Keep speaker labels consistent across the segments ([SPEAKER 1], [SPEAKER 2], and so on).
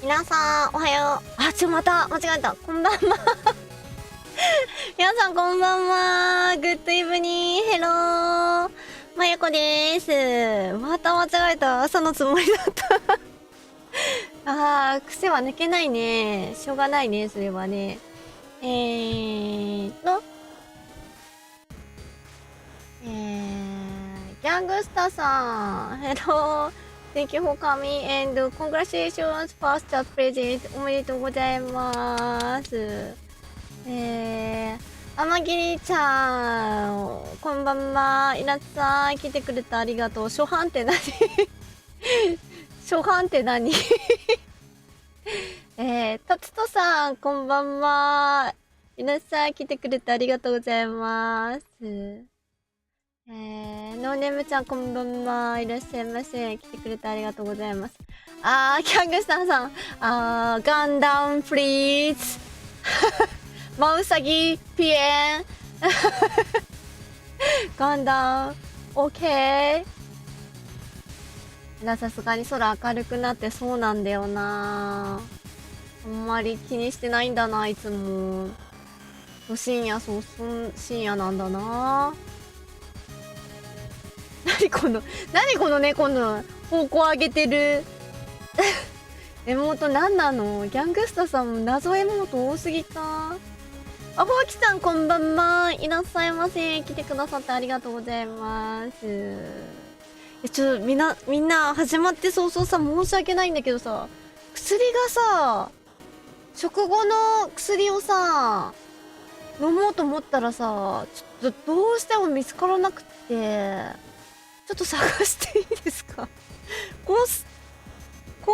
[SPEAKER 1] 皆さん、おはよう。あ、また、間違えた。こんばんは。皆さん、こんばんは。グッドイブニー。ヘロー。まゆこでーす。また間違えた。朝のつもりだった。癖は抜けないね。しょうがないね、それはね。ギャングスターさん。ヘロー。Thank you for coming and congratulations first chat present おめでとうございます。あまぎりちゃん、こんばんは。いらっしゃい。来てくれてありがとう。初版って何初版って何たつとさん、こんばんは。いらっしゃい。来てくれてありがとうございます。ノーネームちゃんこんばんは。いらっしゃいませ。来てくれてありがとうございます。キャングスターさん。ガンダウンプリーズ。マウサギピエン。ガンダウン。オッケー。さすがに空明るくなってそうなんだよな。あんまり気にしてないんだな、いつも。深夜なんだな。何この猫の方向上げてるエモート何なの？ギャングスタさんも謎エモート多すぎか？ホーキさんこんばんは。いらっしゃいませ。来てくださってありがとうございます。みんな始まって早々さ、申し訳ないんだけどさ、薬がさ、食後の薬をさ、飲もうと思ったらさ、ちょっとどうしても見つからなくって、ちょっと探していいですか？抗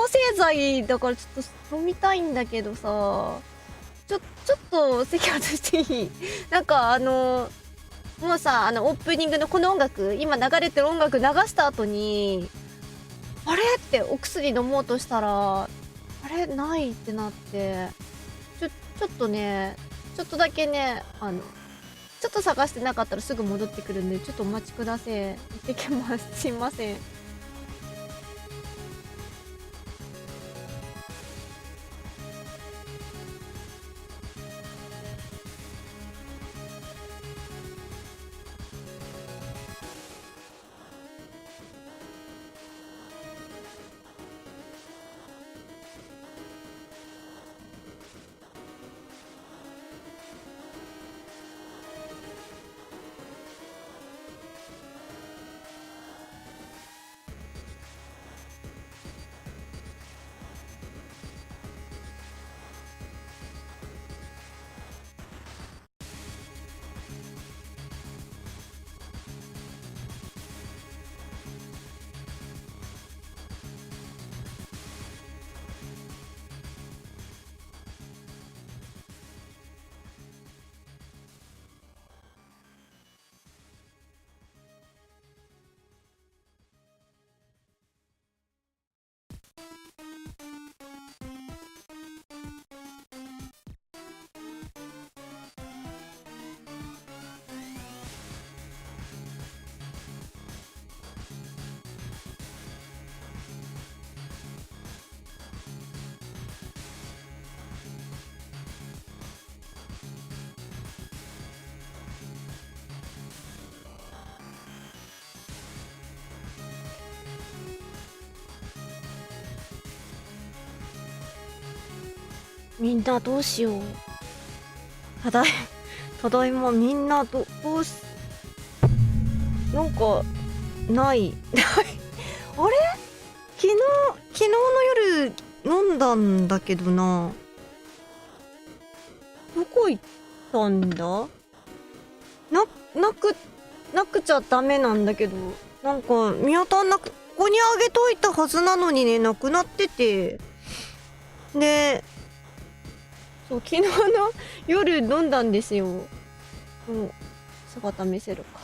[SPEAKER 1] 生剤だからちょっと飲みたいんだけどさ、ちょっと席外していい？なんかもうさ、オープニングのこの音楽、今流れてる音楽流した後に、あれってお薬飲もうとしたら、あれないってなって、ちょっとね、ちょっとだけね、ちょっと探してなかったらすぐ戻ってくるんで、ちょっとお待ちください。行ってきます。すいません。みんなどうしよう。ただいただいま。みんなどうし、なんかないあれ、昨日の夜飲んだんだけどな。どこ行ったんだ。なくちゃダメなんだけど、なんか見当たんなく、ここにあげといたはずなのにね、なくなってて。で、そう、昨日の夜飲んだんですよ。うん、姿見せるか。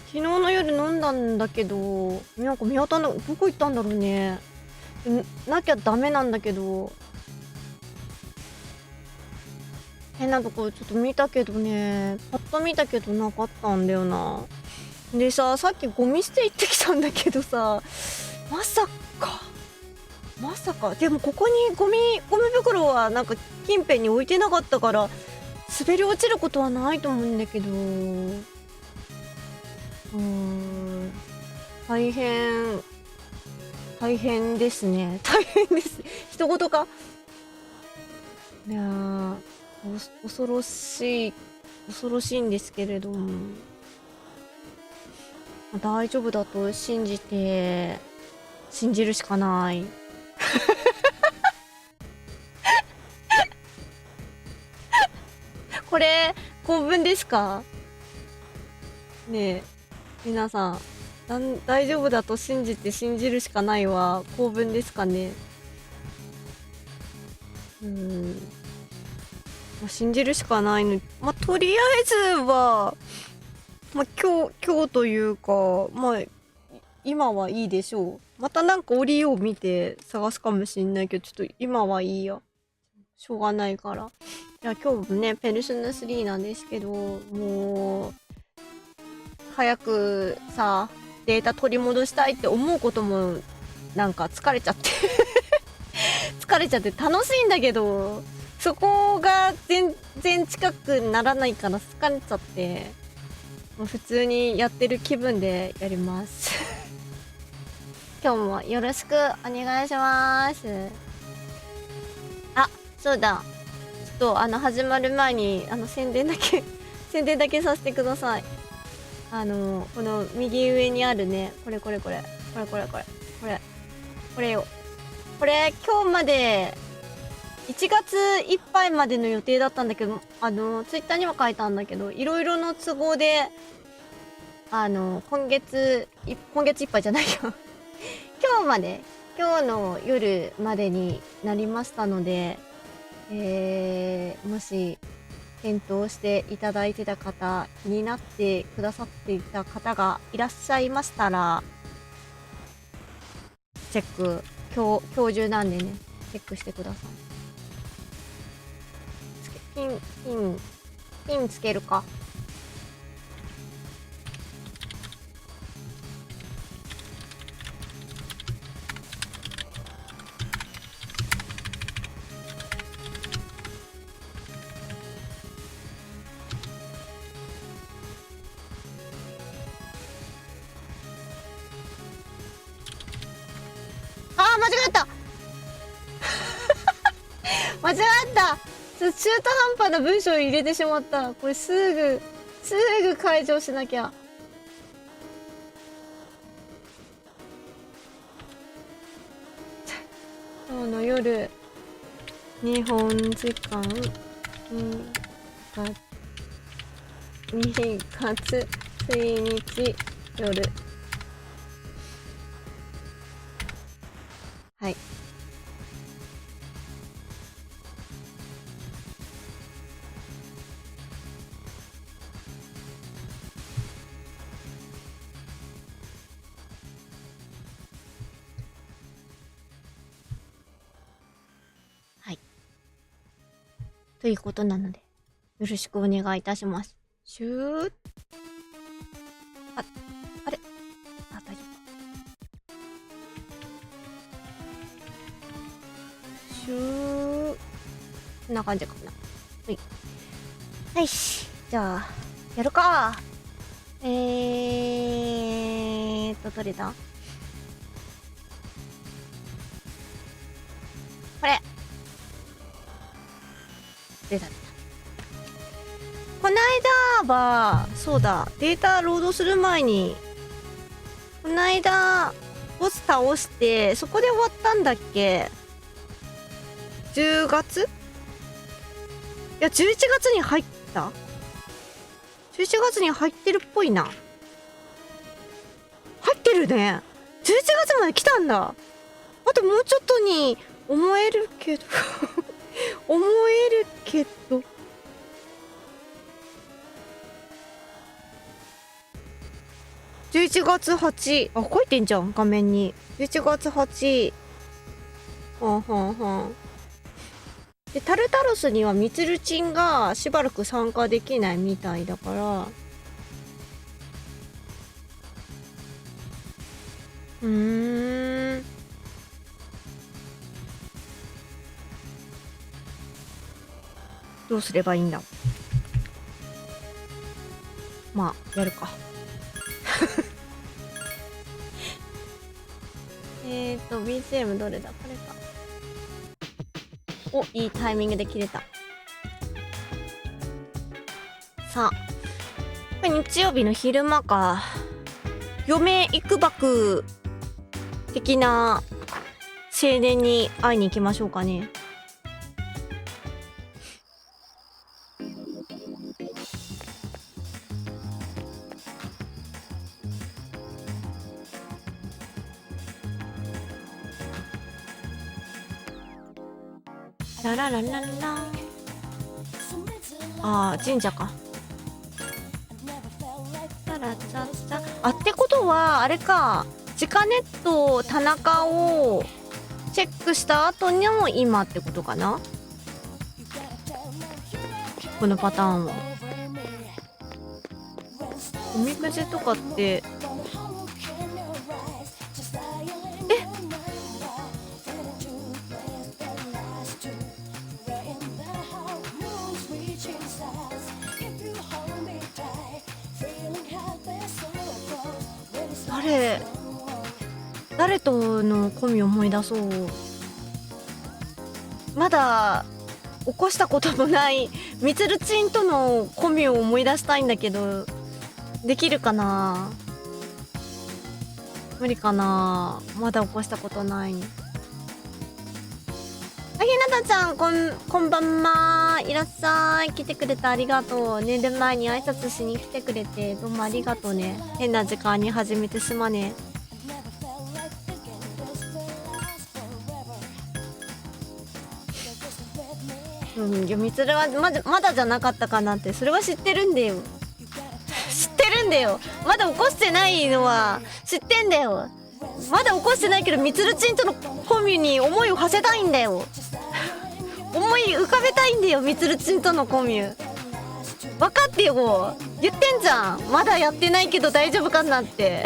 [SPEAKER 1] 昨日の夜飲んだんだけど、なんか見当たんな、どこ行ったんだろうね。なきゃダメなんだけど、変なとこちょっと見たけどね、パッと見たけどなかったんだよな。でさっきゴミ捨て行ってきたんだけどさ、まさかでもここにゴミ袋はなんか近辺に置いてなかったから滑り落ちることはないと思うんだけど、大変ですね。大変です。人事か。いやー、恐ろしいんですけれども、大丈夫だと信じるしかない。これ公文ですかねえ、皆さん、大丈夫だと信じるしかないは公文ですかね。信じるしかないの。とりあえずは、今日というか、今はいいでしょう。またなんか降りよう見て探すかもしんないけど、ちょっと今はいいや。しょうがないから。いや、今日もね、ペルソナ3なんですけど、もう、早くさ、データ取り戻したいって思うことも、なんか疲れちゃって楽しいんだけど、そこが全然近くならないから疲れちゃって、もう普通にやってる気分でやります今日もよろしくお願いします。あ、そうだ。ちょっと始まる前に宣伝だけさせてください。この右上にあるね、これよ。これ今日まで1月いっぱいまでの予定だったんだけど、ツイッターにも書いたんだけど、いろいろの都合で今月いっぱいじゃないよ今日の夜までになりましたので、もし検討していただいてた方、気になってくださっていた方がいらっしゃいましたら、チェック、今日中なんでね、チェックしてください。ピンつけるか。間違った間違った中途半端な文章を入れてしまった。これすぐ解除しなきゃ。今日の夜、日本時間2月1日夜。はい。はい。ということなので、よろしくお願いいたします。シュー。あれ、大丈夫。シュー。こんな感じかな。はい。はいし。じゃあ、やるか。どれだ？これ。出た。こないだは、そうだ、データロードする前に、こないだ、ボス倒して、そこで終わったんだっけ？ 10 月？いや、11月に入った？ 11 月に入ってるっぽいな。入ってるね。11月まで来たんだ。あともうちょっとに思えるけど思えるけど。11月8。あ、書いてんじゃん、画面に。11月8。はんはんはん。で、タルタロスにはミツルチンがしばらく参加できないみたいだから。どうすればいいんだ。まあ、やるか。BGM どれだ？これか。お、いいタイミングで切れた。さあ、これ日曜日の昼間か。嫁いくばく的な青年に会いに行きましょうかね。ラララララ。ああ、神社か。あ、ってことはあれか、ジカネット田中をチェックした後にも今ってことかな、このパターンは。おみくじとかって誰とのコミを思い出そう。まだ起こしたこともないみつるちんとのコミを思い出したいんだけど、できるかな？無理かな？まだ起こしたことない。あ、ひなたちゃん、こんばんま。いらっしゃい。来てくれてありがとう。寝る前に挨拶しに来てくれてどうもありがとうね。変な時間に始めてすまねえ。いや、みつるはまだじゃなかったかなって、それは知ってるんだよ。知ってるんだよ。まだ起こしてないのは知ってんだよ。まだ起こしてないけど、みつるちんとのコミュに思いを馳せたいんだよ。思い浮かべたいんだよ、みつるちんとのコミュ。分かってよ。言ってんじゃん。まだやってないけど大丈夫かなって。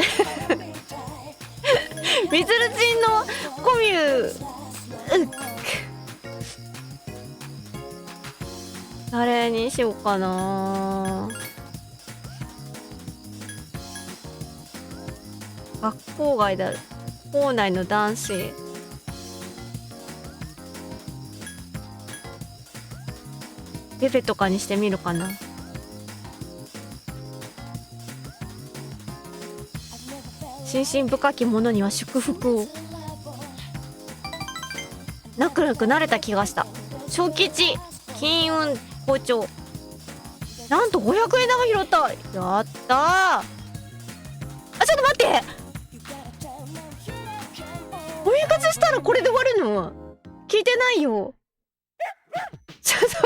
[SPEAKER 1] みつるちんのコミュ、誰にしようかな。学校外だ。校内の男子。ベベとかにしてみるかな。心身深き者には祝福を。仲良く慣れた気がした。小吉、金運好調。なんと500円玉拾った。やったー。あ、ちょっと待って、おみくじしたらこれで終わるの？聞いてないよ。ちょっと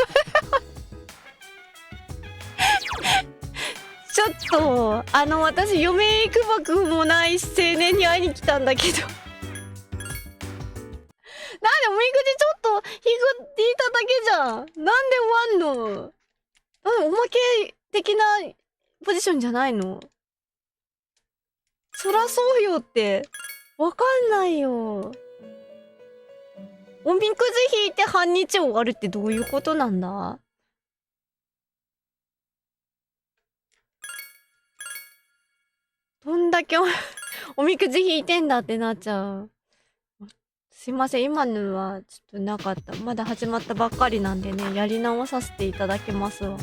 [SPEAKER 1] 私嫁いくばくもない青年に会いに来たんだけど。なんでおみくじちょっと引いただけじゃん。なんで終わんの？おまけ的なポジションじゃないの？そらそうよって。わかんないよ。おみくじ引いて半日終わるってどういうことなんだ？どんだけおみくじ引いてんだってなっちゃう。すいません、今のはちょっとなかった。まだ始まったばっかりなんでね、やり直させていただきますわ。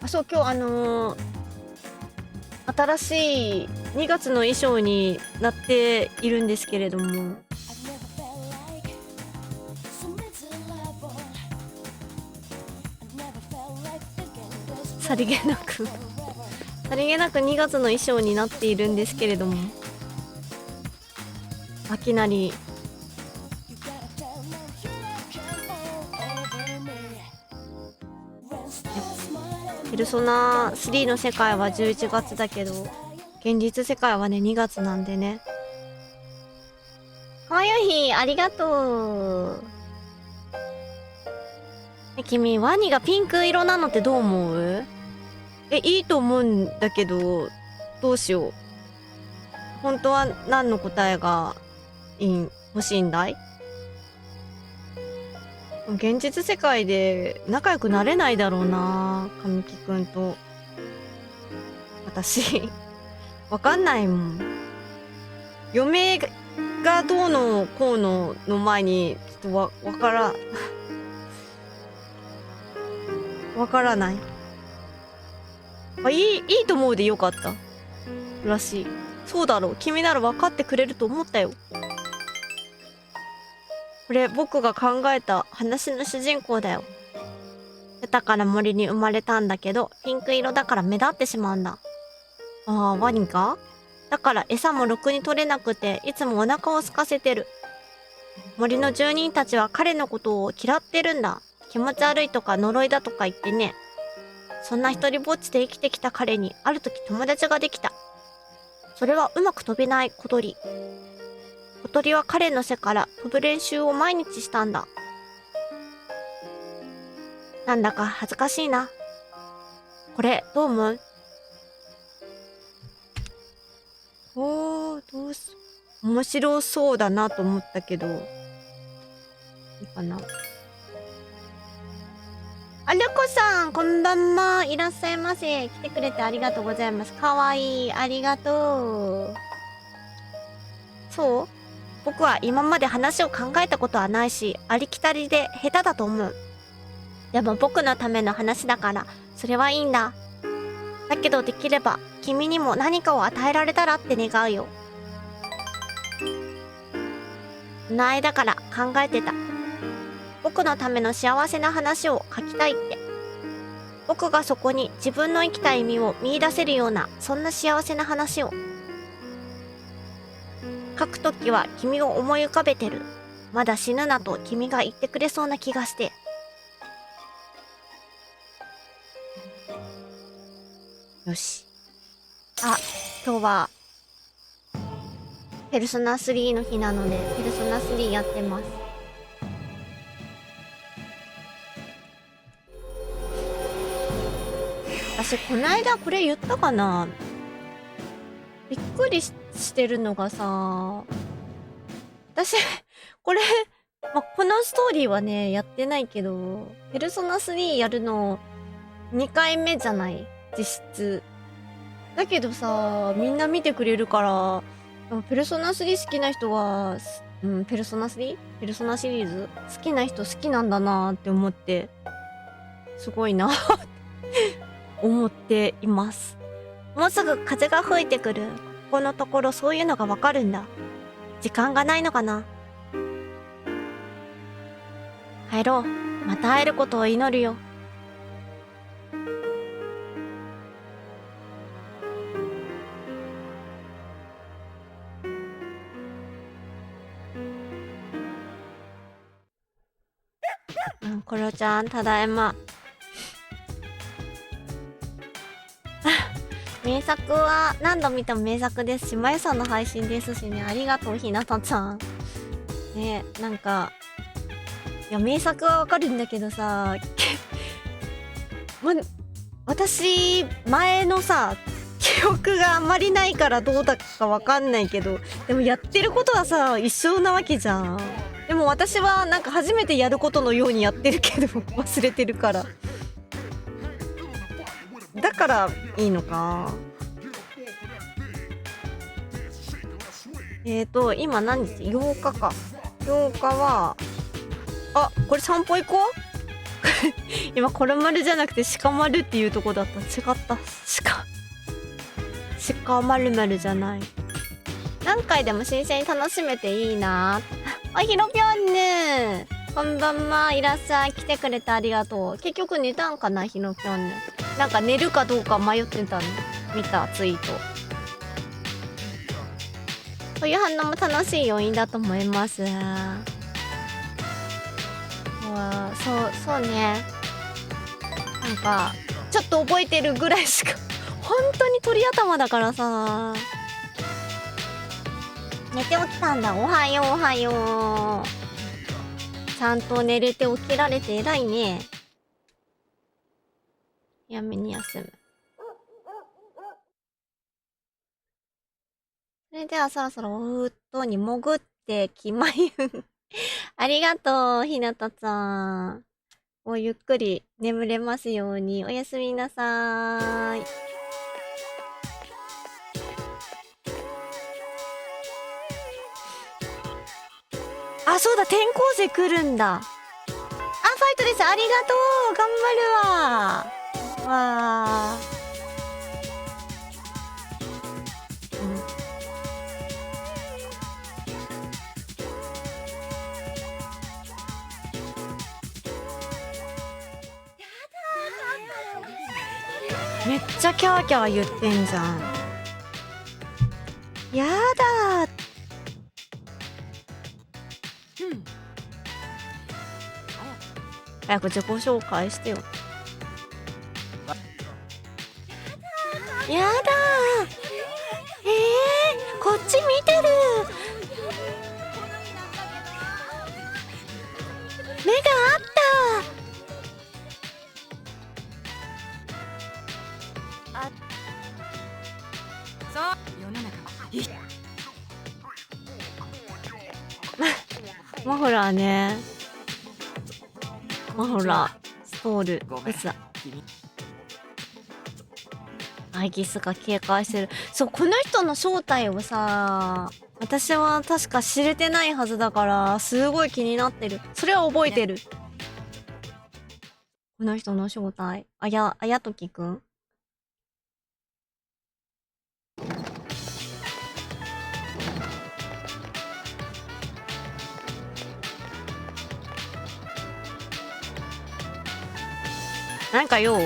[SPEAKER 1] あ、そう、今日新しい2月の衣装になっているんですけれども、さりげなくさりげなく2月の衣装になっているんですけれども、秋なりペルソナ3の世界は11月だけど、現実世界はね2月なんでね。かわゆい日ありがとう。君ワニがピンク色なのってどう思う？いいと思うんだけど、どうしよう。本当は何の答えが欲しいんだい？現実世界で仲良くなれないだろうな、神木くんと。私、わかんないもん。嫁がどうのこうのの前に、ちょっとわからない。いいと思うでよかった。らしい。そうだろう。君なら分かってくれると思ったよ。これ僕が考えた話の主人公だよ。豊かな森に生まれたんだけど、ピンク色だから目立ってしまうんだ。ああ、ワニか？だから餌もろくに取れなくて、いつもお腹を空かせてる。森の住人たちは彼のことを嫌ってるんだ。気持ち悪いとか呪いだとか言ってね。そんな一人ぼっちで生きてきた彼に、ある時友達ができた。それはうまく飛べない小鳥。小鳥は彼の背から飛ぶ練習を毎日したんだ。なんだか恥ずかしいな。これ、どう思う？面白そうだなと思ったけど。いいかな。あ、りょこさん、こんばんは。いらっしゃいませ。来てくれてありがとうございます。かわいい。ありがとう。そう？僕は今まで話を考えたことはないし、ありきたりで下手だと思う。でも僕のための話だから、それはいいんだ。だけどできれば、君にも何かを与えられたらって願うよ。この間から考えてた。僕のための幸せな話を書きたいって。僕がそこに自分の生きた意味を見出せるような、そんな幸せな話を。書くときは君を思い浮かべてる。まだ死ぬなと君が言ってくれそうな気がして。よし。あ、今日は、ペルソナ3の日なので、ペルソナ3やってます。私、こないだこれ言ったかな？びっくりしてるのがさ、私、これ、このストーリーはね、やってないけど、ペルソナ3やるの2回目じゃない？実質。だけどさ、みんな見てくれるから、ペルソナ3好きな人は、ペルソナ 3？ ペルソナシリーズ好きな人好きなんだなーって思って、すごいな思っています。もうすぐ風が吹いてくる。ここのところそういうのがわかるんだ。時間がないのかな。帰ろう。また会えることを祈るよ。コロちゃん、ただいま。名作は何度見ても名作ですし、まゆさんの配信ですしね。ありがとう、ひなたちゃん。ね、なんか、いや、名作はわかるんだけどさ、私、前のさ、記憶があんまりないからどうだかわかんないけど、でもやってることはさ、一緒なわけじゃん。でも私はなんか初めてやることのようにやってるけど、忘れてるから。だからいいのか。今何日 ?8 日か。8日は、あ、これ散歩行こう今、コロ丸じゃなくて鹿丸っていうとこだった。違った。鹿丸丸じゃない。何回でも新鮮に楽しめていいな。あ、ひろぴょんぬ。こんばんは。いらっしゃい。来てくれてありがとう。結局寝たんかな、ひろぴょんぬ。なんか寝るかどうか迷ってたの。見たツイート。こういう反応も楽しい要因だと思います。そうね。なんか、ちょっと覚えてるぐらいしか。本当に鳥頭だからさ。寝て起きたんだ。おはようおはよう。ちゃんと寝れて起きられて偉いね。早めに休む。それではそろそろお布団に潜ってきまゆん。ありがとう、ひなたちゃん。おゆっくり眠れますように。おやすみなさーい。あ、そうだ、転校生来るんだ。あ、ファイトです。ありがとう。頑張るわ。わー。めっちゃキャーキャー言ってんじゃん。やだー。早く自己紹介してよ。やだー。こっち見てる。目があった。そう世の中マフラーね。マフラーストールです。アイギスが警戒してる。そう、この人の正体をさ、私は確か知れてないはずだからすごい気になってる。それは覚えてる。この人の正体、あやときくん。なんか用？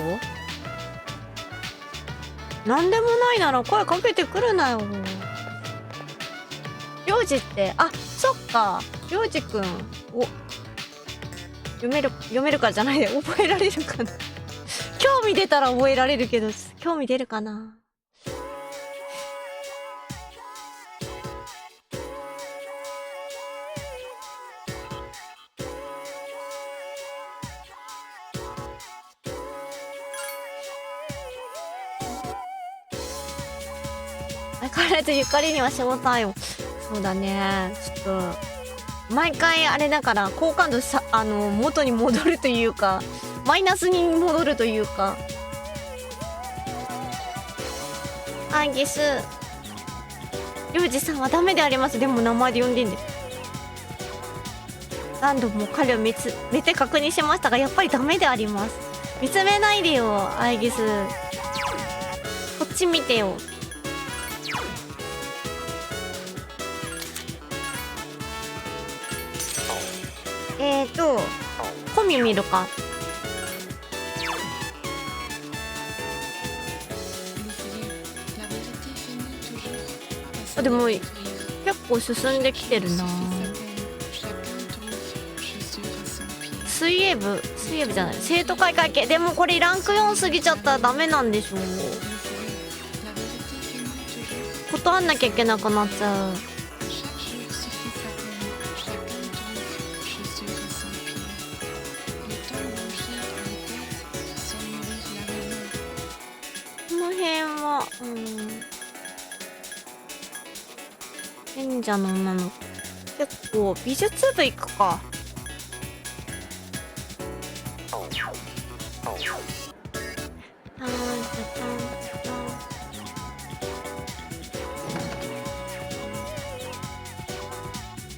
[SPEAKER 1] なんでもないなら声かけてくるなよ。りょうじって、あ、そっか。りょうじくん。お、読めるかじゃないで、覚えられるかな。興味出たら覚えられるけど、興味出るかな。相変わらずゆかりには正体を。そうだね。ちょっと、毎回あれだから、好感度元に戻るというか、マイナスに戻るというか。アンギス。りょうじさんはダメであります。でも名前で呼んでんで。何度も彼を見て確認しましたが、やっぱりダメであります。見つめないでよ、アイギス。こっち見てよ。コミ見るか。あ、でも結構進んできてるな。水泳部じゃない、生徒会会計。でもこれランク4過ぎちゃったらダメなんでしょ。断んなきゃいけなくなっちゃう。この辺は賢者の女の子。結構美術部行くか。タンタタンタン。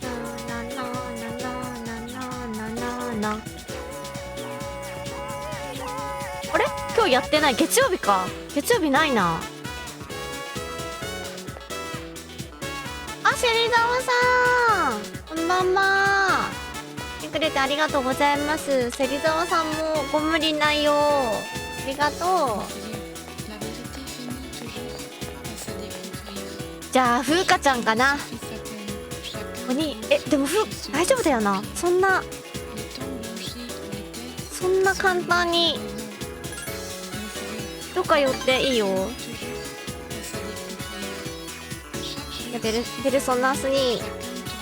[SPEAKER 1] ななななななななな。あれ今日やってない。月曜日か。月曜日ないな。あ、芹沢さんこんばんは。来てくれてありがとうございます。芹沢さんもご無理ないよ。ありがとう。じゃあ風花ちゃんかな。でも大丈夫だよな。そんな簡単にどっか寄っていいよ。ペルソナスに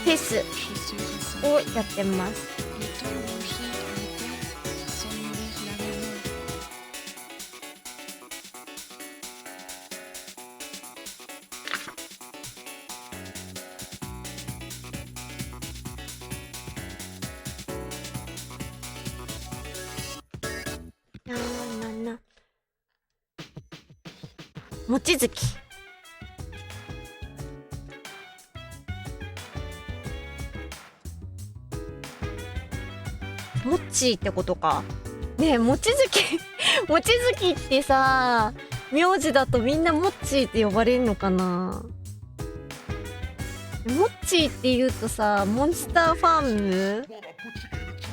[SPEAKER 1] フェスをやってます。もちづき。もっちーってことか。ねえ、もちづきもちづきってさ、名字だとみんなもっちーって呼ばれるのかな。もっちーって言うとさ、モンスターファーム、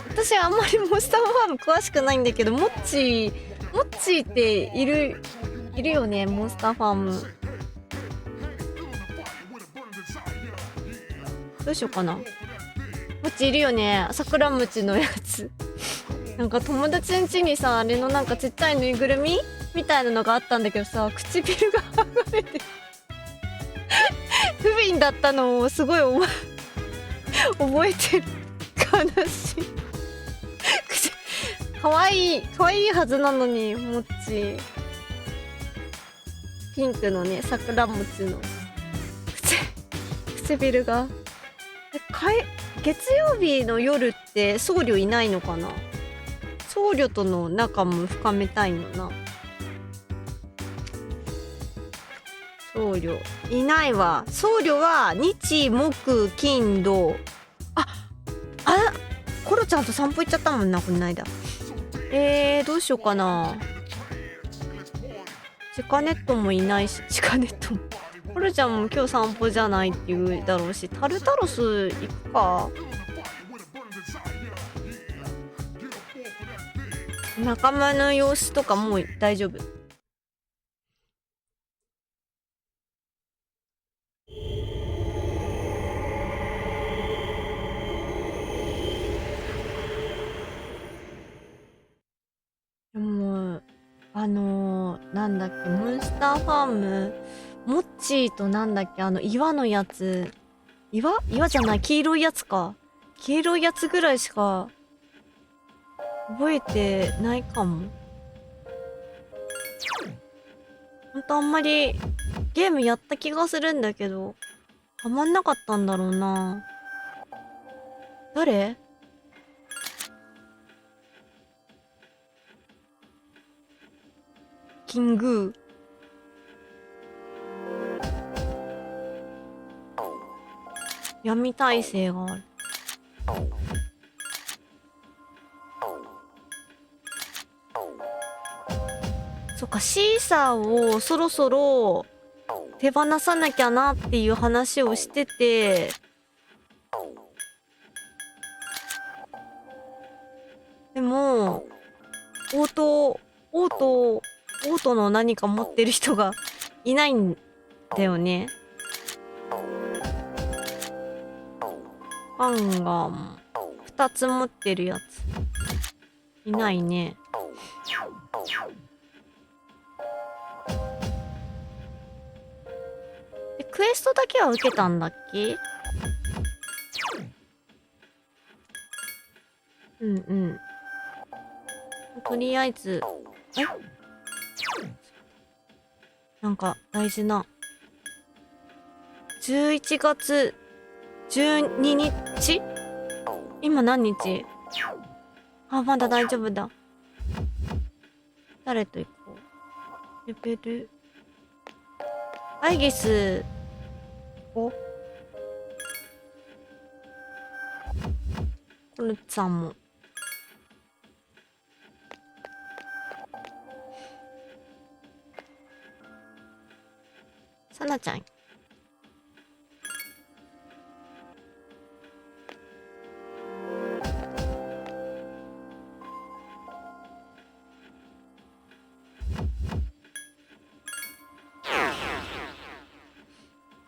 [SPEAKER 1] 私あんまりモンスターファーム詳しくないんだけど、もっちーっているよね、モンスターファーム。どうしようかな。もっちいるよね、桜餅のやつなんか友達ん家にさ、あれのなんかちっちゃいぬいぐるみみたいなのがあったんだけどさ、唇が剥がれて不憫だったのをすごい覚えてる。悲しいかわいいはずなのに。もっちピンクのね、桜餅の唇が。月曜日の夜って僧侶いないのかな。僧侶との仲も深めたいのな。僧侶いないわ。僧侶は日木金土。コロちゃんと散歩行っちゃったもんな、この間。どうしようかな。チカネットもいないし、コロちゃんも今日散歩じゃないって言うだろうし、タルタロス行くか。仲間の様子とかもう大丈夫。でもなんだっけ、モンスターファーム、モッチーとなんだっけ、岩のやつ、岩じゃない、黄色いやつか。黄色いやつぐらいしか覚えてないかも。ほんとあんまりゲームやった気がするんだけど、ハマんなかったんだろうな。誰？キング闇耐性がある。そっか、シーサーをそろそろ手放さなきゃなっていう話をしてて、でもオートの何か持ってる人がいないんだよね。ファンガン2つ持ってるやついないね。クエストだけは受けたんだっけ？うんうん。とりあえず、なんか大事な11月12日？今何日？まだ大丈夫だ。誰と行こレベルアイギスおこのさんもさなちゃん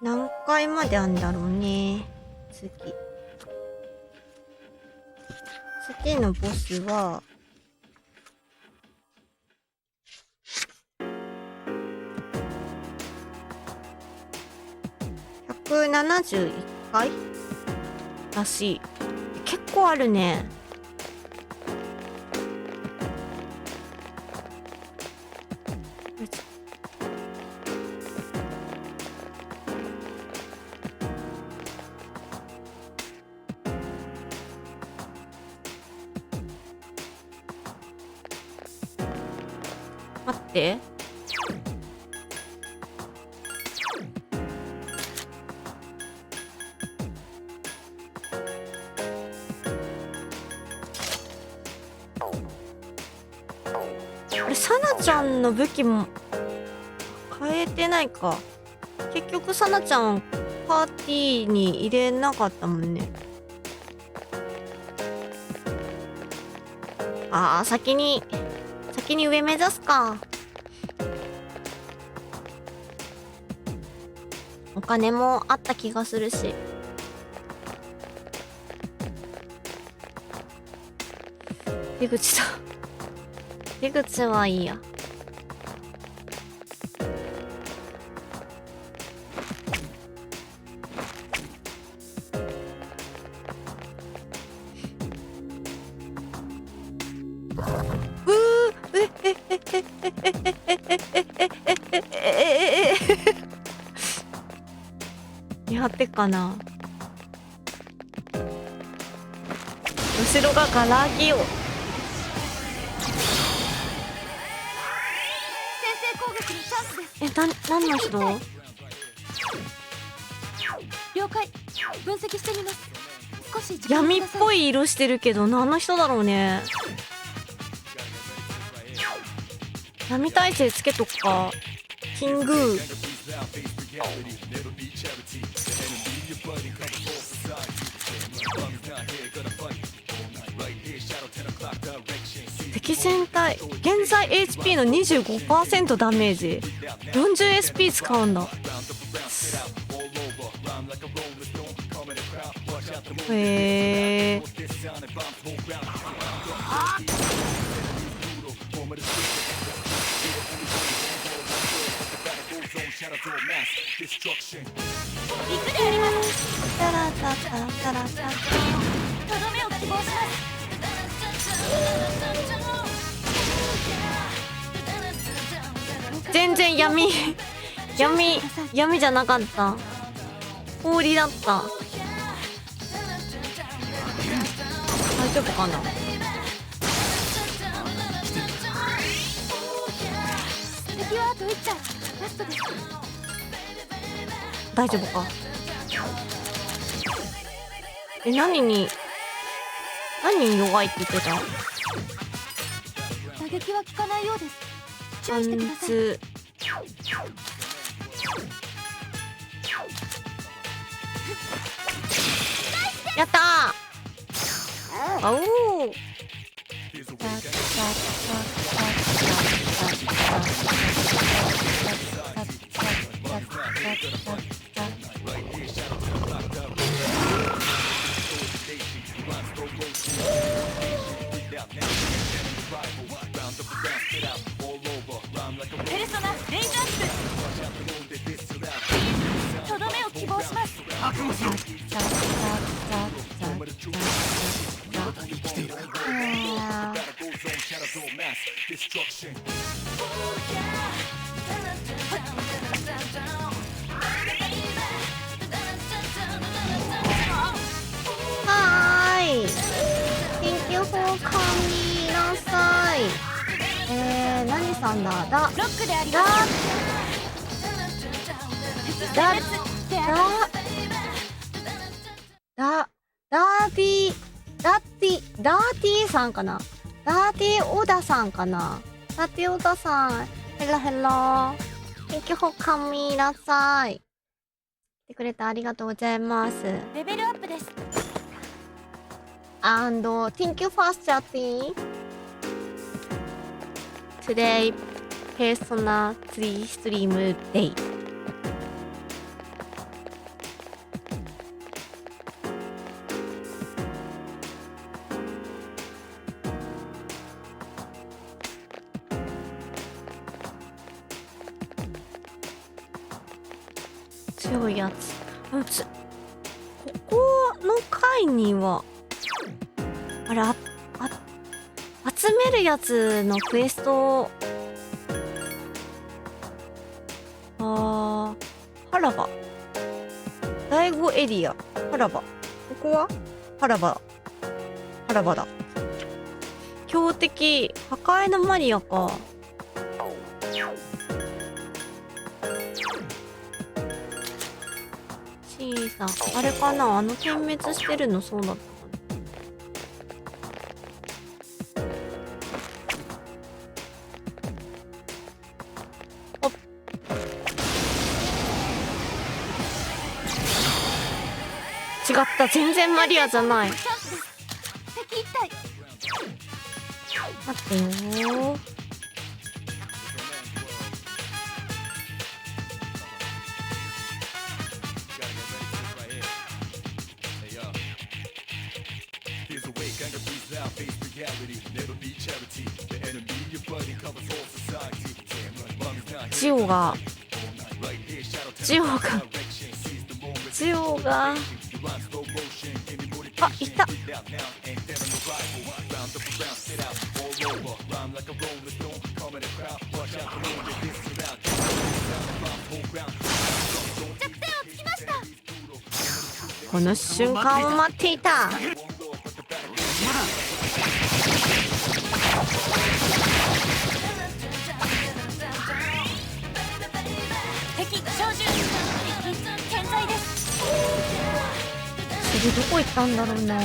[SPEAKER 1] 何回まであんだろうね。次のボスは171回らしい。結構あるね。待って。これサナちゃんの武器も変えてないか。結局サナちゃんパーティーに入れなかったもんね。ああ、先に上目指すか。お金もあった気がするし。出口だ。出口はいいや。やってかな。後ろがガラギを。
[SPEAKER 2] 先制攻撃のチャンスです。
[SPEAKER 1] 何の人？
[SPEAKER 2] 了解。分析してみます。少し時間
[SPEAKER 1] 闇っ
[SPEAKER 2] ください。
[SPEAKER 1] ぽい色してるけど何の人だろうね。闇耐性つけとくか。キング敵戦隊現在 HP の 25% ダメージ 40SP 使うんだ。へえ。
[SPEAKER 2] 行くであります。
[SPEAKER 1] タラタタタラタ。
[SPEAKER 2] とどめを希望します。
[SPEAKER 1] 全然闇じゃなかった。氷だった。大丈夫かな。
[SPEAKER 2] 敵はあと1体。ラストです。
[SPEAKER 1] 大丈夫か。何に弱いって言ってた？
[SPEAKER 2] 打撃は効かないようです。注意してください。
[SPEAKER 1] やったー。あおー。
[SPEAKER 2] ペルソナレイズアップ。とどめを希望します。覚悟しろ。
[SPEAKER 1] はーい。Thank you for coming なさい。何さんだ。
[SPEAKER 2] ロックであり
[SPEAKER 1] だ
[SPEAKER 2] ます
[SPEAKER 1] だ
[SPEAKER 2] であり
[SPEAKER 1] だダーティーさんかな。ダーティーオダさんかな。ダーティーオダさん、ヘロヘロ。Thank you for coming いらっしゃい。来てくれてありがとうございます。
[SPEAKER 2] レベルアップです。
[SPEAKER 1] And thank you for chatting. Today, Persona 3 Stream Day. 強いやつ。ここの回にはあれ集めるやつのクエスト、原場第5エリア、原場、ここは原場だ。強敵破壊のマリアか。小さあれかな、点滅してるのそうだったかな。違った、全然マリアじゃない。
[SPEAKER 2] 敵一体
[SPEAKER 1] 待ってよー。ジオがあ、いた。この瞬間を待っていた。
[SPEAKER 2] 敵照準敵健在です。
[SPEAKER 1] それどこ行ったんだろうな。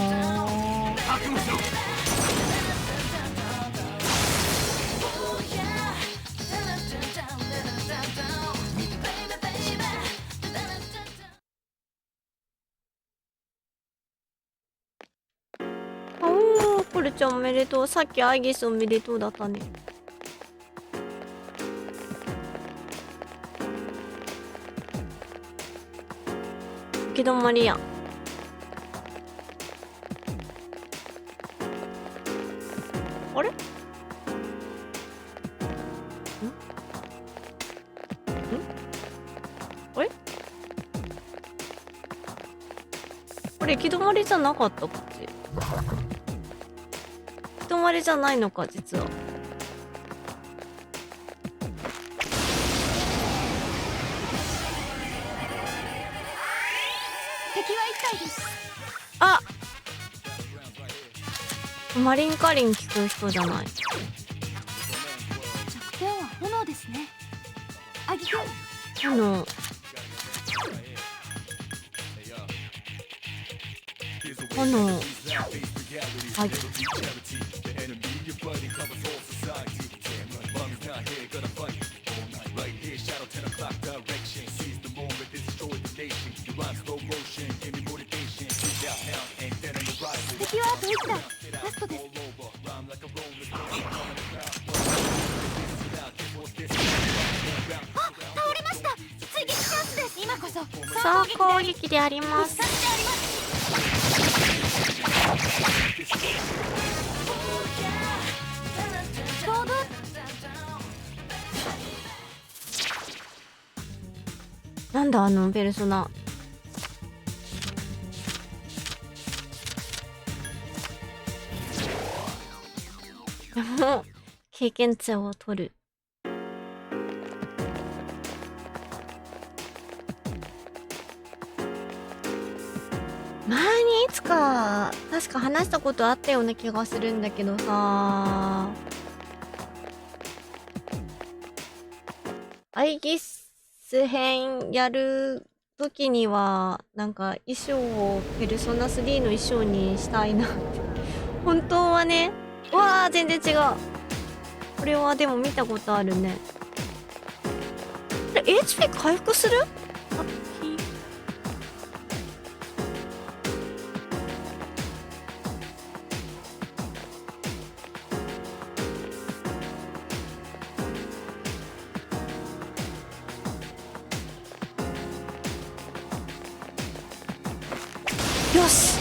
[SPEAKER 1] おー、これちゃんおめでとう。さっきアイギスおめでとうだったね。行き止まりや。あれ？あれ？これ行き止まりじゃなかった？こっち。行き止まりじゃないのか、実は。
[SPEAKER 2] 敵は一体です。
[SPEAKER 1] あ、マリンカリン聞く人じゃない。
[SPEAKER 2] 弱点は炎ですね。あぎく
[SPEAKER 1] 炎。はい。
[SPEAKER 2] 敵はあと1台。ラストです。あ、倒れました。追撃チャンスです。今こそ
[SPEAKER 1] 総攻撃であります。
[SPEAKER 2] 復活であります。堂々
[SPEAKER 1] なんだあのペルソナ。でも経験値を取る。前にいつか確か話したことあったような気がするんだけどさ、アイギス編やる時には、なんか衣装をペルソナ3の衣装にしたいなって。本当はね。うわー、全然違う。これはでも見たことあるね。これ HP 回復する？あ、よし。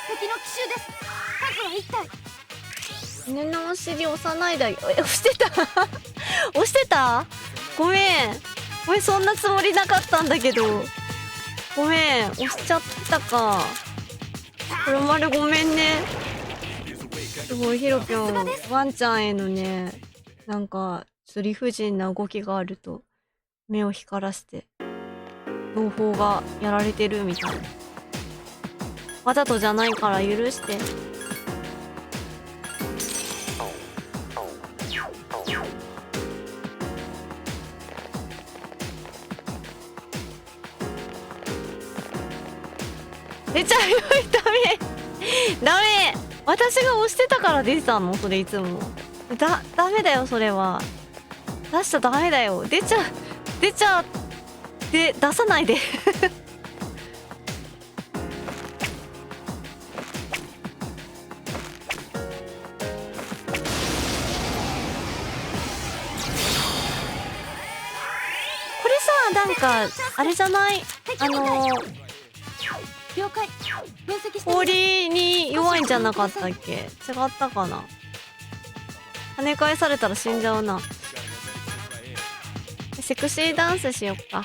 [SPEAKER 2] 敵の奇襲です。数は1体。
[SPEAKER 1] 犬のお尻押さないだよ。押してた押してた？ごめん。ごめん、そんなつもりなかったんだけど。ごめん、押しちゃったか。これまるごめんね。すごい、ひろぴょん、ワンちゃんへのね、なんか、ちょっと理不尽な動きがあると、目を光らして、同胞がやられてるみたいな。わざとじゃないから許して。出ちゃうよ、ダメダメ、私が押してたから出てたのそれいつも。ダメだよ、それは。出しちゃダメだよ。出ちゃで、出さないでこれさ、なんか、あれじゃない？
[SPEAKER 2] 了解。分析して。
[SPEAKER 1] 氷に弱いんじゃなかったっけ？違ったかな？跳ね返されたら死んじゃうな。セクシーダンスしよっか。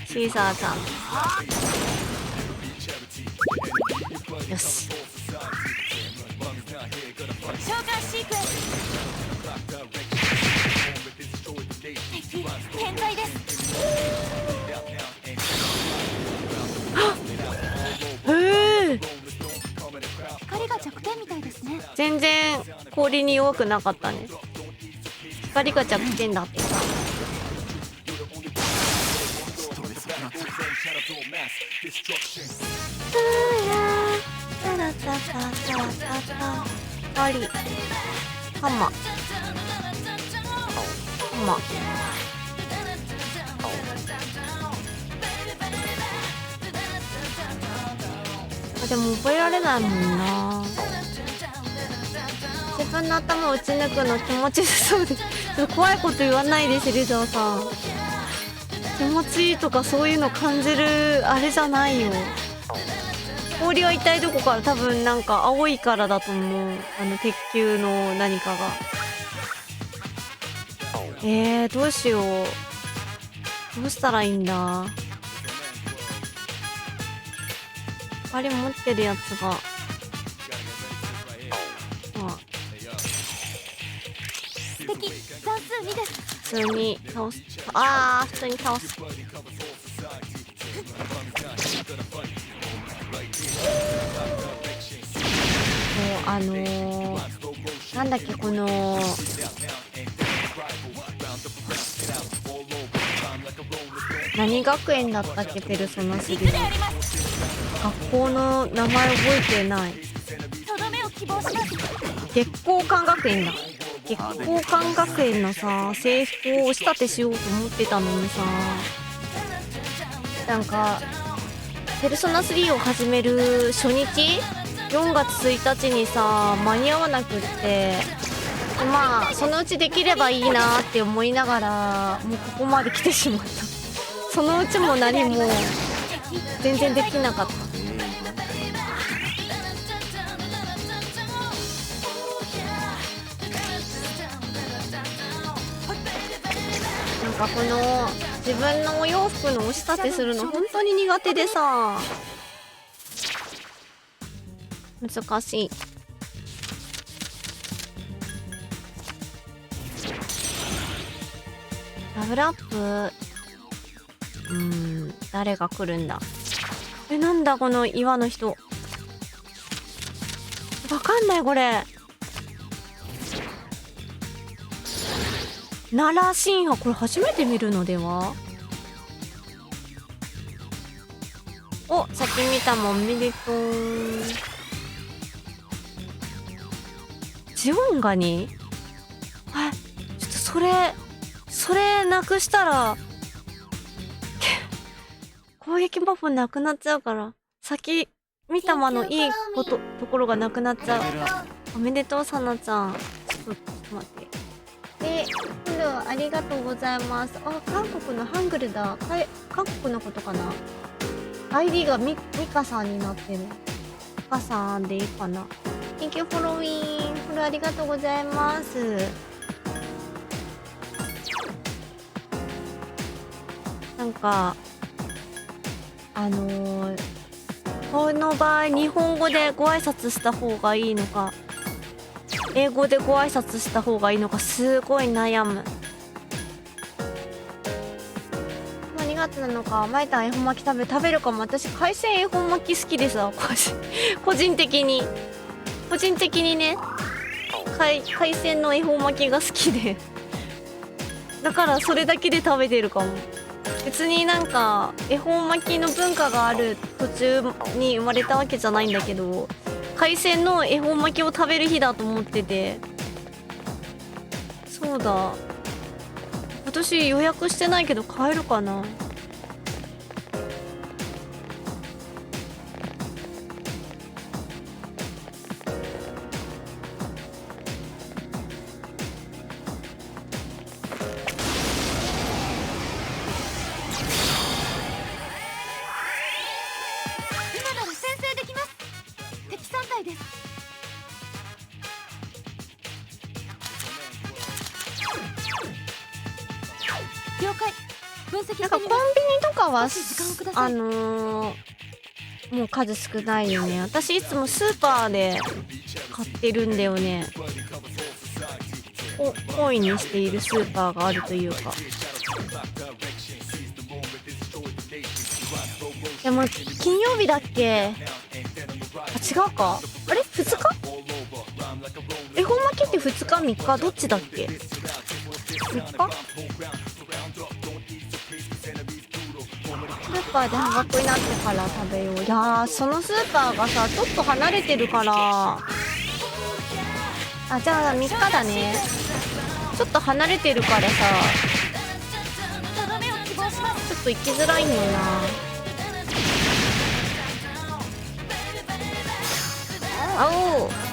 [SPEAKER 1] シーサーちゃん。よし。
[SPEAKER 2] 召喚シークエンス。敵天才です。光が弱点みたいですね。
[SPEAKER 1] 全然氷に弱くなかったね。光が弱点だってさ。光ハンマーハンマー。でも覚えられないもんな。自分の頭を打ち抜くの気持ちよさそうです。ちょっと怖いこと言わないで、芹沢さん。気持ちいいとかそういうの感じるあれじゃないよ。氷は一体どこから？多分なんか青いからだと思う。鉄球の何かが。どうしよう。どうしたらいいんだ。光持ってるやつが。
[SPEAKER 2] 敵残数2です。
[SPEAKER 1] 普通に倒す。普通に倒す。なんだっけ、この何学園だったっけ、ペルソナ3。学校の名前覚えてない。
[SPEAKER 2] とどめを希望します。
[SPEAKER 1] 月光館学園だ。月光館学園のさ、制服を押し立てしようと思ってたのにさ、なんかペルソナ3を始める初日4月1日にさ、間に合わなくって、まあそのうちできればいいなって思いながら、もうここまで来てしまった。そのうちも何も全然できなかった。なんかこの自分のお洋服の押し立てするの本当に苦手でさ、難しい。ダブルアップ、誰が来るんだ。なんだこの岩の人。わかんないこれ。奈良新派、これ初めて見るのでは。お、さっき見たもん、おめでとう。ジオンガに、はい、ちょっとそれなくしたら攻撃バフなくなっちゃうから、先見たまのいいところがなくなっちゃう。おめでとう、さなちゃん。ちょっと待って。で、今度はありがとうございます。あ、韓国のハングルだ。韓国のことかな。ID がミカさんになってる。ミカさんでいいかな。Thank you for following。フォローありがとうございます。なんか、この場合、日本語でご挨拶した方がいいのか、英語でご挨拶した方がいいのか、すごい悩む。2月なのか、前田恵方巻き食べるかも。私、海鮮恵方巻き好きでさ、個人的にね、海鮮の恵方巻きが好きで。だからそれだけで食べてるかも。別になんか恵方巻きの文化がある途中に生まれたわけじゃないんだけど、海鮮の恵方巻きを食べる日だと思ってて。そうだ、今年予約してないけど買えるかな。なんかコンビニとかはもう数少ないよね。私いつもスーパーで買ってるんだよね。本意にしているスーパーがあるというか。でも金曜日だっけ。あ、違うか。あれ2日、恵方巻きって2日3日どっちだっけ。3日スーパーで半額になってから食べよう。いやー、そのスーパーがさちょっと離れてるから、あ、じゃあ3日だね。ちょっと離れてるからさ、ちょっと行きづらいんよな。あおー、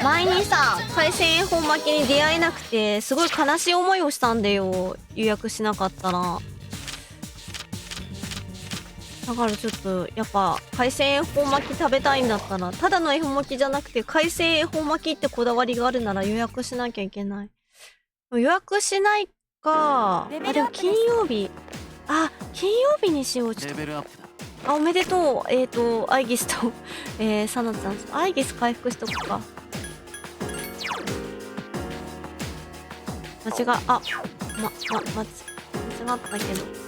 [SPEAKER 1] 前にさ海鮮恵方巻きに出会えなくてすごい悲しい思いをしたんだよ、予約しなかったら。だからちょっとやっぱ海鮮恵方巻き食べたいんだったら、ただの恵方巻きじゃなくて海鮮恵方巻きってこだわりがあるなら予約しなきゃいけない。予約しないか。あ、でも金曜日、金曜日にしよう。ちょっと、あ、おめでとう。アイギスとサナちゃん、アイギス回復しとくか。間違ったけど。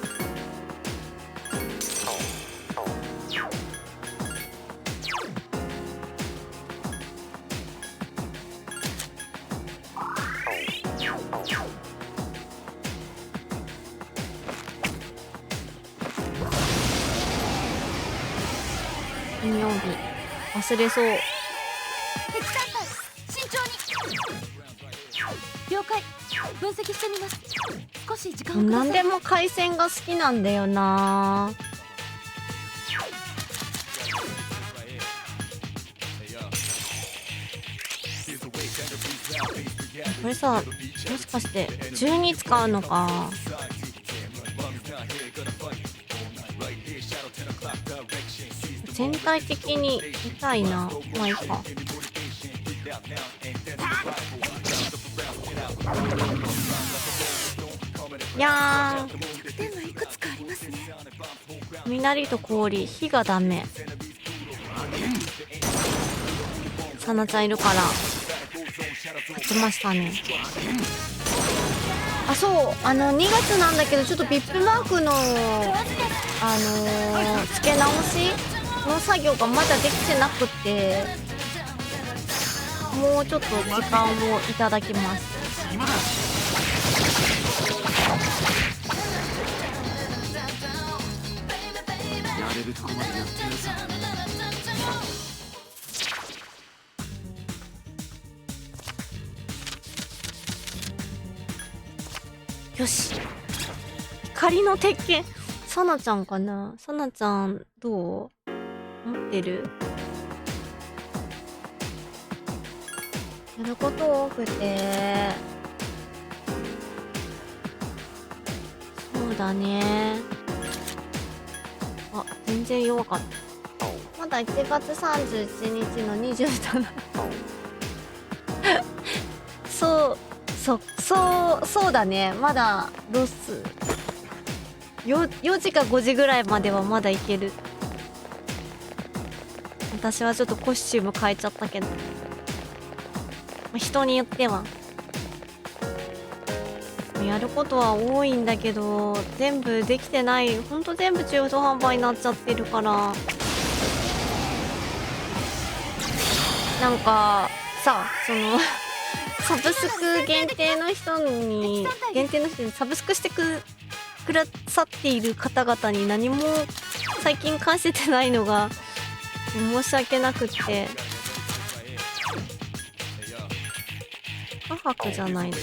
[SPEAKER 1] 金曜日忘れそう。
[SPEAKER 2] 敵艦隊慎重に。了解、分析してみます。少し時間をください。
[SPEAKER 1] 何でも海鮮が好きなんだよな。これさ、もしかして12使うのか。全体的に痛いな。まあいいか。いや
[SPEAKER 2] 弱点はいくつかありますね。
[SPEAKER 1] ー、雷と氷、火がダメ。サナちゃんいるから勝ちましたね。あ、そう、2月なんだけどちょっとビップマークの付け直しの作業がまだできてなくて、もうちょっと時間をいただきます。
[SPEAKER 3] 今だ。やれるとこまでやってやるさ。
[SPEAKER 1] よし、光の鉄拳。さなちゃんかな。さなちゃんどう持ってる？やること多くて、そうだね。あ、全然弱かった。まだ1月31日の27そうだね。まだロス4時か5時ぐらいまではまだいける。私はちょっとコスチューム変えちゃったけど、人によってはやることは多いんだけど、全部できてない。ほんと全部中途半端になっちゃってるから、なんかさ、そのサブスク限定の人にサブスクしてくださっている方々に何も最近返せてないのが申し訳なくって。母じゃないの。テ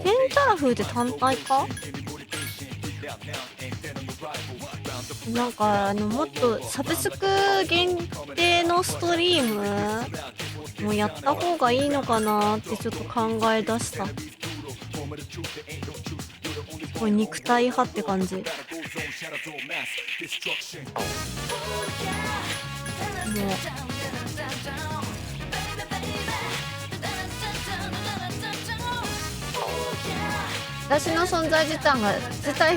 [SPEAKER 1] ンタラフって単体か？なんかもっとサブスク限定のストリームもやった方がいいのかなってちょっと考え出した。これ肉体派って感じ。もう私の存在自体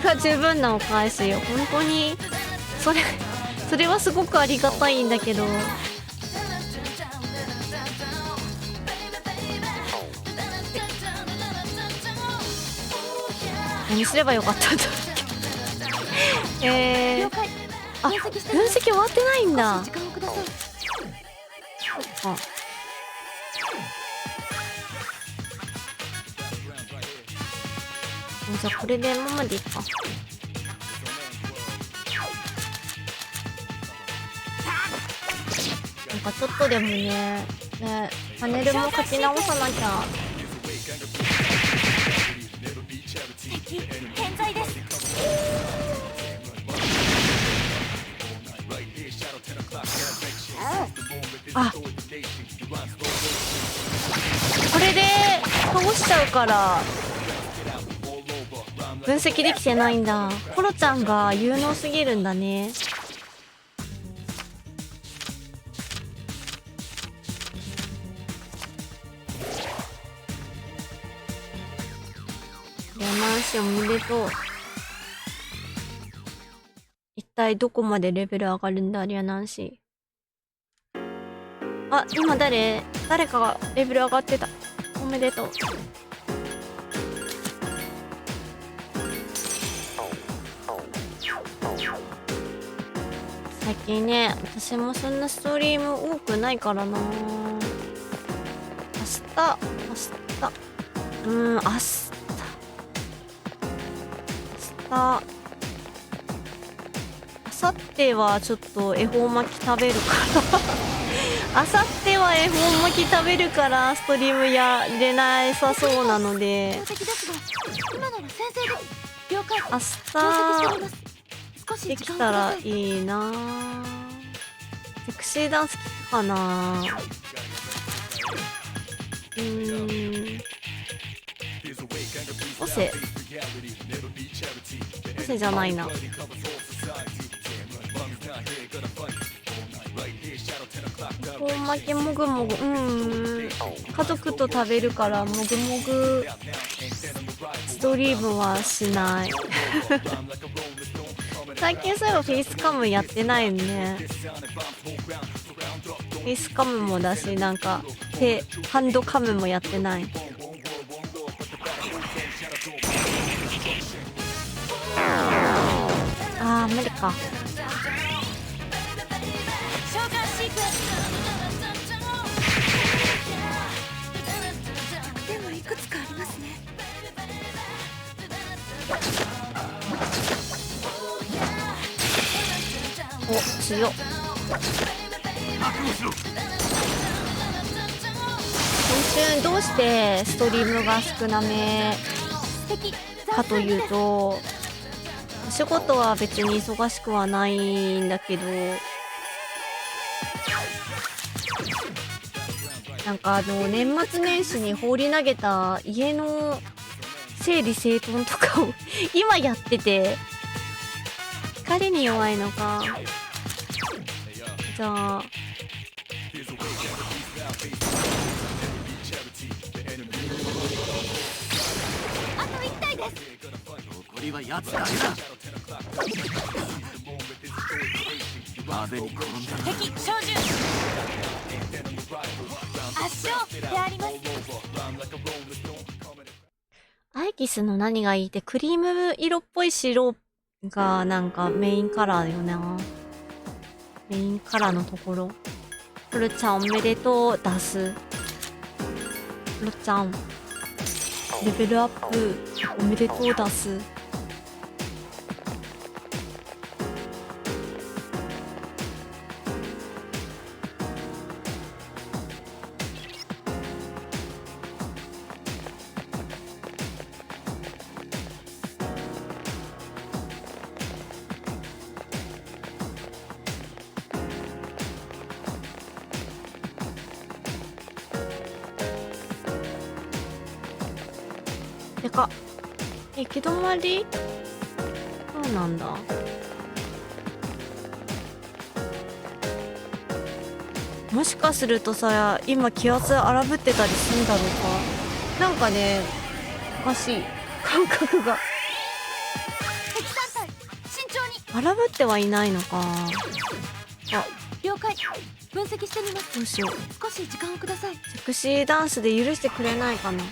[SPEAKER 1] が十分なお返しよ。本当にそれはすごくありがたいんだけど、何すればよかったんだっけ。あ、分析終わってないんだ。そっか。じゃあこれでままでいいか。なんかちょっとでもね、パネルも書き直さなきゃ。
[SPEAKER 2] 健在です。
[SPEAKER 1] あ、これで倒しちゃうから分析できてないんだ。コロちゃんが有能すぎるんだね。山梨おめでとう。一体どこまでレベル上がるんだ、リアナンシー。あ、今誰かがレベル上がってた。おめでとう。最近ね、私もそんなストリーム多くないからな。明後日はちょっと恵方巻き食べるから明後日は恵方巻き食べるからストリームやれなさそうなので、明日できたらいいな。セクシーダンス聞くかな。オセじゃないな。恵方巻きもぐもぐ、家族と食べるからもぐもぐストリームはしない最近そういえばフェイスカムやってないよね。フェイスカムもだし、なんかハンドカムもやってない。あー無理か。
[SPEAKER 2] 召喚シークエンス。
[SPEAKER 4] でもいくつかありますね。
[SPEAKER 1] お、強っ。今週どうしてストリームが少なめ
[SPEAKER 2] 敵
[SPEAKER 1] かというと、お仕事は別に忙しくはないんだけど、なんか年末年始に放り投げた家の整理整頓とかを今やってて、疲れに弱いのか。じゃあ
[SPEAKER 2] あと1体です。
[SPEAKER 3] 残りは奴だけだ。派手に転んだな。
[SPEAKER 2] 敵照準。圧勝であります。
[SPEAKER 1] アイギスの何がいいって、クリーム色っぽい白がなんかメインカラーよな。メインカラーのところ。フルちゃんおめでとう出す。フルちゃんレベルアップおめでとう出す。でかっ。行き止まり？そうなんだ。もしかするとさ、今気圧荒ぶってたりするんだろうか。なんかね、おかしい感覚が。
[SPEAKER 2] 敵3体慎重に。
[SPEAKER 1] 荒ぶってはいないのか。あ、
[SPEAKER 2] 了解。分析してみます。
[SPEAKER 1] どうしよう。
[SPEAKER 2] 少し時間をください。
[SPEAKER 1] セクシーダンスで許してくれないかな。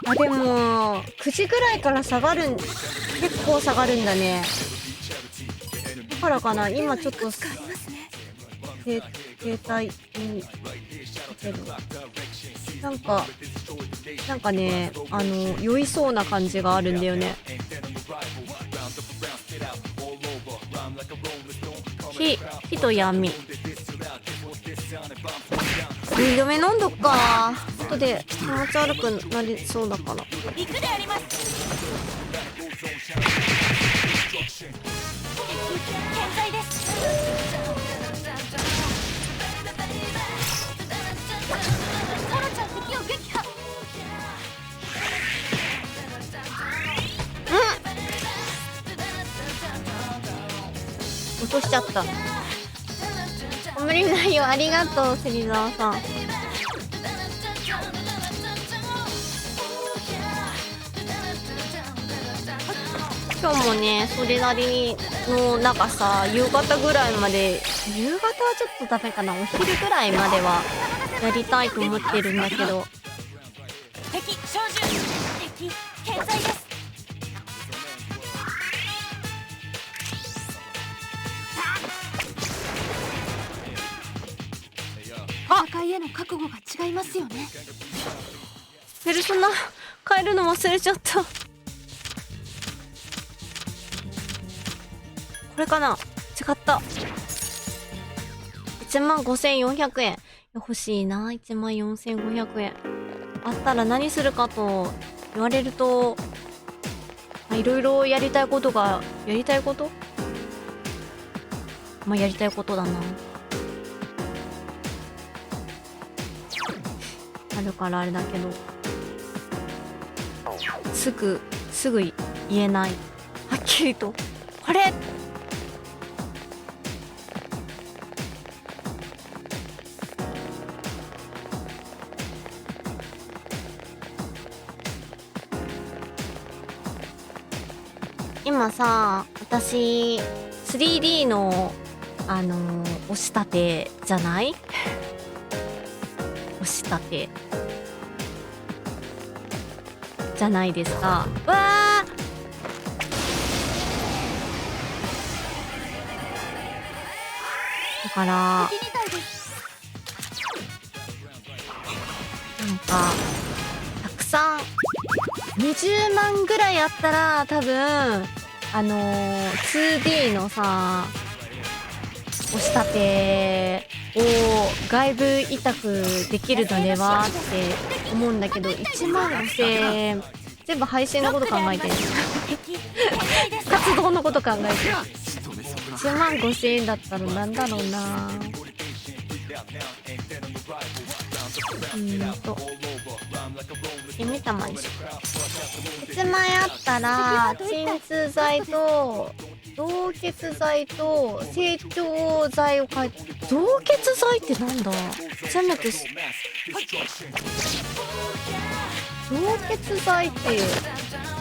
[SPEAKER 1] あ、でも9時ぐらいから下がるん、結構下がるんだね。だからかな、今ちょっと
[SPEAKER 4] 使いますね。
[SPEAKER 1] 携帯にけど、なんかね、酔いそうな感じがあるんだよね。火と闇。2度目飲んどっか。後で気持ち悪くなりそうだから。
[SPEAKER 2] 行くであります。健在です。コロちゃん敵を撃破。
[SPEAKER 1] 落としちゃった。無理ないよ。ありがとう芹沢さん。今日もね、それなりのなんかさ、夕方ぐらいまで、夕方はちょっとダメかな、お昼ぐらいまではやりたいと思ってるんだけど。
[SPEAKER 2] 敵照準。敵健在です。戦いへの覚悟が違いますよね。
[SPEAKER 1] ペルソナ変えるの忘れちゃった。これかな、違った。15,400円欲しいな。14,500円あったら何するかと言われると、いろいろやりたいことだな。あるからあれだけど、すぐ言えない。はっきりとこれ。今さ、私 3D の押したてじゃない？押したてじゃないですか。わー、だから
[SPEAKER 2] 敵みたいです。
[SPEAKER 1] なんかたくさん20万ぐらいあったら多分2D のさ押したてを外部委託できるのではって思うんだけど、1万5000円全部配信のこと考えてる
[SPEAKER 2] 敵敵です。
[SPEAKER 1] 活動のこと考えてる。
[SPEAKER 3] 仕留めそうだ。
[SPEAKER 1] 1万5000円だったらなんだろうな。目玉にしよう。1万円あったら鎮痛剤と造血剤と成長剤を買え。造血剤ってなんだ。せめて造血剤って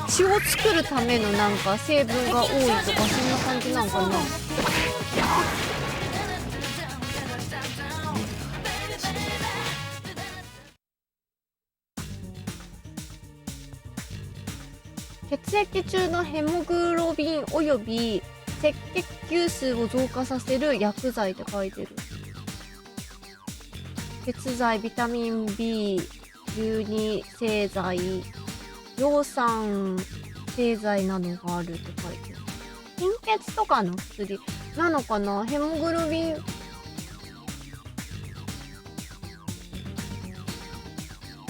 [SPEAKER 1] 血を作るためのなんか成分が多いとかそんな感じなんかな。血液中のヘモグロビンおよび赤血球数を増加させる薬剤って書いてる。血剤、ビタミン B、12製剤、葉酸製剤などがあるって書いてる。貧血とかの薬なのかな。ヘモグロビン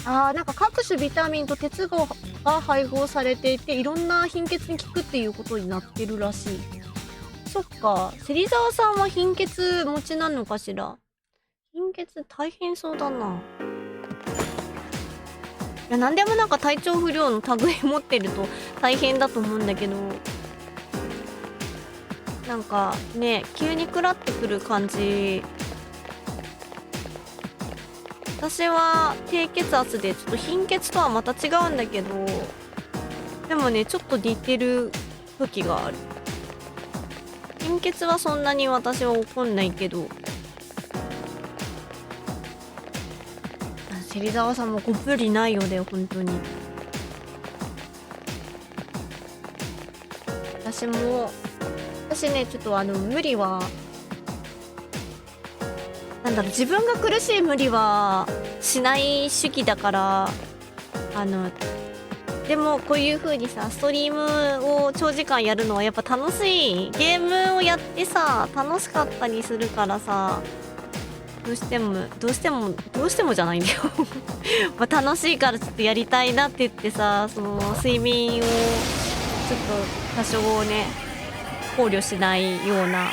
[SPEAKER 1] なんか各種ビタミンと鉄が配合されていていろんな貧血に効くっていうことになってるらしい。そっか、芹沢さんは貧血持ちなのかしら。貧血大変そうだな。いや、なんでもなんか体調不良の類持ってると大変だと思うんだけど、なんかね、急に食らってくる感じ。私は低血圧でちょっと貧血とはまた違うんだけど、でもねちょっと似てる時がある。貧血はそんなに私は怒んないけど、芹沢さんもご無理ないようだよ本当に。私ねちょっと無理はなんだろう、自分が苦しい無理はしない主義だから、でもこういう風にさストリームを長時間やるのはやっぱ楽しい。ゲームをやってさ楽しかったりするからさ、どうしてもじゃないんだよまあ楽しいからちょっとやりたいなって言ってさ、その睡眠をちょっと多少ね考慮しないような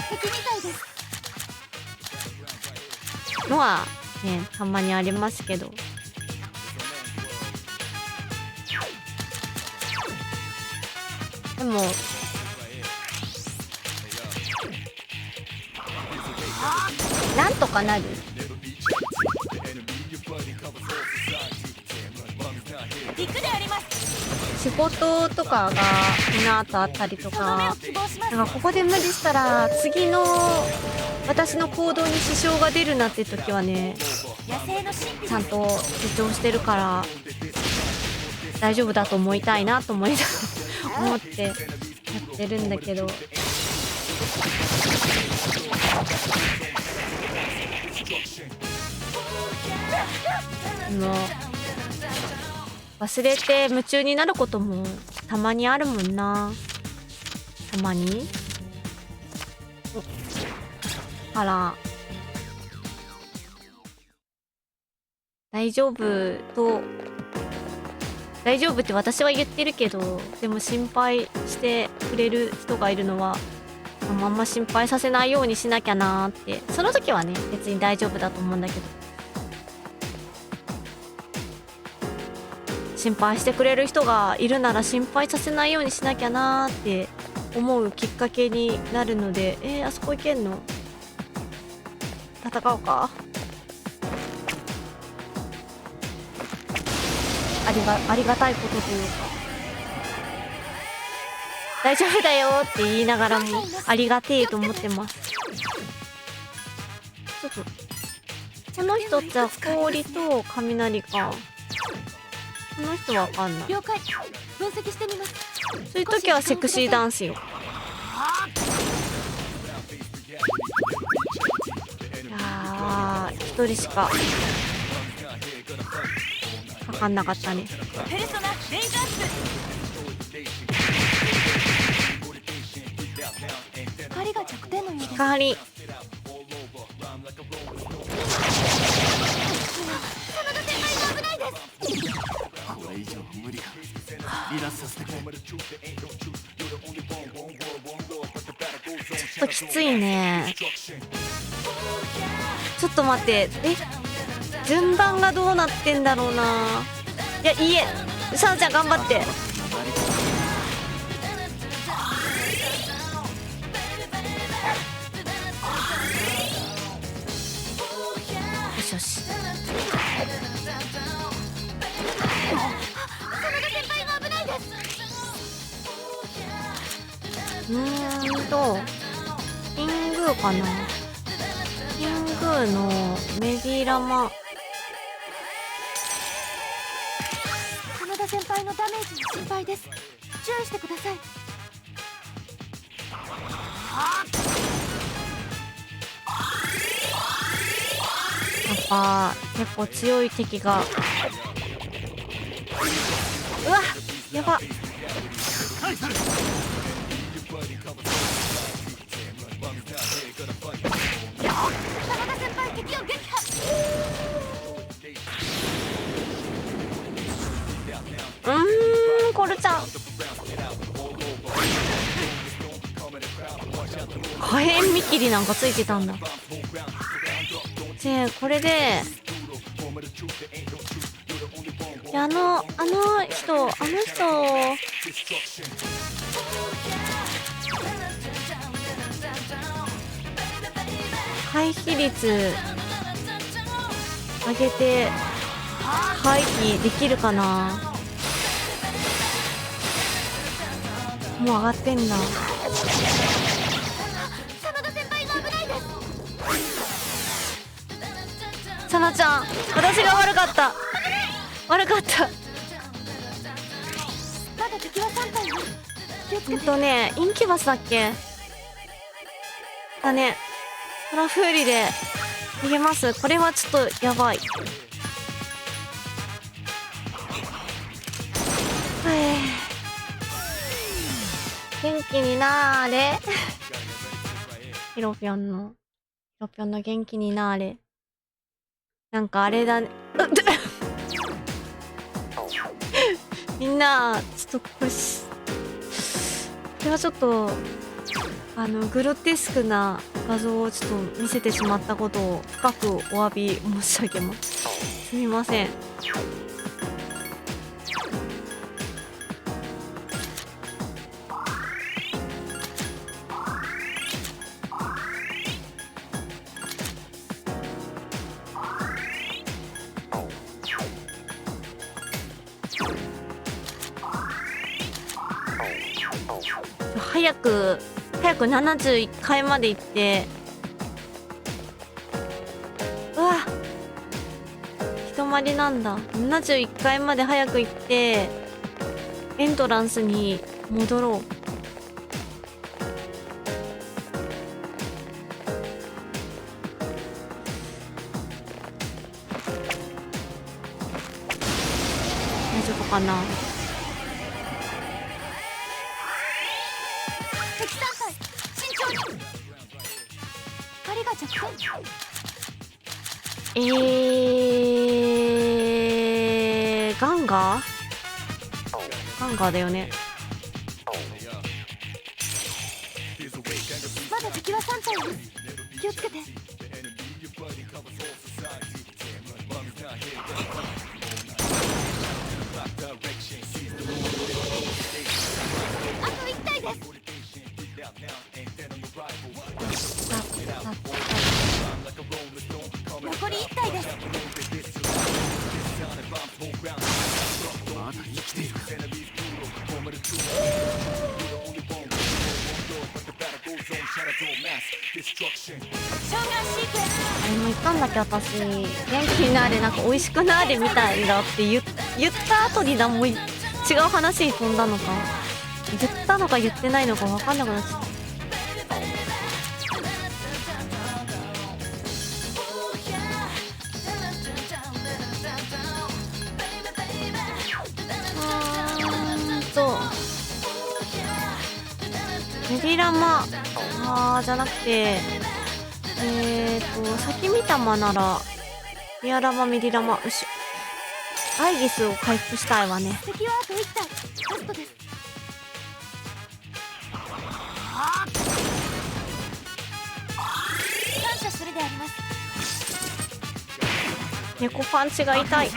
[SPEAKER 2] 敵みたいです。
[SPEAKER 1] のはねたまにありますけど、でもなんとかなる。
[SPEAKER 2] 行くであります。
[SPEAKER 1] 仕事とかがこの後あったりと
[SPEAKER 2] とどめを
[SPEAKER 1] か、
[SPEAKER 2] 希望します。
[SPEAKER 1] なんかここで無理したら次の私の行動に支障が出るなって時はね
[SPEAKER 2] 野生の神秘
[SPEAKER 1] ちゃんと主張してるから大丈夫だと思いたいなと思ってやってるんだけど、もう忘れて夢中になることもたまにあるもんな。たまにから大丈夫って私は言ってるけど、でも心配してくれる人がいるのはあんま心配させないようにしなきゃなーって、その時はね別に大丈夫だと思うんだけど、心配してくれる人がいるなら心配させないようにしなきゃなーって思うきっかけになるので、あそこ行けんの？戦おうか。ありがたいことというか、大丈夫だよって言いながらもありがてえと思ってます。ちょっとこの人って氷と雷か。この人わかんない。
[SPEAKER 2] 了解。分析してみます。
[SPEAKER 1] そういう時はセクシーダンスよ。いやー、一人しかかかんなかったね。
[SPEAKER 2] ペルソナレイザース。光が弱点のようです。
[SPEAKER 1] 光。
[SPEAKER 3] これ以上無理か。離脱させてくれ。
[SPEAKER 1] ちょっときついね。ちょっと待って、順番がどうなってんだろうな。いや、いいえ、さなちゃん頑張って。よしよし。キングーかな。キングーのメディラマ。
[SPEAKER 2] 真田先輩のダメージが心配です。注意してください。
[SPEAKER 1] やっぱ結構強い敵が。うわ、やば。コルちゃん火炎見切りなんかついてたんだ。これでいや、あの人回避率上げて回避できるかな。もう上がってんだ。サナちゃん、私が悪かった。
[SPEAKER 2] まだ敵は3体よ。気をつけて。
[SPEAKER 1] インキュバスだっけだね。トラフーリで逃げます。これはちょっとやばい。元気になーれ。ヒロピョンの元気になーれ。なんかあれだね。みんなちょっとこれはちょっとグロテスクな画像をちょっと見せてしまったことを深くお詫び申し上げます。すみません。早く71階まで行って、うわ、人まりなんだ。71階まで早く行ってエントランスに戻ろう。大丈夫かな。
[SPEAKER 2] 敵3体慎重に。光が弱点。
[SPEAKER 1] ガンガーだよね。
[SPEAKER 2] まだ敵は3体よ。気をつけて。あと1体です。残り1体です。
[SPEAKER 3] まだ生きているか。
[SPEAKER 2] 召喚シークエンス
[SPEAKER 1] あれも言ったんだっけ私元気になれなんか美味しくなれみたいだって言った後に何も違う話に飛んだのか言ったのか言ってないのか分かんなくなっちゃった。メディラマじゃなくて先見たまならリアラマメディラマよしアイギスを回復したいわね。
[SPEAKER 2] 敵はあと1体ラストです。感謝するであります。
[SPEAKER 1] 猫パンチが痛い。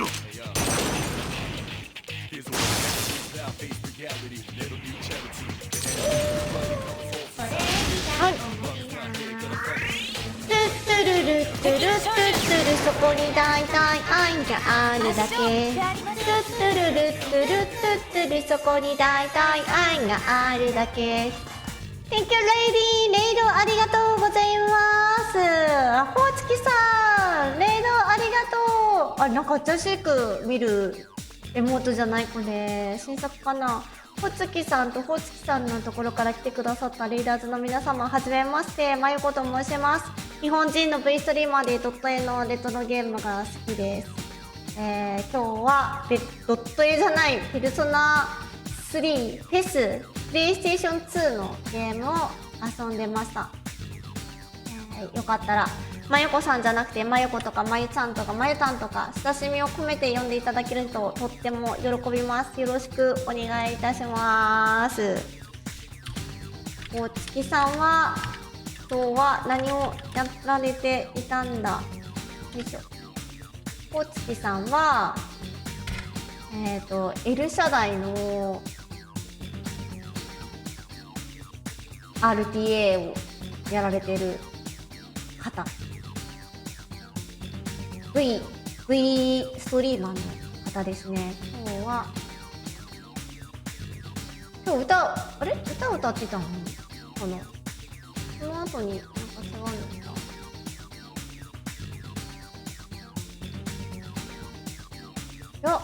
[SPEAKER 1] はい。トゥットゥルルトゥルトゥットゥルそこに大体愛があるだけ。トゥットゥルルトゥルトゥットゥルそこに大体愛があるだけ。Thank you lady レイドありがとうございます。ほうつきさんレイドありがとう。あなんか新しく見るエモートじゃないこれ新作かな。ほつきさんとほつきさんのところから来てくださったリーダーズの皆様はじめましてまゆこと申します。日本人の V ストリーマーでドット A のレトロゲームが好きです。今日はドット A じゃないペルソナ3フェスプレイステーション2のゲームを遊んでました。よかったらまゆこさんじゃなくてまゆことかまゆちゃんとかまゆたんとか親しみを込めて呼んでいただけるととっても喜びます。よろしくお願いいたします。おつきさんは今日は何をやられていたんだ。よいしょ。おつきさんはL 社代の RTA をやられてる方。V ストリーマーの方ですね。今日歌を歌ってたのかな。その後になんか違うのかいや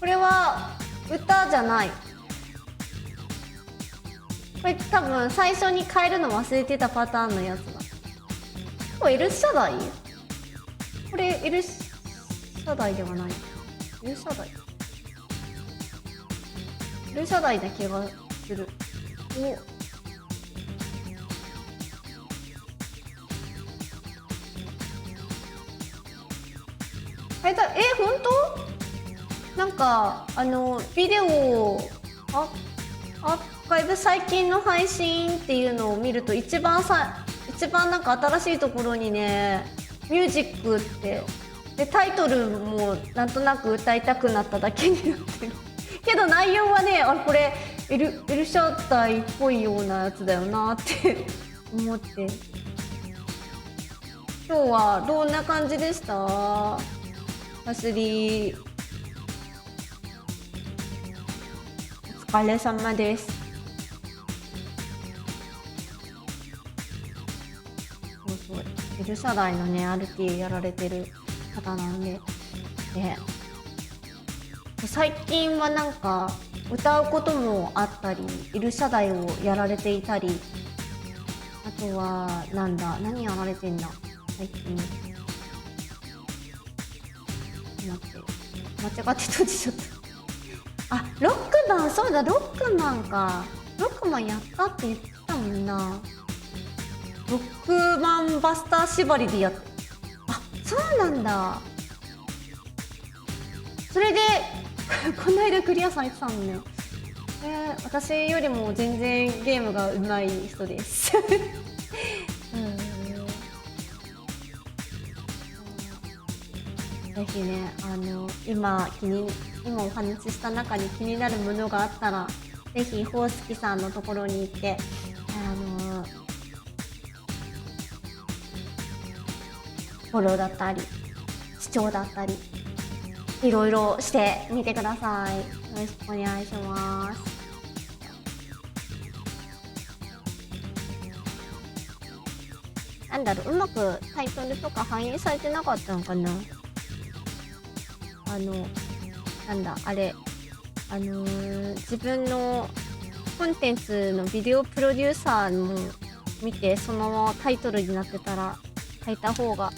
[SPEAKER 1] これは歌じゃない。これ多分最初に変えるの忘れてたパターンのやつだ。これ L 社代これ L 社代ではない。L 社代 L 社代な気がする。本当？なんかビデオアーカイブ最近の配信っていうのを見ると一番なんか新しいところにねミュージックってでタイトルもなんとなく歌いたくなっただけになってるけど内容はねこれエルシャダイっぽいようなやつだよなって思って。今日はどんな感じでした？走りお疲れ様です。エルシャダイのね RT やられてる方なんで、最近はなんか歌うこともあったりエルシャダイをやられていたり、あとは何やられてんだ最近。間違って閉じちゃった。あ、ロックマン、そうだロックマンか。ロックマンやったって言ってたもんな。ロックマンバスター縛りでやっあ、そうなんだ。それでこの間クリアされてたのね。私よりも全然ゲームが上手い人ですぜひね、今お話しした中に気になるものがあったらぜひほうすきさんのところに行ってフォローだったり視聴だったりいろいろしてみてください。よろしくお願いします。なんだろう、うまくタイトルとか反映されてなかったのかな。なんだあれ、自分のコンテンツのビデオプロデューサーも見て、そのままタイトルになってたら書いた方が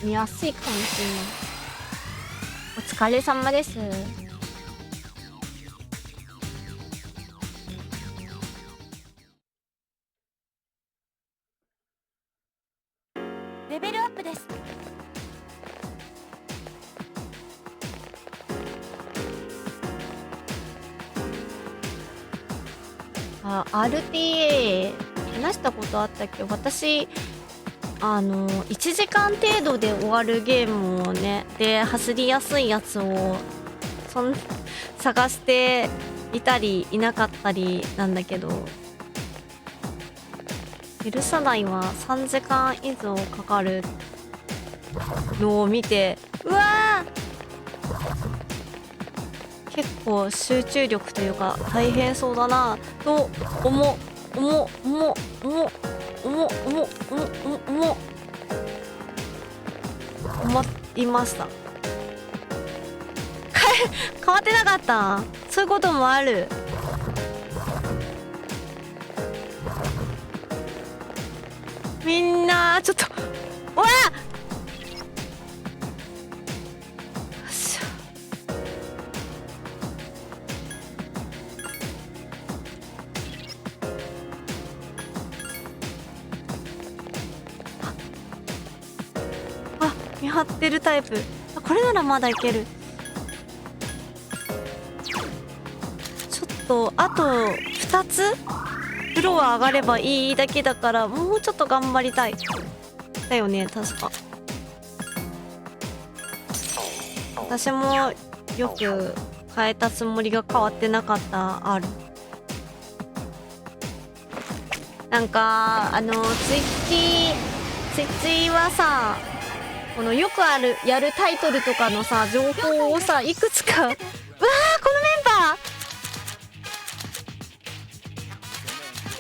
[SPEAKER 1] 見やすいかもしれない。お疲れ様です。
[SPEAKER 2] レベルアップです。
[SPEAKER 1] RTA 話したことあったっけ。私1時間程度で終わるゲームをね、で走りやすいやつを探していたりいなかったりなんだけど、許さないは3時間以上かかるのを見て、うわー、結構集中力というか大変そうだなと思いました。変わってなかった。そういうこともある。みんなちょっと、うわっ、よっしゃ。見張ってるタイプ。これならまだいける。ちょっとあと2つフロア上がればいいだけだから、もうちょっと頑張りたいだよね。確か私もよく変えたつもりが変わってなかった。あるなんかツイッチはさ、このよくやるタイトルとかのさ情報をさいくつか、うわー、このメンバー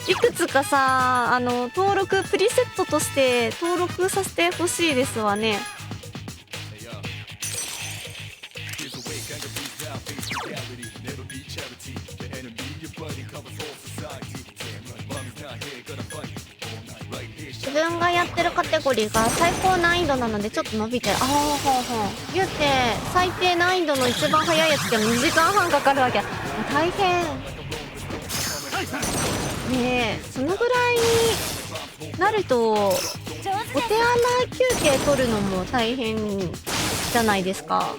[SPEAKER 1] いくつかさ登録プリセットとして登録させてほしいですわね。自分がやってるカテゴリーが最高難易度なのでちょっと伸びてる。言って最低難易度の一番早いやつでも2時間半かかるわけ。大変ねえ。そのぐらいになるとお手洗い休憩取るのも大変じゃないですか。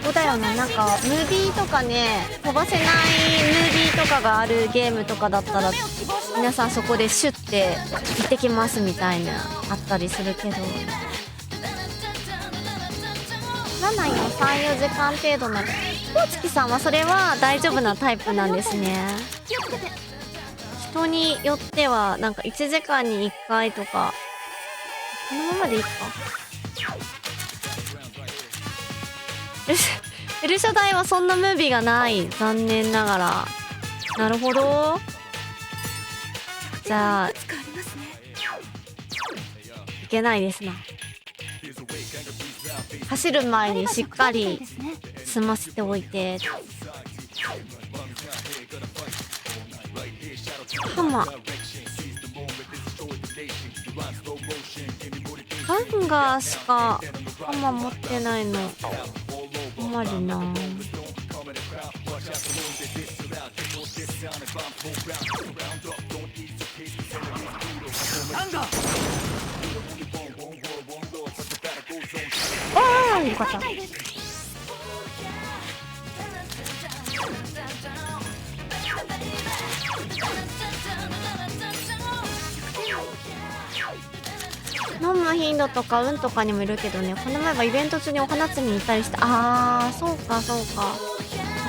[SPEAKER 1] そうだよな。なんかムービーとかね、飛ばせないムービーとかがあるゲームとかだったら皆さんそこでシュッて行ってきますみたいなあったりするけど、なんないの 3,4 時間程度なの。コウチキさんはそれは大丈夫なタイプなんですね。人によってはなんか1時間に1回とか、このままでいいか。エルシャダイはそんなムービーがない。残念ながら。なるほど。じゃあいけないですな。走る前にしっかり済ませておいて。ハンマーハンガーしかハンマー持ってないの困るな。ああ、よかった。飲む頻度とか運とかにもいるけどね。この前はイベント中にお花摘みに行ったりして、ああ、そうかそうか。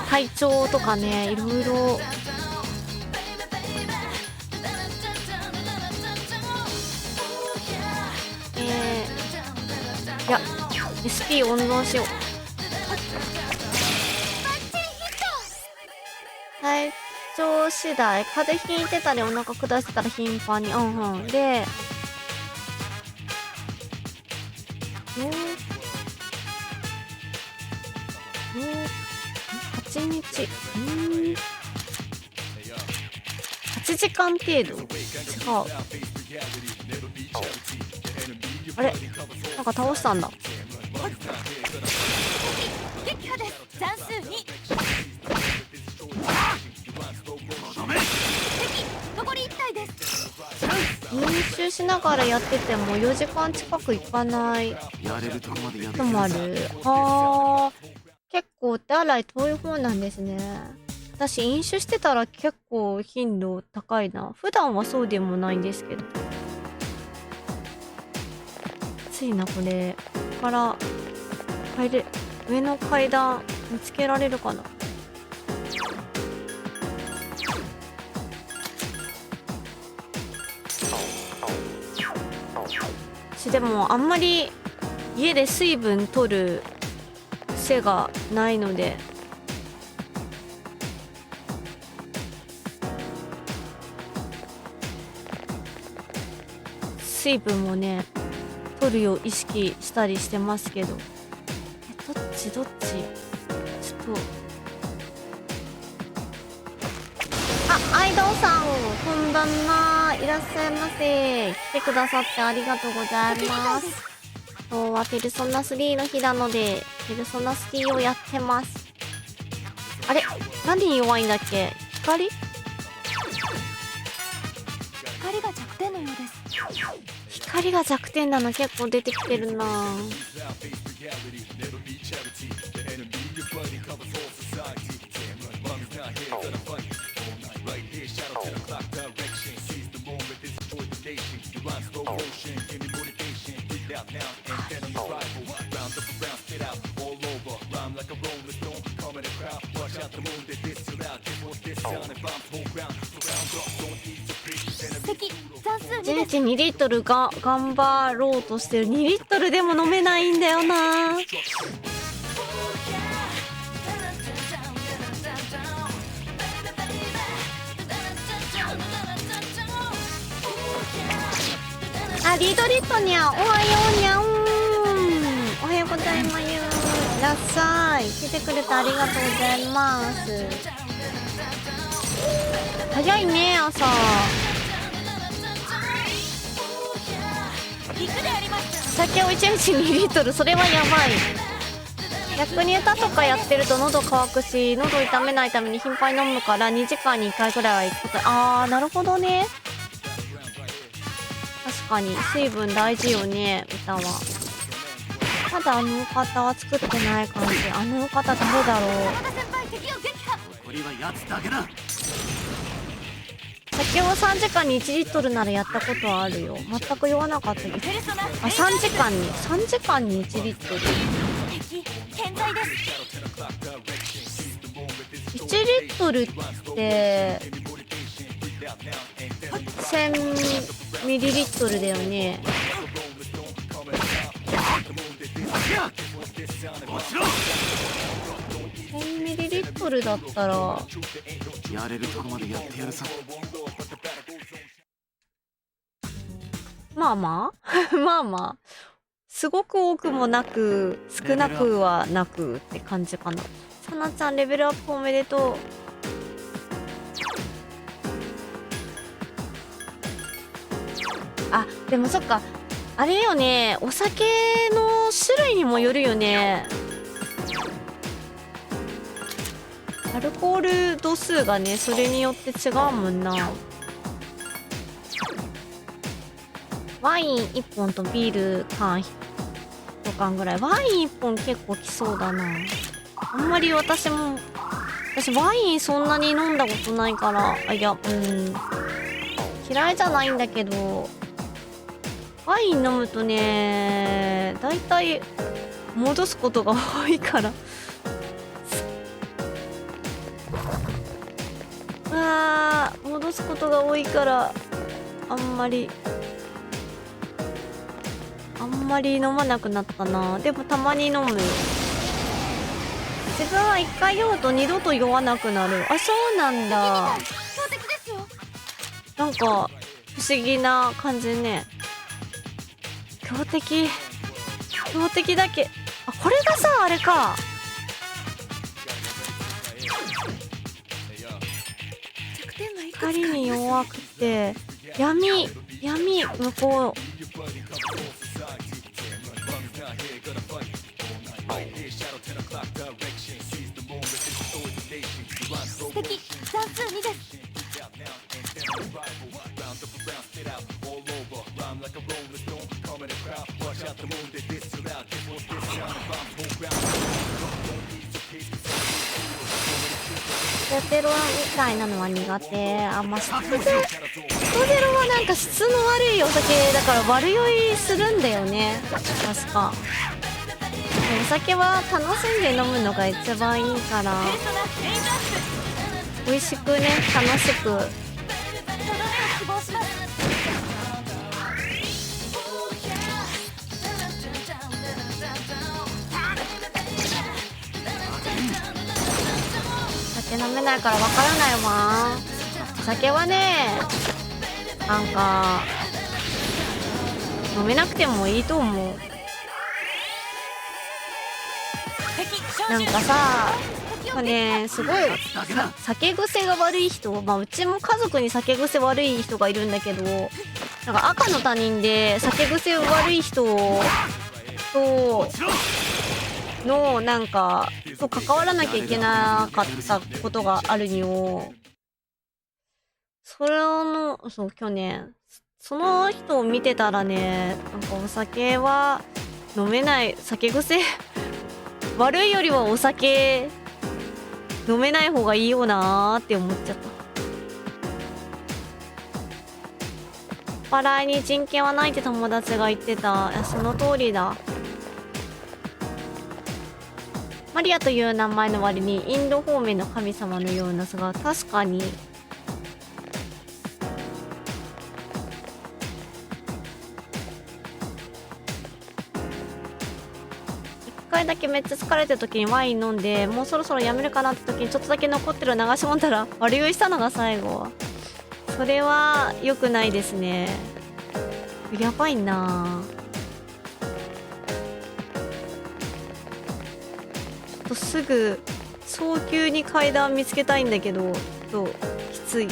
[SPEAKER 1] 体調とかね、いろいろ。SP 温存しよう。体調次第、風邪ひいてたりお腹下してたら頻繁に、で、8日、8時間程度。違う。あれ、なんか倒したんだ。
[SPEAKER 2] 撃破です。残数2。敵残り1体です。
[SPEAKER 1] 練習しながらやってても4時間近くいかない
[SPEAKER 3] やれるとこまでやって
[SPEAKER 1] のもある。結構手洗い遠い方なんですね。私飲酒してたら結構頻度高いな。普段はそうでもないんですけど。ついな、これここから入れ、上の階段見つけられるかな。でもあんまり家で水分取る癖がないので、水分もね取るよう意識したりしてますけど、どっちちょっとアイドウさんこんばんは、いらっしゃいませ。来てくださってありがとうございます。今日はペルソナ3の日なのでペルソナ3をやってます。あれ、何に弱いんだっけ。光
[SPEAKER 2] が弱点のようです。
[SPEAKER 1] 光が弱点なの結構出てきてるな。1日2リットルが頑張ろうとしてる。2リットルでも飲めないんだよな。あ、リドリットにゃん、おはようにゃん。おはようございます。いらっしゃい。来てくれてありがとうございます。早いね、朝。お酒を1日2リットル、それはやばい。逆に歌とかやってると喉乾くし、喉痛めないために頻繁に飲むから2時間に1回くらいは行くこと。あー、なるほどね。確かに水分大事よね、歌は。まだあの方は作ってない感じ。あの方誰だろう。
[SPEAKER 3] 残りはやつだけだ。
[SPEAKER 1] 酒を3時間に1リットルならやったことはあるよ。全く酔わなかったです。あ、3時間に1リットル。1リットルって1000ミリリットルだよね。1000ミリリットルだったら
[SPEAKER 3] やれるとこまでやってやるさ。
[SPEAKER 1] まあまあまあまあ、すごく多くもなく少なくはなくって感じかな。さなちゃんレベルアップおめでとう。あ、でもそっか、あれよね、お酒の種類にもよるよね。アルコール度数がね、それによって違うもんな。ワイン1本とビール缶1缶ぐらい。ワイン1本結構きそうだな。あんまり私ワインそんなに飲んだことないから、嫌いじゃないんだけど、ワイン飲むとね、だいたい戻すことが多いから戻すことが多いから、あんまりんまり飲まなくなったな。でもたまに飲む。自分は一回酔うと二度と酔わなくなる。あ、そうなんだ。
[SPEAKER 2] 標的ですよ。
[SPEAKER 1] なんか不思議な感じね。強敵だけ。あ、これがさ、あれか。
[SPEAKER 4] 弱点がいくつかあ
[SPEAKER 1] 光に
[SPEAKER 4] ります
[SPEAKER 1] 弱くて闇向こう。
[SPEAKER 2] 敵残数2です。
[SPEAKER 1] やってるみたいなのは苦手。あんまストゼロはなんか質の悪いお酒だから悪酔いするんだよね、確か。お酒は楽しんで飲むのが一番いいから、美味しくね、楽しく。
[SPEAKER 2] とどめを希望します。
[SPEAKER 1] 酒飲めないからわからないわ。酒はね、なんか飲めなくてもいいと思う。なんかさ、すごい酒癖が悪い人、まあうちも家族に酒癖悪い人がいるんだけど、なんか赤の他人で酒癖悪い人とのなんかと関わらなきゃいけなかったことがあるにを、そう去年その人を見てたらね、なんかお酒は飲めない、酒癖悪いよりはお酒飲めない方がいいよなーって思っちゃった。笑いに人権はないって友達が言ってた。いや、その通りだ。マリアという名前の割にインド方面の神様のような姿。確かに。一回だけめっちゃ疲れてる時にワイン飲んで、もうそろそろやめるかなって時にちょっとだけ残ってる流し込んだら悪酔いしたのが最後。それは良くないですね。やばいなぁ。すぐ早急に階段見つけたいんだけど、きつい。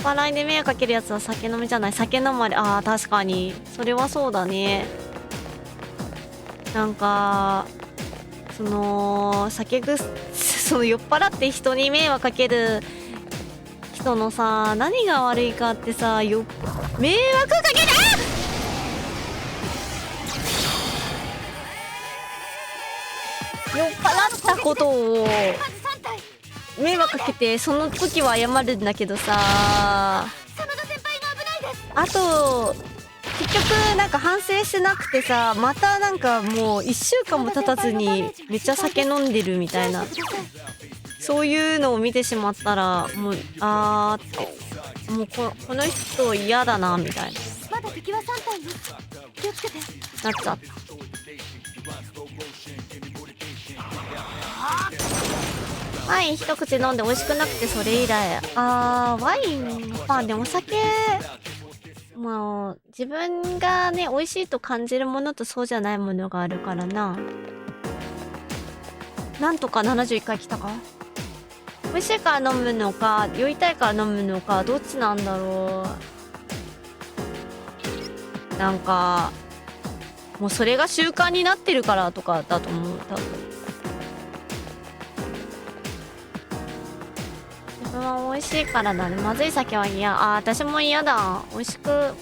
[SPEAKER 1] 笑いで迷惑かけるやつは酒飲みじゃない、酒飲まれ。ああ、確かにそれはそうだね。なんかその酔っ払って人に迷惑かける人のさ、何が悪いかってさ、迷惑かける酔っ払ったことを迷惑かけて、その時は謝るんだけどさ、
[SPEAKER 2] 真田先輩が危ないです。
[SPEAKER 1] あと結局なんか反省してなくてさ、またなんかもう1週間も経たずにめっちゃ酒飲んでるみたいな、そういうのを見てしまったらもうってもうこの人嫌だなみたいな、
[SPEAKER 2] まだ敵は3体に気をつけて。
[SPEAKER 1] なっちゃった。ワイン一口飲んで美味しくなくてそれ以来。ワイン、まあでもお酒、もう自分がね美味しいと感じるものとそうじゃないものがあるからな。なんとか71回来たか。美味しいから飲むのか酔いたいから飲むのか、どっちなんだろう。なんかもうそれが習慣になってるからとかだと思う、多分。自分は美味しいからだね。まずい酒は嫌。私も嫌だ。美味しく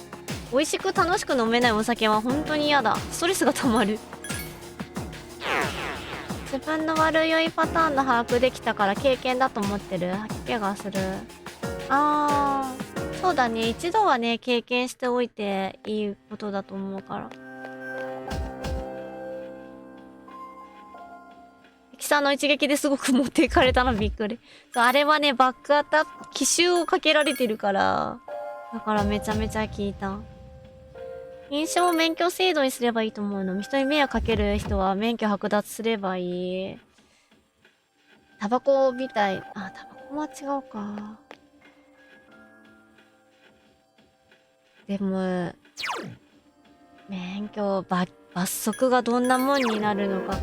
[SPEAKER 1] 楽しく飲めないお酒は本当に嫌だ。ストレスが溜まる。自分の悪酔いパターンの把握できたから経験だと思ってる。吐き気がする。そうだね。一度はね経験しておいていいことだと思うから。キさんの一撃ですごく持っていかれたのびっくり。そう、あれはねバックアタック奇襲をかけられてるからだからめちゃめちゃ聞いた。飲酒を免許制度にすればいいと思うの。人に迷惑かける人は免許剥奪すればいい。タバコみたい。あ、タバコは違うか。でも、免許、罰則がどんなもんになるのか。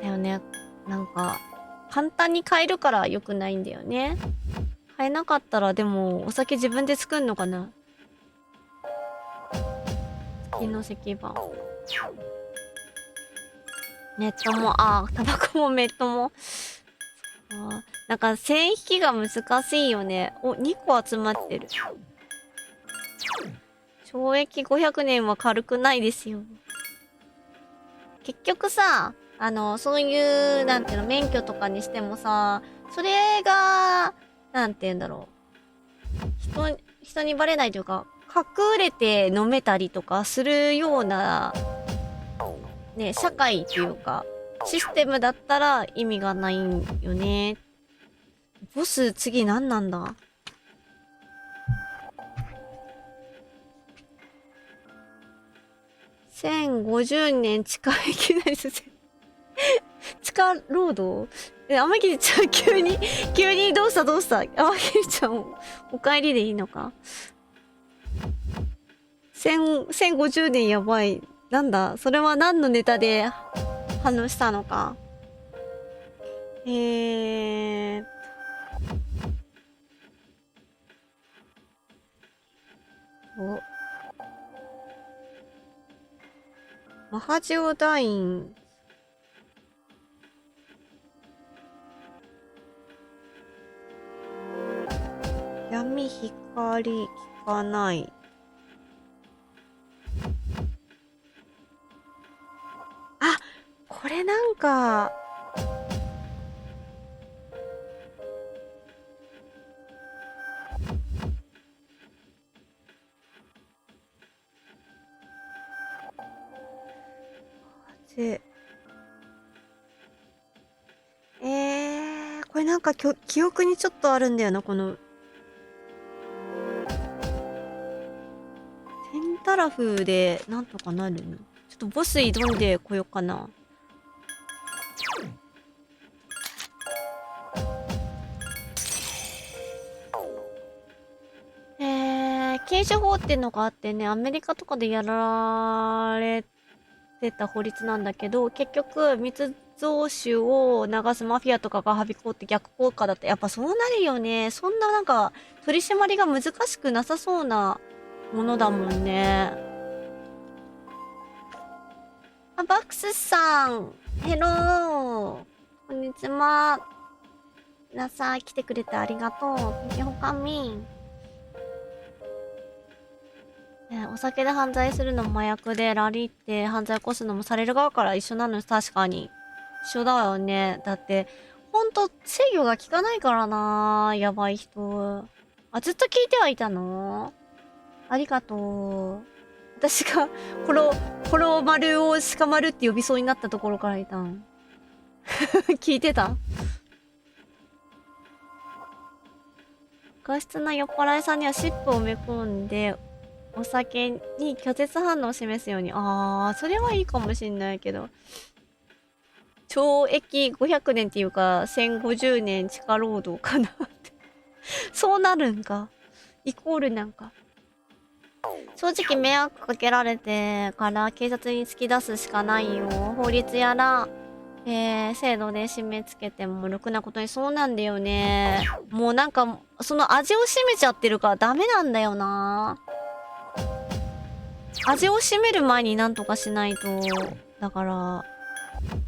[SPEAKER 1] だよね。なんか、簡単に買えるから良くないんだよね。買えなかったら、でも、お酒自分で作んのかな。月の石板。ネットも、タバコもメットも。なんか線引きが難しいよね。2個集まってる。懲役500年は軽くないですよ。結局さ、そういう、なんていうの、免許とかにしてもさ、それが、なんて言うんだろう。人にバレないというか、隠れて飲めたりとかするような、ね、社会っていうか、システムだったら意味がないんよね。ボス、次何なんだ？1050年地下域内です。地下ロード天霧ちゃん、急にどうした天霧ちゃん、お帰りでいいのか？ 1050年やばい。なんだそれは何のネタで反応したのか。マハジオダイン。闇光聞かない。あ、これなんか、で、これなんか記憶にちょっとあるんだよな、この。テンタラフでなんとかなるの？ちょっとボス挑んでこようかな。刑事法っていうのがあってね、アメリカとかでやられてた法律なんだけど、結局、密造酒を流すマフィアとかがはびこって逆効果だって、やっぱそうなるよね。そんななんか、取り締まりが難しくなさそうなものだもんね。バックスさん、ヘロー。こんにちは。皆さん来てくれてありがとう。ピホカミン。お酒で犯罪するのも麻薬で、ラリーって犯罪を起こすのもされる側から一緒なのに確かに。一緒だよね。だって、ほんと制御が効かないからな。やばい人。ずっと聞いてはいたの？ありがとう。私が、コロ丸を鹿丸って呼びそうになったところからいたん。聞いてた？過失な酔っ払いさんにはシップを埋め込んで、お酒に拒絶反応を示すように。それはいいかもしんないけど。懲役500年っていうか、1050年地下労働かなって。そうなるんか。イコールなんか。正直迷惑かけられてから警察に突き出すしかないよ。法律やら、制度で締め付けてもろくなことに。そうなんだよね。もうなんか、その味を占めちゃってるからダメなんだよな。味を占める前になんとかしないと。だから、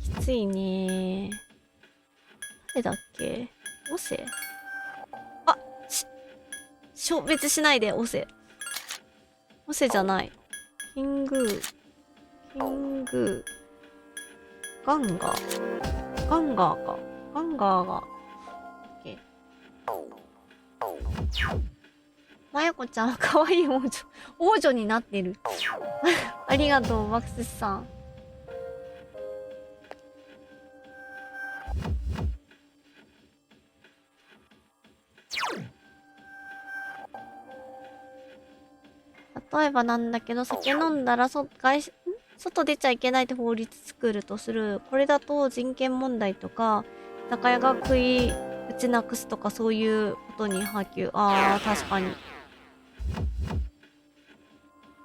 [SPEAKER 1] きついね。誰だっけ？オセ？消滅しないで、オセ。オセじゃない。キング、ガンガー。ガンガーか。ガンガーが。まゆこちゃんは可愛い王女になってる。ありがとう、バクスさん。例えばなんだけど、酒飲んだら外出ちゃいけないって法律作るとする。これだと人権問題とか、居酒屋が食い打ちなくすとかそういうことに波及。あー、確かに。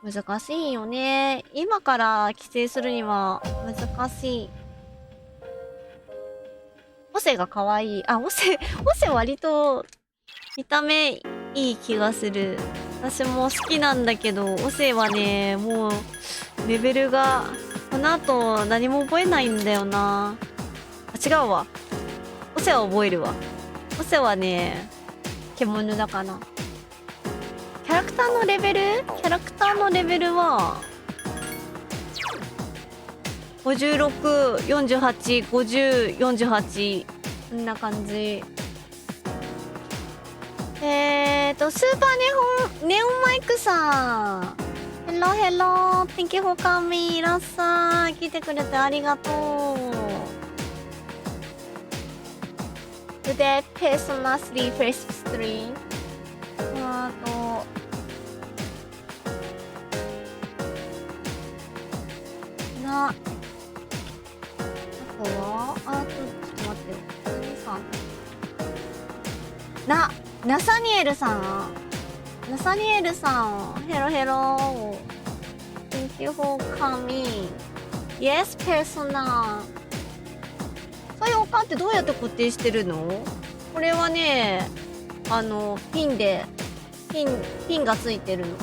[SPEAKER 1] 難しいよね。今から規制するには難しい。オセが可愛い。あ、オセ割と見た目いい気がする。私も好きなんだけど、オセはね、もうレベルがこの後何も覚えないんだよな。あ、違うわ。オセは覚えるわ。オセはね、獣だかな。キャラクターのレベルは56、48、50、48こんな感じ。スーパーネオンマイクさん、ヘロヘロ、Thank you for coming。 いらっしゃい、来てくれてありがとう。腕ペーソナ3フェイス3。あとあとはちょっと待ってよ。何さんナサニエルさん、ヘロヘロ。Thank you for coming。 Yes, ペーソナ。そういうおかんってどうやって固定してるの？これはね、ピンがついてるの。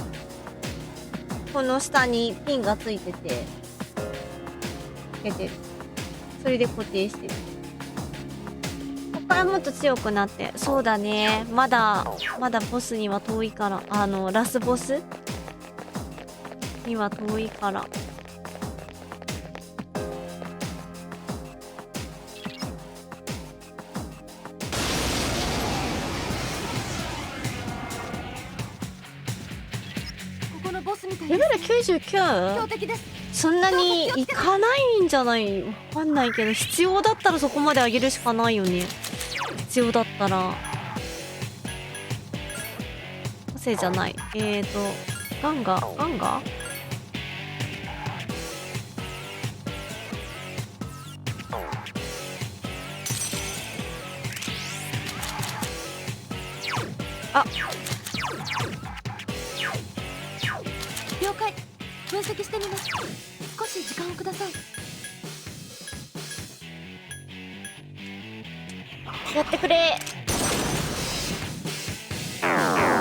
[SPEAKER 1] この下にピンがついてて、それで固定してる。ここからもっと強くなって、そうだね。まだボスには遠いから、ラスボスには遠いから。
[SPEAKER 2] ここのボスみたい
[SPEAKER 1] レベル
[SPEAKER 2] です。
[SPEAKER 1] 99？
[SPEAKER 2] 強敵です。
[SPEAKER 1] そんなにいかないんじゃない？わかんないけど、必要だったらそこまで上げるしかないよね。必要だったら。個性じゃない。ガンガあ、
[SPEAKER 2] 了解。分析してみます。少し時間をください。
[SPEAKER 1] やってくれ。あ、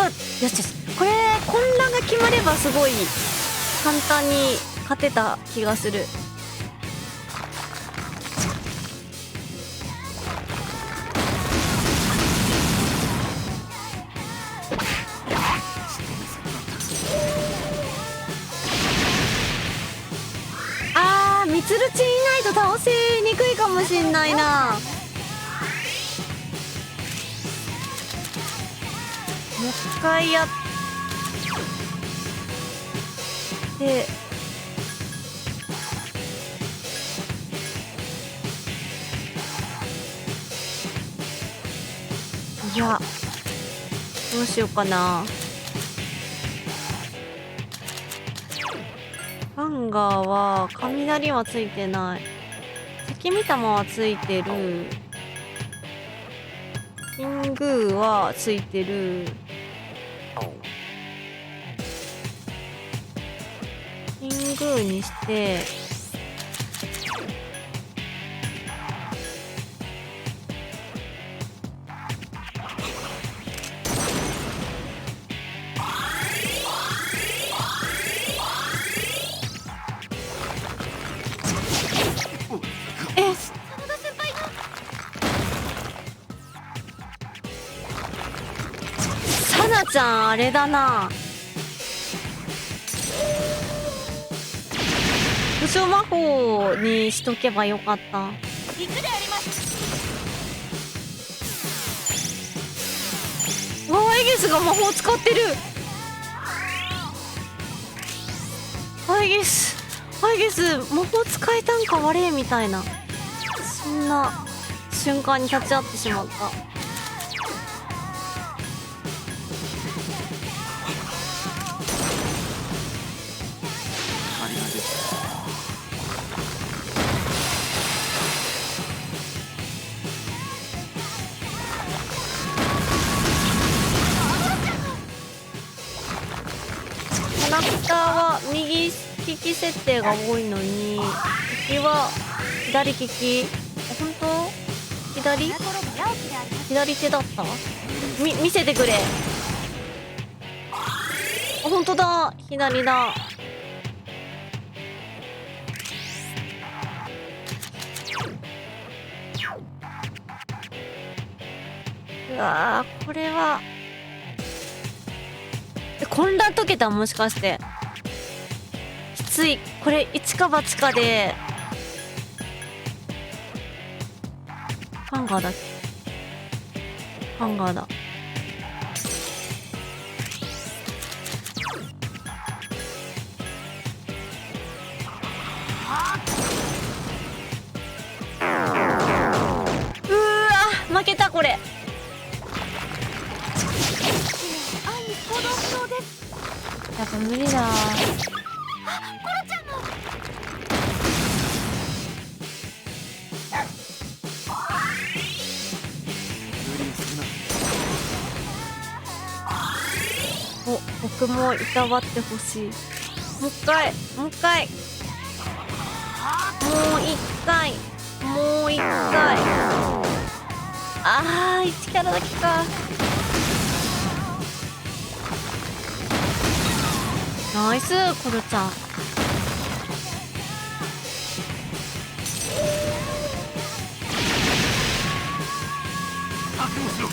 [SPEAKER 1] よしよし。これ混乱が決まればすごい簡単に勝てた気がする。ミツルチいないと倒せにくいかもしんないな。もう一回やっていや、どうしようかな。ハンガーは雷はついてない。先見たまはついてる。キングーはついてる。キングーにしてサナちゃんあれだな。不傷魔法にしとけばよかった。
[SPEAKER 2] 行くであります。
[SPEAKER 1] わあ、エゲスが魔法使ってる。アイゲス魔法使えたんか悪いみたいな、そんな瞬間に立ち会ってしまった。利き設定が多いのに敵は左利き。本当？左手だった？見せてくれ。本当だ、左だ。うわー、これは混乱解けた？もしかしてきつい。これ一か八かでハンガーだっけ？ハンガーだ。負けたこれ。
[SPEAKER 2] 愛に行動不能です。
[SPEAKER 1] やっぱ無理だ。
[SPEAKER 2] コロちゃんの
[SPEAKER 3] 無理するな。
[SPEAKER 1] お、僕もいたわってほしい。もう一回、もう一回、もう一回、もう一回。あー、1キャラだけか。ナイスコロちゃん。
[SPEAKER 3] 覚悟しろ。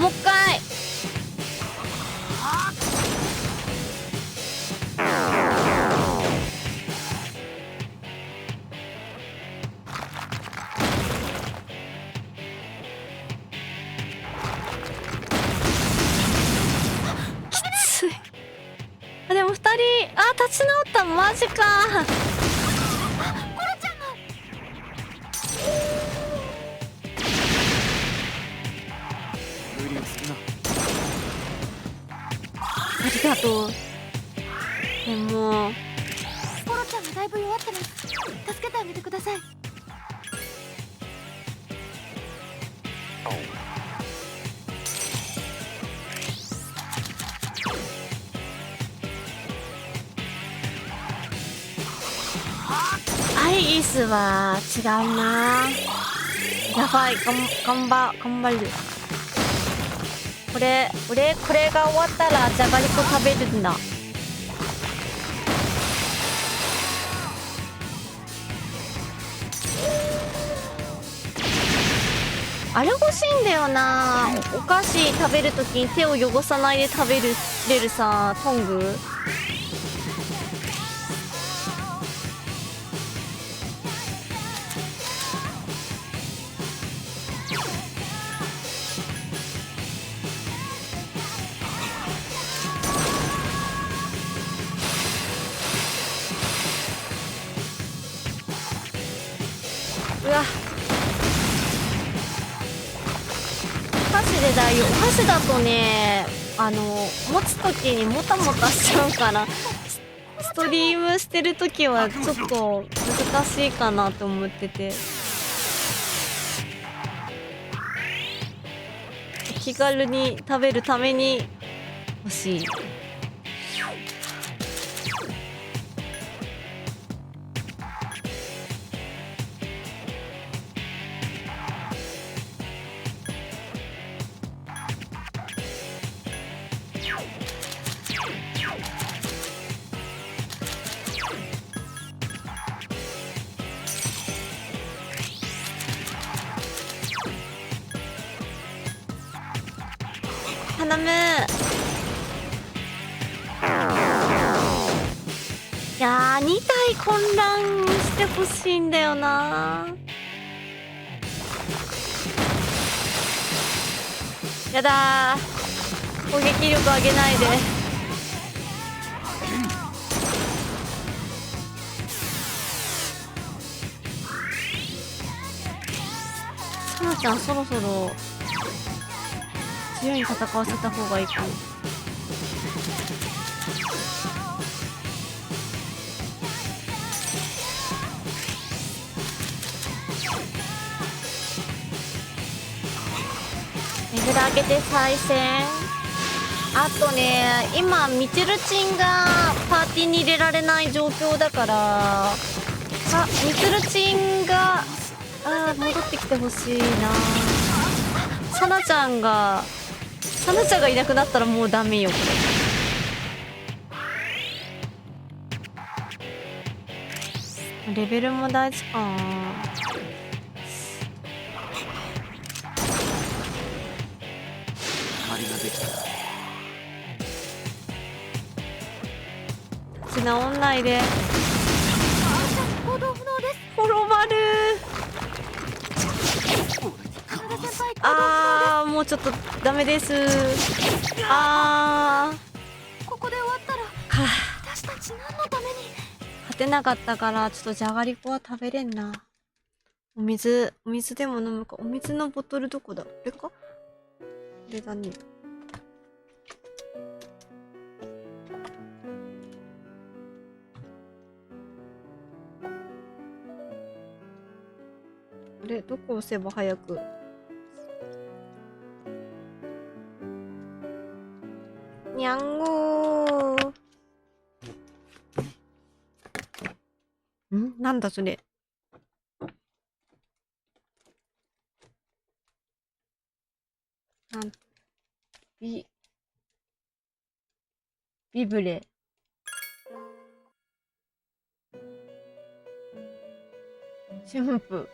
[SPEAKER 1] もう一回。きつい。あ、でも2人、あ、立ち直った。マジか。
[SPEAKER 3] 無理をするな。
[SPEAKER 1] ありがとう。でも
[SPEAKER 2] コロちゃんがだいぶ弱ってます。助けてあげてください。
[SPEAKER 1] アイリスは違うな。やばい、頑張る。これが終わったらじゃがりこ食べるんだ。あれ欲しいんだよな。お菓子食べるときに手を汚さないで食べれるさ、トング。うわ、お箸で代用。お箸だとね、持つときにもたもたしちゃうからストリームしてるときはちょっと難しいかなと思ってて、気軽に食べるために欲しい。頼む。いやー、2体混乱してほしいんだよな。やだー、攻撃力上げないで。さなちゃんそろそろ強いに戦わせた方がいいかも。レベル開けて再戦。あとね、今ミチルチンがパーティーに入れられない状況だから、ミチルチンが戻ってきてほしいな。サナちゃんがいなくなったらもうダメよこれ。レベルも大事かな。
[SPEAKER 3] 借りができた。
[SPEAKER 1] 立ち直んないで。
[SPEAKER 2] 行動不能です。
[SPEAKER 1] 滅ばる。
[SPEAKER 2] カナダ先輩、
[SPEAKER 1] もうちょっとダメです。
[SPEAKER 2] ここで終わったら私たち何のために。
[SPEAKER 1] 勝てなかったからちょっとじゃがりこは食べれんな。お水でも飲むか。お水のボトルどこだ。これか。これだね。あれどこ押せば早く。にゃんごー。なんだそれ。ビブレ。春風。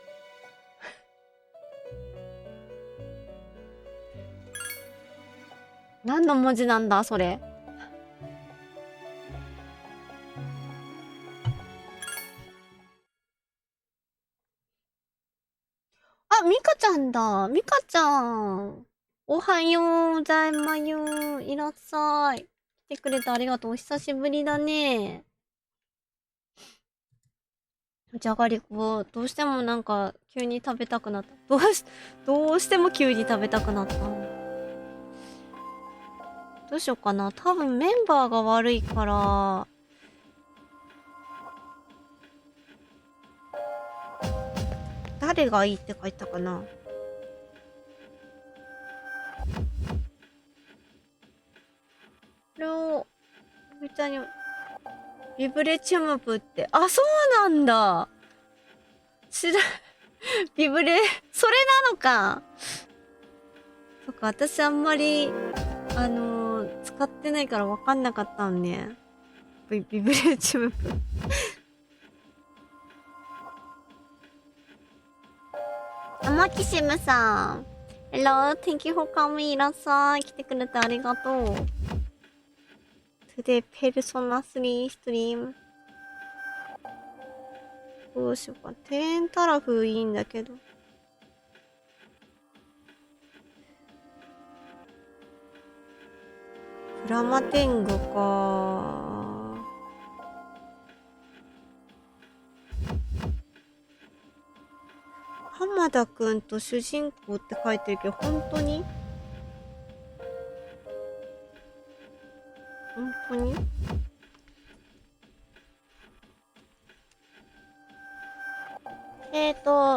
[SPEAKER 1] 何の文字なんだそれ。ミカちゃんだ。ミカちゃん。おはようございまよ。いらっしゃい。来てくれてありがとう。お久しぶりだね。じゃがりこ、どうしてもなんか急に食べたくなった。どうしても急に食べたくなった。どうしようかな。多分メンバーが悪いから、誰がいいって書いたかな。これを、ふーちゃんに、ビブレチュムプって、そうなんだ。ビブレ、それなのか。そっか、私あんまり、使ってないから分かんなかったんね。ビブレチュムプ。マキシムさん。Hello, thank you for coming. いらっしゃい。来てくれてありがとう。Today, Persona 3 stream。どうしようか。テンタラフいいんだけど。プラマテングか。浜田くんと主人公って書いてるけど、本当に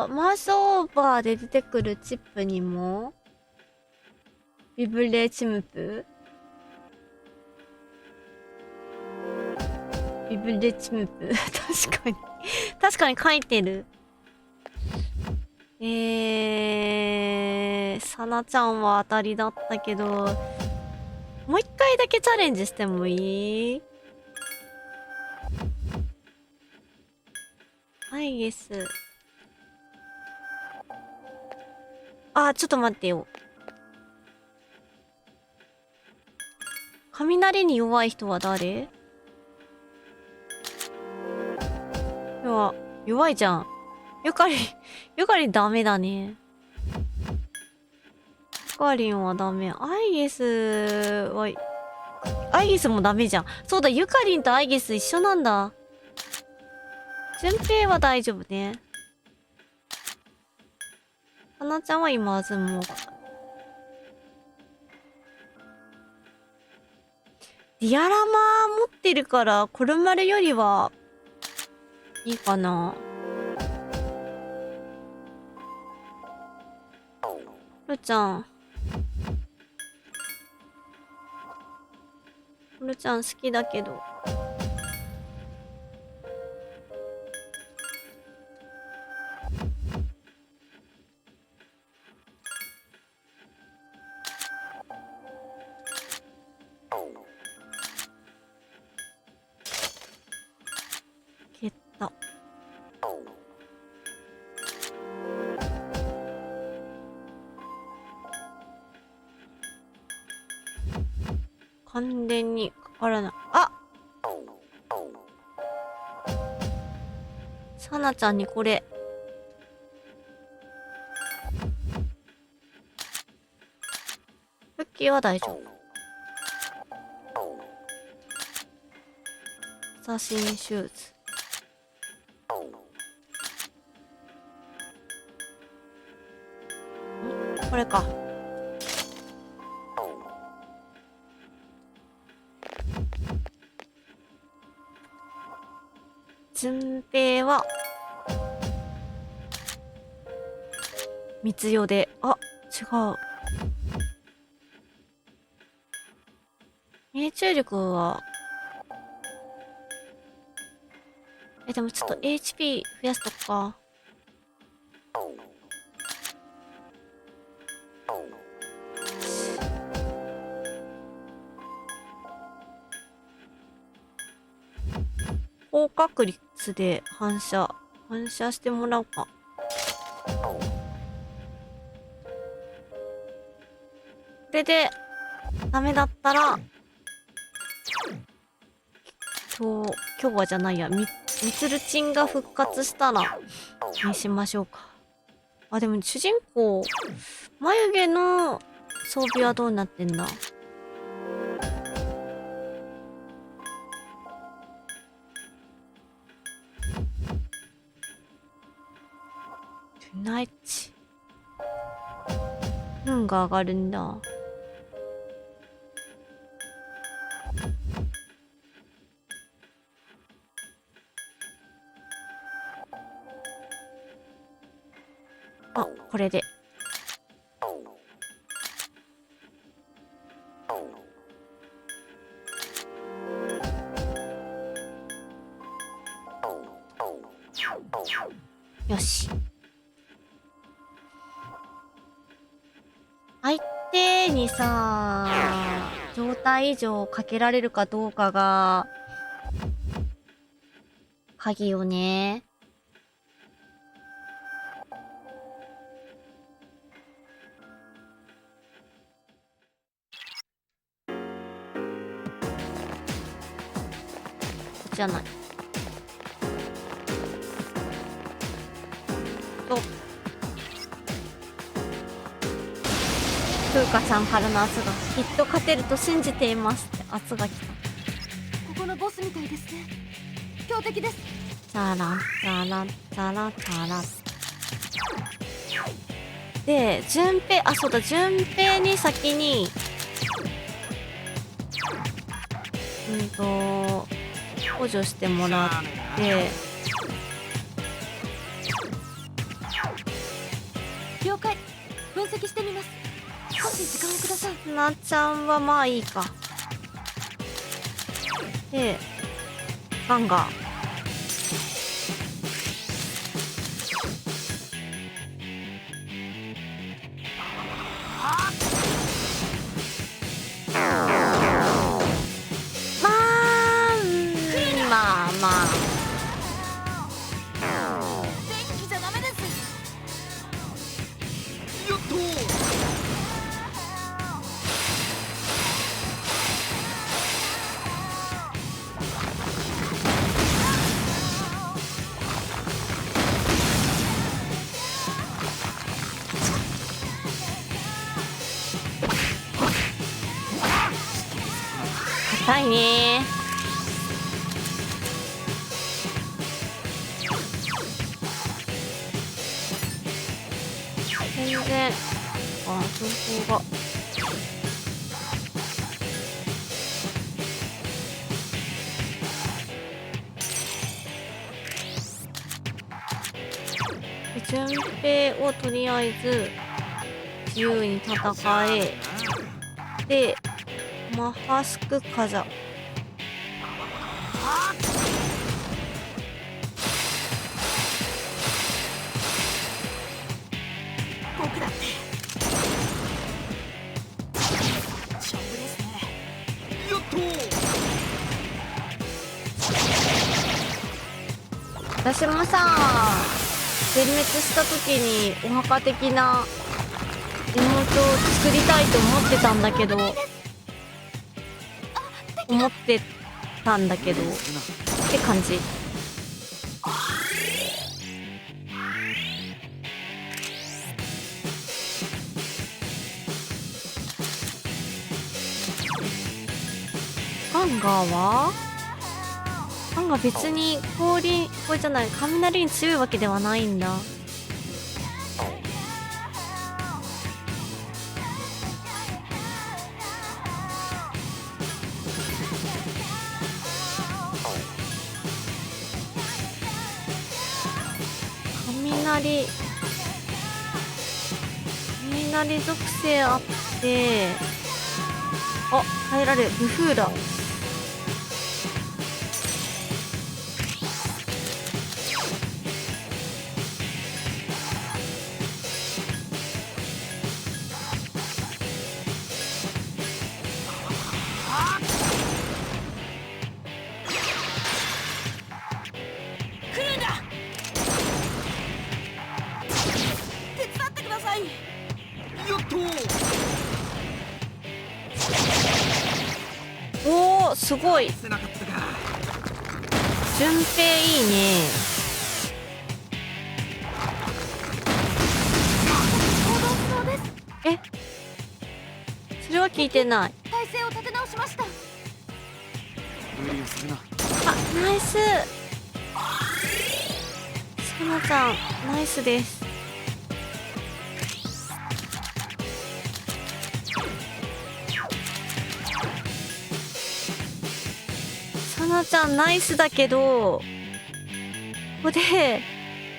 [SPEAKER 1] マースオーバーで出てくるチップにもビブレチムプ確かに書いてる。サナちゃんは当たりだったけど、もう一回だけチャレンジしてもいい？アイゲス。ちょっと待ってよ。雷に弱い人は誰？弱いじゃん。ゆかりんダメだね。ゆかりんはダメ。アイゲスもダメじゃん。そうだ、ゆかりんとアイゲス一緒なんだ。順平は大丈夫ね。かなちゃんは今、アズモディアラマ持ってるから、コルマルよりは、いいかな。るちゃん。コルちゃん好きだけど。蹴った。完全にかからない。あ、サナちゃんにこれ。クッキーは大丈夫。アサシンシューズ。これか。順平は密代で、あ、違う。命中力はでもちょっと HP 増やすとくか。高確率で反射してもらおうか。これでダメだったら今日はじゃないや、みつるちんが復活したらにしましょうか。あ、でも主人公眉毛の装備はどうなってんだ。ナイチ。運が上がるんだ。あ、これで。よし。相手にさ、状態異常をかけられるかどうかが鍵よね。じゃない。と。風花さんからの圧がきっと勝てると信じていますって圧が来た。
[SPEAKER 2] ここのボスみたいですね。強敵です。
[SPEAKER 1] チャラチャラチャラチャラ。で、順平、あ、そうだ、順平に先に補助してもらって、
[SPEAKER 2] 了解。分析してみます。少し時間をください。
[SPEAKER 1] なちゃんはまあいいか。で、ガンガー。まあ
[SPEAKER 2] 電気じゃダメです。
[SPEAKER 3] よっと
[SPEAKER 1] 硬いねー。全然、あ、情報が。順平をとりあえず自由に戦え。で、マハスクカザ。
[SPEAKER 4] 僕だって
[SPEAKER 3] 勝負ですね。
[SPEAKER 5] よっと
[SPEAKER 1] 私もさ全滅した時にお墓的な妹を作りたいと思ってたんだけどって感じ。ハンガー別にこれじゃない雷に強いわけではないんだ。雷属性あって、あ、耐えられる。ブフーだ。おお、すごい。
[SPEAKER 5] せなかったか。
[SPEAKER 1] 順平いいね。え、それは聞いてない。
[SPEAKER 2] 体勢を立て直しました。
[SPEAKER 3] 無理をするな。
[SPEAKER 1] あ、ナイス。さなちゃんナイスです。さなちゃんナイスだけど、ここで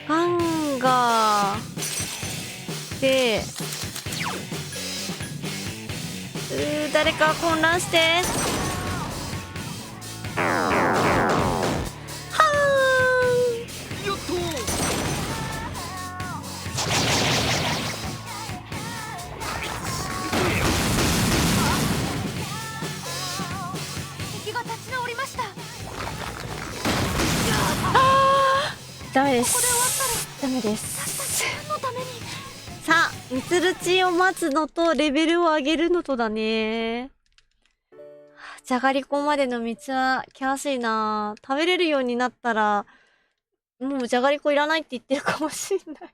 [SPEAKER 1] ガンガーで誰か混乱して。
[SPEAKER 5] よっと
[SPEAKER 2] 敵が立ち直りました。
[SPEAKER 1] ダメで
[SPEAKER 2] ここで終わったら
[SPEAKER 1] す。ダメです。
[SPEAKER 2] 何のために。
[SPEAKER 1] さあ、みつるちを待つのとレベルを上げるのとだね。じゃがりこまでの道は険しいな。食べれるようになったらもうじゃがりこいらないって言ってるかもしれない。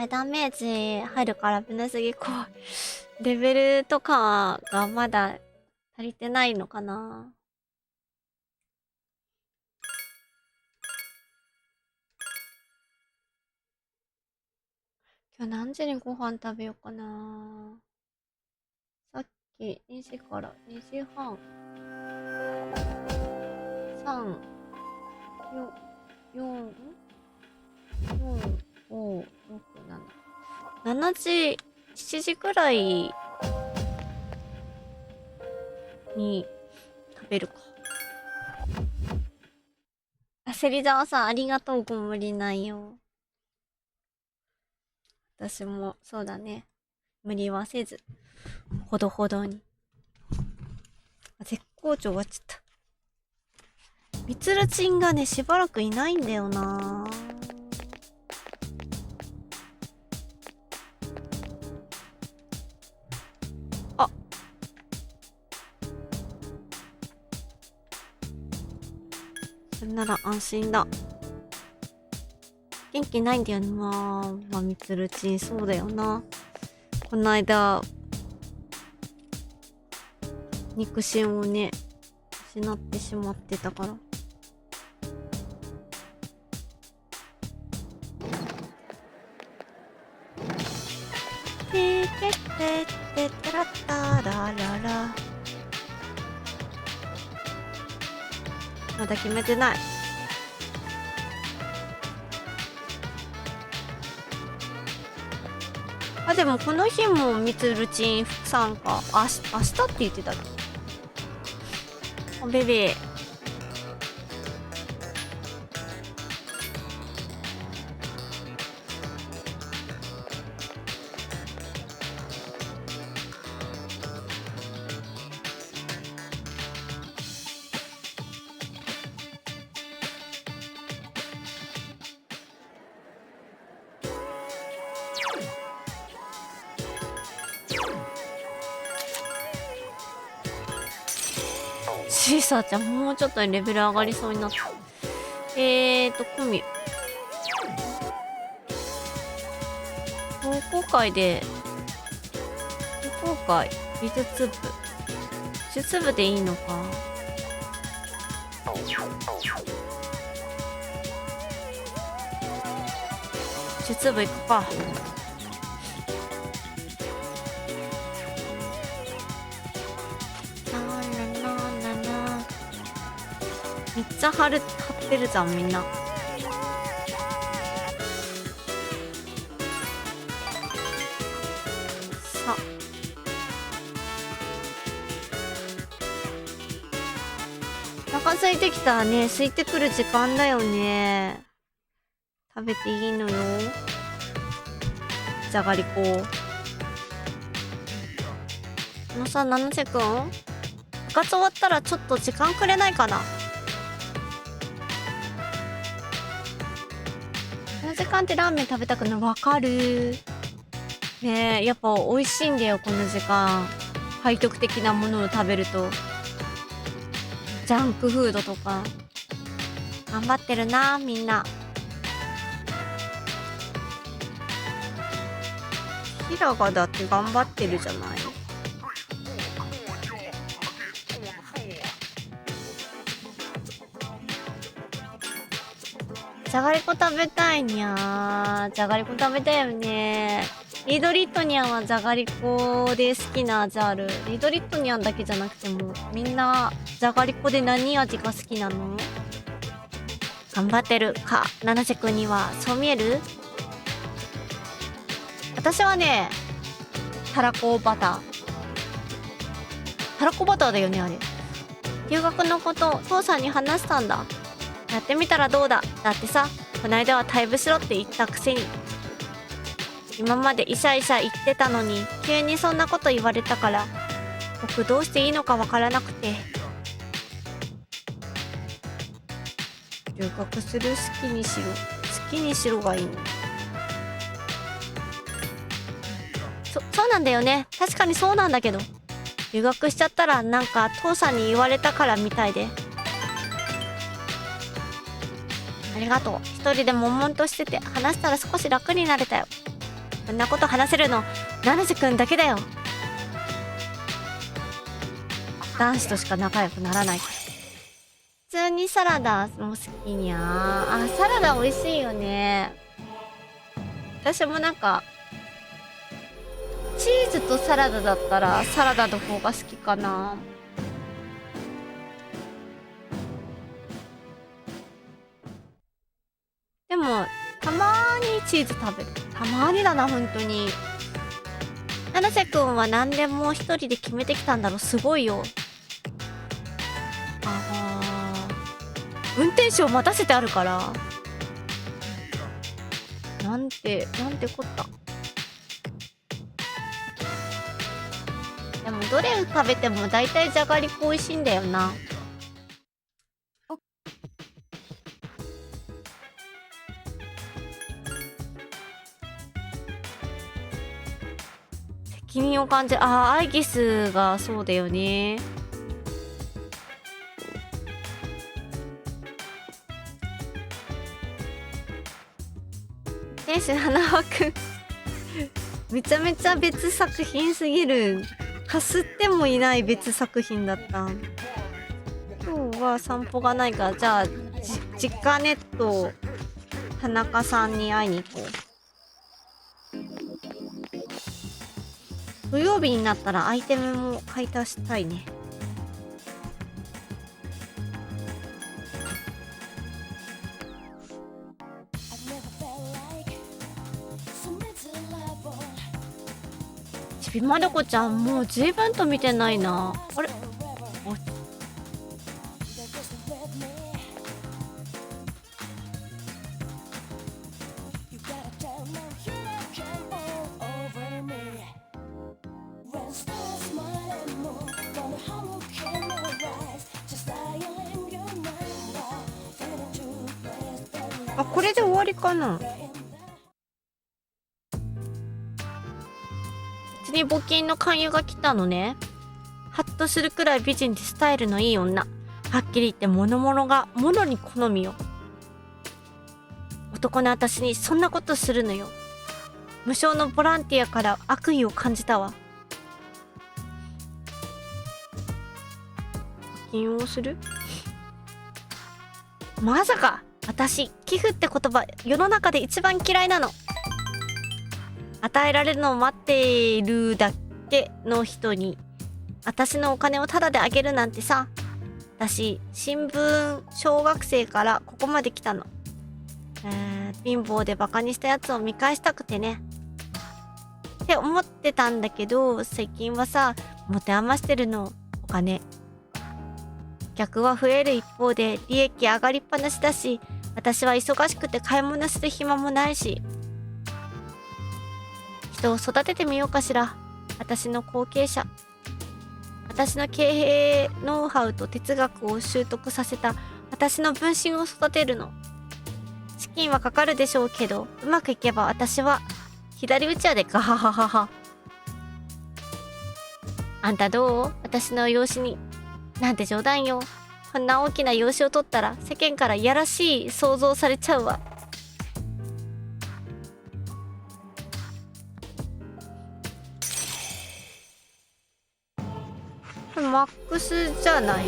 [SPEAKER 1] ダメージ入るからぶなすぎこうレベルとかがまだ足りてないのかな。今日何時にご飯食べようかな。さっき2時から2時半3 4 4 4 5 6 7 7時7時くらいに食べるか。芹沢さんありがとう。ご無理ないよ。私もそうだね。無理はせずほどほどに。絶好調終わっちゃった。みつるちんがねしばらくいないんだよな。あ、それなら安心だ。元気ないんだよな。まあみつるちんそうだよな。この間肉親をね失ってしまってたから。てててててらったららら。まだ決めてない。あ、でもこの日もみつるちん参加。明日って言ってたっけ。おベベ。シーサーちゃんもうちょっとレベル上がりそうになった。コミ同好会で同好会美術部美術部でいいのか。美術部行くか。めっちゃ貼ってるじゃんみんな。さお腹空いてきたらね、空いてくる時間だよね。食べていいのよ、じゃがりこ。七瀬くん、部活終わったらちょっと時間くれないかな。この時間ってラーメン食べたくなる。わかるねえ、やっぱ美味しいんだよこの時間。背徳的なものを食べると。ジャンクフードとか。頑張ってるなみんな。ヒラがだって頑張ってるじゃない。じゃがりこ食べたいにゃー。じゃがりこ食べたいよね。リードリットニャンはじゃがりこで好きな味ある。リードリットニャンだけじゃなくてもみんなじゃがりこで何味が好きなの？頑張ってるか七瀬くんにはそう見える？私はね、たらこバター。たらこバターだよねあれ。留学のこと父さんに話したんだ。やってみたらどうだ。だってさ、こないだは退部しろって言ったくせに。今までイシャイシャ言ってたのに急にそんなこと言われたから、僕どうしていいのかわからなくて。留学する、好きにしろ。好きにしろがいいの。そうなんだよね。確かにそうなんだけど、留学しちゃったらなんか父さんに言われたからみたいで。ありがとう。一人で悶々としてて話したら少し楽になれたよ。こんなこと話せるの七瀬くんだけだよ。男子としか仲良くならない。普通にサラダも好きにゃー。あ、サラダ美味しいよね。私もなんかチーズとサラダだったらサラダの方が好きかな。でもたまーにチーズ食べる。たまーにだな本当に。七瀬くんは何でも一人で決めてきたんだろう。すごいよ。運転手を待たせてあるからなんてこった。でもどれ食べても大体じゃがりこ美味しいんだよな。責任を感じる。アイギスがそうだよね。天使花輪くんめちゃめちゃ別作品すぎる。かすってもいない別作品だった。今日は散歩がないから、じゃあ実家ネット田中さんに会いに行こう。土曜日になったらアイテムも買い足したいね。びまる子ちゃんもう随分と見てないな。あれ、あ、これで終わりかな。うちに募金の勧誘が来たのね。ハッとするくらい美人でスタイルのいい女。はっきり言って物に好みよ。男の私にそんなことするのよ。無償のボランティアから悪意を感じたわ。募金をする？まさか私、寄付って言葉世の中で一番嫌いなの。与えられるのを待っているだけの人に私のお金をタダであげるなんてさ。私、新聞小学生からここまで来たの。貧乏でバカにしたやつを見返したくてね。って思ってたんだけど、最近はさ、持て余してるの、お金。客は増える一方で利益上がりっぱなしだし、私は忙しくて買い物する暇もないし。人を育ててみようかしら。私の後継者。私の経営ノウハウと哲学を習得させた私の分身を育てるの。資金はかかるでしょうけど、うまくいけば私は左打ちやでガハハハハ。あんたどう？私の養子に。なんて冗談よ。こんな大きな養子を取ったら世間からいやらしい想像されちゃうわ。これマックスじゃない。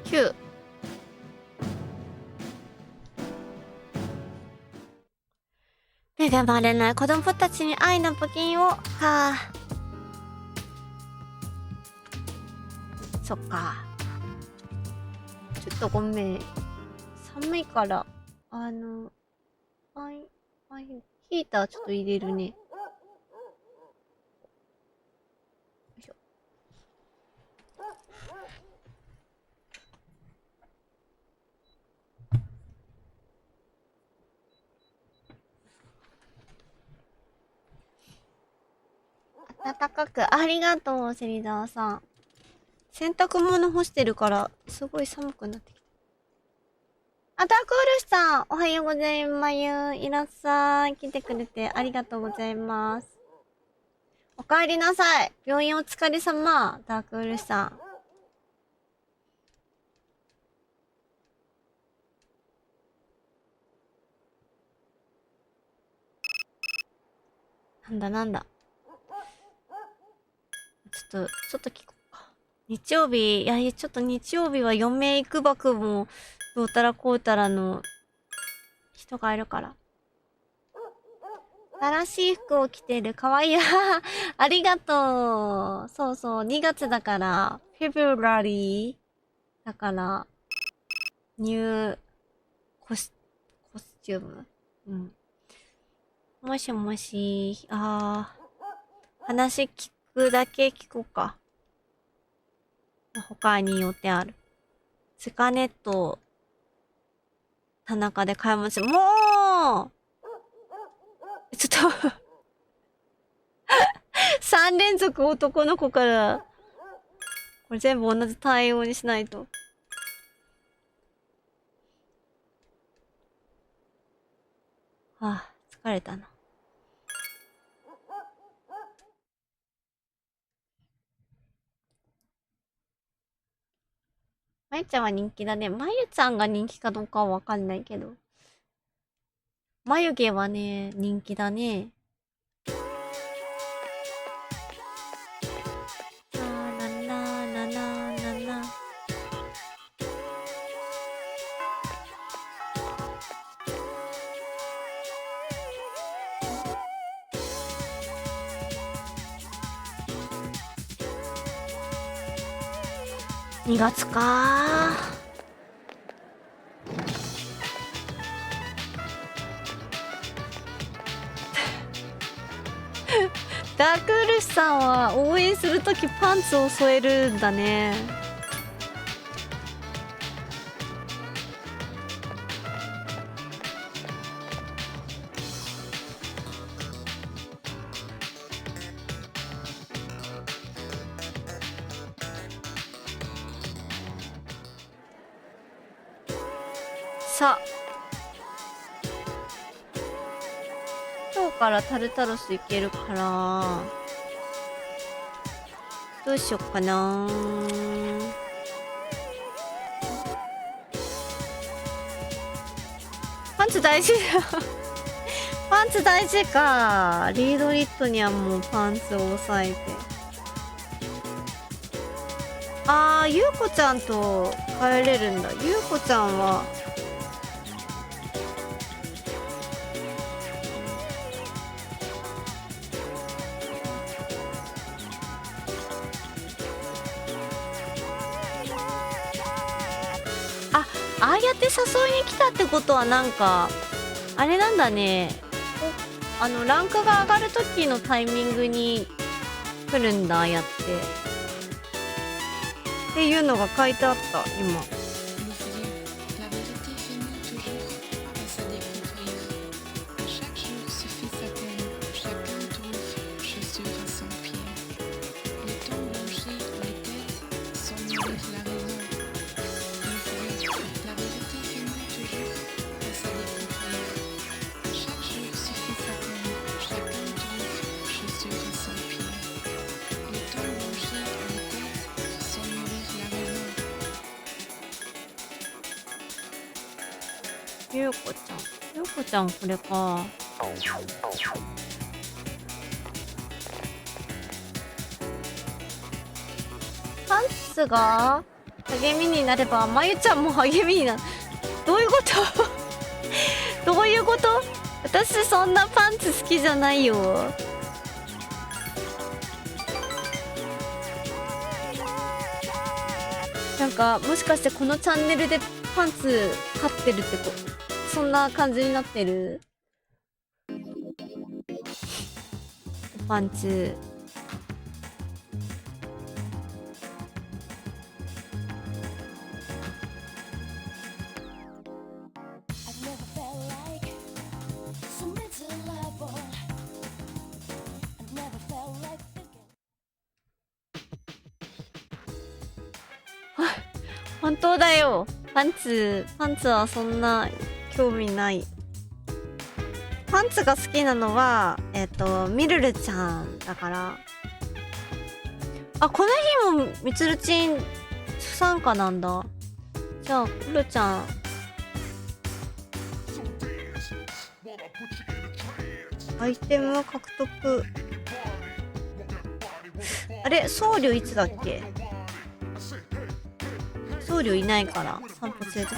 [SPEAKER 1] 9。恵まれない子供たちに愛の募金をか。そっか。ちょっとごめん。寒いから、ヒーターちょっと入れるね。よいしょ。暖かく、ありがとう、芹沢さん。洗濯物干してるから、すごい寒くなってきた。あ、ダークウルフさん、おはようございます。いらっしゃい。来てくれてありがとうございます。お帰りなさい。病院お疲れ様、ダークウルフさん。なんだ。ちょっと聞こうか。日曜日、ちょっと日曜日は嫁行くばくも、どうたらこうたらの人がいるから。新しい服を着てる。かわいい。ありがとう。そうそう、2月だから、February だから、ニューコスチューム。うん。もしもし、話聞くだけ聞こうか。他に予定ある。セカネット、田中で買い物し、もうちょっと3連続男の子から、これ全部同じ対応にしないと。疲れたな。まゆちゃんは人気だね。まゆちゃんが人気かどうかはわかんないけど。眉毛はね、人気だね。2月かダークウルフさんは応援するときパンツを添えるんだね。さあ今日からタルタロスいけるからどうしよっかな。パンツ大事だパンツ大事か。リードリットにはもうパンツを押さえて、ゆうこちゃんと帰れるんだ。ゆうこちゃんはああやって誘いに来たってことはなんかあれなんだね。ランクが上がる時のタイミングに来るんだ。ああやっていうのが書いてあった今。
[SPEAKER 4] La vérité finit toujours face à découvrir. À chaque jour suffit sa peine. Chacun trouve chaussure à son pied. Le temps blanchit les têtes sans nourrir la raison. La vérité finit toujours face à découvrir. À chaque jour suffit sa peine. Chacun trouve chaussure à son pied. Le temps blanchit les têtes sans nourrir la raison.
[SPEAKER 1] ゆうこちゃん、ゆうこちゃんこれか。パンツが励みになればまゆちゃんも励みになる。どういうことどういうこと。私そんなパンツ好きじゃないよ。なんかもしかしてこのチャンネルでパンツ買ってるってそんな感じになってる。パンツ本当だよ。パンツはそんな興味ない。パンツが好きなのはミルルちゃんだから。この日もみつるちん不参加なんだ。じゃあクルちゃんアイテム獲得。あれ僧侶いつだっけ。僧侶いないから散歩連れて。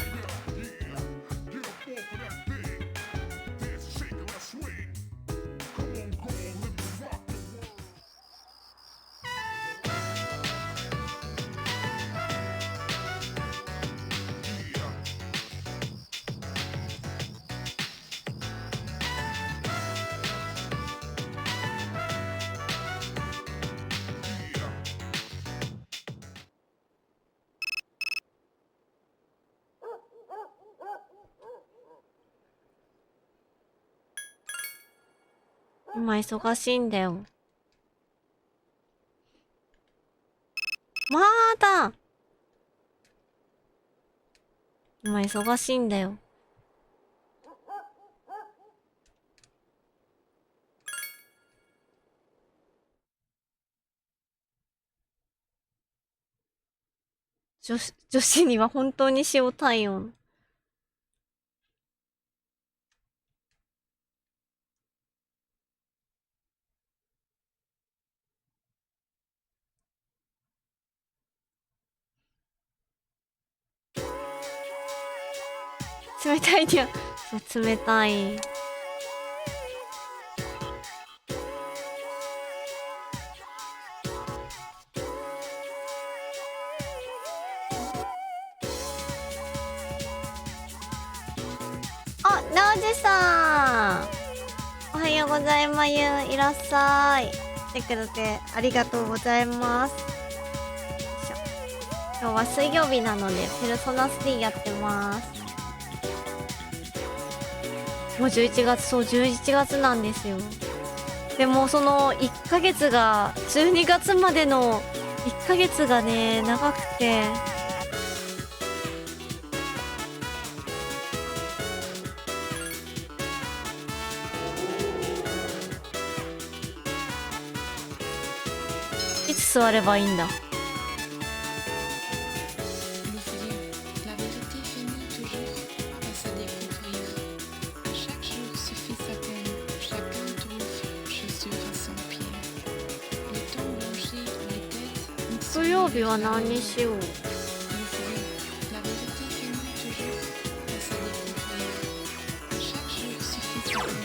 [SPEAKER 1] 今忙しいんだよ。まだ今忙しいんだよ。女子には本当に塩対応。冷たいにゃ。そう冷たい。なおじさんおはようございます。いらっしゃい。来てくれてありがとうございます。よいしょ。今日は水曜日なのでペルソナ3やってます。もう11月、そう11月なんですよ。でもその1ヶ月が12月までの1ヶ月がね長くて、いつ座ればいいんだ。
[SPEAKER 4] Le vrai, la vérité finit toujours par se découvrir. Chaque jour suffit sa peine, chacun trouve chaussure à son pied. Le temps blanchit les têtes.
[SPEAKER 1] 木曜日は何にしよう。
[SPEAKER 4] Le vrai, la vérité finit toujours par se découvrir. Chaque jour suffit sa peine,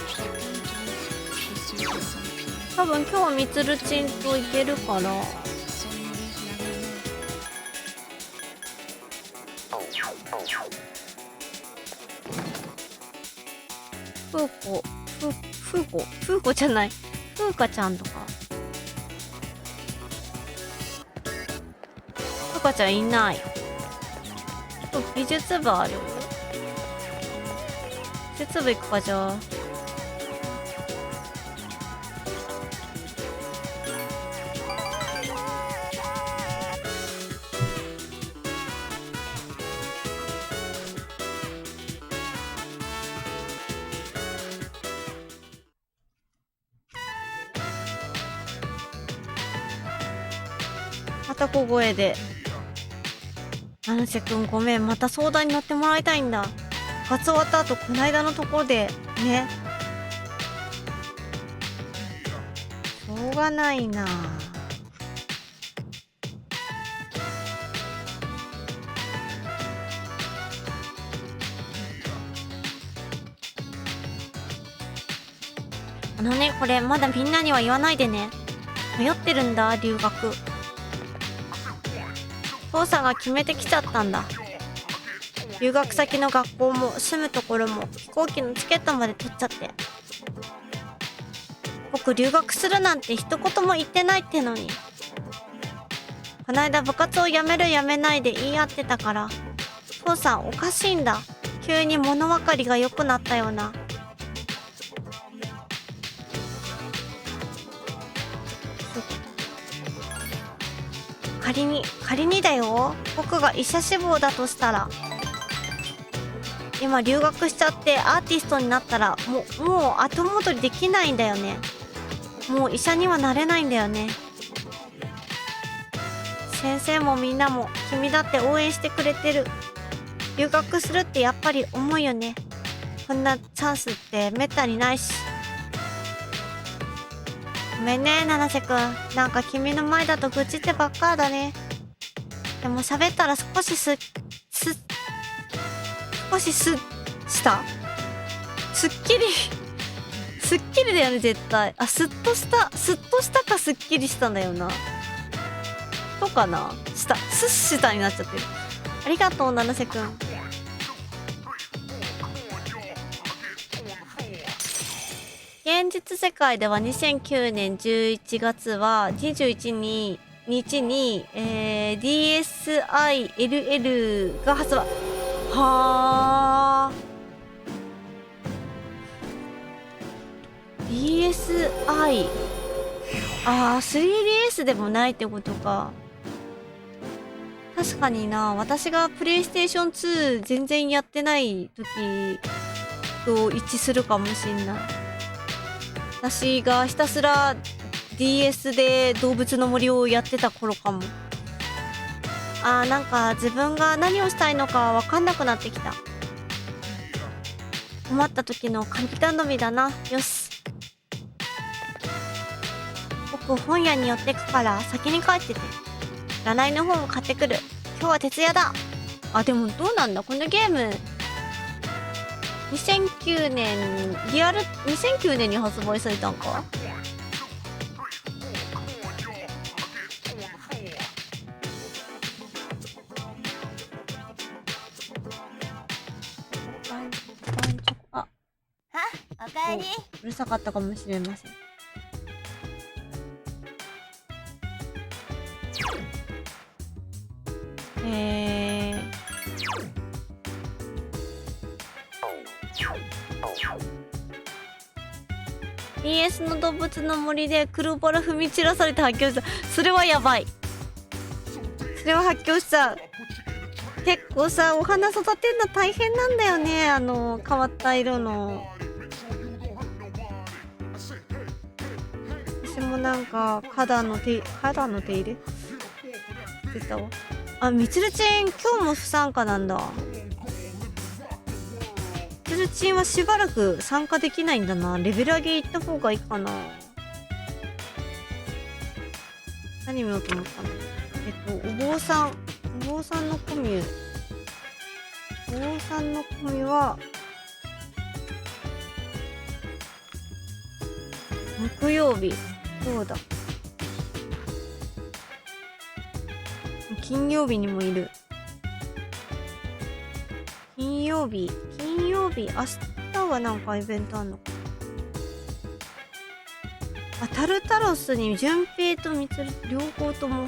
[SPEAKER 4] chacun trouve chaussure à son pied.
[SPEAKER 1] 多分今日みつるちんといけるから。
[SPEAKER 4] Sans nourrir la raison.
[SPEAKER 1] ふうこじゃない。ふうかちゃんとか。ふうかちゃんいない。美術部ある。美術部行くかじゃあ。また小声で。七瀬くんごめん、また相談に乗ってもらいたいんだ。部活終わった後こないだのところでね。しょうがないな。これまだみんなには言わないでね。迷ってるんだ、留学。父さんが決めてきちゃったんだ。留学先の学校も住むところも飛行機のチケットまで取っちゃって。僕留学するなんて一言も言ってないってのに。こないだ部活を辞める辞めないで言い合ってたから、父さんおかしいんだ。急に物分かりが良くなったような。仮にだよ。僕が医者志望だとしたら、今留学しちゃってアーティストになったらもう後戻りできないんだよね。もう医者にはなれないんだよね。先生もみんなも君だって応援してくれてる。留学するってやっぱり重いよね。こんなチャンスってめったにないし。ごめんね、七瀬くん。なんか君の前だと愚痴ってばっかだね。でも喋ったら少ししたすっきりだよね、絶対。あ、すっとしたかすっきりしたんだよな。とかなすっしたになっちゃってる。ありがとう、七瀬くん。現実世界では2009年11月は21日に、DSiLL が発売。はー。DSi。3DS でもないってことか。確かにな、私がプレイステーション2全然やってない時と一致するかもしんない。私がひたすら DS で動物の森をやってた頃かも。なんか自分が何をしたいのか分かんなくなってきた。困った時の神頼みだな。よし。僕本屋に寄ってくから先に帰ってて。占いの本を買ってくる。今日は徹夜だ。でもどうなんだこのゲーム。2009年2009年に発売されたんか。さかったかもしれません。BS の動物の森で黒バラ踏み散らされて発狂した。それはやばい。それは発狂した。結構さ、お花育てるの大変なんだよね。変わった色の。私もなんか肌の手入れ出たわ。あ、みつるちん今日も不参加なんだ。みつるちんはしばらく参加できないんだな。レベル上げ行った方がいいかな。何見ようと思ったの。お坊さんのコミュ。お坊さんのコミュは木曜日。そうだ。金曜日にもいる。金曜日、明日はなんかイベントあんのか。あ、タルタロスに順平とみつる両方とも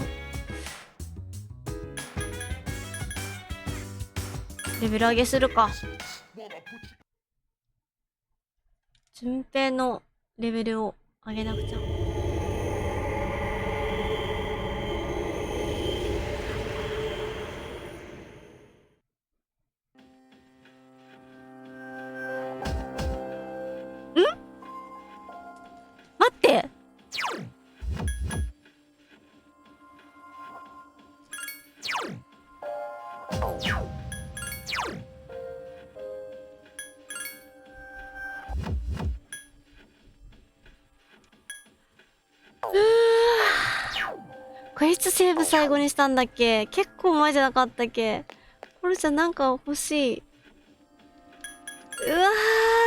[SPEAKER 1] レベル上げするか。順平のレベルを上げなくちゃ。待って。これいつセーブ最後にしたんだっけ。結構前じゃなかったっけ。これじゃなんか欲しい。うわ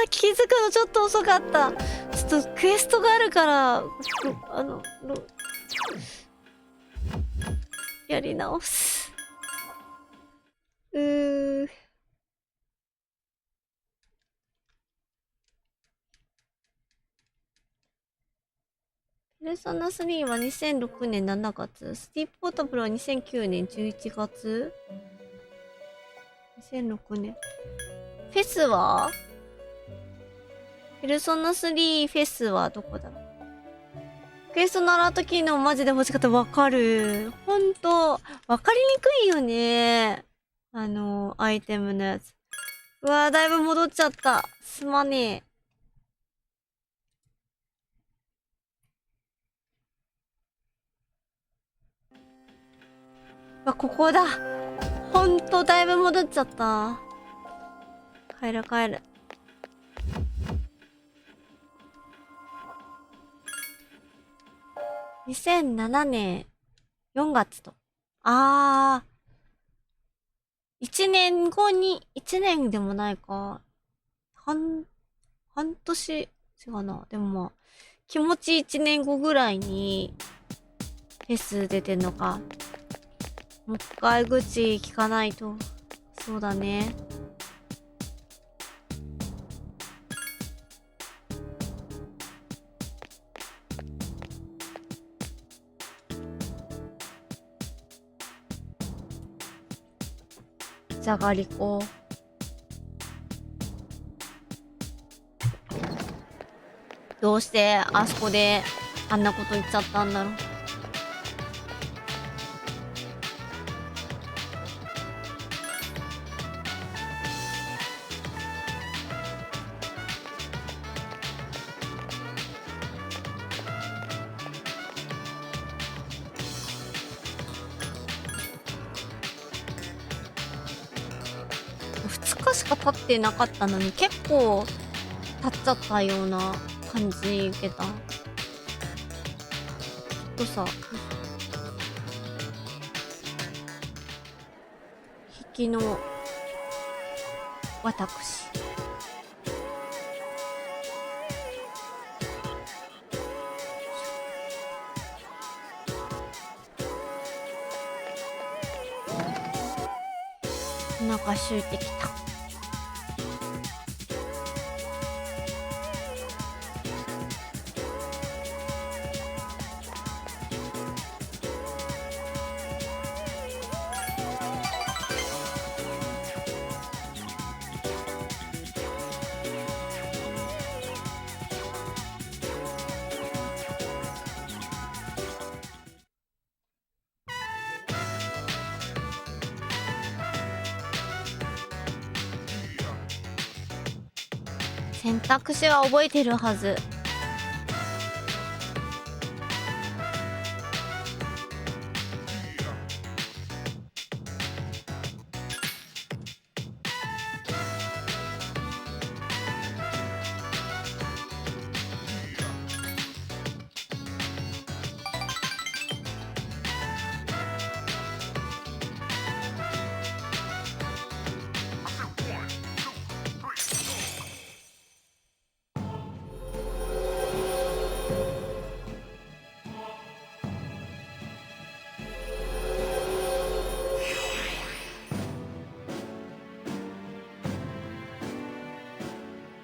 [SPEAKER 1] ー、気づくのちょっと遅かった。ちょっとクエストがあるからやり直す。ペルソナ3は2006年7月、スティープポータブルは2009年11月。2006年。フェスはペルソナ3フェスはどこだろう。クエストのアラート機能マジで欲しかった。わかる。ほんと、わかりにくいよね。アイテムのやつ。うわー、だいぶ戻っちゃった。すまねえ。ここだ。ほんとだいぶ戻っちゃった。帰る。2007年4月と。1年でもないか。半年違うな。でもまあ、気持ち1年後ぐらいにフェス出てんのか。もう一回口聞かないと。そうだね。じゃがりこ。どうしてあそこであんなこと言っちゃったんだろう。2日しか経ってなかったのに結構経っちゃったような感じ受けた。ちょっとさ、引きの私。お腹空いてきた。選択肢は覚えてるはず。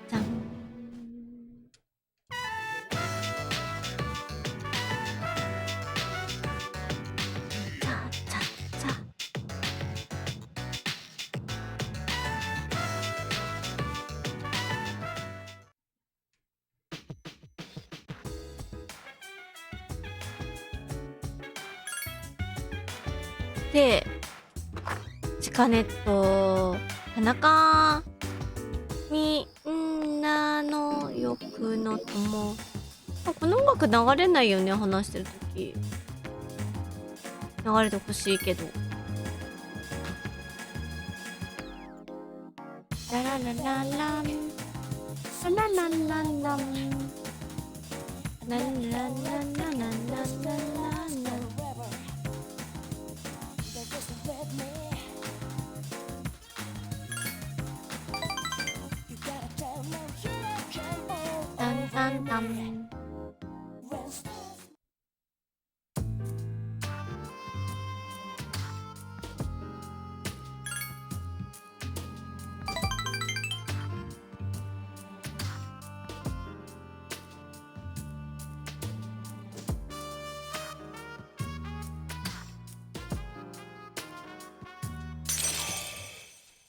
[SPEAKER 1] じゃん。チャチャチャ。で、チカネット、田中、みんなの欲の友。あ、この音楽流れないよね、話してるとき。流れてほしいけど。ラララララン。ラララララン。ラララララン。ララララララン。タンタンタン。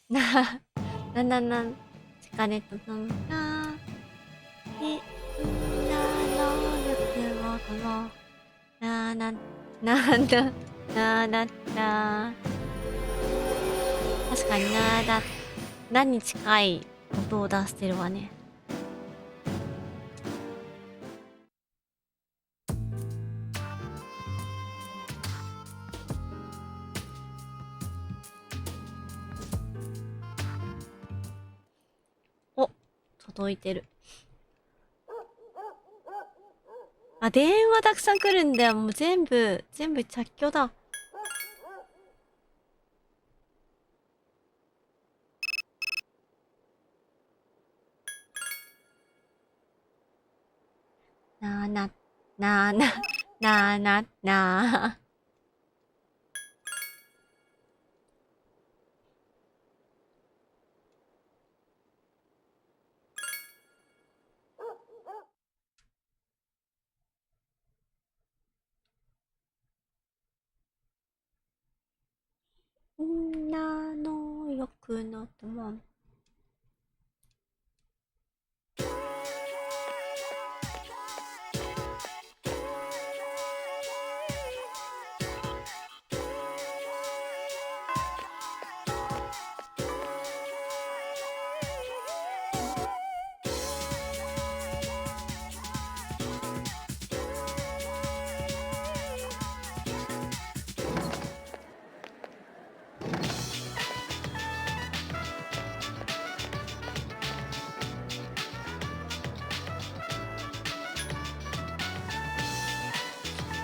[SPEAKER 1] な、チカネットさんが、みんなの欲を取ろう。確かになに近い音を出してるわね。お、届いてる。あ、電話たくさん来るんだよ。もう全部着去だ。なーな、なーな、なーな、なー。みんなの欲の友。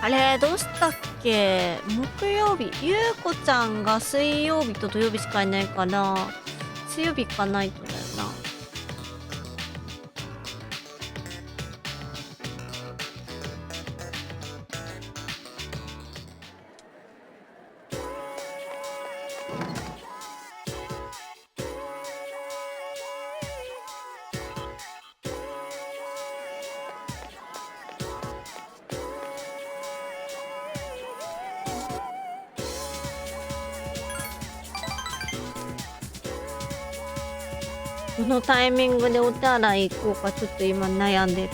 [SPEAKER 1] あれどうしたっけ。木曜日、ゆうこちゃんが水曜日と土曜日しかいないから水曜日行かないとだよな。どのタイミングでお手洗い行こうかちょっと今悩んでる。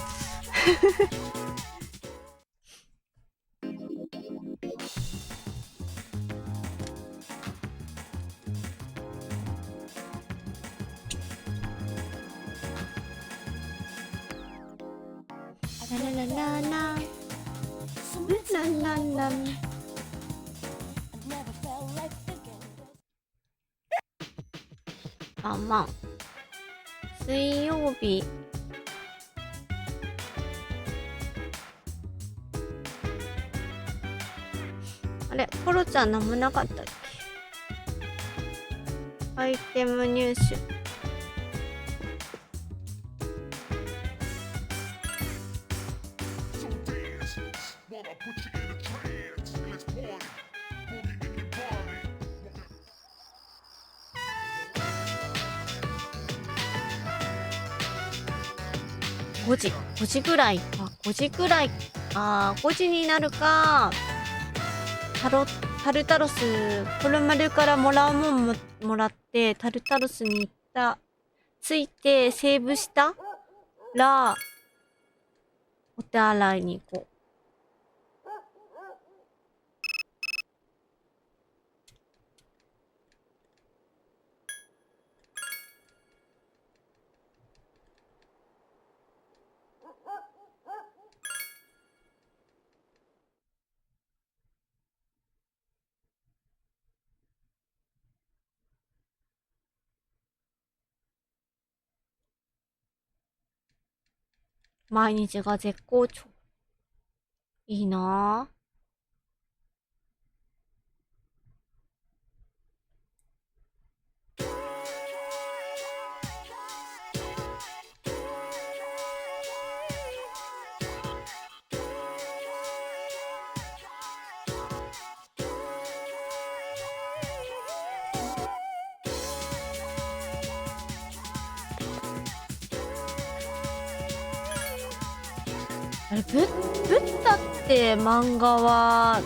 [SPEAKER 1] ララララララララ。あ、まあ水曜日あれ、コロちゃんなんもなかったっけ。アイテム入手。5時ぐらいか。5時ぐらい。5時になるか。タルタロス、コルマルからもらうもんもらって、タルタロスに行った。ついて、セーブしたら、お手洗いに行こう。毎日が絶好調。いいなぁ。あれ、ブッダって漫画は、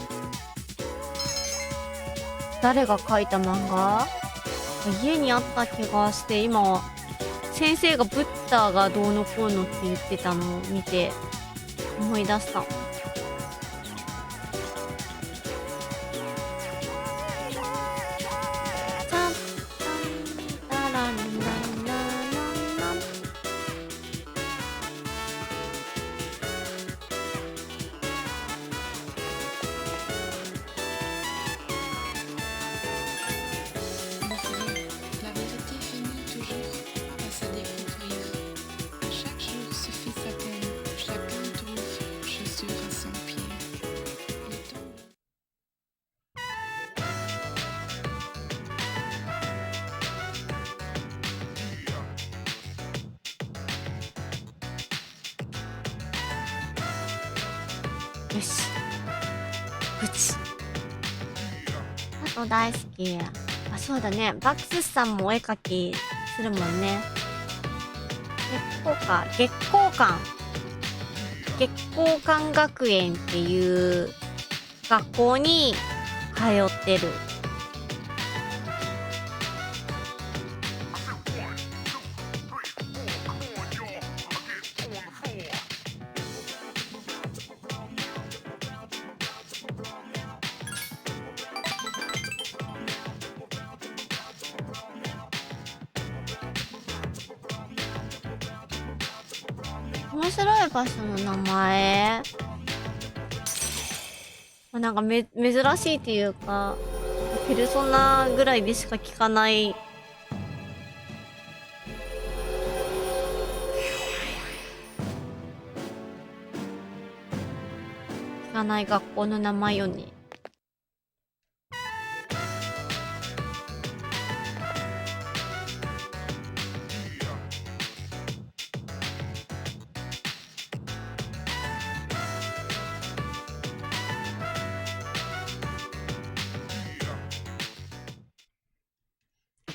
[SPEAKER 1] 誰が書いた漫画？家にあった気がして、今、先生がブッダがどうのこうのって言ってたのを見て、思い出した。
[SPEAKER 4] La vérité finit toujours par se découvrir. À chaque jour suffit sa peine. Chacun trouve chaussure à son pied. Le temps.
[SPEAKER 1] よし。プチ。あと大好き。あ、そうだね。バックスさんもお絵描きするもんね。月光館学園っていう学校に通ってる。面白い場所の名前、なんか珍しいっていうか、ペルソナぐらいでしか聞かない学校の名前よね。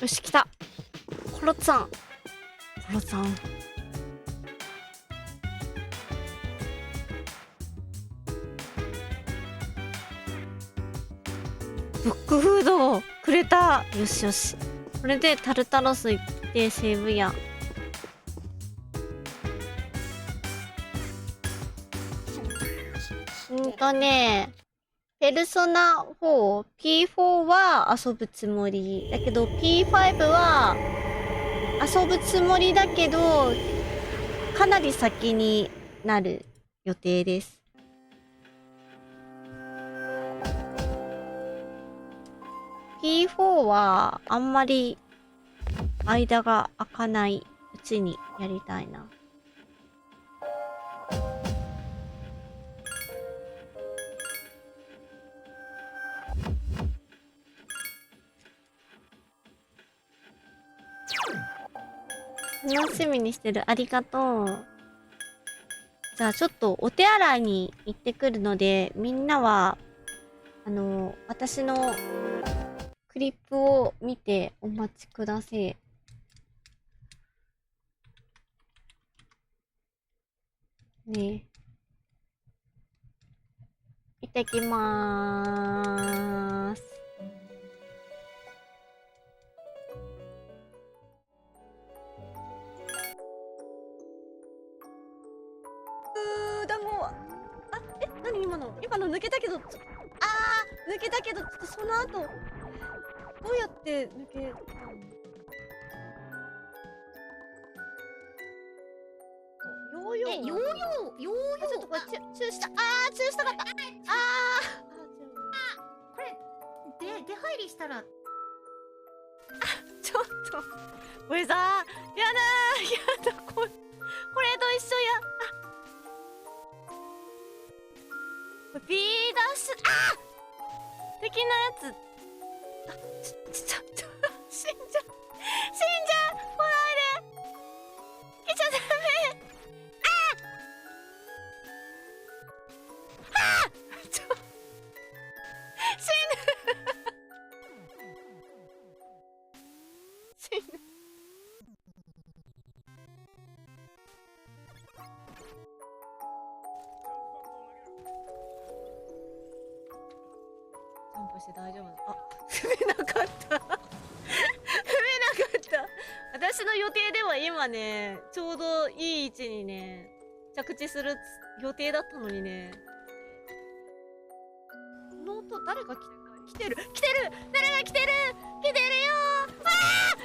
[SPEAKER 1] よし、来た。コロちゃん。ブックフードくれた。よしよし。これでタルタロス行ってセーブや。ペルソナ 4、P4 は遊ぶつもり。だけど P5 は遊ぶつもりだけど、かなり先になる。予定です。P4 はあんまり間が空かないうちにやりたいな。楽しみにしてる。ありがとう。じゃあちょっとお手洗いに行ってくるので、みんなは、私のクリップを見てお待ちください。ねえ。行ってきまーす。団子。何今の抜けたけど、抜けたけど、ちょっとその後、どうやって抜けたの？ヨーヨー
[SPEAKER 2] ヨーヨー
[SPEAKER 1] ちょっとこれチューしたかった。
[SPEAKER 2] これ出入りしたら
[SPEAKER 1] ちょっとこれさ、やだこれと一緒や。P ダッシュ的なやつ。ちょ死んじゃう来ないで。来ちゃダメ。死ぬ。ジャンプして大丈夫なの？踏めなかった私の予定では今ね、ちょうどいい位置にね、着地する予定だったのにね。この音、誰が来てる誰が来てるよー。スクリ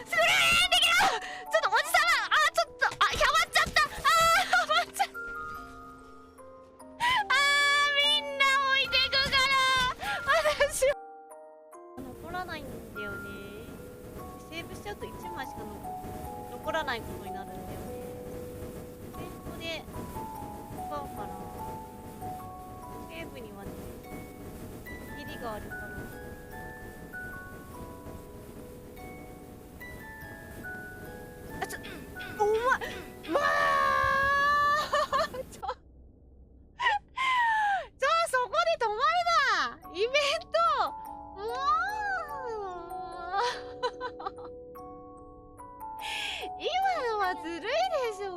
[SPEAKER 1] ーンできる。ちょっとおじさま、ちょっと、やばっちゃった。みんな置いてくから私残らないんだよね。セーブしちゃうと1枚しか残らないことになるんだよね。イベントで使うからセーブにはね限りがあるから。お前そこで止まるな。イベント今のはずるいでしょ。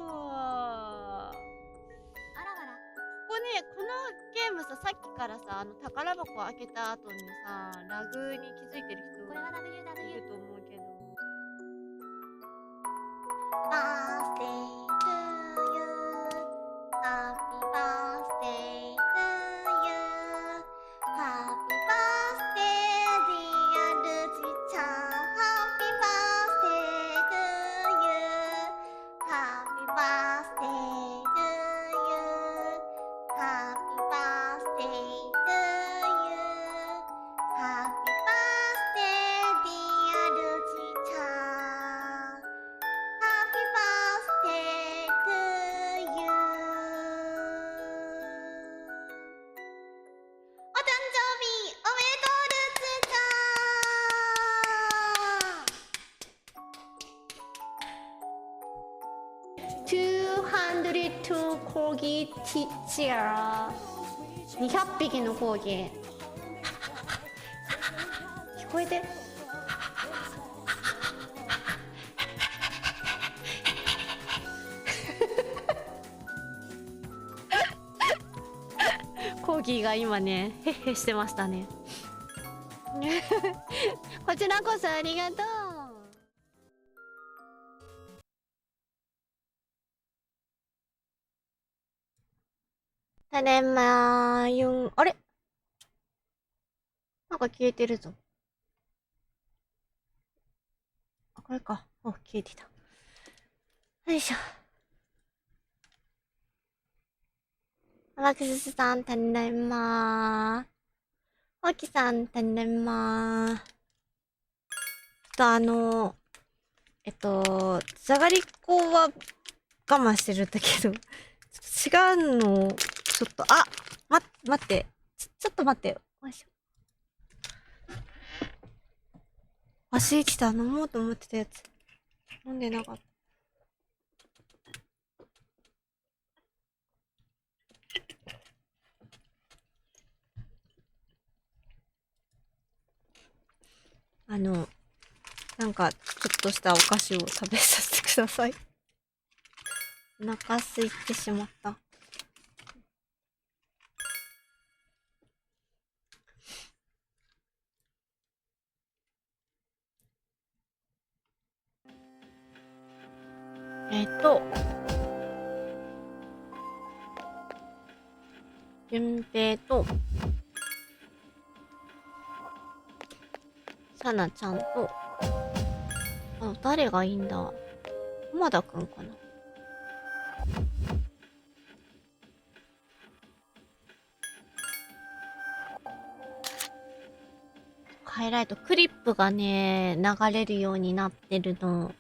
[SPEAKER 1] このゲームさ、さっきからさ、宝箱開けた後にさ、ラグに気づいてる人いると思うけど。Birthday to you, Happy birthday to you, Happy birthday dear ルチちゃん、Happy birthday to you, Happy birthday to you, Happy birthday to you, Happy birthday dear ルチちゃん、Happy birthday to you。 お誕生日おめでとうルツちゃん。202 corgi teacher。200匹のコーギー。聞こえて。コーギーが今ね、へっへしてましたね。こちらこそありがとう。ただいまーよん。あれなんか消えてるぞ。これか。消えてた。よいしょ。マクスさん、ただいまー。ホキさん、ただいまー。じゃがりこは我慢してるんだけど、ちょっと違うのを、ちょっと、待って。ちょっと待ってよ。よいしょ。忘れてた。飲もうと思ってたやつ。飲んでなかった。なんか、ちょっとしたお菓子を食べさせてください。お腹空いてしまった。順平と、さなちゃんと、誰がいいんだ？浜田くんかな？ハイライト、クリップがね、流れるようになってるの。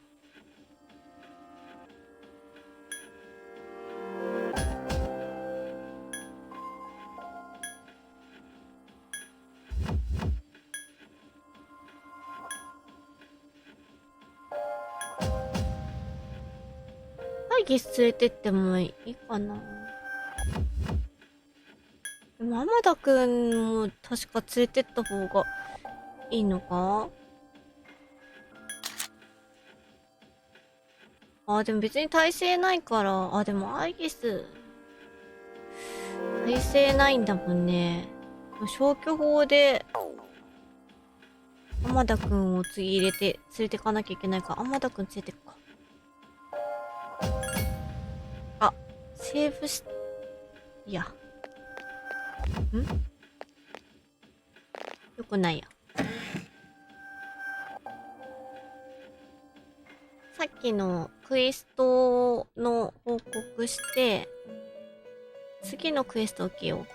[SPEAKER 1] 会議室連れてってもいいかな。でも浜田くんも確か連れてった方がいいのか？でも別に耐性ないから、でも会議室、耐性ないんだもんね。消去法で、浜田くんを次連れてかなきゃいけないから、浜田くん連れてくか。セーブし、いや。よくないや。さっきのクエストの報告して、次のクエスト受けよう。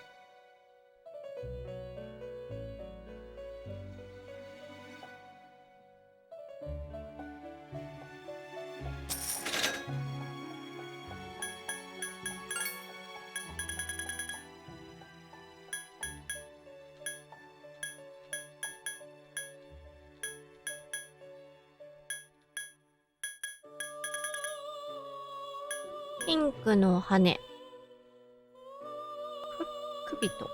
[SPEAKER 1] ピンクの羽。首と。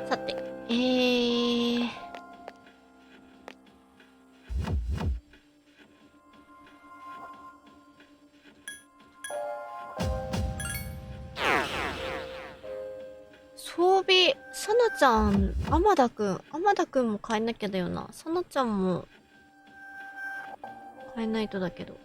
[SPEAKER 1] さて、装備、さなちゃん、浜田くんも変えなきゃだよな。さなちゃんも変えないとだけど。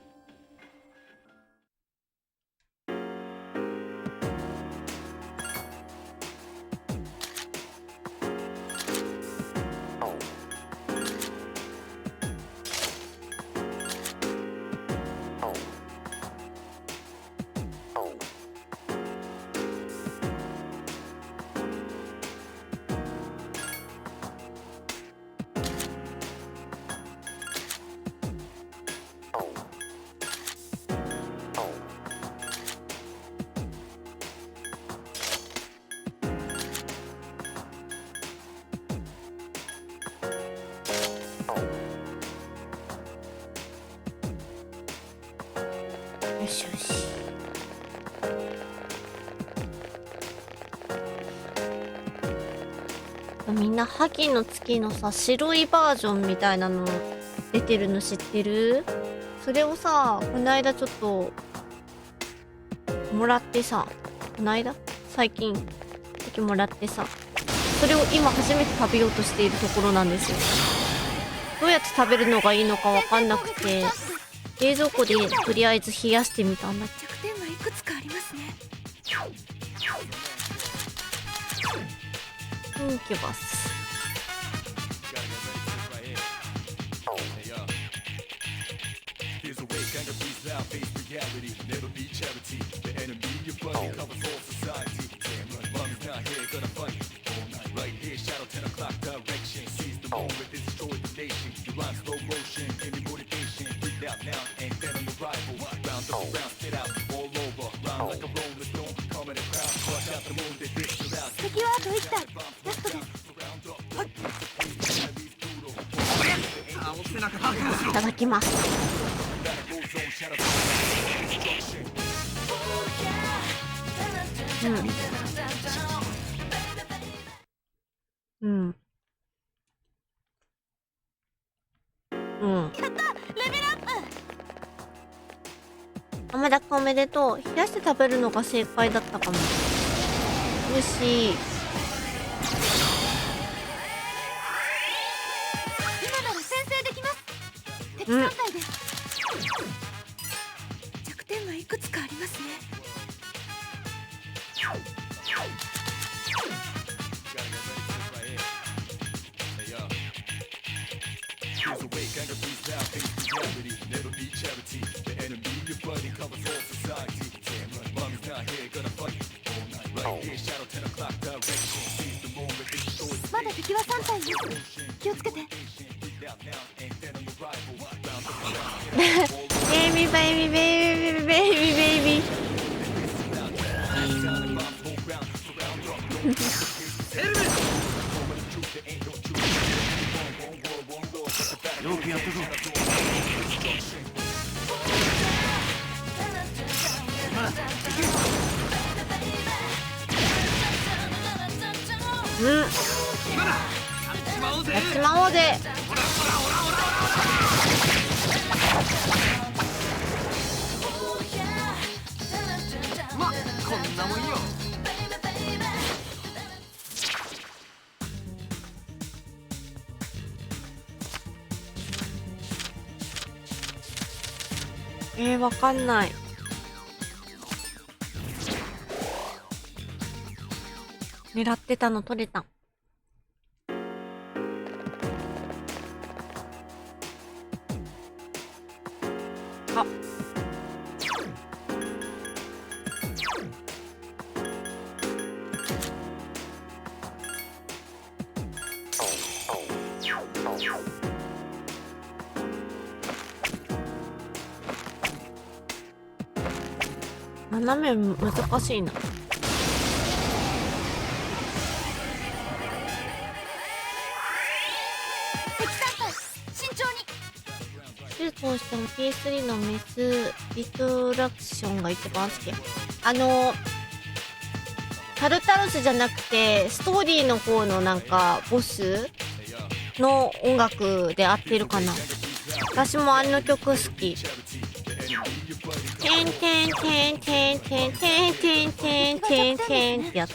[SPEAKER 1] よしよし。みんな萩の月のさ、白いバージョンみたいなの出てるの知ってる？それをさ、この間ちょっともらってさ、最近時もらってさ、それを今初めて食べようとしているところなんですよ。どうやって食べるのがいいのかわかんなくて冷蔵庫でとりあえず冷やしてみたんだけ
[SPEAKER 2] 弱点はいくつかありますね。
[SPEAKER 1] ど。いけます。
[SPEAKER 2] 敵はあと1体。ラストです。
[SPEAKER 1] いただきます。うん。うん。うん。
[SPEAKER 2] やった、レベルアップ。
[SPEAKER 1] 甘だくおめでとう。冷やして食べるのが正解だったかも。よし。
[SPEAKER 2] 今なら先制できます。敵3体です。弱点はいくつかありますね。まだ敵は3体です。気をつけて。
[SPEAKER 1] ベイビーベイビーベイビーベイビーベイビー。
[SPEAKER 3] よくやったぞ。
[SPEAKER 1] うん。やっちまおうぜ。
[SPEAKER 3] まあこんなもんよ。
[SPEAKER 1] わかんない。狙ってたの取れた。あ。斜め難しいな。
[SPEAKER 2] 敵3体、慎重に。
[SPEAKER 1] 手術をしても P3 のメスディストラクションが一番好き。タルタロスじゃなくてストーリーの方のなんかボスの音楽で合ってるかな。私もあの曲好き。テンテンテンテンテンテンテンテンテンテンってやつ。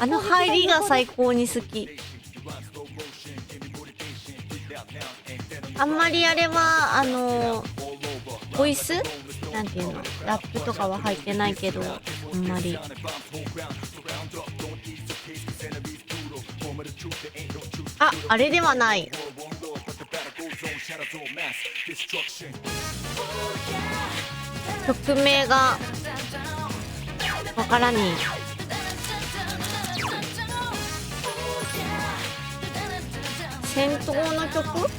[SPEAKER 1] あの入りが最高に好き。あんまりあれはボイスなんていうの、ラップとかは入ってないけど、あんまり。あれではない。曲名がわからに。戦闘の曲？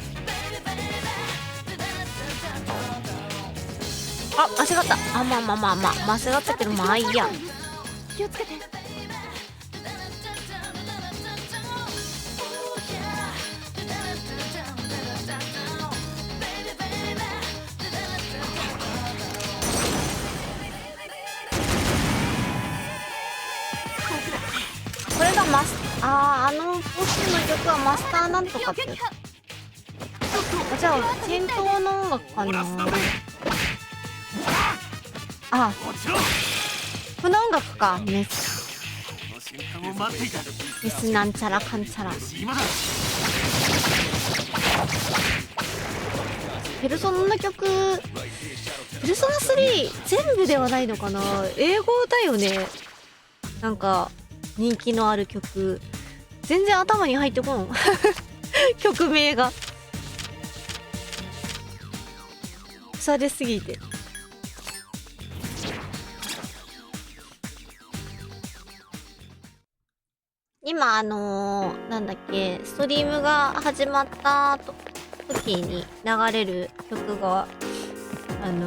[SPEAKER 1] 間違った。まあ間違っちゃってる。まあいいや。
[SPEAKER 2] 気をつけて。
[SPEAKER 1] これがあのボスの曲はマスターなんとかってやつ。じゃあ戦闘の音楽かな。この音楽か。メスなんちゃらかんちゃら。ペルソナの曲、ペルソナ3全部ではないのかな。英語だよね。なんか人気のある曲全然頭に入ってこん曲名が腐れすぎて。今なんだっけ、ストリームが始まった時に流れる曲がなん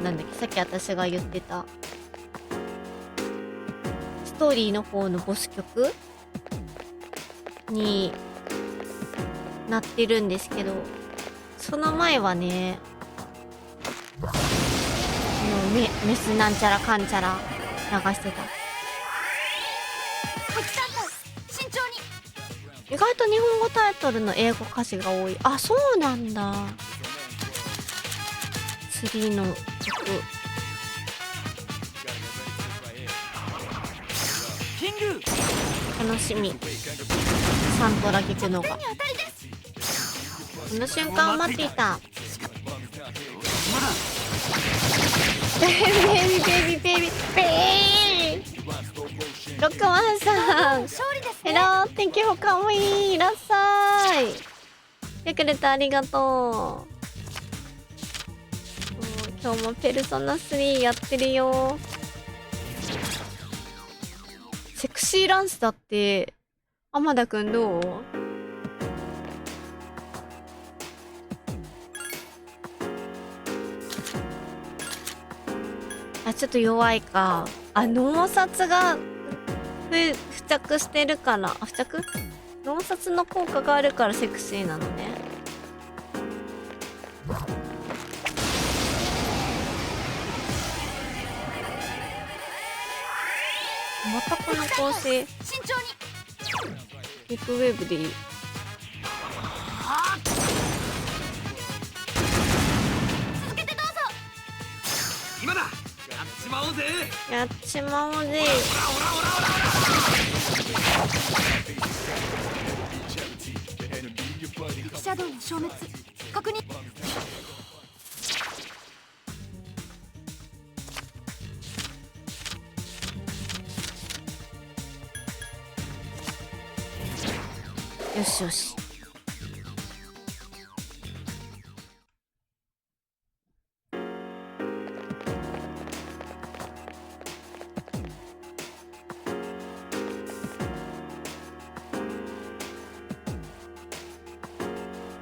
[SPEAKER 1] だっけ、さっき私が言ってたストーリーの方のボス曲になってるんですけど、その前はね、メスなんちゃらかんちゃら流してた。
[SPEAKER 2] 敵艦隊慎重に。
[SPEAKER 1] 意外と日本語タイトルの英語歌詞が多い。あ、そうなんだ。3の曲
[SPEAKER 3] キング
[SPEAKER 1] 楽しみ。サントラ聞くのが。
[SPEAKER 2] 手に当たりです。
[SPEAKER 1] この瞬間を待っていた。
[SPEAKER 3] まだ
[SPEAKER 1] ベイビーベイビーベイビーベイビーベイビー。ロックマンさん、
[SPEAKER 2] 勝利です
[SPEAKER 1] ヘ
[SPEAKER 2] ね。
[SPEAKER 1] ロー、天気ほかわいい、いらっしゃい。来てくれてありがとう。今日もペルソナ3やってるよ。セクシーランスだって。天田くんどう？あ、ちょっと弱いか。あ、脳殺が付着してるから。あ、付着？脳殺の効果があるからセクシーなのね。またこの構成。
[SPEAKER 2] 慎重に。
[SPEAKER 1] ビッグウェーブでいい。
[SPEAKER 2] 続けてどうぞ。
[SPEAKER 3] 今だやっちまおうぜ。
[SPEAKER 1] やっちまおうぜ。
[SPEAKER 2] 敵シャドウの消滅確認。
[SPEAKER 1] よしよし。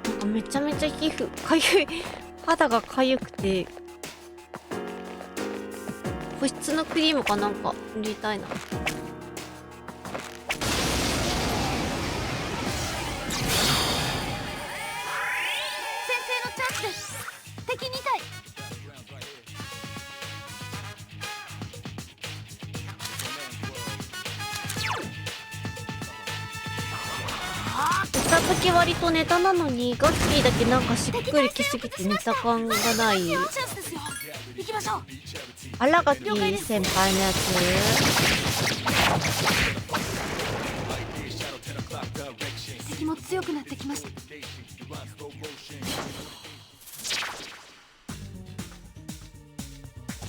[SPEAKER 1] なんかめちゃめちゃ皮膚かゆい。肌がかゆくて保湿のクリームかなんか塗りたいな。
[SPEAKER 2] 敵2体。
[SPEAKER 1] 歌時割とネタなのにガッキーだけなんかしっくりきすぎてネタ感がない。
[SPEAKER 2] チャンスですよ。行きましょう。
[SPEAKER 1] あらガッキー先輩のやつ。
[SPEAKER 2] 敵も強くなってきました。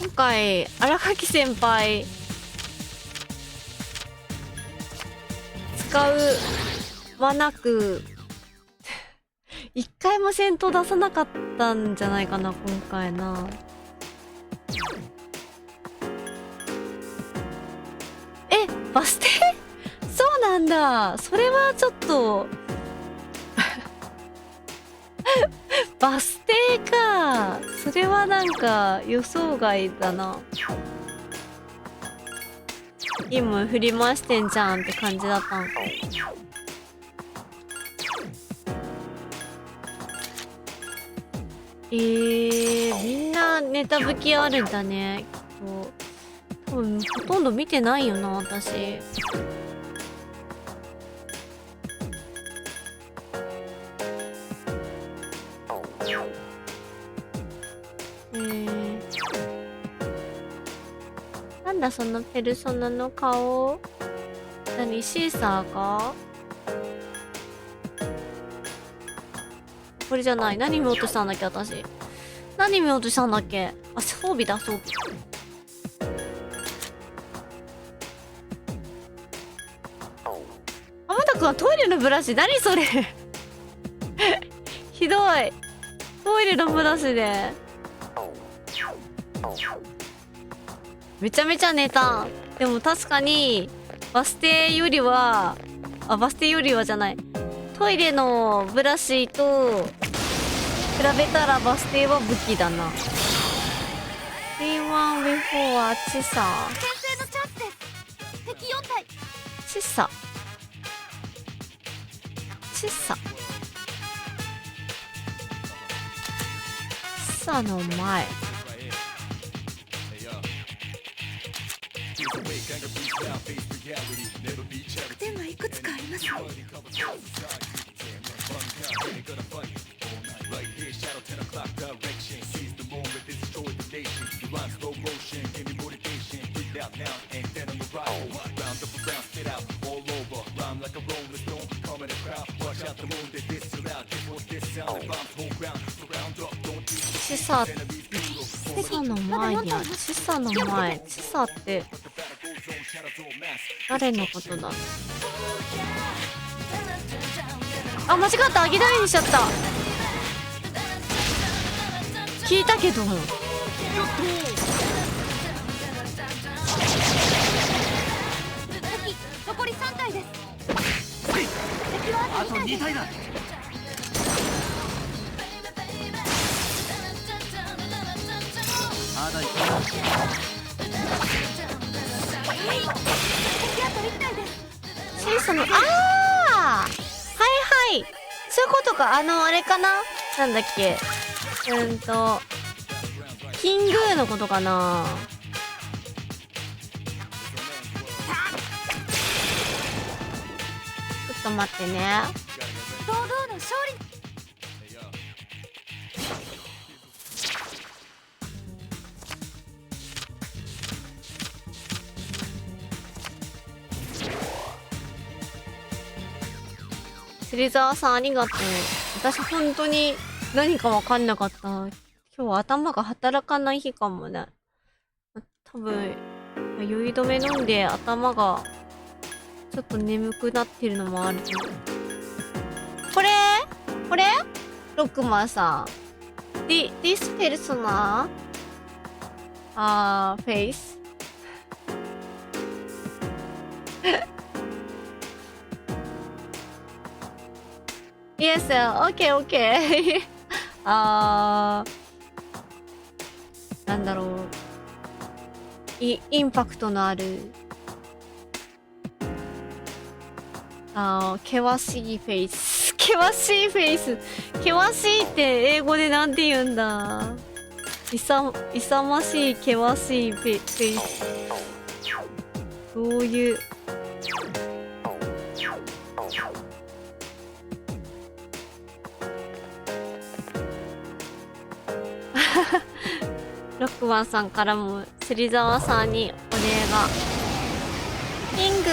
[SPEAKER 1] 今回荒垣先輩使うはなく一回も戦闘出さなかったんじゃないかな今回な。え、バス停？そうなんだ。それはちょっとバス停か。それはなんか予想外だな。今振り回してんじゃんって感じだったんか。みんなネタ武器あるんだね。きっと多分ほとんど見てないよな私。なんだそのペルソナの顔。何シーサーか。これじゃない。何見ようとしたんだっけ私。何見ようとしたんだっけ。あ、装備だ、装備。浜田くんはトイレのブラシ、何それひどい。トイレのブラシでめちゃめちゃ寝た。でも確かにバス停よりはバス停よりはじゃない、トイレのブラシと比べたらバス停は武器だな。 P1 before はチサ
[SPEAKER 2] 先制のチャンスです。敵4体。
[SPEAKER 1] チサチサチサの前。
[SPEAKER 2] 弱点はいくつかあります。
[SPEAKER 1] チサチサの前にある。チサの前。チサって誰のことだ。あ、間違った。アギダイにしちゃった。聞いたけども。
[SPEAKER 2] 敵残り3体です。敵は
[SPEAKER 3] あと2体だ。あだい
[SPEAKER 2] 敵あと1体です。
[SPEAKER 1] チサのはいはい、そういうことか。あれかな、なんだっけ、キングーのことかな。ちょっと待ってね。
[SPEAKER 2] 堂々の勝利。
[SPEAKER 1] 芹沢さんありがとう。私本当に何か分かんなかった。今日は頭が働かない日かもね。多分酔い止め飲んで頭がちょっと眠くなってるのもある。これロックマンさん。This persona face Yes, okay. なんだろう。インパクトのある。険しいフェイス。険しいフェイス。険しいって英語でなんて言うんだ。勇ましい険しいフェイス。どういうロックマンさんからも芹沢さんにお礼が。キング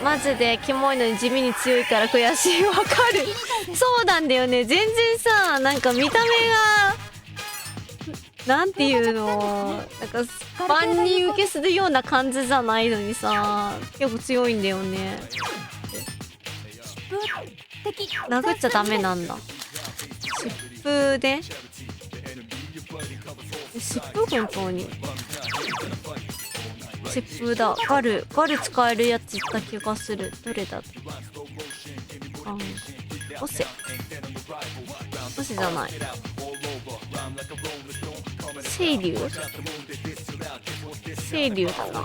[SPEAKER 1] マジでキモいのに地味に強いから悔しい。わかる。そうなんだよね。全然さ、なんか見た目がなんていうの、なんか万人受けするような感じじゃないのにさ、結構強いんだよね。殴っちゃダメなんだ。疾風で疾風、本当に疾風だ。ガル使えるやついった気がする。どれだ。オセじゃない。清流だな。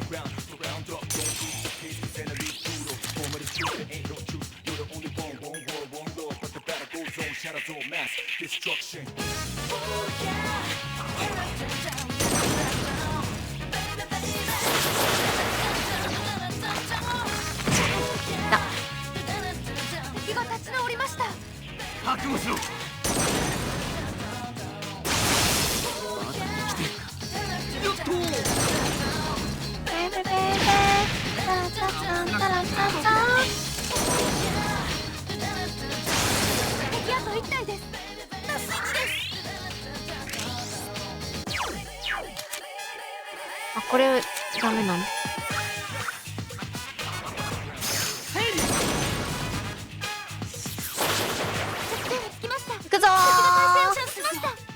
[SPEAKER 2] 敵が立ち直りました。
[SPEAKER 3] 覚悟しろ。
[SPEAKER 2] 敵あと1体です。
[SPEAKER 1] これダメなの？
[SPEAKER 2] 着きました。
[SPEAKER 1] 行くぞー。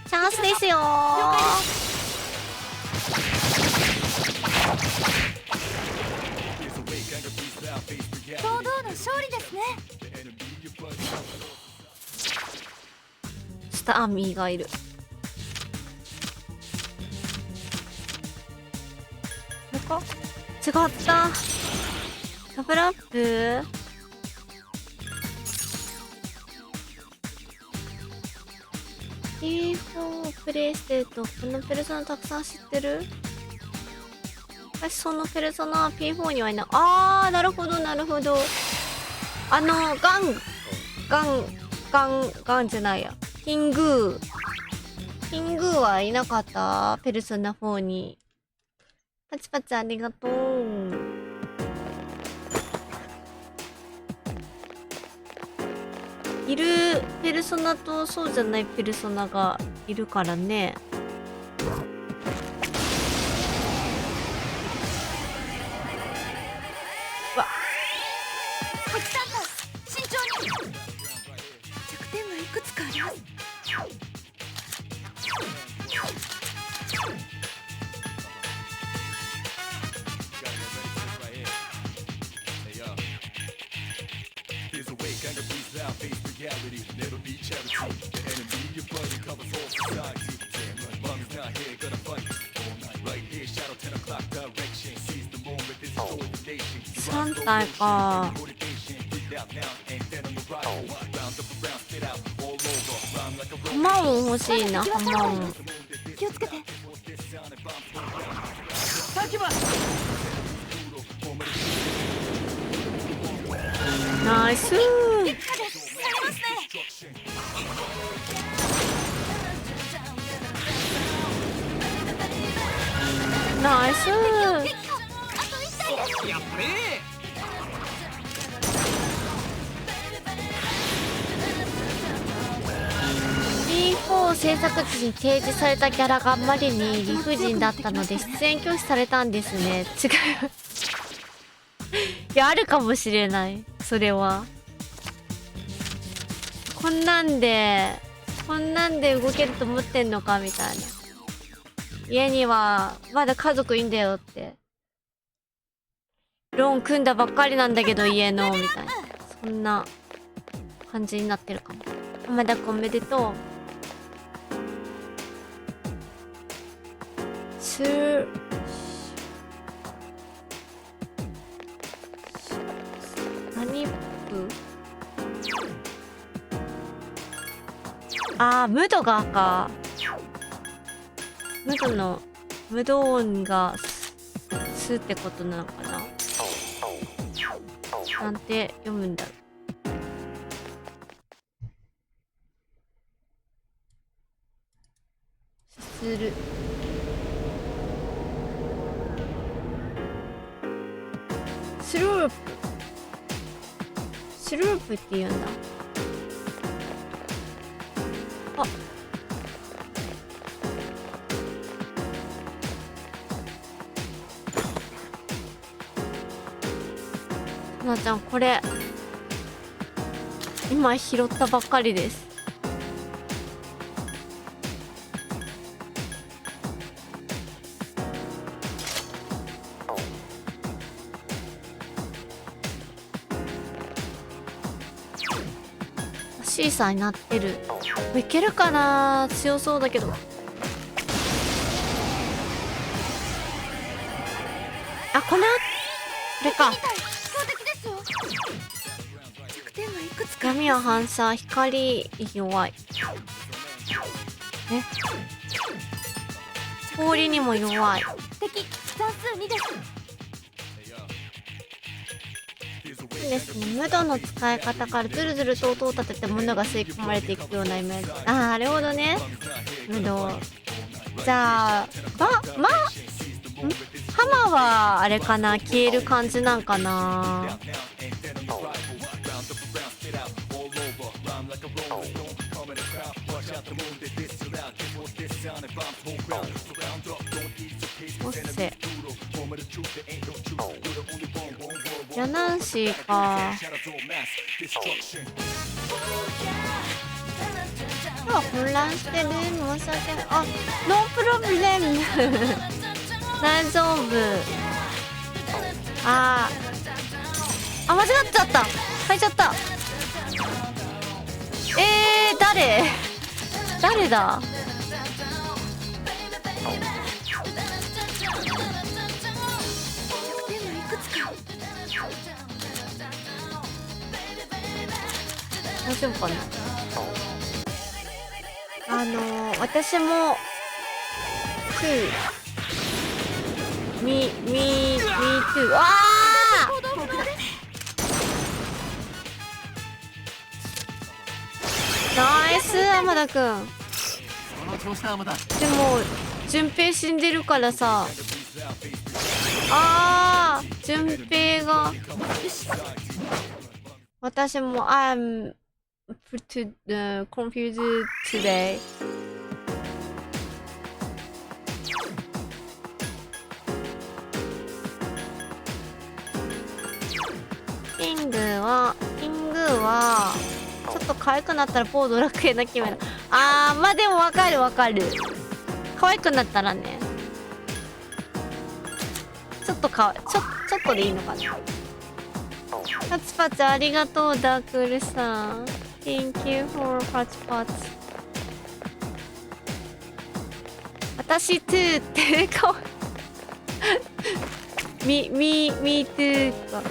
[SPEAKER 1] チャンスですよー。
[SPEAKER 2] 堂々の勝利ですね。
[SPEAKER 1] スターミーがいる。これか？違った。ダブルアップ？P4 プレイしてるとこのペルソナたくさん知ってる？私そのペルソナは P4 にはいない。あー、なるほどなるほど。ガンじゃないや。キングーはいなかった？ペルソナ4に。パチパチありがとう。いるペルソナとそうじゃないペルソナがいるからね。わっ、
[SPEAKER 2] 敵さんだ。慎重に。弱点がいくつかあります。
[SPEAKER 1] 3体か。ハマオン欲しいな。ハマオン
[SPEAKER 2] 気をつけて。
[SPEAKER 1] ナイスー。ナイスー。P4 制作時に提示されたキャラがあまりに理不尽だったので出演拒否されたんですね。違う。いや、あるかもしれない。それはこんなんで動けると思ってんのかみたいな。家にはまだ家族いんだよって、ローン組んだばっかりなんだけど家のみたいな、そんな感じになってるかも。浜田くんおめでとう。何部？あー、ムドがか。ムド音がスってことなのかな。なんて読むんだろう。する。スループ。スループって言うんだ。あ、なちゃん、これ今拾ったばっかりです。シーサーになってる。いけるかな。強そうだけど。あ、これか。闇は反射、光弱い。氷にも弱い。
[SPEAKER 2] 敵算数2です。
[SPEAKER 1] いいですね。無度の使い方からズルズルと音を立てて物が吸い込まれていくようなイメージ。あー、なるほどね。無度。じゃあハマはあれかな、消える感じなんかな。おっせ。ヤナンシーか。あ、混乱してる。申し訳ない。あ、ノープロブレム。大丈夫。あ、間違っちゃった。変えちゃった。誰だ。大丈夫かな。私もme too。 わあ、ナイス山田くん。
[SPEAKER 3] その調子だ山田。
[SPEAKER 1] でも順平死んでるからさ。順平が。私も I'm confused today。キングはちょっと可愛くなったら某ドラクエな決めだ。まあでもわかる。可愛くなったらね、ちょっとでいいのかな。パチパチありがとう。ダークウルさん Thank you for パチパチ。私 too ってかわいい。me too か。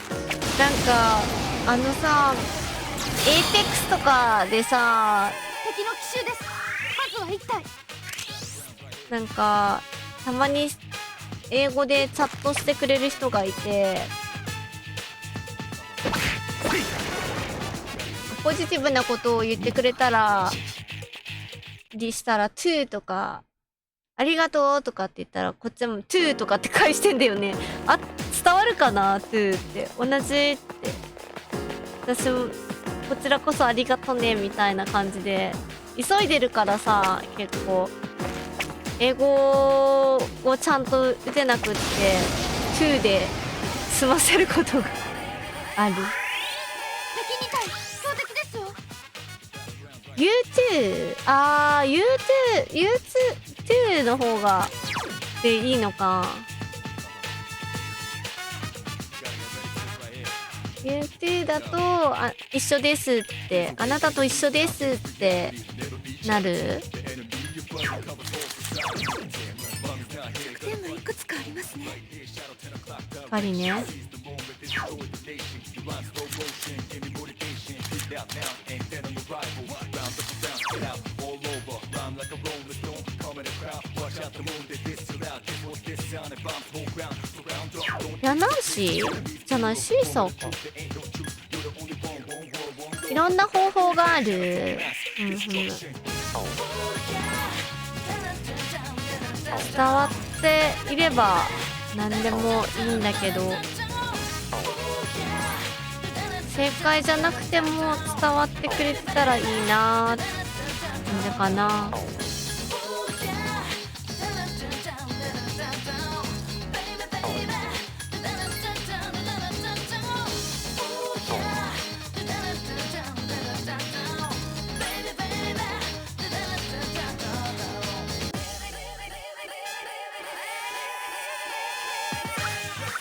[SPEAKER 1] なんかさ、エイペックスとかでさ、
[SPEAKER 2] 敵の奇襲です。まずは1体。
[SPEAKER 1] なんかたまに英語でチャットしてくれる人がいて、ポジティブなことを言ってくれたらしたら to とかありがとうとかって言ったら、こっちも to とかって返してんだよね。伝わるかな to って同じって。私もこちらこそありがとねみたいな感じで、急いでるからさ、結構英語をちゃんと打てなくって to で済ませることがある。
[SPEAKER 2] 敵2体強敵ですよ。
[SPEAKER 1] U2 の方がでいいのか。U2 だと一緒ですって、あなたと一緒ですってなる。
[SPEAKER 2] でもいくつかありますね。
[SPEAKER 1] やっぱりね。ヤナンシーじゃない、シーサーか。いろんな方法がある。伝わっていれば何でもいいんだけど、正解じゃなくても伝わってくれてたらいいなーって感じかな。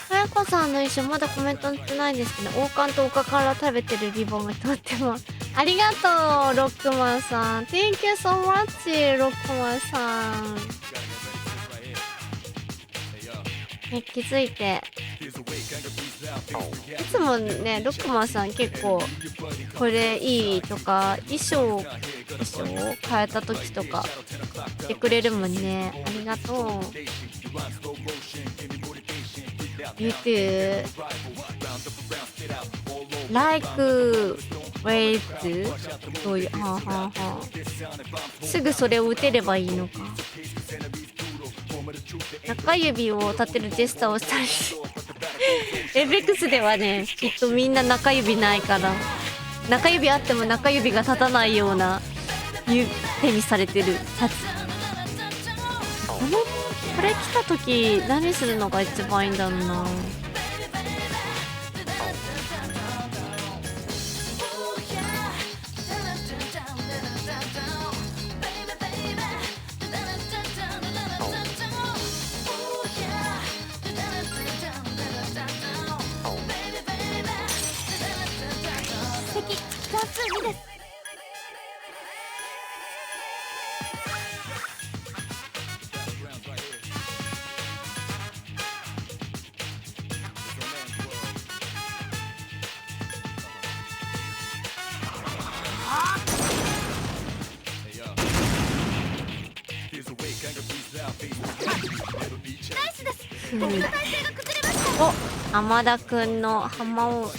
[SPEAKER 1] さやこさんの衣装まだコメント載ってないんですけど、王冠と丘から食べてるリボンがとってもありがとう。ロックマンさん Thank you so much ロックマンさん、気づいて。いつもねロックマンさん結構これいいとか衣装を変えた時とか言ってくれるもんね。ありがとう。YouTube like wait どういうすぐそれを打てればいいのか。中指を立てるジェスチャーをしたりエベックスではね、きっとみんな中指ないから、中指あっても中指が立たないような手にされてるシャツ。これ着た時何するのが一番いいんだろうな。
[SPEAKER 2] 敵関数2です。
[SPEAKER 1] お、浜田くんの浜を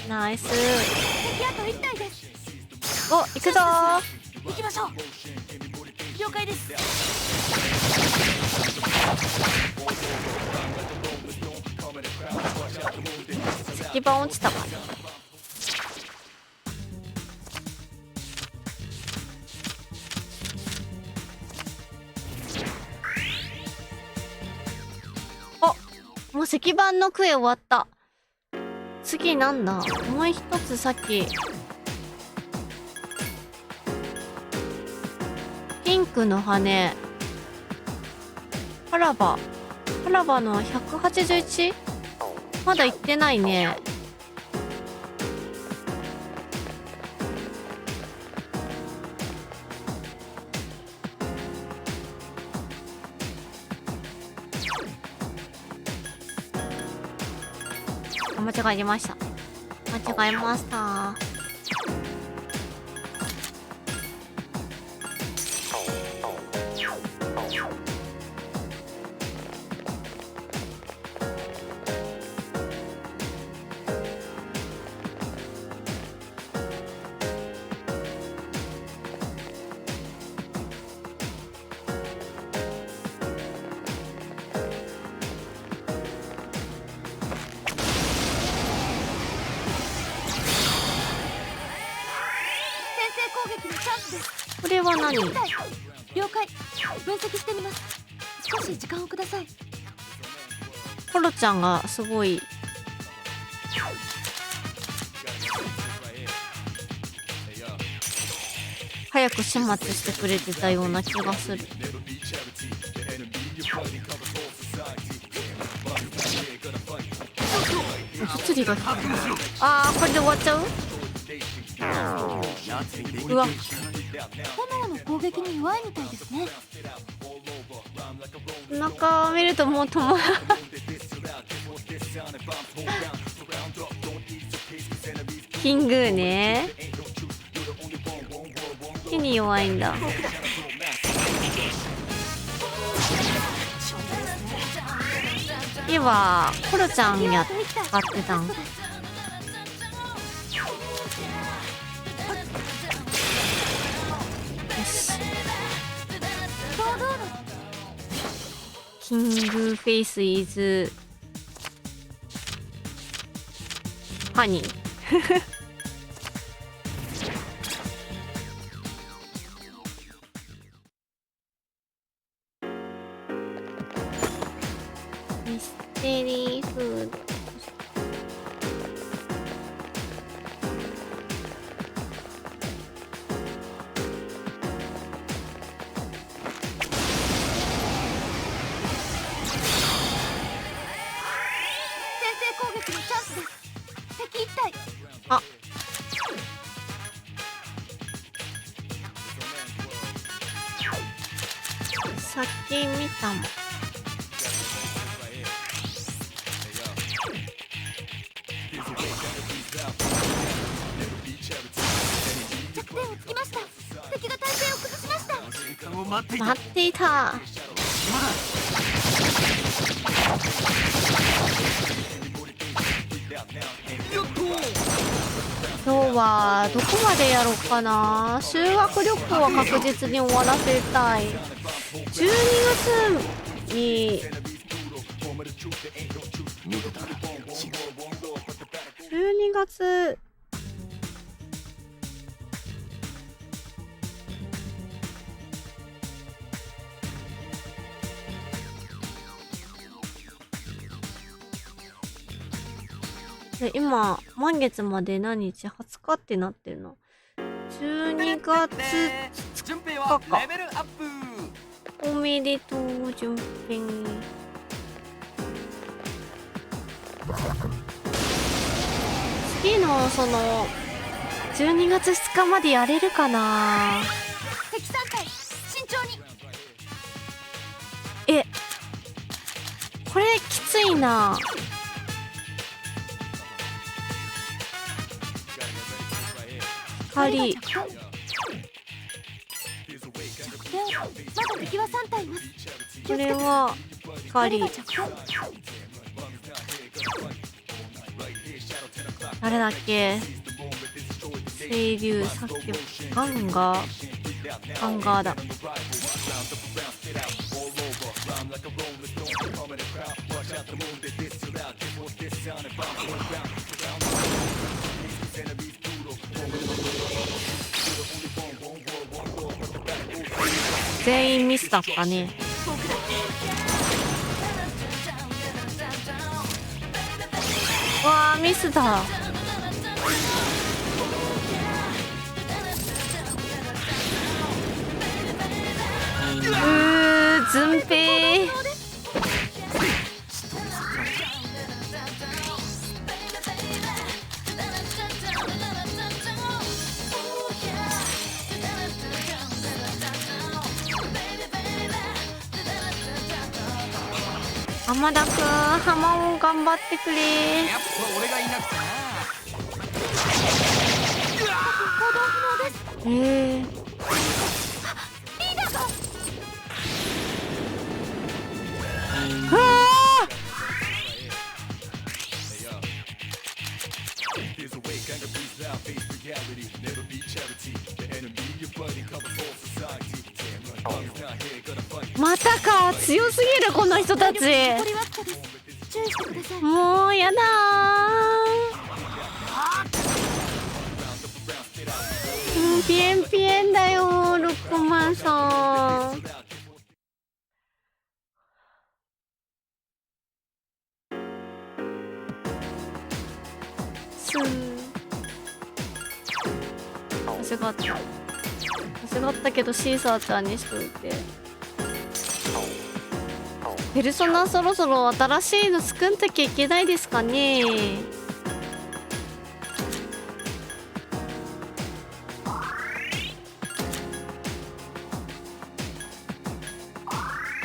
[SPEAKER 1] ナイス。
[SPEAKER 2] 敵あと1体です。
[SPEAKER 1] お、行くぞ
[SPEAKER 2] 行きましょう。了解です。
[SPEAKER 1] 石板落ちたかな。もう石板のクエ終わった。次なんだ。もう一つさっきピンクの羽パラバの 181？ まだ行ってないね。間違えました。間違えました。これは何？
[SPEAKER 2] 了解。分析してみます。少し時間をください。
[SPEAKER 1] コロちゃんがすごい早く始末してくれてたような気がする。物理がこれで終わっちゃう？うわ、
[SPEAKER 2] 炎の攻撃に弱いみたいですね。
[SPEAKER 1] お腹を見るともう止まらない。キングーね。火に弱いんだ。今コロちゃんや使ってたん？キングフェイスイズハニー。ミステリーフード。さっき見たもん。
[SPEAKER 2] 弱点をつきました。敵が体勢を崩しました。
[SPEAKER 1] 待っていた。今日はどこまでやろうかな。修学旅行は確実に終わらせたい。12月に12月で今満月まで何日？ 20 日ってなってるの。12月
[SPEAKER 3] 順平はレベルアップ。
[SPEAKER 1] おめでとう順平。次のその12月2日までやれるかな。
[SPEAKER 2] 敵3体慎重に。
[SPEAKER 1] え、これきついな。光
[SPEAKER 2] 着点まだ敵は3体います。
[SPEAKER 1] これは光。
[SPEAKER 2] 着点
[SPEAKER 1] 誰だっけ？清流さっきガンガーだ。全員ミスだったね。わあミスだ。ずんぺい。浜田くん、浜を頑張ってくれ。
[SPEAKER 3] やっぱ俺がいなくてな。
[SPEAKER 1] またか、強すぎるこの人たち。
[SPEAKER 2] 残りわずかです。注意してください。
[SPEAKER 1] もうやだー。ピエンピエンだよロックマンさん。間違ったけどシーサーちゃんにしといて。ペルソナそろそろ新しいの作んなきゃいけないですかね。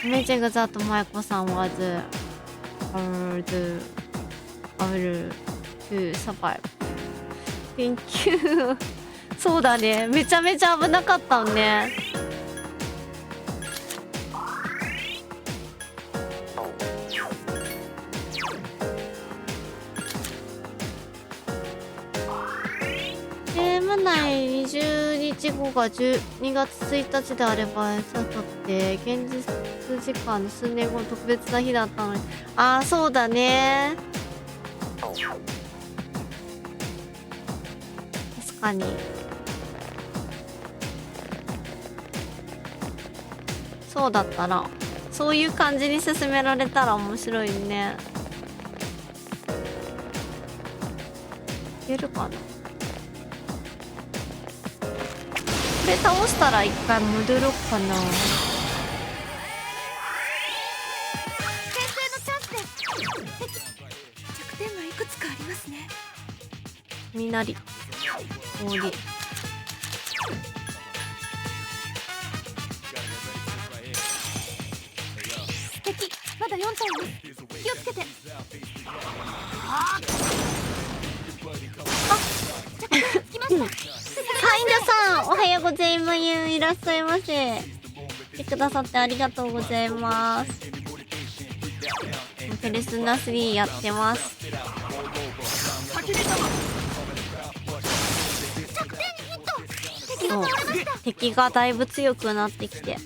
[SPEAKER 1] メジェグザとマイコさんはずI will to survive. Thank you. そうだね、めちゃめちゃ危なかったのね。ゲーム内20日後が12月1日であれば餌とって現実時間の数年後の特別な日だったのに。ああそうだね、確かに。そうだったらそういう感じに進められたら面白いね。いけるかな。これ倒したら一回戻ろうかな。
[SPEAKER 2] 先制のチャンスです。弱点がいくつかありますね。
[SPEAKER 1] 雷氷。
[SPEAKER 2] 敵まだ4体います。気をつけて。来ました。
[SPEAKER 1] サインダさんおはようございます。いらっしゃいませ。来てくださってありがとうございます。ペルソナ3やってます。そう、敵がだいぶ強くなってきて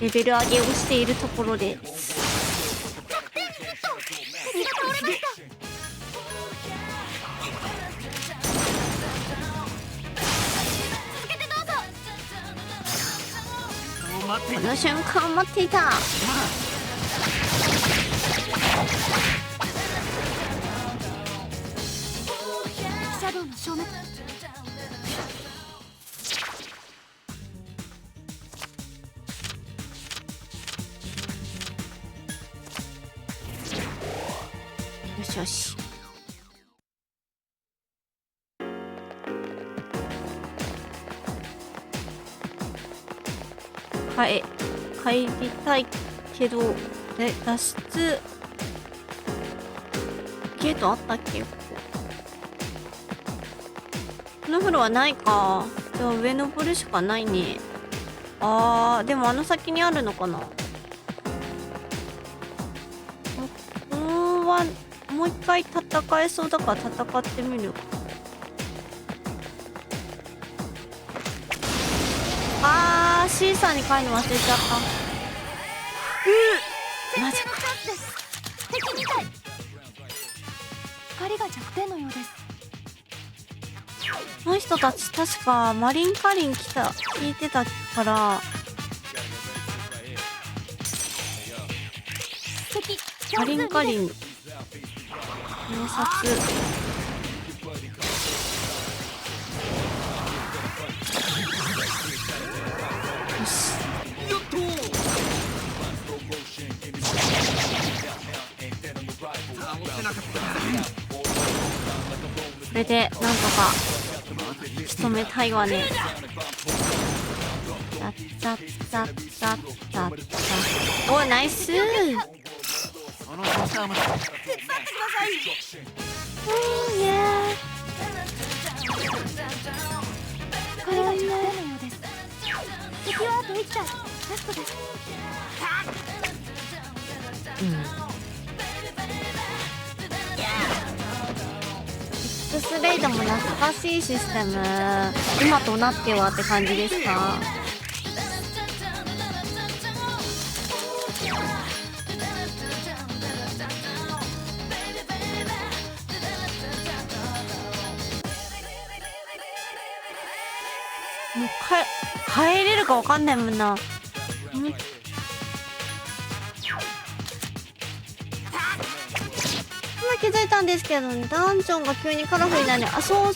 [SPEAKER 1] レベル上げをしているところです。
[SPEAKER 2] 敵が倒れました。続けてどうぞ。
[SPEAKER 1] この瞬間待っていた。
[SPEAKER 2] ドウの消滅。
[SPEAKER 1] よしよし。帰りたいけど、脱出ゲートあったっけ？このフロアないか。じゃあ上登るしかないね。でもあの先にあるのかな。ここはもう一回戦えそうだから戦ってみる。シーサーに帰るの忘れちゃった。マジか。
[SPEAKER 2] 敵みたい。光が弱点のようです。
[SPEAKER 1] この人たち確かマリンカリン聞いてたからマリンカリン偵察。よし。これでなんとか仕留めたいわね。おいナイス。
[SPEAKER 3] その調子はまだ
[SPEAKER 2] 光が弱点のようです。敵はあと1体。ラストです。
[SPEAKER 1] X レイドも懐かしいシステム、今となってはって感じですか？もう帰れるかわかんないもんな。気づいたんですけど、ね、ダンジョンが急にカラフルになる。そ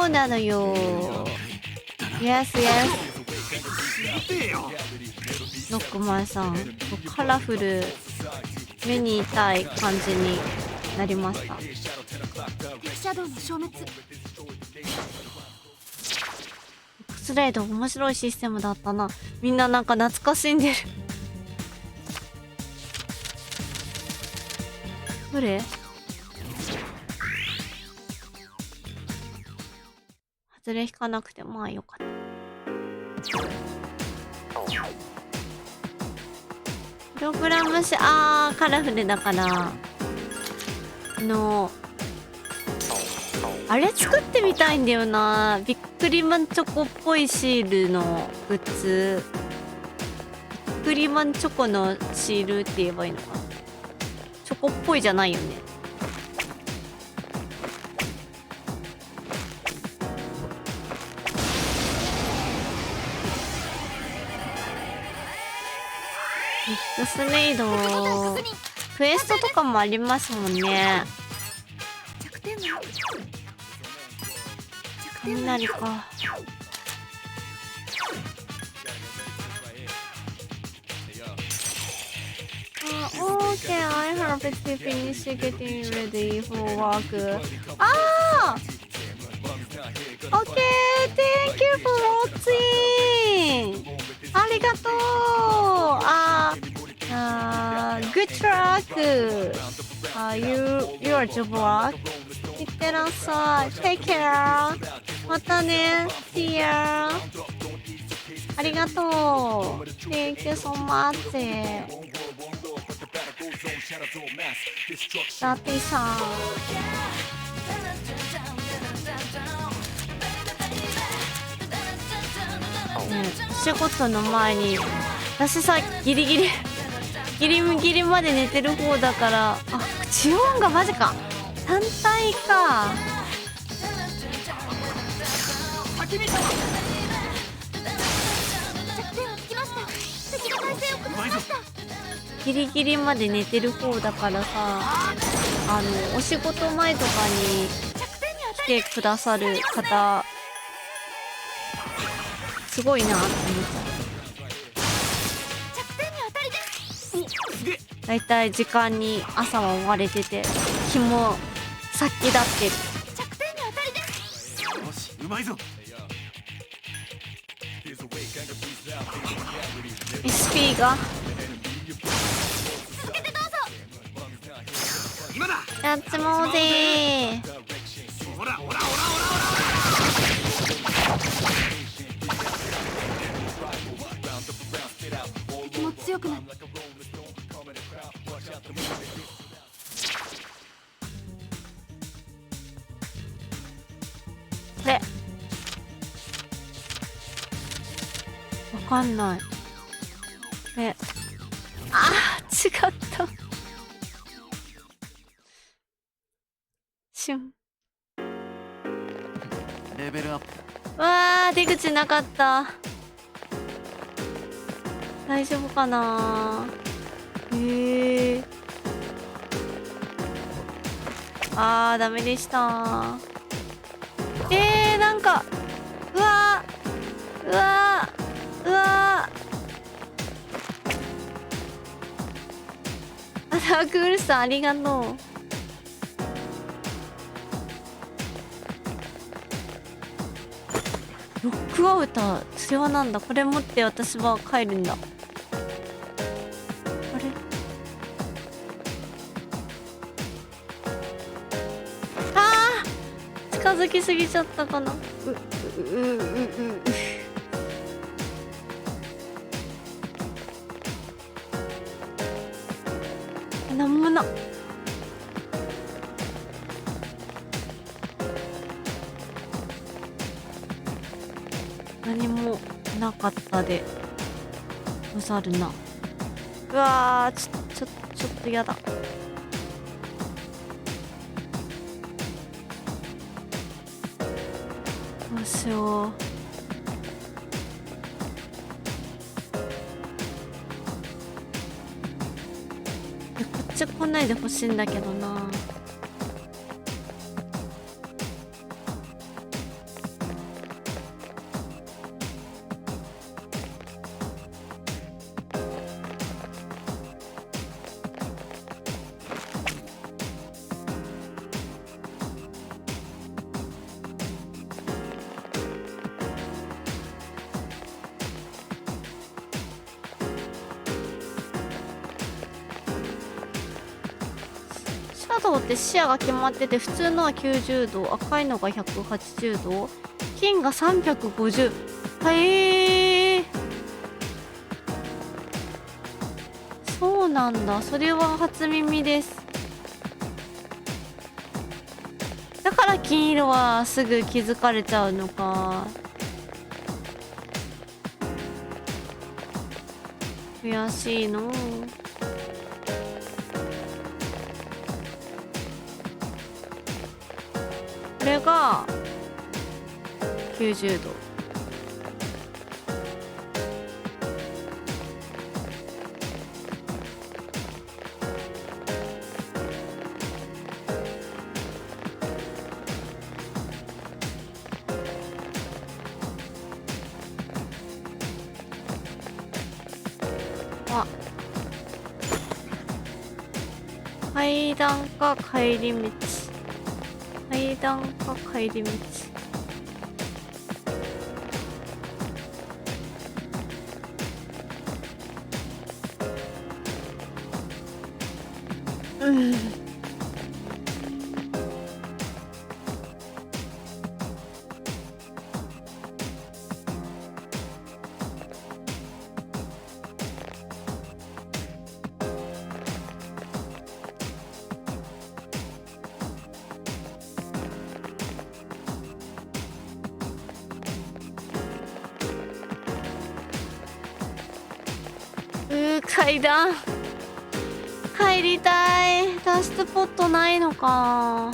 [SPEAKER 1] うなのよ。Yes ノックマンさん、カラフル目に痛い感じになりました。
[SPEAKER 2] 敵シャドウの消滅。
[SPEAKER 1] Xレイド面白いシステムだったな。みんななんか懐かしんでる。どれ？外れ引かなくてまあよかった。プログラムカラフルだからあれ作ってみたいんだよな。ビックリマンチョコっぽいシールのグッズ。ビックリマンチョコのシールって言えばいいのかな。チョコっぽいじゃないよね。ミックスメイドクエストとかもありますもんね。雷か。Okay, I have to finish getting ready for work. Okay, thank you for watching. ありがとう。Good luck. Your job work. いってらっしゃい。Take care. またね。See ya. ありがとう。Thank you so much. ラティさん。お仕事の前に私さギリギリまで寝てる方だから。チオンがマジか単体か。ギリギリまで寝てる方だからさ、お仕事前とかにてくださる方すごいなって思っち
[SPEAKER 2] 着点に当たりです。
[SPEAKER 1] ゃう。だいたい時間に朝は追われてて日も先立ってる。
[SPEAKER 2] 着点に当たりです。
[SPEAKER 3] よしうまいぞ。
[SPEAKER 1] SP が
[SPEAKER 2] 続けてどうぞ。
[SPEAKER 3] 今だ。
[SPEAKER 1] やっちまおうぜー。
[SPEAKER 3] ほらほらほらほらほ
[SPEAKER 2] もう強くなる。
[SPEAKER 1] でわかんない。違ったシュン。
[SPEAKER 3] レベルアップ。
[SPEAKER 1] わー出口なかった。大丈夫かな。ダメでした。なんかうわダークウルフさんありがとう。ロックアウター、それはなんだ。これ持って私は帰るんだ。あれ近づきすぎちゃったかな。なんもな。何もなかったでござるな。うわーちょっとやだ。どうしよう。こっち来ないでほしいんだけどな。シャドウって視野が決まってて、普通のは90度、赤いのが180度、金が350。そうなんだ。それは初耳です。だから金色はすぐ気づかれちゃうのか。悔しいの。これが90度。階段か帰り道。階段か帰り道。階段帰りたい。脱出ポットないのか。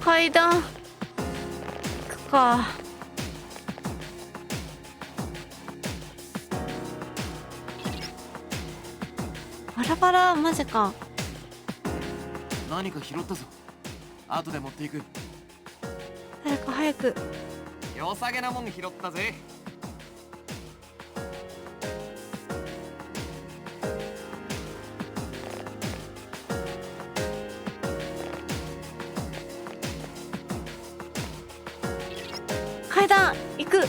[SPEAKER 1] 階段行くか。バラバラ、マジか。
[SPEAKER 3] 何か拾ったぞ。後で持っていく。
[SPEAKER 1] 誰か早く。
[SPEAKER 3] 良さげなもん拾ったぜ。
[SPEAKER 1] 階段行く。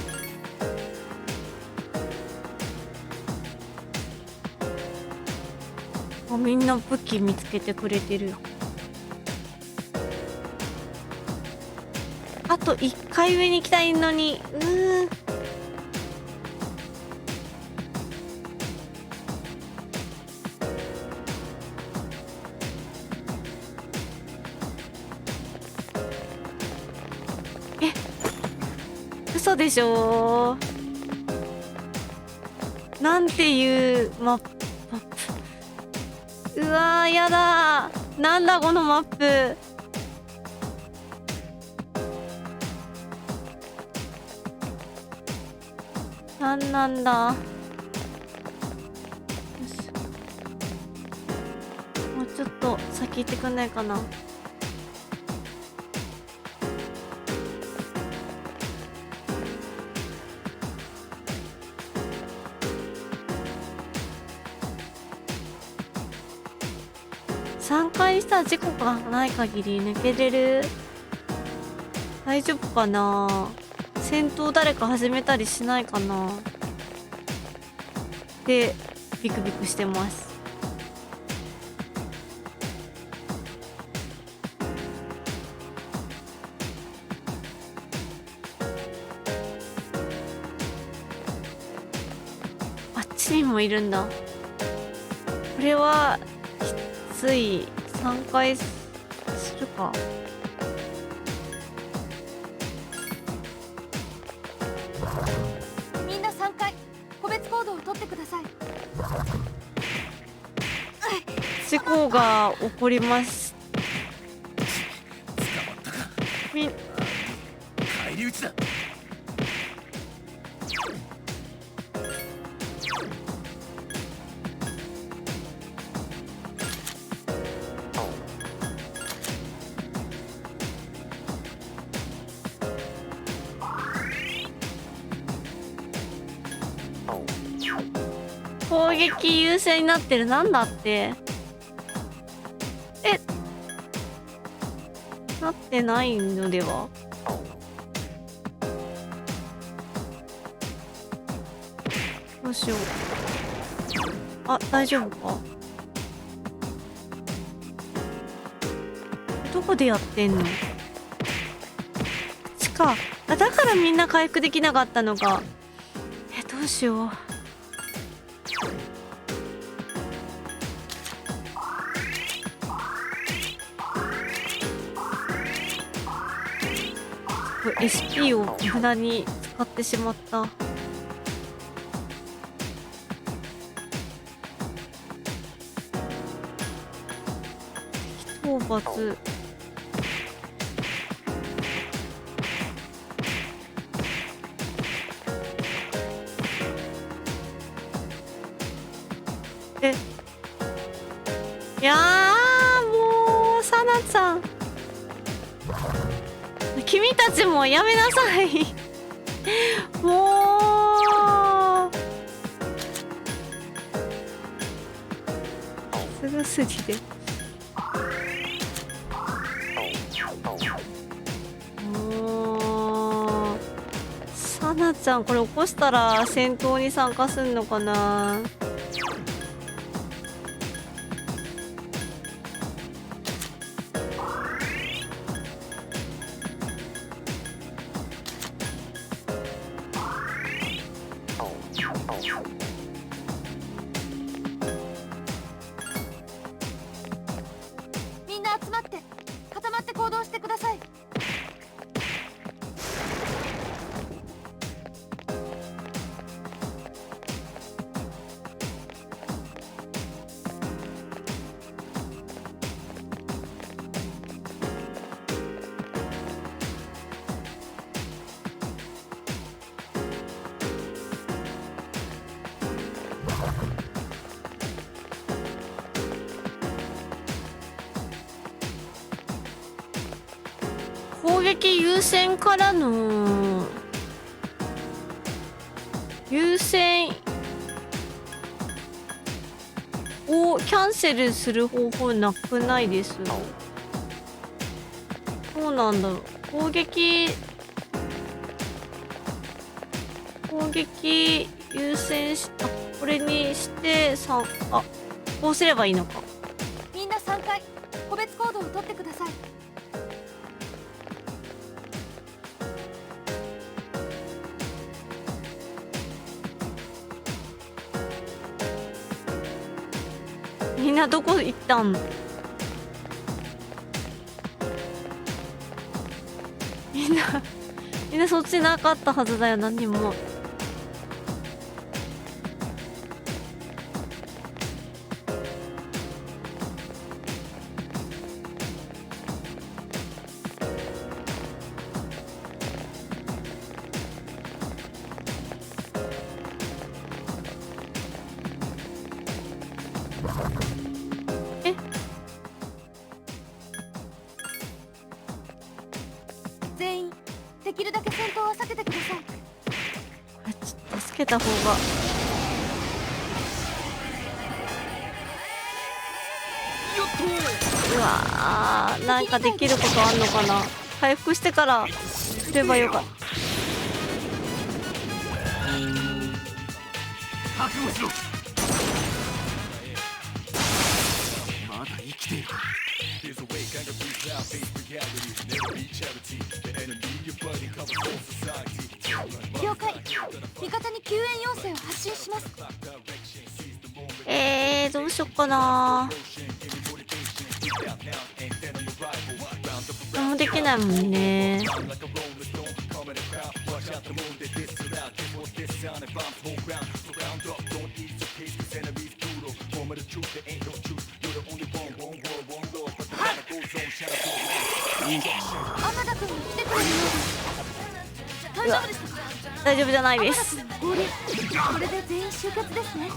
[SPEAKER 1] あ、みんな武器見つけてくれてるよ。あと1回上に行きたいのに。え、嘘でしょ。なんていうマップ。うわー、やだー。なんだこのマップ。なんだ。よし、もうちょっと先行ってくんないかな。3回した事故がない限り抜けれる。大丈夫かな。戦闘誰か始めたりしないかなでビクビクしてます。あっちにもいるんだ。これはきつい。3回するか。
[SPEAKER 2] みんな3回個別行動を取ってください。
[SPEAKER 1] 事故が起こります。
[SPEAKER 3] 返り討ちだ。
[SPEAKER 1] 攻撃優勢になってる。なんだって。なってないのでは。どうしよう。あ、大丈夫か。どこでやってんの。ちか。あ、だからみんな回復できなかったのか。どうしよう。SP を無駄に使ってしまった。討伐。いやー、もうサナさん、君たちもやめなさいもうすごすぎて。もうサナちゃん、これ起こしたら戦闘に参加すんのかな。
[SPEAKER 2] みんな集まって固まって行動してください。
[SPEAKER 1] 攻撃優先からの優先をキャンセルする方法なくないです？どうなんだろう。攻撃優先し、あ、これにして3、あ、こうすればいいのか。
[SPEAKER 2] みんな3回個別行動を取ってください。
[SPEAKER 1] みんなどこ行ったん？みんなそっちなかったはずだよ、何にも。え、
[SPEAKER 2] 全員できるだけ戦闘は避けてください。
[SPEAKER 1] あ、ちょっと助けた方が。うわー、なんかできることあんのかな。回復してからすればよかった。
[SPEAKER 3] 覚悟しろ。まだ生きている。
[SPEAKER 2] 了解。味方に救援要請を発信します。
[SPEAKER 1] どうしよっかな。何もできないもんね。
[SPEAKER 2] 天田君が来てくれるようです。大丈夫でしたか？
[SPEAKER 1] 大丈夫じゃないです。
[SPEAKER 2] 天田君合流。これで全員集結ですね。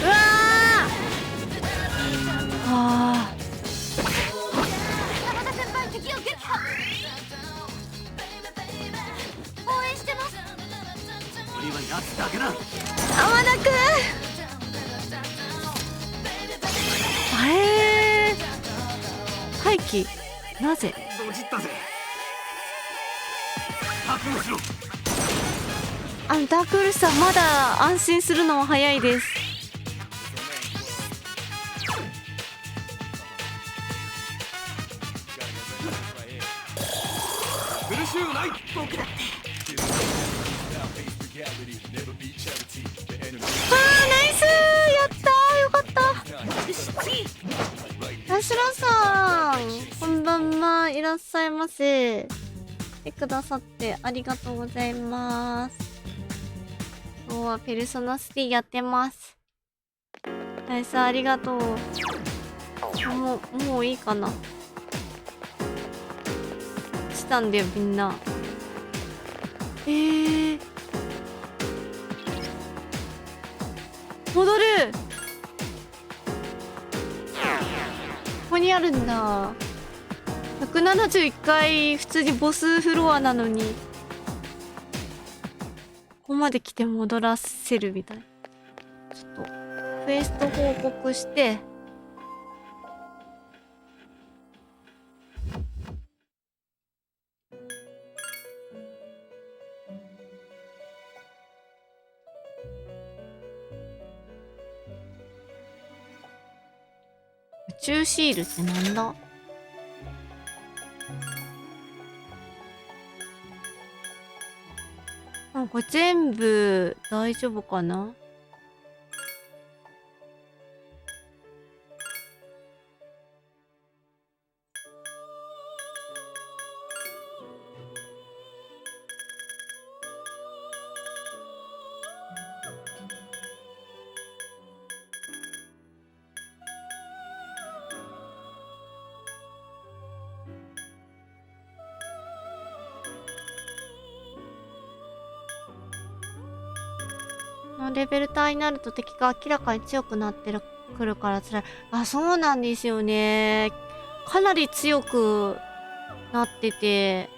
[SPEAKER 1] うわあ。
[SPEAKER 2] 山田先輩敵を撃破。応援してます。
[SPEAKER 3] 俺は奴だけだ。
[SPEAKER 1] 天田くん。廃棄なぜ？
[SPEAKER 3] ドジったぜ。覚悟しろ。
[SPEAKER 1] ダークウルスさんまだ安心するのは早いです。
[SPEAKER 3] 苦しゅうない。僕だって。
[SPEAKER 1] ナイスー、やったー、よかった。田代さん、こんばんは、いらっしゃいませ。来てくださってありがとうございます。今日はペルソナ3やってます。ナイス、ありがとう。もういいかな。したんだよ、みんな。戻る。ここにあるんだ。171階普通にボスフロアなのにここまで来て戻らせるみたい。ちょっとクエスト報告して、宇宙シールってなんだ？これ全部大丈夫かな？レベル帯になると敵が明らかに強くなってくるから辛い。あ、そうなんですよね。かなり強くなってて、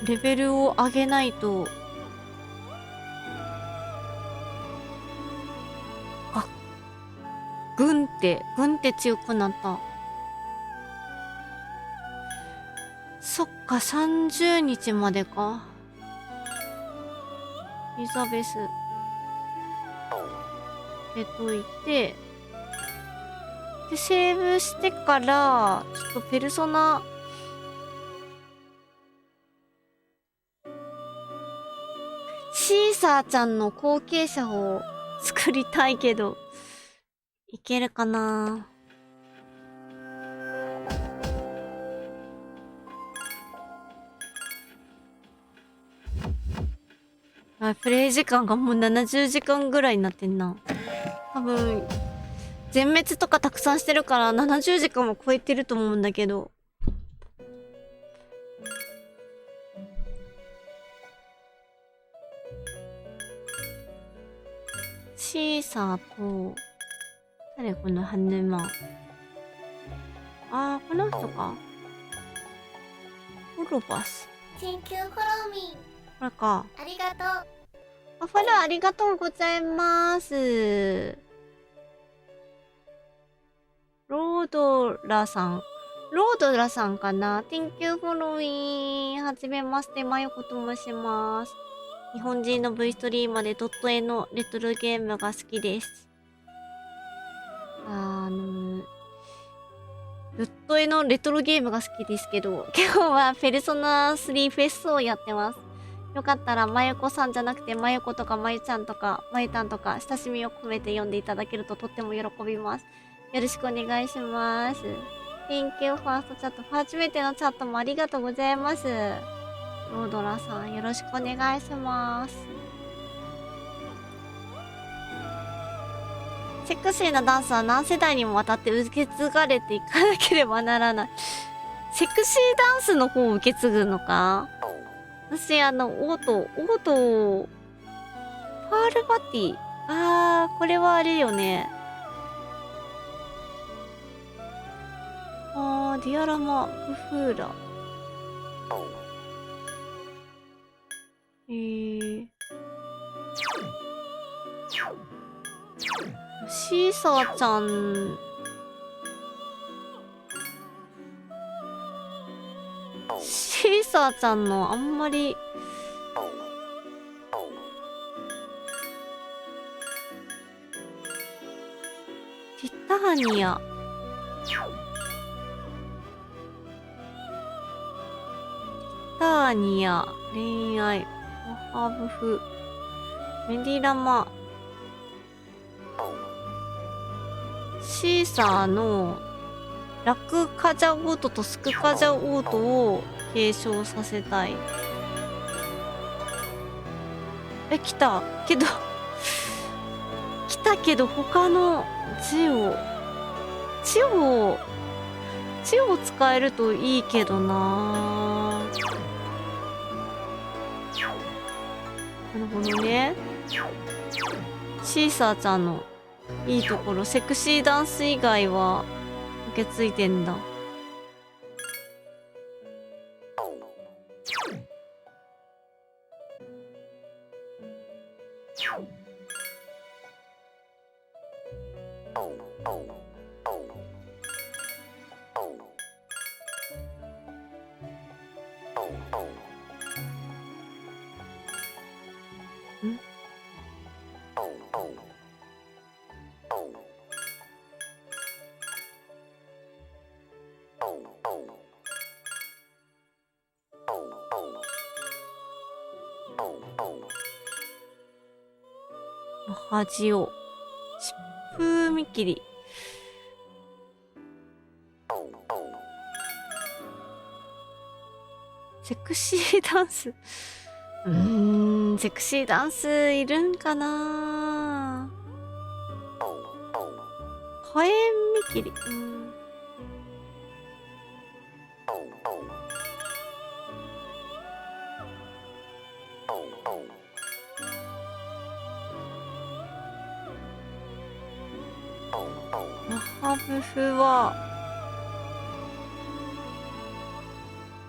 [SPEAKER 1] レベルを上げないと、あ、ぐんって強くなった。そっか、30日までか。エリザベス。といて、で、セーブしてから、ちょっとペルソナ、シーサーちゃんの後継者を作りたいけど、いけるかな。あ、プレイ時間がもう70時間ぐらいになってんな。多分、全滅とかたくさんしてるから70時間も超えてると思うんだけど。シーサーと、誰このハヌマン。あー、この人か。フォロバス。
[SPEAKER 2] Thank you, follow me.
[SPEAKER 1] これか。
[SPEAKER 2] ありがとう。
[SPEAKER 1] あ、フォローありがとうございます。ロードラさん。ロードラさんかな。 Thank you, following. はじめまして、まよこと申します。日本人の V ストリーマーでドット絵のレトロゲームが好きです。ドット絵のレトロゲームが好きですけど、今日はペルソナ3フェスをやってます。よかったら、まゆこさんじゃなくて、まゆことかまゆちゃんとか、まゆたんとか、親しみを込めて読んでいただけるととっても喜びます。よろしくお願いします。Thank you, ファーストチャット。初めてのチャットもありがとうございます。ロードラさん、よろしくお願いします。セクシーなダンスは何世代にもわたって受け継がれていかなければならない。セクシーダンスの方を受け継ぐのか？私、オート、パールバティ。あー、これはあれよね。あー、ディアラマ、ウフーラ。シーサーちゃん。シーサーちゃんのあんまり。ティターニア。ティターニア。恋愛。モハブフ。メディラマ。シーサーのラクカジャオートとスクカジャオートを継承させたい。来たけど他のジオ使えるといいけどな。なるほどね。シーサーちゃんのいいところ、セクシーダンス以外は受け継いでんだ。恥を疾風見切り。セクシーダンス。セクシーダンスいるんかな。火炎見切り。マハブフは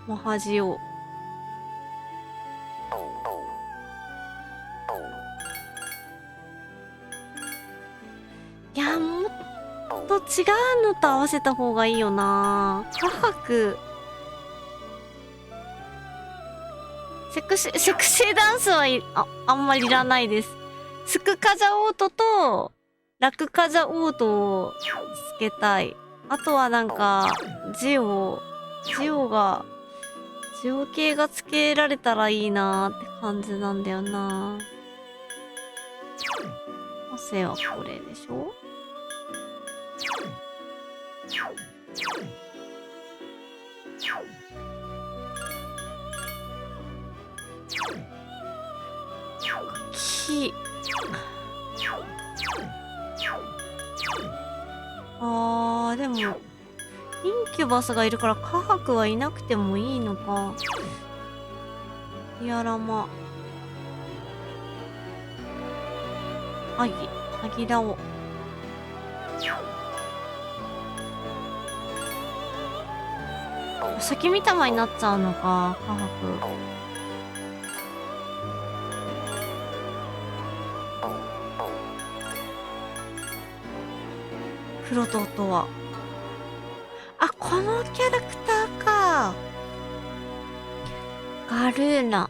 [SPEAKER 1] マハジオ。いや、もっと違うのと合わせた方がいいよな。科博。セクシーダンスはあんまりいらないです。スクカジャオートとラクカジャオートをつけたい。あとはなんか、ジオ系がつけられたらいいなーって感じなんだよな。汗はこれでしょ。でもインキュバスがいるから科博はいなくてもいいのか。ディアラマアギラオ。先見たまになっちゃうのか、科博。黒と音は。あ、このキャラクターか。ガルーナ。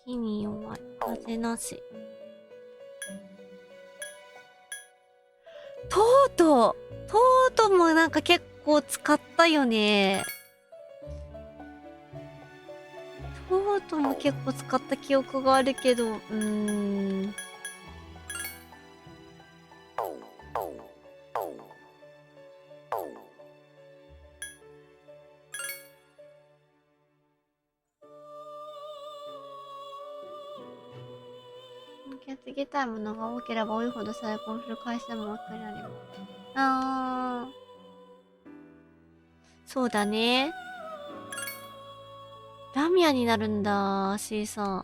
[SPEAKER 1] 火に弱い。風なし。トートもなんか結構使ったよね。トートも結構使った記憶があるけど、受け継ぎたいものが多ければ多いほど再婚する回数も多くなれば。そうだね。ラミアになるんだ、シーサ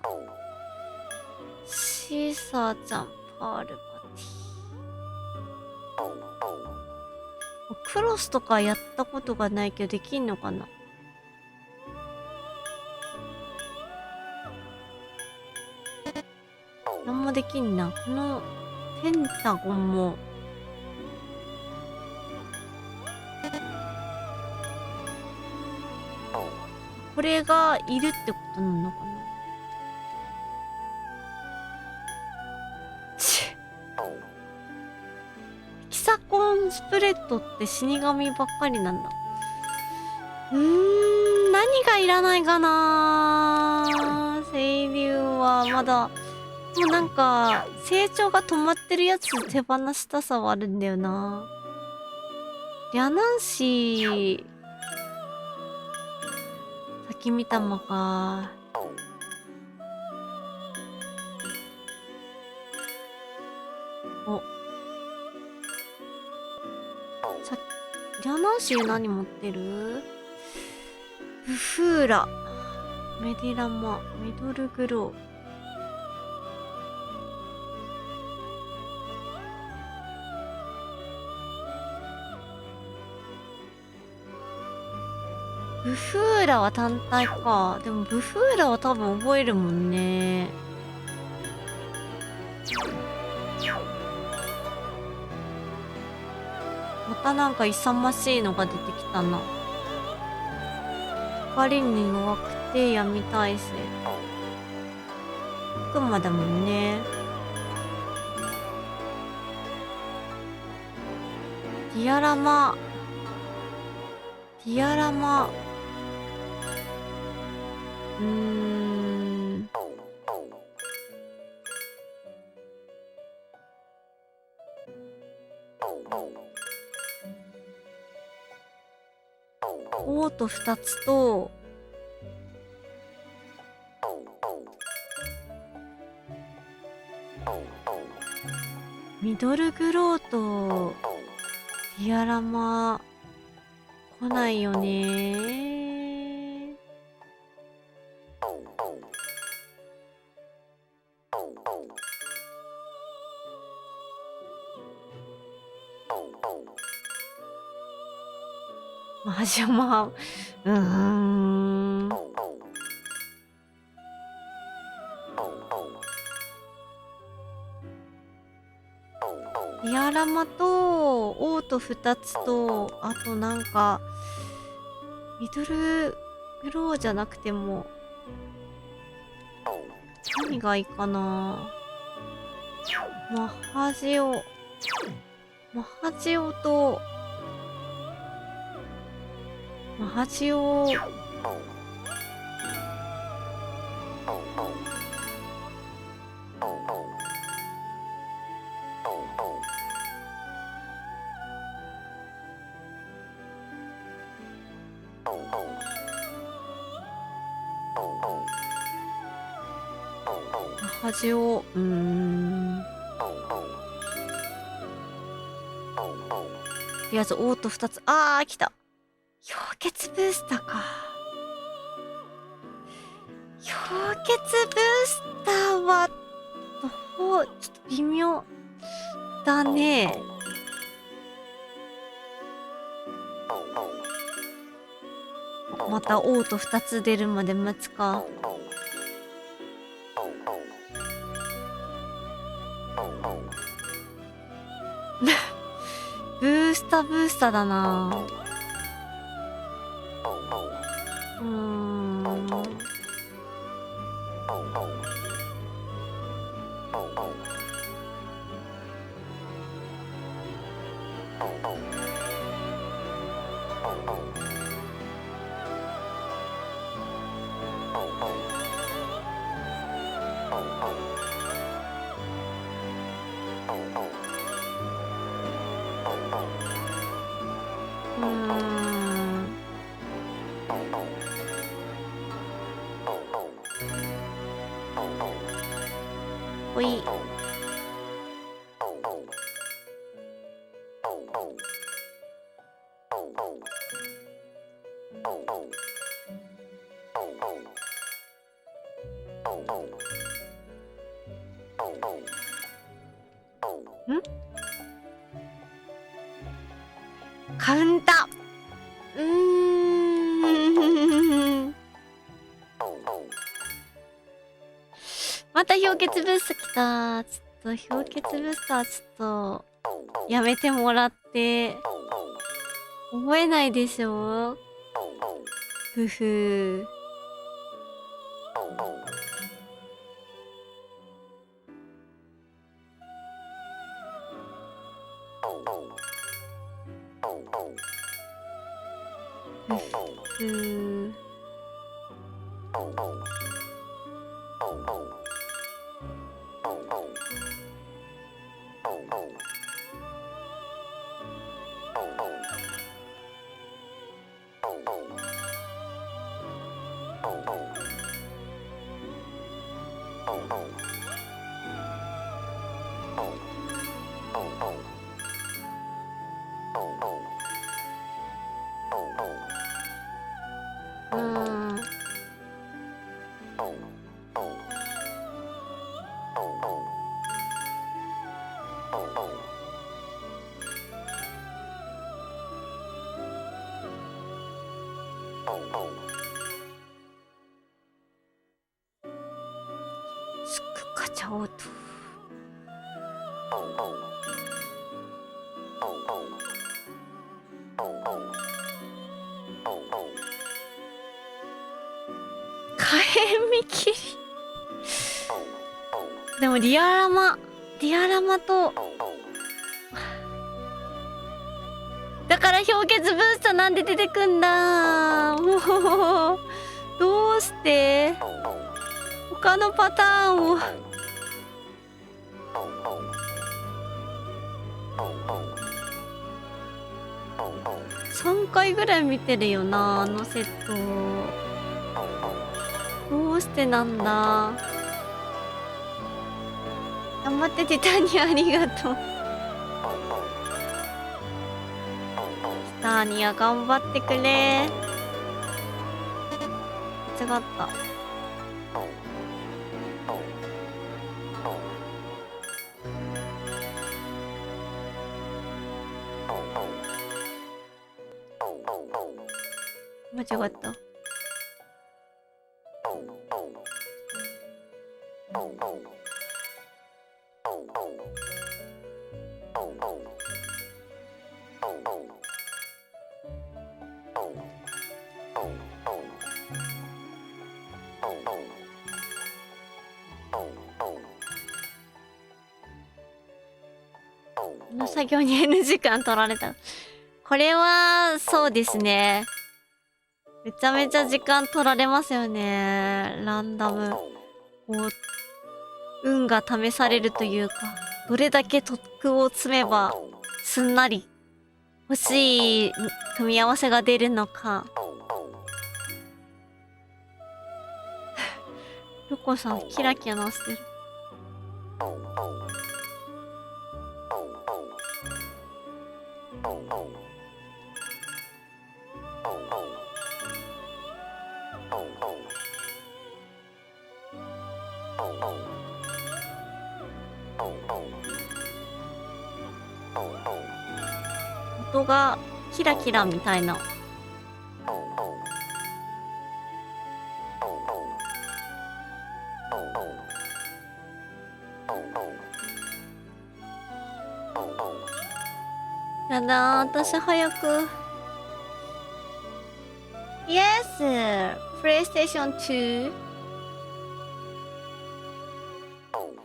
[SPEAKER 1] ーちゃん、パールバティ。クロスとかやったことがないけどできんのかな。なんもできんな。このペンタゴンもこれがいるってことなのかな。キサコンスプレッドって死神ばっかりなんだ。何がいらないかな。清流はまだもうなんか成長が止まってるやつ手放したさはあるんだよな。リャナンシー先見たまか。リャナンシー何持ってる？ブフーラ、メディラマ、ミドルグロー。ブフーラは単体か。でもブフーラは多分覚えるもんね。またなんか勇ましいのが出てきたな。光に弱くて闇耐性。悪魔だもんね。ディアラマ。オート2つとミドルグローとディアラマ来ないよね。マジまあ、ディアラマとオート2つと、あとなんかミドルグローじゃなくても何がいいかな。マハジオとマハジオマハジオとりあえずオート2つ。あー来た。氷結ブースターか。氷結ブースターはどう、ちょっと微妙だね。またオート2つ出るまで待つか。ブースターだな。ほい。カウンター。また氷結ブースト来た。ちょっと氷結ブースターちょっとやめてもらって。覚えないでしょ。ふふ。スクカチャオと。火炎見切り。でもディアラマとだから氷結ブーストなんで出てくんだ。もうどうして他のパターンを3回ぐらい見てるよな、あのセット。どうしてなんだ。頑張ってティタニア、ありがとう。ティタニア頑張ってくれ。間違った。間違った。この作業に N 時間取られた。これは、そうですね。めちゃめちゃ時間取られますよね。ランダム。こう、運が試されるというか、どれだけ徳を積めば、すんなり、欲しい組み合わせが出るのか。ロコさん、キラキラなしてる。音がキラキラみたいな。やだー、私早く。Yes! PlayStation 2?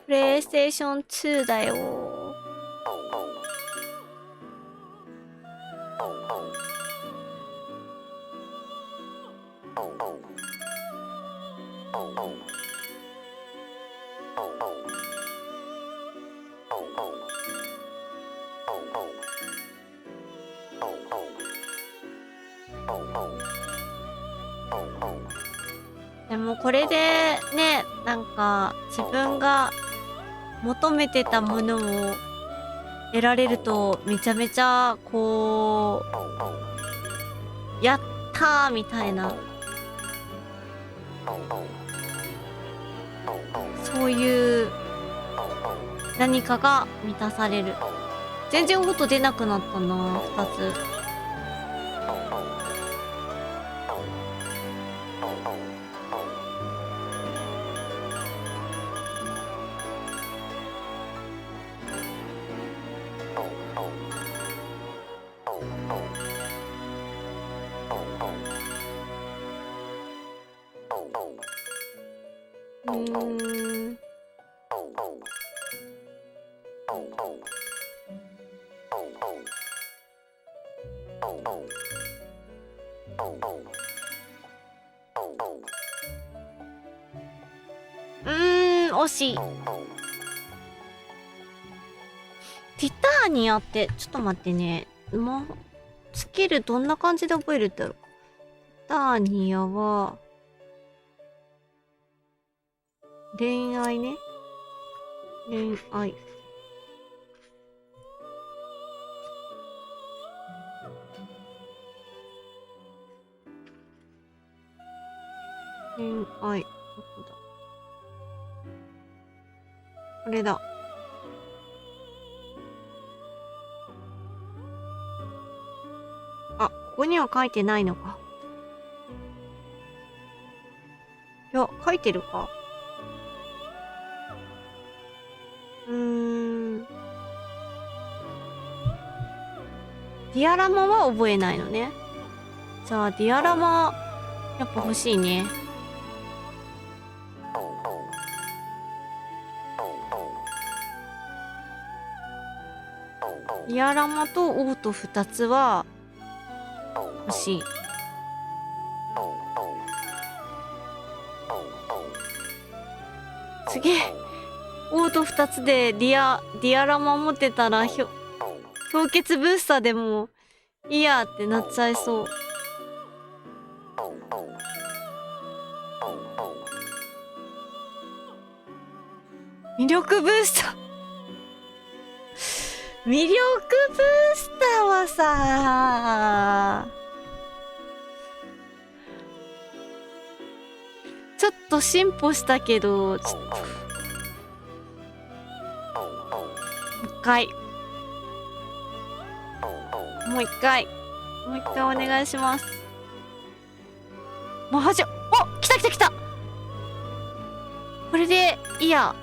[SPEAKER 1] PlayStation 2だよ。でもこれでね、なんか自分が求めてたものを得られるとめちゃめちゃこうやったーみたいな、そういう何かが満たされる。全然音出なくなったな、2つ。惜しい。ティターニアって、ちょっと待ってね。スキルどんな感じで覚えるんだろう。ティターニアは、恋愛ね。恋愛。恋愛。どこだ。これだ。あ、ここには書いてないのか。いや、書いてるか。ディアラマは覚えないのね。じゃあ、ディアラマ、やっぱ欲しいね。ディアラマとオート2つは欲しい。すげえ。オート2つでディアラマ持ってたら氷結ブースターでもいいやってなっちゃいそう。魅力ブースター魅力ブースターはさ、ちょっと進歩したけど、ちょっともう一回お願いします。魔法少、お、来た来た来た。これでいいや。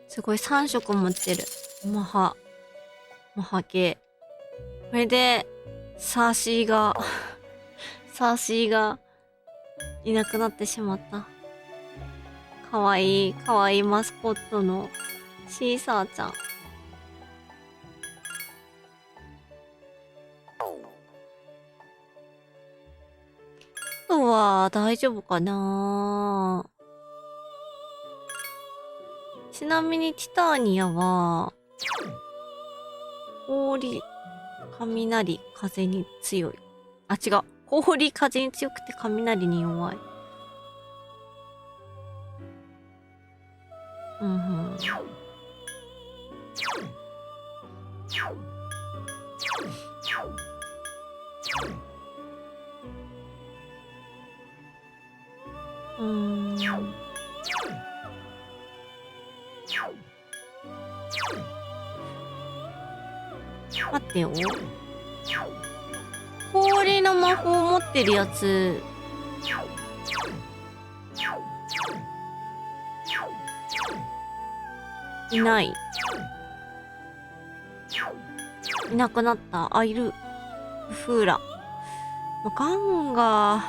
[SPEAKER 1] すごい3色持ってる。マハ系。これで、サーシーがいなくなってしまった。かわいいマスコットのシーサーちゃん。あとは、大丈夫かな。ちなみにティターニアは、氷、雷、風に強い。あ、違う。氷、風に強くて雷に弱い。うんうん。待ってよ。氷の魔法持ってるやつ。いない。いなくなった。あ、いる。フーラ。ガンガー。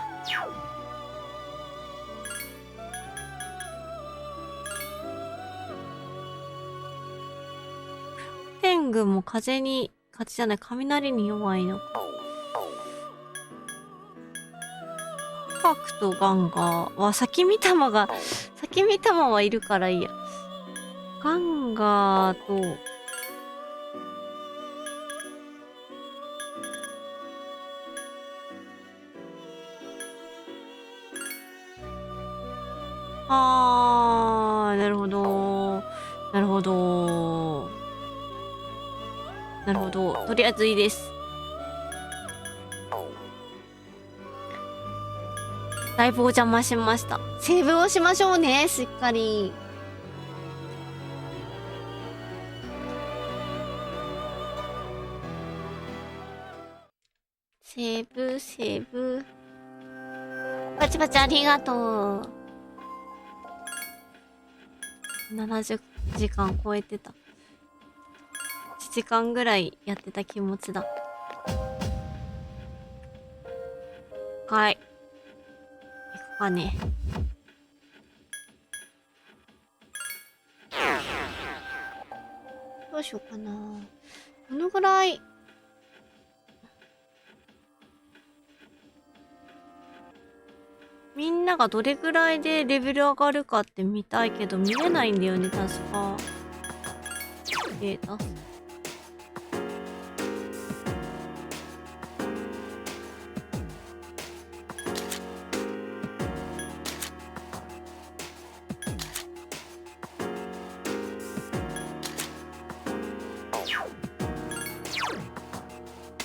[SPEAKER 1] 天狗も風じゃない、雷に弱いのか。ハークとガンガーは、先見玉はいるからいいや。ガンガーと、なるほど。なるほど。なるほど。とりあえずいいです。だいぶお邪魔しました。セーブをしましょうね、しっかり。セーブ。パチパチありがとう。70時間超えてた。1時間ぐらいやってた気持ちだ。はい。行くかね。どうしようかな。このぐらい。みんながどれぐらいでレベル上がるかって見たいけど見れないんだよね、確か。データ。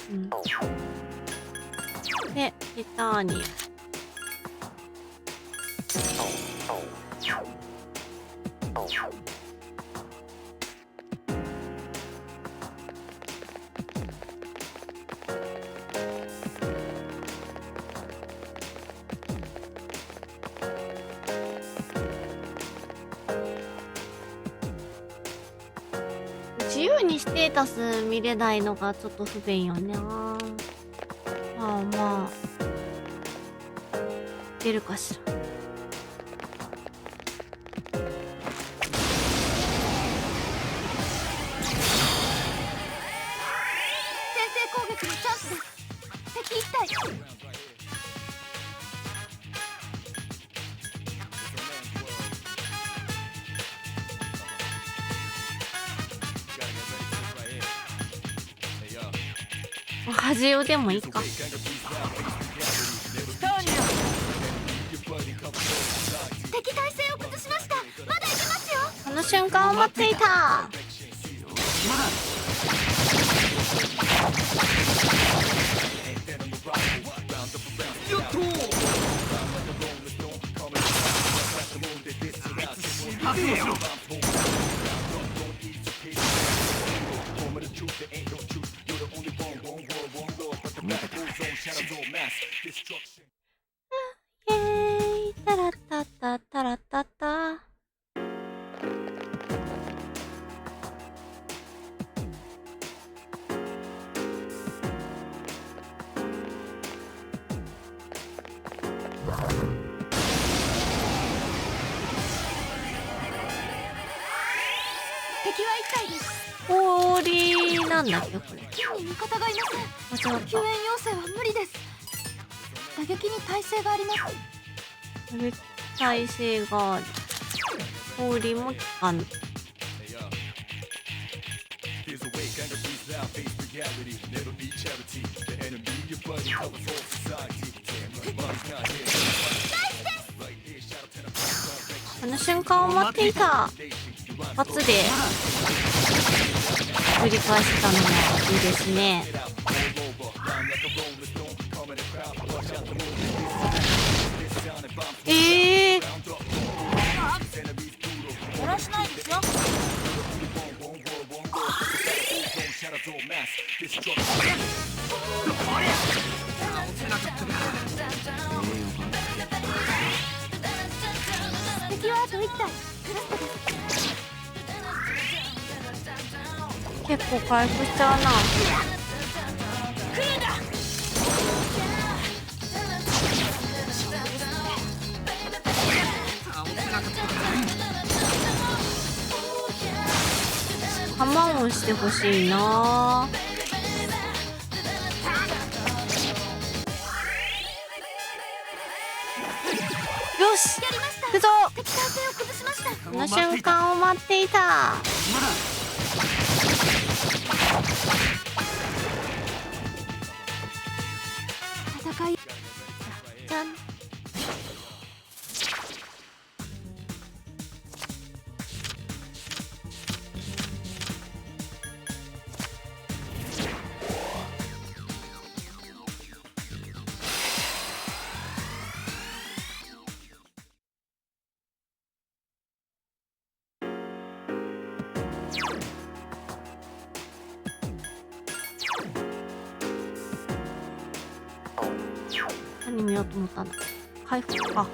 [SPEAKER 1] うん。で、ティターニア。自由にステータス見れないのがちょっと不便よね。まあまあ出るかしら。
[SPEAKER 2] 先制攻撃のチャンスです。敵一体。
[SPEAKER 1] 端用でもいいか。
[SPEAKER 2] 敵体勢を崩しました。まだいけますよ。
[SPEAKER 1] あの瞬間を待っていた。イエーイタラッタッタタラッタッタ。
[SPEAKER 2] 敵は1体です。
[SPEAKER 1] 氷なんだっけこれ。
[SPEAKER 2] に味方がいません。
[SPEAKER 1] 間違っ
[SPEAKER 2] 救援要請は無理です。打撃に耐性があります。
[SPEAKER 1] た。耐性がある。氷も効かぬ。あの瞬間を待っていた。一発で繰り返せたのもいいですね。
[SPEAKER 2] 漏らしないですよ。敵はあと1体。
[SPEAKER 1] 結構回復しちゃうな。ハマオンしてほしいな。よし行くぞ。
[SPEAKER 2] 敵体勢を崩しました。
[SPEAKER 1] この瞬間を待っていた。
[SPEAKER 2] 戦い
[SPEAKER 1] じゃん。何見ようと思ったんだ。回復か。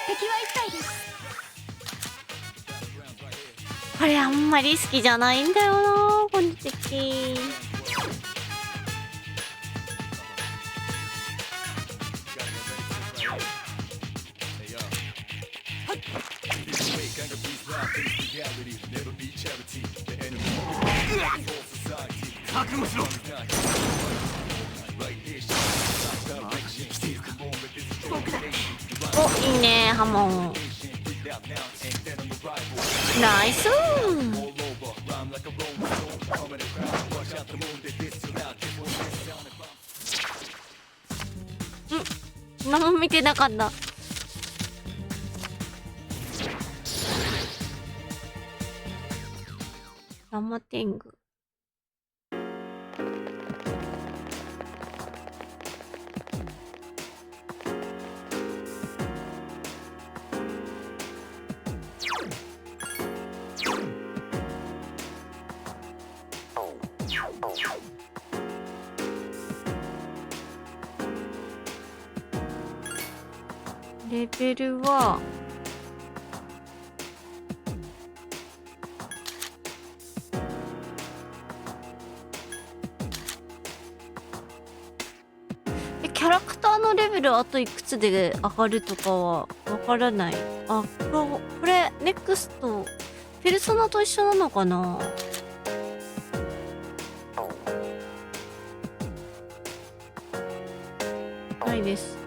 [SPEAKER 2] 敵は1体です。
[SPEAKER 1] これあんまり好きじゃないんだよなこの敵。
[SPEAKER 3] 覚悟しろ。
[SPEAKER 1] お、いいねハモン。ナイスー。何も見てなかった。ラマテング。レベルはキャラクターののレベルあといくつで上がるとかはわからない。あ、これネクストペルソナと一緒なのかな。ないです。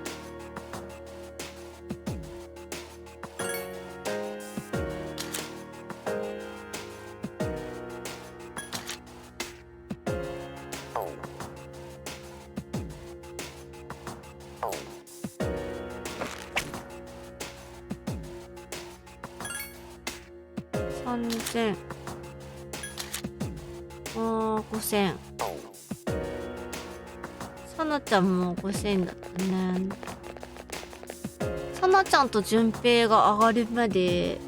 [SPEAKER 1] 3000。5000。さなちゃんも5000だったね。さなちゃんと順平が上がるまで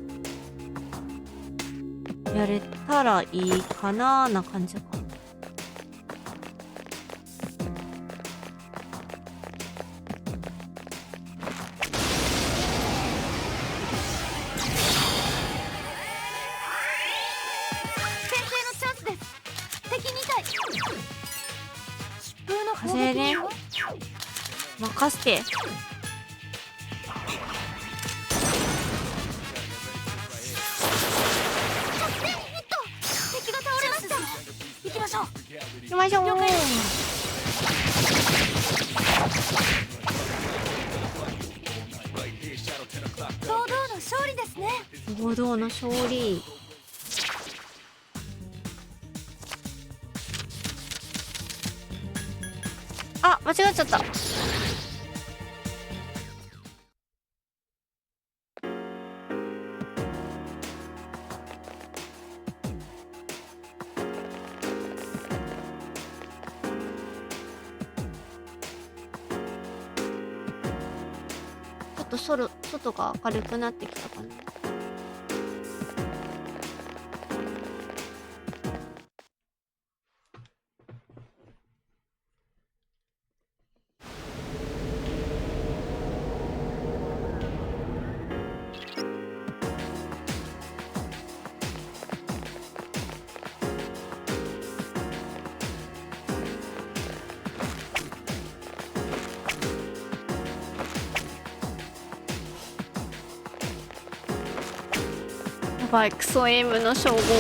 [SPEAKER 1] やれたらいいかなな感じかな。風ね、任せて。
[SPEAKER 2] 敵が倒れました。行きましょう。
[SPEAKER 1] 行きましょう。
[SPEAKER 2] 堂々の勝利ですね。
[SPEAKER 1] 堂々の勝利。あ、間違っちゃった。ちょっと外が明るくなってきたかな。やばい、クソエイムの称号が。
[SPEAKER 2] 先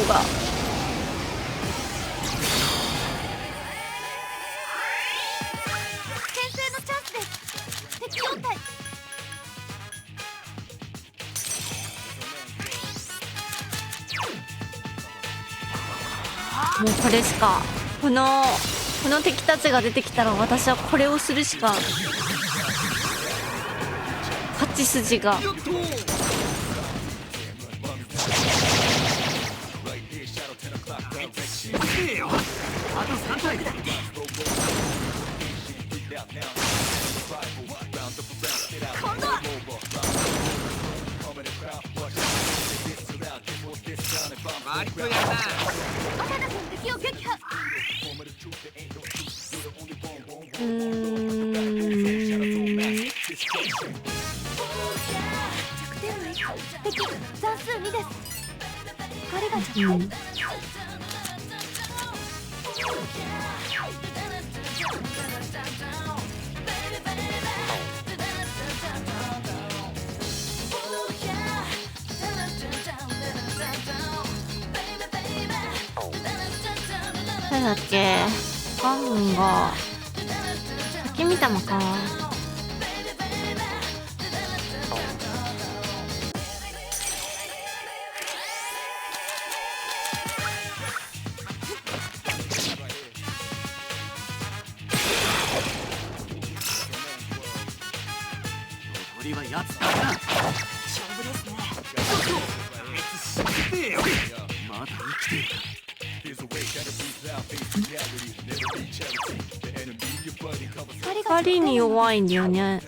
[SPEAKER 2] 制のチャンスです。敵4体。
[SPEAKER 1] もうこれしか、この敵たちが出てきたら私はこれをするしか勝ち筋が。
[SPEAKER 3] あと3体。
[SPEAKER 2] 今度は
[SPEAKER 3] 割とやるな。
[SPEAKER 2] 赤田君敵を撃破。敵残数2です。光が着弾。
[SPEAKER 1] 誰だっけ、ガンが竹見玉か。
[SPEAKER 3] 残りはやつだな。
[SPEAKER 2] 勝負ですね。
[SPEAKER 3] 死んでよ。まだ生きている。
[SPEAKER 1] 光に弱いんだよね。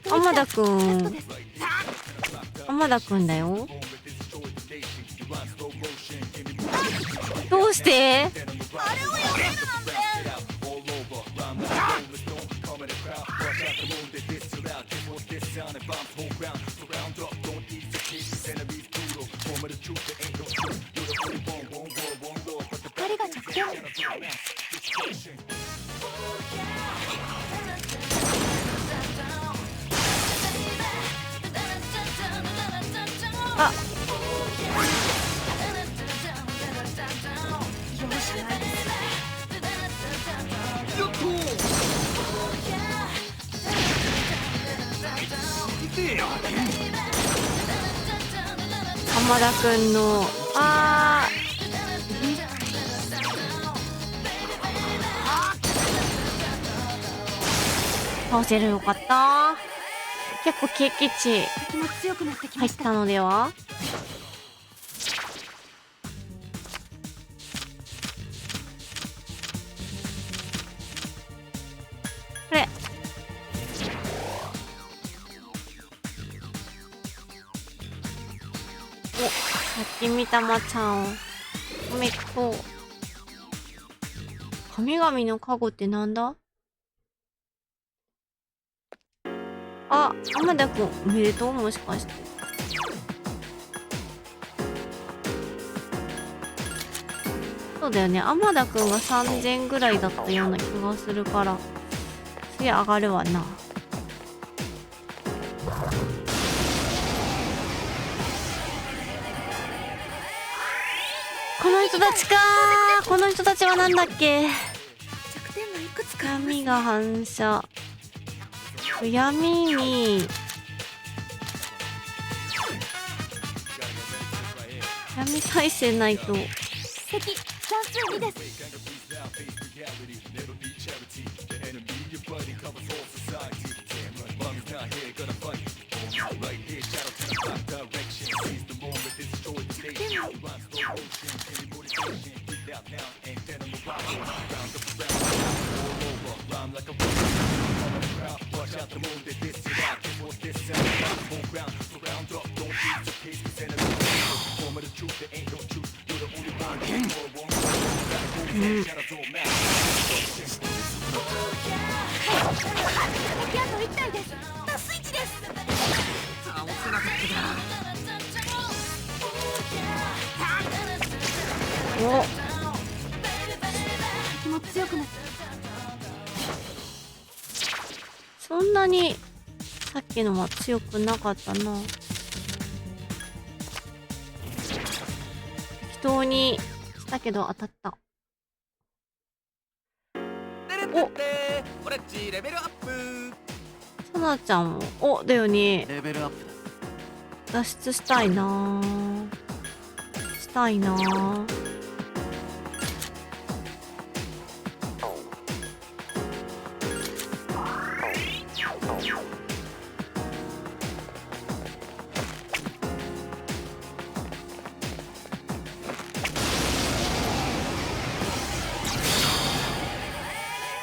[SPEAKER 1] 天田くん、天田くんだよ。どうして？
[SPEAKER 2] あれをやめるなんて。光が着弾。
[SPEAKER 1] 山田くんの倒せる。よかった。結構経験値
[SPEAKER 2] 敵も強くなってきました。
[SPEAKER 1] 入ったのでは。これさっき見たまちゃんをおめでとう。神々の加護ってなんだ。あ、浜田くんおめでとう。もしかしてそうだよね。浜田くんが3000ぐらいだったような気がするから次上がるわな。この人たちか。この人たちはなんだっけ。
[SPEAKER 2] 弱点がいくつか。
[SPEAKER 1] 闇が反射。闇に闇耐性ないと。
[SPEAKER 2] 敵算数2です。敵あと1体です。ラス1です。
[SPEAKER 3] 倒せなかった
[SPEAKER 1] お、
[SPEAKER 2] 敵も強くなって。
[SPEAKER 1] そんなにさっきのは強くなかったな。適当にしたけど当たった。
[SPEAKER 3] お、俺っちレベルアップ。
[SPEAKER 1] さなちゃんもおだよね。
[SPEAKER 3] レベルアップだ。
[SPEAKER 1] 脱出したいな。したいな。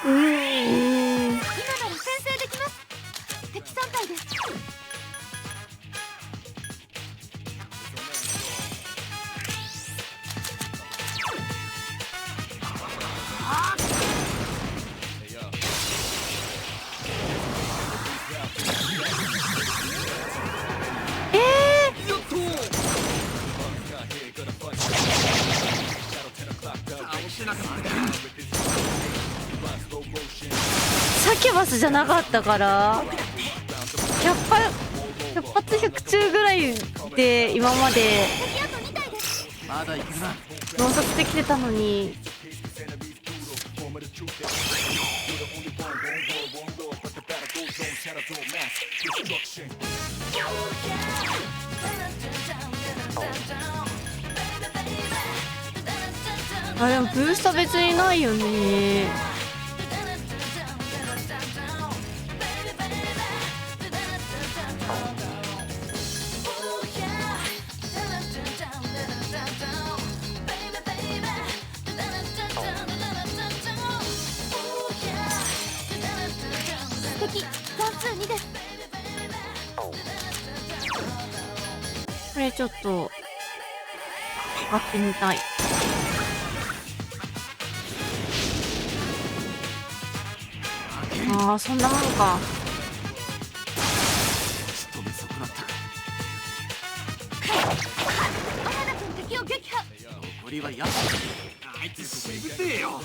[SPEAKER 2] 今なら先制できます。敵3体です。
[SPEAKER 1] サキュバスじゃなかったから100発100中ぐらいで今まで
[SPEAKER 2] 敵あと2体です。
[SPEAKER 3] まだ行くな。
[SPEAKER 1] 洞察できてたのに。あ、でもブースト別にないよね。
[SPEAKER 2] 敵算数2です。
[SPEAKER 1] これちょっとかかってみたい。ああ、そんなもんか。
[SPEAKER 3] 仕留め損なった。
[SPEAKER 2] 浜田君敵を撃破。
[SPEAKER 3] 残りはやつ。あいつしぶてえよ。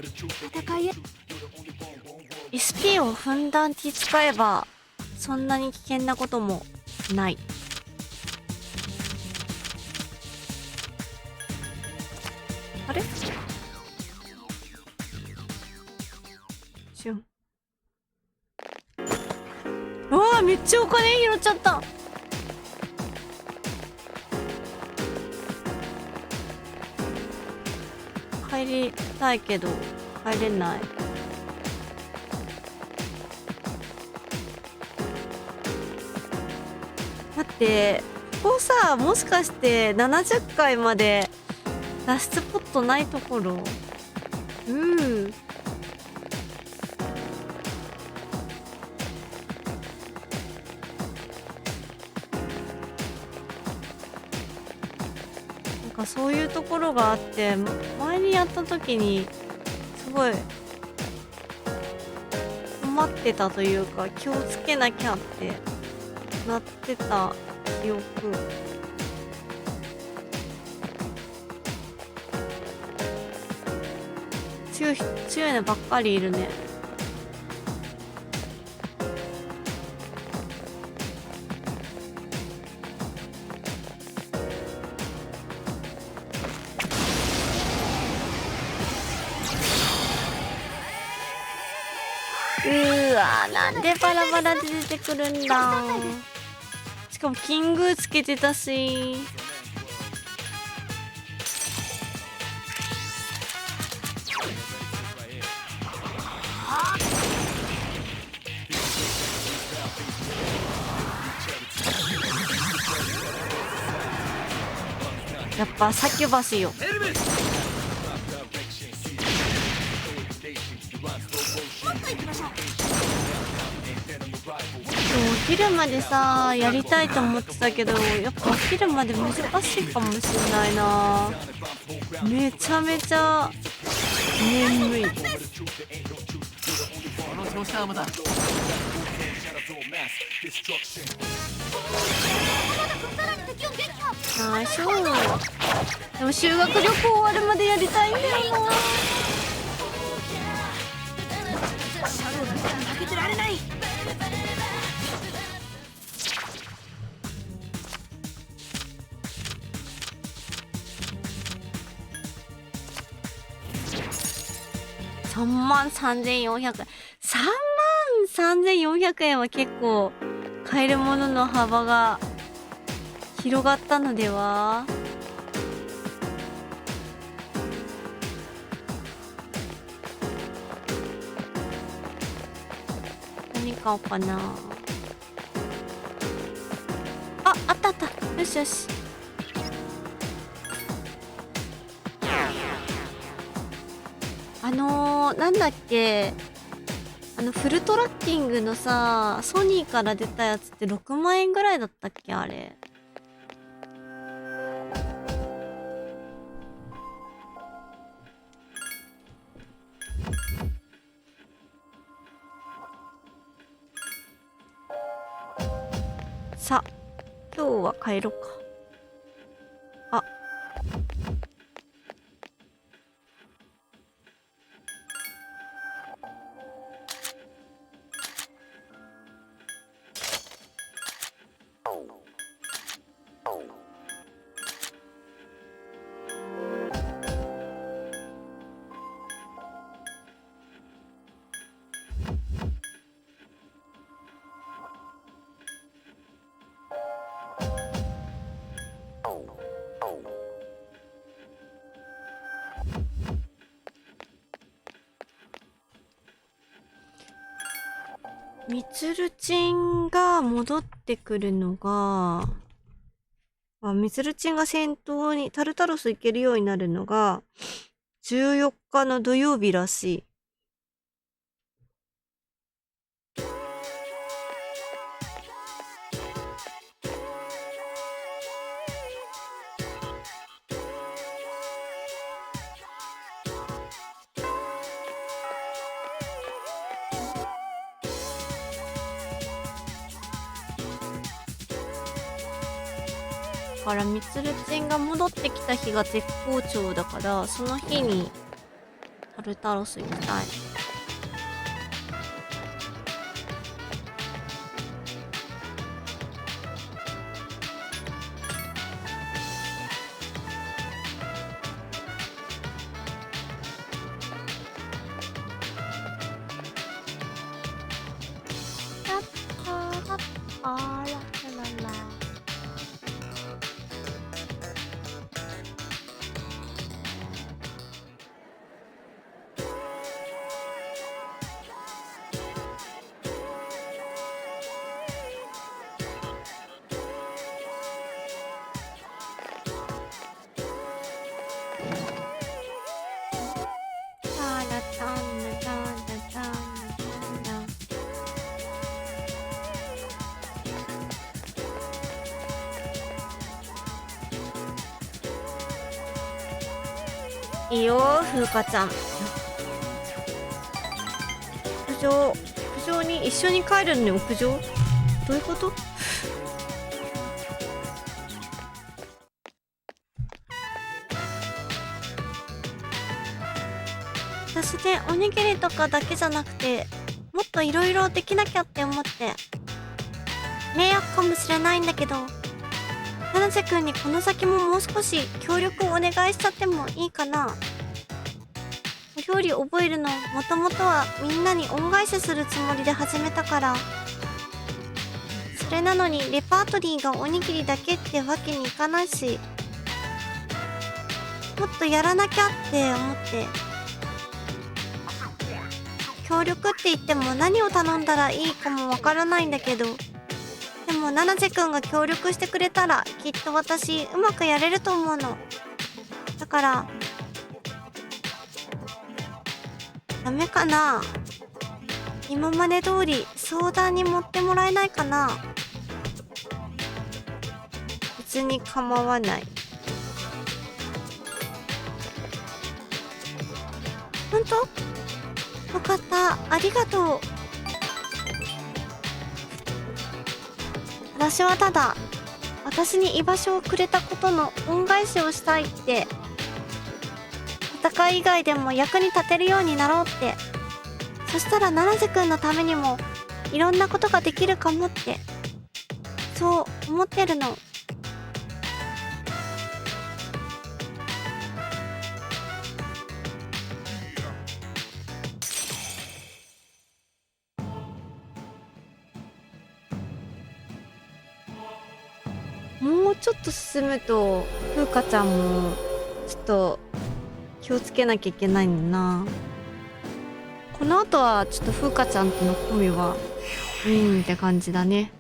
[SPEAKER 2] 戦いへ。
[SPEAKER 1] SP をふんだんに使えばそんなに危険なこともない。あれシュン。うわー、めっちゃお金拾っちゃった。帰りたいけど帰れない。待って、ここさ、もしかして70回まで脱出ポットないところ？なんかそういうところがあって、前にやった時にすごい困ってたというか、気をつけなきゃってなってた記憶。強いのばっかりいるね。なんでバラバラで出てくるんだ。しかもキングつけてたし。やっぱサキュバスよ。お昼までさやりたいと思ってたけど、やっぱお昼まで難しいかもしれないな。めちゃめちゃ眠い。
[SPEAKER 3] この調子は無駄。
[SPEAKER 1] ナイス。でも修学旅行終わるまでやりたいんだよな。
[SPEAKER 2] シャドウだったら負けてられない。
[SPEAKER 1] 33,400円。33,400円は結構買えるものの幅が広がったのでは。何買おうかな。あったあった。よしよし。なんだっけ、フルトラッキングのさ、ソニーから出たやつって6万円ぐらいだったっけ、あれ。さあ、今日は帰ろうか。あ、みつるちんが戻ってくるのが、みつるちんが先頭にタルタロス行けるようになるのが14日の土曜日らしい。だからみつるちんが戻ってきた日が絶好調だから、その日にタルタロス行きたい。あらららら。タラタンナタンナタンナタンナ。いいよ風花ちゃん。屋上に一緒に帰るのに屋上どういうこと？私ね、おにぎりとかだけじゃなくてもっといろいろできなきゃって思って。迷惑かもしれないんだけど、七瀬くんにこの先ももう少し協力をお願いしちゃってもいいかな。お料理覚えるのもともとはみんなに恩返しするつもりで始めたから、それなのにレパートリーがおにぎりだけってわけにいかないし、もっとやらなきゃって思って。協力って言っても何を頼んだらいいかもわからないんだけど、でも七瀬くんが協力してくれたらきっと私うまくやれると思うの。だからダメかな。今まで通り相談に乗ってもらえないかな。別に構わない。本当？よかった、ありがとう。私はただ私に居場所をくれたことの恩返しをしたいって。戦い以外でも役に立てるようになろうって。そしたら七瀬くんのためにもいろんなことができるかもって、そう思ってるの。もうちょっと進むと風花ちゃんもちょっと気をつけなきゃいけないんだな。この後はちょっと風花ちゃんとのコンビはって感じだね。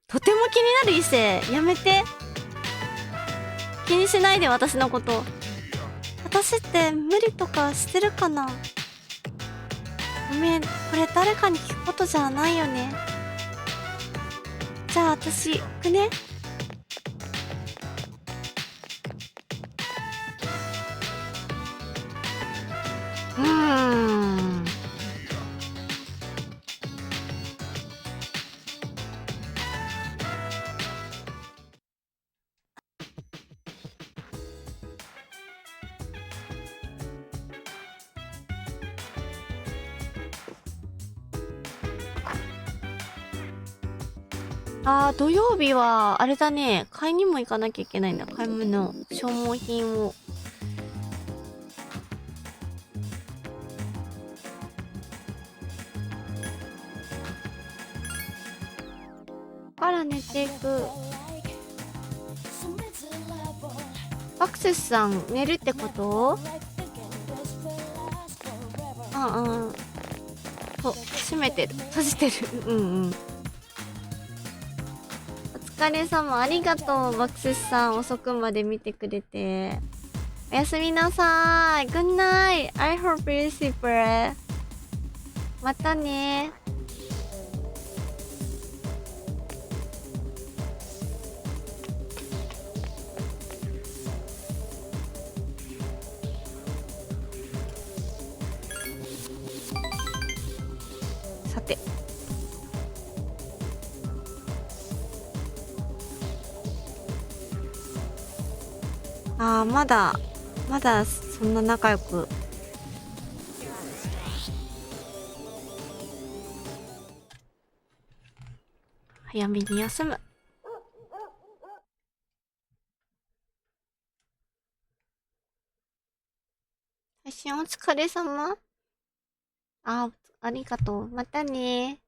[SPEAKER 1] とても気になる異性やめて。気にしないで私のこと。私って無理とかしてるかな。ごめん、これ誰かに聞くことじゃないよね。じゃあ私行くね。土曜日はあれだね、買いにも行かなきゃいけないんだ。買い物、消耗品を。から寝ていく。アクセスさん寝るってこと？閉めてる、閉じてる。お疲れ様、ありがとう。バクセスさん遅くまで見てくれて。おやすみなさい。Good night. I hope you sleep. またね。さて。ああ、まだそんな仲良く。早めに休む。配信お疲れ様。ありがとう。またね。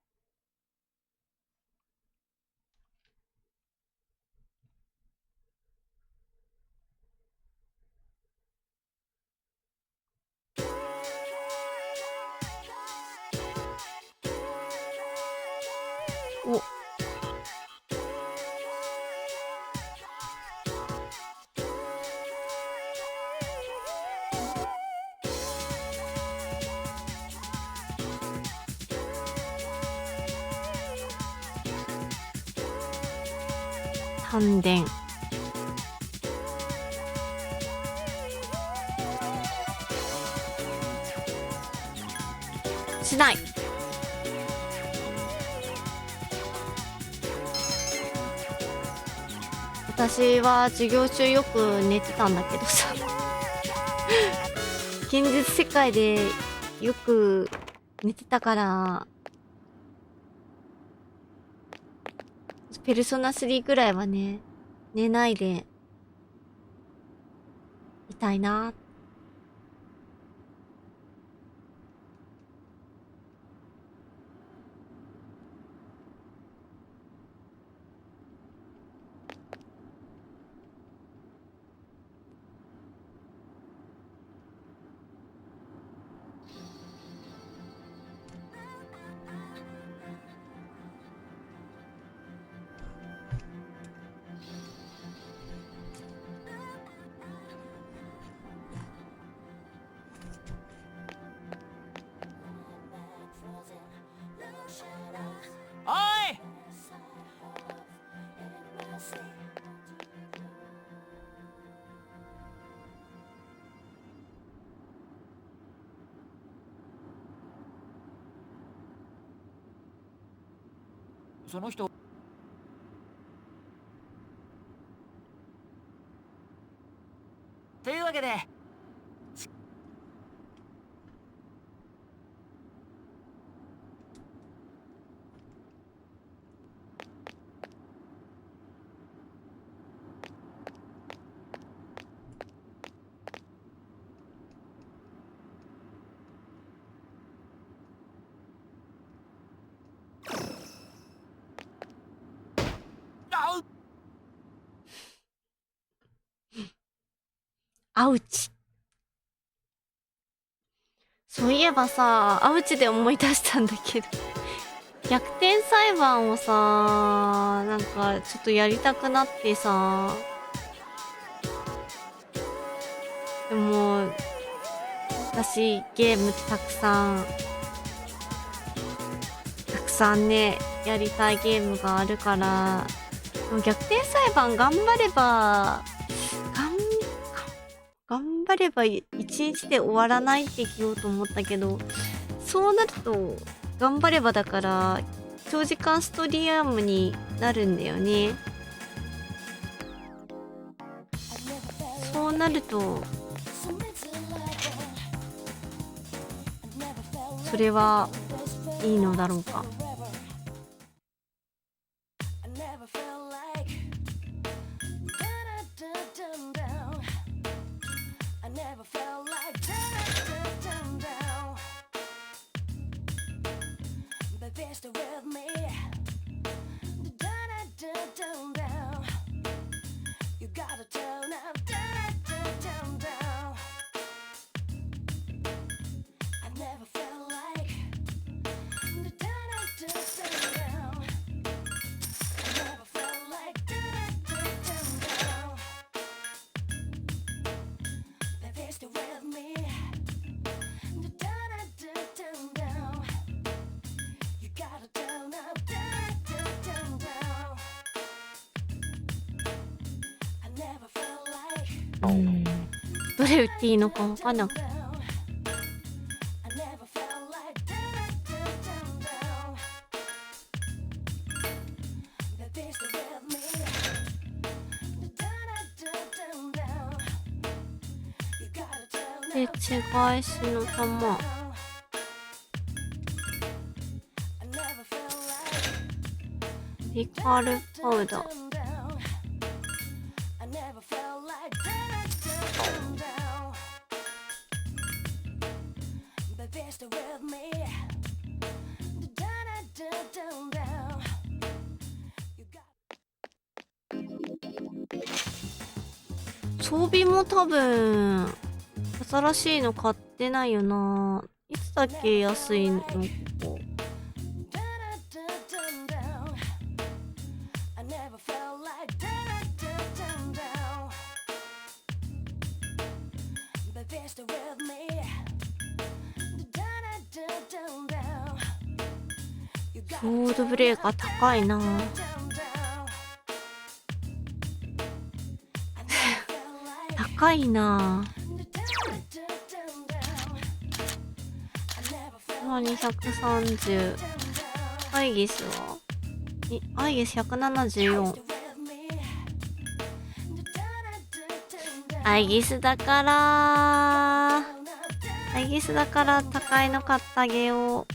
[SPEAKER 1] お。丹田。しない。私は授業中よく寝てたんだけどさ現実世界でよく寝てたからペルソナ3ぐらいはね寝ないでいたいな。
[SPEAKER 3] おい、その人。というわけで
[SPEAKER 1] アウチ。そういえばさ、アウチで思い出したんだけど逆転裁判をさ、なんかちょっとやりたくなってさ、でも私ゲームたくさんねやりたいゲームがあるから、でも逆転裁判頑張れば一日で終わらないって言おうと思ったけど、そうなると頑張ればだから長時間ストリアムになるんだよね。そうなるとそれはいいのだろうか。どれ打っていいのかわかんなくて。で、違いしの玉。リカルパウダー。装備も多分新しいの買ってないよな。いつだっけ安いの。ソードブレーカー高いな。高いな。230。アイギスはアイギス174。アイギスだから高いの買ってあげよう。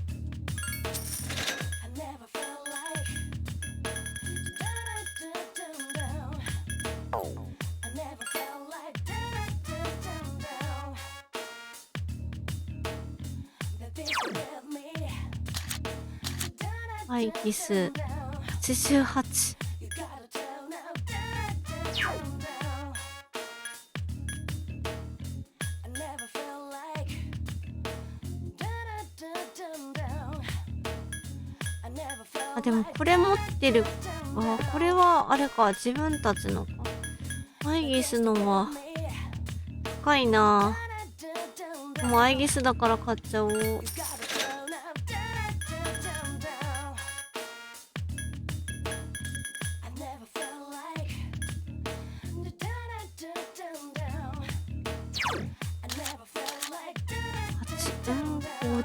[SPEAKER 1] アイギス88。あ、でもこれ持ってる。あ、これはあれか、自分たちのか。アイギスのは高いな。もうアイギスだから買っちゃおう。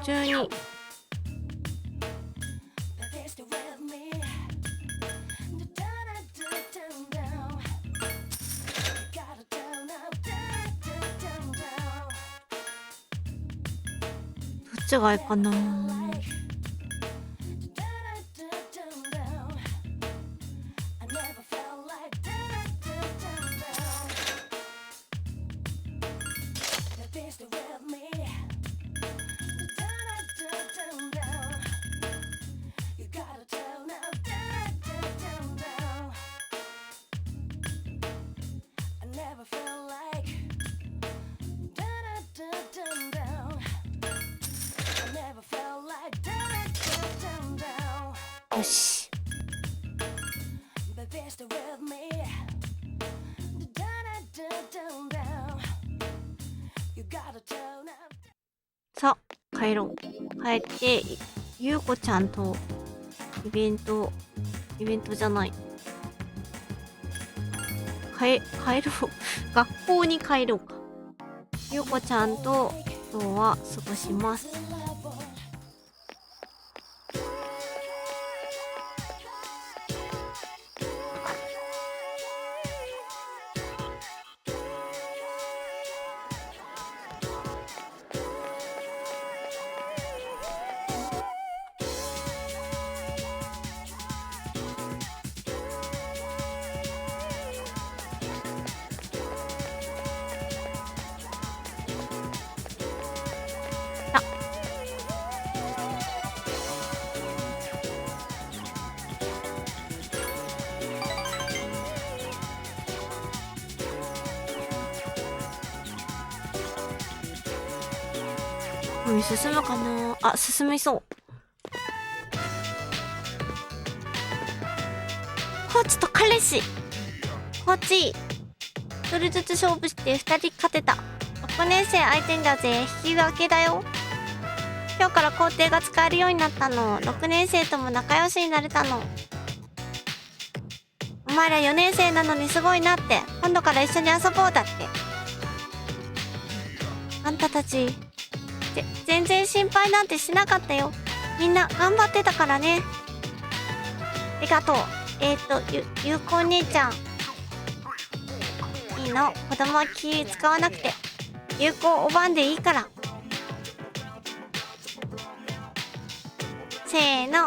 [SPEAKER 1] 52。どっちがいいかな。よし。さあ、帰ろう。帰って、ゆうこちゃんとイベントじゃない。帰ろう。学校に帰ろうか。ゆうこちゃんと今日は過ごします。進むかなあ、進みそう。コーチと彼氏。コーチ一人ずつ勝負して2人勝てた。6年生相手にだぜ。引き分けだよ。今日から校庭が使えるようになったの。6年生とも仲良しになれたの。お前ら4年生なのにすごいなって。今度から一緒に遊ぼうだって。あんたたち全然心配なんてしなかったよ。みんな頑張ってたからね。ありがとう。ゆうこお姉ちゃん。いいの、子供は気使わなくて。有効おばんでいいから。せーの。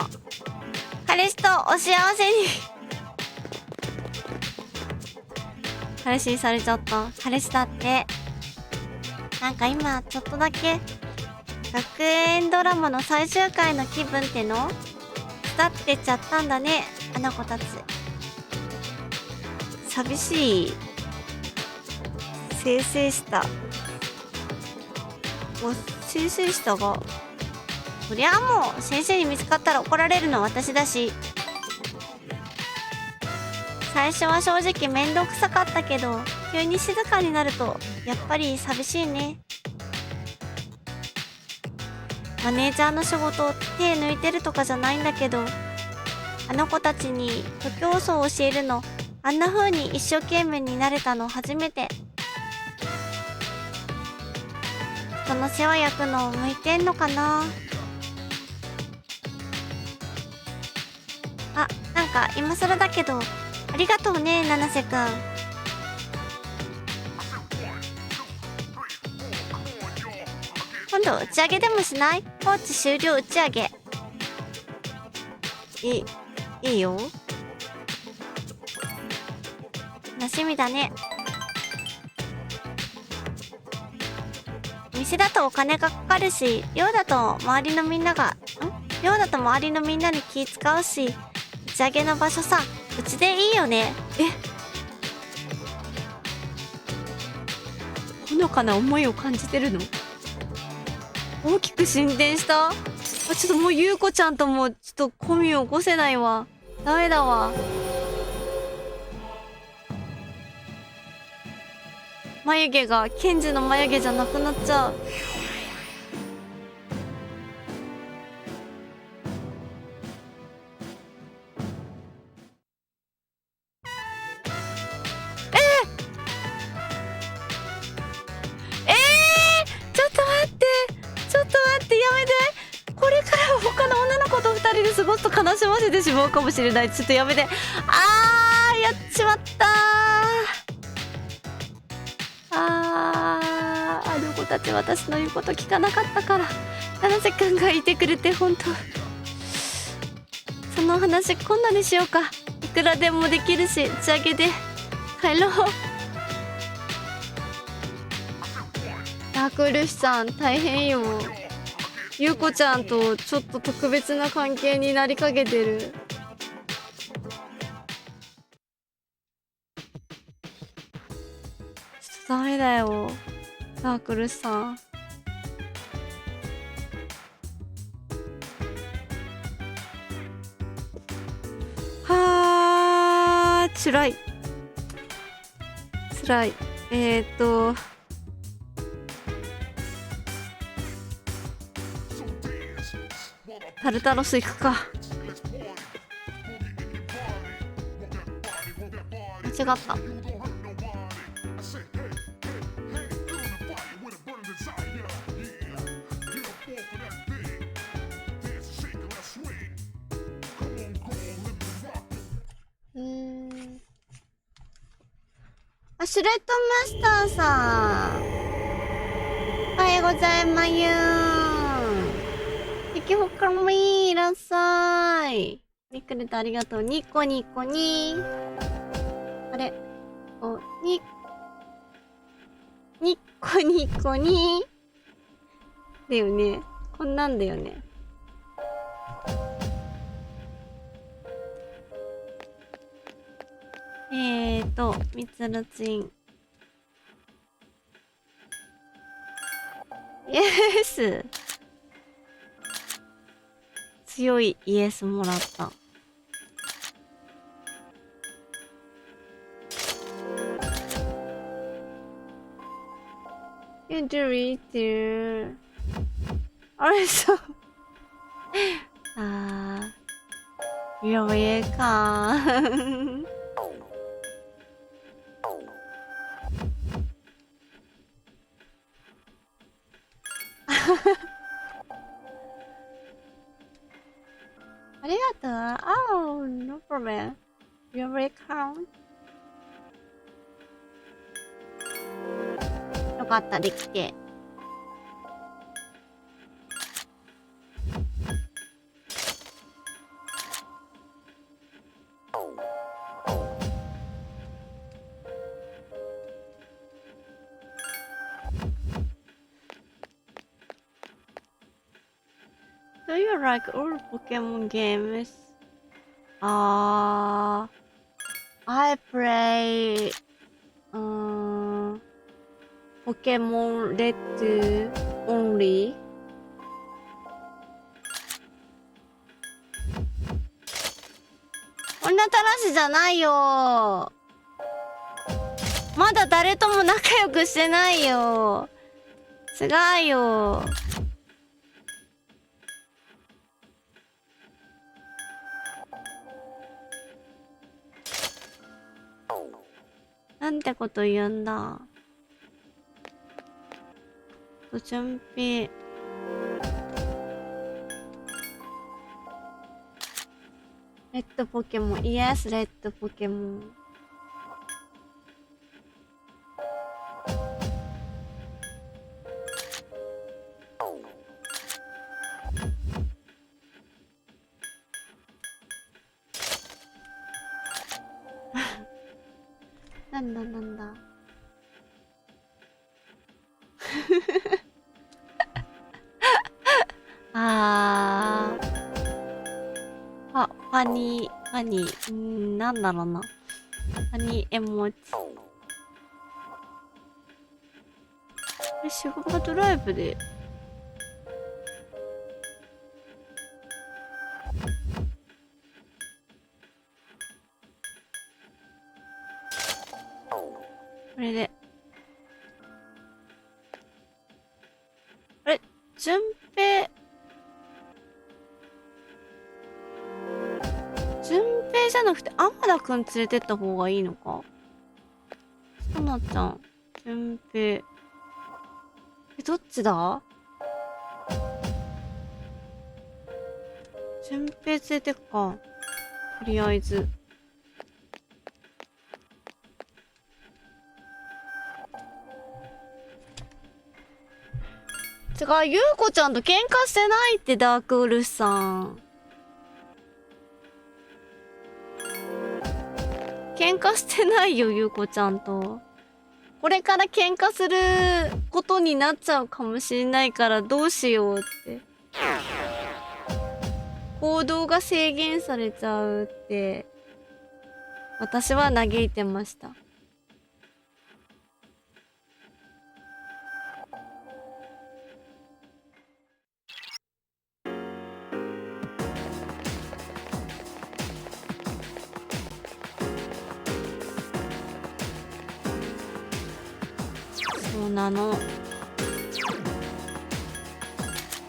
[SPEAKER 1] 彼氏とお幸せに。彼氏にされちゃった。彼氏だって。なんか今ちょっとだけ学園ドラマの最終回の気分っての伝ってちゃったんだね、あの子たち。寂しい。生成した生成したが、そりゃもう先生に見つかったら怒られるのは私だし。最初は正直めんどくさかったけど、急に静かになるとやっぱり寂しいね。マネージャーの仕事手抜いてるとかじゃないんだけど、あの子たちに徒競走を教えるのあんな風に一生懸命になれたの初めて。人の世話焼くの向いてんのかな。あ、なんか今更だけどありがとうね、七瀬くん。今度打ち上げでもしない？放置終了打ち上げ。いいよ。楽しみだね。店だとお金がかかるし、寮だと周りのみんなに気使うし、打ち上げの場所さ、うちでいいよね。ほのかな思いを感じてるの？大きく進展した？ちょっともうゆうこちゃんともちょっとコミを起こせないわ。ダメだわ。眉毛がケンジの眉毛じゃなくなっちゃう。ちょっと待って、やめて。これからは他の女の子と2人で過ごすと悲しませてしまうかもしれない。ちょっとやめて。やっちまったあの子たち私の言うこと聞かなかったから、七瀬くんがいてくれて本当。その話今度にしようか。いくらでもできるし、打ち上げで帰ろう。ダークルシさん大変よ。ゆうこちゃんとちょっと特別な関係になりかけてる。ちょっとダメだよ、ダークルシさん。はー、つらい。タルタロス行くか。間違った。シュレッドマスターさん、おはようございます。敵ほかもいらっしゃい。来てくれてありがとう。ニコニコに。あれニコニコに。だよね。こんなんだよね。みつるちん。イエス。強いイエスもらった。You do it too. あれそう。You're welcome. ありがとう。Oh, no problem. You're welcome. よかっかった、できて。Do you like all Pokemon games? I play Pokemon Red only. 女たらしじゃないよ。まだ誰とも仲良くしてないよ。違うよ。なんてこと言うんだ。準備。レッドポケモン。Yes、レッドポケモン。なんだなんだ。ファニー、なんだろうな。ファニー絵文字。シグマドライブで。これで。あれ、順平じゃなくて、天田くん連れてった方がいいのか。そなちゃん、順平。どっちだ？順平連れてくか。とりあえず。違う、ゆうこちゃんと喧嘩してないって、ダークウルフさん。喧嘩してないよ、ゆうこちゃんと。これから喧嘩することになっちゃうかもしれないからどうしようって。行動が制限されちゃうって、私は嘆いてました。そうなの。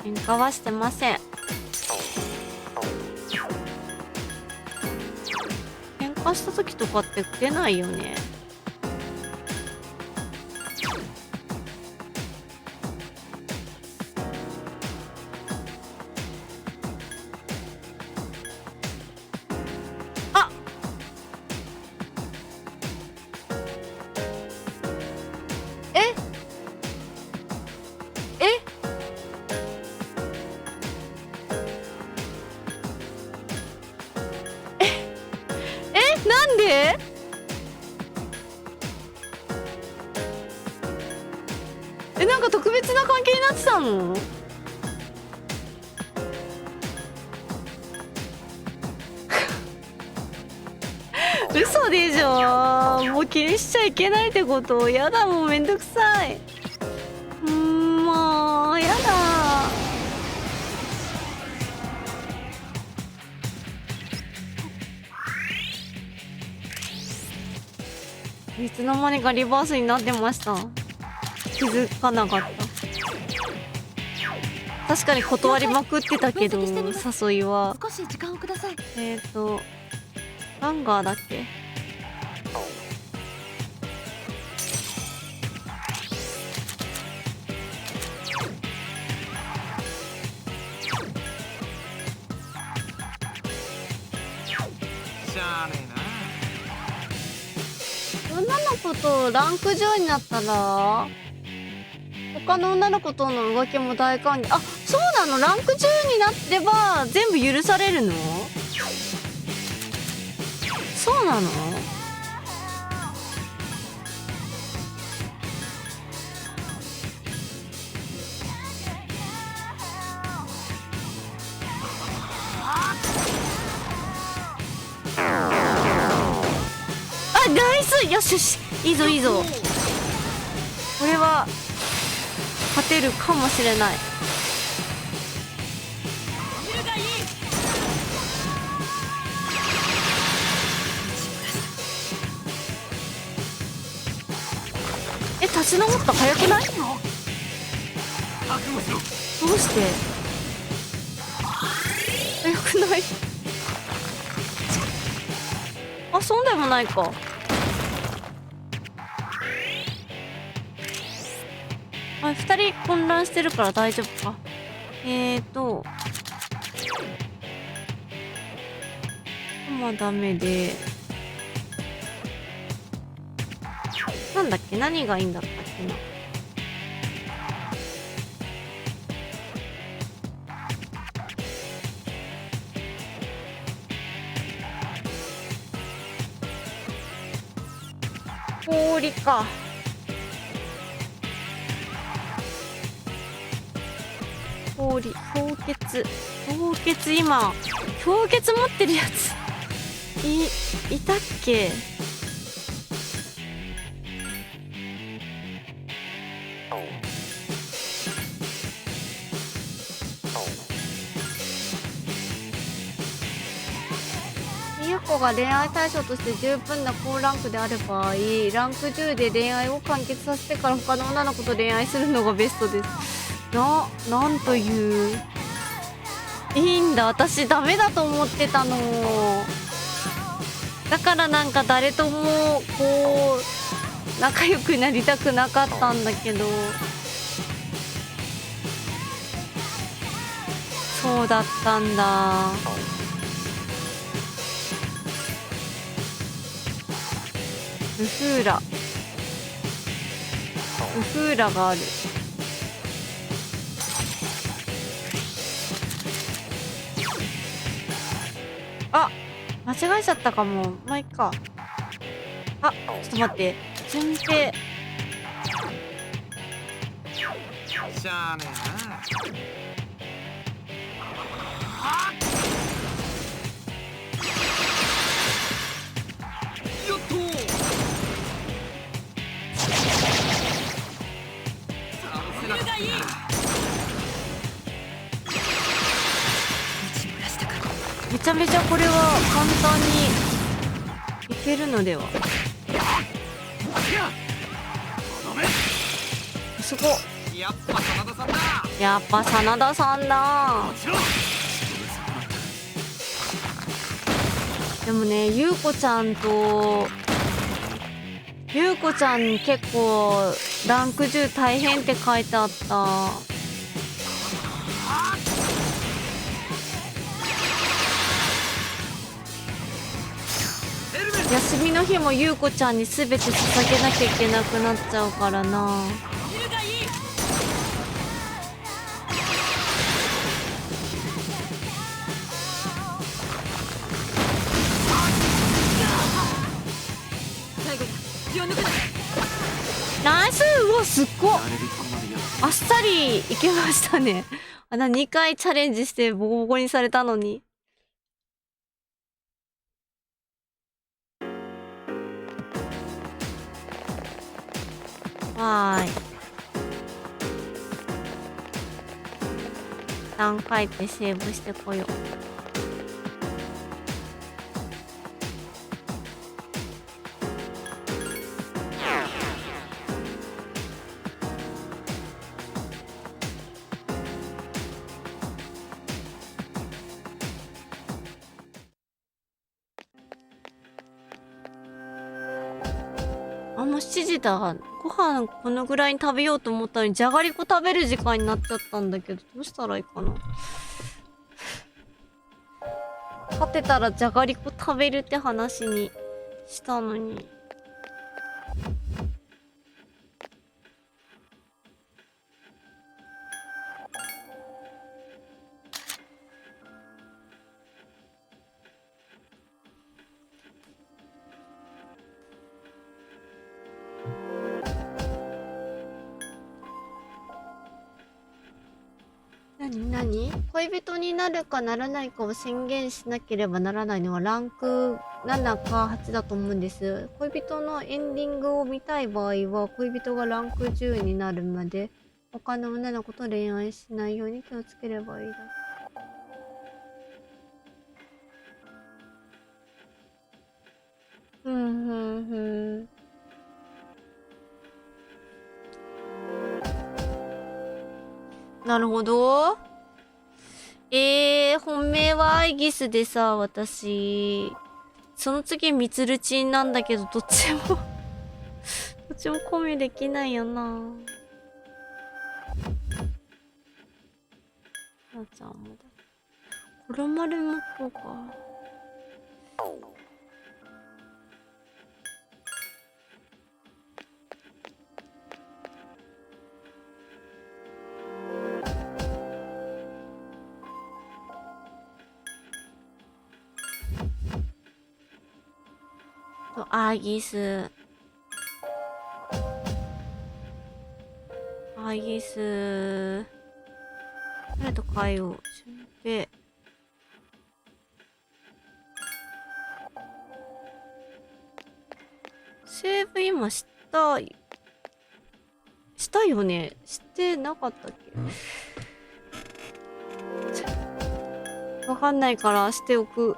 [SPEAKER 1] 喧嘩はしてません。喧嘩した時とかって出ないよね。あっ、なんで？なんか特別な関係になってたの？嘘でしょ。もう気にしちゃいけないってこと？やだ、もうめんどくさい。もうやだ。いつの間にかリバースになってました。気づかなかった。確かに断りまくってたけど、誘いは。
[SPEAKER 2] 少し時間をください。
[SPEAKER 1] ガンガーだっけ？
[SPEAKER 3] しゃあねえな。
[SPEAKER 1] 女の子とランク上になったら他の女の子との浮気も大歓迎。あ、そうなの？ランク10になってば全部許されるの？そうなの？あ、ナイス！よしよし、いいぞいいぞ。これは勝てるかもしれない。え、立ち直った早くない？
[SPEAKER 3] 覚悟しろ。
[SPEAKER 1] どうして早くない？あ、そうでもないか。あ、2人混乱してるから大丈夫か。まあダメで、なんだっけ、何がいいんだったっけな。氷か。氷、氷結。氷結、今氷結持ってるやついたっけ？ゆうこが恋愛対象として十分な高ランクである場合、ランク10で恋愛を完結させてから他の女の子と恋愛するのがベストです。なんという、いいんだ。私ダメだと思ってたの。だからなんか誰ともこう仲良くなりたくなかったんだけど、そうだったんだ。ウフーラがある。あ、間違えちゃったかも。まあ、いっか。あ、ちょっと待って。順平。
[SPEAKER 3] しゃあねえな。よっと。
[SPEAKER 1] めちゃめちゃこれは簡単にいけるのでは。すごっ。
[SPEAKER 3] やっぱ真田さんだ。
[SPEAKER 1] やっぱ真田さんだ。でもね、ゆうこちゃん結構ランク10大変って書いてあった。休みの日もゆうこちゃんに全て捧げなきゃいけなくなっちゃうからな。ナイス。うわ、すっごっ。あっさりいけましたね。2回チャレンジしてボコボコにされたのに。はーい。何回ってセーブしてこよう。もう7時だ。ご飯このぐらいに食べようと思ったのに、じゃがりこ食べる時間になっちゃったんだけど、どうしたらいいかな。勝てたらじゃがりこ食べるって話にしたのに。何恋人になるかならないかを宣言しなければならないのはランク7か8だと思うんです。恋人のエンディングを見たい場合は恋人がランク10になるまで他の女の子と恋愛しないように気をつければいいだ。ふんふんふん。なるほど。本命はアイギスでさ、私。その次ミツルチンなんだけど、どっちもどっちも込みできないよな。なあちゃんもだ。コロマルもこうか。アーギス。アーギス。誰と変えよう。順平。セーブ今したよね。してなかったっけ？わかんないからしておく。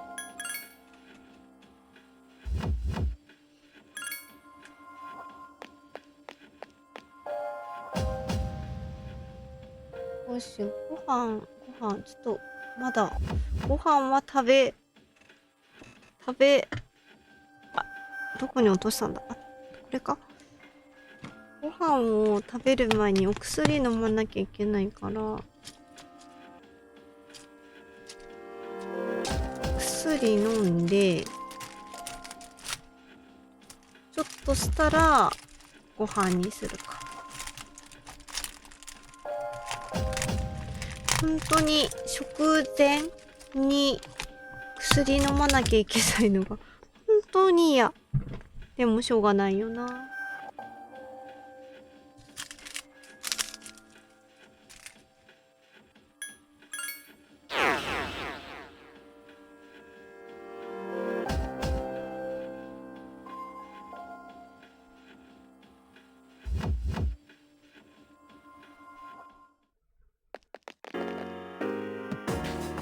[SPEAKER 1] どうしよう。ご飯、ちょっと、まだ、ご飯は食べ、どこに落としたんだ？これか。ご飯を食べる前にお薬飲まなきゃいけないから、薬飲んで、ちょっとしたら、ご飯にするか。本当に食前に薬飲まなきゃいけないのが本当に嫌。でもしょうがないよな。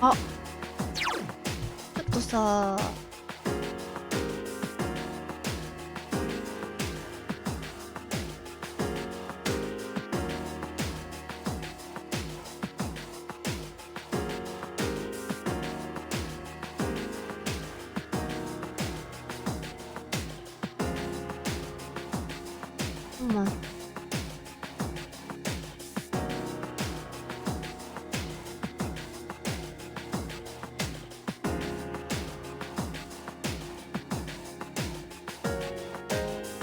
[SPEAKER 1] あ、ちょっとさ、まあ、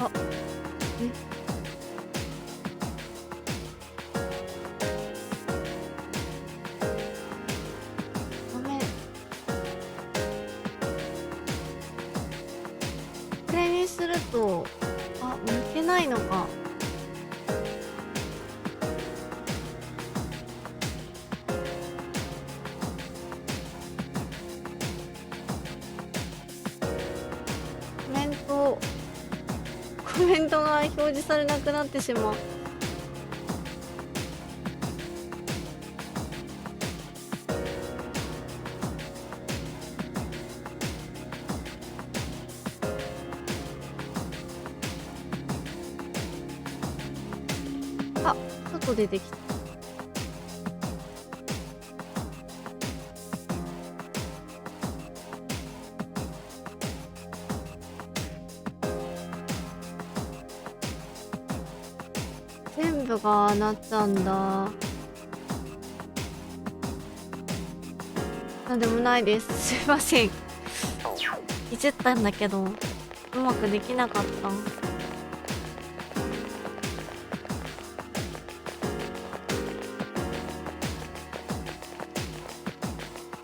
[SPEAKER 1] あ、ごめん。これにすると、抜けないのか。コメントが表示されなくなってしまう。あ、外出てきた。全部がなっちゃうんだ。なんでもないです。すいません。いじったんだけど、うまくできなかった。じゃ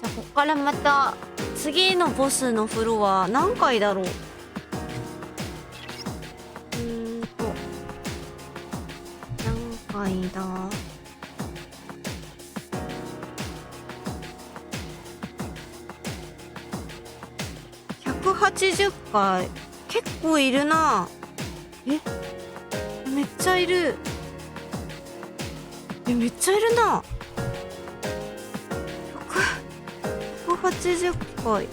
[SPEAKER 1] あこっからまた次のボスのフロア何回だろう。何回だ。180回結構いるな。めっちゃいる。めっちゃいるな。180回。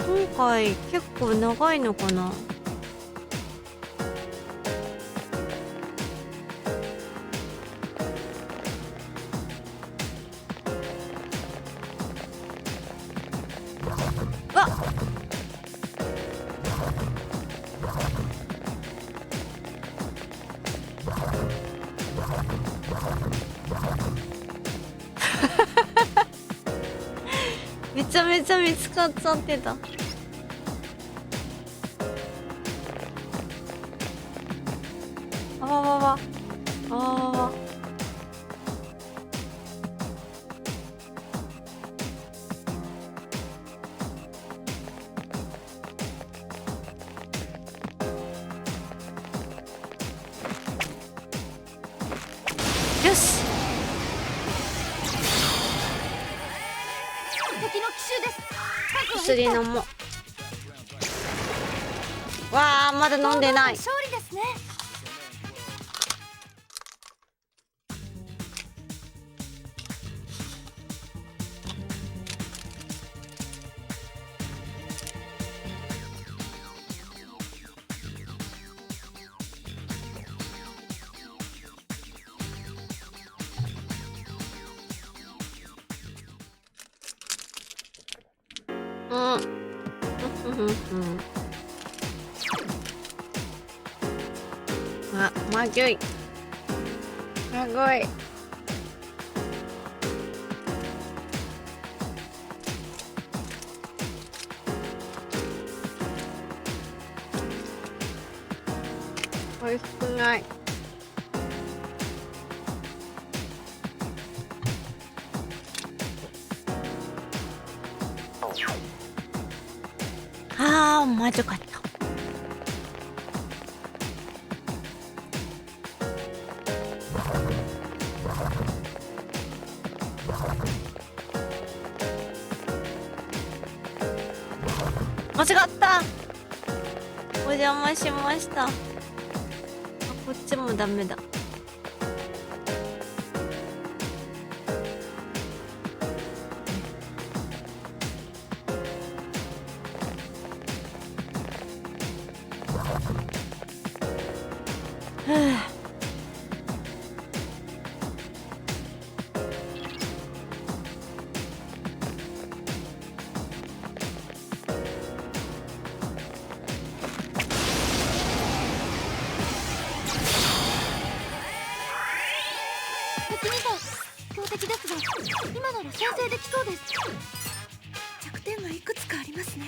[SPEAKER 1] 今回結構長いのかな。わっめちゃめちゃ見つかっちゃってた。あわわわあわわわ。よし。
[SPEAKER 2] 敵の奇襲です。
[SPEAKER 1] 薬飲もう。わあまだ飲んでない。
[SPEAKER 2] 勝利ですね。
[SPEAKER 1] あ、まずい。すごい。美味しくない。ああ、まずかった。間違った。お邪魔しました。あ、こっちもダメだ。ふぅ。
[SPEAKER 2] 敵みたい。強敵ですが、今なら先制できそうです。弱点がいくつかありますね。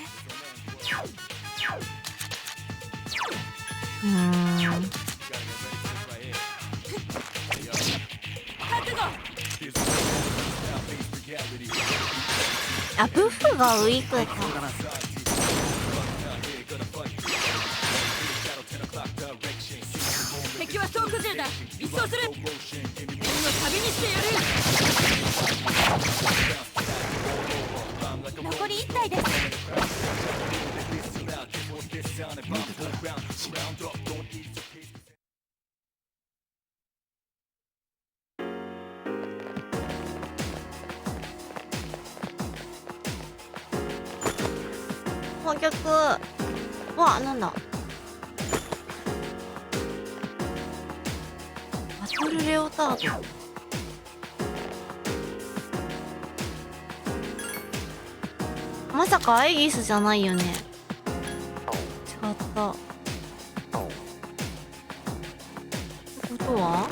[SPEAKER 1] あ、ブフがウィークか。
[SPEAKER 2] 敵は総崩れだ。一掃する。縁の旅にしてやる。残り1体です。
[SPEAKER 1] 本曲。わ、なんだ。バトルレオタード。まさかアイギスじゃないよね。違った。ってことは？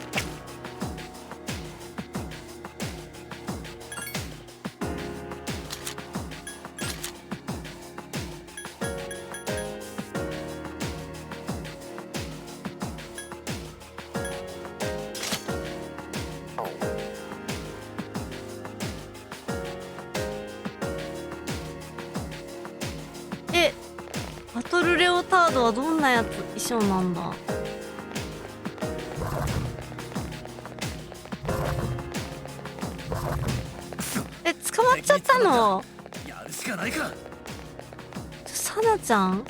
[SPEAKER 1] バトルレオタードはどんなやつ衣装なんだ。捕まっちゃったの？
[SPEAKER 3] やるしかないか。
[SPEAKER 1] なちゃん？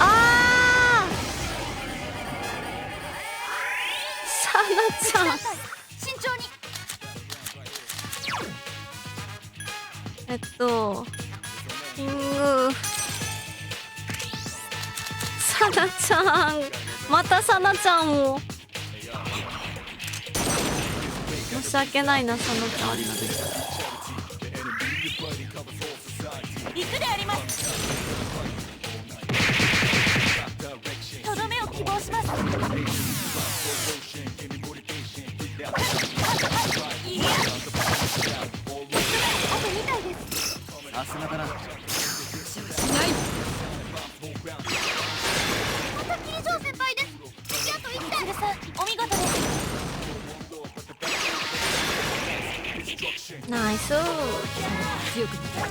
[SPEAKER 1] あー、さなちゃん。
[SPEAKER 2] 慎重に。
[SPEAKER 1] キングさなちゃん、またさなちゃんを。申し訳ないな、さなちゃん。
[SPEAKER 3] ありができた。
[SPEAKER 2] 行くであります。とどめを希望します。いや、あと2体です。
[SPEAKER 3] さすがだな。
[SPEAKER 2] また桐城先輩です。次あと1体。さん、お見事です。
[SPEAKER 1] ナイス。
[SPEAKER 2] 強く
[SPEAKER 1] さな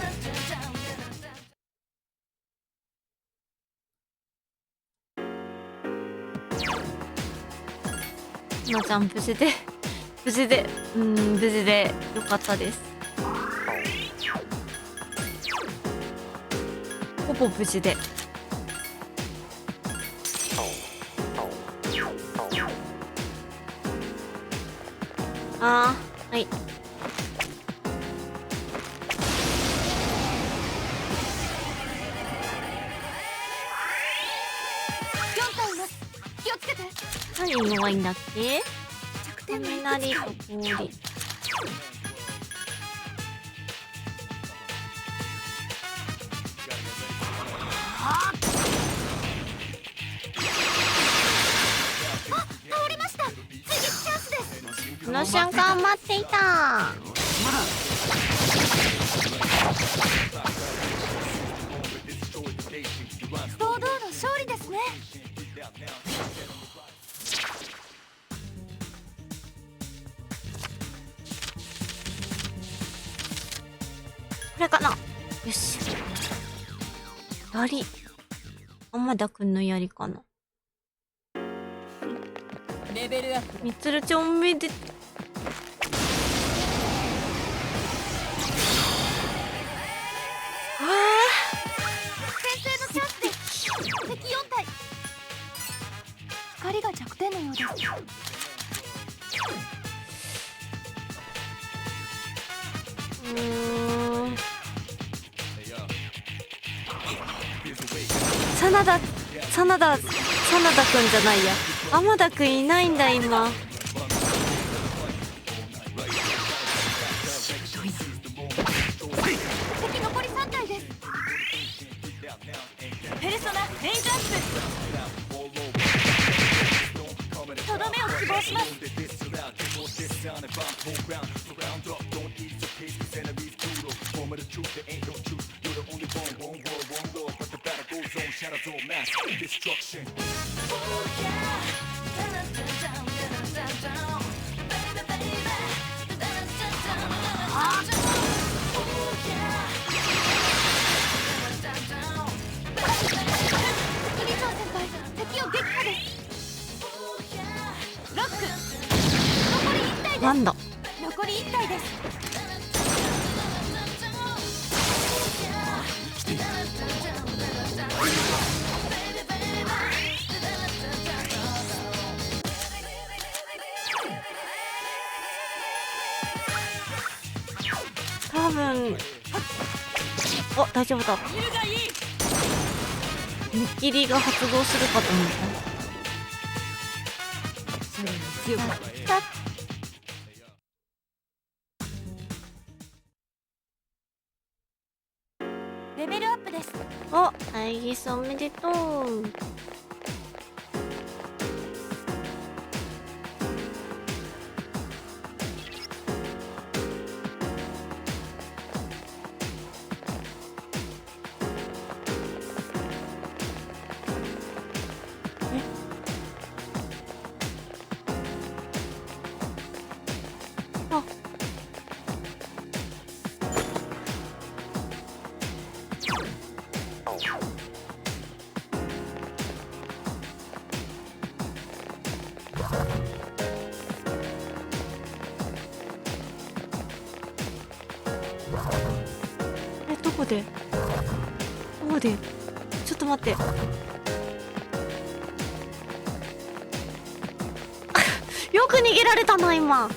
[SPEAKER 1] ちゃん無事で無事で無事でよかったです。ほぼ無事で。あー、はい。
[SPEAKER 2] 4体います。気をつけて。
[SPEAKER 1] 何弱いんだっけ？
[SPEAKER 2] 弱点が
[SPEAKER 1] 雷と氷。
[SPEAKER 2] 倒れました。追撃チャンスです。
[SPEAKER 1] この瞬間待っていた。
[SPEAKER 2] 堂々の勝利ですね。
[SPEAKER 1] これかな。よし。槍。天田くんの槍かな。
[SPEAKER 2] レベルアップ。
[SPEAKER 1] みつるちゃんおめでとう。
[SPEAKER 2] 先制のチャンスです。敵4体。光が弱点のようです。
[SPEAKER 1] 真田くんじゃないや。天田くんいないんだ今。
[SPEAKER 2] 敵残り3体です。ペルソナレイズアップ。とどめを希望します。桐城先輩、敵を撃破です。ロック。残り1体です。
[SPEAKER 1] なんだ。
[SPEAKER 2] 残り1体です。
[SPEAKER 1] 多分。お、大丈夫だ。見切りが発動するかと思った。
[SPEAKER 2] レベルアップです。
[SPEAKER 1] お、大ギスおめでとう。あ、こでちょっと待ってよく逃げられたな今。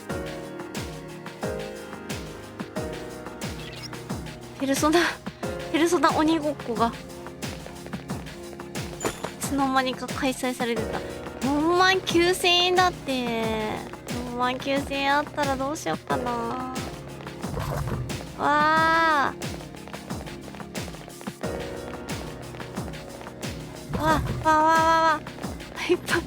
[SPEAKER 1] ペルソナ鬼ごっこがいつの間にか開催されてた。4万9000円だって。4万9000円あったらどうしようかな。わいっぱい。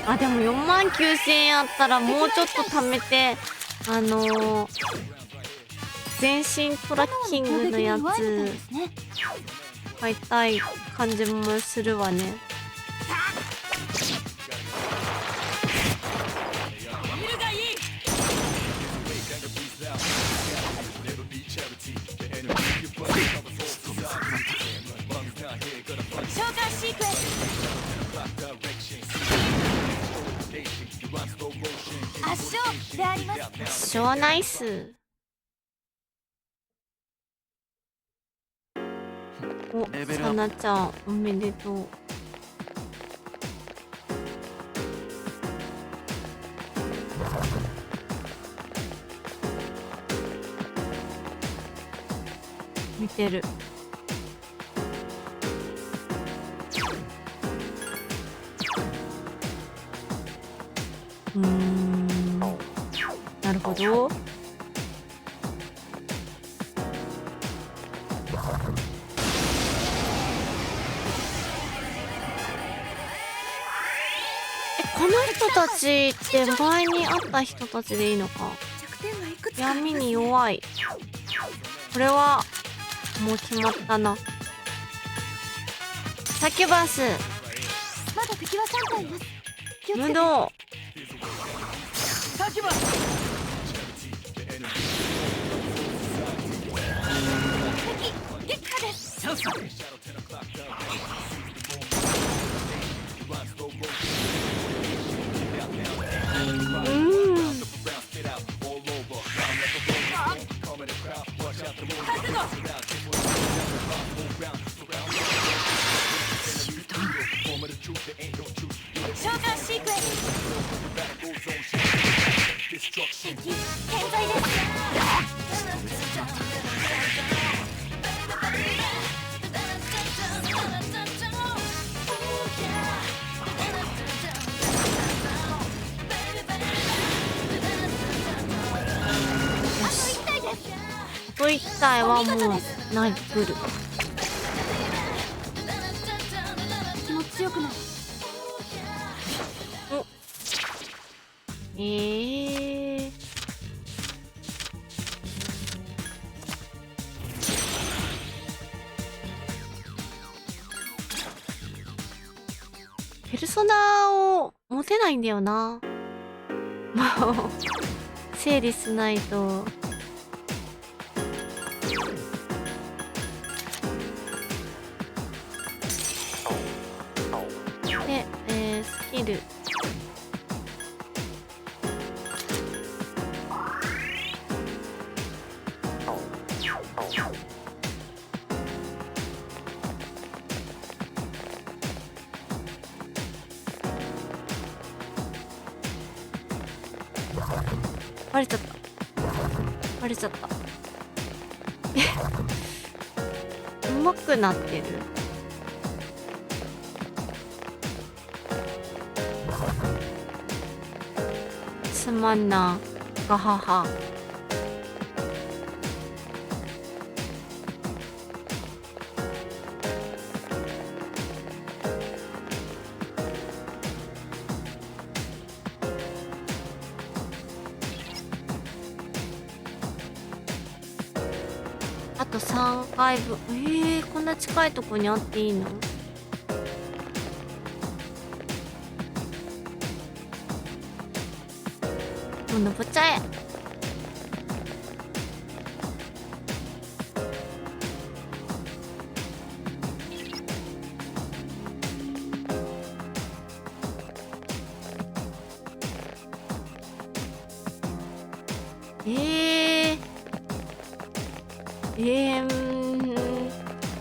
[SPEAKER 1] あ、でも4万9000円あったらもうちょっと貯めて全身トラッキングのやつ買いたい感じもするわね。
[SPEAKER 2] 召喚シークエンス圧勝であります。
[SPEAKER 1] ショーナイス。お、さなちゃんおめでとう。見てる。なるほど。この人たちって前に会った人たちでいいのか。
[SPEAKER 2] 弱点がいくつかあります。
[SPEAKER 1] 闇に弱い。これはもう決まったな。サキュバス
[SPEAKER 2] まだ敵は3体います。気をつけて。
[SPEAKER 1] 無道
[SPEAKER 3] サキュバ
[SPEAKER 2] 敵撃破です。
[SPEAKER 3] チャンスだ。
[SPEAKER 2] 召喚シークエンス敵健在です。
[SPEAKER 1] と一体はもうナイフル。
[SPEAKER 2] 敵も強くなる。
[SPEAKER 1] ペルソナを持てないんだよな。もう整理しないと。で、スキルバレちゃった。バレちゃった。うまくなってる。すまんな。ガハハ。あと3回分。こんな近いとこにあっていいの？もう登っちゃえ。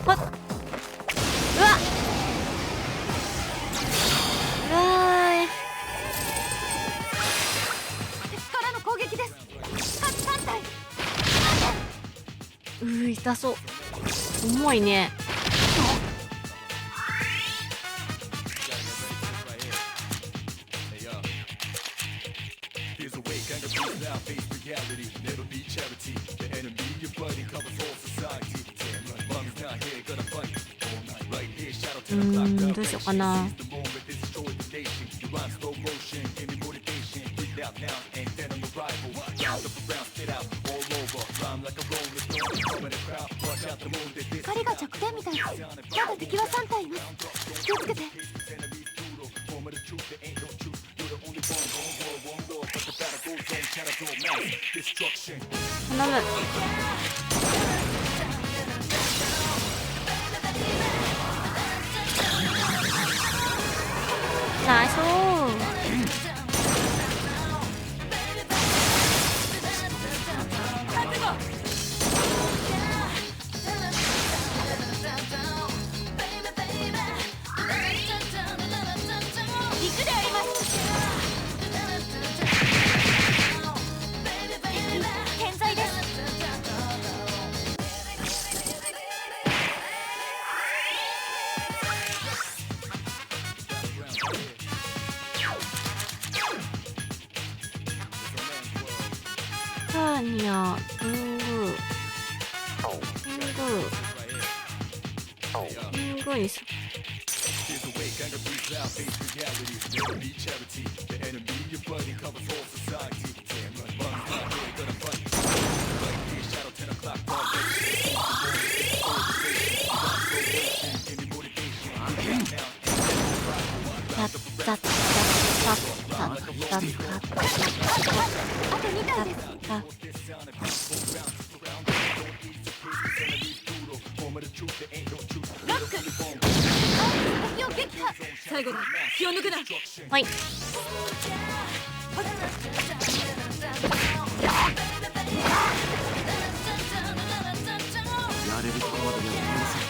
[SPEAKER 1] わっ、うわっ、うわーい、
[SPEAKER 2] 敵からの攻撃です。各3体
[SPEAKER 1] 痛そう。重いね。どうしようかな。
[SPEAKER 2] 光が弱点みたいです。まだ敵は3体います。気をつけて。
[SPEAKER 1] 頼む。ナイス
[SPEAKER 2] 陸であります。敵健在です。
[SPEAKER 1] ターニャ、イングにす。
[SPEAKER 2] あと2体です。ロック。敵を撃破。最後だ。気を抜くな。
[SPEAKER 1] はい。
[SPEAKER 3] やれるところまでやってみますよ。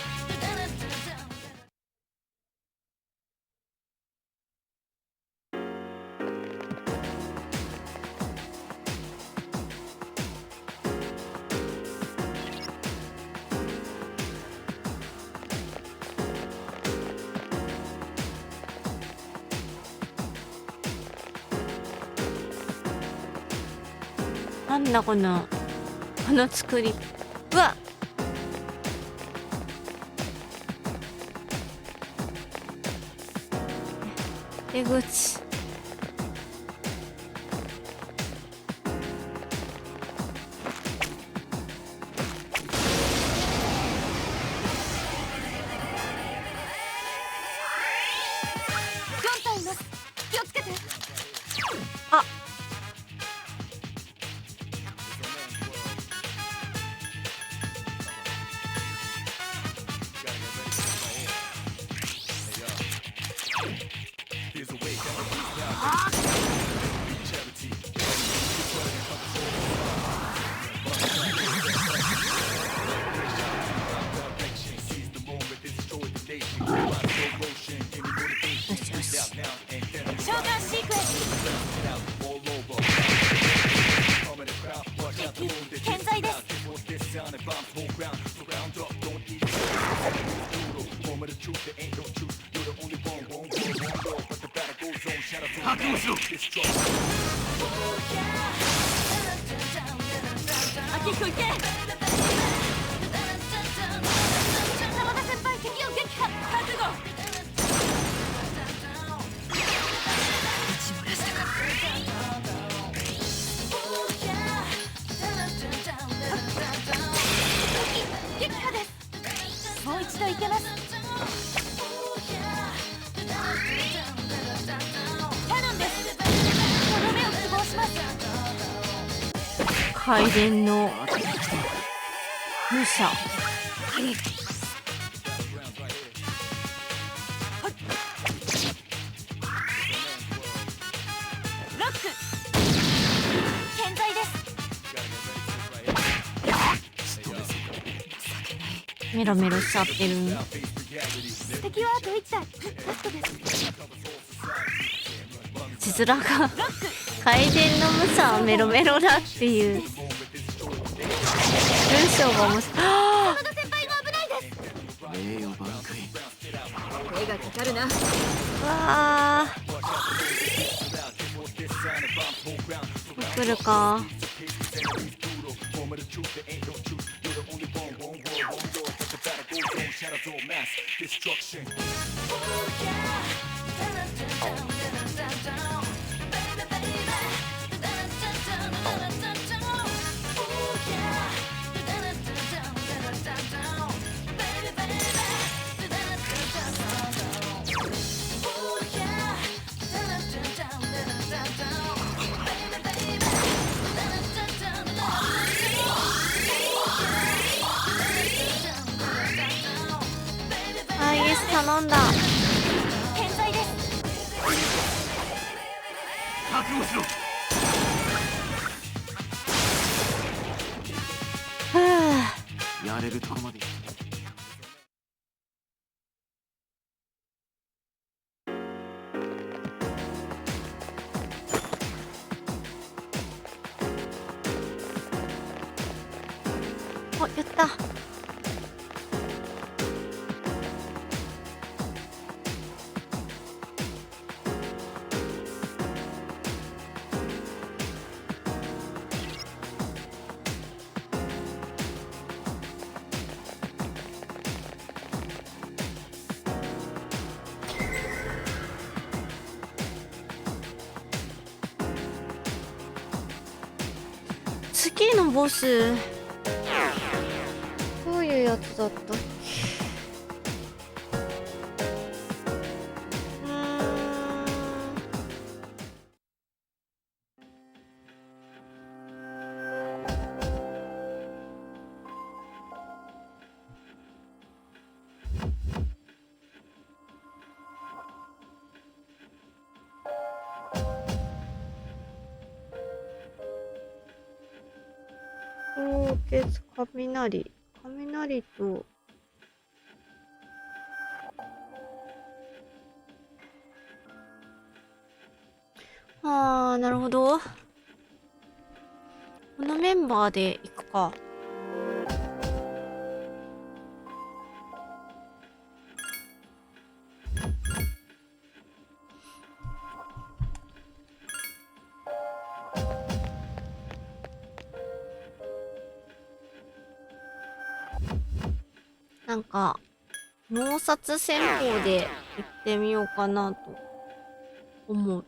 [SPEAKER 1] なんだこの作り。うわっ、出口。
[SPEAKER 2] 4体います。気をつけて。
[SPEAKER 1] あ、よしよし。
[SPEAKER 2] 召喚シークエンス。敵健在です。
[SPEAKER 3] 覚悟しろ。
[SPEAKER 2] アキヒコ行け。真田先輩、敵を撃破。覚悟。撃破です。もう一度行けます。キャノンです。とどめを希望します。
[SPEAKER 1] 回電の武者。
[SPEAKER 2] ロック。健在です。
[SPEAKER 1] メロメロしちゃってる。
[SPEAKER 2] 敵はあと1体。ラストです。
[SPEAKER 1] 字面が回転の無差はメロメロだっていう文章が面白い。は
[SPEAKER 2] 山田先輩が危ないです。
[SPEAKER 3] 名誉挽回。
[SPEAKER 2] 手がかかるな。
[SPEAKER 1] あ、わあ、来るか。あ、イエス頼んだ。
[SPEAKER 2] 天才です。
[SPEAKER 3] 覚悟しろ。
[SPEAKER 1] ふう、
[SPEAKER 3] やれるとこまで。
[SPEAKER 1] お、やった。次のボスどういうやつだったっけ。凍結、雷とあー、なるほど。このメンバーで行くか。なんか猛殺戦法で行ってみようかなと思う。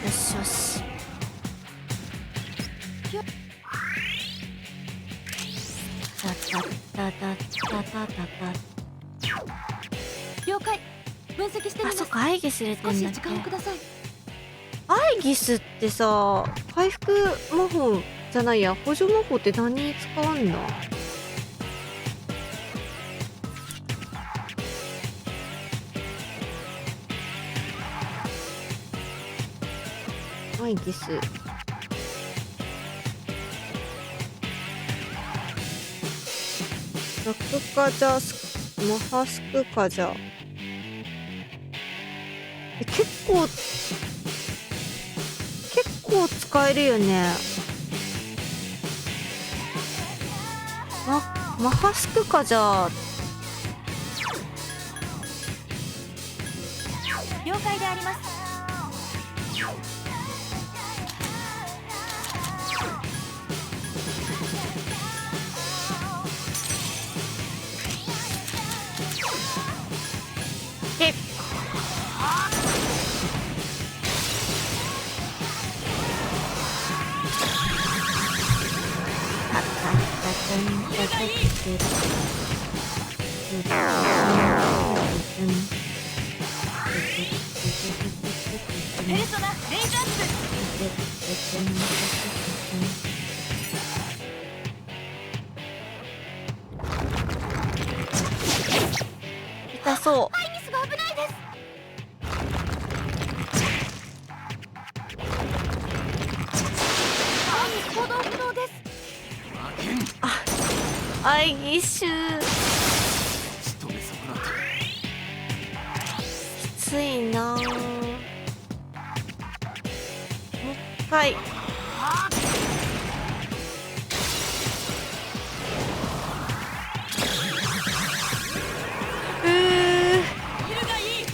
[SPEAKER 1] よしよし。タタタタタタタタ。
[SPEAKER 2] 了解。分析してみ
[SPEAKER 1] あ、
[SPEAKER 2] ます。
[SPEAKER 1] そっか、アイギス入れて
[SPEAKER 2] 少し
[SPEAKER 1] んだっけ。
[SPEAKER 2] 時間をください。
[SPEAKER 1] アイギスってさ、回復魔法じゃないや、補助魔法って何に使うんだ。アイギス。ラクカジャス、マハスクカジャ。結構使えるよね。マハスクカジャ。
[SPEAKER 2] 了解であります。
[SPEAKER 1] 結構
[SPEAKER 2] ペルソナレイズアッ
[SPEAKER 1] 痛そう。
[SPEAKER 2] プ。ハイミスが危ないです。ハイミス行動不能です。
[SPEAKER 3] 負けん。
[SPEAKER 1] アイギッシュ
[SPEAKER 3] 仕留め損なった。
[SPEAKER 1] きついな。もう一回。
[SPEAKER 2] ヒルがいい。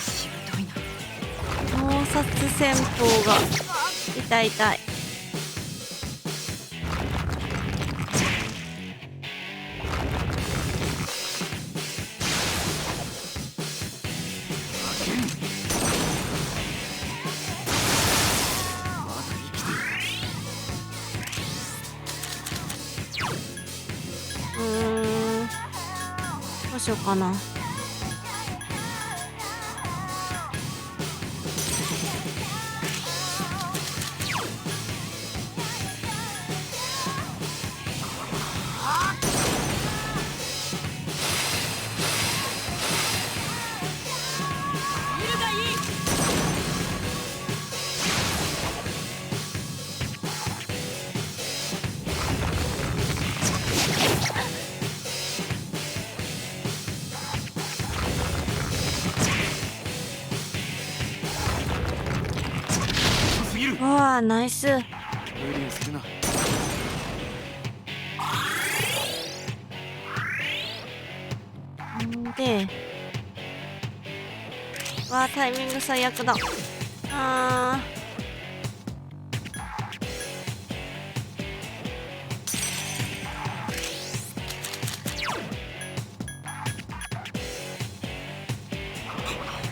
[SPEAKER 2] しぶといな。
[SPEAKER 1] 盗撮戦法が痛い痛い。
[SPEAKER 3] 負けん。まだ生きてる。
[SPEAKER 1] どうしようかな。
[SPEAKER 2] ヒルがいい。
[SPEAKER 3] 遅すぎる。
[SPEAKER 1] うわあ、ナイス。
[SPEAKER 3] 無理をするな。
[SPEAKER 1] んで、わあ、タイミング最悪だ。あ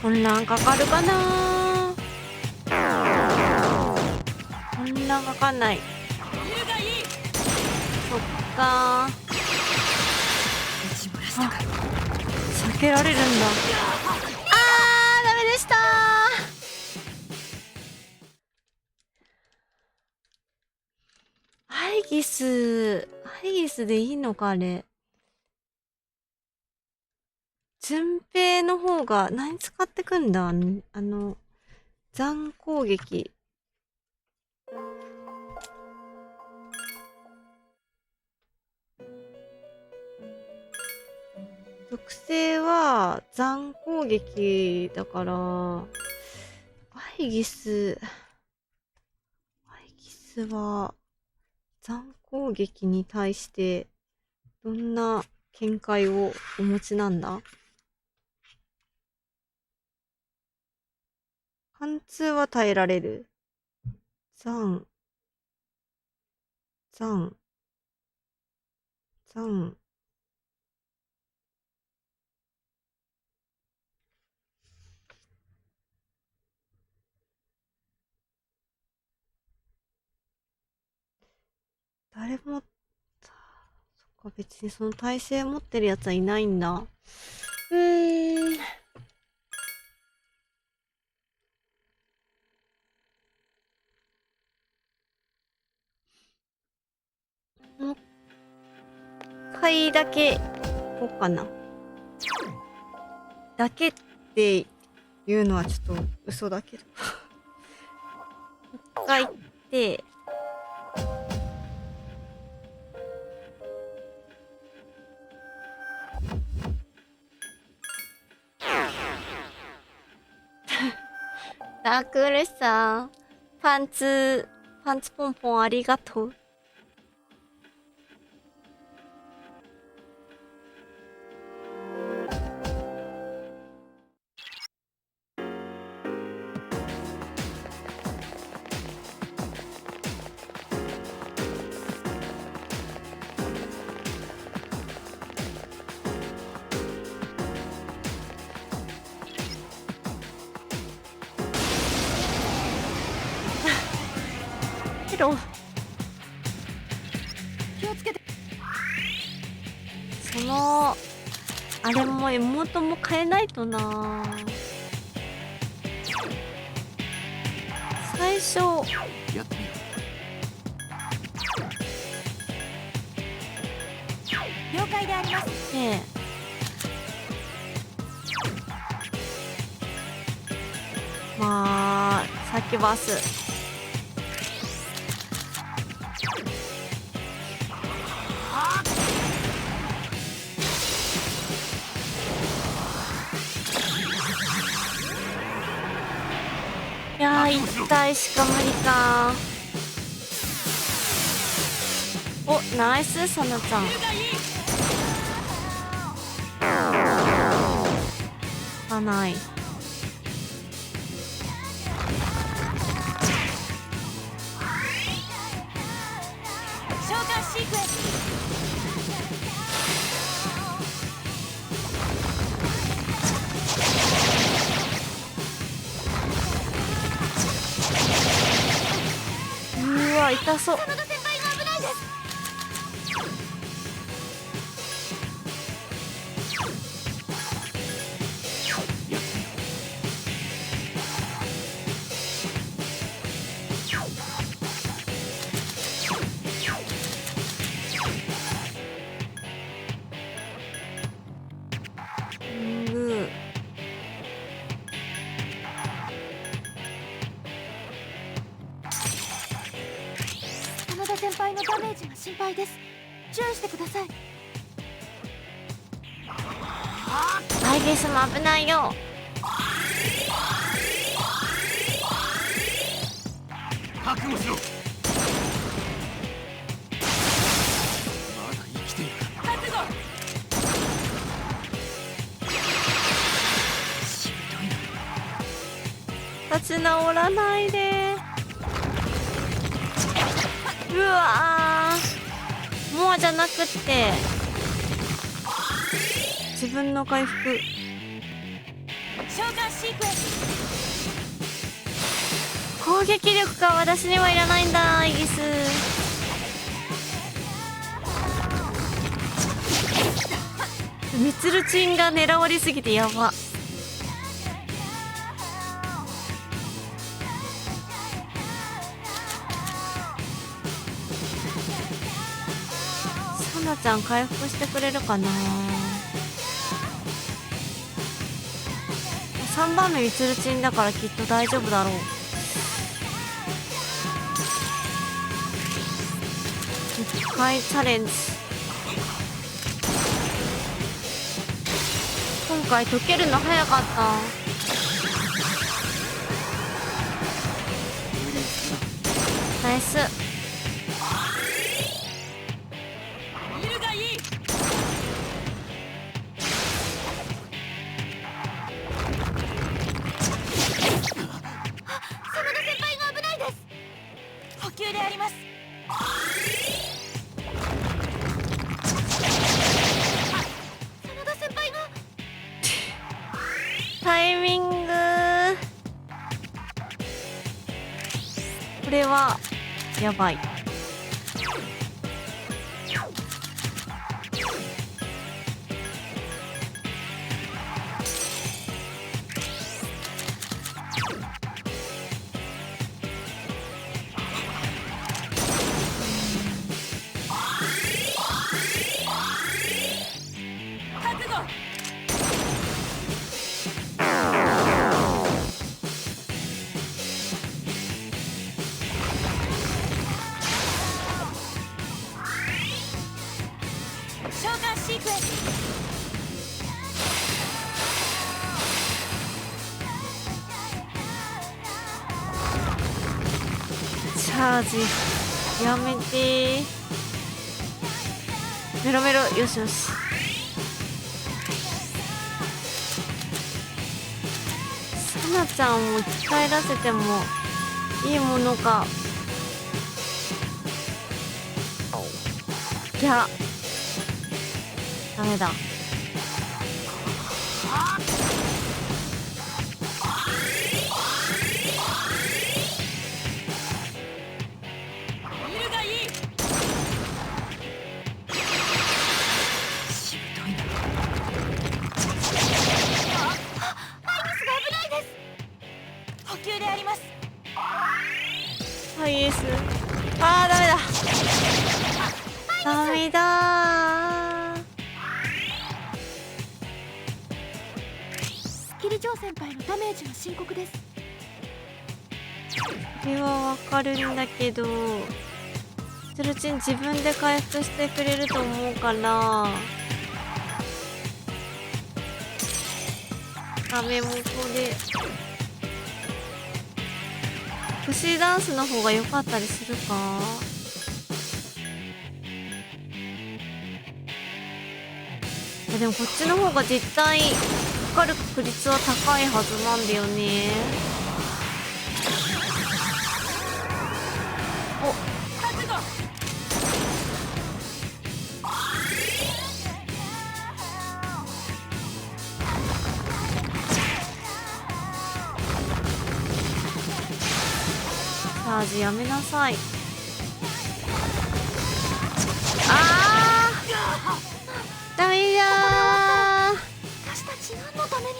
[SPEAKER 1] 混乱かかるかな。混乱かかんない。
[SPEAKER 2] ヒルがいい。
[SPEAKER 1] そっかー。
[SPEAKER 2] 打ち漏らしたか。
[SPEAKER 1] 避けられるんだ。ダメでしたー。アイギスでいいのかあれ。順平の方が何使ってくんだ。残攻撃。属性は残攻撃だから、アイギスは残攻撃に対してどんな見解をお持ちなんだ？貫通は耐えられる。残。誰も、そっか、別にその耐性持ってるやつはいないんだ。もう一回だけ、こうかな。だけっていうのはちょっと嘘だけど。もう一回行って、ダークレッサー、パンツポンポンありがとう。
[SPEAKER 2] 気をつけて。
[SPEAKER 1] も妹も変えないとな。最初
[SPEAKER 3] やってみよ
[SPEAKER 2] 了解であります。
[SPEAKER 1] ねえ、まあ先バス。いやー1体しか無理か。お、ナイスサナちゃん。あ、ない。
[SPEAKER 2] 召喚シークエンス。
[SPEAKER 1] うわ痛そう。
[SPEAKER 2] 真田先輩が危ないです。
[SPEAKER 3] う。やってみよ
[SPEAKER 1] グー。
[SPEAKER 2] 真田先輩のダメージが心配です。注意してください。
[SPEAKER 1] アイゲスも危ないよ。
[SPEAKER 3] う。覚悟しろ。まだ生きている。
[SPEAKER 2] 覚悟。
[SPEAKER 3] しぶといな。
[SPEAKER 1] 立ち直らないで。うわー、モアじゃなくって自分の回復。
[SPEAKER 2] 召喚シークエンス。
[SPEAKER 1] 攻撃力か。私にはいらないんだイギス。ミツルチンが狙われすぎてやば。サナちゃん回復してくれるかな。3番目ミツルチンだからきっと大丈夫だろう。1回チャレンジ。今回解けるの早かった。
[SPEAKER 3] 無理するな。
[SPEAKER 1] ナイス。
[SPEAKER 2] いるがいい。真田先輩が危ないです。補給であります。真田先輩が。
[SPEAKER 1] タイミング。これはやばい。
[SPEAKER 2] 覚悟。召喚シークエンス。
[SPEAKER 1] チャージやめてー。メロメロ。よしよし。サナちゃんを生き返らせてもいいものか。いやダメだ。
[SPEAKER 2] いるがいい。
[SPEAKER 3] しぶといな。
[SPEAKER 1] ハイエース。あーダメだ。ダメだー。
[SPEAKER 2] キリジョー先輩のダメージは深刻です。
[SPEAKER 1] それはわかるんだけど、そのうちに自分で回復してくれると思うから、ダメもこでプシーダンスの方が良かったりするか。いやでもこっちの方が絶対かかる確率は高いはずなんだよね。チャージやめなさい。あーダメじゃー。
[SPEAKER 2] 私たち何のために。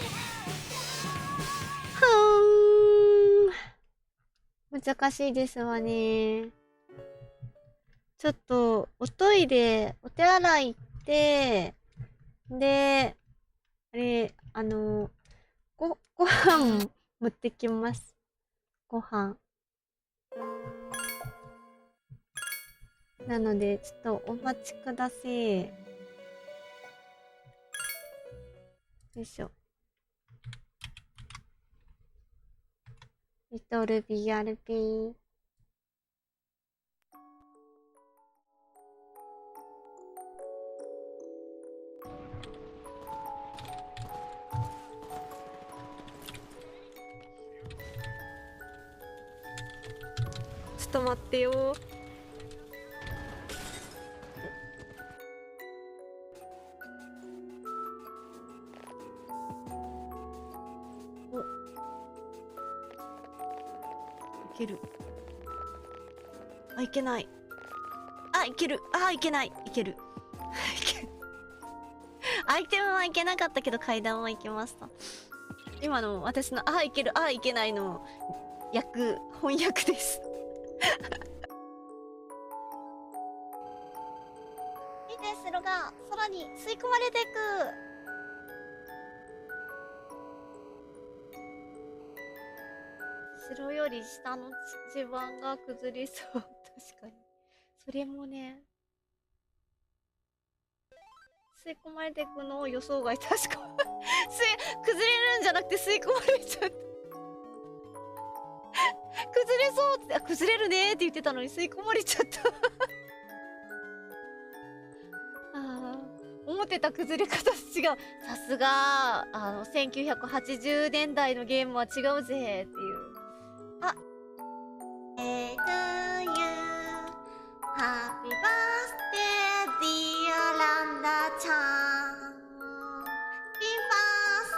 [SPEAKER 1] 難しいですわね。ちょっとおトイレお手洗い行ってであれご飯持ってきます。ご飯なのでちょっとお待ちください。よいしょ。リトルBRB。ちょっと待ってよ。いける。あ、いけない。あ、いける。あ、いけない。いける。アイテムはいけなかったけど階段はいけました。今の私のあ、いける。あ、いけないの翻訳です。見て、城が空に吸い込まれていく。城より下の地盤が崩れそう。確かに。それもね、吸い込まれていくのを予想外。確か崩れるんじゃなくて吸い込まれちゃった。崩れそうって、崩れるねーって言ってたのに吸い込まれちゃった。思ってた崩れ方と違う。さすが1980年代のゲームは違うぜっていう。あ、to you Happy birthday dear ランダちゃん Happy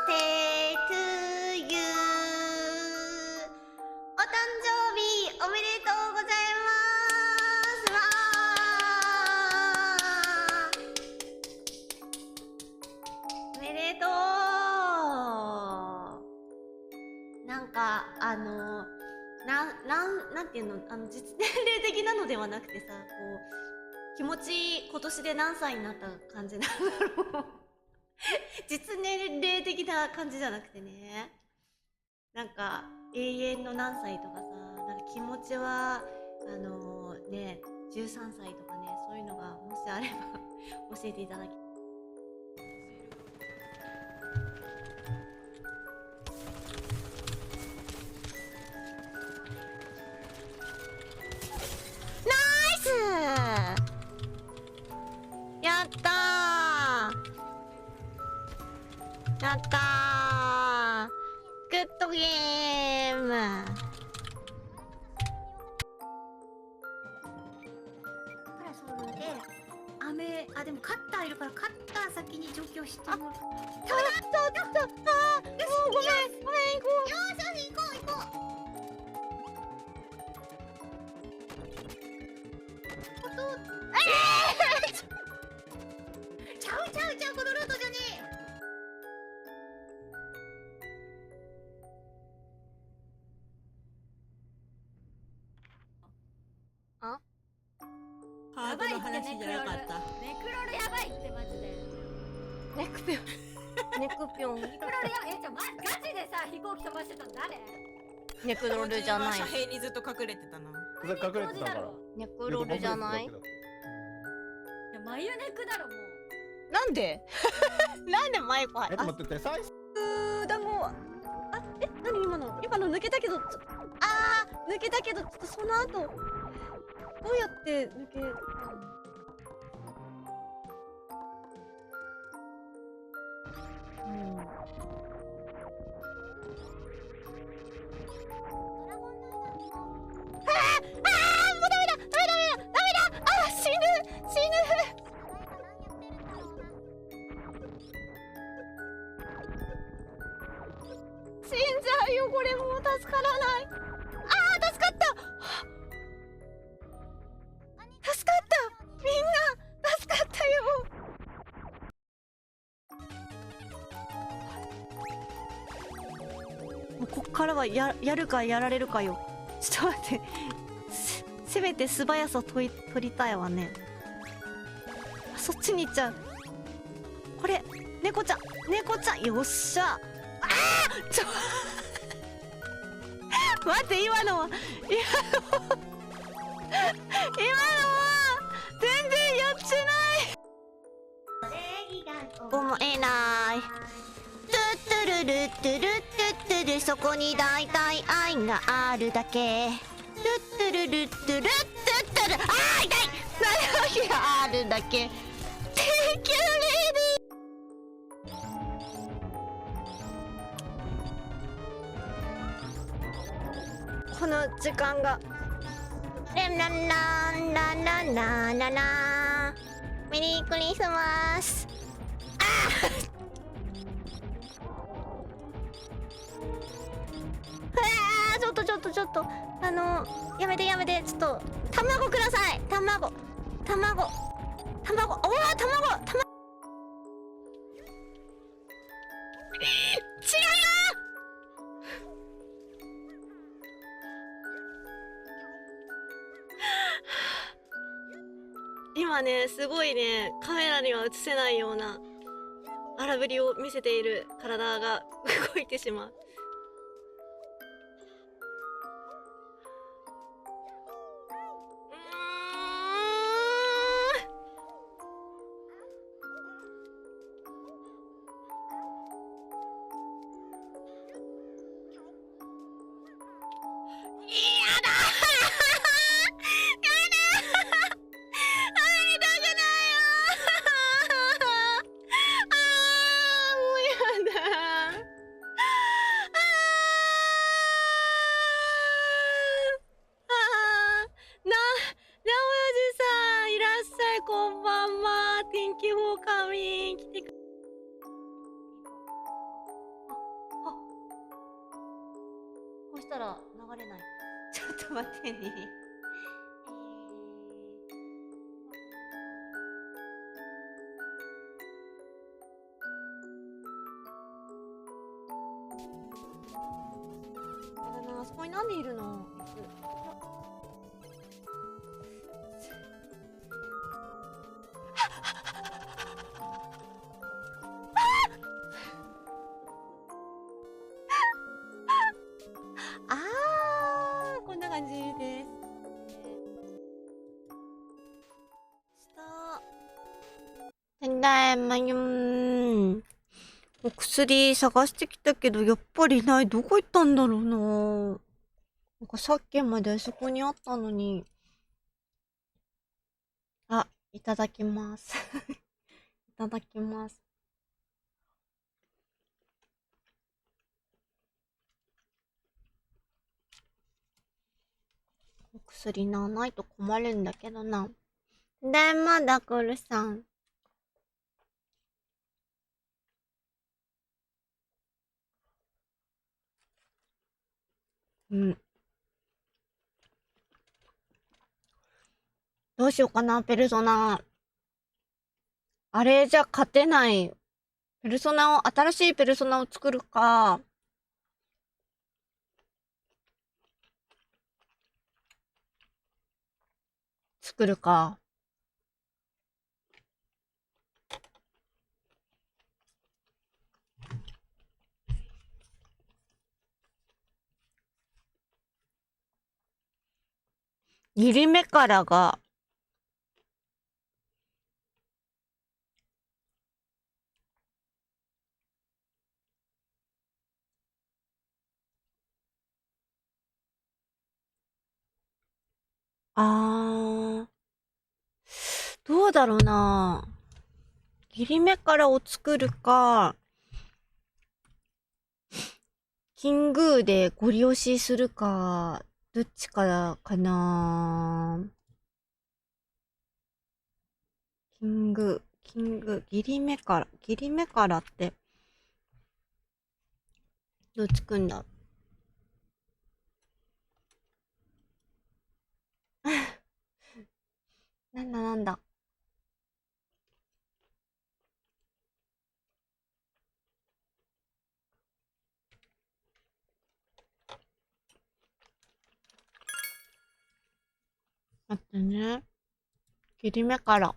[SPEAKER 1] birthday to you お誕生日おめでとうございますわーおめでとう。なんかなんていうの、実年齢的なのではなくてさ、こう気持ち今年で何歳になった感じなんだろう。実年齢的な感じじゃなくてね、なんか永遠の何歳とかさ、なんか気持ちはね13歳とかね、そういうのがもしあれば教えていただき。やったーやったーグッドゲーム。
[SPEAKER 2] パラソルででもカッターいるからカッター先に除去してもらう。
[SPEAKER 1] もうごめん行こう。
[SPEAKER 2] よしよし行こう行こう。ちゃうこのルートじゃね
[SPEAKER 5] ハートの話じゃなかった。
[SPEAKER 2] ネクロルやばいってマジで。
[SPEAKER 1] ネクピョン。ネクピョン。
[SPEAKER 2] ネクロルやガチでさ飛行機飛ばしてたの誰？
[SPEAKER 1] ネクロルじゃない。
[SPEAKER 5] 遮蔽にずっと隠れてたな。
[SPEAKER 6] 隠れてたから。
[SPEAKER 1] ネクロルじゃない。
[SPEAKER 2] いや眉ネクだろもう。
[SPEAKER 1] なんでなんでマイク入
[SPEAKER 6] 待って待って、最初
[SPEAKER 1] 団子。何今の抜けたけど、抜けたけど、ちょっとその後どうやって抜けたの？死んじゃうよ、これもう助からない。助かった。助かった。みんな助かったよ。もうこっからはやるかやられるかよ。ちょっと待って。せめて素早さ取りたいわね。そっちに行っちゃう。これ猫ちゃんよっしゃ。待って、今のは全然やってない。思えない。トゥットゥルルットゥルットゥットゥル、そこに大体愛があるだけ。トゥットゥルルットゥルットゥットゥル、痛い。愛があるだけ。Take you lady。この時間がランランランランランランランラン、メリークリスマス。ちょっとやめて、ちょっと卵ください。卵、おー、卵。違うよ。今ね、すごいね、カメラには映せないような荒ぶりを見せている体が動いてしまう。こうしたら流れない。ちょっと待ってね。やだな、あそこになんでいるの？こんな感じです。ただいまよー。お薬探してきたけど、やっぱりない。どこ行ったんだろうな。なんかさっきまでそこにあったのに。いただきます。いただきます。お薬ないと困るんだけどな。で、まだくるさん。どうしようかな、ペルソナ。あれじゃ勝てない。新しいペルソナを作るか。作るか。ギリ目からが、あー、どうだろうな。ギリ目からを作るか、キングーでゴリ押しするか、どっちからかな。キング、ギリ目からって、どうつくんだ。なんだ。待ってね。ギリ目から。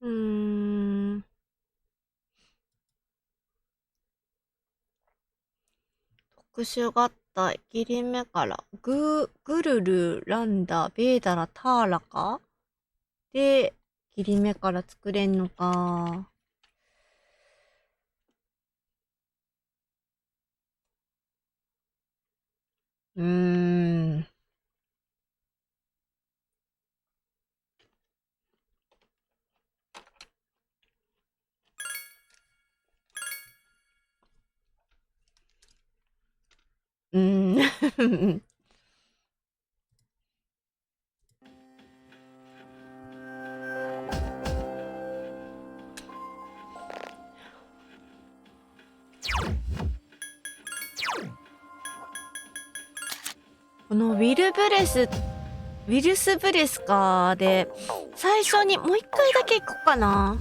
[SPEAKER 1] うーん。特殊合体、ギリ目から、グルル、ランダ、ベーダラ、ターラかで、ギリ目から作れんのか。うーん。うーん。このウィルスブレスかで、最初にもう一回だけ行こうかな。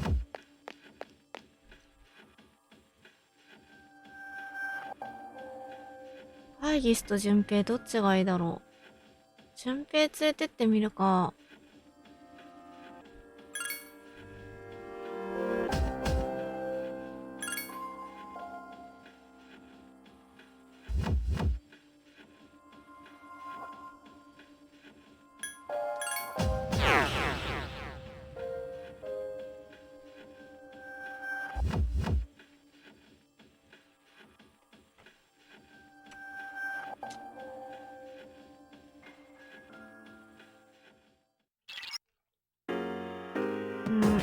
[SPEAKER 1] アイギスと順平どっちがいいだろう。順平連れてってみるか。うん。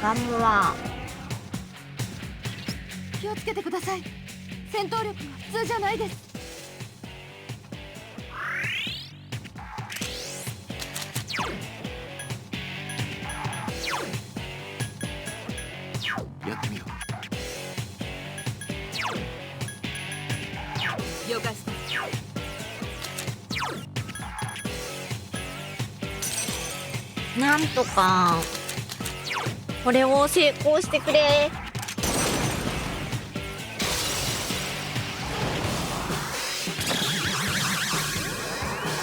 [SPEAKER 1] ガムは
[SPEAKER 2] 気をつけてください。戦闘力が普通じゃないです。
[SPEAKER 3] やってみよ
[SPEAKER 5] 了解っす。
[SPEAKER 1] なんとかこれを成功してくれ。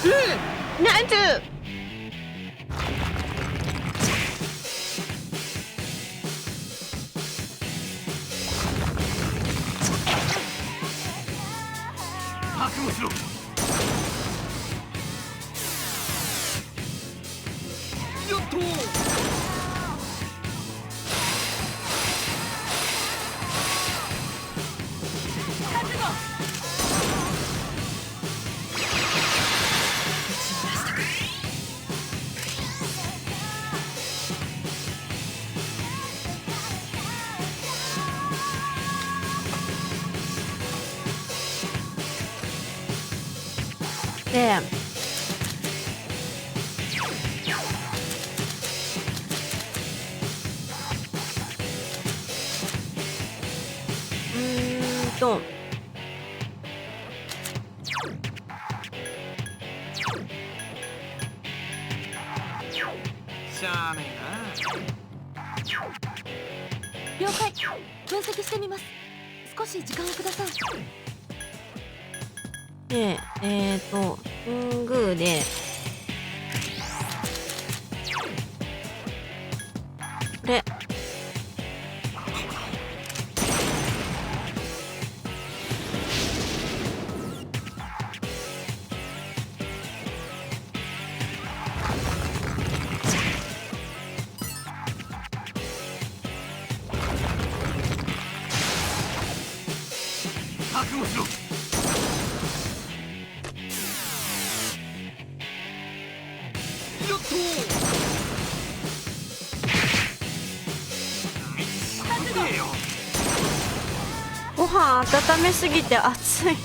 [SPEAKER 1] うん、ナイス。
[SPEAKER 3] う。覚悟しろ。やっと
[SPEAKER 1] で、
[SPEAKER 3] しゃあね
[SPEAKER 2] 了解。分析してみます。少し時間をください。
[SPEAKER 1] でングーでこれ
[SPEAKER 3] 覚悟しろ。よっと覚悟よ。
[SPEAKER 1] ご飯温めすぎて熱い。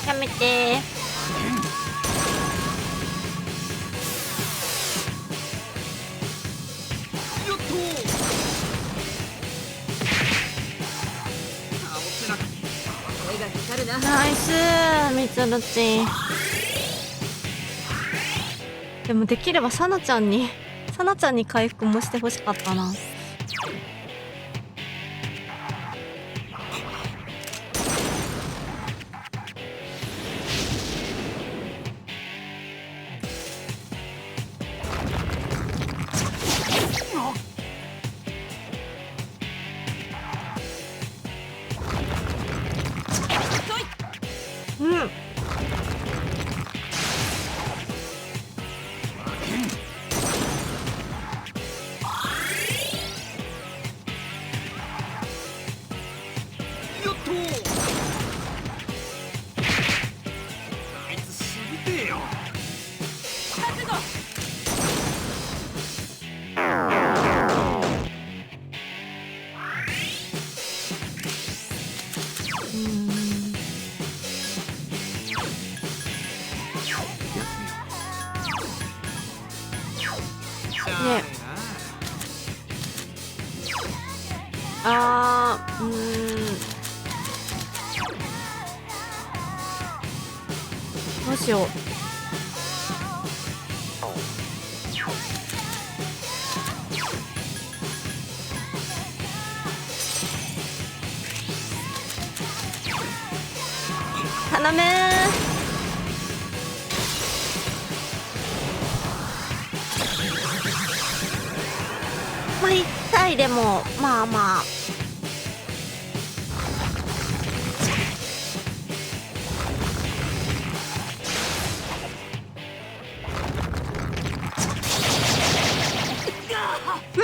[SPEAKER 1] やめて。
[SPEAKER 3] よっと倒せなかった。
[SPEAKER 5] 手が光るな。
[SPEAKER 1] ナイスみつるち。でもできればさなちゃんに回復もしてほしかったな。うん。
[SPEAKER 3] よっとあいつしぶてえよ。
[SPEAKER 5] 覚悟。
[SPEAKER 1] ねどうしよう。頼むまあ1体でもまあまあ。
[SPEAKER 2] こ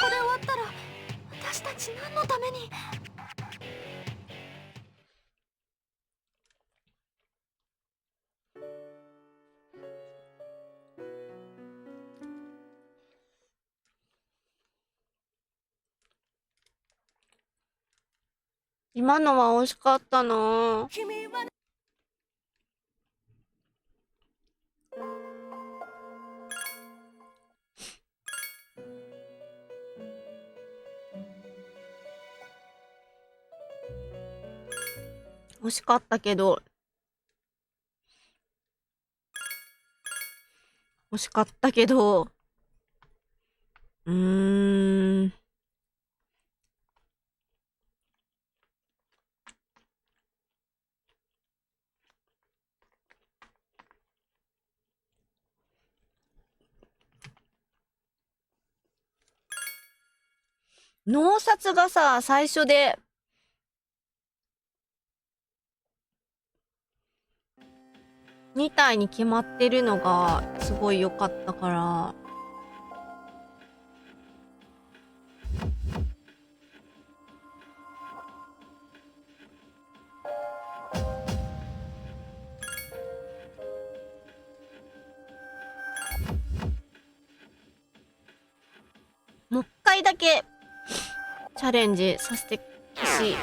[SPEAKER 2] こで終わったら私たち何のために。
[SPEAKER 1] 今のは惜しかったな。惜しかったけどうーん。脳殺がさ、最初で2体に決まってるのがすごい良かったから。もう一回だけチャレンジさせてほしい。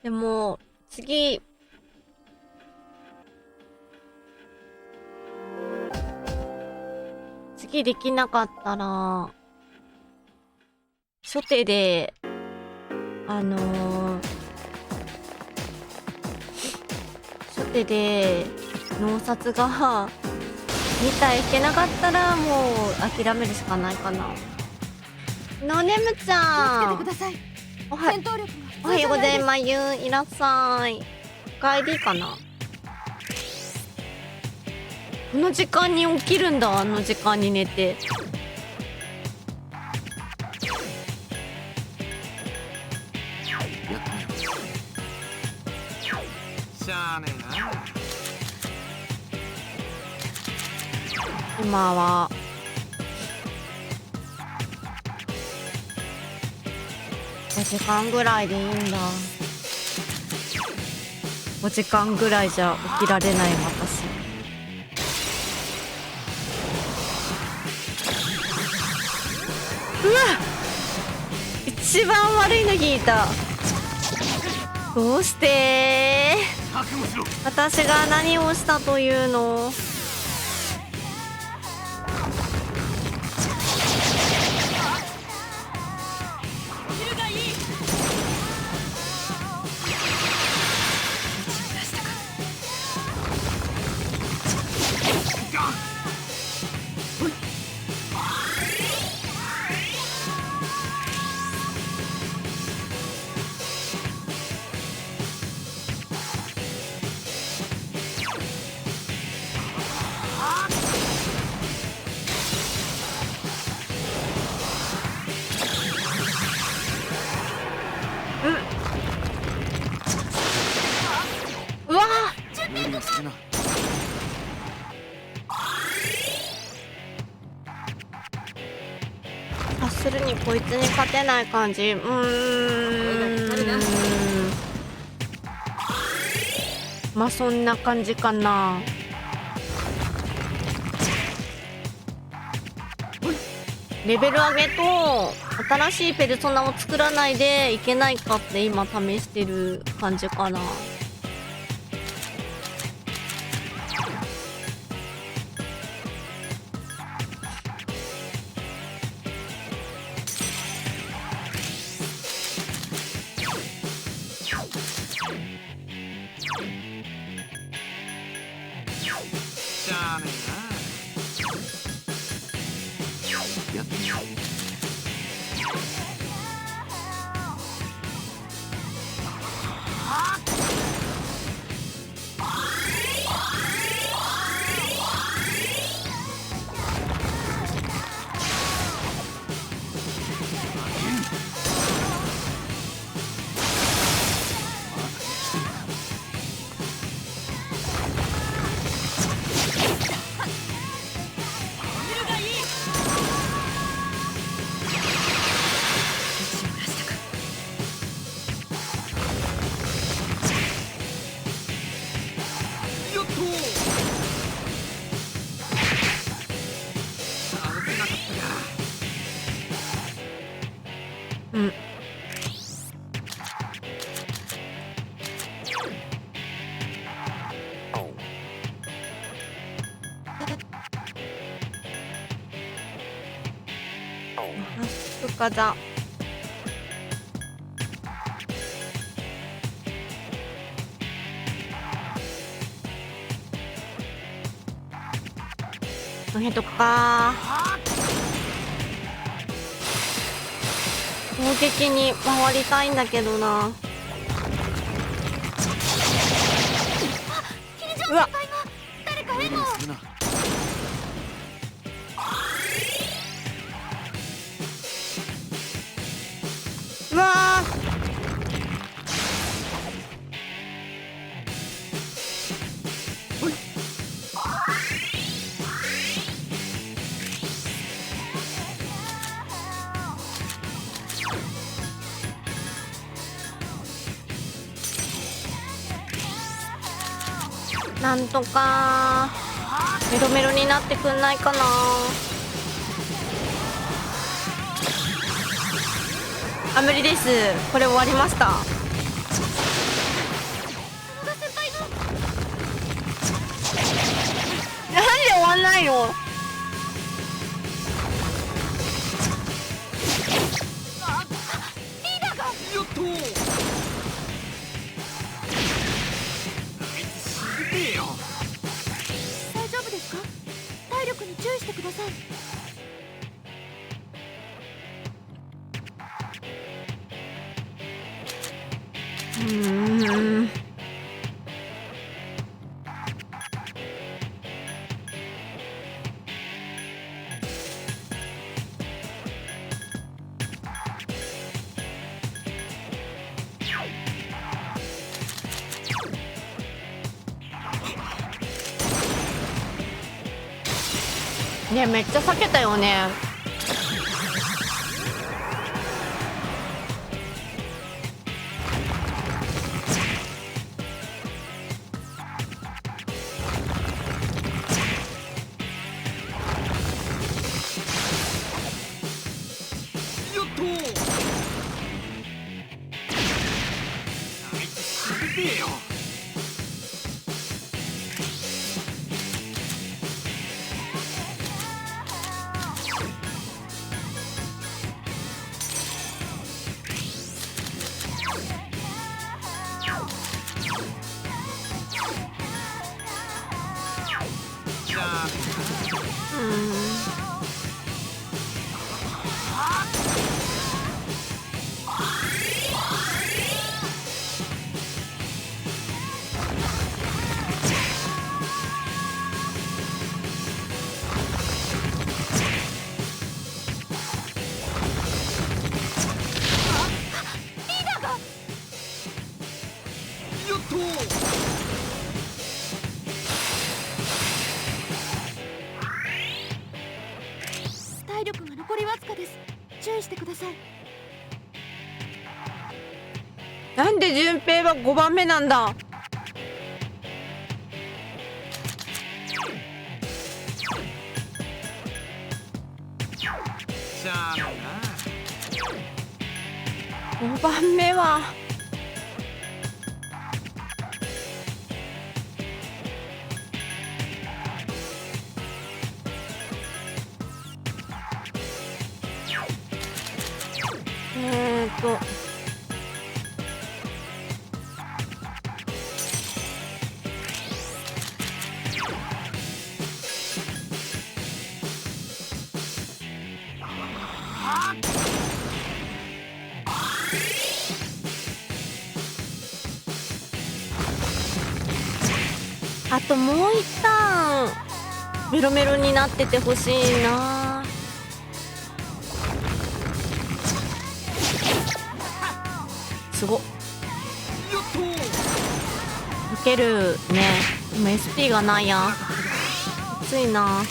[SPEAKER 1] でも次できなかったら初手で初手で納札が2体引けなかったらもう諦めるしかないかな。のねむちゃん
[SPEAKER 2] 気をつけてください。
[SPEAKER 1] おは
[SPEAKER 2] 戦闘力が
[SPEAKER 1] おはようございます。いらっしゃい。お帰りかな。この時間に起きるんだ。あの時間に寝て。
[SPEAKER 3] やってみよう。しゃあねえな。
[SPEAKER 1] 今は5時間ぐらいでいいんだ。5時間ぐらいじゃ起きられない私。うわっ、一番悪いの引いた。どうして
[SPEAKER 3] 覚悟しろ。
[SPEAKER 1] 私が何をしたというの。
[SPEAKER 5] 昼がいい。
[SPEAKER 1] うわ
[SPEAKER 3] 無理をするな。
[SPEAKER 1] 察するにこいつに勝てない感じ。まあそんな感じかな。レベル上げと新しいペルソナを作らないでいけないかって今試してる感じかな。
[SPEAKER 3] しゃあねえな。やってみよう。
[SPEAKER 5] 昼がいい。
[SPEAKER 3] よっと。倒せなかったか。
[SPEAKER 1] うん。深田。の辺とか攻撃に回りたいんだけどな。うわっ、
[SPEAKER 2] 誰かエ
[SPEAKER 3] 無理
[SPEAKER 2] マを。
[SPEAKER 3] をするな。
[SPEAKER 1] うわー、なんとかメロメロになってくんないかな。あ、無理です。これ終わりました。ないの？
[SPEAKER 3] よっとあいつ死んでねえよ。
[SPEAKER 2] 大丈夫ですか？体力に注意してください。
[SPEAKER 1] ね、めっちゃ避けたよね。
[SPEAKER 3] よっとあいつ死んでねえよ。じゃあよっと
[SPEAKER 2] 体力が残りわずかです。注意してください。
[SPEAKER 1] なんで順平は5番目なんだ。
[SPEAKER 3] じゃあな。
[SPEAKER 1] 5番目はあともう一旦メロメロになっててほしいな。すごっ。
[SPEAKER 3] よっと
[SPEAKER 1] 受けるね。でも SP がないやん。きついな。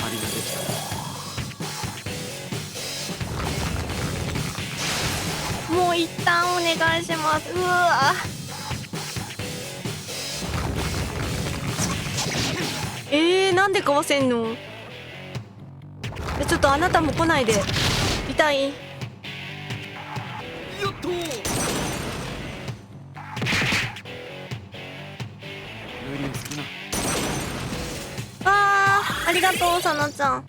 [SPEAKER 3] 借りができた。
[SPEAKER 1] もう一旦お願いします。うわなんでかわせんの。ちょっとあなたも来ないで。痛い。
[SPEAKER 3] よっとルリュウ好きな。
[SPEAKER 1] ありがとうさなちゃん。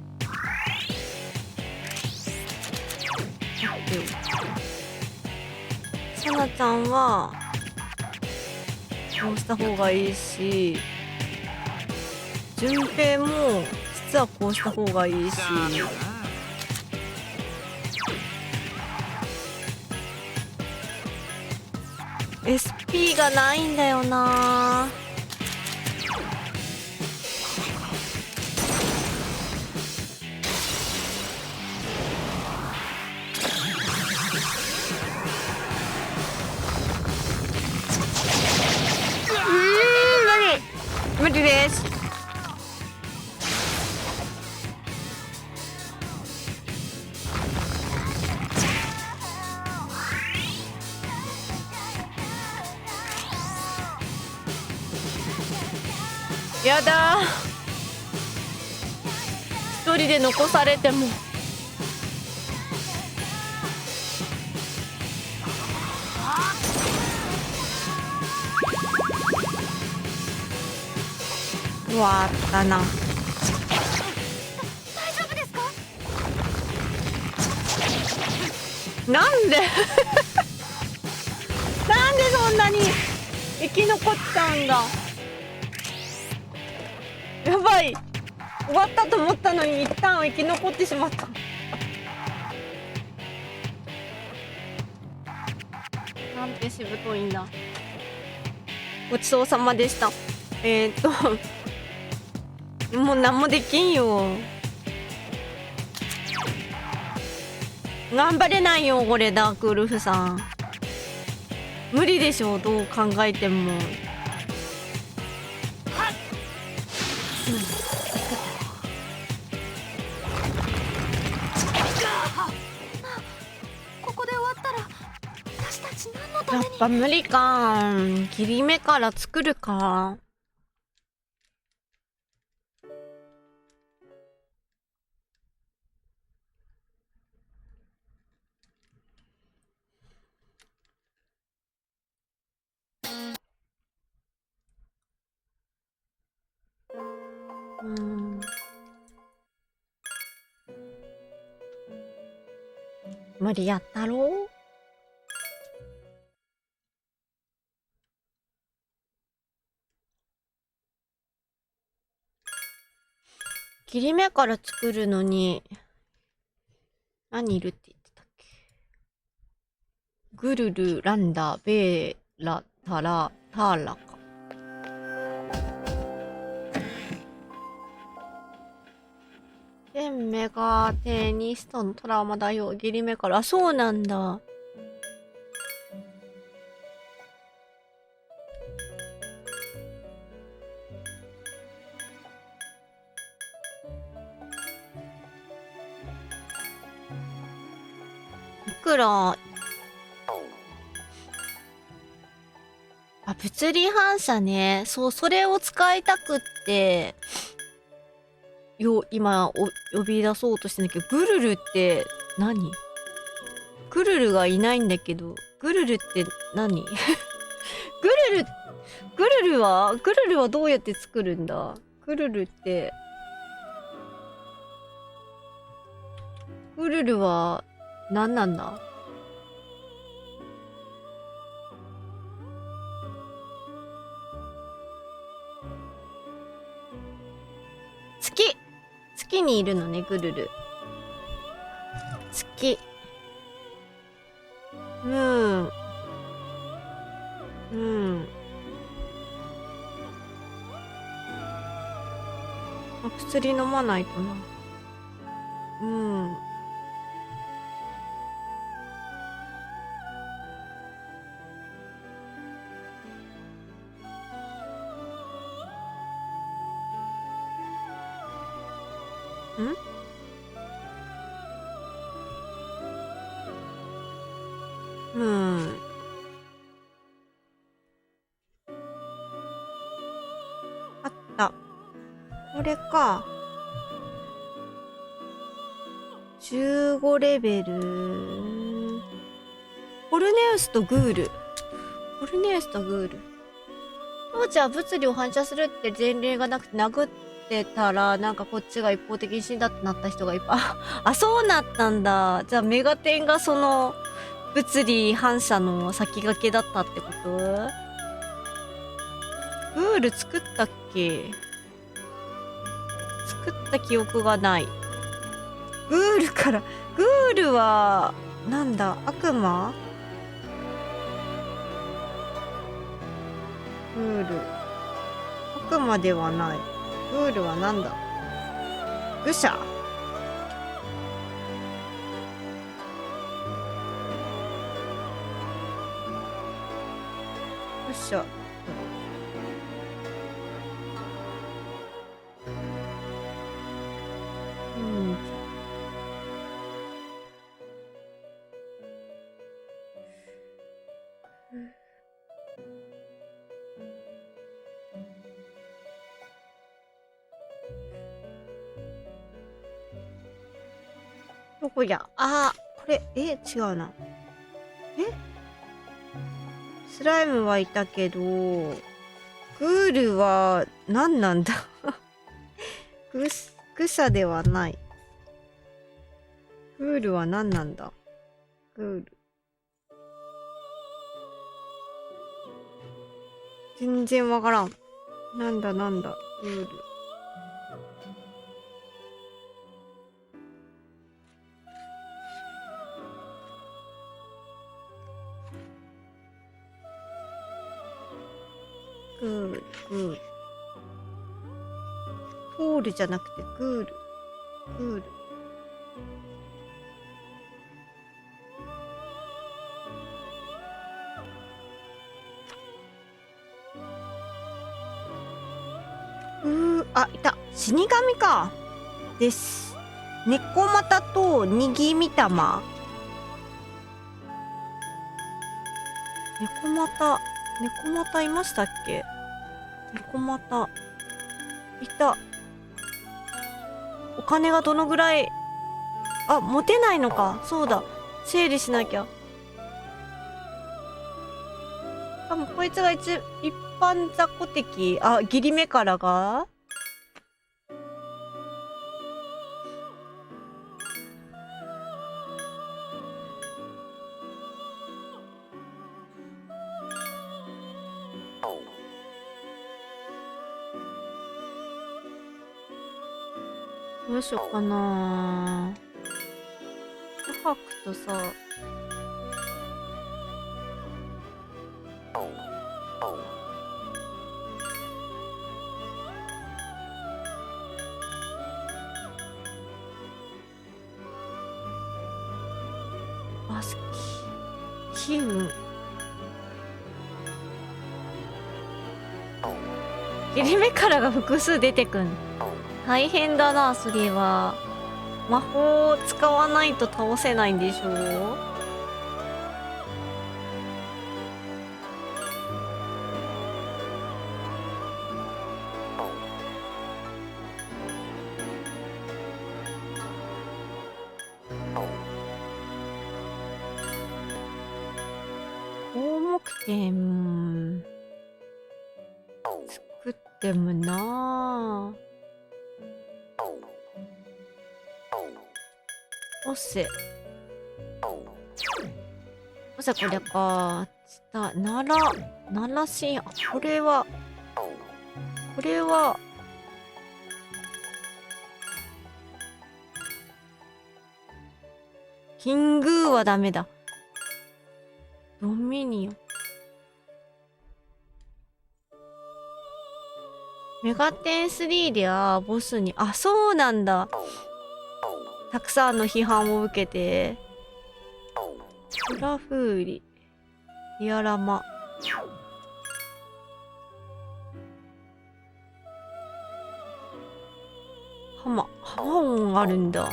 [SPEAKER 1] さなちゃんはこうした方がいいし、順平も実はこうした方がいいし、
[SPEAKER 3] じゃあな。
[SPEAKER 1] SP がないんだよな。無理です。やだ。一人で残されても。うわあったな。
[SPEAKER 2] 大丈夫ですか？
[SPEAKER 1] なんでなんでそんなに生き残っちゃうんだ。やばい、終わったと思ったのに一旦生き残ってしまった。なんてしぶといんだ。ごちそうさまでした。もう何もできんよ。頑張れないよこれ。ダークウルフさん無理でしょ、どう考えても。
[SPEAKER 2] ここで終わったら私たち何のた
[SPEAKER 1] やっ
[SPEAKER 2] めに。
[SPEAKER 1] ぱ無理か。切り目から作るか。無理やったろう。切り目から作るのに何いるって言ってたっけ。グルル、ランダ、ベーラ、タラ、ターラか。全メガテニストのトラウマだよ。切り目から。あ、そうなんだ。いくら、あ、物理反射ね。そう、それを使いたくって、今呼び出そうとしてんだけど、グルルって何？グルルがいないんだけど、グルルって何？グルル、グルルはどうやって作るんだ？グルルって、グルルは何なんだ？月にいるのね、グルル。月。ムーン。薬飲まないとな。あった。これか。15レベル。ホルネウスとグール。当時は物理を反射するって前例がなくて殴ってたら、なんかこっちが一方的に死んだってなった人がいっぱい。あ、そうなったんだ。じゃあメガテンがその物理反射の先駆けだったってこと？グール作ったっけ？作った記憶がない。グールは、なんだ、悪魔？グール。悪魔ではない。グールはなんだ？愚者？愚者。どこや。あー、これ、違うな。スライムはいたけど、グールは何なんだ草ではない。グールは何なんだ。グール。全然わからん。なんだ、グール。グール。ポールじゃなくてグール。あ、いた。死神か。です。猫股とにぎみたま。猫股いましたっけ？猫股。いた。お金がどのぐらい、あ、持てないのか。そうだ。整理しなきゃ。多分こいつが一般雑魚敵。あ、ギリ目からがどうしようかな。琥珀とさ、バスキ運。切り目からが複数出てくん。大変だな、それは。魔法を使わないと倒せないんでしょ？項目点作ってもなあ。おせこれか。奈良市、これはキングーはダメだ。ドミニオン。メガテン3でボスに、あ、そうなんだ。たくさんの批判を受けて。フラフーリ、ディアラマ。ハマ音あるんだ。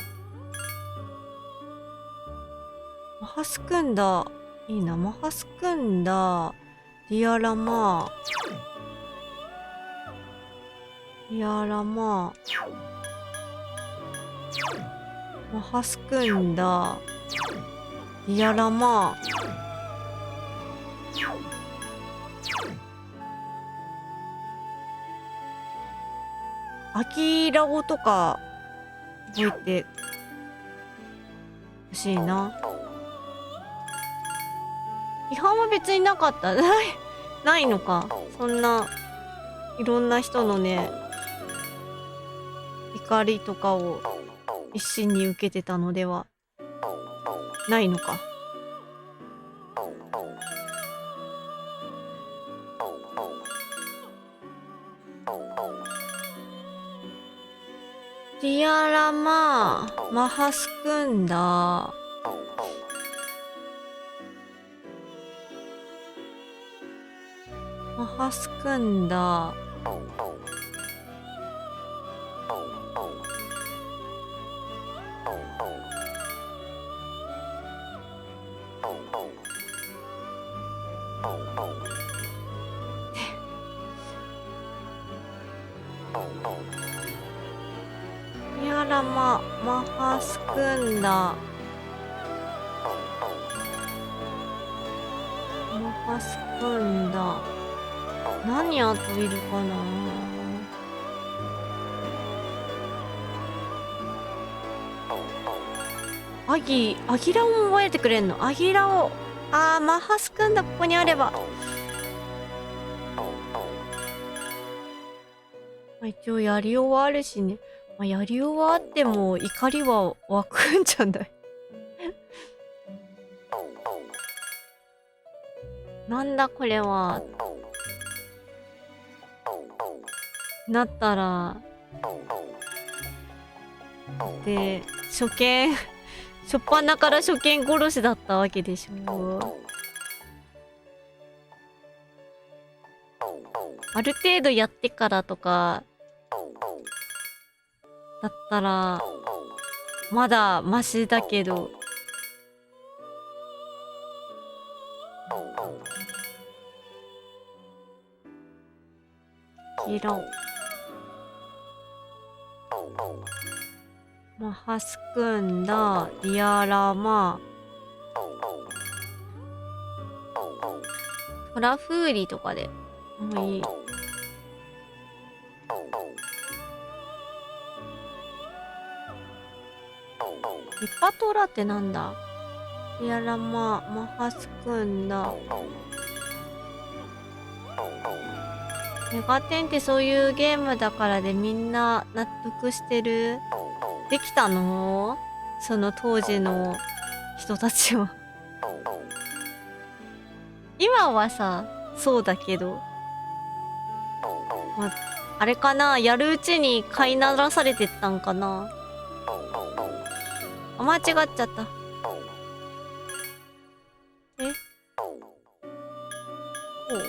[SPEAKER 1] マハスくんだ。いいな、マハスくんだ。ディアラマ。マハスくんだ。ディアラマ。アキラゴとか覚えてほしいな。批判は別になかった。ないのか。そんないろんな人のね、怒りとかを一身に受けてたのではないのか。ディアラマ、マハスくんだ。マハスくんだ。ディアアラマ、マハスクンダ。マハスクンダ。何あといるかな。アギラを覚えてくれんの。アギラを。マハスクンダここにあれば。一応やりおはあるしね。やりおはあっても怒りは湧くんじゃないなんだこれは。なったら。で、初っ端から初見殺しだったわけでしょ。ある程度やってからとかだったらまだマシだけど、ギロマハスクンダディアラマトラフーリとかでもういい。リパトラってなんだ。ディアラママハスクンダ。メガテンってそういうゲームだからでみんな納得してる。できたの？その当時の人たちは今はさ、そうだけど、あれかな、やるうちに飼いならされてったんかな。間違っちゃった。え？こう？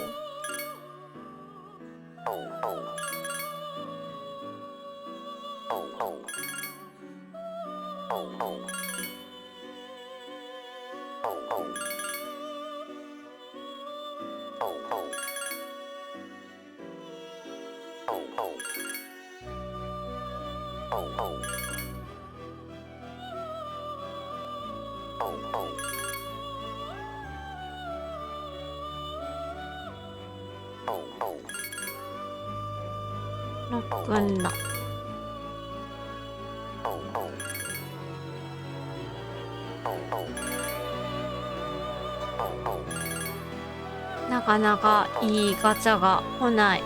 [SPEAKER 1] ロックンだ。なかなかいいガチャが来ない。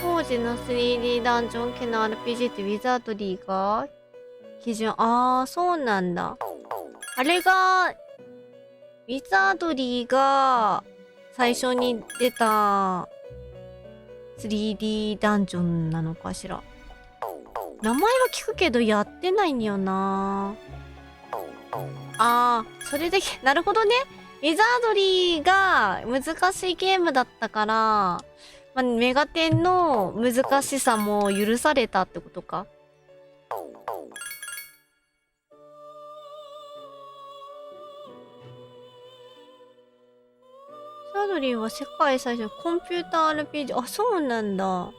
[SPEAKER 1] 当時の 3D ダンジョン系の RPG ってウィザードリーが基準。そうなんだ。あれがウィザードリーが最初に出た 3D ダンジョンなのかしら。名前は聞くけどやってないんよな。それでなるほどね。ウィザードリーが難しいゲームだったから、メガテンの難しさも許されたってことか。サドリーは世界最初のコンピューター RPG。そうなんだ。あ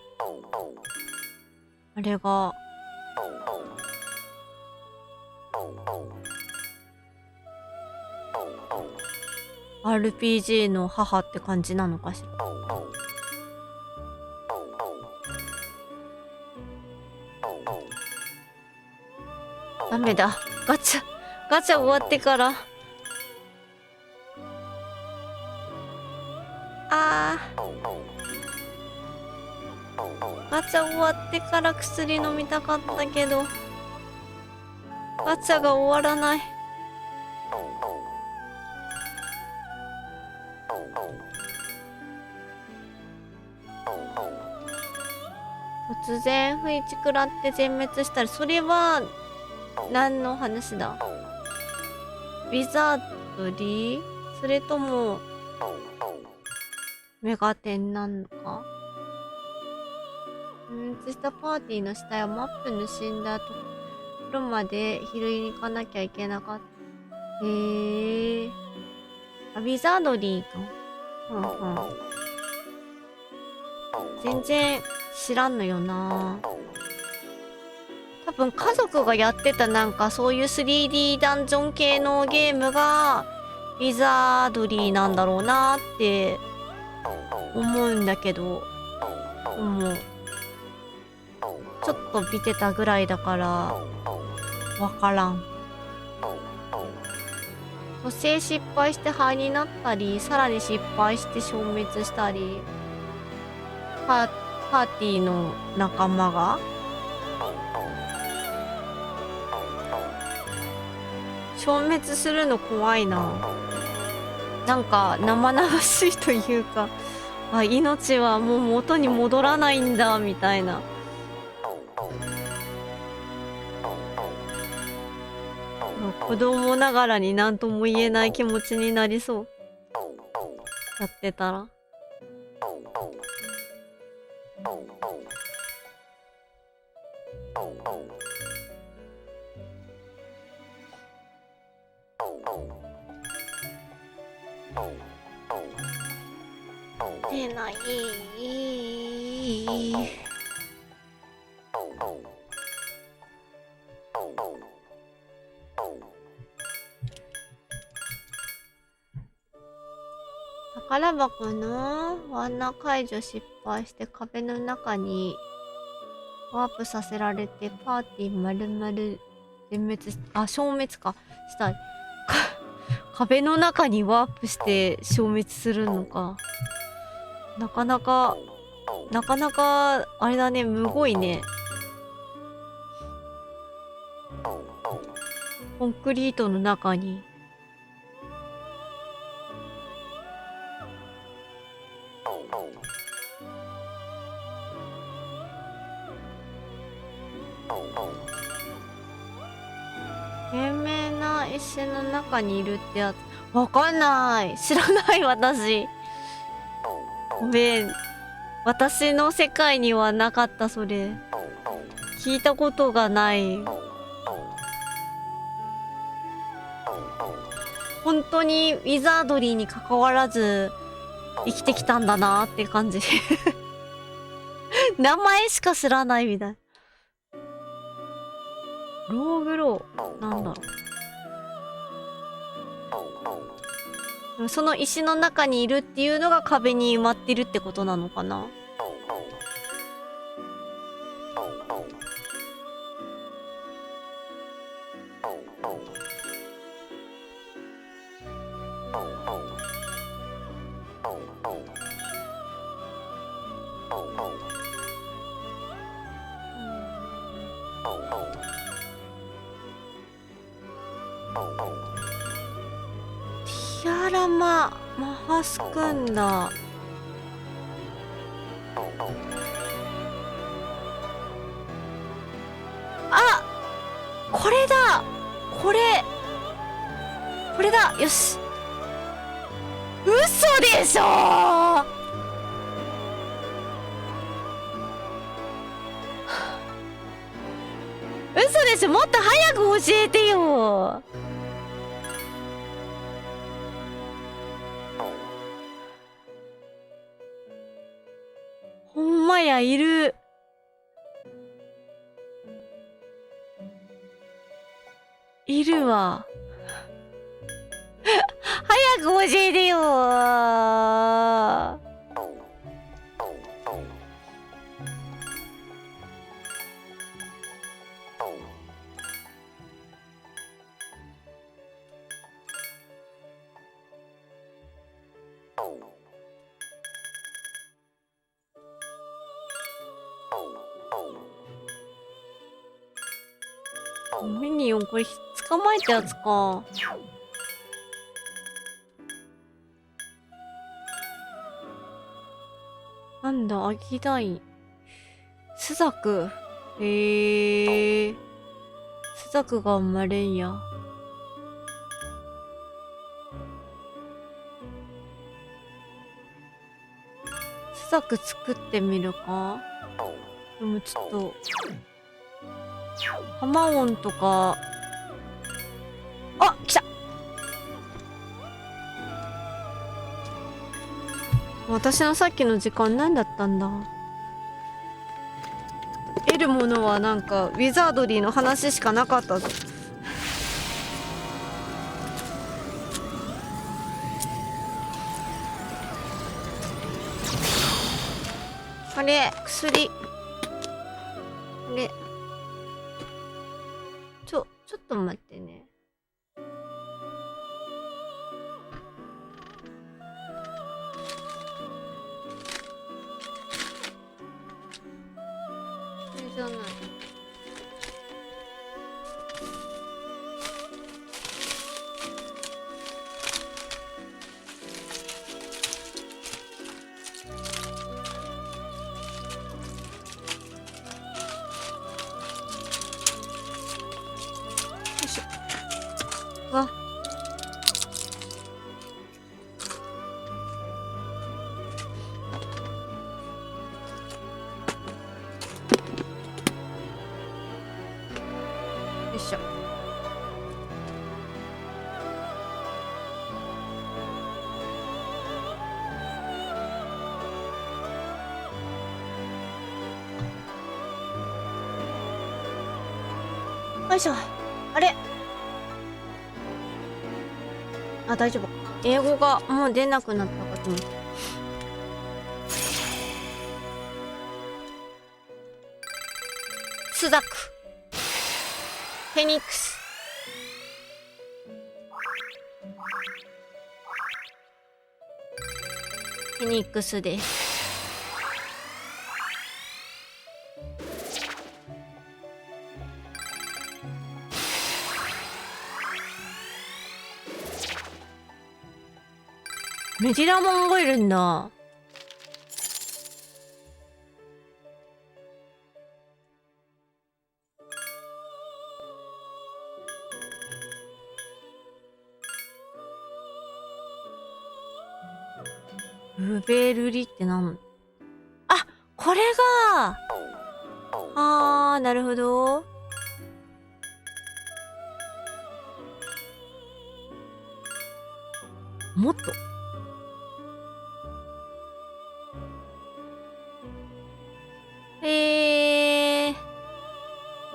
[SPEAKER 1] れが。RPG の母って感じなのかしら。ダメだ。ガチャ終わってから。ガチャ終わってから薬飲みたかったけど、ガチャが終わらない。突然不意打ち食らって全滅したら、それは何の話だ。ウィザードリー？それともメガテンなのか。消滅したパーティーの死体はマップの死んだところまで拾いに行かなきゃいけなかった。へえ。あ、ウィザードリーか。うんうん。全然知らんのよな。多分家族がやってたなんかそういう 3D ダンジョン系のゲームがウィザードリーなんだろうなって思うんだけど、もうちょっと見てたぐらいだからわからん。蘇生失敗して灰になったり、さらに失敗して消滅したり、パーティーの仲間が消滅するの怖いな。なんか生々しいというか、あ、命はもう元に戻らないんだみたいな。子供ながらに何とも言えない気持ちになりそう。やってたら。出ない。宝箱の罠解除失敗して壁の中にワープさせられてパーティー丸々全滅し、あ、消滅かしたい。壁の中にワープして消滅するのか。なかなかあれだね、むごいね。コンクリートの中に。有名な石の中にいるってやつ。わかんない。知らない私。ごめん。私の世界にはなかったそれ。聞いたことがない。本当にウィザードリーに関わらず生きてきたんだなって感じ。名前しか知らないみたい。ローグロー。なんだろう。でもその石の中にいるっていうのが壁に埋まってるってことなのかな。ティアラマハスくんだ。あ、これだ。これだ。よし。嘘でしょ。嘘でしょ。もっと早く教えてよ。ほんまや、いる。いるわ。早く教えてよー。ミニオンこれ捕まえたやつか。なんだ、アギダイン。スザク。へえ。スザクが生まれんや。スザク作ってみるか。でもちょっとハマオンとか、あ、来た。私のさっきの時間何だったんだ。得るものはなんかウィザードリーの話しかなかったぞ。あれ、薬。あれ。ちょっと待ってね。これじゃない。よいしょ。うわ。よいしょ。よいしょ。あれ、あ、大丈夫。英語がもう出なくなったかと思った。スザク。フェニックス。フェニックスです。メジラモンがいるんだ。ルベルリってなん？あ、これが。あー、なるほど。もっと。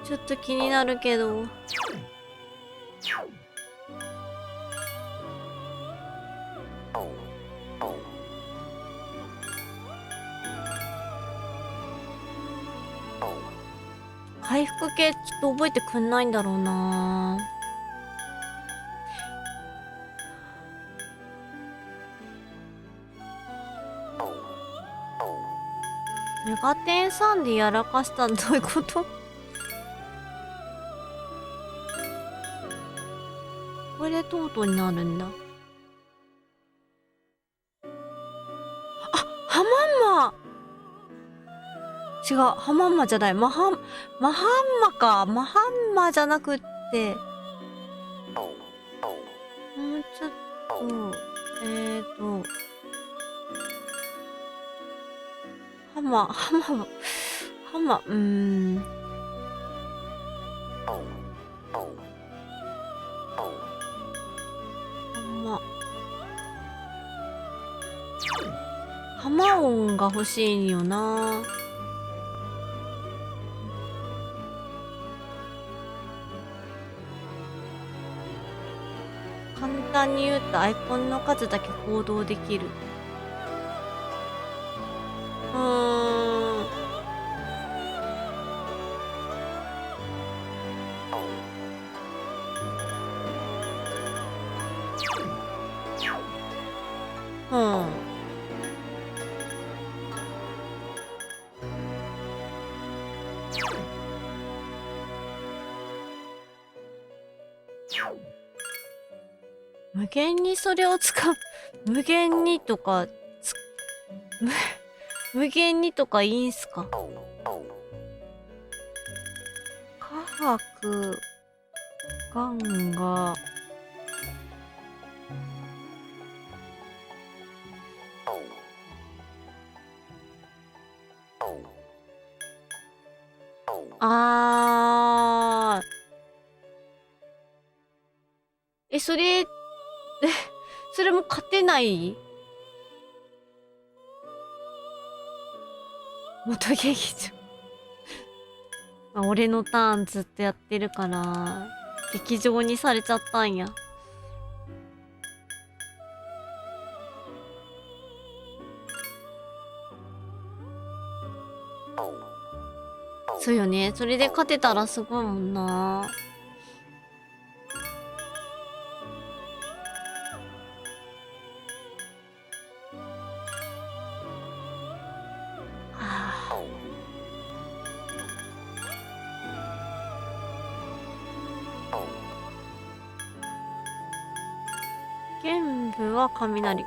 [SPEAKER 1] ちょっと気になるけど。回復系ちょっと覚えてくんないんだろうな。メガテン3でやらかしたのどういうこと？これでトートになるんだ。あ、ハマンマ。違う、ハマンマじゃない。マハンマか。マハンマじゃなくって。もうちょっと、ハマ、ハマオンが欲しいんよな。簡単に言うとアイコンの数だけ行動できる。無限にそれを使う。無限にとか無限にとかいいんすか？科学ガンガそれそれも勝てない？元劇場まあ、俺のターンずっとやってるから劇場にされちゃったんや。そうよね。それで勝てたらすごいもんな。剣舞は雷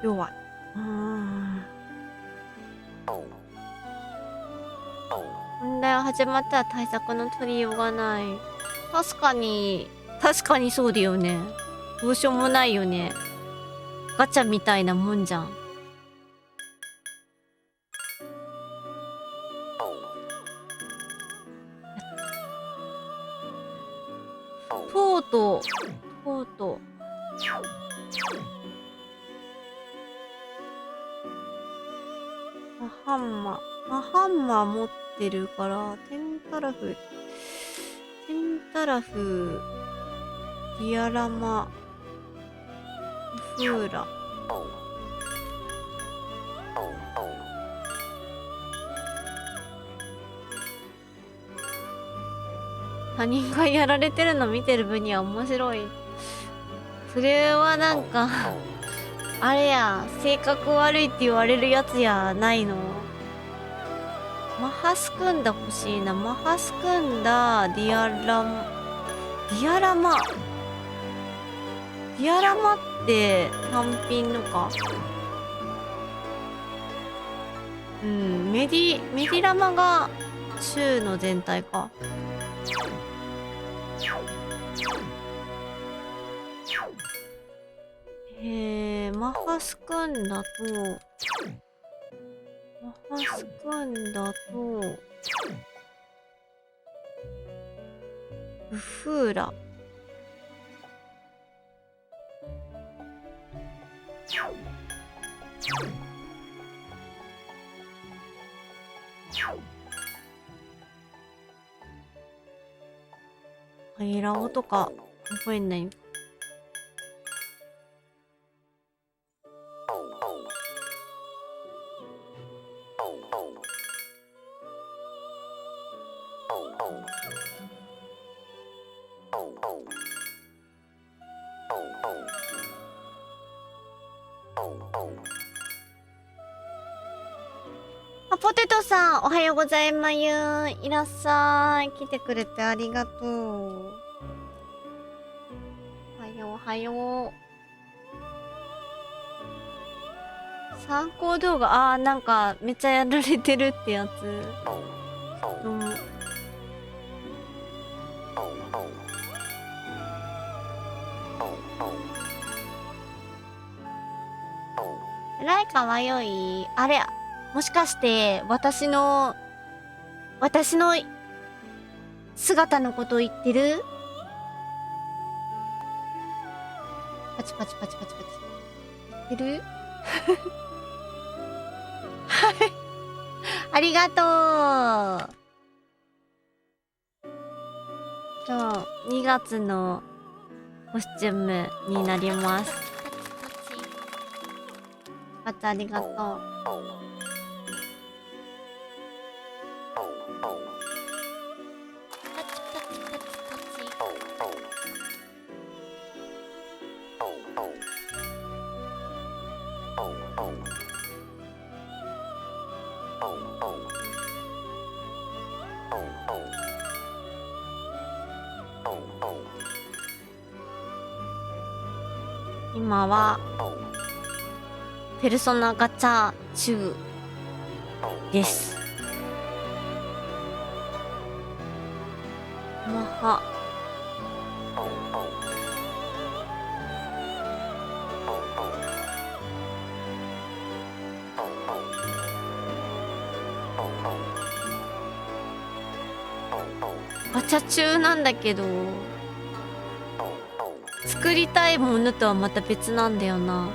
[SPEAKER 1] 弱い。問題が始まったら対策の取りようがない。確かにそうだよね。どうしようもないよね。ガチャみたいなもんじゃん。とうとうハンマー持ってるからテンタラフディアラマフーラ他人がやられてるの見てる分には面白い。それはなんかあれや、性格悪いって言われるやつやないの。マハスクンダ欲しいな。マハスクンダディアラマって単品のか。メディラマが州の全体か。マハスクンダとウフーライラオとか覚えんない。ポテトさん、おはようございます。いらっしゃい。来てくれてありがとう。おはよう。参考動画、なんかめっちゃやられてるってやつ。どうも。ライカはよい。あれ、もしかして私の姿のこと言ってる？パチパチパチパチパチ言ってる？はいありがとう。今日2月のコスチュームになります。パチありがとう。今はペルソナガチャ中です。ガチャ中なんだけど作りたいものとはまた別なんだよな。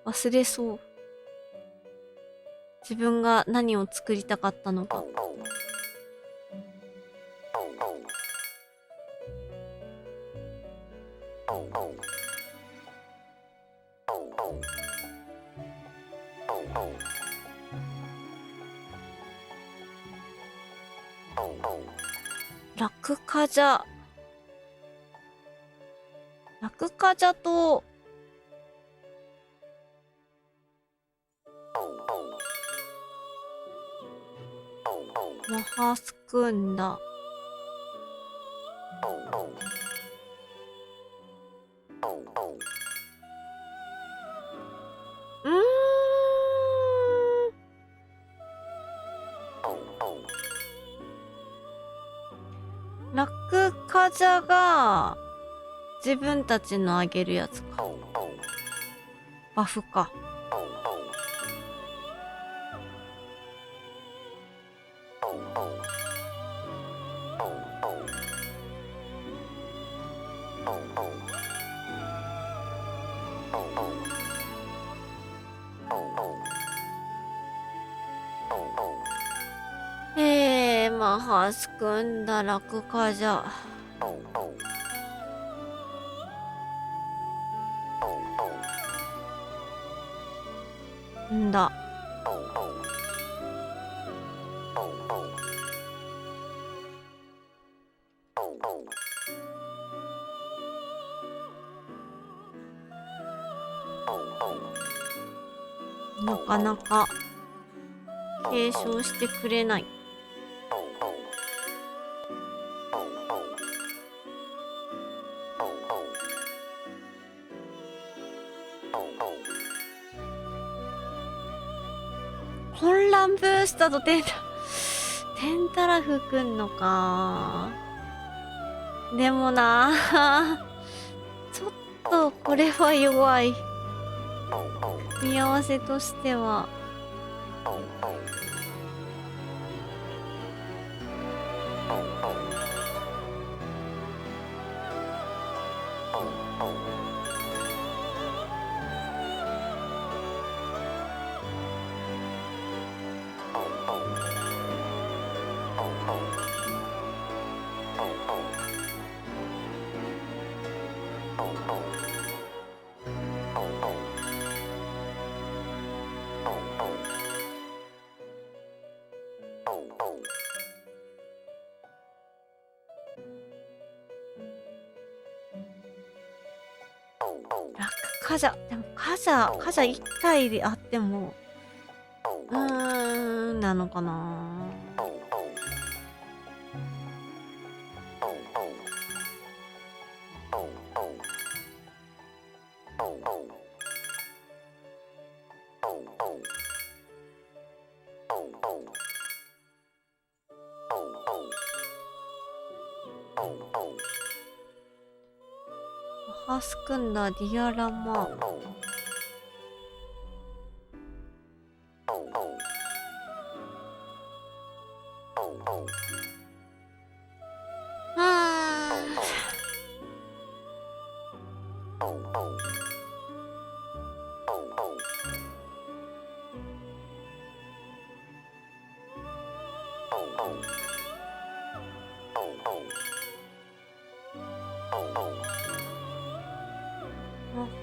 [SPEAKER 1] 忘れそう。自分が何を作りたかったのか。楽カジャ。楽カジャと、マハスクンダ。うーん。ラクカジャが自分たちのあげるやつか。バフか。マハスクンダラクカジャ。んだ。なかなか継承してくれない。混乱ブースターとテンタラフくんのか。でもなちょっとこれは弱い。組み合わせとしては。ラクカジャ。でもカジャ1体であってもなのかな。マハスクンダディアラマ。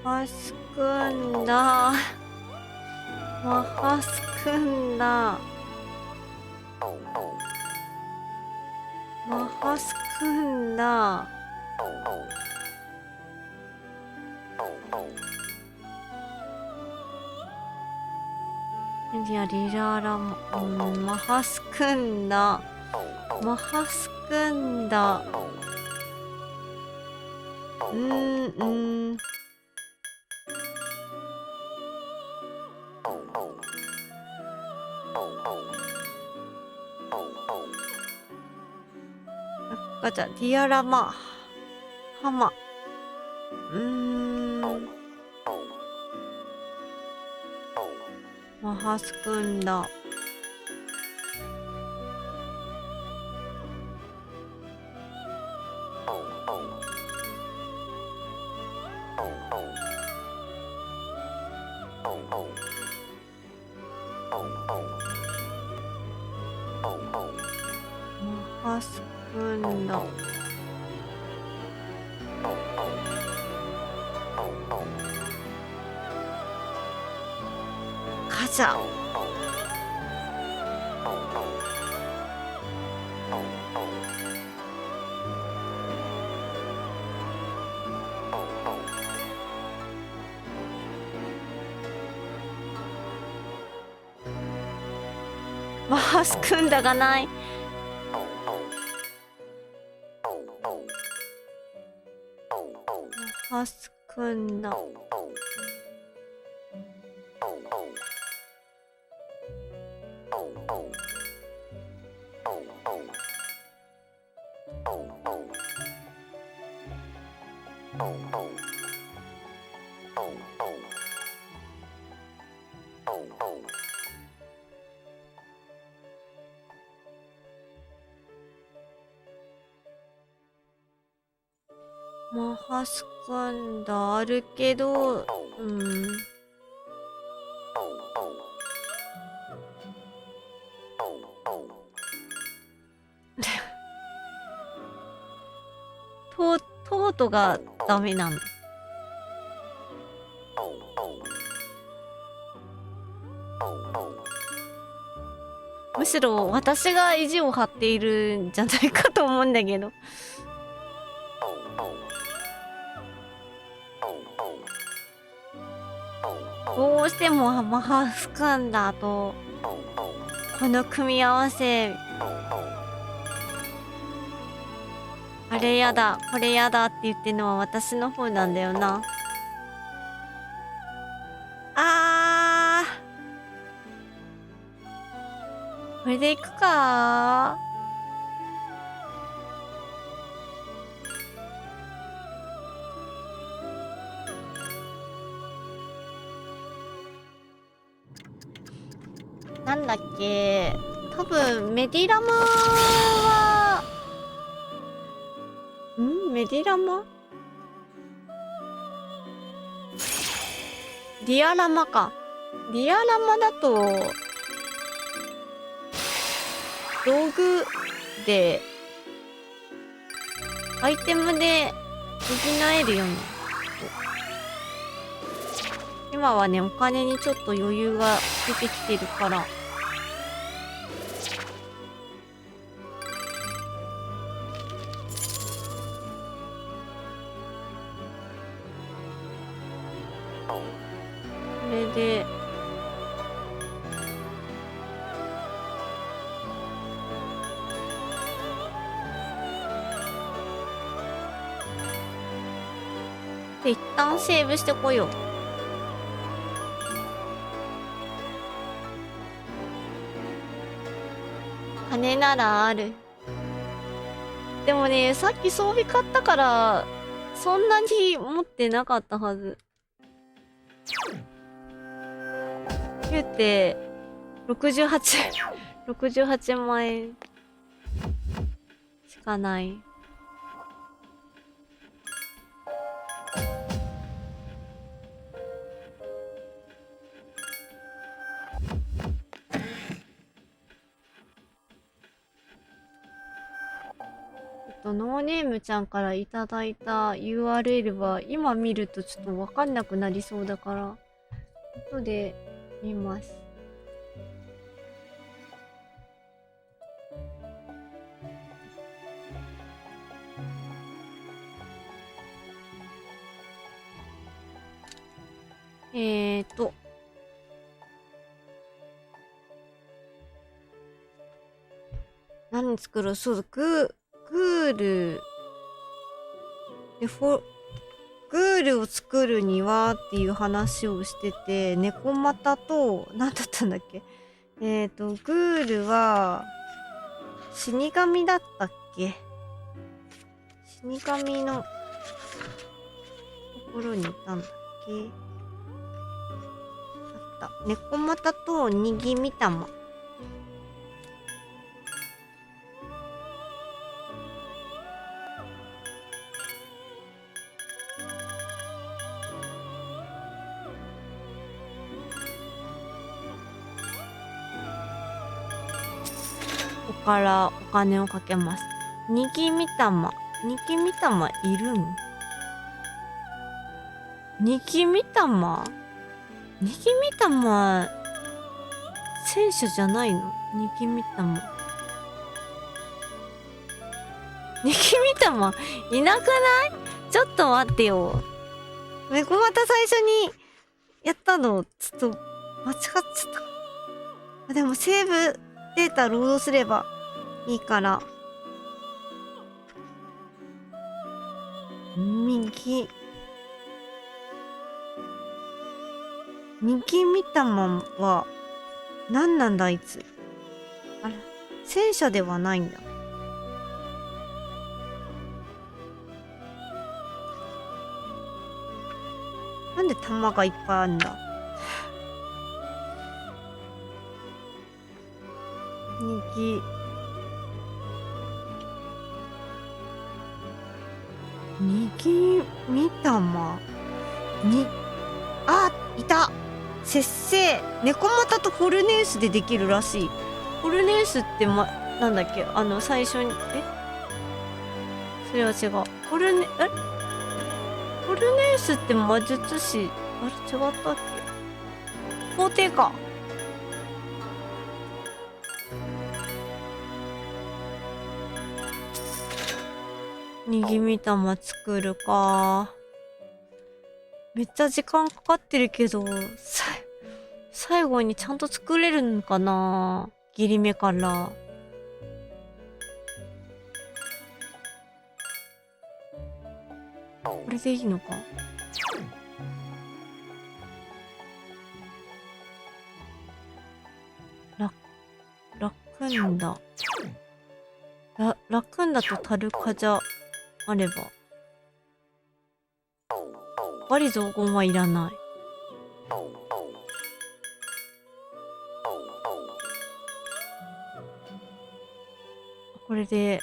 [SPEAKER 1] マハスクンダ。マハスクンダ。マハスクンダ。リアリララマ、マハスクンダ。マハスクンダ。ガチャディアラマハマ。マハスクンダ。マスくんだ。カジャ。マスくんだがない。マスくんだ。マハスくんだあるけど、トートがダメなの。むしろ私が意地を張っているんじゃないかと思うんだけど。どうしてもマハスくんだとこの組み合わせ、あれやだこれやだって言ってるのは私の方なんだよな。これでいくか。なんだっけ、多分メディラマはメディラマディアラマか。ディアラマだと道具でアイテムで補えるよね。今はね、お金にちょっと余裕が出てきてるから。これで一旦セーブしてこよう。金ならある。でもね、さっき装備買ったからそんなに持ってなかったはず。言うて68万円しかない。ノーネームちゃんからいただいた URL は今見るとちょっとわかんなくなりそうだから後で見ます。何作ろう。そう、グールでグールを作るにはっていう話をしてて、猫股と何だったんだっけ。グールは死神だったっけ。死神のところにいたんだっけ。あった。猫股とにぎみたま。ここからお金をかけます。にぎみたま。にぎみたまいるん？にぎみたま？にぎみたま、戦車じゃないの？にぎみたま。にぎみたま、いなくない？ちょっと待ってよ。猫また最初にやったの、ちょっと間違っちゃった。でもセーブデータロードすればいいから。右。右見たまんは何なんだあいつ。あら、戦車ではないんだ。なんで弾がいっぱいあるんだ。右。右見たまに、あ、いた。節制。猫股とフォルネウスでできるらしい。フォルネウスってなんだっけ、最初に、それは違う。フォルネウスって魔術師、あれ違ったっけ？皇帝か。にぎみたま作るか。めっちゃ時間かかってるけど、最後にちゃんと作れるのかな？ギリ目から。これでいいのか？ラクンダ。ラクンダとタルカじゃあれば。バリ雑言はいらない。これで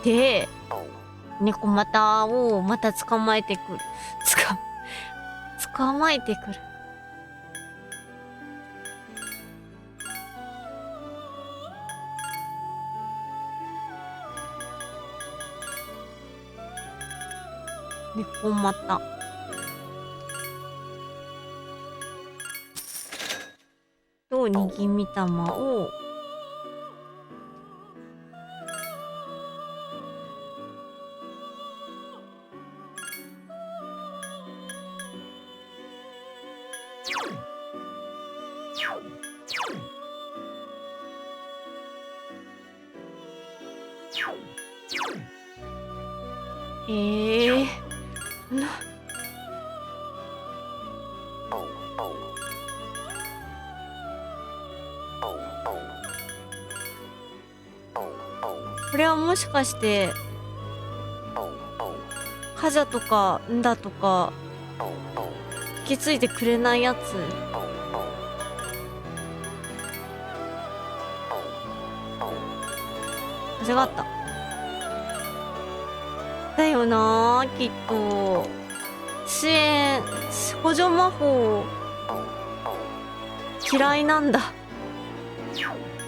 [SPEAKER 1] で、猫股をまた捕まえてくる。捕まえてくる。猫股。と、にぎみたまを、これはもしかしてカジャとかンダとか引き継いでくれないやつ？間違っただよなー、きっと。支援補助魔法嫌いなんだ。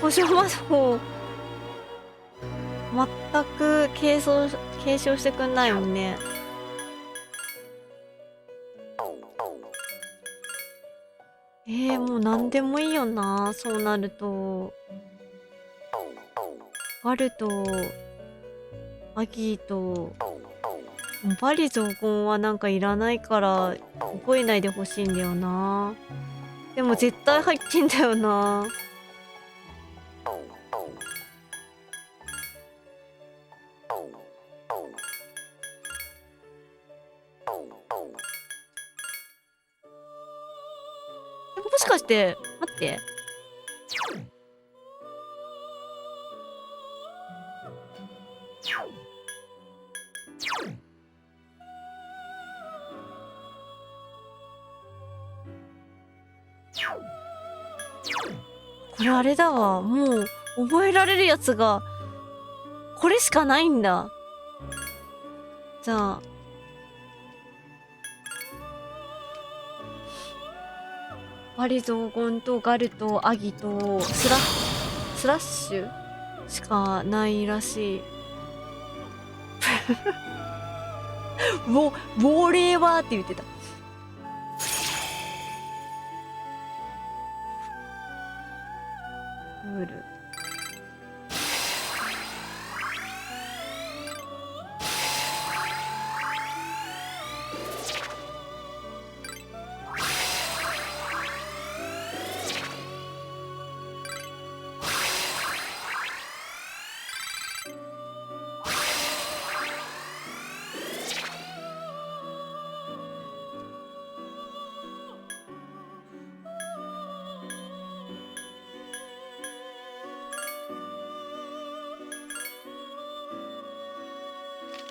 [SPEAKER 1] 補助魔法全く継承してくんないもんね。もう何でもいいよな、そうなると。ガルとアギーとバリ雑言はなんかいらないから覚えないでほしいんだよな。でも絶対入ってんだよな。もしかして待って、これあれだわ。もう覚えられるやつがこれしかないんだ。じゃあバリ雑言とガルとアギとスラッシュしかないらしい。ウォレーバーって言ってた。ウール。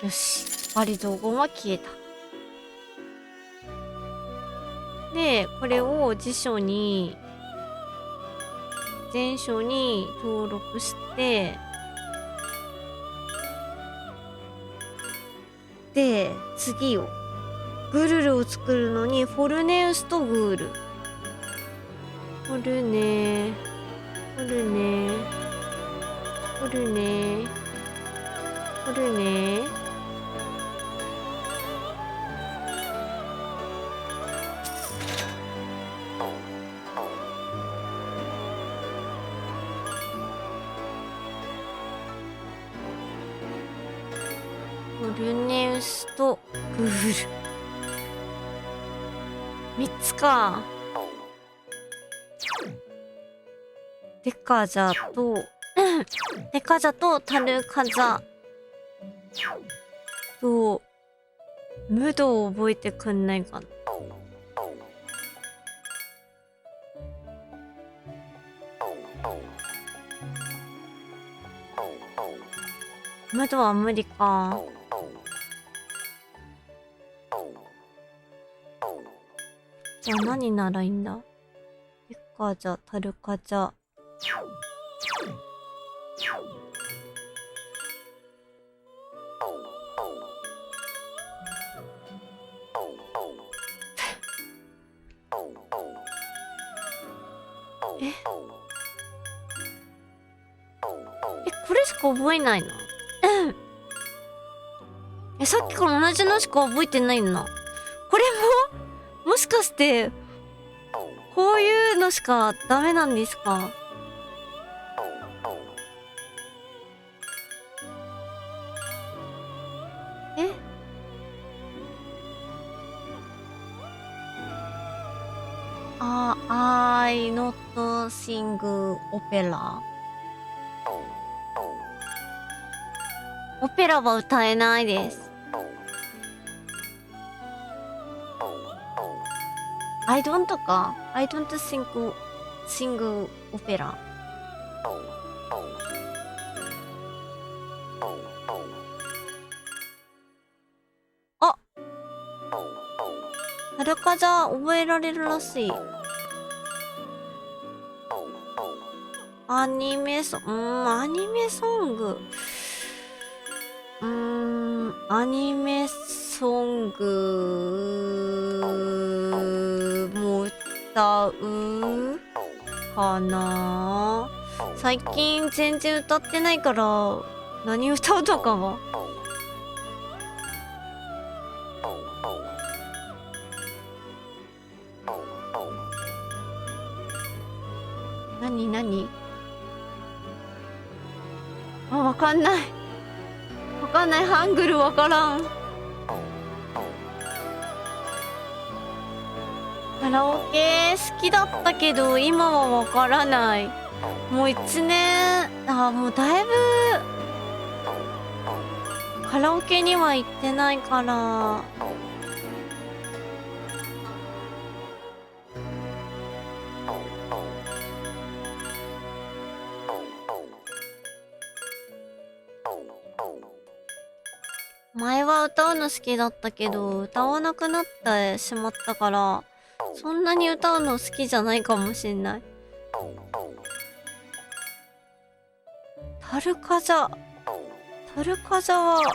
[SPEAKER 1] よし、バリ雑言は消えた。で、これを辞書に、全書に登録して、で、次を、グルルを作るのに、フォルネウスとグール。フォルネ、フォルネ、フォルネ、フォルネ、フォルネウスとグール。3つか。デカジャと、デカジャとタルカジャと、ムドを覚えてくんないかな。ムドは無理か。じゃあ何ならいいんだ。デカジャ、タルカジャ。これしか覚えないの？さっきから同じのしか覚えてないんだ。これもしかしてこういうのしかダメなんですか？I not sing opera。オペラは歌えないです。I don't か。I don't sing opera。あ、はるかじゃ覚えられるらしい。アニメソング。アニメソングも歌うかな。最近全然歌ってないから何歌うとかは。何あ、わかんない。ハングルわからん。カラオケ好きだったけど今はわからない。もう1年、もうだいぶカラオケには行ってないから。前は歌うの好きだったけど歌わなくなってしまったからそんなに歌うの好きじゃないかもしんない。タルカザは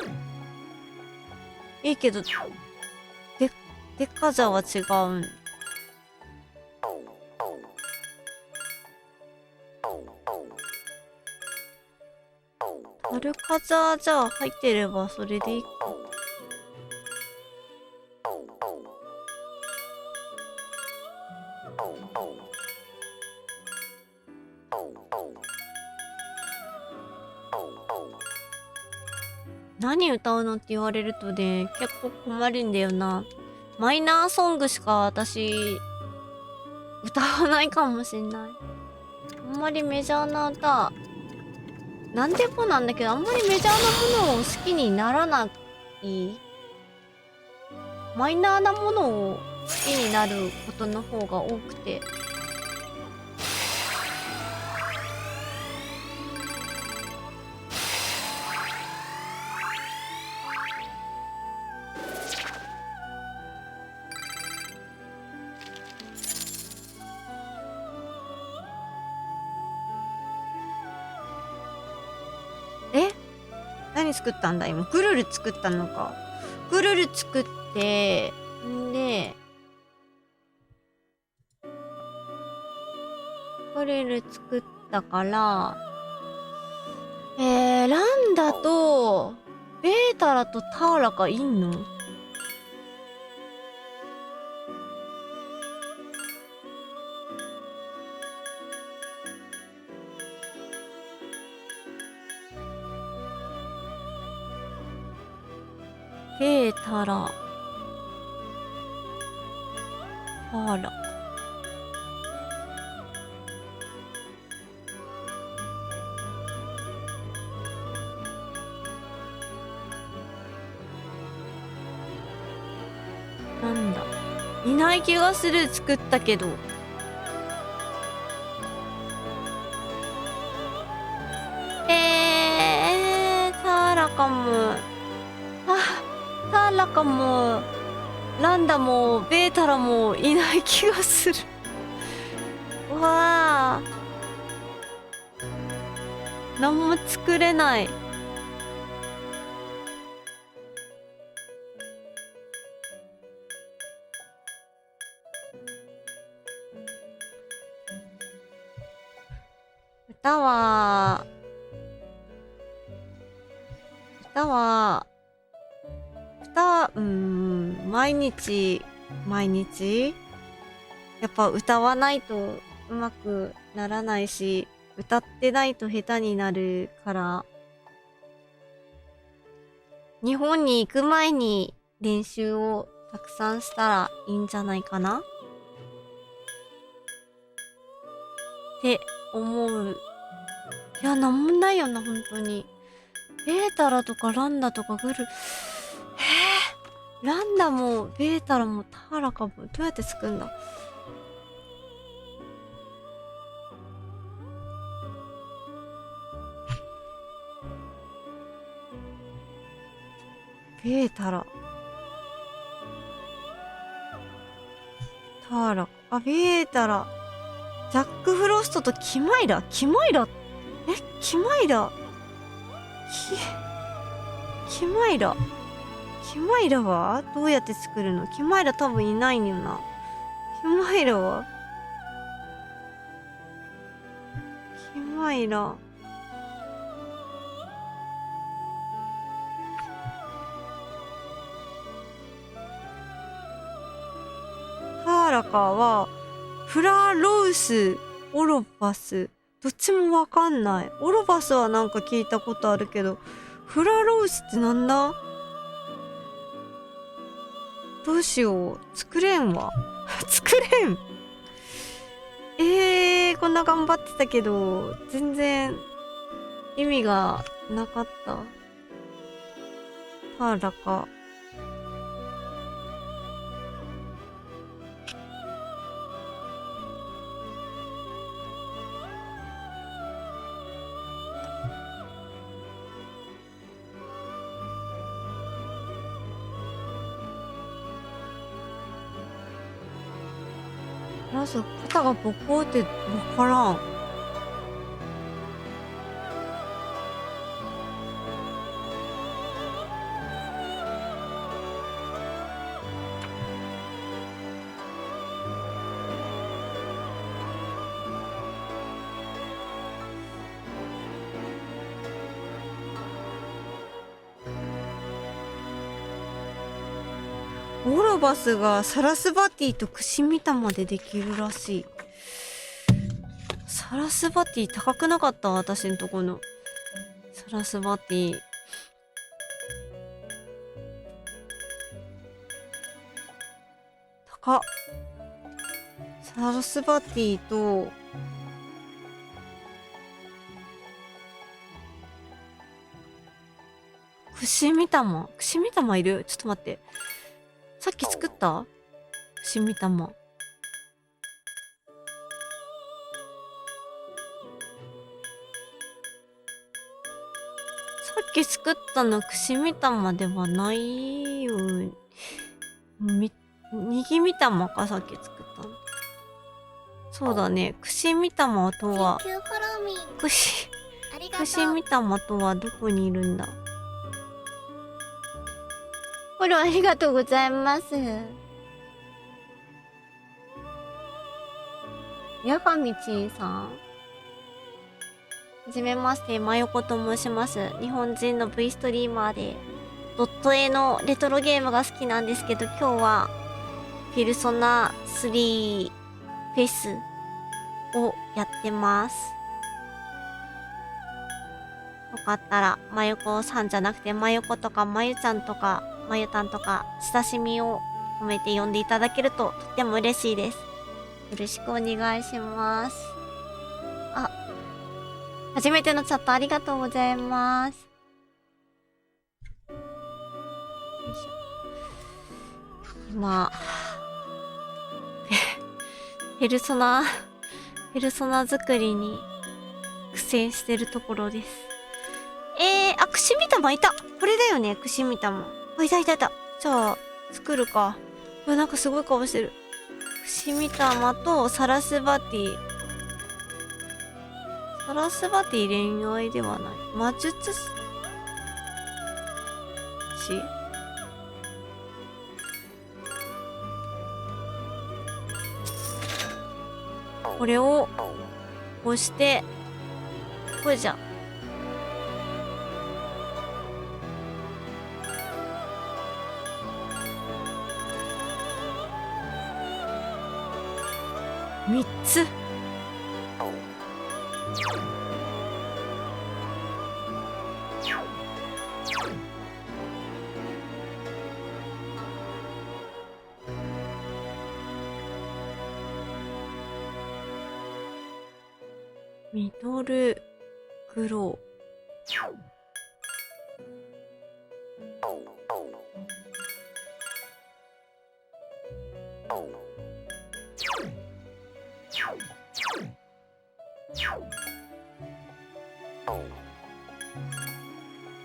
[SPEAKER 1] いいけど、デカザは違うん。タルカザじゃあ入ってればそれでいいか。何歌うのって言われるとね、結構困るんだよな。マイナーソングしか私歌わないかもしんない。あんまりメジャーな歌、なんでもなんだけど、あんまりメジャーなものを好きにならない。マイナーなものを好きになることの方が多くて。何作ったんだ今。グルル作ったのか。グルル作って、んで、グルル作ったから、ランダと、ベータラとターラかいんの？ベータラ、ターラ。なんだ。いない気がする、作ったけど。ターラかも。ターラかも。ランダも、ベータラもいない気がする。わあ。何も作れない。歌は、毎日やっぱ歌わないとうまくならないし、歌ってないと下手になるから、日本に行く前に練習をたくさんしたらいいんじゃないかなって思う。いや、なんもないよな、本当に。ベータラとかランダとかグル、ランダもベータラもターラかも。どうやって作るんだ？ベータラ、ターラ、ベータラ、ジャック・フロストとキマイラキマイラはどうやって作るの？キマイラ多分いないんよな。キマイラ。ターラカは、フラロウス、オロバス。どっちもわかんない。オロバスはなんか聞いたことあるけど、フラロウスってなんだ？どうしよう。作れんわ。作れん。こんな頑張ってたけど、全然意味がなかった。ターラか。まず肩がボコってわからん。オロバスがサラスバティとクシミタまでできるらしい。サラスバティ高くなかった？私んとこのサラスバティ。高っ。サラスバティとくしみたま。くしみたまいる？ちょっと待って。さっき作った？くしみたま。さっき作ったのくしみたまではないよ。にぎみたまか、さっき作ったの。そうだね。くしみたまとは、
[SPEAKER 2] Thank you, フォローミー。
[SPEAKER 1] くし
[SPEAKER 2] ありがとう。
[SPEAKER 1] みたまとはどこにいるんだ？フォローありがとうございます。やかみちんさん。はじめまして、まよこと申します。日本人の V ストリーマーで、ドット絵のレトロゲームが好きなんですけど、今日は、ペルソナ3フェスをやってます。よかったら、まよこさんじゃなくて、まよことかまゆちゃんとか、まゆたんとか、親しみを込めて呼んでいただけるととっても嬉しいです。よろしくお願いします。あ、初めてのチャットありがとうございます。よいしょ。今、ペルソナ作りに苦戦してるところです。あ、くしみたまいた。これだよね、くしみたま。あ、いた。じゃあ、作るか。うわ、なんかすごい顔してる。くしみたまとサラスバティ。サラスバティ恋愛ではない。魔術師？これを押して、これじゃ。3つ。ミドルグロー。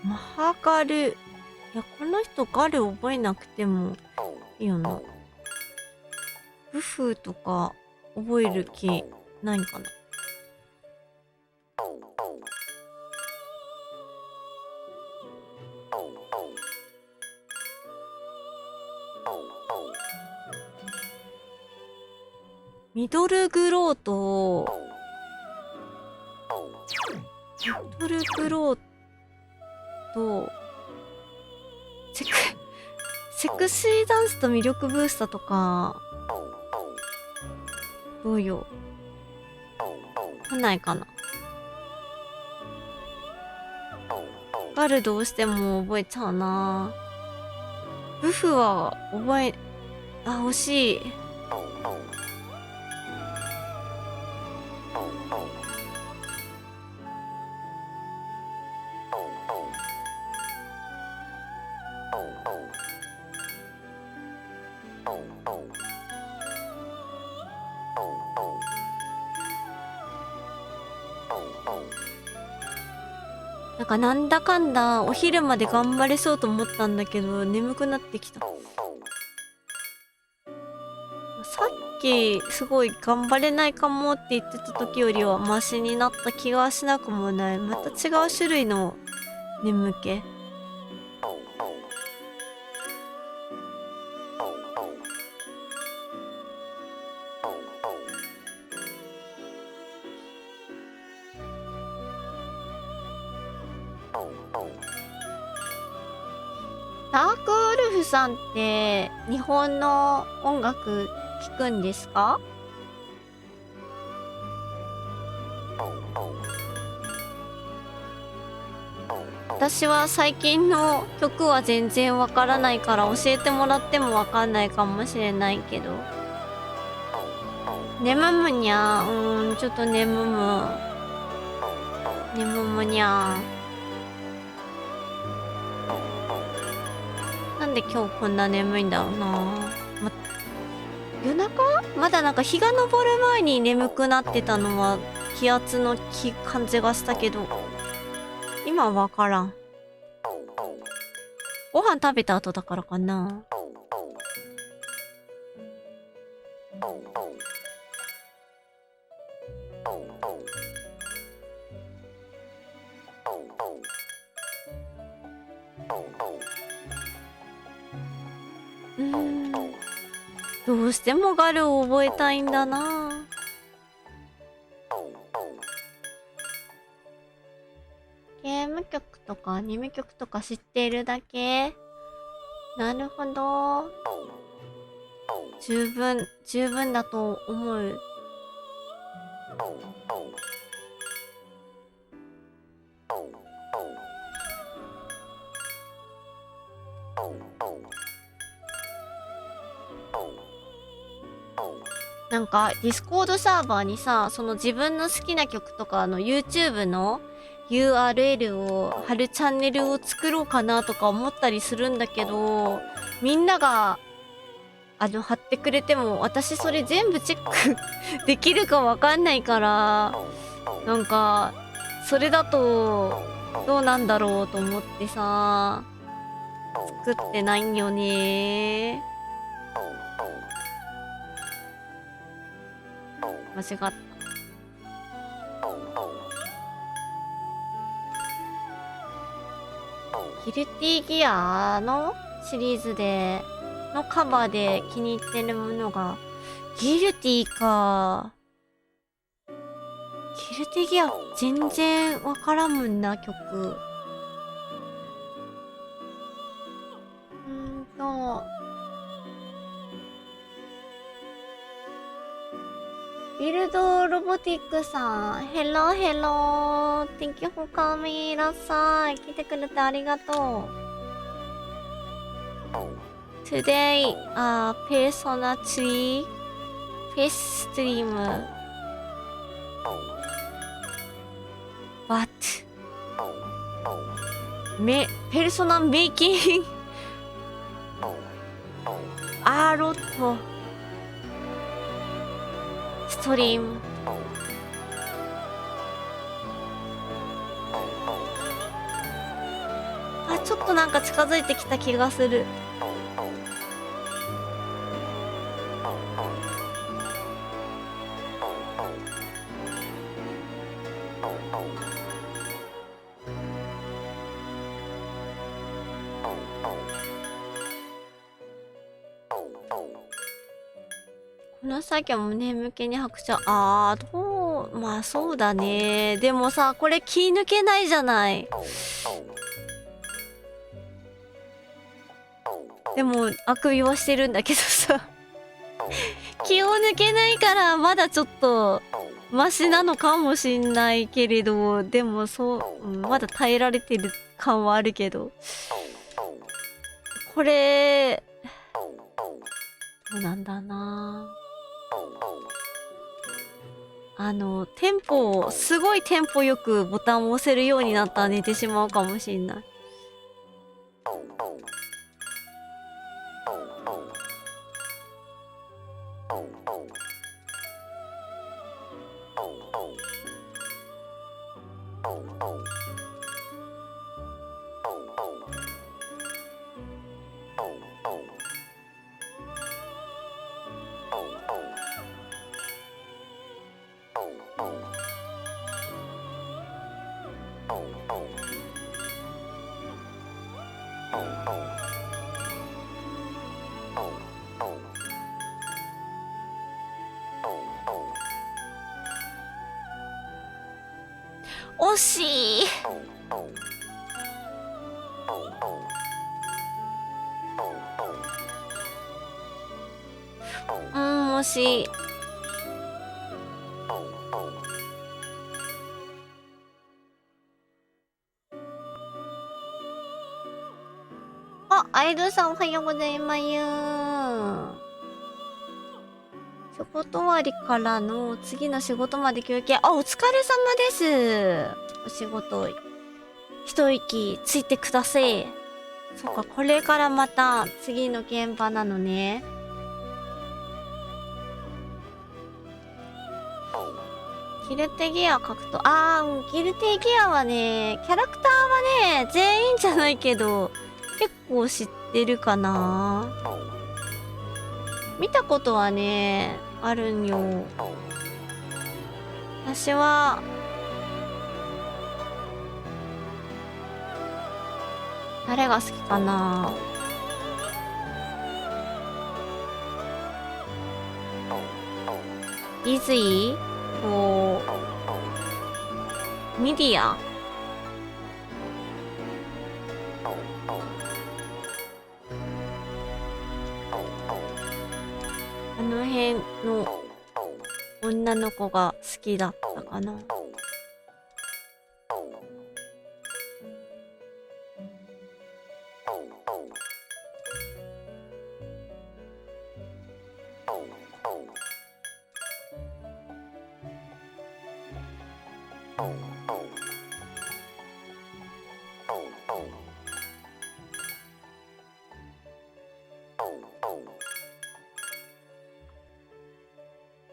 [SPEAKER 1] マハガル。いや、この人ガル覚えなくてもいいよな。ブフとか覚える気ないかな。ミドルグローと、セクシーダンスと魅力ブースターとか、どうよ。来ないかな。ガルどうしても覚えちゃうな。ブフは惜しい。なんだかんだお昼まで頑張れそうと思ったんだけど眠くなってきた。さっきすごい頑張れないかもって言ってた時よりはマシになった気がしなくもない。また違う種類の眠気。サークルルフさんって日本の音楽聴くんですか？私は最近の曲は全然わからないから教えてもらってもわかんないかもしれないけど。ねむむにゃー。ちょっとねむむ。ねむむにゃー。なんで今日こんな眠いんだろうな。夜中まだなんか日が昇る前に眠くなってたのは気圧の感じがしたけど、今はわからん。ご飯食べた後だからかな。どうしてもガルを覚えたいんだな。ゲーム曲とかアニメ曲とか知っているだけ？なるほど。十分だと思う。なんかディスコードサーバーにさ、その自分の好きな曲とかの YouTube の URL を貼るチャンネルを作ろうかなとか思ったりするんだけど、みんなが貼ってくれても私それ全部チェックできるかわかんないから、なんかそれだとどうなんだろうと思ってさ、作ってないんよね。間違った。ギルティギアのシリーズでのカバーで気に入ってるものがギルティか。ギルティギア全然わからんもんな、曲。ビルドロボティックさん、ヘロヘロー。Thank you for coming. いらっしゃい。来てくれてありがとう。Today, Persona 3 Face Stream. What? Persona making a lot. ストリーム。ちょっとなんか近づいてきた気がする。この作業も眠気に拍車。まあそうだね。でもさ、これ気抜けないじゃない。でも、あくびはしてるんだけどさ。気を抜けないから、まだちょっと、マシなのかもしんないけれど、でもまだ耐えられてる感はあるけど。これ、どうなんだな。すごいテンポよくボタンを押せるようになったら寝てしまうかもしんない。惜しい。もしアイドルさんおはようございます。仕事終わりからの次の仕事まで休憩。お疲れ様です。お仕事、一息ついてください。そっか、これからまた次の現場なのね。ギルテギア格闘。ギルテギアはね、キャラクターはね、全員じゃないけど、結構知ってるかな。見たことはね、あるんよ。私は、誰が好きかな。イズイと、ミディア。あの辺の女の子が好きだったかな。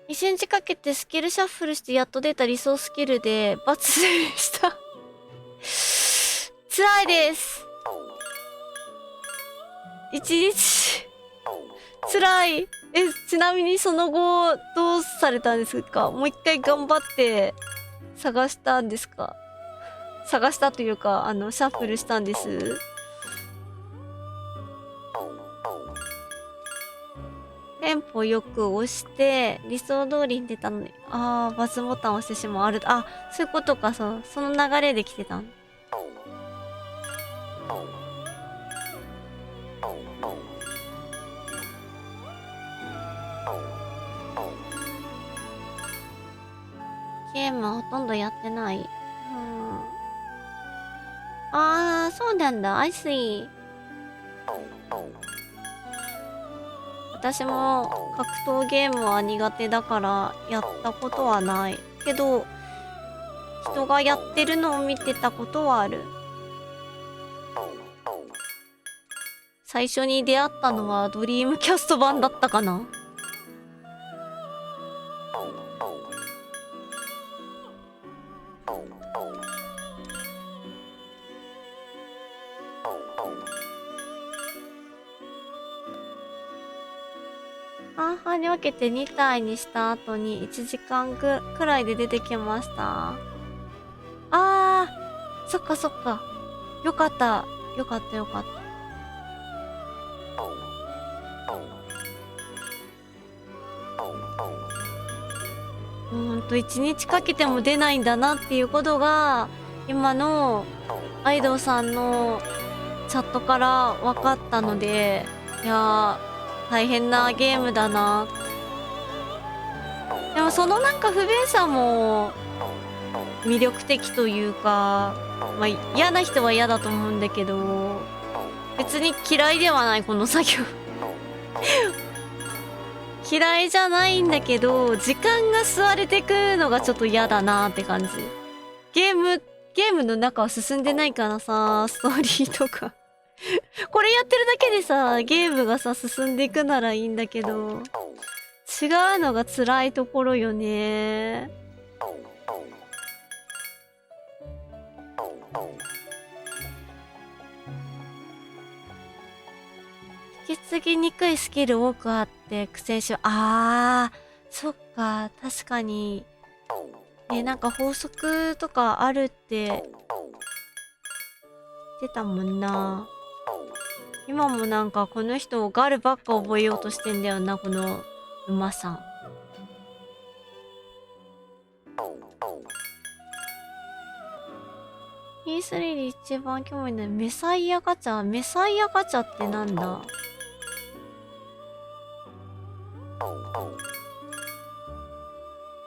[SPEAKER 1] 1日かけてスキルシャッフルしてやっと出た理想スキルでバツでした。辛いです。1日辛い。ちなみにその後どうされたんですか？もう一回頑張って探したんですか？探したというか、シャッフルしたんです。テンポよく押して理想通りに出たのに、バツボタン押してしまう。そういうことか。その流れで来てたん。ゲームはほとんどやってない。そうなんだ。I see。私も格闘ゲームは苦手だからやったことはないけど、人がやってるのを見てたことはある。最初に出会ったのはドリームキャスト版だったかな。半々に分けて2体にした後に1時間くらいで出てきました。そっかそっか。よかった。よかったよかった。1日かけても出ないんだなっていうことが、今のアイドウさんのチャットから分かったので、いやー、大変なゲームだな。でもそのなんか不便さも魅力的というか、嫌な人は嫌だと思うんだけど、別に嫌いではないこの作業。嫌いじゃないんだけど、時間が吸われてくのがちょっと嫌だなって感じ。ゲームの中は進んでないからさ、ストーリーとか。これやってるだけでさ、ゲームがさ、進んでいくならいいんだけど、違うのが辛いところよね。引き継ぎにくいスキル多くあって苦戦し、そっか、確かに。なんか法則とかあるって言ってたもんな。今もなんかこの人ガルばっか覚えようとしてんだよな、この馬さん。P3 で一番興味ないメサイアガチャ。メサイアガチャってなんだ？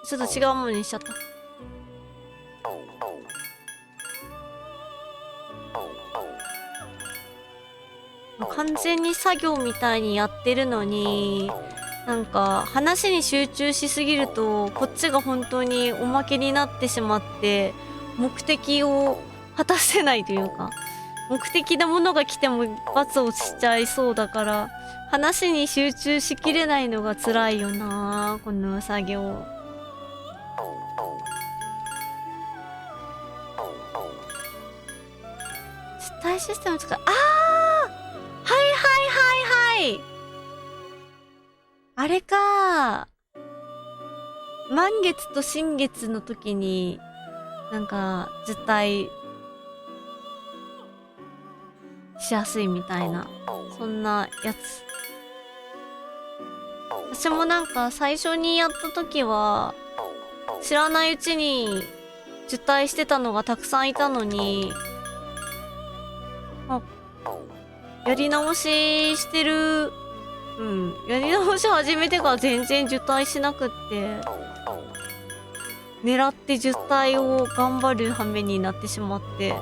[SPEAKER 1] ちょっと違うものにしちゃった。完全に作業みたいにやってるのに、なんか話に集中しすぎるとこっちが本当におまけになってしまって目的を果たせないというか、目的なものが来ても罰をしちゃいそうだから話に集中しきれないのが辛いよな、この作業。実体システム使う。はい。あれか。満月と新月の時になんか実体しやすいみたいな、そんなやつ。私もなんか最初にやった時は知らないうちに受胎してたのがたくさんいたのに、やり直ししてる。やり直し始めてから全然受胎しなくって、狙って受胎を頑張る羽目になってしまって、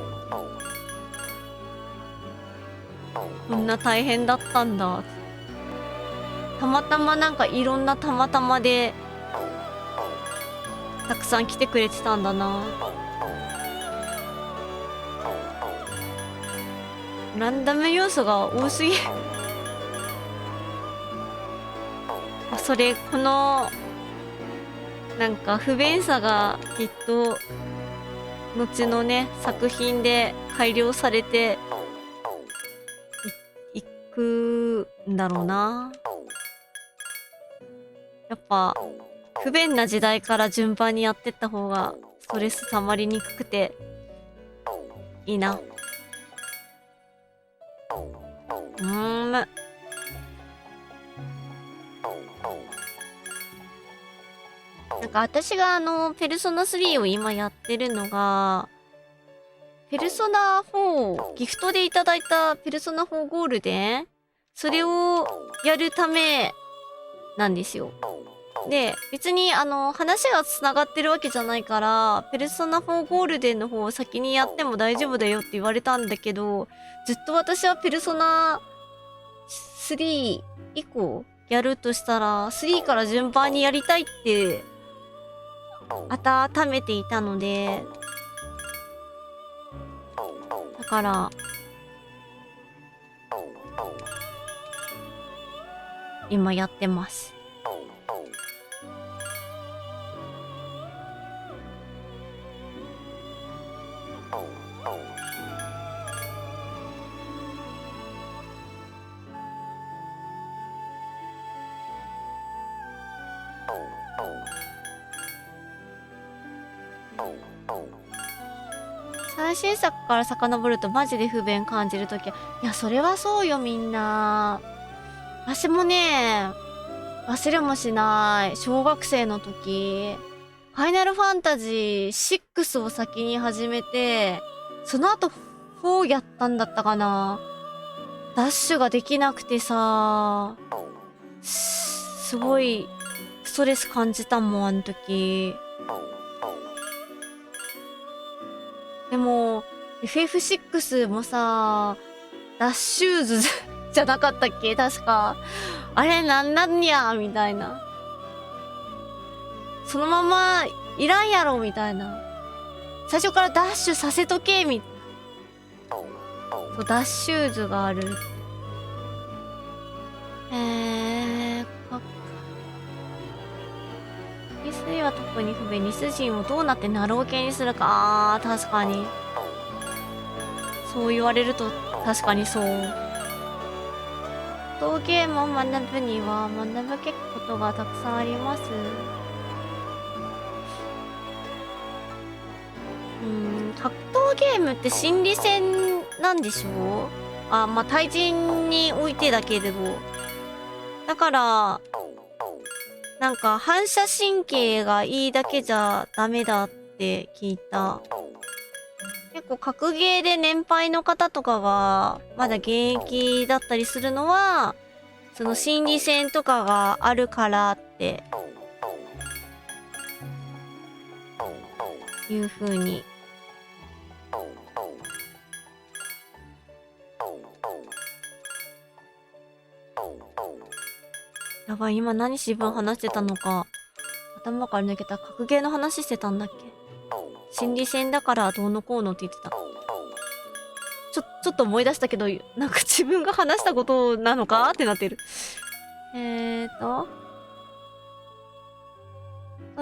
[SPEAKER 1] こんな大変だったんだ。たまたまなんかいろんなたまたまでたくさん来てくれてたんだな。ランダム要素が多すぎるそれ、このなんか不便さがきっと後のね作品で改良されて いくんだろうな。やっぱ不便な時代から順番にやってった方がストレス溜まりにくくていいな。なんか私がペルソナ3を今やってるのが、ペルソナ4、ギフトでいただいたペルソナ4ゴールデン、それをやるためなんですよ。で、別に話が繋がってるわけじゃないから、ペルソナ4ゴールデンの方を先にやっても大丈夫だよって言われたんだけど、ずっと私はペルソナ3以降やるとしたら、3から順番にやりたいって温めていたので、だから今やってます。最新作から遡るとマジで不便感じるとき、いやそれはそうよみんな。私もね忘れもしない小学生の時、ファイナルファンタジー6を先に始めて、その後4やったんだったかな。ダッシュができなくてさ、すごいストレス感じたもんあの時。でも FF6 もさ、ダッシューズじゃなかったっけ確か。あれなんなんやみたいな。そのままいらんやろみたいな。最初からダッシュさせとけみたいな。そう、ダッシューズがある。P3 は特に不便。リス人をどうなってナロー系にするか。確かにそう言われると確かにそう。格闘ゲームを学ぶには学ぶべきことがたくさんあります。格闘ゲームって心理戦なんでしょ？まあ対人においてだけれど、だからなんか反射神経がいいだけじゃダメだって聞いた。結構格ゲーで年配の方とかがまだ現役だったりするのは、その心理戦とかがあるからっていう風に。やばい、今何自分話してたのか頭から抜けた。格ゲーの話してたんだっけ。心理戦だからどうのこうのって言ってた。ちょっと思い出したけど、なんか自分が話したことなのかってなってる。スト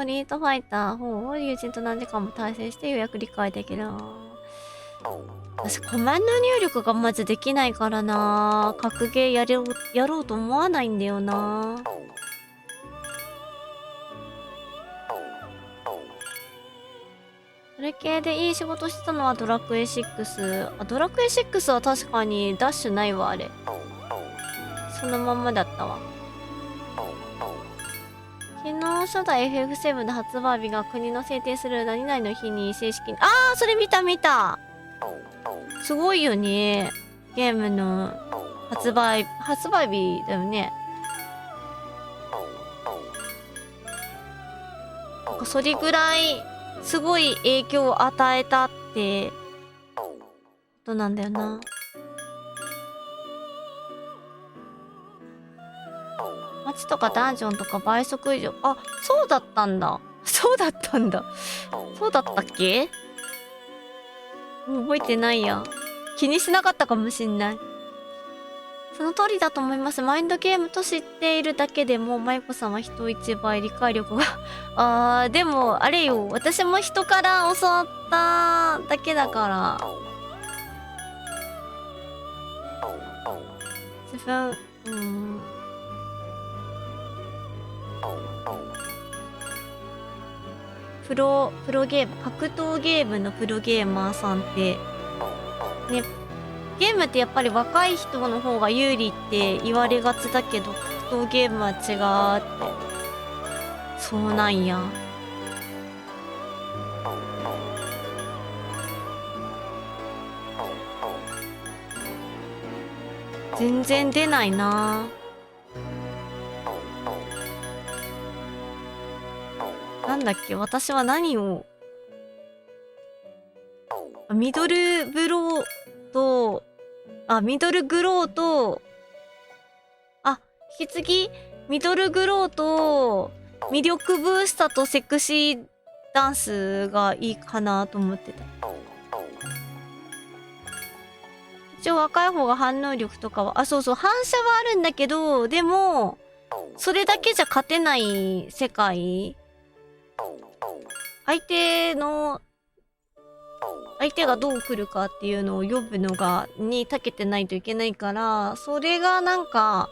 [SPEAKER 1] リートファイター4を友人と何時間も対戦してようやく理解できる。私コマンド入力がまずできないからな。格ゲーやろうと思わないんだよな。それ系でいい仕事してたのはドラクエ6。あ、ドラクエ6は確かにダッシュないわ、あれ。そのまんまだったわ。昨日初代 FF7 の発売日が国の制定する何々の日に正式に。それ見た見た。すごいよね。ゲームの発売日だよね。なんかそれぐらいすごい影響を与えたってことなんだよな。街とかダンジョンとか倍速以上。あ、そうだったんだ。そうだったんだ。そうだったっけ？覚えてないや。気にしなかったかもしんない。その通りだと思います。マインドゲームと知っているだけでも、まゆこさんは人一倍理解力が。でも、あれよ。私も人から教わっただけだから。自分、プロゲーム、格闘ゲームのプロゲーマーさんって、ね、ゲームってやっぱり若い人の方が有利って言われがちだけど、格闘ゲームは違うって。そうなんや。全然出ないな。なんだっけ、私は何を。ミドルグローと、引き継ぎミドルグローと、魅力ブースターとセクシーダンスがいいかなと思ってた。一応若い方が反応力とかは、そうそう、反射はあるんだけど、でも、それだけじゃ勝てない世界。相手がどう来るかっていうのを読むのに長けてないといけないから、それがなんか、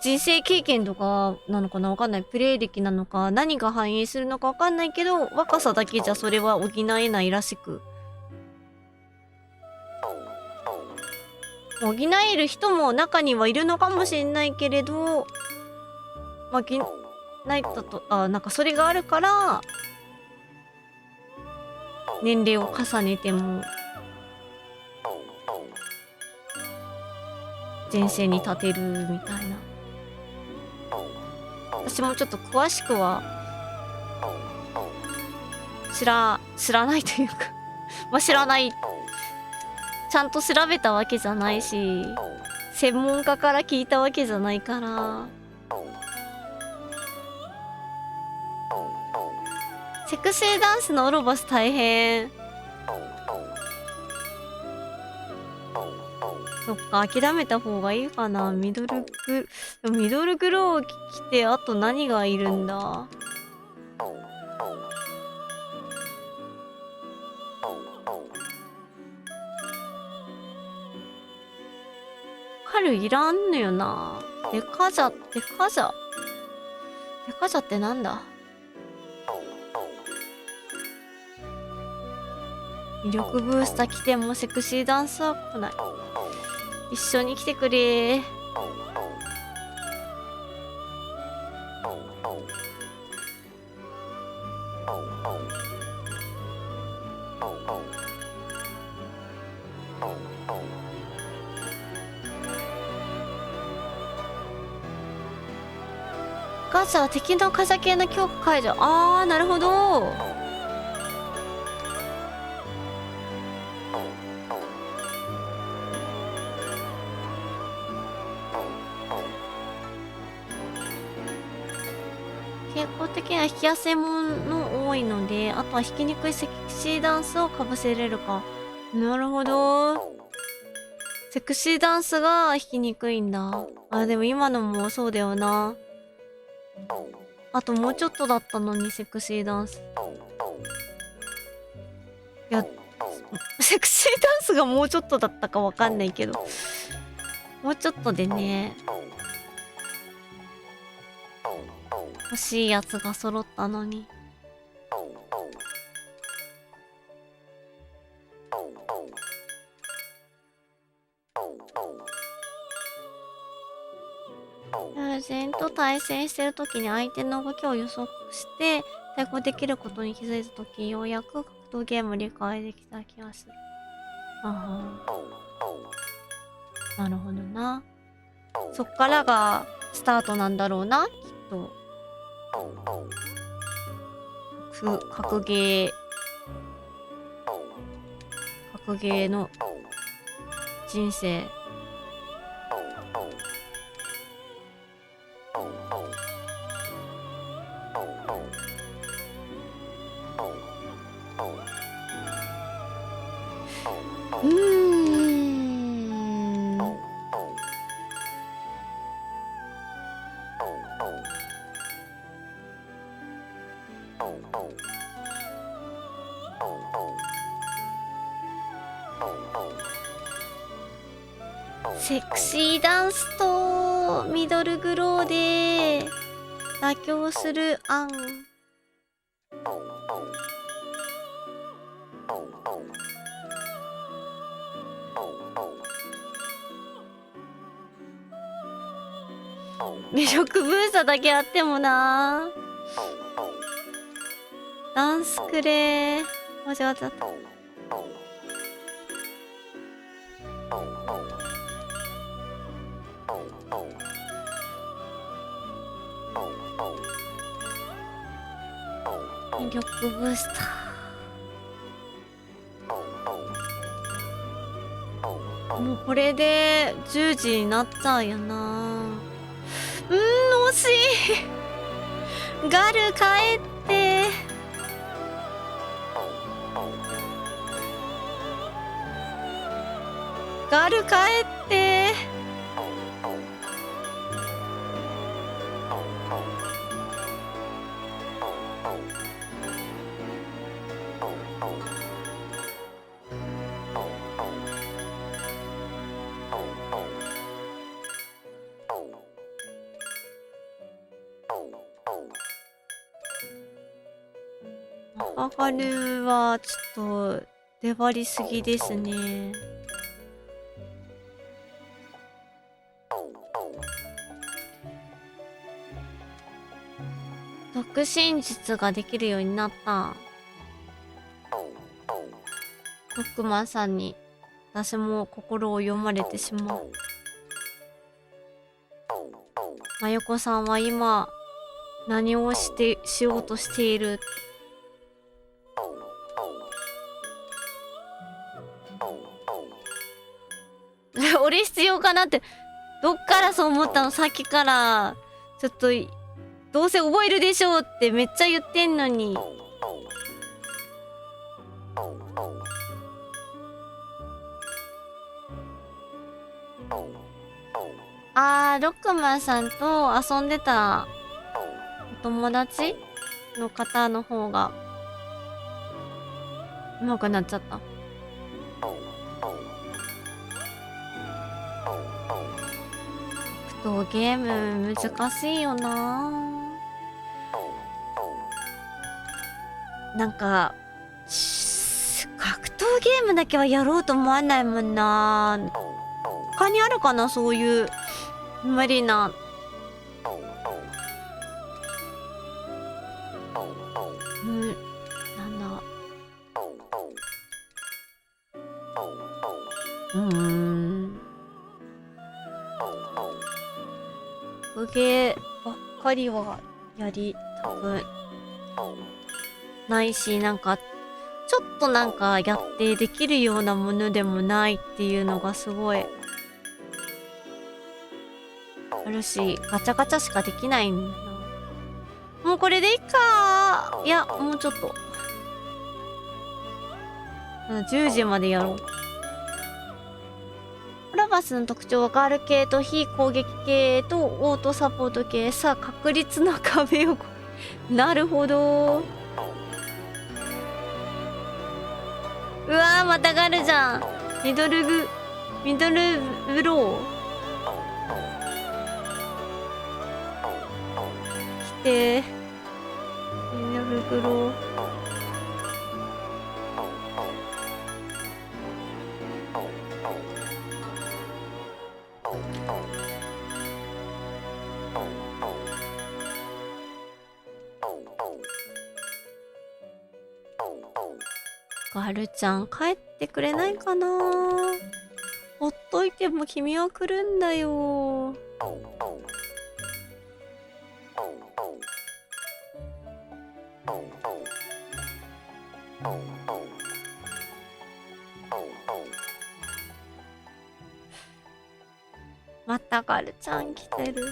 [SPEAKER 1] 人生経験とかなのかなわかんない。プレイ歴なのか、何が反映するのかわかんないけど、若さだけじゃそれは補えないらしく。補える人も中にはいるのかもしれないけれど、ないと、なんかそれがあるから、年齢を重ねても前線に立てるみたいな。私もちょっと詳しくは知らないというか知らない。ちゃんと調べたわけじゃないし、専門家から聞いたわけじゃないから。セクシーダンスのオロバス大変。そっか、諦めた方がいいかな。ミドルグロー来て、あと何がいるんだ。彼いらんのよな。デカジャってなんだ。魅力ブースター来てもセクシーダンスは来ない。一緒に来てくれ。ガチャは敵の風系の強化解除。あー、なるほど。傾向的には引きやすいもの多いので、あとは引きにくいセクシーダンスをかぶせれるか。なるほど。セクシーダンスが引きにくいんだ。あ、でも今のもそうだよな。あともうちょっとだったのに、セクシーダンス。いや、セクシーダンスがもうちょっとだったかわかんないけど。もうちょっとでね。欲しいやつが揃ったのに。友人と対戦してる時に相手の動きを予測して対抗できることに気づいた時、ようやく格闘ゲームを理解できた気がする。ああ、なるほどな。そっからがスタートなんだろうな、きっと。格ゲーの人生。セクシーダンスとミドルグローで妥協する案。魅力ブーストだけあってもな。ダンスくれー。間違っちゃった。魅力ブースター。もうこれで10時になっちゃうよな。惜しい。ガル帰って。ガル帰って。アガルはちょっと出張りすぎですね。特進術ができるようになった。ロックマンさんに私も心を読まれてしまう。まゆこさんは今何をしようとしている？俺必要かなってどっからそう思ったの？さっきからちょっとどうせ覚えるでしょうってめっちゃ言ってんのに。ロックマンさんと遊んでたお友達の方の方が上手くなっちゃった。格闘ゲーム難しいよな。なんか格闘ゲームだけはやろうと思わないもんな。他にあるかな、そういう無理な。なんだ。格ゲーばっかりはやりたくないし、なんか、ちょっとなんかやってできるようなものでもないっていうのがすごいあるし、ガチャガチャしかできないんだな。もうこれでいいか。いや、もうちょっと。10時までやろう。プラバスの特徴はガール系と非攻撃系とオートサポート系。さあ、確率の壁をなるほど。うわー、またガルじゃん。ミドルブロー。来て。ミドルブロー。ガルちゃん帰ってくれないかな。ほっといても君は来るんだよ。またガルちゃん来てる。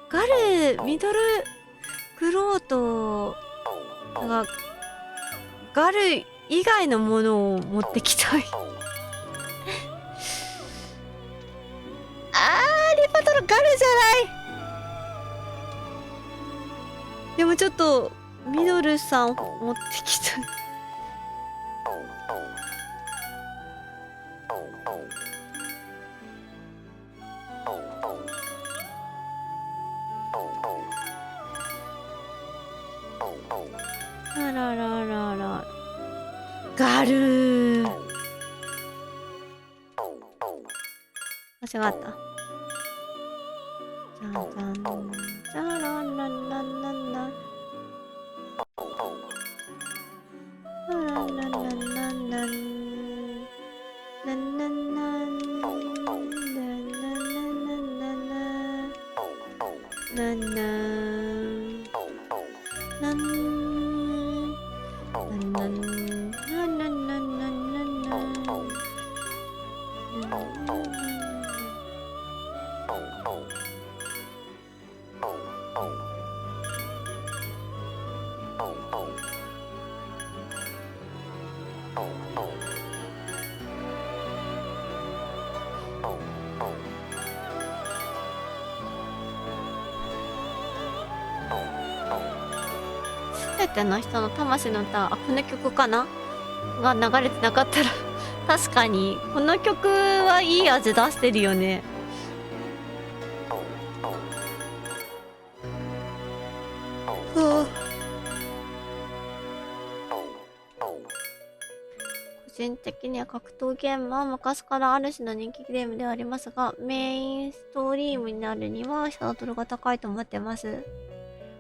[SPEAKER 1] ガル、ミドルグローと、なんか、ガル以外のものを持ってきたい。リパトルガルじゃない。でもちょっと、ミドルさん持ってきたい。あらららら。ガルー。間違った。じゃんじゃんじゃらららららら。らららららら。すべての人の魂の歌、この曲かなが流れてなかったら確かにこの曲はいい味出してるよね。個人的には格闘ゲームは昔からある種の人気ゲームではありますが、メインストリームになるにはハードルが高いと思ってます。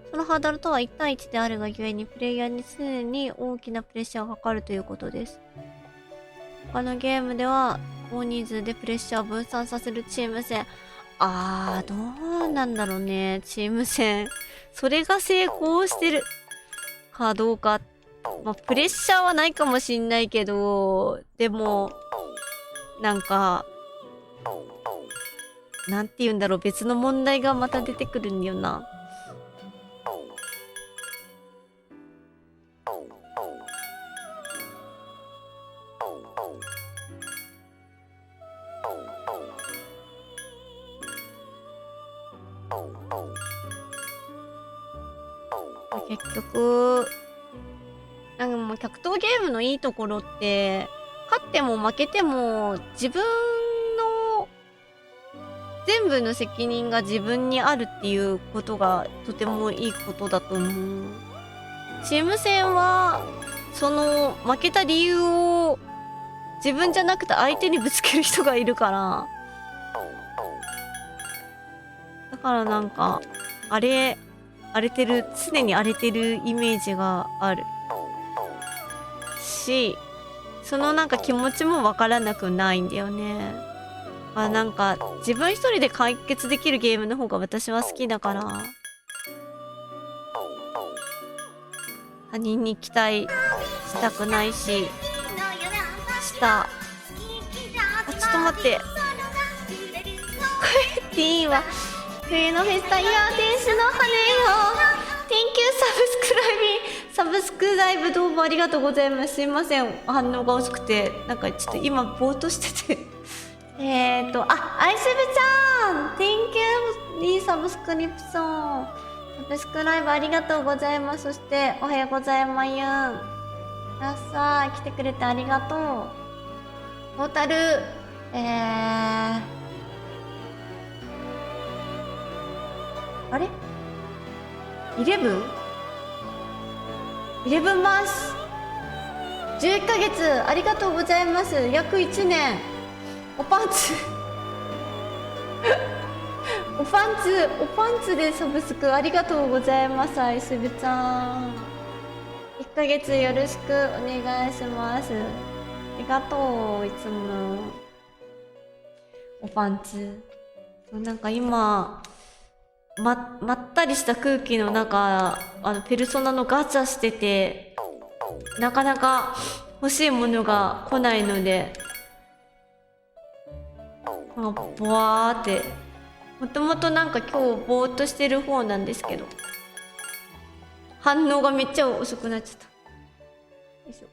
[SPEAKER 1] そのハードルとは1対1であるがゆえにプレイヤーに常に大きなプレッシャーがかかるということです。他のゲームでは大人数でプレッシャーを分散させるチーム戦。どうなんだろうね。チーム戦。それが成功してるかどうか。まあ、プレッシャーはないかもしんないけど、でも、なんか、なんて言うんだろう。別の問題がまた出てくるんだよな。結局、なんかもう格闘ゲームのいいところって、勝っても負けても自分の全部の責任が自分にあるっていうことがとてもいいことだと思う。チーム戦はその負けた理由を自分じゃなくて相手にぶつける人がいるから、だからなんか荒れてる、常に荒れてるイメージがあるし、そのなんか気持ちもわからなくないんだよね。なんか自分一人で解決できるゲームの方が私は好きだから、他人に期待したくないし、ちょっと待って、これっていいわ。冬のフェスタ、いや天使の羽よ。Thank you サブスクライブどうもありがとうございます。すいません、反応が遅くて、なんかちょっと今ぼーっとしててアイスベちゃん Thank you サブスクリプション、サブスクライブありがとうございます。そしておはようございます。やっさー来てくれてありがとう。トータルあれ 11 マス11ヶ月ありがとうございます。約1年。おパンツおパンツでサブスクありがとうございます。アイスブちゃん1ヶ月よろしくお願いします。ありがとう。いつもおパンツ。なんか今まったりした空気の中、ペルソナのガチャしてて、なかなか欲しいものが来ないので、ボワーって、もともとなんか今日ぼーっとしてる方なんですけど、反応がめっちゃ遅くなっちゃった。よいしょ。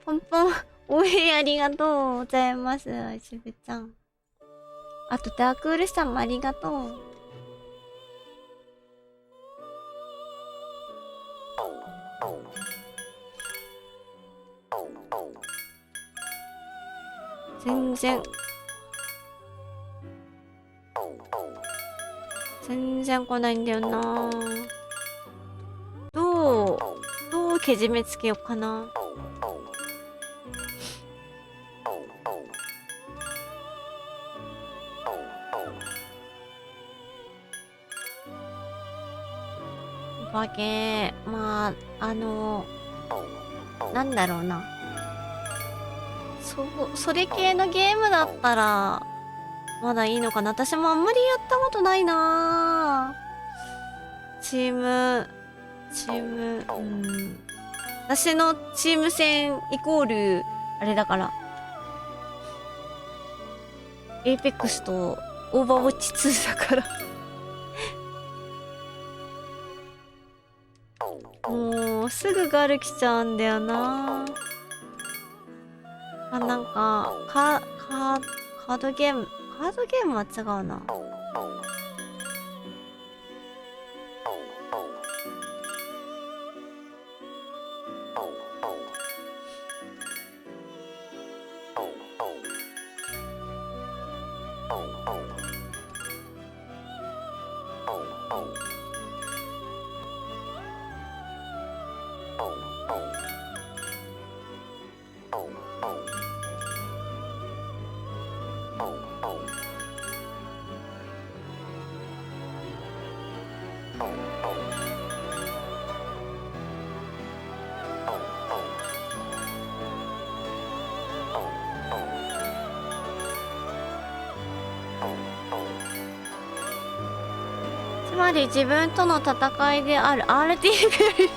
[SPEAKER 1] ポンポン、応援ありがとうございます、しぶちゃん。あとダークウルさんもありがとう。全然来ないんだよな。どうけじめつけようかな。バケー、まあなんだろうな、それ系のゲームだったらまだいいのかな。私もあんまりやったことないな。チーム私のチーム戦イコールあれだから、エイペックスとオーバーウォッチ2だからもうすぐガル来ちゃうんだよな。なんかカードゲームは違うな。つまり自分との戦いである RTB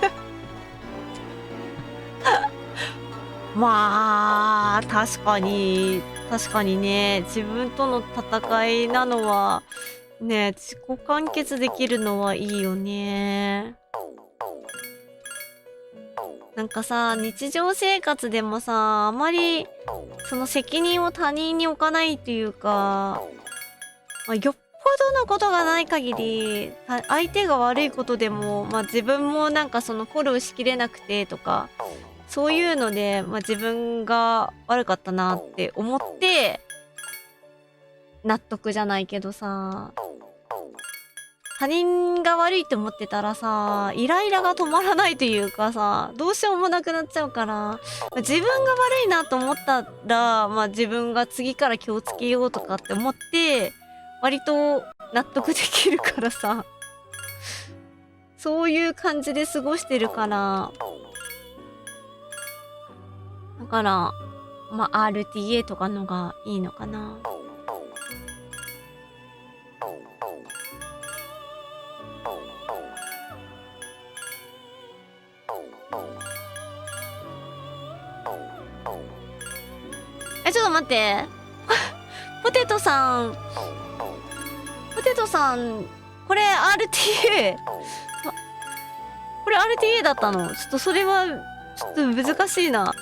[SPEAKER 1] まあ確かにね、自分との戦いなのはね、自己完結できるのはいいよね。なんかさ、日常生活でもさ、あまりその責任を他人に置かないというか、よっぽどのことがない限り、相手が悪いことでも、自分もなんかそのフォローしきれなくてとか、そういうので、自分が悪かったなって思って納得じゃないけどさ、他人が悪いって思ってたらさ、イライラが止まらないというかさ、どうしようもなくなっちゃうから、自分が悪いなと思ったら、自分が次から気をつけようとかって思って割と納得できるからさ、そういう感じで過ごしてるから、だからRTA とかのがいいのかな。ちょっと待ってポテトさん、これ RTA これ RTA だったの？ちょっとそれはちょっと難しいな。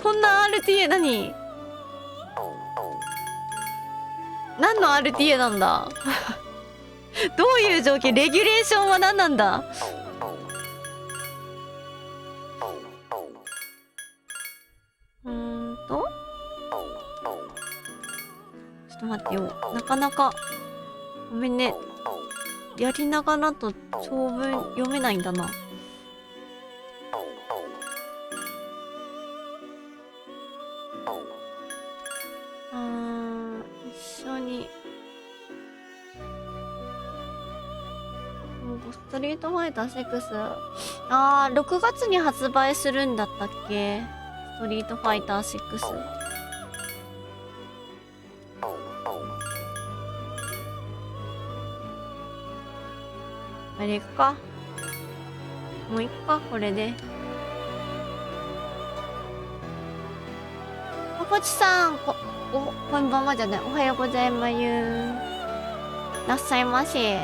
[SPEAKER 1] こんな RTA 何の RTA なんだどういう条件、レギュレーションは何なんだ。ちょっと待ってよ、なかなかごめんね、やりながらと長文読めないんだな。一緒にストリートファイター6、6月に発売するんだったっけ、ストリートファイター6。あれか、もういっか、これで。ポチさん、こんばんはじゃない、おはようございます。らっしゃいませ。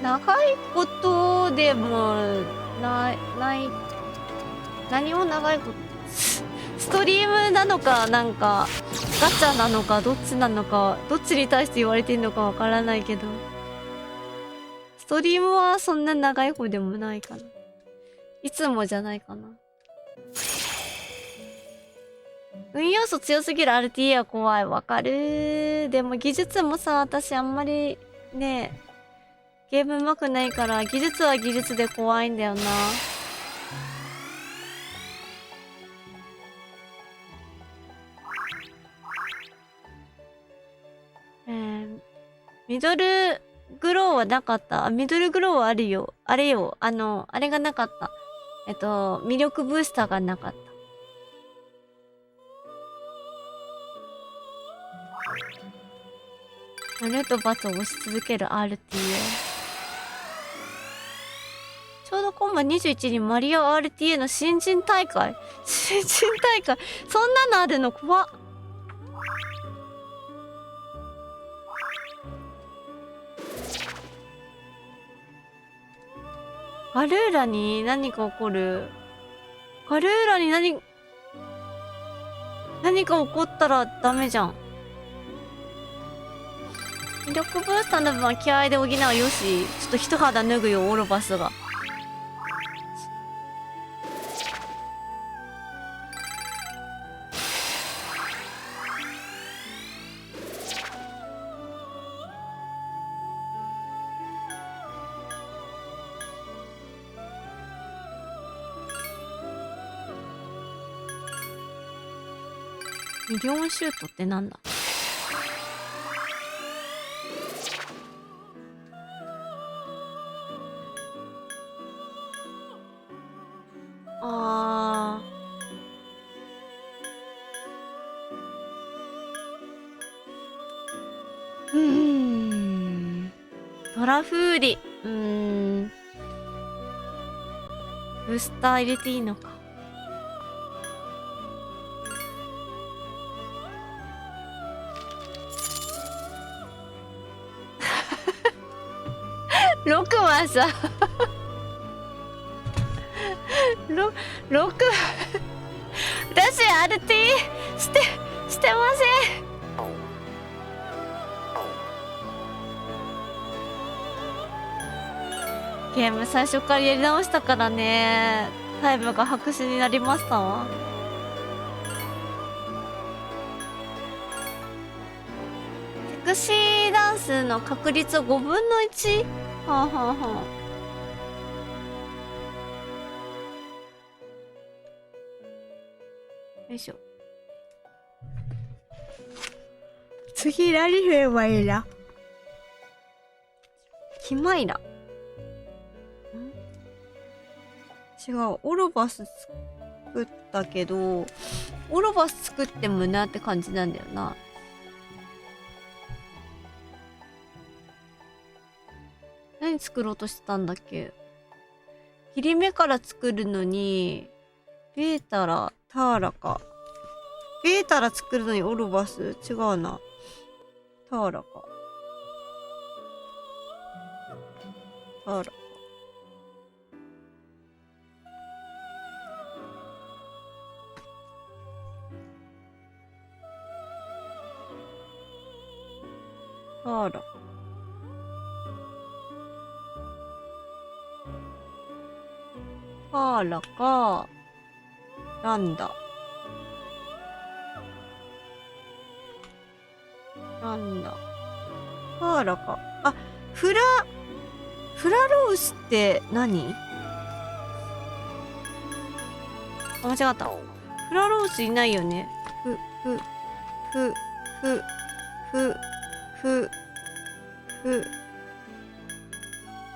[SPEAKER 1] 長いことでもない、何も長いこと、ストリームなのか、なんかガチャなのか、どっちなのか、どっちに対して言われてんのかわからないけど、ストリームはそんな長い方でもないかな。いつもじゃないかな。運要素強すぎる RTA は怖い。わかる。でも技術もさ、私あんまりね、ゲーム上手くないから技術は技術で怖いんだよな。ミドルグローはなかった。ミドルグローはあるよ。あれよ。あれがなかった。魅力ブースターがなかった。丸と×を押し続ける RTA。ちょうど今晩21にマリア RTA の新人大会そんなのあるの怖っ。ガルーラに何か起こる。ガルーラに何か起こったらダメじゃん。魅力ブースターの分は気合で補うよし。ちょっと一肌脱ぐよ、オロバスが。ミリオンシュートってなんだ。トラフーリ。ブースター入れていいのか。6はさ6私 RT してません。ゲーム最初からやり直したからね。タイムが白紙になりましたわ。セクシーダンスの確率を5分の 1？ はあはあはあ。よいしょ。次何すればいいな。キマイラ。違う、オロバス作ったけど、オロバス作ってもなって感じなんだよな。何作ろうとしてたんだっけ。切り目から作るのに、ベータラ、ターラか。ベータラ作るのにオロバス違うな。ターラか。ターラか。ターラ。ターラか、ランダ。ランダ。ターラか。あ、フラロースって何？あ、間違った。フラロースいないよね。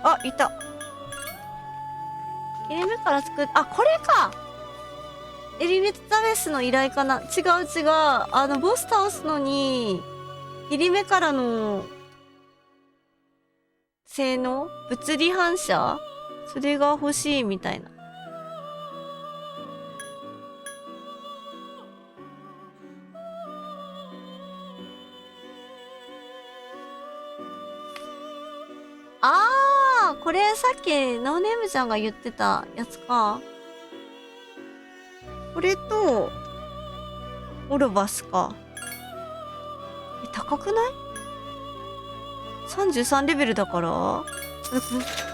[SPEAKER 1] あ、いた。切り目から作っ、あ、これか。エリザベスの依頼かな。違う。ボス倒すのに、切り目からの性能、物理反射、それが欲しいみたいな。これさっきノーネームちゃんが言ってたやつか。これとオルバスか。高くない？ 33 レベルだから。こ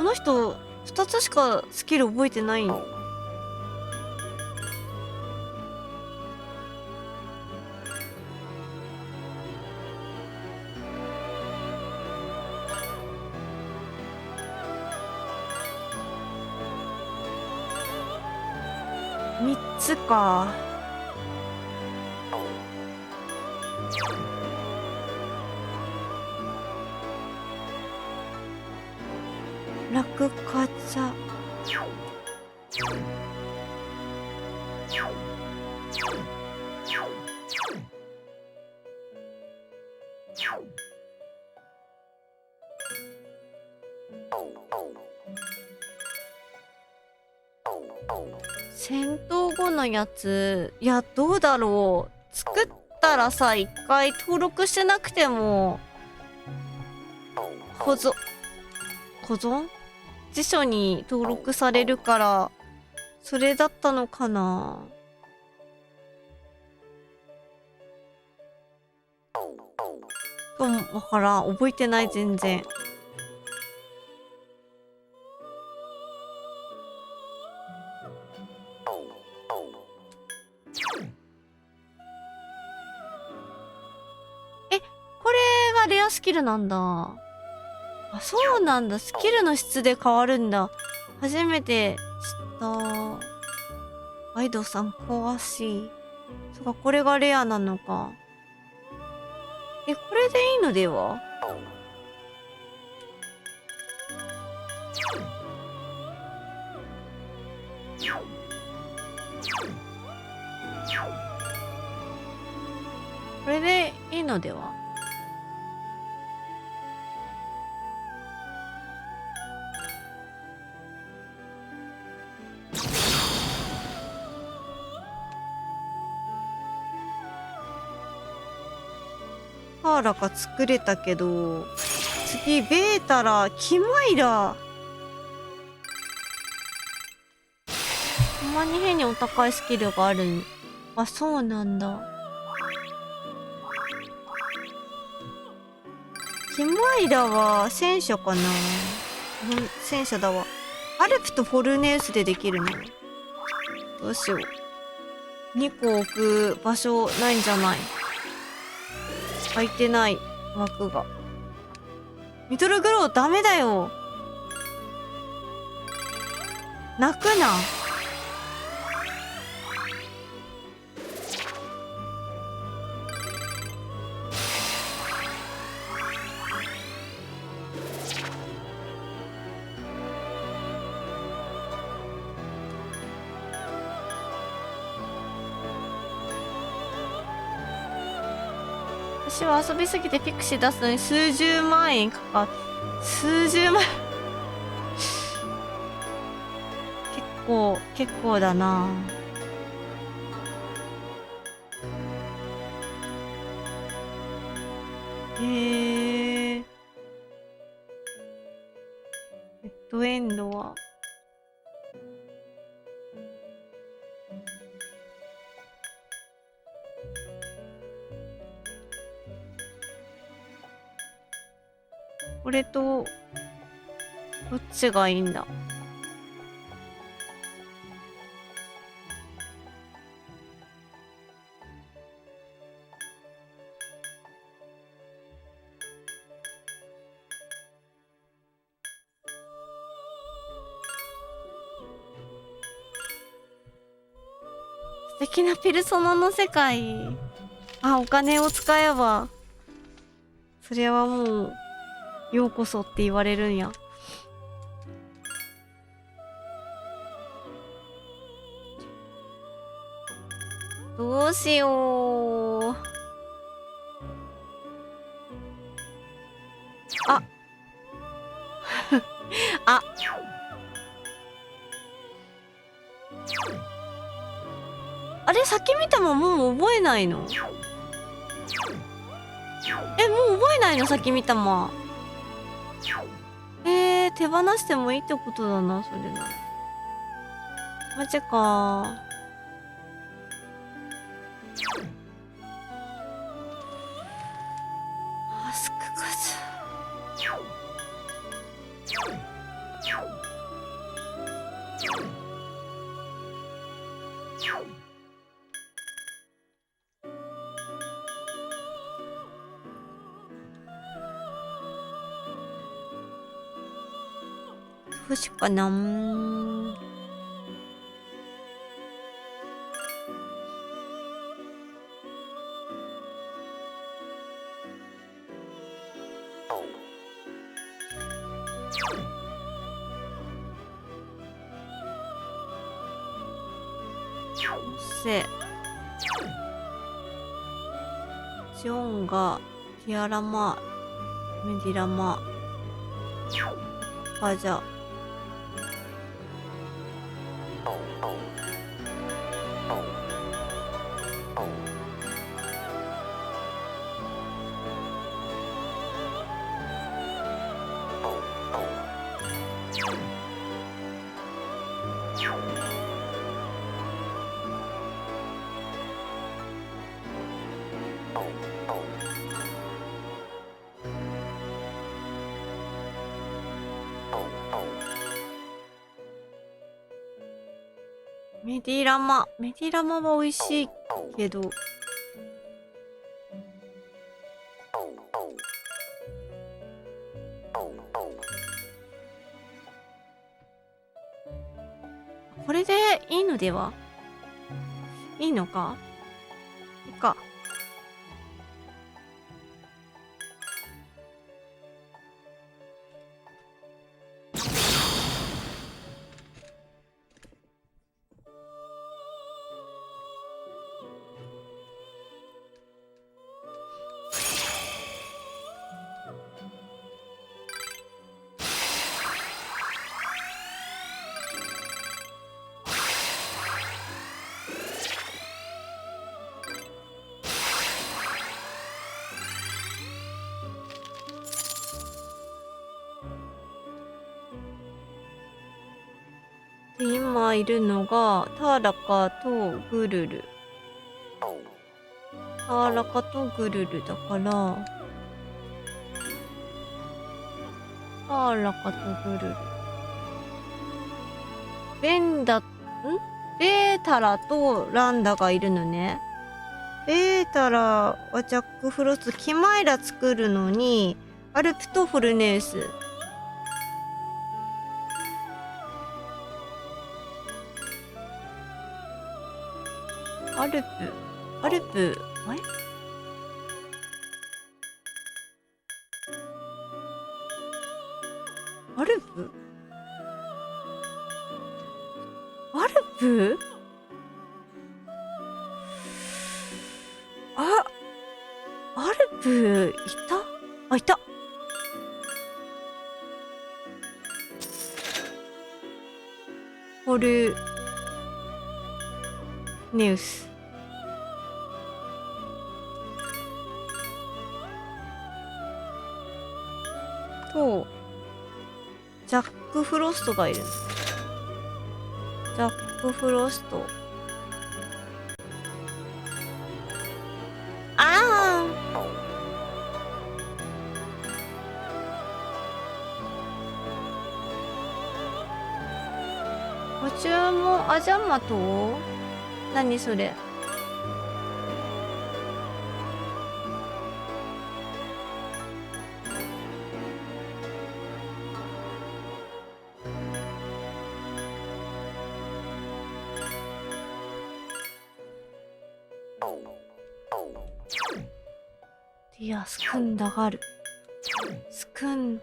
[SPEAKER 1] の人2つしかスキル覚えてないの。3つか。楽カチャ。戦闘後のやつ、いや、どうだろう。作ったらさ、一回登録してなくても、保存辞書に登録されるから、それだったのかな。わからん。覚えてない、全然。これがレアスキルなんだ。あ、そうなんだ。スキルの質で変わるんだ。初めて知った。アイドさん詳しい。そっか、これがレアなのか。これでいいのでは？これでいいのでは？ハーラか作れたけど、次ベータラ、キマイラ。たまに変にお高いスキルがある。あ、そうなんだ。キマイラは戦車かな。戦車だわ。アルプとフォルネウスでできるの。どうしよう。2個置く場所ないんじゃない？空いてない枠が。ミドルグローダメだよ。泣くな。私は遊びすぎてピクシー出すのに数十万円かかる。数十万結構だな。レッドエンドはこれとどっちがいいんだ？素敵なペルソナの世界。あ、お金を使えばそれはもうようこそって言われるんや。どうしよう。ああ、あれ、先見たままもう覚えないの？え、もう覚えないの？先見たま。手放してもいいってことだな、それなら。マジか。アスクカズ。どうしようかな。せジョンがティアラマメディラマパジャメディラマ。メディラマは美味しいけど。これでいいのでは？いいのか？いいか。で今いるのがターラカとグルル。ターラカとグルルだからターラカとグルル。ベンダベータラとランダがいるのね。ベータラはジャック・フロスト、キマイラ作るのに、アルプとフォルネウス。アルプ、あれアルプアルプアルプいた、いた。フォルネウス。と、ジャック・フロストがいる。ジャック・フロスト。ああ。ご注文、アジャマト？何それ？いや、スクンダガル。スクン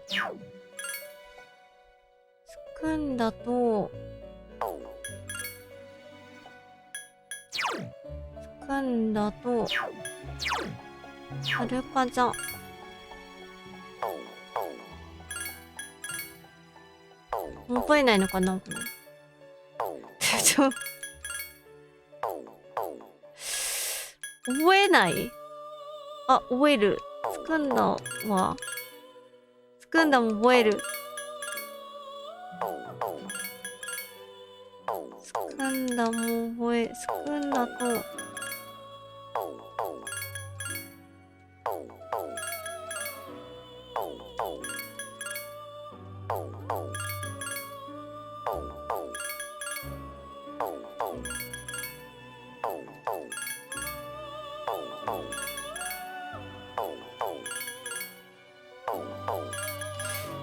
[SPEAKER 1] ダと、はるかちゃん。覚えないのかなこれ。覚えない？あ、覚える。スクンダも覚える。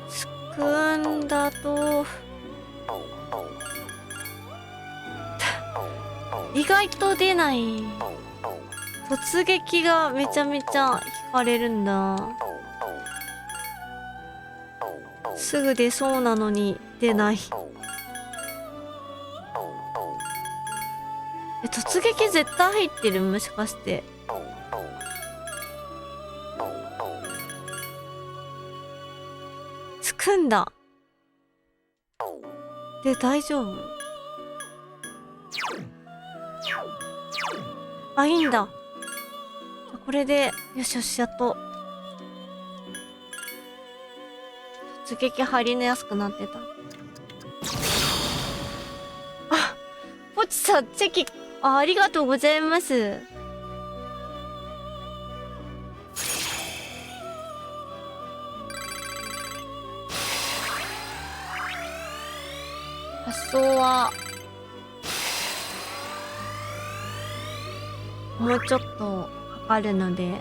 [SPEAKER 1] スクンダと、意外と出ない。突撃がめちゃめちゃ引かれるんだ。すぐ出そうなのに出ない。突撃絶対入ってる？もしかして。つくんだ。で、大丈夫？あ、いいんだ。これで、よしよし、やっと。突撃入りやすくなってた。あ、ポチさん、チェキ、ありがとうございます。発送は、もうちょっとかかるので、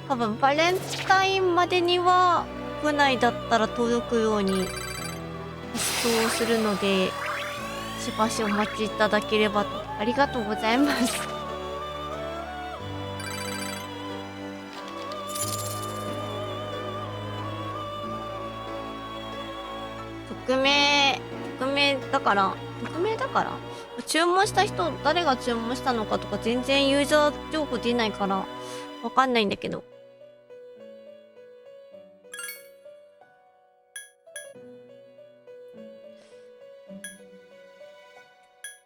[SPEAKER 1] 多分バレンタインまでには国内だったら届くように発送するので、しばしお待ちいただければと。ありがとうございます。匿名だから注文した人、誰が注文したのかとか全然ユーザー情報出ないからわかんないんだけど。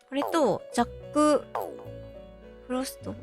[SPEAKER 1] これとジャックフロスト。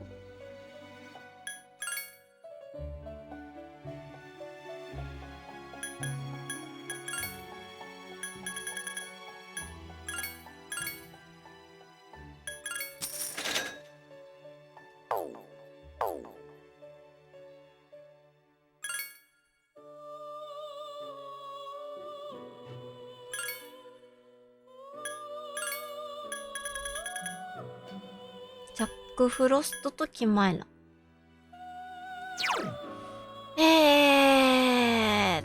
[SPEAKER 1] ジャックフロストとキマイラ。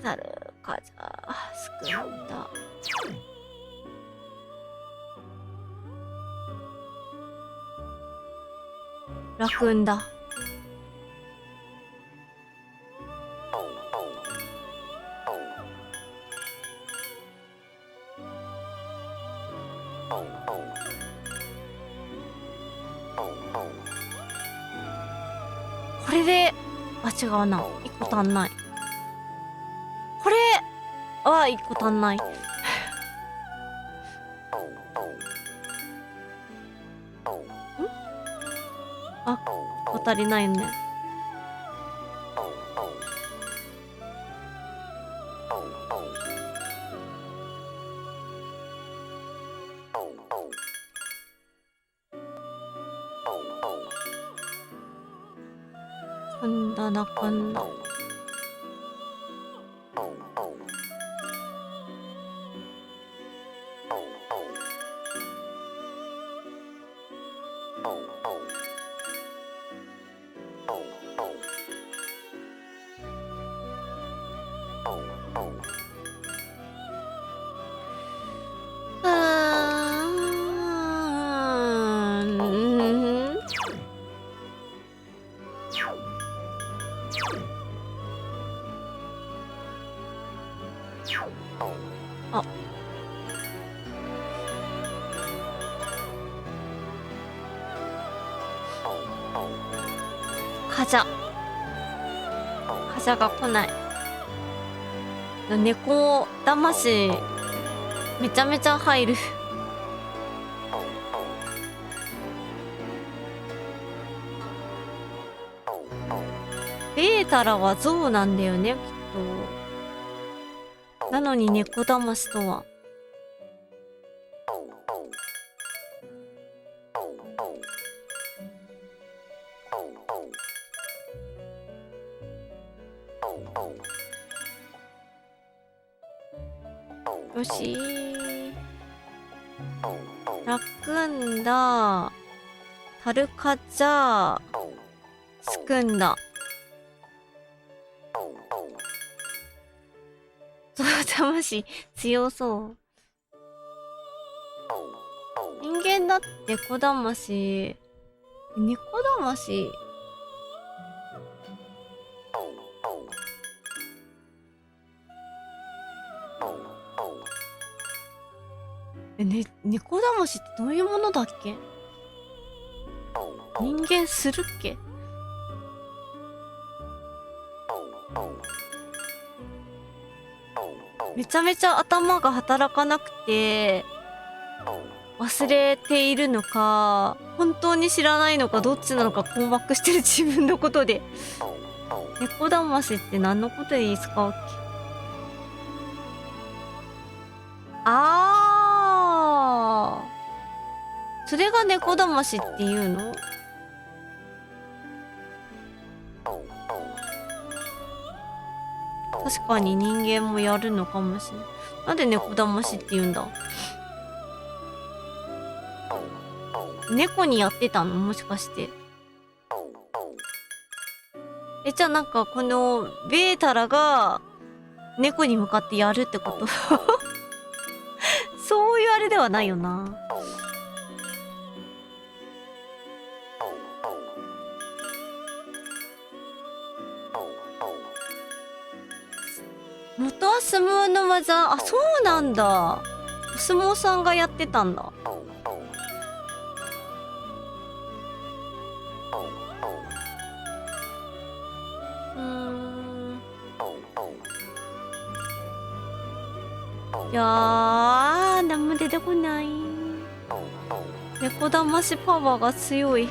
[SPEAKER 1] タルカジャスクンダ。ラクンだ。これで、あ、違うな。一個足んない。これ、あ、一個足んない。あ、一個足りないよね。かんだなかんだ。あ、カジャが来ない。猫魂めちゃめちゃ入る。ベータラは象なんだよね、きっと。なのに猫魂とは。よし。ラクンダ、タルカジャー、スクンダ。そう、魂強そう。人間だって猫魂。猫魂。猫魂ってどういうものだっけ？人間するっけ？めちゃめちゃ頭が働かなくて忘れているのか本当に知らないのかどっちなのか困惑してる自分のことで、猫魂って何のことで使うっけ？それが猫魂っていうの？確かに人間もやるのかもしれない。なんで猫魂って言うんだ？猫にやってたの？もしかして。じゃあなんかこのベータラが猫に向かってやるってことそういうあれではないよな。元は相撲の技。あ、そうなんだ。相撲さんがやってたんだ。いやー、何も出てこない。猫魂パワーが強い。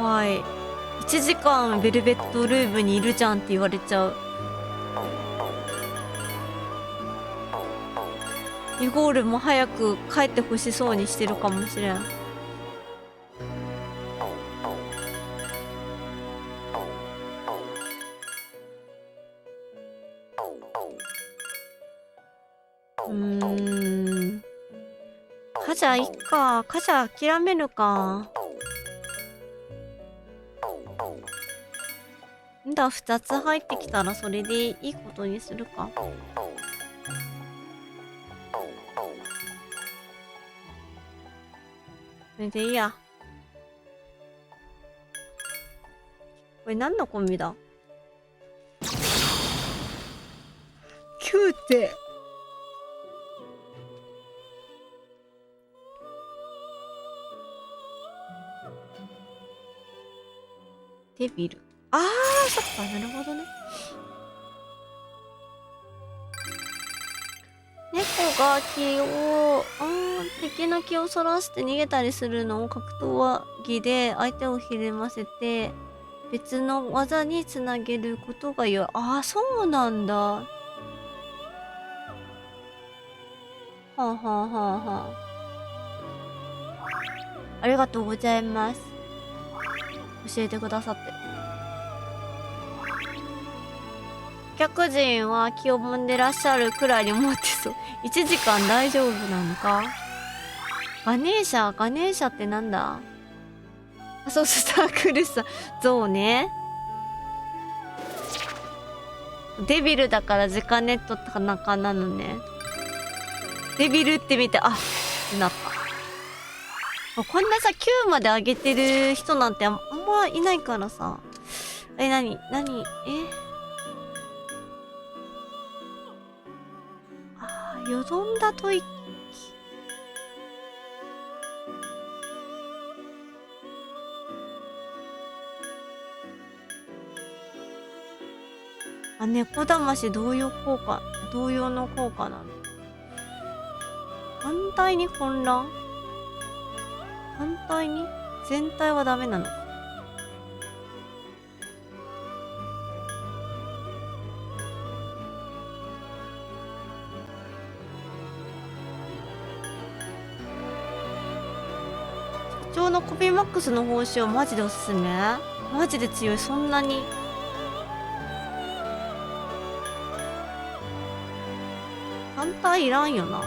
[SPEAKER 1] はい。1時間ベルベットルームにいるじゃんって言われちゃう。イゴールも早く帰ってほしそうにしてるかもしれん。カジャいっか。カジャ諦めるか。んだ、2つ入ってきたらそれでいいことにするか。これでいいや。これ何のコンビだ？キューテ。デビル。あー、そっか、なるほどね。猫が気を、敵の気をそらして逃げたりするのを格闘技で相手をひるませて別の技につなげることが良い。ああ、そうなんだ。はあはあはあはあ。ありがとうございます。教えてくださって。お客人は気をもんでらっしゃるくらいに思ってそう。1時間大丈夫なのか？ガネーシャってなんだ？あ、そう、スタークルさ、ゾウね。デビルだから時間ネット田中なのね。デビルって見て、あ、ってなった。こんなさ、9まで上げてる人なんてあんまいないからさ。何よどんだ吐息。あ、猫だまし同様の効果なの。反対に混乱？反対に全体はダメなのか。社長のコピーマックスの報酬マジでおすすめ？マジで強い。そんなに反対いらんよな。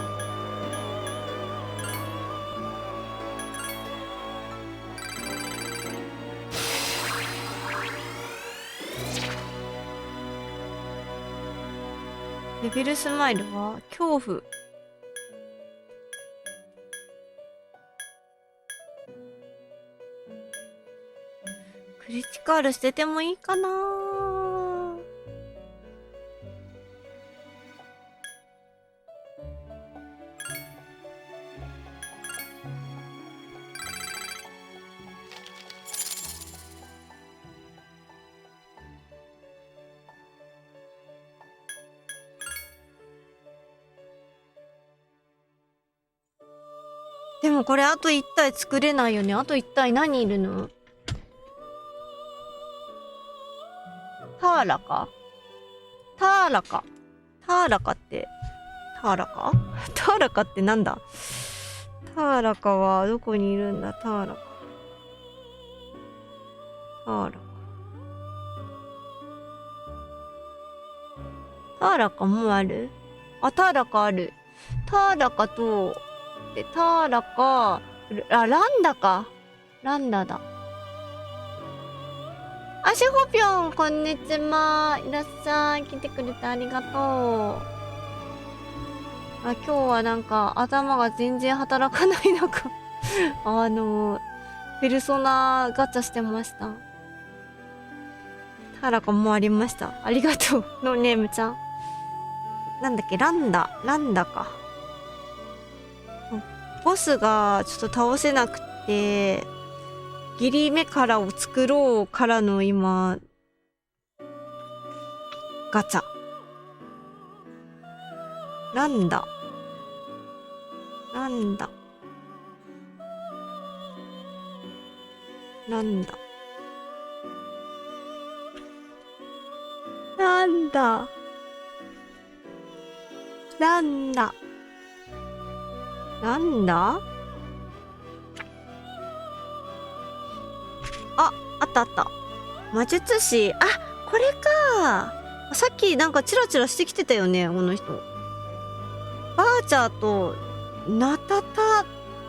[SPEAKER 1] デビルスマイルは恐怖。クリティカル捨ててもいいかな。でもこれあと1体作れないよね。あと1体何いるの？ターラかってなんだ？ターラカはどこにいるんだ？ターラカもうある？あ、ターラカある。ターラカとでターラカ、ランダだ。あ、しほぴょん、こんにちは。いらっしゃい。来てくれてありがとう。今日はなんか頭が全然働かない中ペルソナガチャしてました。ターラカもありました。ありがとう。のネームちゃん。なんだっけ、ランダか。ボスがちょっと倒せなくて、ギリメカラを作ろうからの今、ガチャ。なんだ。あった。魔術師。あ、これか。さっきなんかチラチラしてきてたよね、この人。バーチャーとナタタ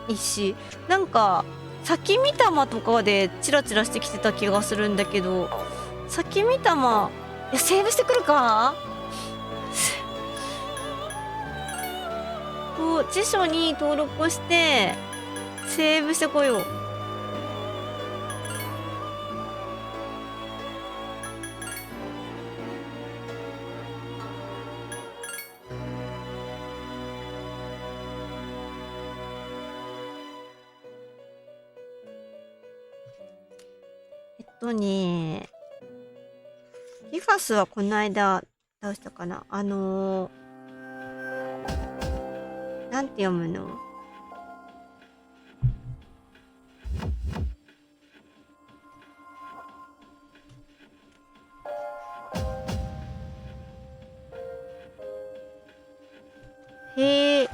[SPEAKER 1] 石なんか先見玉とかでチラチラしてきてた気がするんだけど、先見玉いやセーブしてくるか。こう辞書に登録してセーブしてこよう。ギガスはこの間倒したかな。なんて読むの？へえ。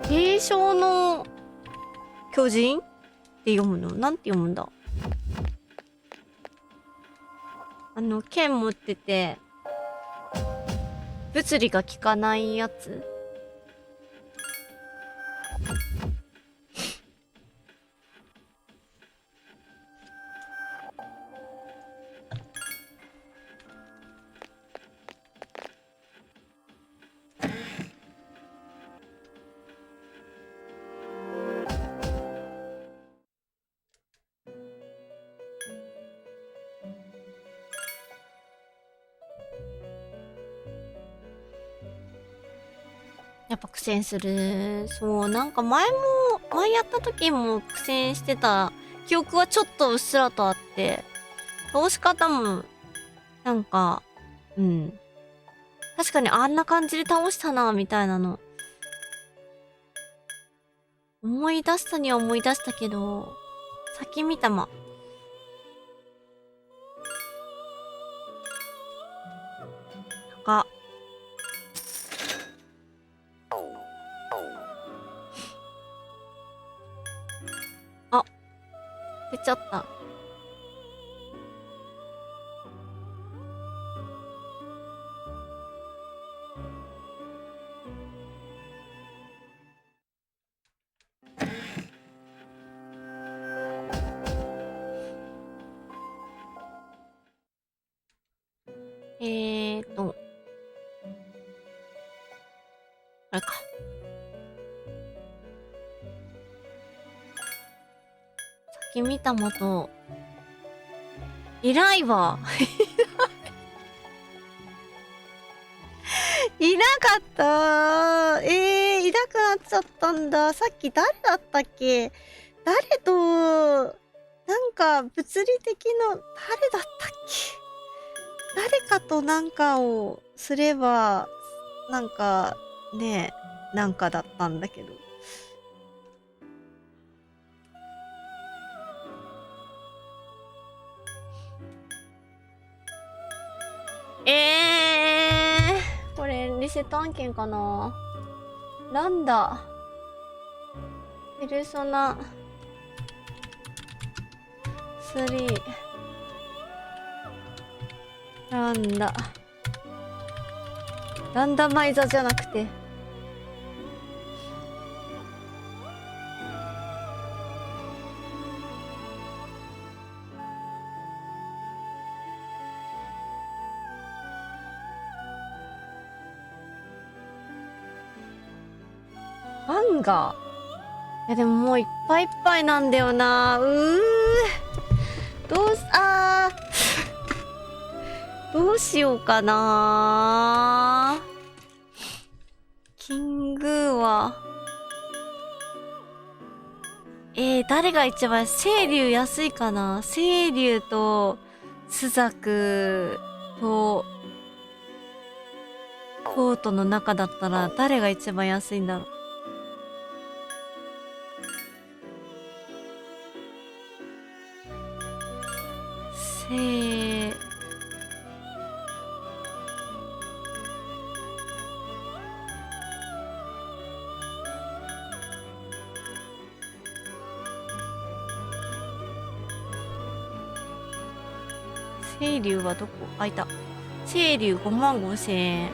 [SPEAKER 1] 継承の巨人って読むの？なんて読むんだ？剣持ってて物理が効かないやつ。やっぱ苦戦する。そう、なんか前やった時も苦戦してた記憶はちょっとうっすらとあって、倒し方も、なんか、うん。確かにあんな感じで倒したな、みたいなの。思い出したには思い出したけど、先見たま。なんか、出ちゃった。あれか。先見たもと、いないわ。いなかったいなくなっちゃったんだ。さっき誰だったっけ？誰と、なんか物理的の、誰だったっけ？誰かとなんかをすれば、なんか、ねえ、なんかだったんだけど。これリセット案件かな。ランダペルソナ3ランダマイザーじゃなくてアンガー。いやでももういっぱいいっぱいなんだよな。どうしようかな。キングーは誰が一番清流安いかな。清流とスザクとコートの中だったら誰が一番安いんだろう。清流はどこ？あ、いた。清流55,000円。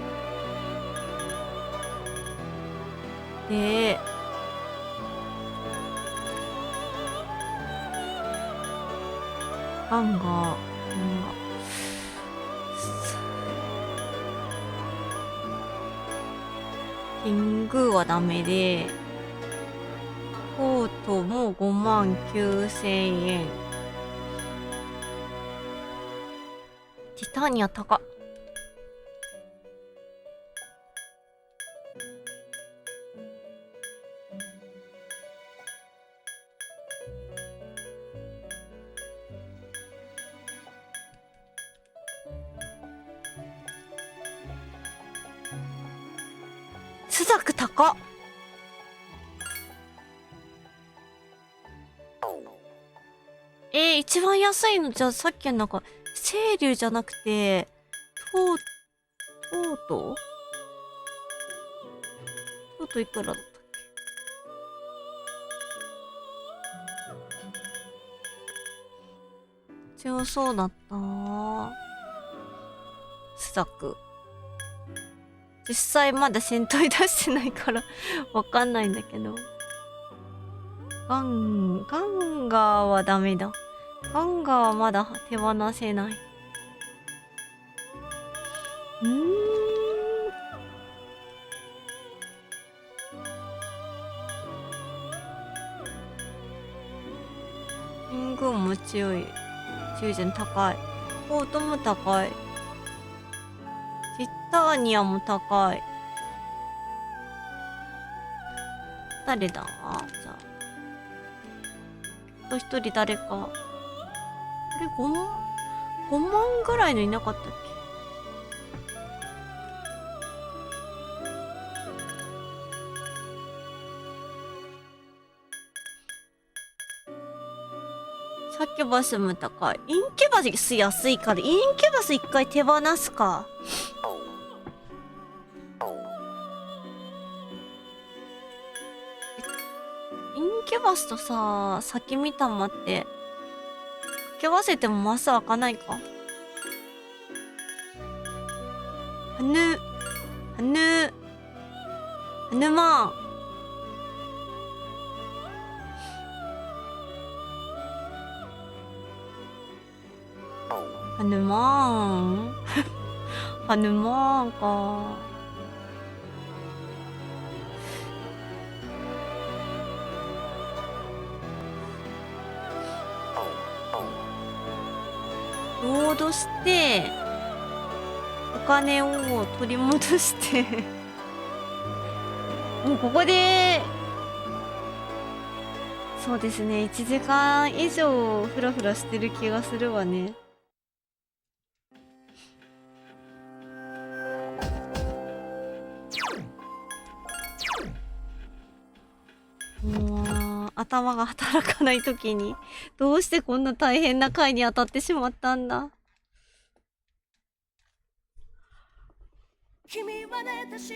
[SPEAKER 1] で、ガンガ、キングはダメで、コートも59,000円。ティタニア高っ。スザク高っ。一番安いのじゃあさっきのなんか清流じゃなくてトートいくらだったっけ？強そうだったな。スザク実際まだ戦闘に出してないからわかんないんだけど。ガンガーはダメだ。ガンガーはまだ手放せない。キングも強い。強いじゃん、高い。コートも高い。ティターニアも高い。誰だ？じゃあ。あと一人誰か。これ5万ぐらいのいなかったっけ？サキュバスも高い。インキュバス安いから、インキュバス一回手放すか。インキュバスとさ、先見たまって掛け合わせてもマス開かないか。ハヌマン。ハヌマーンハヌマーンか。ロードしてお金を取り戻してもうここでそうですね、1時間以上フラフラしてる気がするわね。もう頭が働かないときにどうしてこんな大変な回に当たってしまったんだ。
[SPEAKER 5] 君はね確か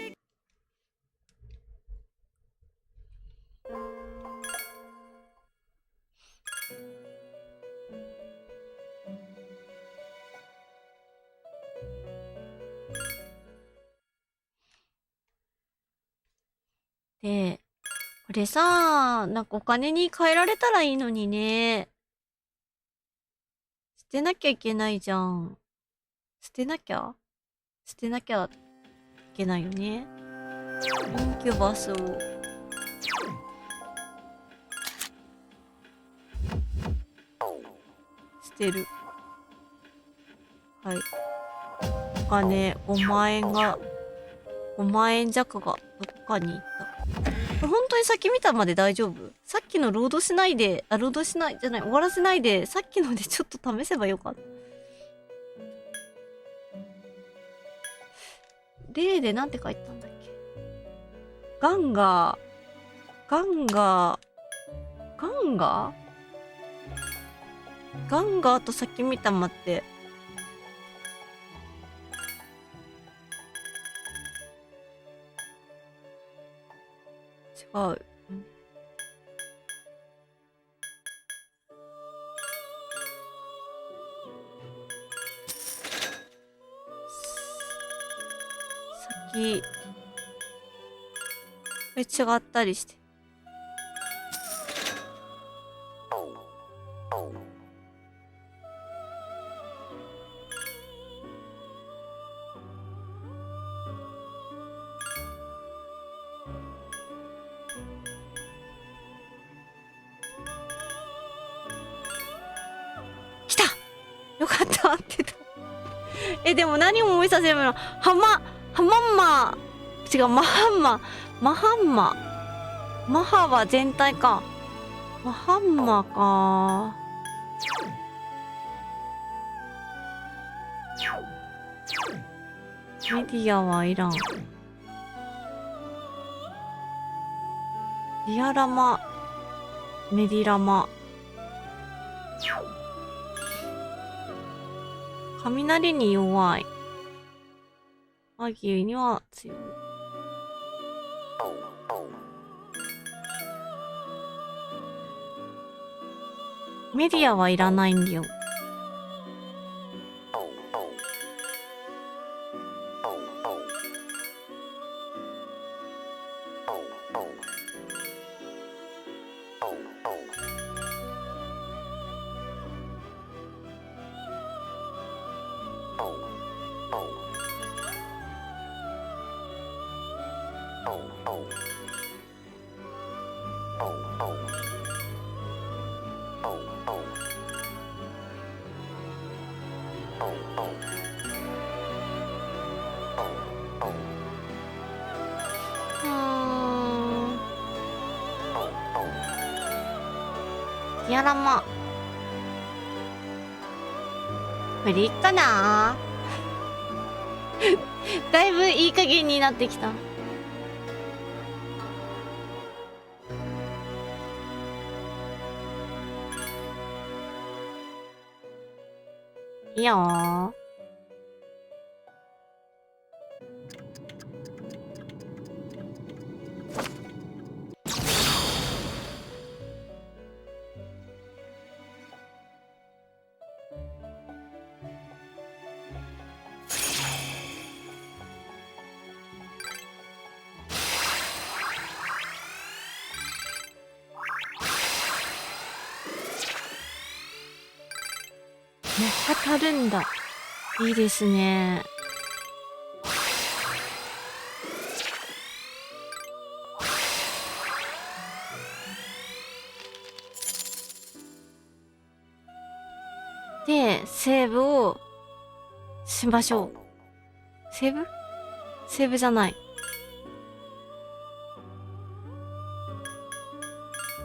[SPEAKER 1] で、これさ、なんかお金に換えられたらいいのにね。捨てなきゃいけないじゃん。捨てなきゃいけないよね。インキュバスを。捨てる。はい。お金5万円が、5万円弱がどっかに行った。本当に先見たまで大丈夫？さっきのロードしないで、ロードしないじゃない、終わらせないで、さっきのでちょっと試せばよかった。例でなんて書いてたんだっけ？ガンガーと先見たまって違う。これ違ったりして。来た、よかったってた。でも何を思いさせるの？ハンマー違う、マハンママハは全体か。マハンマか。メディアはいらん。ディアラマ、メディラマ。雷に弱い。アギーには強い。メディアはいらないんだよ。ディアラマ。これでいいかな。だいぶいい加減になってきた。いいよー。当たるんだ。いいですね。で、セーブをしましょう。セーブじゃない。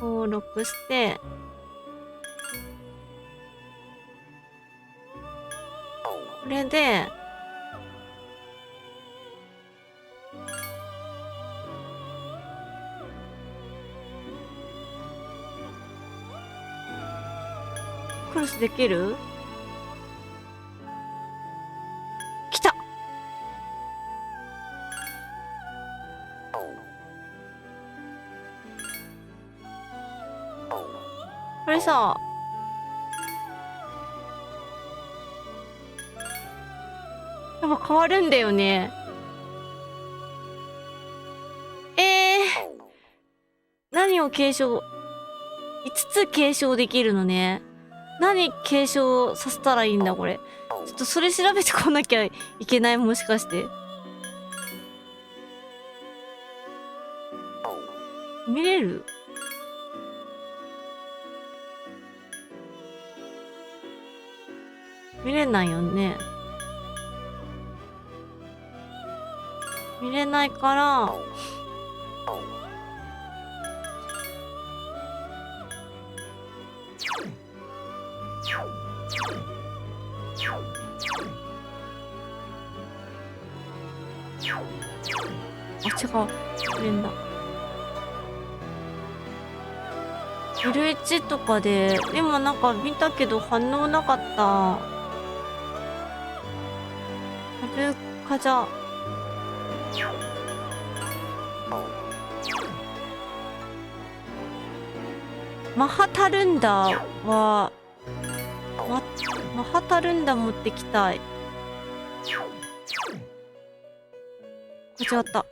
[SPEAKER 1] 登録して、これで、クロスできる？来た！これさ、やっぱ変わるんだよね。何を継承、5つ継承できるのね。何継承させたらいいんだこれ。ちょっとそれ調べてこなきゃいけない、もしかして。見れる？見れないよね。見れないから、違う。見れんだ。L1 とかで、今なんか見たけど反応なかった。春風。マハタルンダは、マハタルンダ持ってきたい。こ間違った。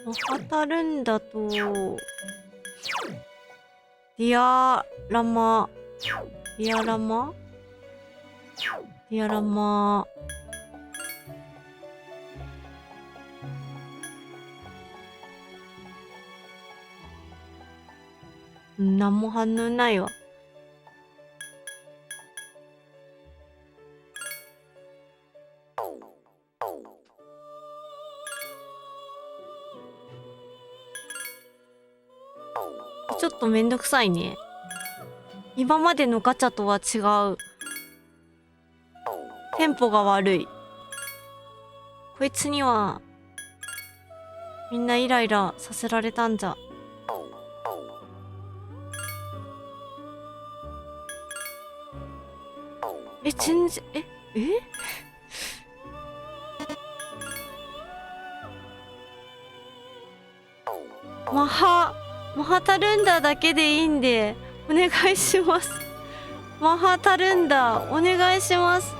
[SPEAKER 1] マハタルンダとディアラマディアラマディアラマなんも反応ないわ。ちょっとめんどくさいね。今までのガチャとは違う。テンポが悪い。こいつにはみんなイライラさせられたんじゃ。全然マハタルンダだけでいいんでお願いします。マハタルンダお願いします。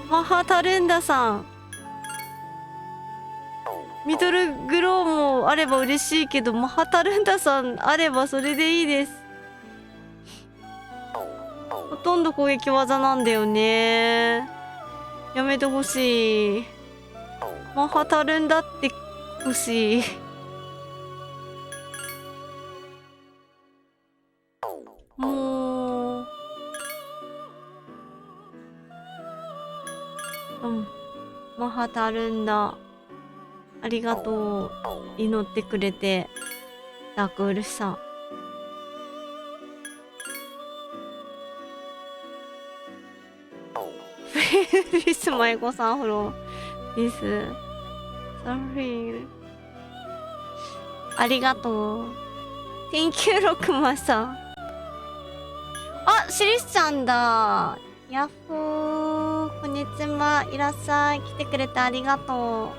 [SPEAKER 1] マハタルンダさん、ミドルグローもあれば嬉しいけど、マハタルンダさんあればそれでいいです。ほとんど攻撃技なんだよね。やめてほしい。マハタルンダってほしい。もうマハタルンダありがとう。祈ってくれて。ダークウルフさん、フィスマイコさんフローです。サンフィールありがとう。Thank you ロクマさん。あ、シリスちゃんだ。ヤッホー、こんにちは、いらっしゃい。来てくれてありがと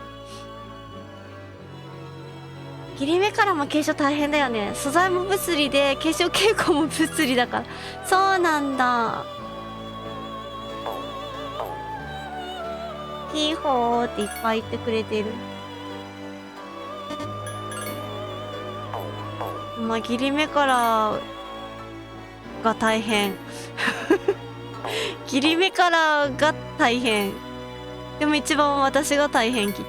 [SPEAKER 1] う。切り目からも継承大変だよね。素材も物理で継承傾向も物理だから。そうなんだ。ヒーホーっていっぱい言ってくれてる。まあ、切り目からが大変。切り目からが大変。でも一番私が大変、きっと。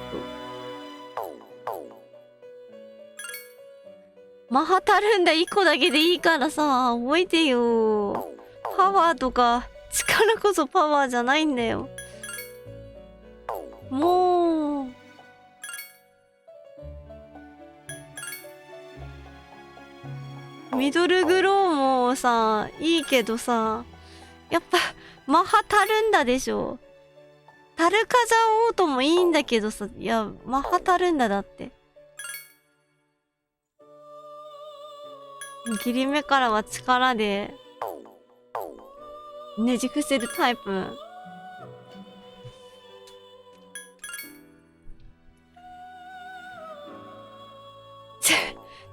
[SPEAKER 1] マハタルンダ1個だけでいいからさ、覚えてよ。パワーとか力こそパワーじゃないんだよ。もうミドルグローもさいいけどさ、やっぱマハタルンダでしょ。タルカジャオートもいいんだけどさ、いやマハタルンダだって。切り目からは力でねじ伏せるタイプ。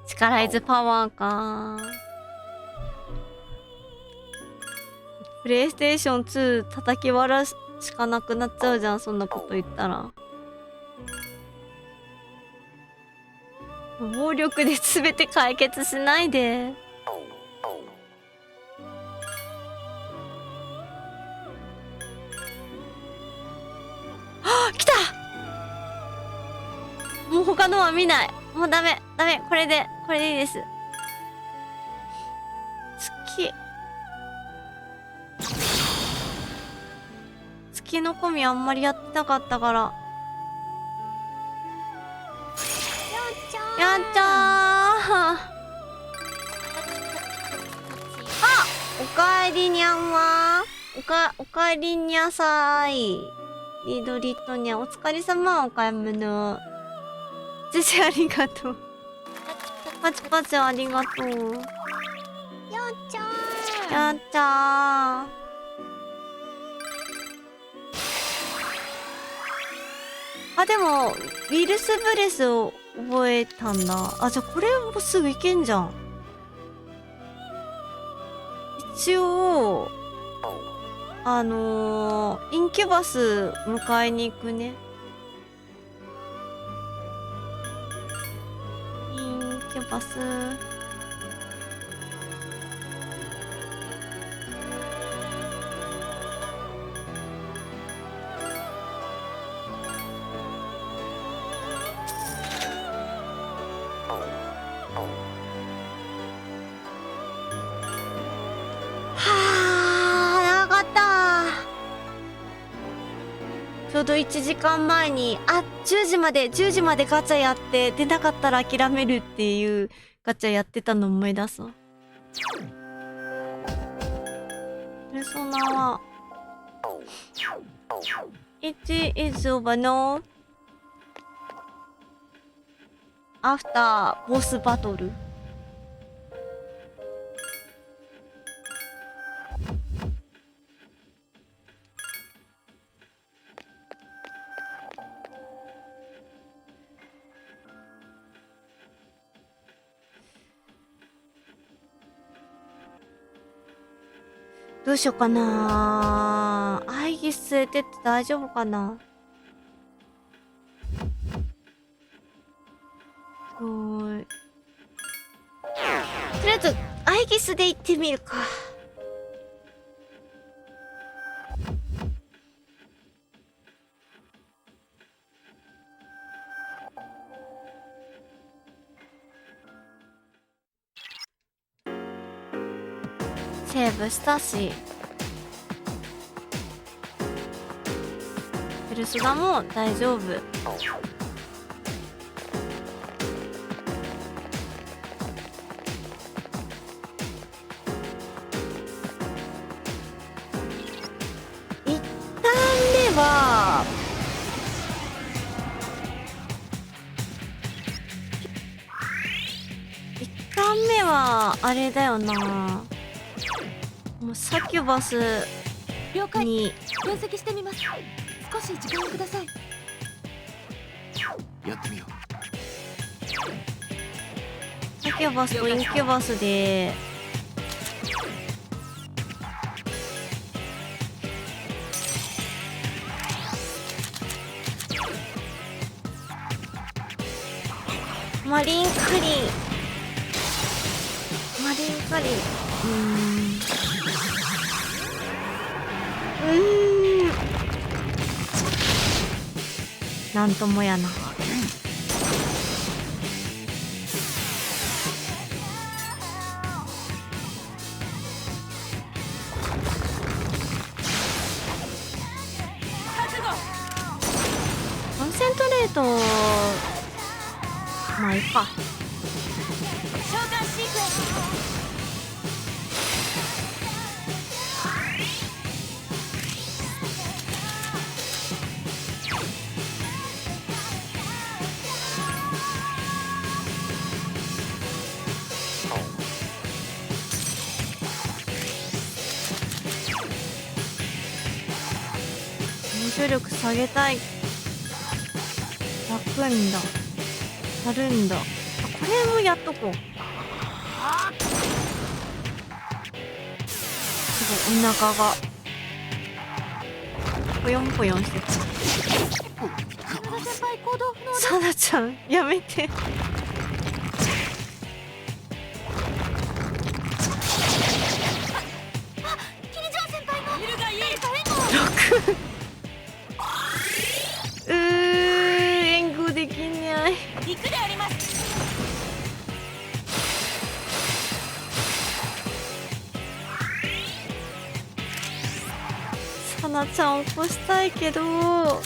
[SPEAKER 1] 力イズパワーか。プレイステーション2叩き割らしかなくなっちゃうじゃん、そんなこと言ったら。暴力で全て解決しないで。はっ、来た。もう他のは見ない。もうダメこれでいいです。月の込みあんまりやってなかったから。やっちゃー。あ、おかえりにゃんはおかえりにゃさーい。リドリットにゃん、お疲れ様。お買い物ジェジありがとう。パチパチありがとう。
[SPEAKER 2] やっちゃー。
[SPEAKER 1] やっちゃー。あ、でもウィルスブレスを覚えたんだ。あ、じゃあこれもすぐいけんじゃん。一応インキュバス迎えに行くね。キュバス。はあ、長かった。ちょうど1時間前に、10時までガチャやって、出なかったら諦めるっていうガチャやってたの思い出すわ。ペルソナは、It is over no after boss battle。どうしようかな。会議室へ出て大丈夫かな。とりあえず会議室で行ってみるか。セーブしたし、ペルソナも大丈夫。1ターン目は1ターン目はあれだよな。もうサキュバス
[SPEAKER 2] 了解。
[SPEAKER 1] に
[SPEAKER 2] 分析してみます。少し時間をください。
[SPEAKER 3] やってみよ
[SPEAKER 1] サキュバスとインキュバスでマリンカリンなんともやな。コンセントレート、まあいいか。
[SPEAKER 5] 召喚シークエンス。
[SPEAKER 1] 防御力下げたい。楽んだ。やるんだ。これもやっとこう。すごいお腹がぽよんぽよんしてた。
[SPEAKER 2] 真田先輩行動不能です。
[SPEAKER 1] サナちゃんやめて。
[SPEAKER 2] キリジョー先輩の
[SPEAKER 5] 見るがいい。
[SPEAKER 1] 援護できない。
[SPEAKER 5] 行くであります。
[SPEAKER 1] サナちゃん起こしたいけど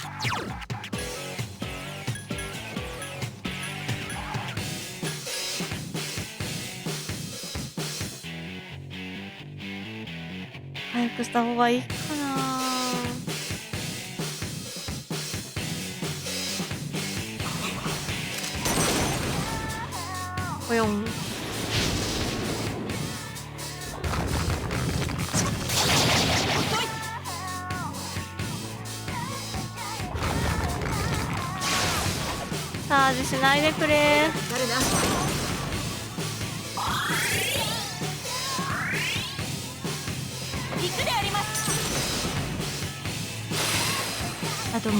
[SPEAKER 1] 早くした方がいいかな。ぽよん。チャージしないでくれ。
[SPEAKER 5] 行くであります。
[SPEAKER 1] あ、どうも。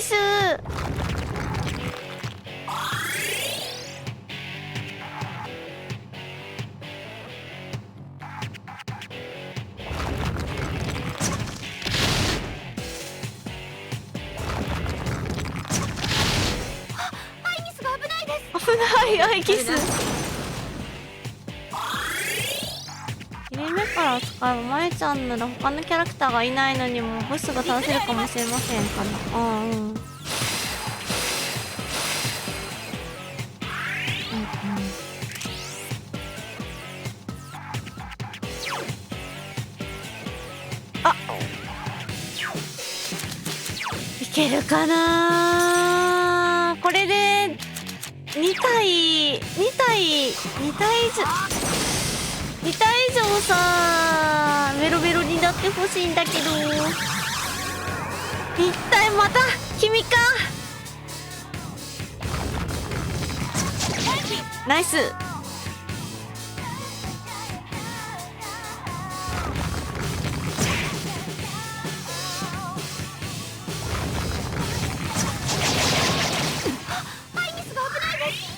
[SPEAKER 1] ス。
[SPEAKER 2] アイギスが危ないです。
[SPEAKER 1] 危ないアイキス。切れ目から使えばまえちゃんなら他のキャラクターがいないのにもボスが倒せるかもしれませんかな。うんうん。あ、いけるかな。これで2体以上さメロメロになってほしいんだけど、一体また君か。ナイス。
[SPEAKER 2] アイギスが危ないです。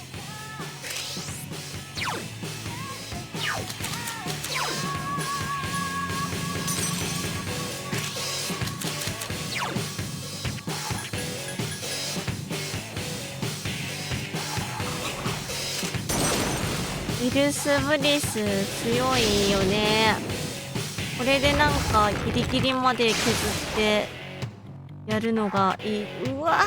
[SPEAKER 1] ウィルス・ブリス強いよね。これでなんかギリギリまで削ってやるのがいい。うわ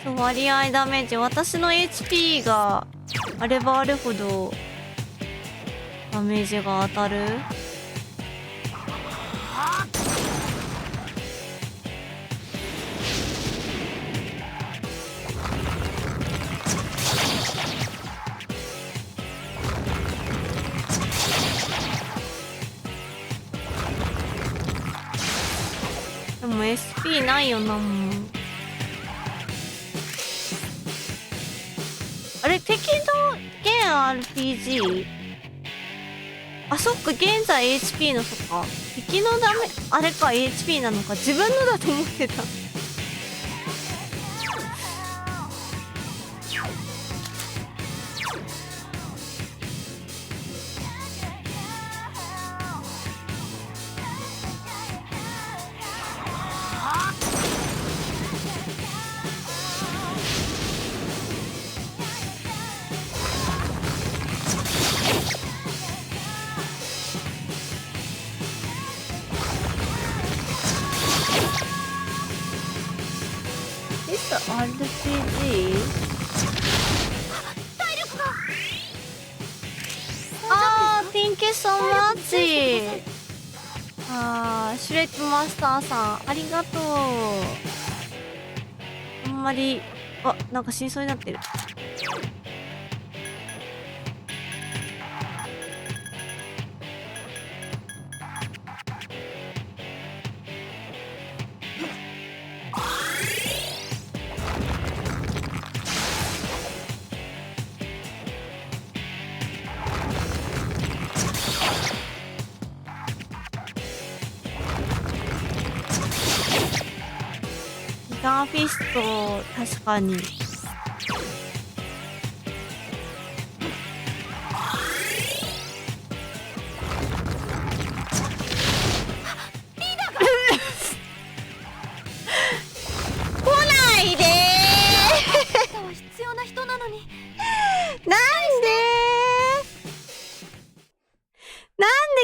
[SPEAKER 1] そう、割合ダメージ、私の HP があればあるほどダメージが当たる。でも SP ないよな、もう。あれ、敵の現 RPG？ あ、そっか、現在 HP の、そっか。敵のダメ、あれか、HP なのか。自分のだと思ってた。This RPG？
[SPEAKER 2] 体力が。
[SPEAKER 1] あー、Thank you so much。シュレッドマスターさん、ありがとう。あんまり、なんか死にそうになってる。ギガーフィスト、確かに。来ないで
[SPEAKER 2] ーは必要な人なのに。
[SPEAKER 1] なんで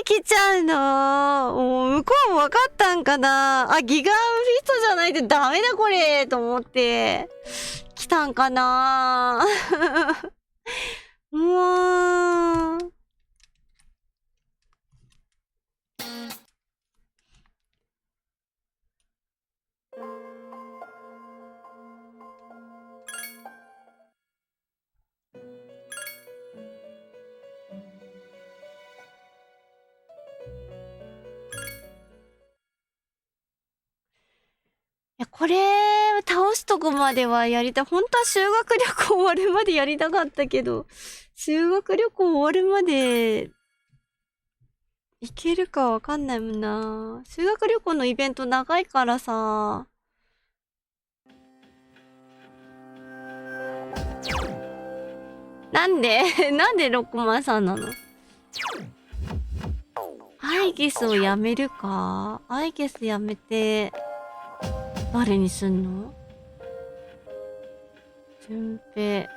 [SPEAKER 1] 来ちゃうの。もう向こうも分かったんかな。あ、ギガーフィストじゃないとダメだこれと思って来たんかな。もういや、これ倒すととこまではやりたい。本当は修学旅行終わるまでやりたかったけど、修学旅行終わるまで、行けるかわかんないもんな。修学旅行のイベント長いからさ。なんでなんでロックマンさんなの？アイゲスをやめるか？アイゲスやめて、誰にすんの？順平。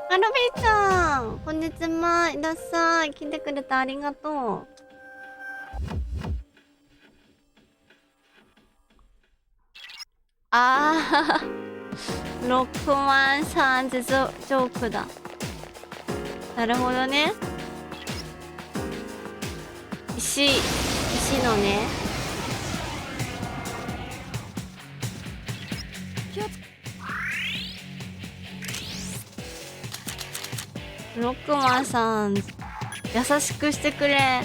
[SPEAKER 1] あ、ロビーちゃん、こんにちは。いらっしゃい。来てくれてありがとう。あー、ロックマンさんってジョークだ。なるほどね。石のね。ロックマンさん、優しくしてくれ。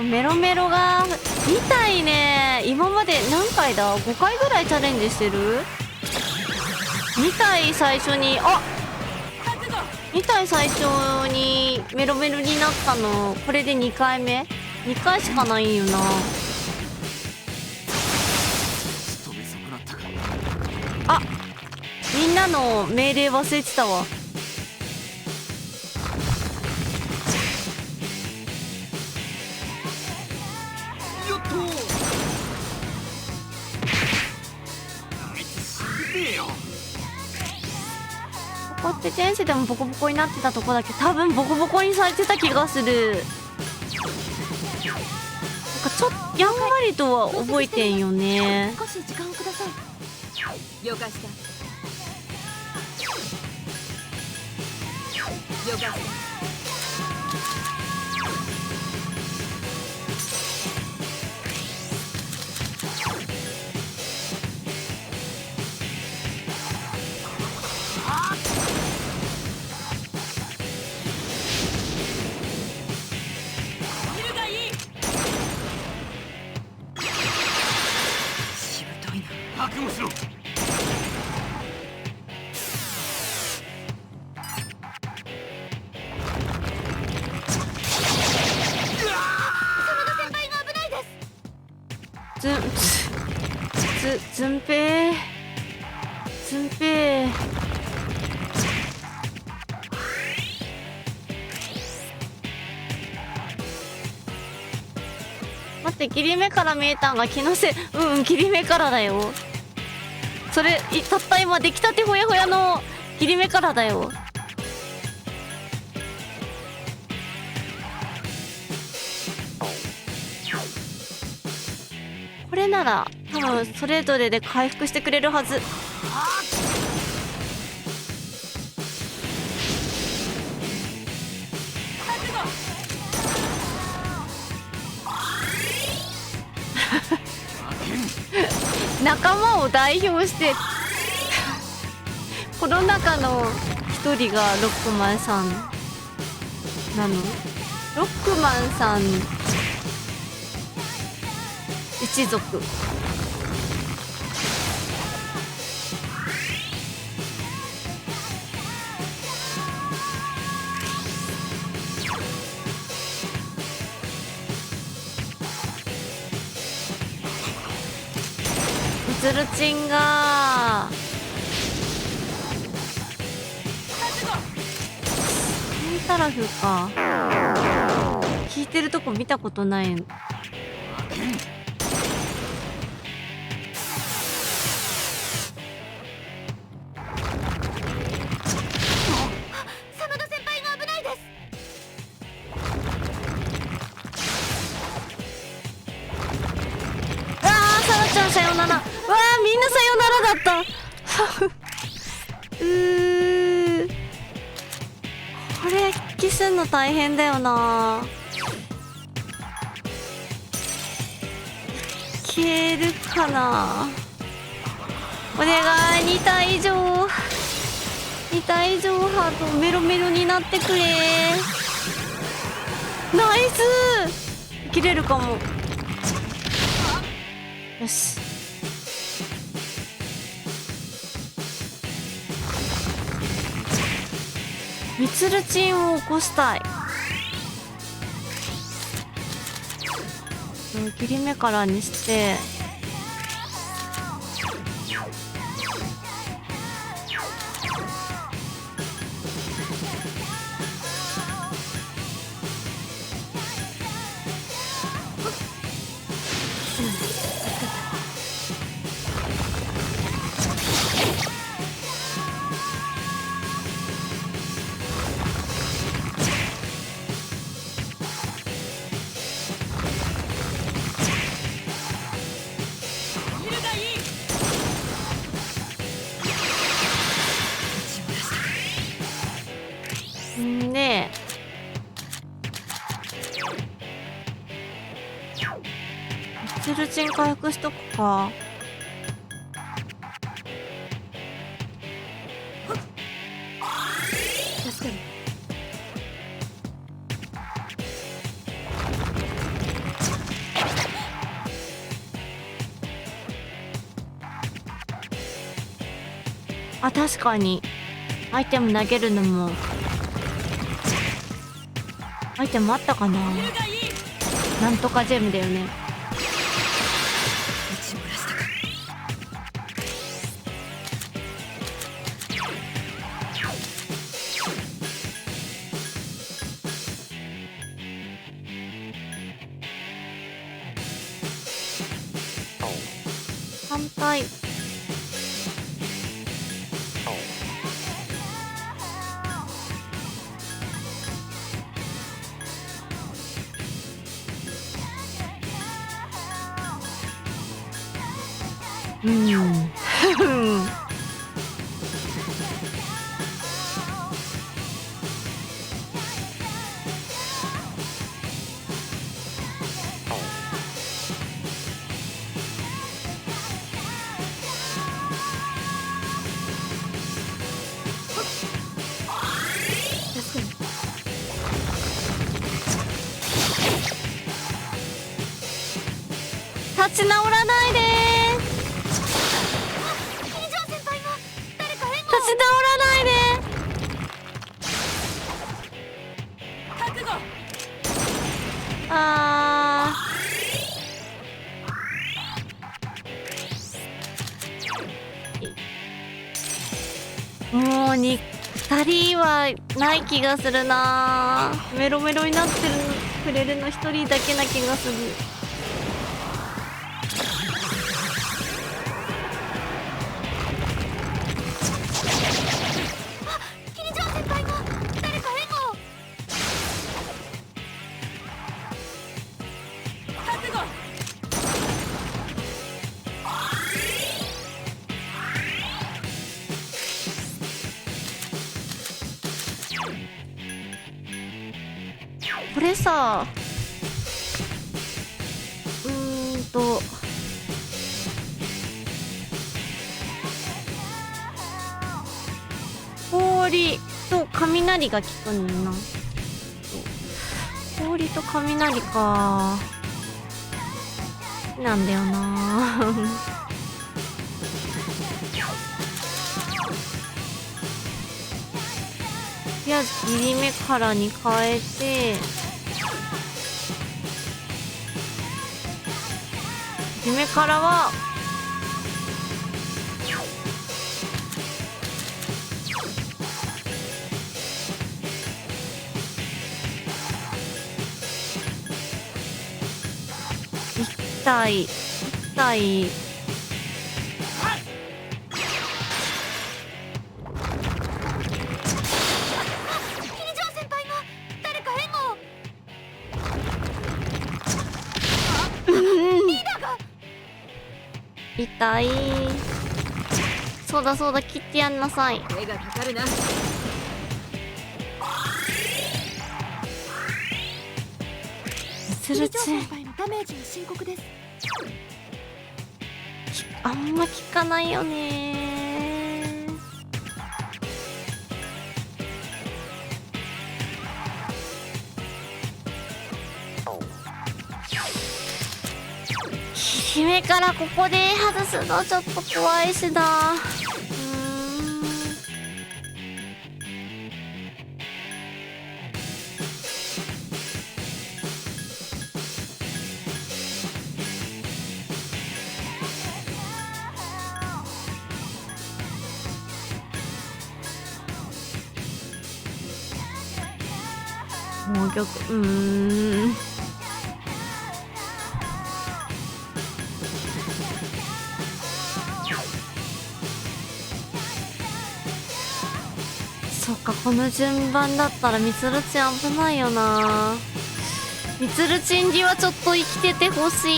[SPEAKER 1] メロメロが見たいね。今まで何回だ ?5 回ぐらいチャレンジしてる？見たい最初に、見たい最初にメロメロになったの、これで2回目 ?2 回しかないんよな。あ、みんなの命令忘れてたわ。ここって前世でもボコボコになってたとこだけど、多分ボコボコにされてた気がする。なんかちょっとやんわりとは覚えてんよね。
[SPEAKER 2] 少し時間をください。了解した。了解した。
[SPEAKER 3] 覚悟しろ。
[SPEAKER 1] ずんぺい待って、切り目から見えたんが気のせい。うん、切り目からだよ。それたった今出来たてほやほやの切り目からだよ。これなら多分それぞれで回復してくれるはず。仲間を代表してこの中の一人がロックマンさんなの？ロックマンさん一族。ズルチンがセンタラフか。聞いてるとこ見たことない。あこれ復帰すんの大変だよな。消えるかな。お願い、2体以上2体以上ハートメロメロになってくれ。ナイス、切れるかも。よし、ミツルチンを起こしたい。切り目からにしてんで、ミツルチン回復しとくか。
[SPEAKER 2] 確かに。
[SPEAKER 1] あ、確かにアイテム投げるのもアイテムあったかな。なんとかジェムだよね。反対。立ち直らないでー。
[SPEAKER 2] 金城先輩が誰か援護
[SPEAKER 1] 立ち直らないで
[SPEAKER 5] 覚悟。
[SPEAKER 1] ー。あー、もう2人はない気がするな。メロメロになってくれるの1人だけな気がする。
[SPEAKER 2] 金城先輩が誰か援護
[SPEAKER 5] 覚悟。
[SPEAKER 1] これさ、氷と雷が効くんだな。氷と雷かなんだよな。とりあえず切り目からに変えて、切り目からは1体1体痛い。そうだそうだ、切ってやんなさい。
[SPEAKER 5] 手がかかるな。
[SPEAKER 1] つるち
[SPEAKER 2] 先輩のダメージが深刻です。
[SPEAKER 1] あんま効かないよね。姫からここで外すのちょっと怖いしな。もう曲そっか、この順番だったらみつるちん危ないよな。みつるちんにはちょっと生きててほしい。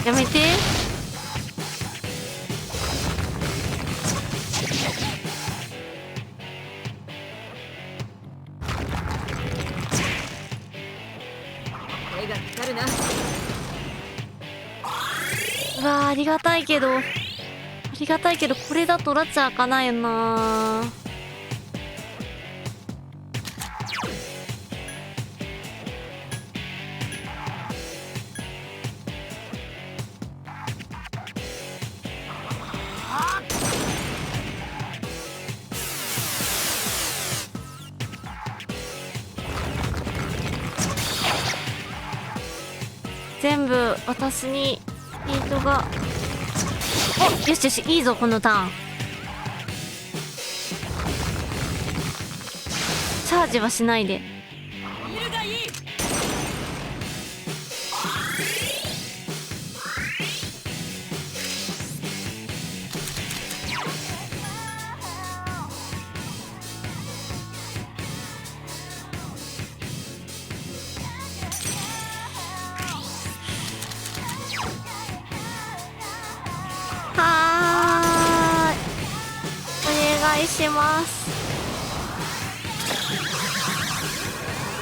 [SPEAKER 1] やめて。
[SPEAKER 5] 手がかかるな。
[SPEAKER 1] うわー、ありがたいけどこれだとラチャ開かないよな。全部私にヒートが。お、よしよし、いいぞこのターン。チャージはしないで。
[SPEAKER 5] 見るがいい。
[SPEAKER 1] はーい、お願いします。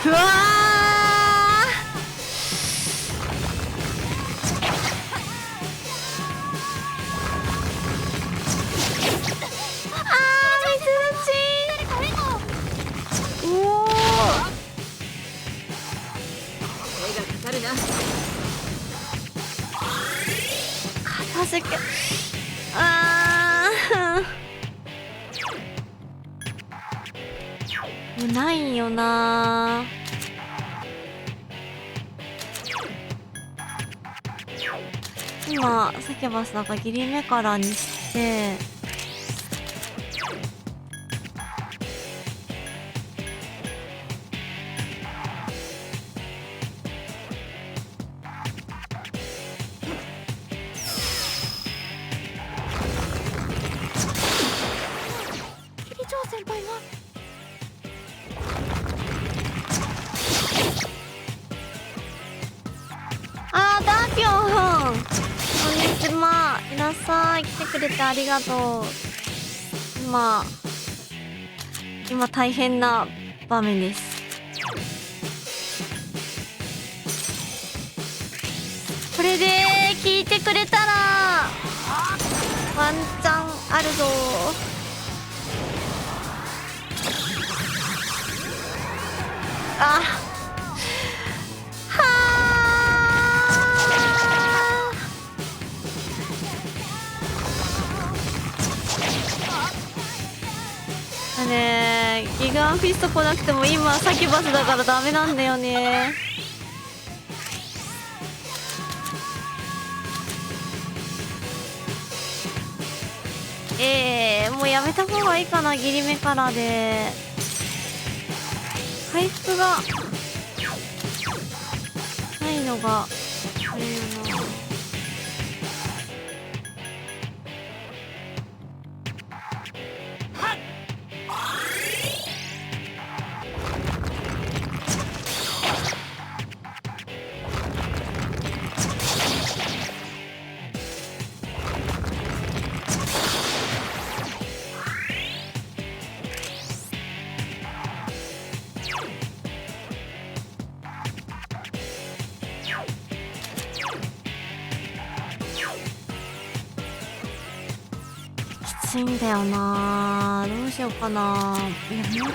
[SPEAKER 1] うわー、おお、
[SPEAKER 5] 手がかかるな。
[SPEAKER 1] 片付け。あー、もうないよな。今サキバスだからギリ目からにして。
[SPEAKER 2] キリチョウ先輩が
[SPEAKER 1] ダーピョン、こんにちは。いらっしゃい。来てくれてありがとう。今大変な場面です。これで聞いてくれたらワンチャンあるぞ。あ、ねえ、ギガンフィスト来なくても今サキバスだからダメなんだよね。もうやめた方がいいかな。ギリ目からで回復がないのがあれよな。しいんだよな。どうしようかな。いや、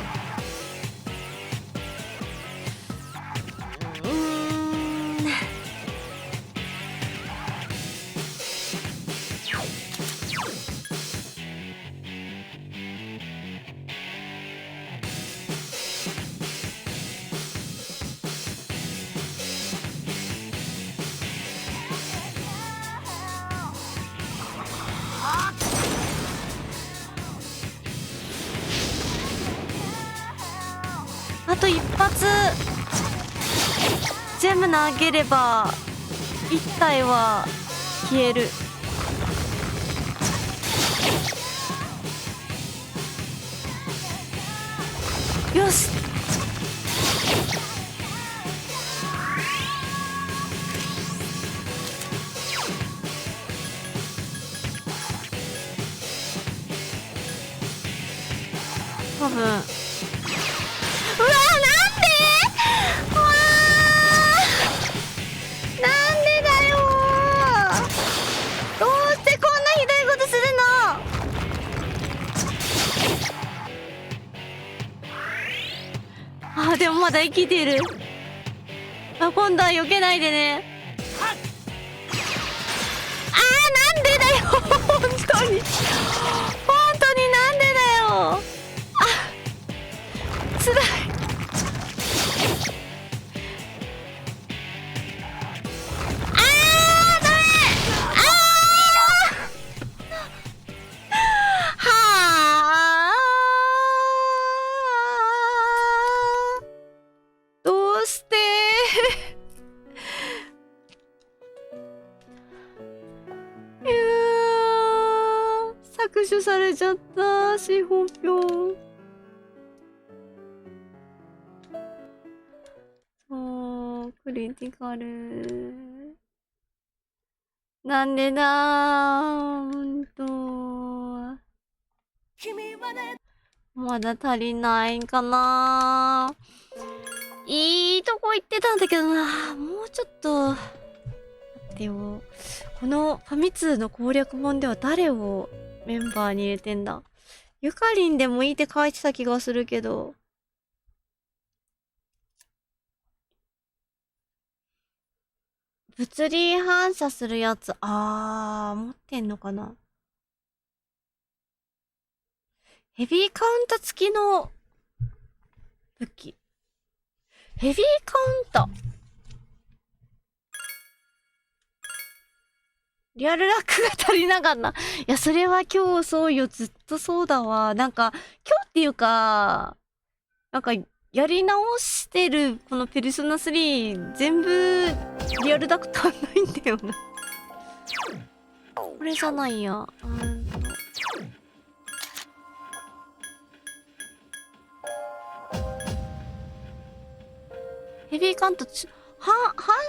[SPEAKER 1] あと一発全部投げれば一体は消える。よし。多分、うわー、なんで？うわー、なんでだよー。どうしてこんなひどいことするの？あ、でもまだ生きてる。あ、今度は避けないでね。あー、なんでだよ本当に本当になんでだよ。あ、つらい。はあ、どうしていやー、削除されちゃった。司法票。そう、クリティカル。なんでだー、ほんと。まだ足りないかな。いいとこ行ってたんだけどな。もうちょっと。待ってよ。このファミ通の攻略本では誰をメンバーに入れてんだ。ゆかりんでもいいって書いてた気がするけど。物理反射するやつ。持ってんのかな。ヘビーカウンタ付きの武器。ヘビーカウンタ。リアルラックが足りなかった。いや、それは今日そうよ。ずっとそうだわ。なんか、今日っていうか、なんか、やり直してる、このペルソナ3、全部、リアルダクターないんだよな。これじゃないや。ヘビーカウント、反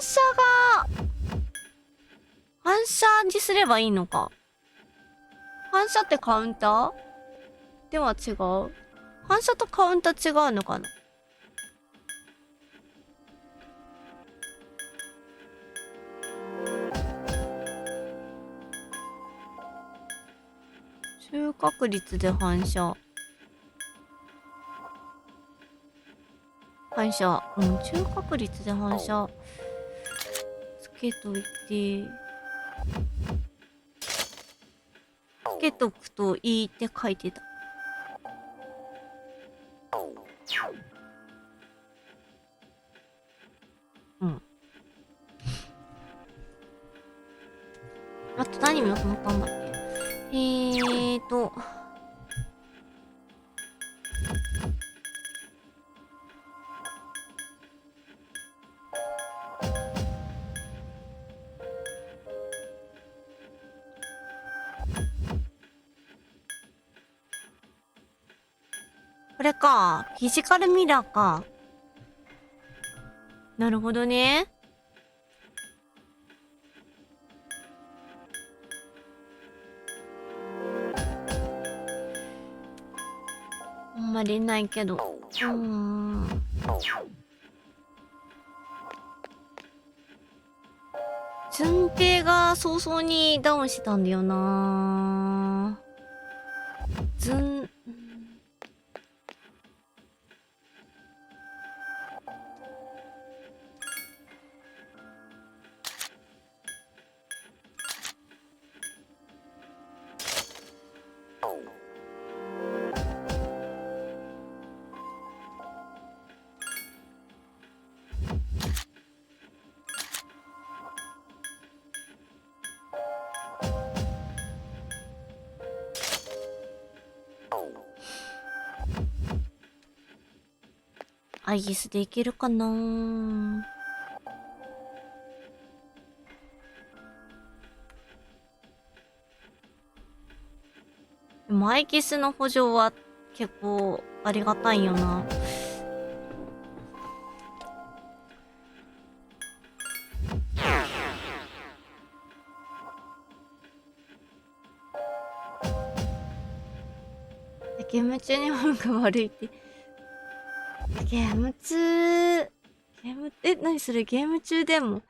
[SPEAKER 1] 射が、反射にすればいいのか。反射ってカウンターでは違う。反射とカウンター違うのかな。中確率で反射。反射。うん、中確率で反射。つけといて。つけとくといいって書いてた。うん。あと何見ようと思ったんだっけ。これか。フィジカルミラーか。なるほどね。あんまりないけど。順平が早々にダウンしてたんだよな。ずん。アイギスでいけるかな。でもアイギスの補助は結構ありがたいよな。ゲーム中に文句悪いって。ゲーム中、何それ、ゲーム中でも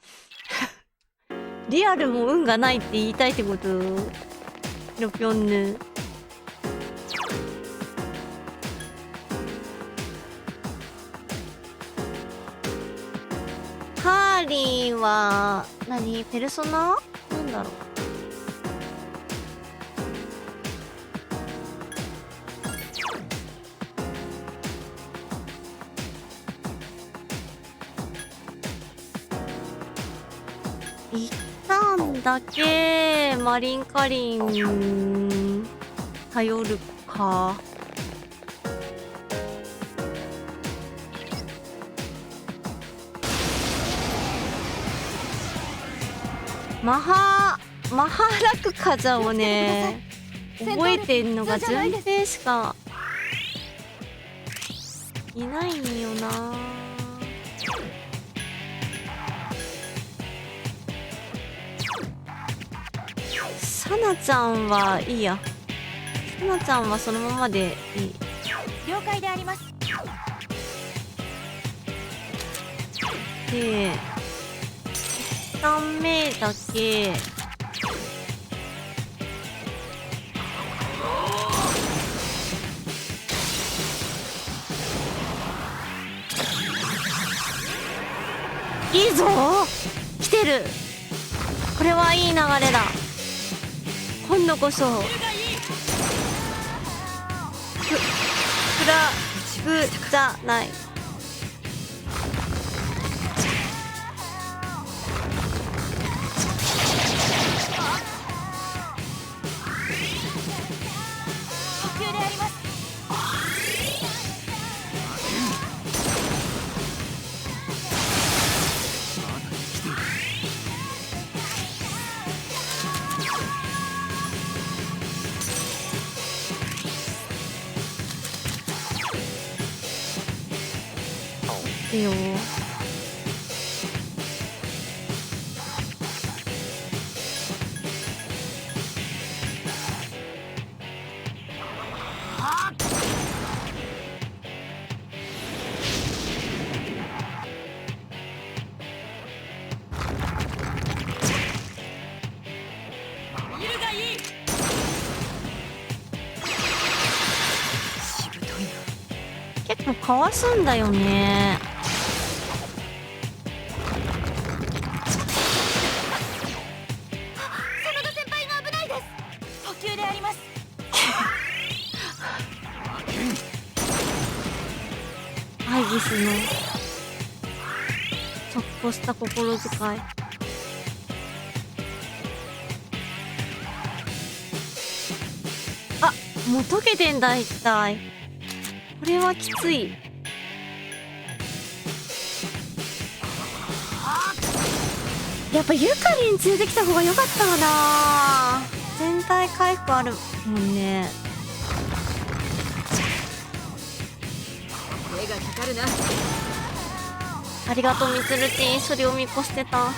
[SPEAKER 1] リアルも運がないって言いたいってこと？ロピョンヌ。カーリーは何？ペルソナ？なんだろう。一旦だけマリンカリン頼るか。マハラクカザをね覚えてんのが順平しかいないんよな。サナちゃんはいいや。サナちゃんはそのままでいい。
[SPEAKER 2] 了解であります。
[SPEAKER 1] で1段目だけいいぞー。来てる。これはいい流れだ。今度こそフラグじゃない。
[SPEAKER 2] 補給であります。
[SPEAKER 1] いいよ。結構かわすんだよね。
[SPEAKER 2] 真田先輩が危ないです。補給であります。
[SPEAKER 1] アイギスのちょっとした心遣い。あ、もう溶けてんだ一体。これはきつい。やっぱユカリン連れてきた方が良かったかな。全体回復あるもんね。
[SPEAKER 5] 手がかかるな。
[SPEAKER 1] ありがとうみつるちん。それを見越してた。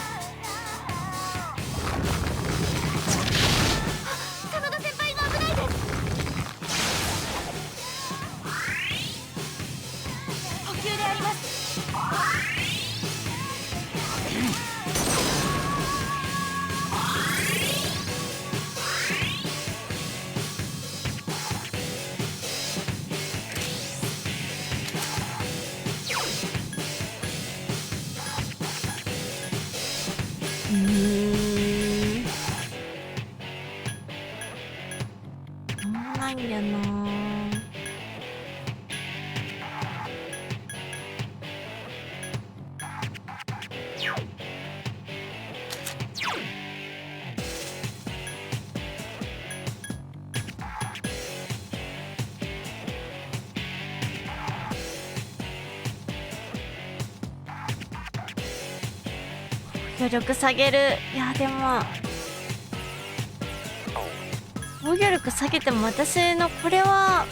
[SPEAKER 2] 真田先輩が危ないです。補給であります。
[SPEAKER 1] なんもないんだよな。防御力下げる。いやでも防御力下げても私のこれはあ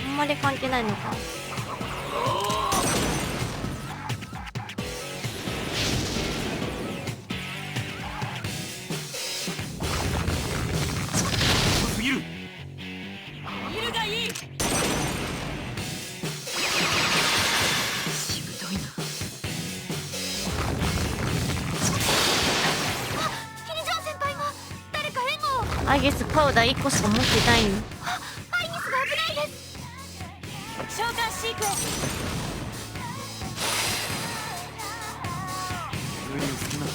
[SPEAKER 1] んまり関係ないのか。
[SPEAKER 3] すぎる。
[SPEAKER 5] 見るがいい。しぶといな。
[SPEAKER 2] キリジョン先輩が誰か援護を。
[SPEAKER 1] アイゲスパウダー1個しか持ってないの。
[SPEAKER 2] アイギスが危ないです。召喚シークエンス。
[SPEAKER 3] 無理をするな。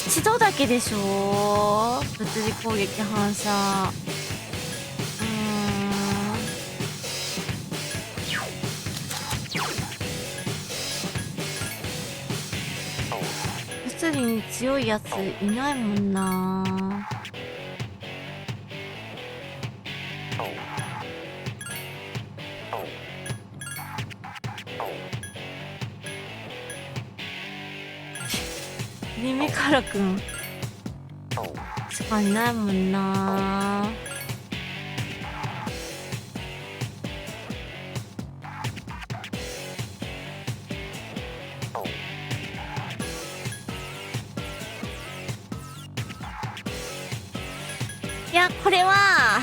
[SPEAKER 1] 一度だけでしょ。物理攻撃反射。物理に強いやついないもんな。耳からくんしかいないもんな。いやこれは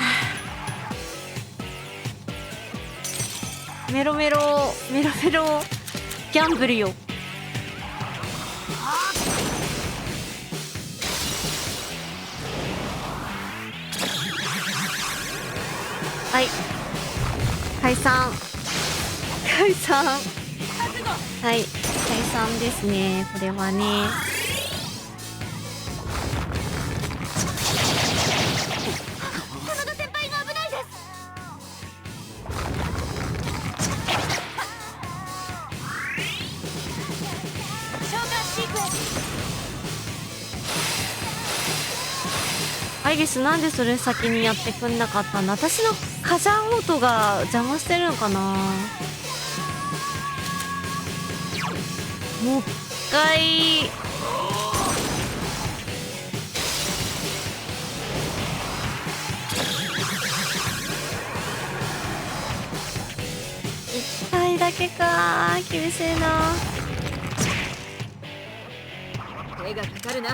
[SPEAKER 1] メロメロギャンブルよ。はい解散はい解散ですね。これはね
[SPEAKER 2] カナダ先輩が危ないです。召喚シークエンス。
[SPEAKER 1] アイゲスなんでそれ先にやってくんなかったんだ。私のカジャンオートが邪魔してるのかな。もう一回一回だけか。厳しいな。
[SPEAKER 5] 手がかかるな。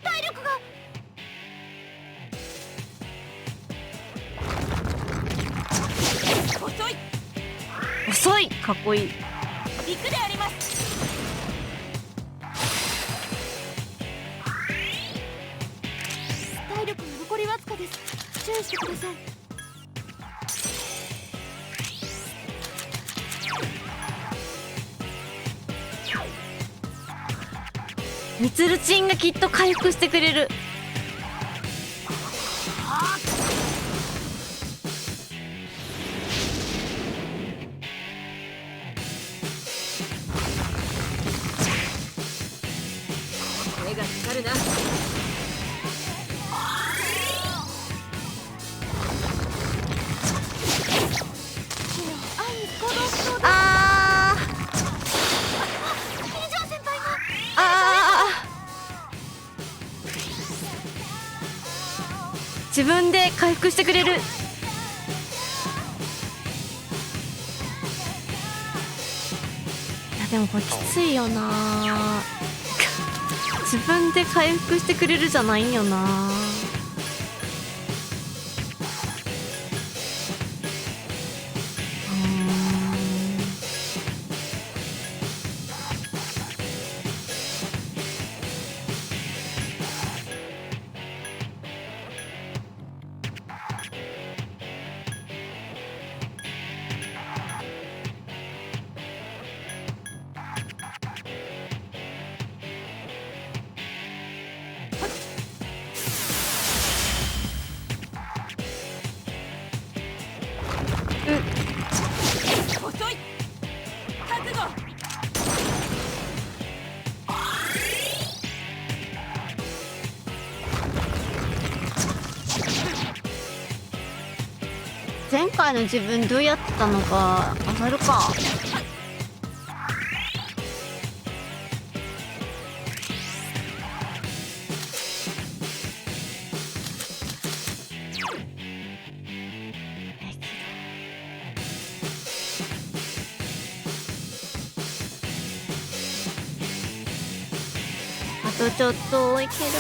[SPEAKER 2] 体力が。
[SPEAKER 5] 遅い。
[SPEAKER 1] 遅い。かっこいい。
[SPEAKER 5] 陸であります。
[SPEAKER 2] 体力が残りわずかです。注意してください。
[SPEAKER 1] ミツルチンがきっと回復してくれる。
[SPEAKER 5] 手がかかるな。
[SPEAKER 2] アイに行動しそうだ。
[SPEAKER 1] あ
[SPEAKER 2] キリジョン先輩が。
[SPEAKER 1] 自分で回復してくれる。いやでもこれきついよな。自分で回復してくれるじゃないんよな。前回の自分どうやってたのか漁るか。あとちょっといける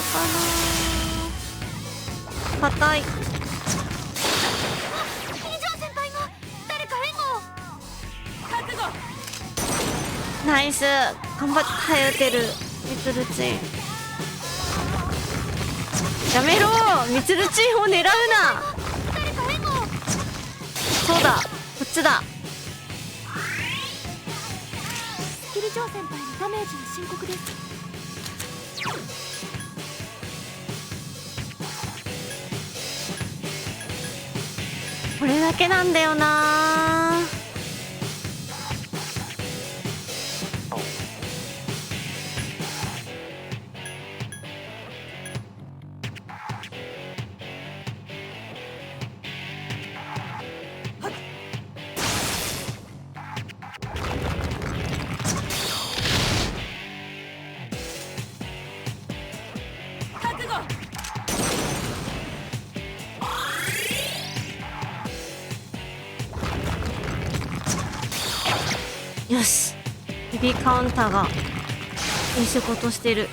[SPEAKER 1] かな。硬い。
[SPEAKER 2] 以上先輩が誰か援護を。
[SPEAKER 5] 覚悟。
[SPEAKER 1] ナイス。頑張って耐えてるミツルチン。やめろ、ミツルチンを狙うな。
[SPEAKER 2] 誰か援護を。
[SPEAKER 1] そうだ、こっちだ。
[SPEAKER 2] キリジョー先輩のダメージが深刻です。
[SPEAKER 1] これだけなんだよな。
[SPEAKER 5] 覚悟。
[SPEAKER 1] よし、ヘビーカウンターがいい仕事してる。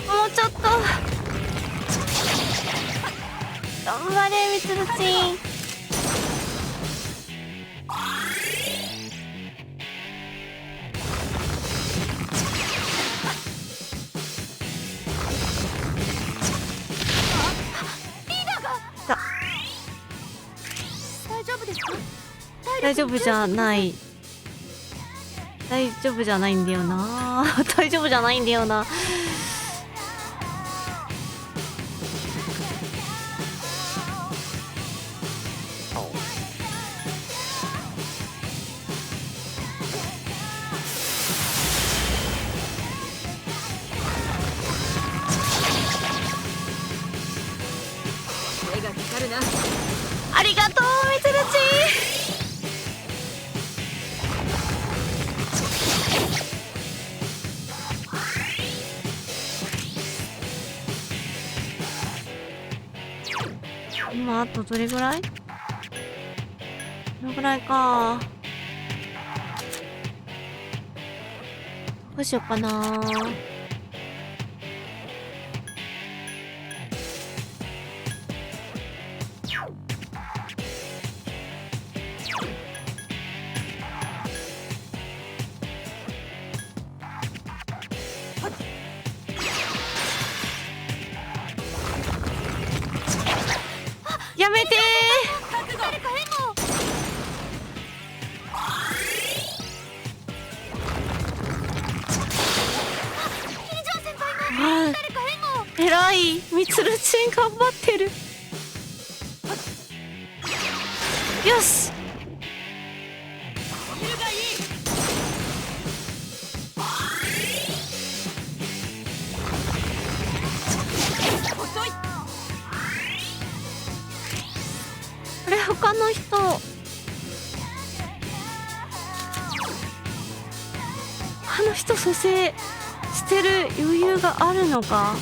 [SPEAKER 1] もうちょっと頑張れミツルチン。
[SPEAKER 2] 大丈夫ですか。
[SPEAKER 1] 大丈夫じゃない。大丈夫じゃないんだよな。大丈夫じゃないんだよな。
[SPEAKER 5] 手がかかるな。
[SPEAKER 1] ありがとうミツルチン。今あとどれぐらい？このぐらいか。どうしようかな。やめて
[SPEAKER 2] 誰か援護を。キリジョー先輩が
[SPEAKER 1] ー。
[SPEAKER 2] 誰か援護を。
[SPEAKER 1] えらい、ミツルチン頑張ってる。よし。
[SPEAKER 5] 揺るがいい。遅い。
[SPEAKER 1] これ他の人。あの人蘇生してる余裕があるのか。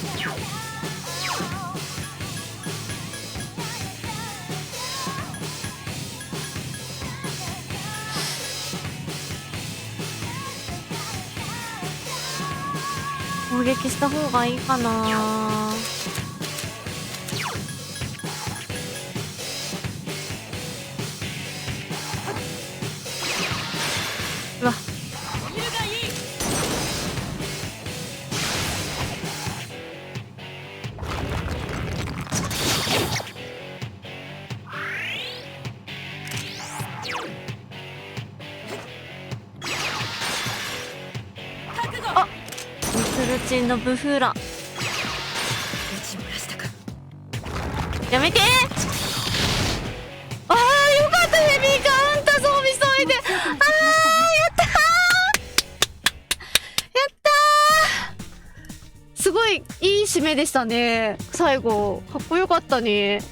[SPEAKER 1] 攻撃した方がいいかな。うわ、
[SPEAKER 5] 揺るがいい。覚悟。
[SPEAKER 1] あ、ミツルチンのブフーラ。
[SPEAKER 5] 打ち漏らしたか。
[SPEAKER 1] やめて。あー、よかった。ヘビーカウンター装備しといて。あー、やった締めでしたね。最後かっこよかったね。やっ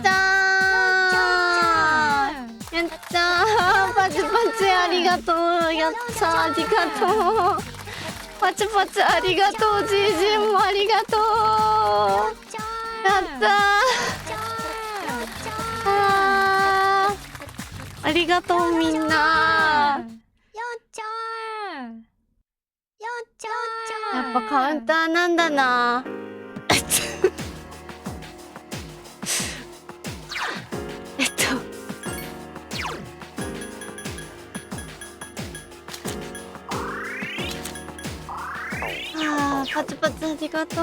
[SPEAKER 1] たー、やったー、パチパチありがとう、やったー、ありがとう、パチパチありがとう、ジージーもありがとう、やったー、ありがとうみんな。やっぱカウンターなんだな。パチパチありがとう。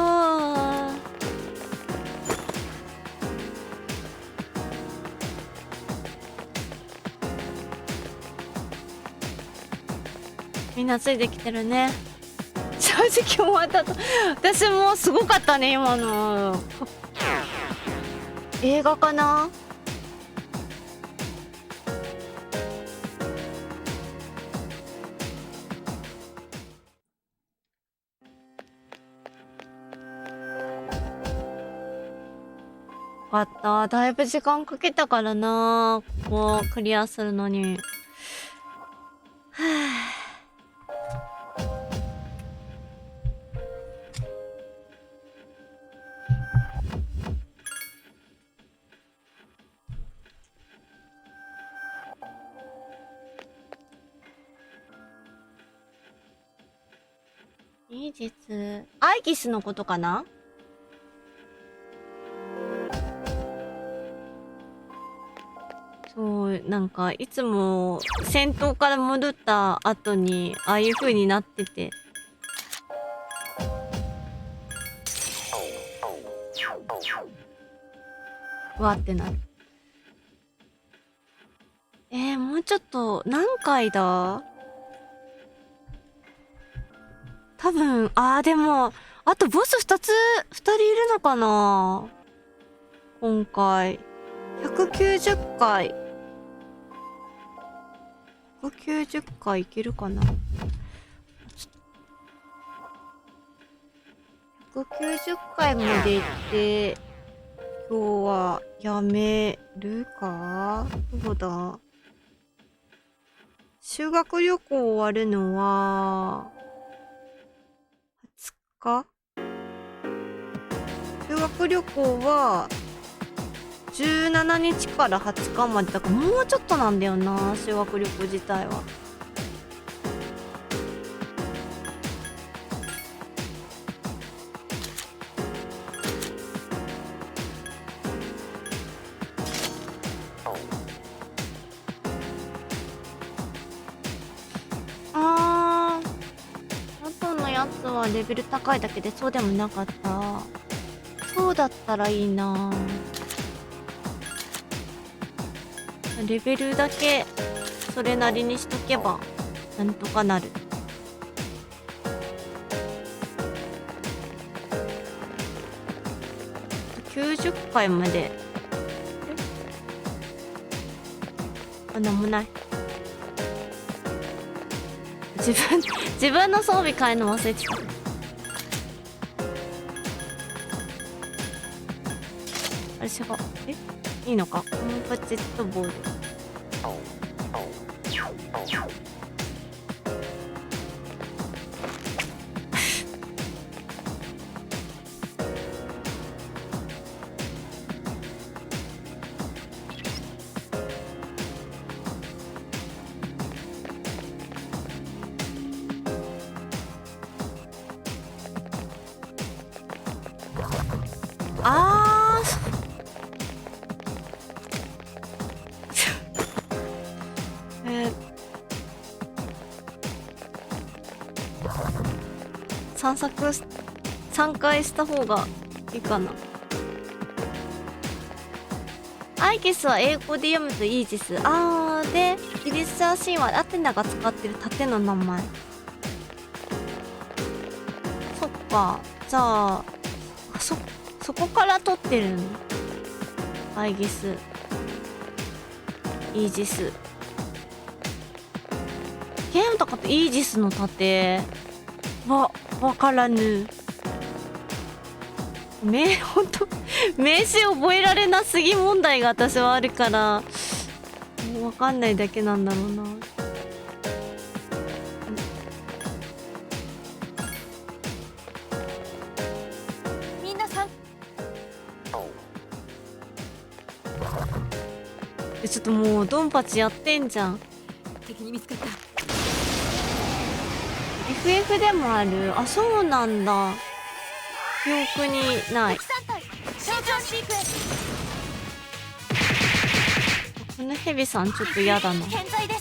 [SPEAKER 1] みんなついてきてるね。正直終わったと私もすごかったね今の。映画かな。よかった。だいぶ時間かけたからな、ここクリアするのに。はぁ。いいです。アイギスのことかな。そう、なんかいつも戦闘から戻った後にああいう風になってて、わってなる。もうちょっと何回だ。多分でもあとボス2人いるのかな今回。190回190回いけるかな。190回まで行って今日はやめるか。どうだ。修学旅行終わるのは20日。修学旅行は17日から20日までだからもうちょっとなんだよな、修学旅行自体は。あとのやつはレベル高いだけでそうでもなかった。そうだったらいいな。レベルだけそれなりにしとけばなんとかなる。90回まで。なんもない。自分の装備変えるの忘れてた。あれ違う。いいのか。ポチッとボール。3回した方がいいかな。アイギスは英語で読むとイージス。でギリシャ神話でアテナが使ってる盾の名前。そっか。じゃあそこから取ってるの。アイギス、イージス。ゲームとかとイージスの盾はわからぬ。ほんと名詞覚えられなすぎ問題が私はあるから、もうわかんないだけなんだろうな。
[SPEAKER 2] 皆さん、
[SPEAKER 1] ちょっともうドンパチやってんじゃん。
[SPEAKER 5] 敵に見つかった。
[SPEAKER 1] FF でもある。あ、そうなんだ。記憶にない。
[SPEAKER 2] 敵3体慎重シープへ。
[SPEAKER 1] このヘビさんちょっと嫌だな。
[SPEAKER 2] 健在です。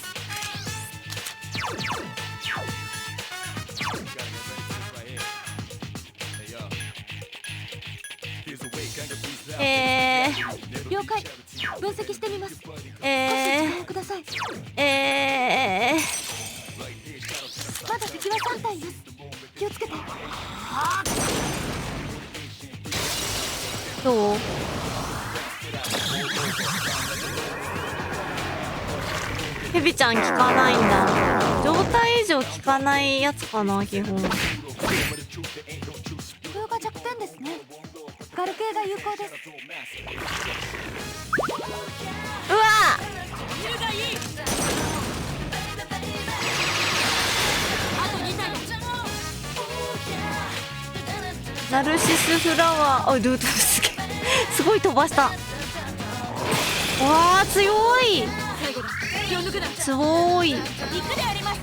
[SPEAKER 2] 了解。分析してみます。少し時間をください。まだ敵は3体います。気をつけて。
[SPEAKER 1] どう？ヘビちゃん効かないんだ。状態以上効かないやつかな、基本。
[SPEAKER 2] 空が弱点ですね。ガル系が有効です。
[SPEAKER 1] うわ
[SPEAKER 5] 昼がいい。あと2体。
[SPEAKER 1] ナルシスフラワー。あ、どうすげえ。すごい飛ばした。わあ、強い。
[SPEAKER 5] 最後だ。気を抜くな。
[SPEAKER 1] すごい。
[SPEAKER 2] 行くであります。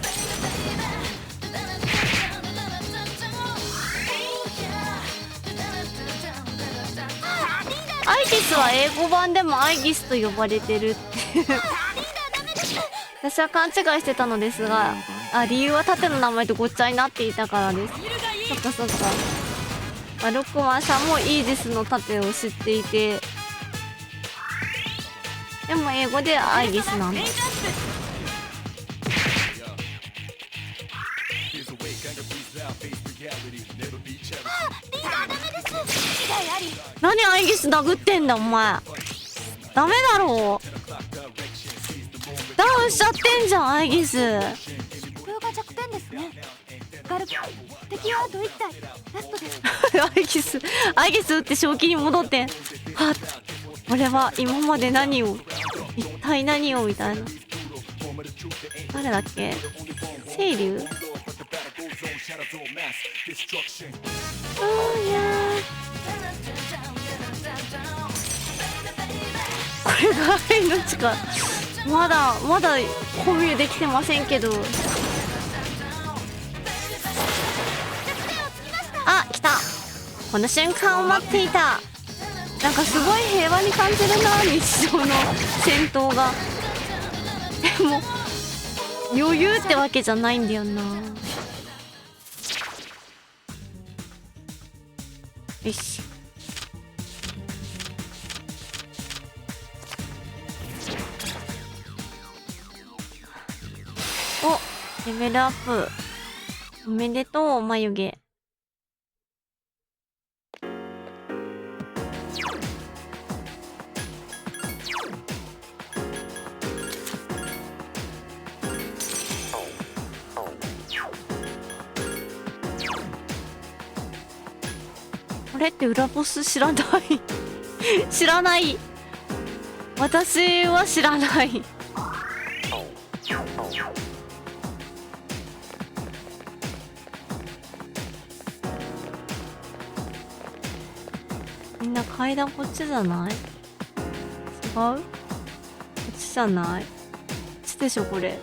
[SPEAKER 1] アイギスは英語版でもアイギスと呼ばれてるって私は勘違いしてたのですが、理由は盾の名前とごっちゃになっていたからです。
[SPEAKER 5] 昼がいい。
[SPEAKER 1] そっかそっか。ロックマンさんもイージスの盾を知っていて、でも英語ではアイギスなんだ。
[SPEAKER 5] レイジャース
[SPEAKER 1] 何アイギス殴ってんだお前。ダメだろう。ダウンしちゃってんじゃんアイギス。
[SPEAKER 2] 空が弱点ですね。ガル敵はあと1体。ラストです。
[SPEAKER 1] アイギス打って正気に戻ってん。はっ、俺は今まで何を、一体何をみたいな。誰だっけ、清流。これが命か。まだコミュできてませんけど。あ、来た。この瞬間を待っていた。なんかすごい平和に感じるな、日常の戦闘が。でも余裕ってわけじゃないんだよな。よし。お、レベルアップおめでとう眉毛。これって裏ボス知らない知らない。私は知らない。みんな階段こっちじゃない？違う？こっちじゃない？こっちでしょこれ。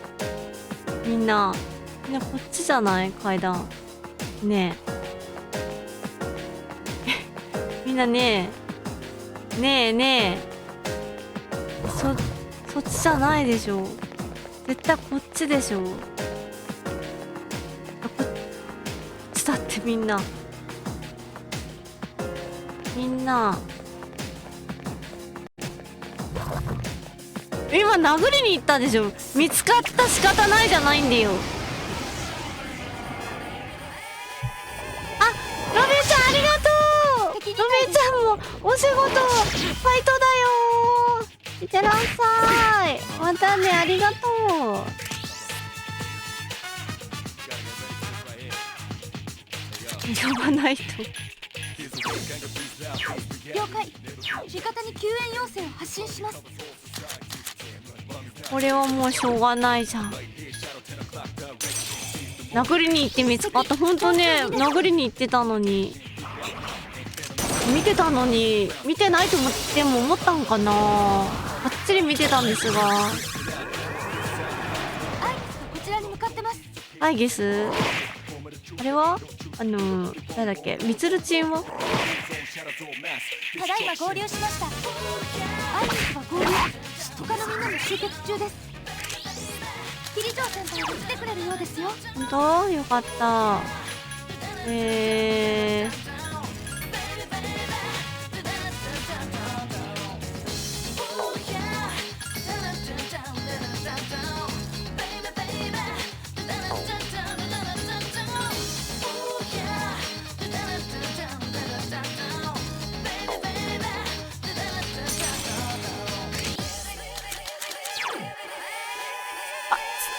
[SPEAKER 1] みんなこっちじゃない？階段ねえみんなねえねえそっちじゃないでしょ。絶対こっちでしょ。こっちだってみんな今殴りに行ったでしょ。見つかった仕方ないじゃないんだよ。あ、ロビーちゃんありがとう。ロビーちゃんもお仕事ファイトだよー。いってらっしゃい。またね、ありがとう。呼ばないと。
[SPEAKER 2] 了解。味方に救援要請を発信します。
[SPEAKER 1] これはもうしょうがないじゃん。殴りに行って見つかった。ほんとね、殴りに行ってたのに、見てたのに見てないと思っても思ったんかな。ばっちり見てたんですが。
[SPEAKER 2] アイリスがこちらに向かってます。
[SPEAKER 1] アイゲス、あれは誰だっけ、ミツルチンは
[SPEAKER 2] ただいま合流しました。アイリスが合流。他のみんなも集結中です。キリジョー先輩が来てくれるようですよ。
[SPEAKER 1] 本当よかった。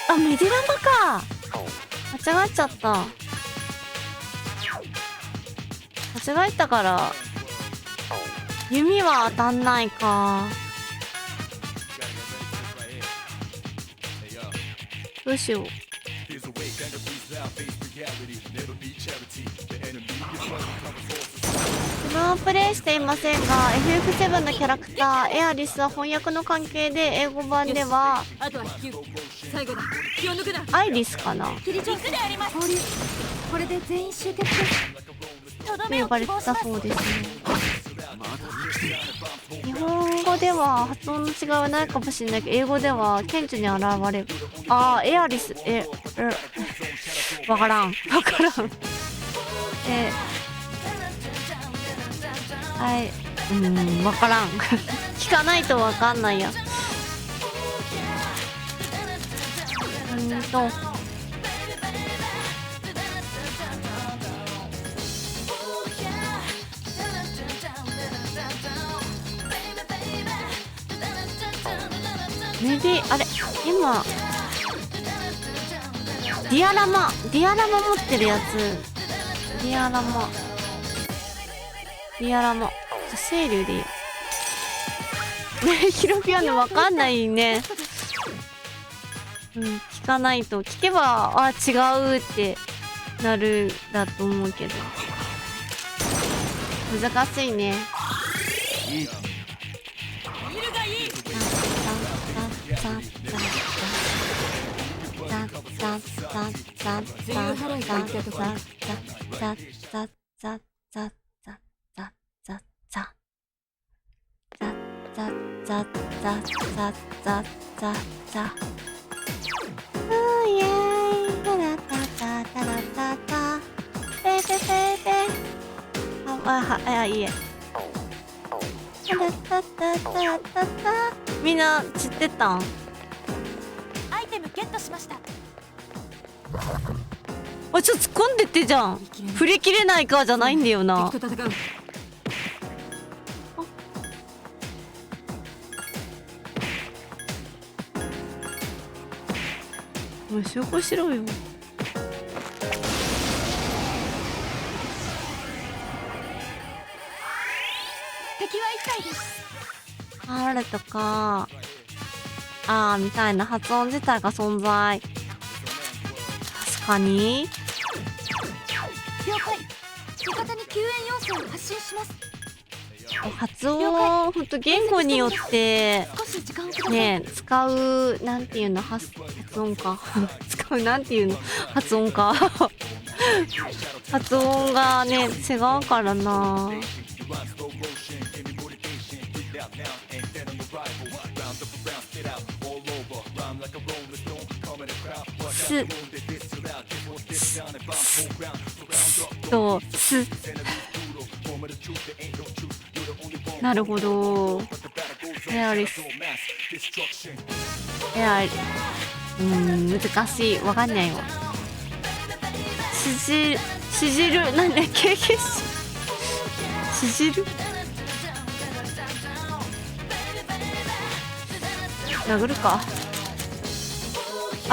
[SPEAKER 1] あ、メディラマか。間違えちゃった。間違えたから弓は当たんないか。どうしよう。自分はプレイしていませんが FF7 のキャラクターエアリスは翻訳の関係で英語版では
[SPEAKER 5] あとは引き最後だ。気を抜くな。
[SPEAKER 1] アイリスかな
[SPEAKER 2] キリジョー先輩合流。これで全員集結です。とど
[SPEAKER 1] と
[SPEAKER 2] めを
[SPEAKER 1] 呼ばれてた
[SPEAKER 2] 希望します。
[SPEAKER 1] そうですね。日本語では発音の違いはないかもしれないけど英語では顕著に現れる。あー、エアリスわからんわからん。はい、わからん。聞かないとわかんないや。あれ今ディアラマ持ってるやつ。ディアラマ清流でいいよね。ヒロピアノわかんないね。聞かないと。聞けばあ違うってなるだと思うけど難しいね。
[SPEAKER 3] いい
[SPEAKER 5] 見るがいい。梅雨払いが言ったところ。
[SPEAKER 1] いいえ。みんな知ってたん？
[SPEAKER 2] アイテムゲットしました。
[SPEAKER 1] あ、ちょっと突っ込んでってじゃん。振り切れないかじゃないんだよな。
[SPEAKER 5] 敵と戦う。
[SPEAKER 1] もう紹介しろよ。
[SPEAKER 2] 敵は1体です。
[SPEAKER 1] あれとかみたいな発音自体が存在。確かに
[SPEAKER 2] 了解。味方に救援要請を発信します。
[SPEAKER 1] 発音ほんと言語によって
[SPEAKER 2] 少し時間をください。
[SPEAKER 1] ね使うなんていうの発音か使うなんていうの発音か発音がね違うからな。すなるほど。難しい。わかんないわ。しじるなんだっけしじる殴るか。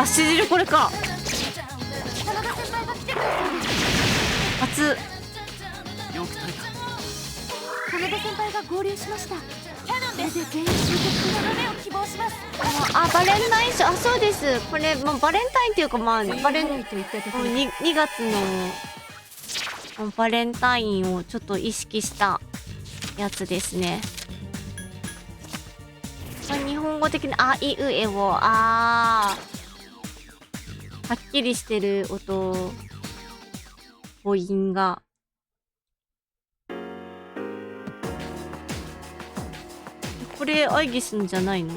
[SPEAKER 1] しじるこれか。
[SPEAKER 2] 真田先輩が来てくれた。
[SPEAKER 1] 熱
[SPEAKER 3] よく耐えた。
[SPEAKER 2] 金田先輩が合流しました。キャノンです。これで全員集結の目を希望します。
[SPEAKER 1] あ、バレンタインショー、あ、そうです。これ、まあ、バレンタインっていうか、まあ、バレン、
[SPEAKER 5] と言ったところ
[SPEAKER 1] 2月のバレンタインをちょっと意識したやつですね。日本語的な、あいうえお、はっきりしてる音、母音が。これ、アイギスんじゃないの？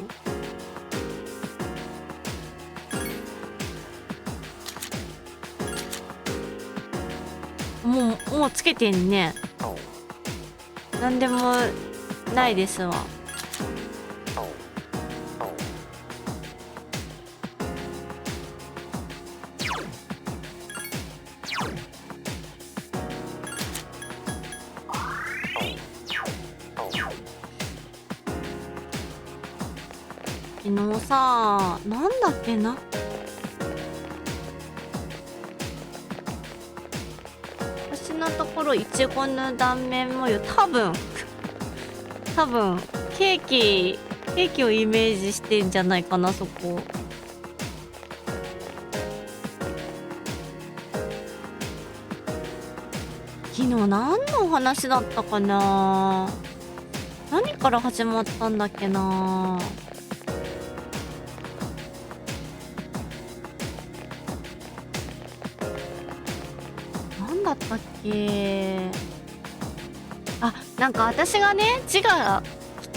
[SPEAKER 1] もうつけてんね。なんでもないですわ。昨日さ、なんだっけな。私のところいちごの断面模様、多分ケーキをイメージしてんじゃないかな、そこ。昨日何のお話だったかな。何から始まったんだっけな。だったっけ。あ、なんか私がね、字が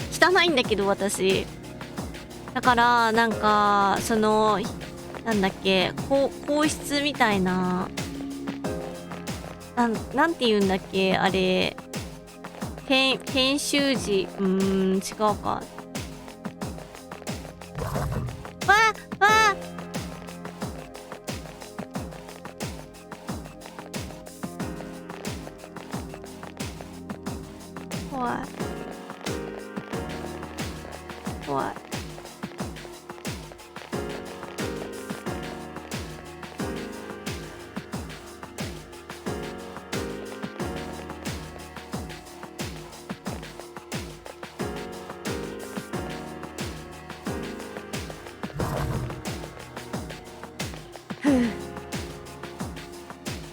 [SPEAKER 1] 汚いんだけど、私だからなんかそのなんだっけ、皇室みたいな、なんて言うんだっけ、あれ、編集時、違うか。わあ怖い怖い。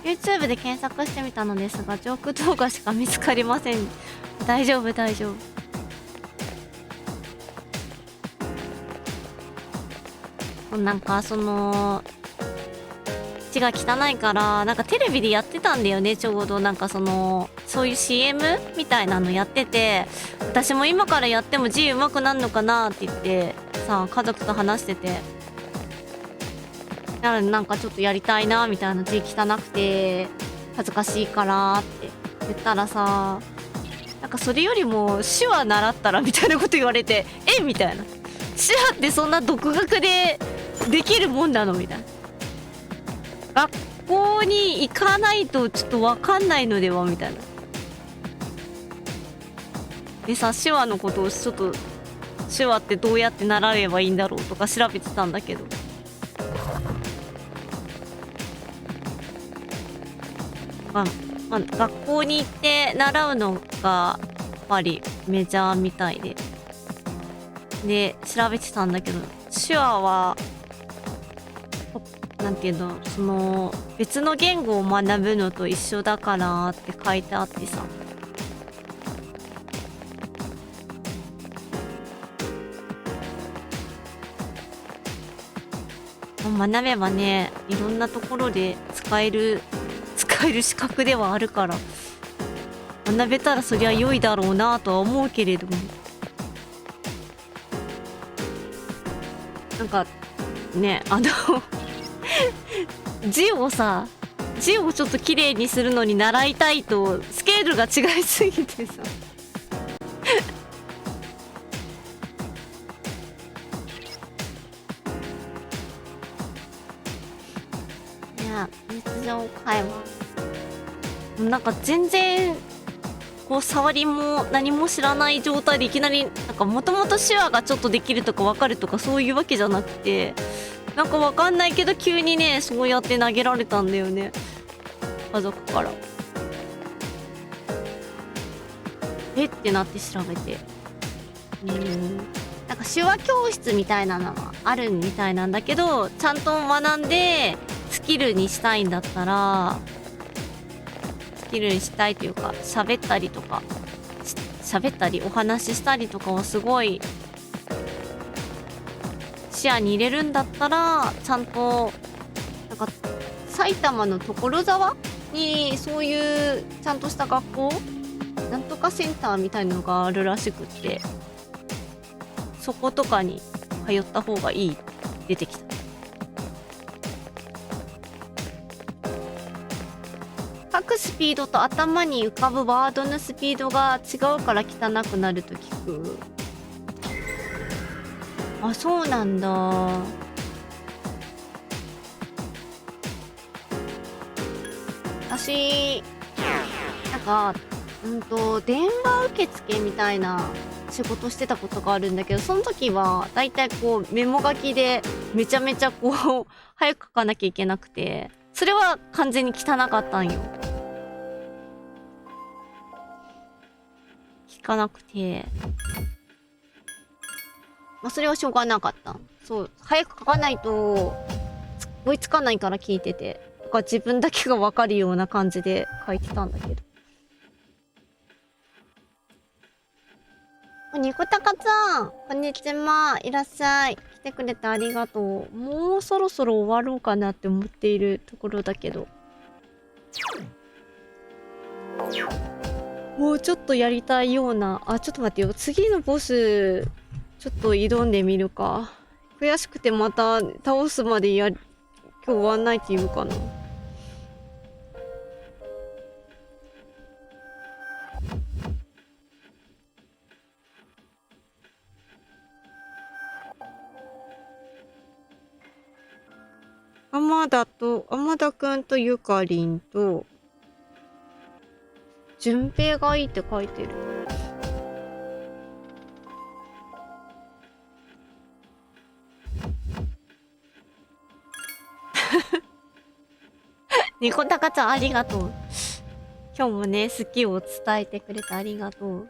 [SPEAKER 1] YouTube で検索してみたのですが、ジョーク動画しか見つかりません。大丈夫大丈夫。なんかその字が汚いから、なんかテレビでやってたんだよね、ちょうど。なんかそういう CM みたいなのやってて、私も今からやっても字上手くなるのかなって言ってさ、家族と話してて、なんかちょっとやりたいなみたいな、字汚くて恥ずかしいからって言ったらさ、なんかそれよりも手話習ったらみたいなこと言われて、みたいな。手話ってそんな独学でできるもんなのみたいな。学校に行かないとちょっとわかんないのではみたいな。でさ、手話のことをちょっと、手話ってどうやって習えばいいんだろうとか調べてたんだけど、まあ、学校に行って習うのがやっぱりメジャーみたいで調べてたんだけど、手話はなんていうの、その別の言語を学ぶのと一緒だからって書いてあってさ、学べばね、いろんなところで使える資格ではあるから、学べたらそりゃ良いだろうなとは思うけれども、なんかね、字をちょっと綺麗にするのに習いたいとスケールが違いすぎてさいや、日常会話なんか全然こう触りも何も知らない状態でいきなり、なんかもともと手話がちょっとできるとか分かるとかそういうわけじゃなくて、なんか分かんないけど急にね、そうやって投げられたんだよね、家族から。えってなって調べて、なんか手話教室みたいなのがあるみたいなんだけど、ちゃんと学んでスキルにしたいんだったら、スキルにしたいというか、喋ったりお話ししたりとかをすごい視野に入れるんだったら、ちゃんとなんか埼玉の所沢にそういうちゃんとした学校、なんとかセンターみたいなのがあるらしくって、そことかに通った方がいいって出てきた。書くスピードと頭に浮かぶワードのスピードが違うから汚くなると聞く。あ、そうなんだ。私なんか電話受付みたいな仕事してたことがあるんだけど、その時はだいたいこうメモ書きでめちゃめちゃこう早く書かなきゃいけなくて、それは完全に汚かったんよ。聞かなくて、まあそれはしょうがなかった。そう、早く書かないと追いつかないから聞いてて、だから自分だけが分かるような感じで書いてたんだけど。ニコタカさん、こんにちは。いらっしゃい。来てくれてありがとう。もうそろそろ終わろうかなって思っているところだけど。もうちょっとやりたいような。あ、ちょっと待ってよ。次のボス、ちょっと挑んでみるか。悔しくてまた倒すまで今日終わんないって言うかな。天田くんとゆかりんと、順平がいいって書いてる。ニコタカちゃんありがとう。今日もね、好きを伝えてくれてありがとう。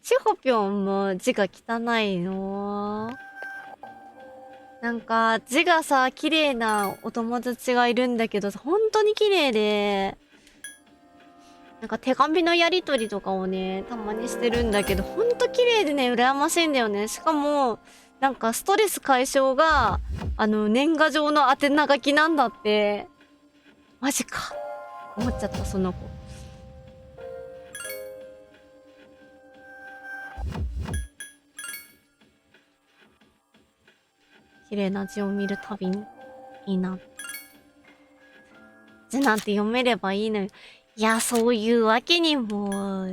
[SPEAKER 1] しほぴょんも字が汚いの。なんか字がさ、綺麗なお友達がいるんだけど、本当に綺麗で、なんか手紙のやり取りとかをね、たまにしてるんだけど、ほんと綺麗でね、羨ましいんだよね。しかも、なんかストレス解消が、年賀状の宛名書きなんだって。マジか。思っちゃった、その子。綺麗な字を見るたびに、いいな。字なんて読めればいいのよ。いや、そういうわけにも、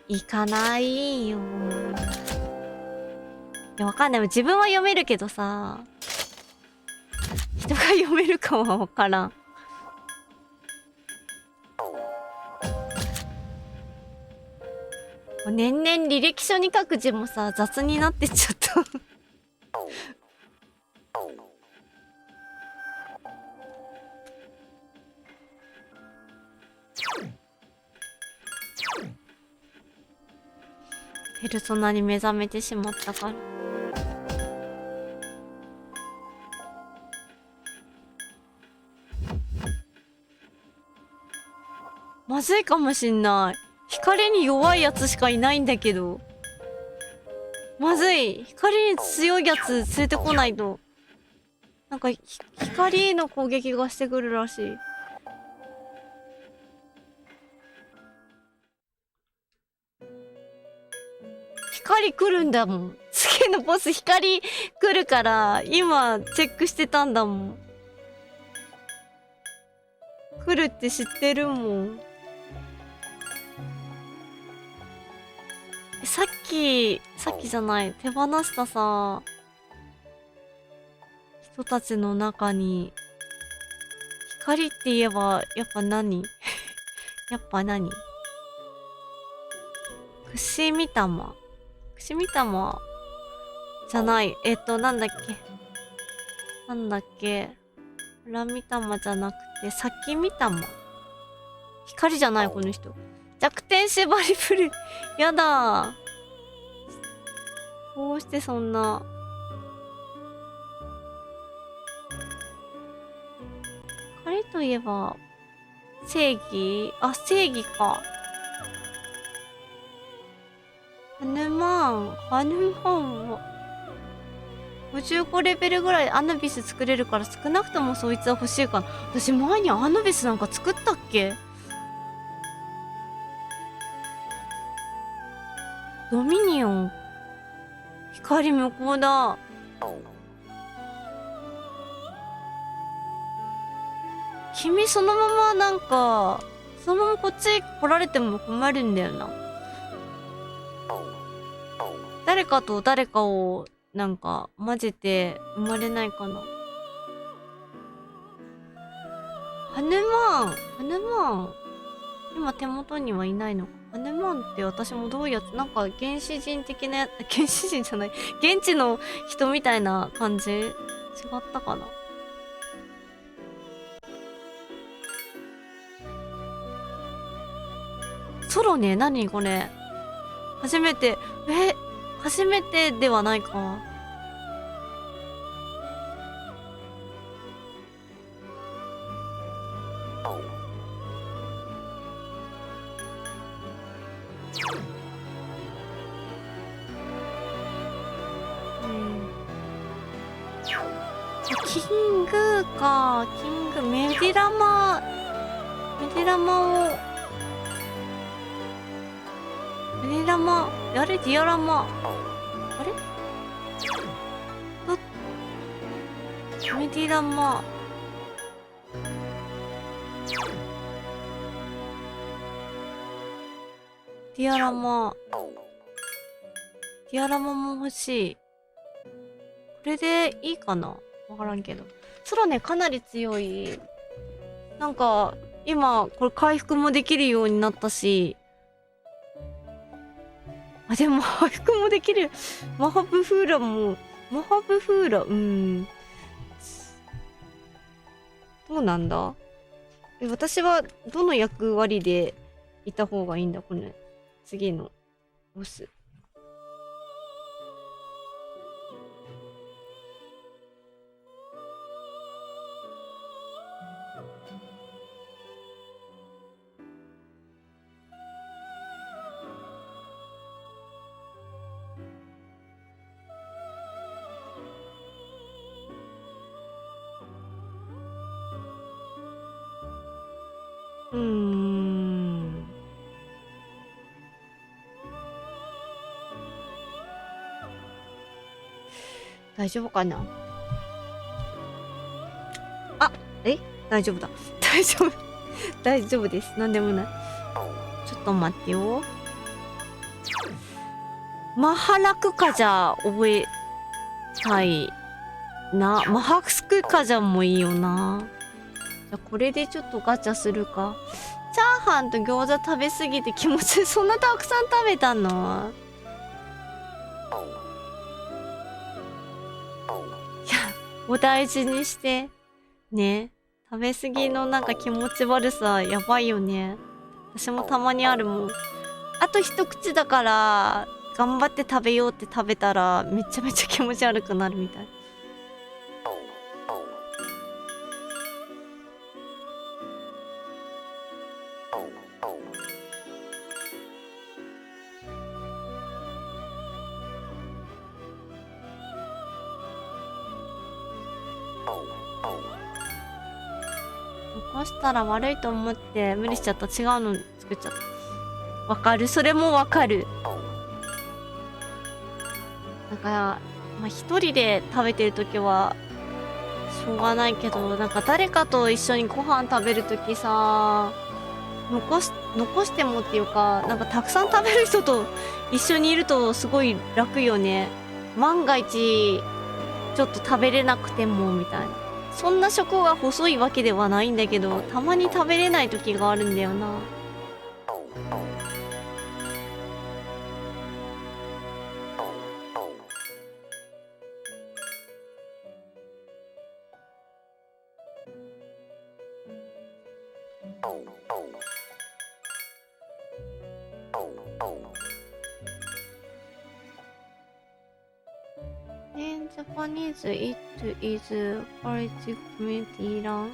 [SPEAKER 1] いかないよ。いや、わかんない。自分は読めるけどさ、人が読めるかはわからん。年々履歴書に書く字もさ、雑になってっちゃった。ペルソナに目覚めてしまったから。まずいかもしんない。光に弱いやつしかいないんだけど。まずい。光に強いやつ連れてこないと。なんか光の攻撃がしてくるらしい。光来るんだもん。次のボス光来るから、今チェックしてたんだもん。来るって知ってるもん。さっきじゃない、手放したさ、人たちの中に、光って言えば、やっぱ何やっぱ何くしみたま。くしみたまじゃない。なんだっけ。裏みたまじゃなくて、先みたま。光じゃないこの人。弱点縛りプル。やだ。どうしてそんな。光といえば、正義？あ、正義か。ハヌマンは、55レベルぐらいアヌビス作れるから少なくともそいつは欲しいかな。私前にアヌビスなんか作ったっけ？ドミニオン。光無効だ。君そのままなんか、そのままこっち来られても困るんだよな。誰かと誰かをなんか混ぜて生まれないかな。ハヌマン。今手元にはいないのか。ハヌマンって私もどういうやつ、なんか原始人的な原始人じゃない。現地の人みたいな感じ？違ったかな。ソロね、何これ。初めてではないか。キングか。メディラマあれディアラマ。あれメディラマ。ディアラマも欲しい。これでいいかな？わからんけど。空ね、かなり強い。なんか、今、これ回復もできるようになったし。あ、でも回復もできる。マハブフーラ、どうなんだ？私はどの役割でいた方がいいんだこの次のボス。大丈夫かな。あ、大丈夫だ。大丈夫です。なんでもない。ちょっと待ってよ。マハラクカジャ覚えたいな。マハクカジャもいいよな。じゃあこれでちょっとガチャするか。チャーハンと餃子食べ過ぎて気持ちそんなたくさん食べたの？お大事にしてね。食べ過ぎのなんか気持ち悪さやばいよね。私もたまにあるもん。あと一口だから頑張って食べようって食べたらめちゃめちゃ気持ち悪くなるみたい。残したら悪いと思って無理しちゃった。違うの作っちゃった。わかる、それもわかる。なんかまあ一人で食べてるときはしょうがないけど、なんか誰かと一緒にご飯食べるときさ、残してもっていうか、なんかたくさん食べる人と一緒にいるとすごい楽よね。万が一ちょっと食べれなくてもみたいな。そんな食が細いわけではないんだけど、たまに食べれない時があるんだよな。In Japanese, it is college community run.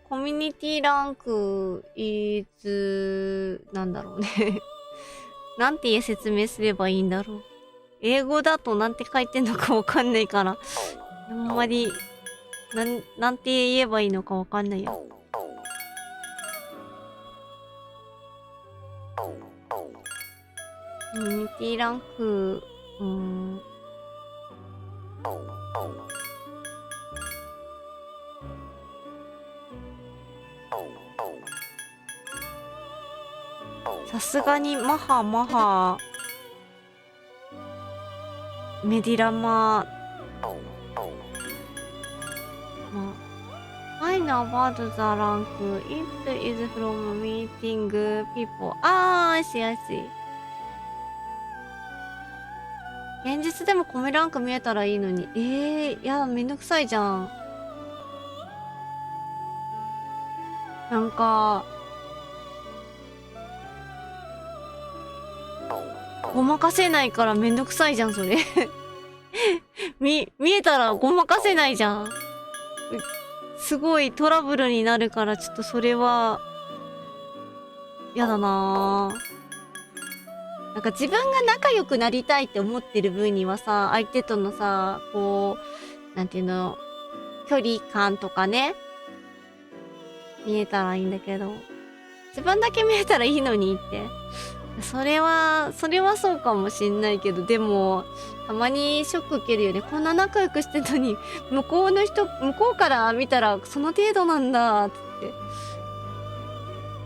[SPEAKER 1] コミュニティランク is なんだろうねなんて説明すればいいんだろう。英語だとなんて書いてんのかわかんないから、あんまりなんて言えばいいのかわかんないよ。コミュニティランク、さすがにマハメディラマI know about the rank. It is from meeting people. I see. 現実でもコミランク見えたらいいのに。いや、めんどくさいじゃん。なんか、ごまかせないからめんどくさいじゃん、それ。見えたらごまかせないじゃん。すごいトラブルになるから、ちょっとそれは、やだなぁ。なんか自分が仲良くなりたいって思ってる分にはさ、相手とのさ、こう、なんていうの、距離感とかね、見えたらいいんだけど、自分だけ見えたらいいのにって。それはそうかもしんないけど、でも、たまにショック受けるよね。こんな仲良くしてんのに、向こうから見たらその程度なんだ、って。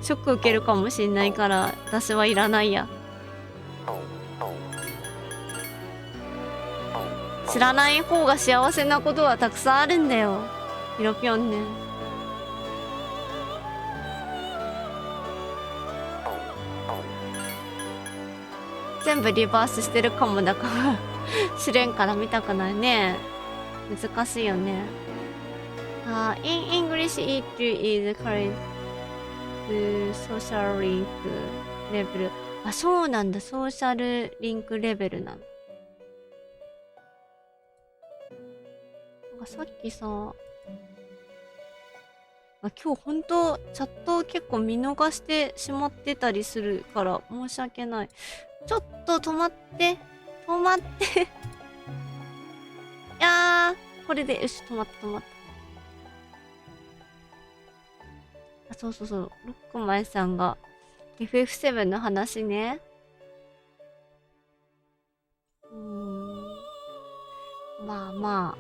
[SPEAKER 1] ショック受けるかもしんないから、私はいらないや。知らない方が幸せなことはたくさんあるんだよ。ひろぴょんね。全部リバースしてるかもだから試練から見たくないね。難しいよね。In English it is called social link level。あ、そうなんだ。ソーシャルリンクレベルなの。なんかさっきさ、今日ほんとチャット結構見逃してしまってたりするから申し訳ない。ちょっと止まって。いやー、これで、よし、止まった。そう、ロックマンさんが、FF7 の話ね。まあ。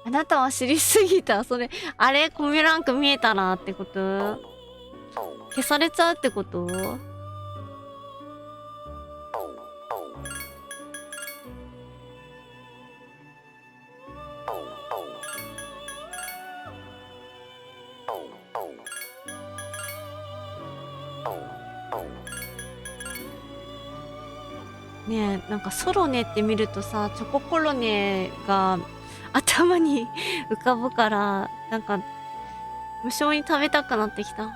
[SPEAKER 1] あなたは知りすぎた。それ、あれコミュランク見えたなってこと？消されちゃうってこと？ねえ、なんかソロネって見るとさ、チョココロネが頭に浮かぶから、なんか無性に食べたくなってきた。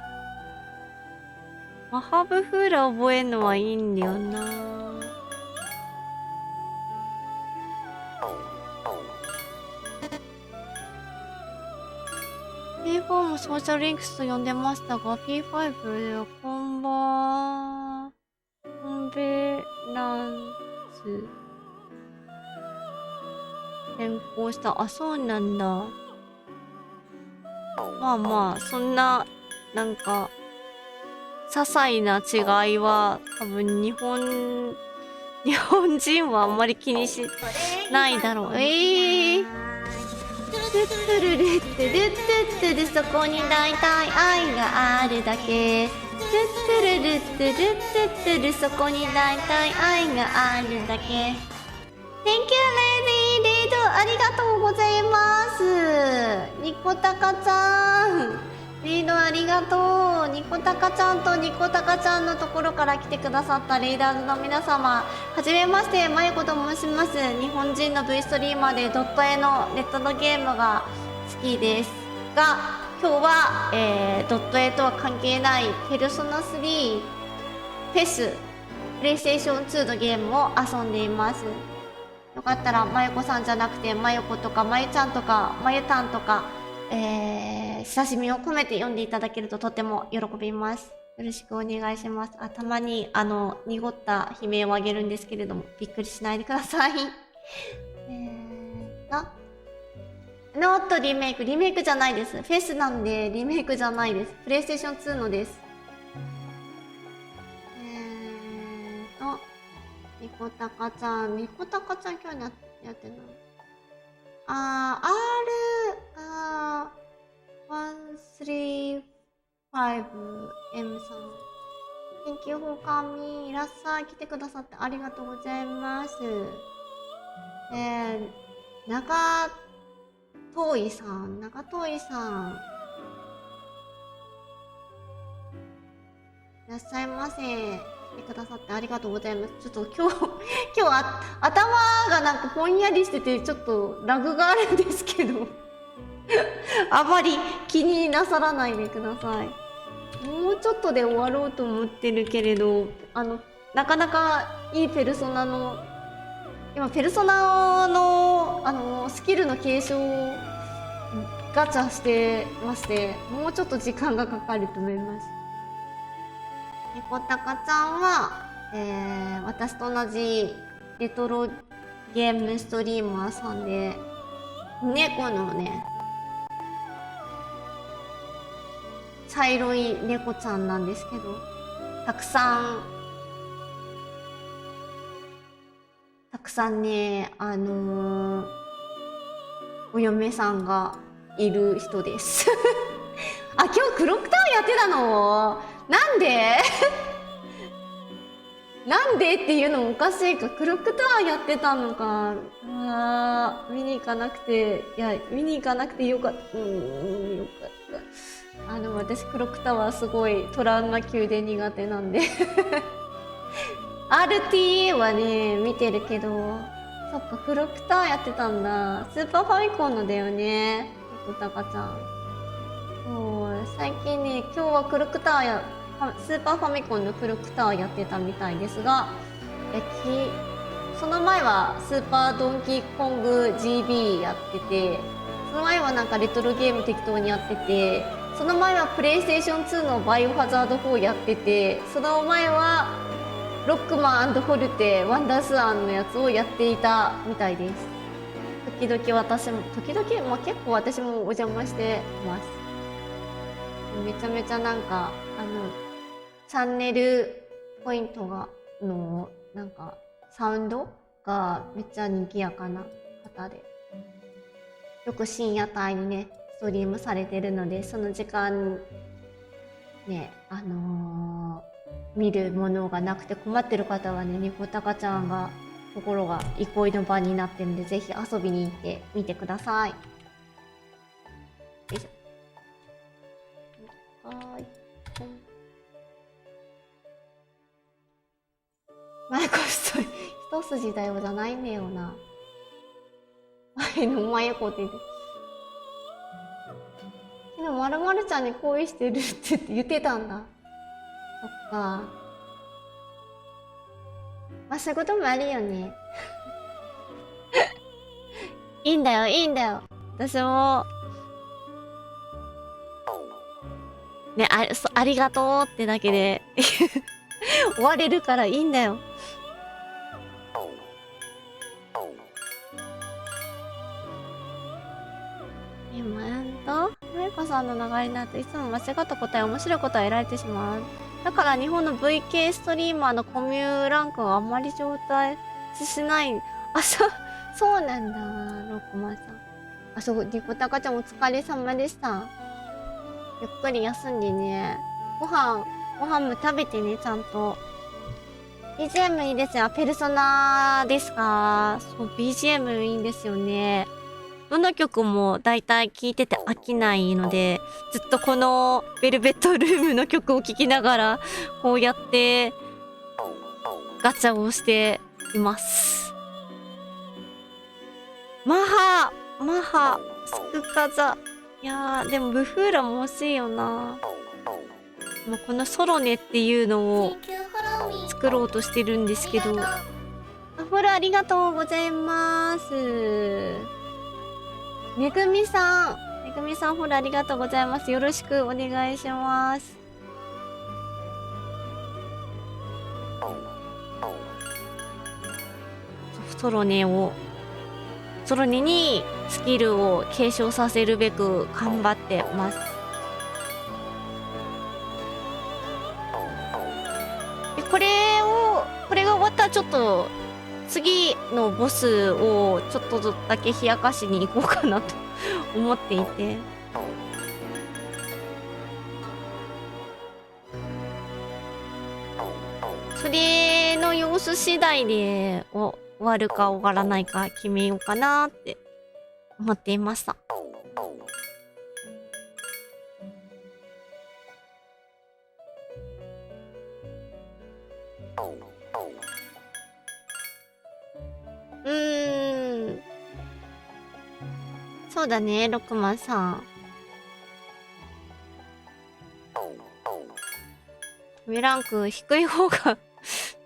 [SPEAKER 1] マハブフーラ覚えるのはいいんだよな。P4 もソーシャルリンクスと呼んでましたが、P5 ではコンベランス変更した。あ、そうなんだ。まあ、そんな、なんか、些細な違いは、多分日本人はあんまり気にしないだろう。トゥルルルッテルッテルそこに大体愛があるだけ。トゥルルルッテルッテルそこに大体愛があるだけ。Thank you, Lady レイドありがとうございます。ニコタカちゃん。レイドありがとう。ニコタカちゃんとニコタカちゃんのところから来てくださったレイダーズの皆様、はじめまして、まゆこと申します。日本人の V ストリーマーでドット絵のレトロゲームが好きですが、今日は、ドット絵とは関係ないペルソナ3フェスプレイステーション2のゲームを遊んでいます。よかったらまゆこさんじゃなくてまゆことかまゆちゃんとかまゆたんとか、親しみを込めて読んでいただけるととても喜びます。よろしくお願いします。たまに濁った悲鳴をあげるんですけれども、びっくりしないでください。ノートリメイクじゃないです。フェスなんでリメイクじゃないです。プレイステーション2のです。ニコタカちゃん今日やってない。135M さん。Thank you for coming. いらっしゃい。来てくださってありがとうございます。長遠さん。いらっしゃいませ。来てくださってありがとうございます。ちょっと今日頭がなんかぼんやりしててちょっとラグがあるんですけどあまり気になさらないでください。もうちょっとで終わろうと思ってるけれど、なかなかいいペルソナの今ペルソナのスキルの継承をガチャしてまして、もうちょっと時間がかかると思います。ニコタカちゃんは、私と同じレトロゲームストリーマーさんで、猫のね、茶色い猫ちゃんなんですけど、たくさんね、お嫁さんがいる人です。今日クロックタワーやってたの？なんでなんでっていうのもおかしいか。クロックタワーやってたのか。見に行かなくてよかった。よかった。私クロックタワーすごいトラウマ級で苦手なんでRTA はね見てるけど、そっかクロックタワーやってたんだ。スーパーファミコンのだよね、ニコタカちゃん。最近ね、今日はクロックタワースーパーファミコンのクロックタワーやってたみたいですが、その前はスーパードンキーコング GB やってて、その前はなんかレトロゲーム適当にやってて、その前はプレイステーション2のバイオハザード4やってて、その前はロックマン&フォルテワンダースワンのやつをやっていたみたいです。時々、結構私もお邪魔してます。めちゃめちゃなんかチャンネルポイントのなんかサウンドがめっちゃ賑やかな方で、よく深夜帯にねストリームされてるので、その時間ね見るものがなくて困ってる方はね、ニコタカちゃんが心が憩いの場になってるんで、ぜひ遊びに行ってみてください。よいしょ。マイコスト一筋だよじゃないんだよな。前のマイコって言って、昨日まるまるちゃんに恋してるって言ってたんだ。そっか。そういうこともあるよね。いいんだよ。私もね、ありがとうってだけで終われるからいいんだよ。マイコさんの流れになるといつも間違った答え、面白い答え得られてしまう。だから日本の VK ストリーマーのコミュランクがあんまり状態しない。そうなんだ、ロックマンさん。ニコタカちゃんお疲れ様でした。ゆっくり休んでね。ご飯も食べてね、ちゃんと。BGM いいですよ。ペルソナですか？そう、BGM いいんですよね。どの曲もだいたい聴いてて飽きないので、ずっとこのベルベットルームの曲を聴きながら、こうやってガチャをしています。マハ、スクカザ。いやー、でもブフーラも欲しいよな。もうこのソロネっていうのを作ろうとしてるんですけど。あ、フォローありがとうございます。めぐみさんフォローありがとうございます。よろしくお願いします。ソロネにスキルを継承させるべく頑張ってます。でこれが終わったらちょっと次のボスをちょっとだけ冷やかしに行こうかなと思っていて。それの様子次第で終わるか終わらないか決めようかなって思っていました。そうだね、ロクマンさん。上ランク低い方が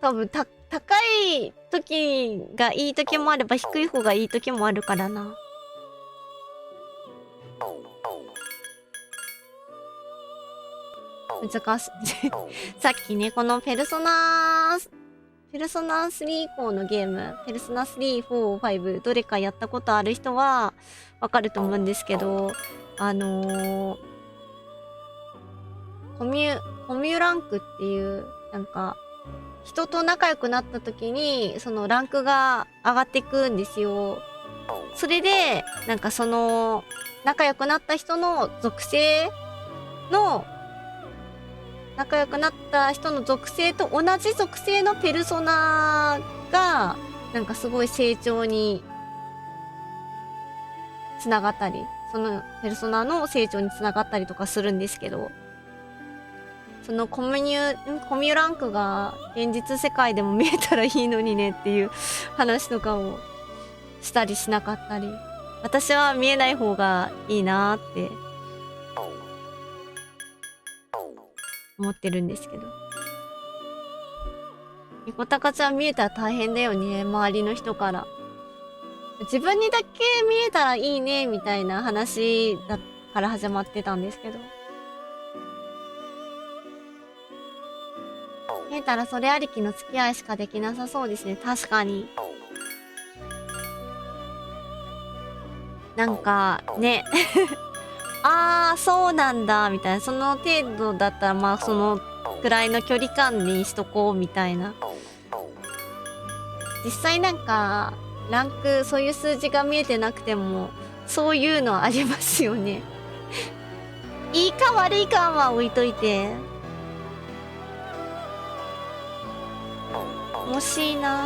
[SPEAKER 1] 多分高い時がいい時もあれば低い方がいい時もあるからな。難しいさっきね、このペルソナ3以降のゲーム、ペルソナ3、4、5どれかやったことある人はわかると思うんですけど、コミュランクっていう、なんか人と仲良くなった時にそのランクが上がっていくんですよ。それでなんかその仲良くなった人の属性と同じ属性のペルソナがなんかすごい成長につながったり、そのペルソナの成長につながったりとかするんですけど、そのコミュランクが現実世界でも見えたらいいのにねっていう話とかをしたりしなかったり、私は見えない方がいいなーって思ってるんですけど、ニコタカちゃん見えたら大変だよね、周りの人から。自分にだけ見えたらいいねみたいな話から始まってたんですけど、見えたらそれありきの付き合いしかできなさそうですね。確かに。なんかねあーそうなんだみたいな、その程度だったらまあそのくらいの距離感にしとこうみたいな。実際なんかランク、そういう数字が見えてなくてもそういうのありますよねいいか悪いかは置いといて、欲しいな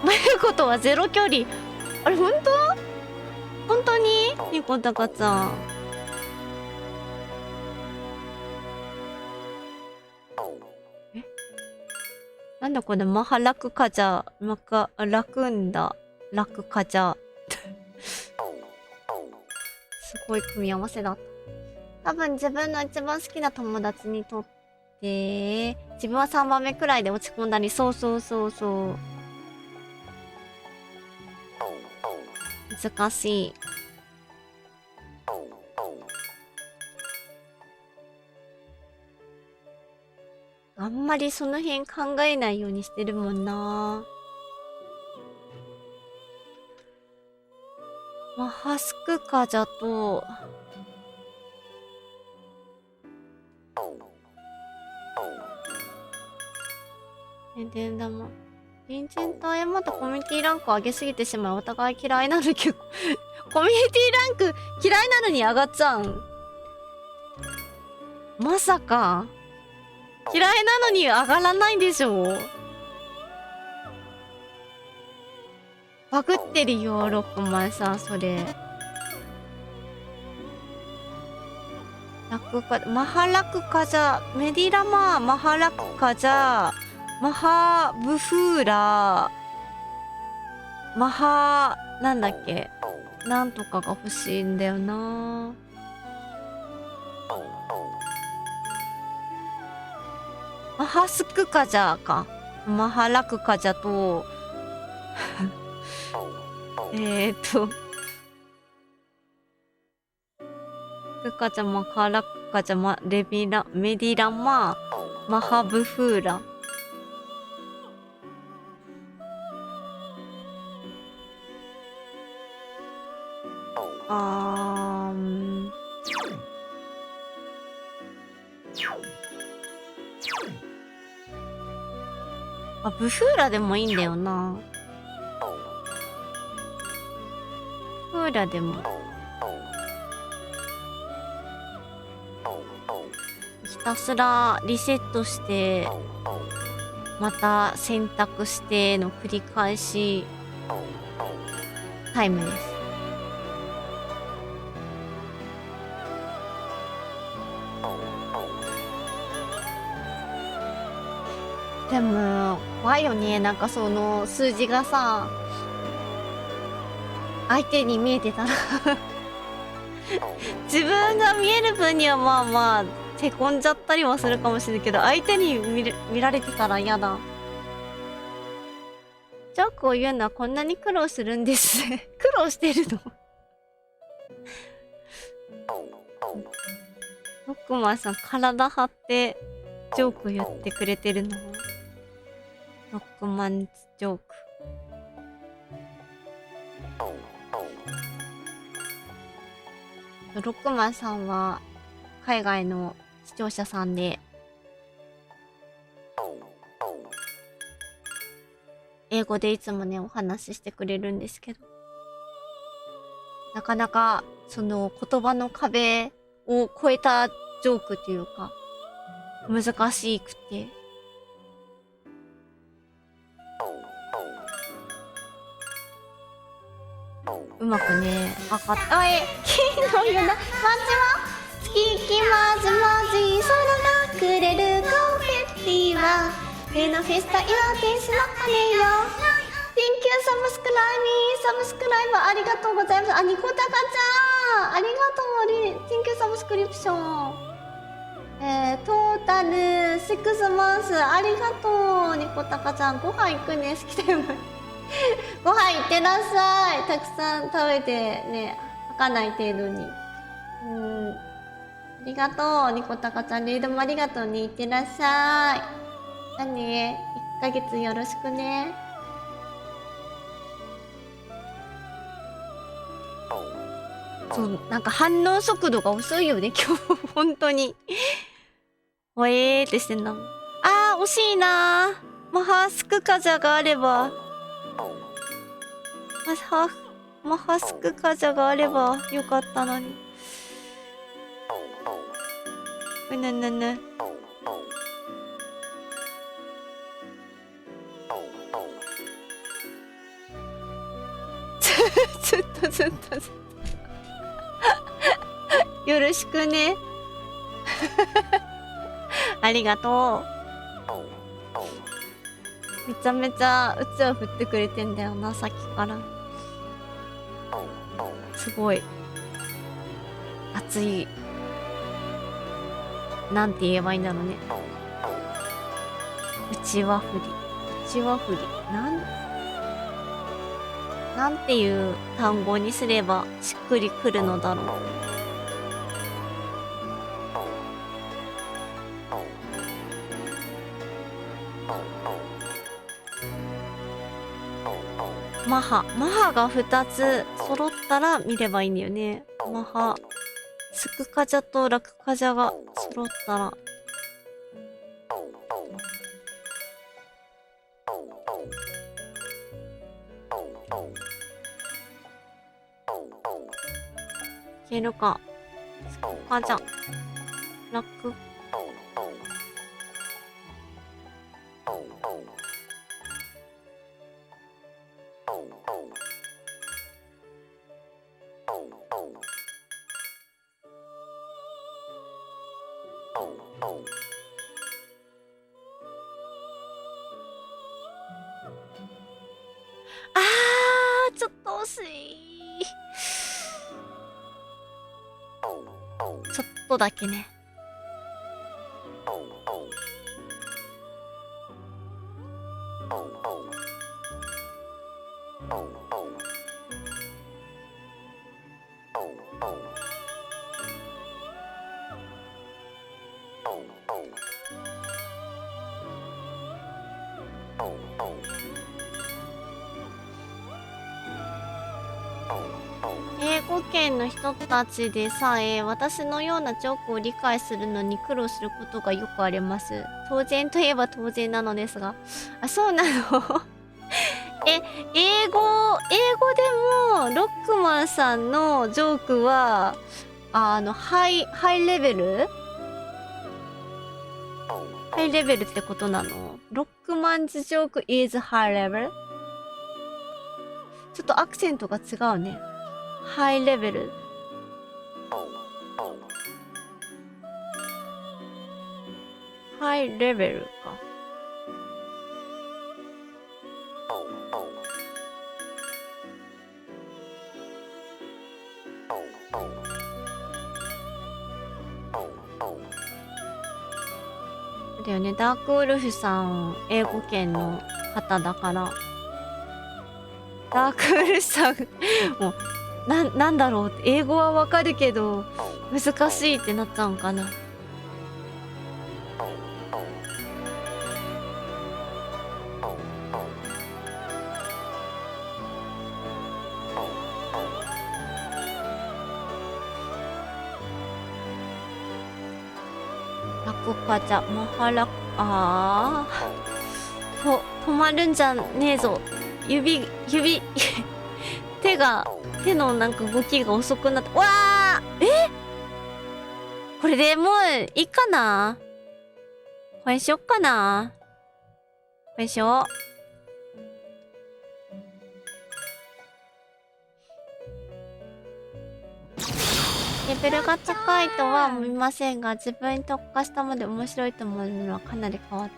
[SPEAKER 1] まゆことはゼロ距離。あれ本当にニコタカちゃん。なんだこれ、マハラクカジャ、ラクンダ、ラクカジャ。すごい組み合わせだった。多分自分の一番好きな友達にとって、自分は3番目くらいで落ち込んだり、そう。難しい。あんまりその辺考えないようにしてるもんな。マハスクカジャとでも隣人と謝とコミュニティランクを上げすぎてしまいお互い嫌いなのけどコミュニティランク嫌いなのに上がっちゃうん。まさか嫌いなのに上がらないでしょ。バグってるよ、ロックマンさん、それ。マハラクカジャ、メディラマー、マハラクカジャ、マハブフーラ、マハ、なんだっけ、なんとかが欲しいんだよな。マハスクカジャか。マハラクカジャと、クカジャ、マハラクカジャ、メディラマ、マハブフーラ。ブフーラでもいいんだよな。ブフーラでも。ひたすらリセットして、また選択しての繰り返しタイムです。でも怖いよね。なんかその数字がさ、相手に見えてたら自分が見える分にはまあまあへこんじゃったりはするかもしれないけど、相手に見られてたら嫌だ。ジョークを言うのはこんなに苦労するんです苦労してるのロックマンさん体張ってジョーク言ってくれてるの。ロックマンジョーク。ロックマンさんは海外の視聴者さんで、英語でいつもねお話ししてくれるんですけど、なかなかその言葉の壁を超えたジョークっていうか難しくて、うまくね、わかった。金のよな、まじは月きまじまじ空がくれるコンフェッティは冬のフェスタ祝ってしまったねよ。Thank you サブスクライブありがとうございます。ニコタカちゃんありがとう。Thank you サブスクリプション。トータル6マンスありがとう。ニコタカちゃんご飯行くね。好きだよご飯行ってらっしゃい。たくさん食べてね、吐かない程度に。ありがとう。ニコタカちゃん、レイドもありがとうね。行ってらっしゃい。じゃあね、1ヶ月よろしくね。そう、なんか反応速度が遅いよね、今日。本当に。ほえーってしてんだもん。惜しいなー。マハスクカジャがあれば。マハスクカジャがあればよかったのに。ね。ずっとよろしくねありがとう。めちゃめちゃうちを振ってくれてんだよな、さっきから。すごい熱い。なんて言えばいいんだろうね。うちわ振りなんていう単語にすればしっくりくるのだろう。マハが2つ揃ったら見ればいいんだよね。マハスクカジャとラクカジャが揃ったら。いけるか。スクカジャラクちょっと惜しい。ちょっとだけね。英語圏の人たちでさえ私のようなジョークを理解するのに苦労することがよくあります。当然といえば当然なのですが。あ、そうなの英語でもロックマンさんのジョークはハイレベルってことなの？ロックマンズジョーク is high level？ ちょっとアクセントが違うね。ハイレベル。ハイレベルか。だよね、ダークウルフさん英語圏の方だから、ダークウルフさんもうなんだろうって、英語はわかるけど難しいってなっちゃうんかな。ラクカチャマハラ、止まるんじゃねえぞ。指手のなんか動きが遅くなって、わあ、これでもういいかな。これしよっかな。これしよう。レベルが高いとは思いませんが、自分に特化したまで面白いと思うのはかなり変わって。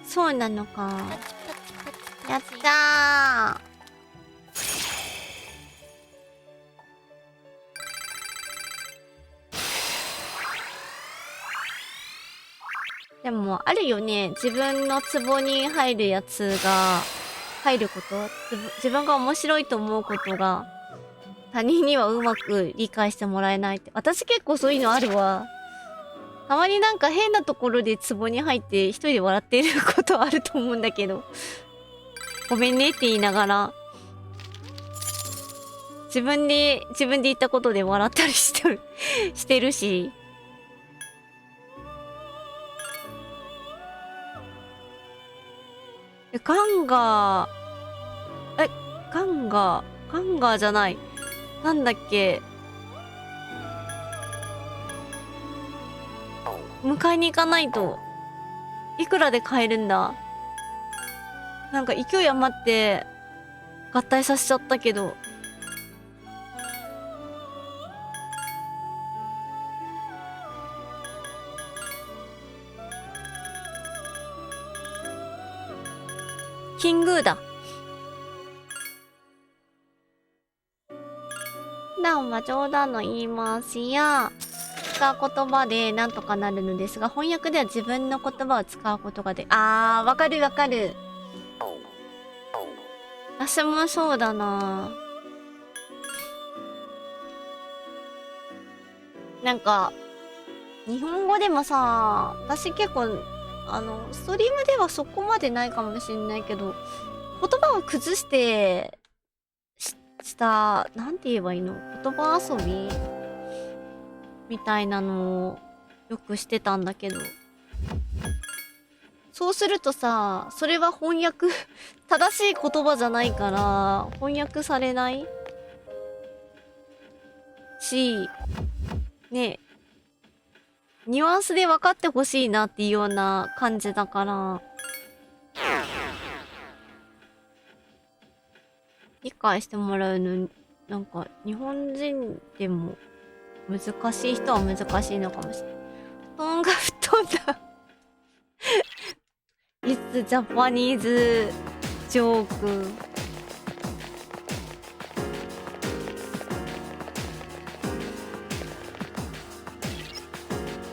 [SPEAKER 1] そうなのか。やったー。でもあるよね、自分のツボに入るやつが入ること、自分が面白いと思うことが他人にはうまく理解してもらえないって。私結構そういうのあるわ。たまになんか変なところでツボに入って一人で笑っていることあると思うんだけど、ごめんねって言いながら自分で言ったことで笑ったりしてるし。ガンガーじゃない。なんだっけ。迎えに行かないと。いくらで買えるんだ。なんか勢い余って合体させちゃったけど。キングーだ。普段は冗談の言い回しや使う言葉でなんとかなるのですが、翻訳では自分の言葉を使うことがで、わかるわかる。私もそうだな。なんか日本語でもさ、私結構ストリームではそこまでないかもしれないけど、言葉を崩してなんて言えばいいの、言葉遊びみたいなのをよくしてたんだけど、そうするとさ、それは翻訳正しい言葉じゃないから翻訳されないしね、ニュアンスで分かってほしいなっていうような感じだから、理解してもらうのなんか日本人でも難しい人は難しいのかもしれない。布団だ。It's Japanese joke。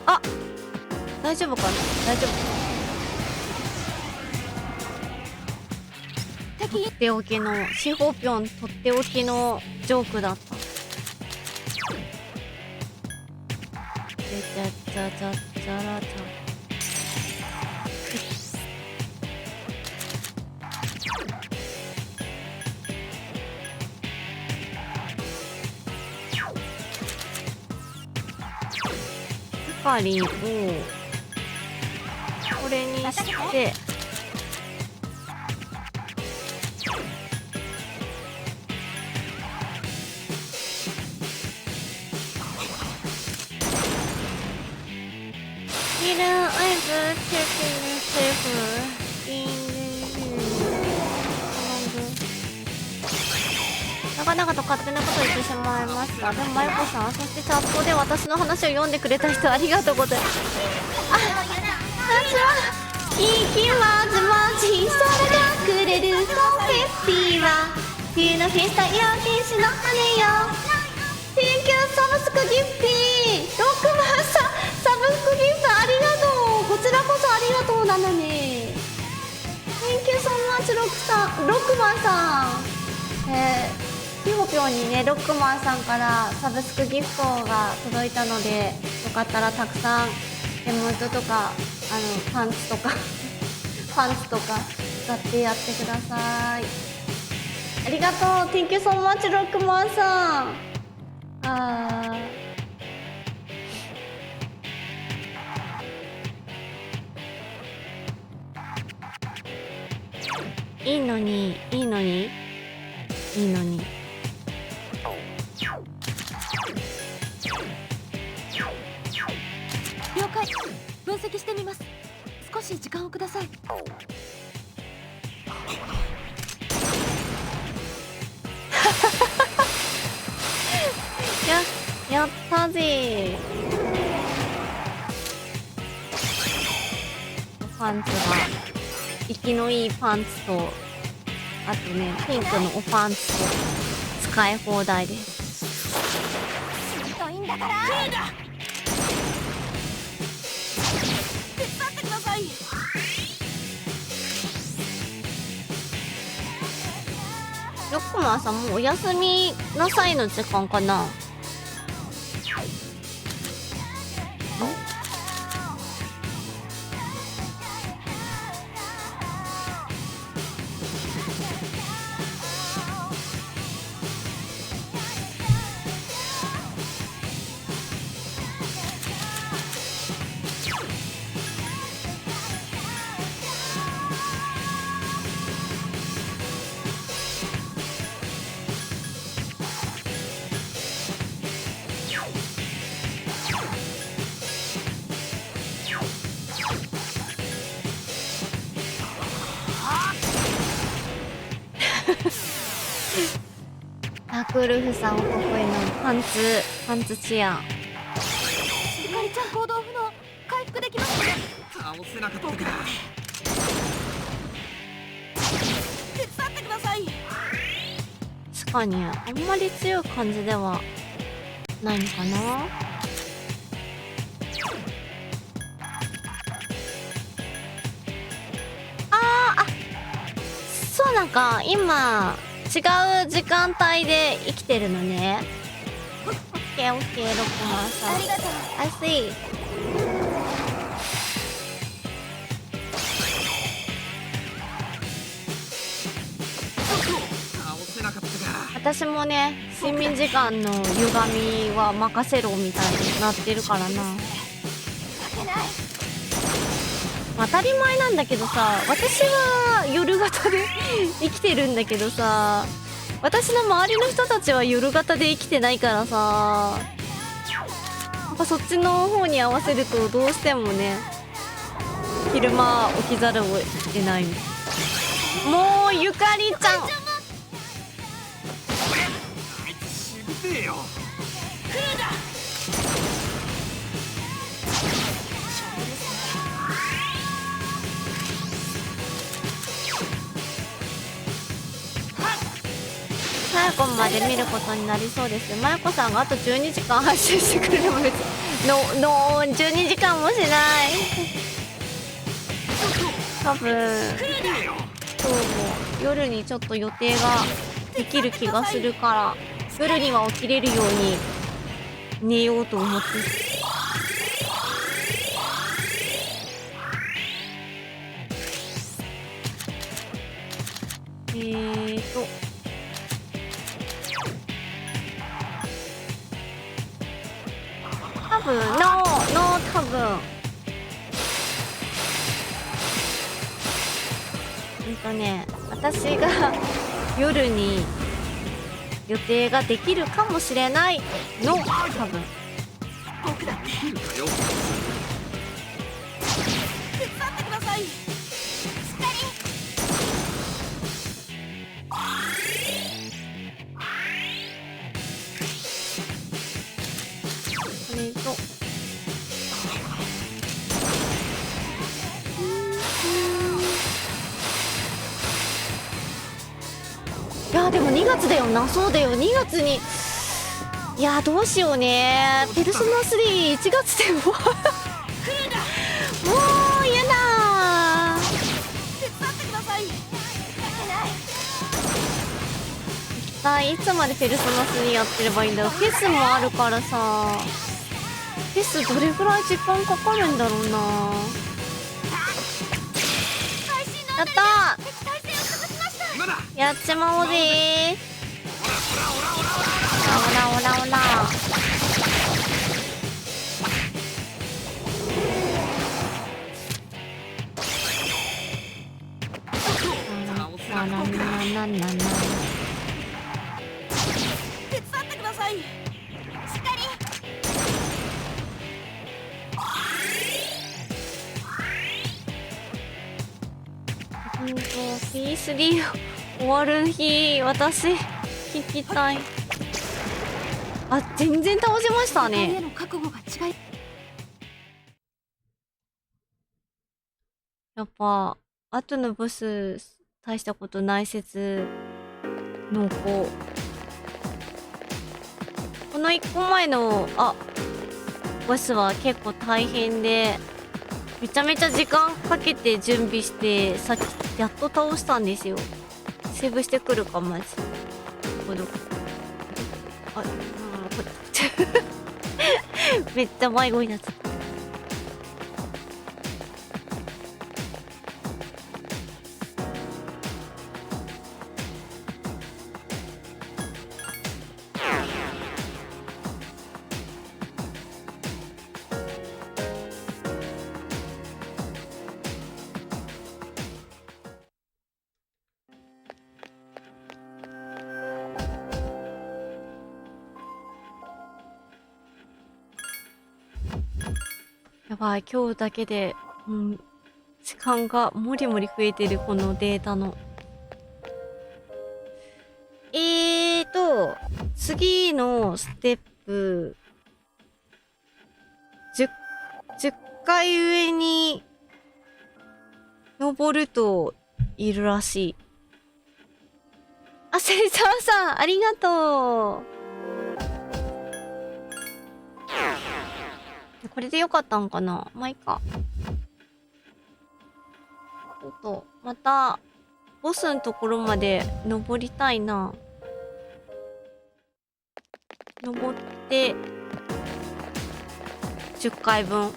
[SPEAKER 1] あ、大丈夫かな、大丈夫。とっておきのシホピョン、とっておきのジョークだった。じゃじゃじゃじゃらじゃ。カリーをこれにして長々と勝手なことを言ってしまいました。でもマユコさん、そしてチャットで私の話を読んでくれた人ありがとうございます。あ、私はいきますマジ空がくれるコンフェッティは冬のフェスタイヤ天使の羽よ。Thank you サブスクギフティロックマンさん、サブスクギフトありがとう。こちらこそありがとうなのに Thank you so much ロックマンさん。ピホピョンにね、ロックマンさんからサブスクギフトが届いたので、よかったらたくさんエモートとかパンツとかパンツとか使ってやってください。ありがとう。 Thank you so much ロックマンさん。いいのにいいのにいいのに
[SPEAKER 2] 了解。分析してみます。少し時間をください。
[SPEAKER 1] やったぜ。パンツが生きのいいパンツと、あとねピンクのおパンツと使い放題です。
[SPEAKER 2] しんどいんだから手伝ってください。
[SPEAKER 1] ロックマンさん、もうお休みなさいの時間かな。タクルフさんお得意のパンツチア。
[SPEAKER 2] ゆかりちゃん行動不能。回復できますね。
[SPEAKER 3] 倒せなかったか。
[SPEAKER 2] 手伝ってください。
[SPEAKER 1] 確かにあんまり強い感じではないのかな。そう、なんか今違う時間帯で生きてるのね。オッケーオッケー、ロックマンさん。
[SPEAKER 2] ありがとう。
[SPEAKER 1] I see。
[SPEAKER 3] 倒せなかったか。
[SPEAKER 1] 私もね、睡眠時間の歪みは任せろみたいになってるからな。当たり前なんだけどさ、私は夜型で生きてるんだけどさ、私の周りの人たちは夜型で生きてないからさ、やっぱそっちの方に合わせるとどうしてもね、昼間起きざるを得ない。もうゆかりちゃん、
[SPEAKER 3] あいつしぶてえよ。
[SPEAKER 1] まで見ることになりそうです。まゆこさんがあと12時間発信してくれれば別に12時間もしない多分今日も夜にちょっと予定ができる気がするから夜には起きれるように寝ようと思って。多分多分私が夜に予定ができるかもしれないの多分。
[SPEAKER 2] 僕だって手伝ってください。しっか
[SPEAKER 1] これといやでも2月だよな。そうだよ2月に。いやどうしようね。ペルソナ31月でももう嫌だ。
[SPEAKER 2] 手伝ってください。
[SPEAKER 1] 一体いつまでペルソナ3やってればいいんだろう。フェスもあるからさ。フェスどれぐらい時間かかるんだろうな。やったーやっちまおうぜー。オラオラオラオラ。
[SPEAKER 2] 手伝ってください。しっかり。
[SPEAKER 1] P3 終わる日私聞きたい。あ全然倒しましたね。
[SPEAKER 2] の覚悟が違い。
[SPEAKER 1] やっぱ後のボス大したことない説濃厚。この1個前のボスは結構大変でめちゃめちゃ時間かけて準備してさっきやっと倒したんですよ。セーブしてくるかマジ。めっちゃ迷子になっちゃった。やばい今日だけで、時間がもりもり増えてるこのデータの。次のステップ10回上に登るといるらしい。あ、セリサーさんありがとう。これでよかったんかな。まあいいか。ちょっとまたボスのところまで登りたいな。登って10回分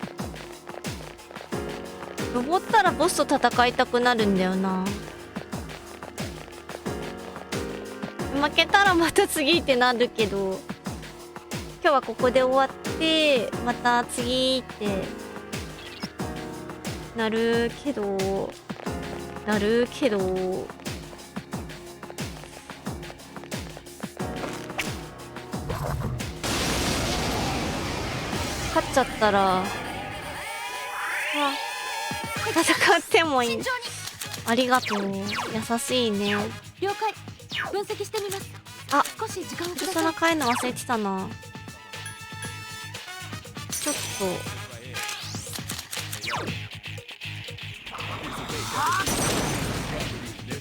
[SPEAKER 1] 登ったらボスと戦いたくなるんだよな。負けたらまた次ってなるけど今日はここで終わってまた次ってなるけど勝っちゃったら戦ってもいい。ありがとう優しいね。
[SPEAKER 2] 了解。分析してみます。少し時間をください。
[SPEAKER 1] その変えるの忘れてたな。ちょっと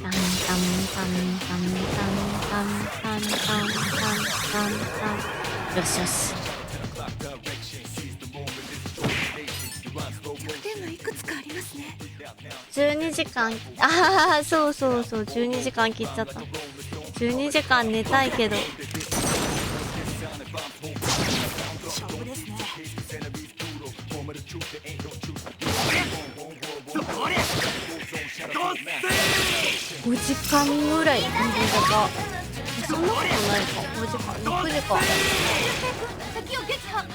[SPEAKER 1] なんかよしよし。
[SPEAKER 2] 点がいくつかありますね。
[SPEAKER 1] 12時間、ああ、そうそうそう、12時間切っちゃった。12時間寝たいけど。
[SPEAKER 2] 勝負ですね。
[SPEAKER 1] 5時間ぐらい寝たか。そんなことないか。5時間、6時間。
[SPEAKER 2] 敵を撃破。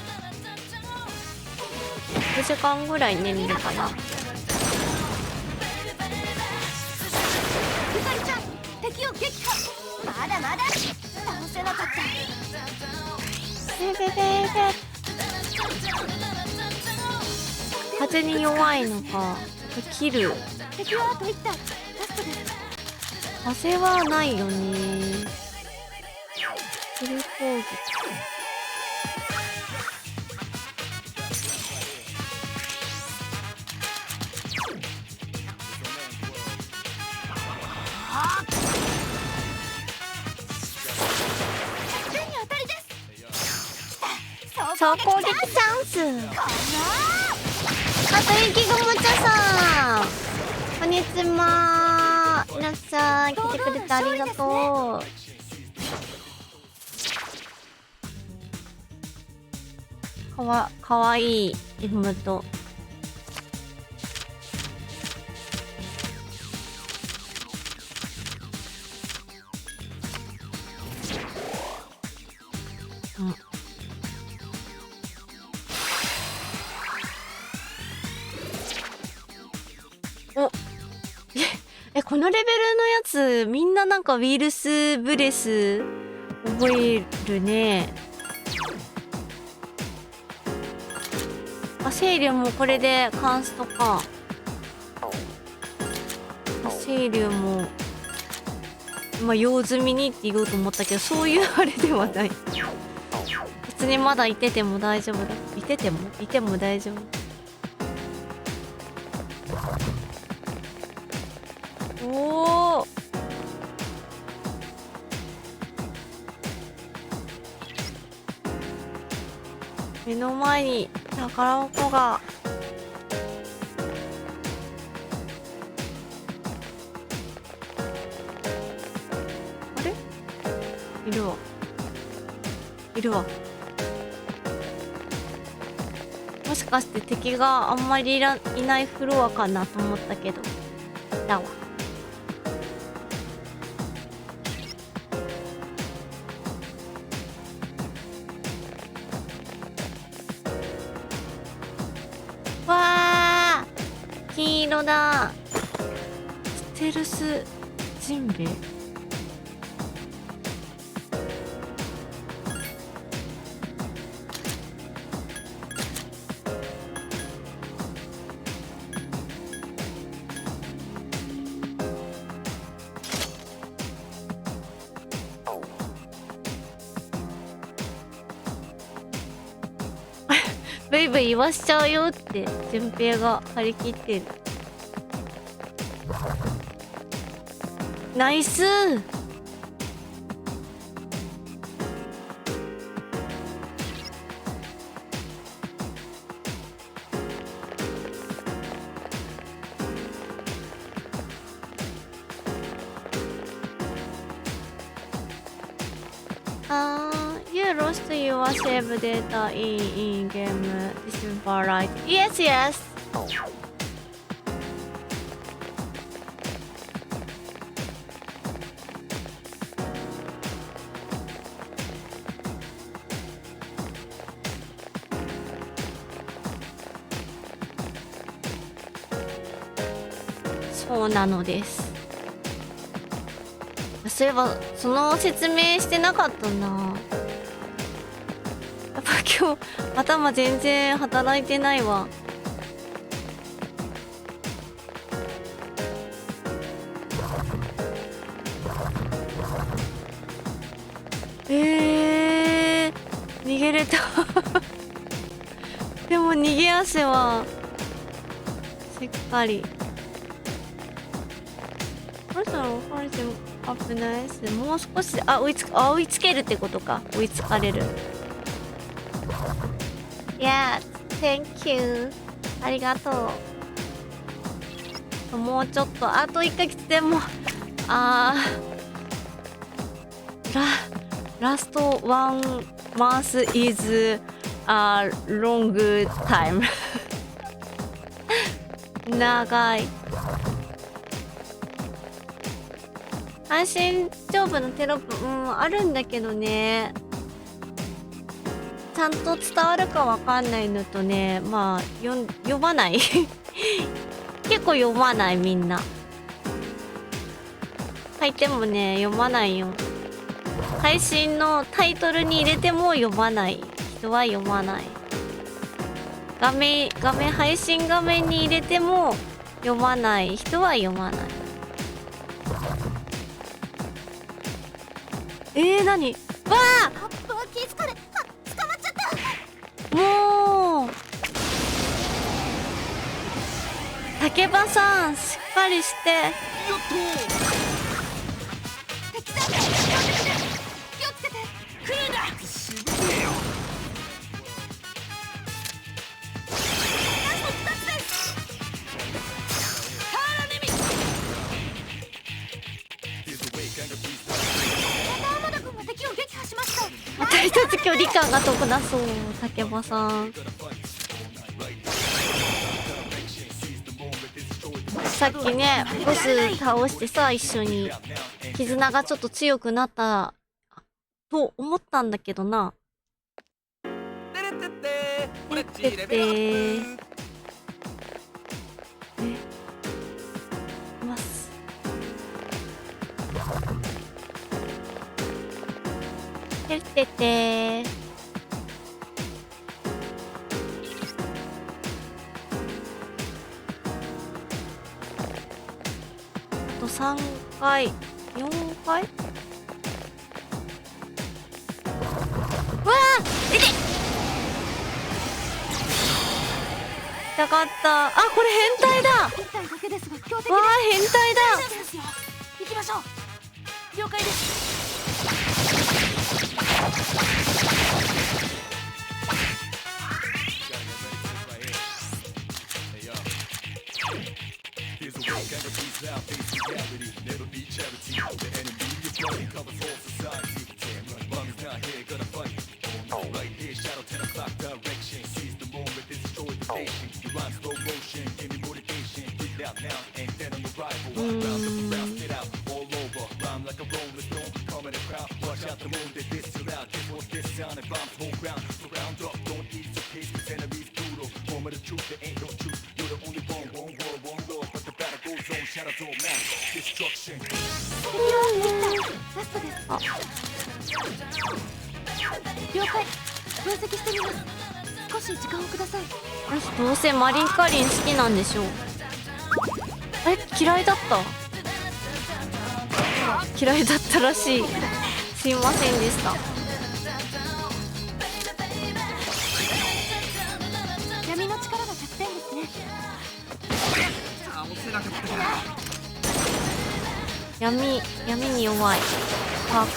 [SPEAKER 1] 6時間ぐらい寝るかな。
[SPEAKER 2] ゆかりちゃん、敵を撃破。まだまだ倒せなかった。
[SPEAKER 1] 風に弱いのか。切る。
[SPEAKER 2] 敵はあと1体。ラストです。
[SPEAKER 1] 風はないよね。フル攻撃。
[SPEAKER 2] 手に当たりです。
[SPEAKER 1] 総攻撃チャンス。あと雪雲茶さん、こんにちは。いらっしゃい。来てくれてありがとう。かわいいエムと。このレベルのやつみんななんかウイルスブレス覚えるね。あ、セイリュウもこれでカンストか。セイリュウも用済みにって言おうと思ったけど、そういうあれではない。別にまだいてても大丈夫だ。いても大丈夫。おお。目の前に宝箱が。あれ？いるわ。もしかして敵があんまりいないフロアかなと思ったけど、だわ。わー、金色だ。ステルスジンベエ。ブイブイ言わしちゃうよって順平が張り切ってる。ナイスー。You lost your save data in game. This is right. Yes, yes. そうなのです。そういえばその説明してなかったな。やっぱ今日頭全然働いてないわ。逃げれたでも逃げ足はしっかり。そろそろフォルテアップナイス。もう少し、追いつけるってことか。追いつかれる。Yeah, thank you. ありがとう。もうちょっと、あと1ヶ月でも、ラスト1 month is a long time. 長い。配信上部のテロップ、あるんだけどね。ちゃんと伝わるかわかんないのとね、まあ、読まない。結構読まない、みんな。書いてもね、読まないよ。配信のタイトルに入れても読まない人は読まない。配信画面に入れても読まない人は読まない。何？わあ！
[SPEAKER 2] 気づかれ、捕まっちゃった。
[SPEAKER 1] もう竹場さん、しっかりして。
[SPEAKER 3] よっ
[SPEAKER 2] 敵だ。気をつけて。
[SPEAKER 3] と来るんだ。しぶてよ。
[SPEAKER 2] 山田君が敵を撃破しました。
[SPEAKER 1] また一つ距離感が遠くなそう、竹場さん。さっきね、ボス倒してさ、一緒に絆がちょっと強くなったと思ったんだけどな。
[SPEAKER 3] てれってってオレっちレベルアップ。
[SPEAKER 1] ますてっててあと3回4回。うわー、いて痛かった。これ変態だ。
[SPEAKER 2] 1体だけですが強敵
[SPEAKER 1] わー、変態だ。
[SPEAKER 2] 大丈夫ですよ。行きましょう。了解です。ラストです。了解。分析してみます。少し時間をください。
[SPEAKER 1] どうせマリンカリン好きなんでしょう。嫌いだった。嫌いだったらしい。すいませんでした。
[SPEAKER 2] 闇の力が弱点ですね。
[SPEAKER 3] 倒せなかったか。
[SPEAKER 1] 闇に弱い。パーク。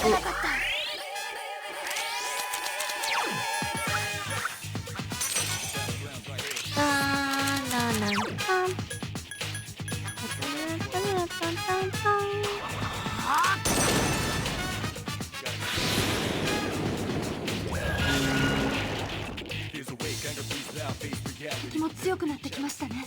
[SPEAKER 2] 敵も強くなってきましたね。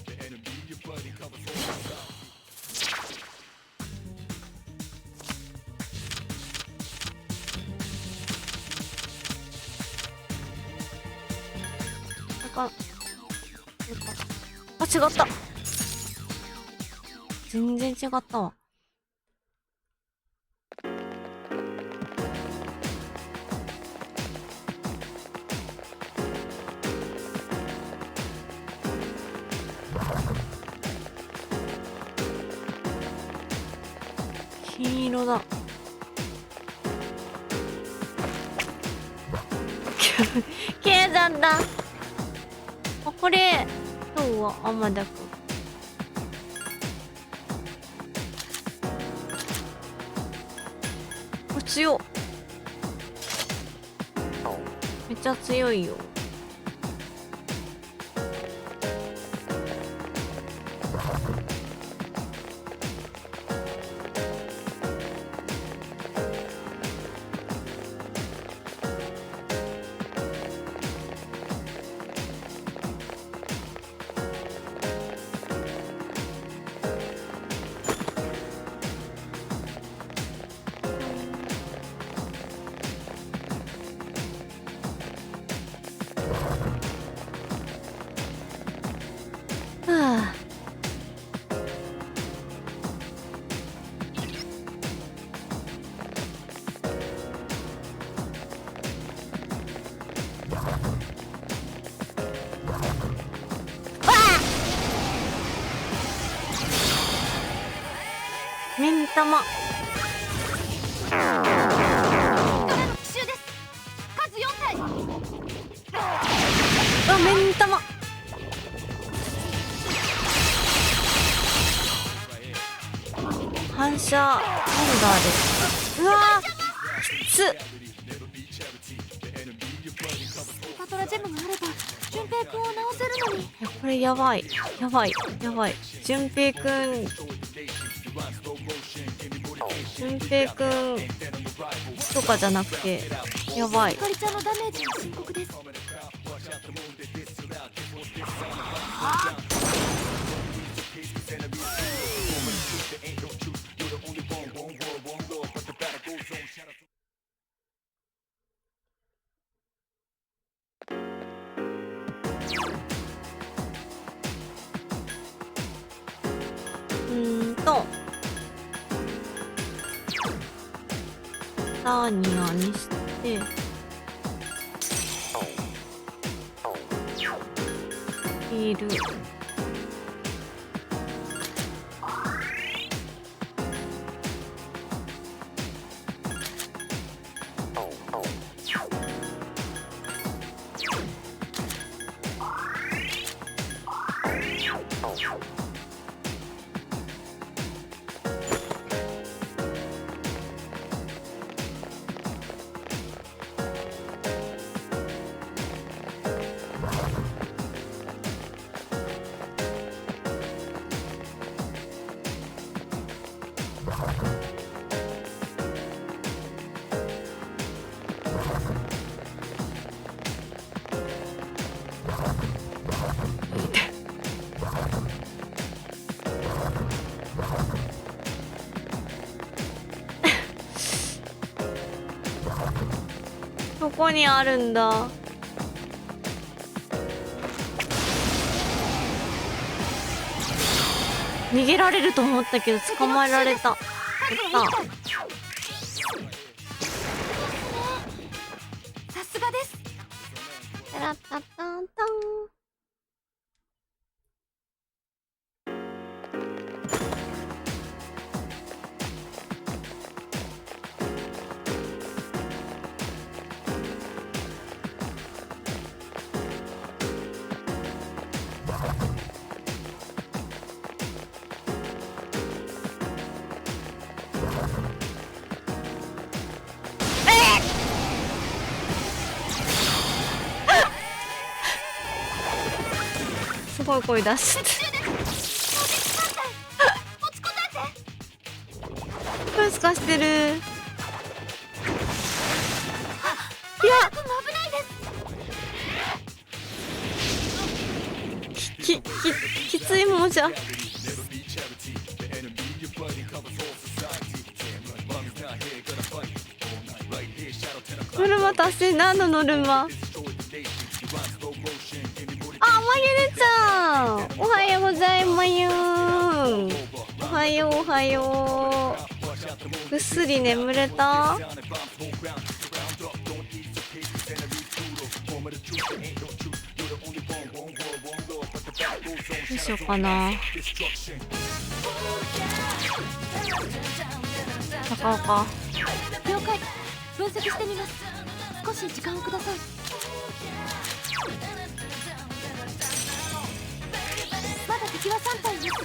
[SPEAKER 1] 違った。全然違ったわ。金色だ。消えちゃった。これ今日は天田くん。強っ。めっちゃ強いよ。はあ。目ん玉。
[SPEAKER 2] 奇襲です。数4体。
[SPEAKER 1] あ、目ん玉。反射ハンガーです。うわー、きつっ。
[SPEAKER 2] パトラジェムがあれば順平くんを直せるのに。
[SPEAKER 1] いや、これやばいやばいやばい。順平くんとかじゃなくてやばい。
[SPEAKER 2] ひかりちゃんのダメージが深刻です。
[SPEAKER 1] ターニアにしてヒール。どこにあるんだ。逃げられると思ったけど捕まえられた。やった。
[SPEAKER 2] さすがです。
[SPEAKER 1] タラッタッタンタン。すごい声出して声すかしてる。いや、きついもんじゃ。ノルマ達成。何のノルマ。あ、まゆるちゃん、おはようございます。おはようおはよう。ぐっすり眠れた？どうしようかな。高岡。
[SPEAKER 2] 了解。分析してみます。少し時間をください。まだ敵は3体います。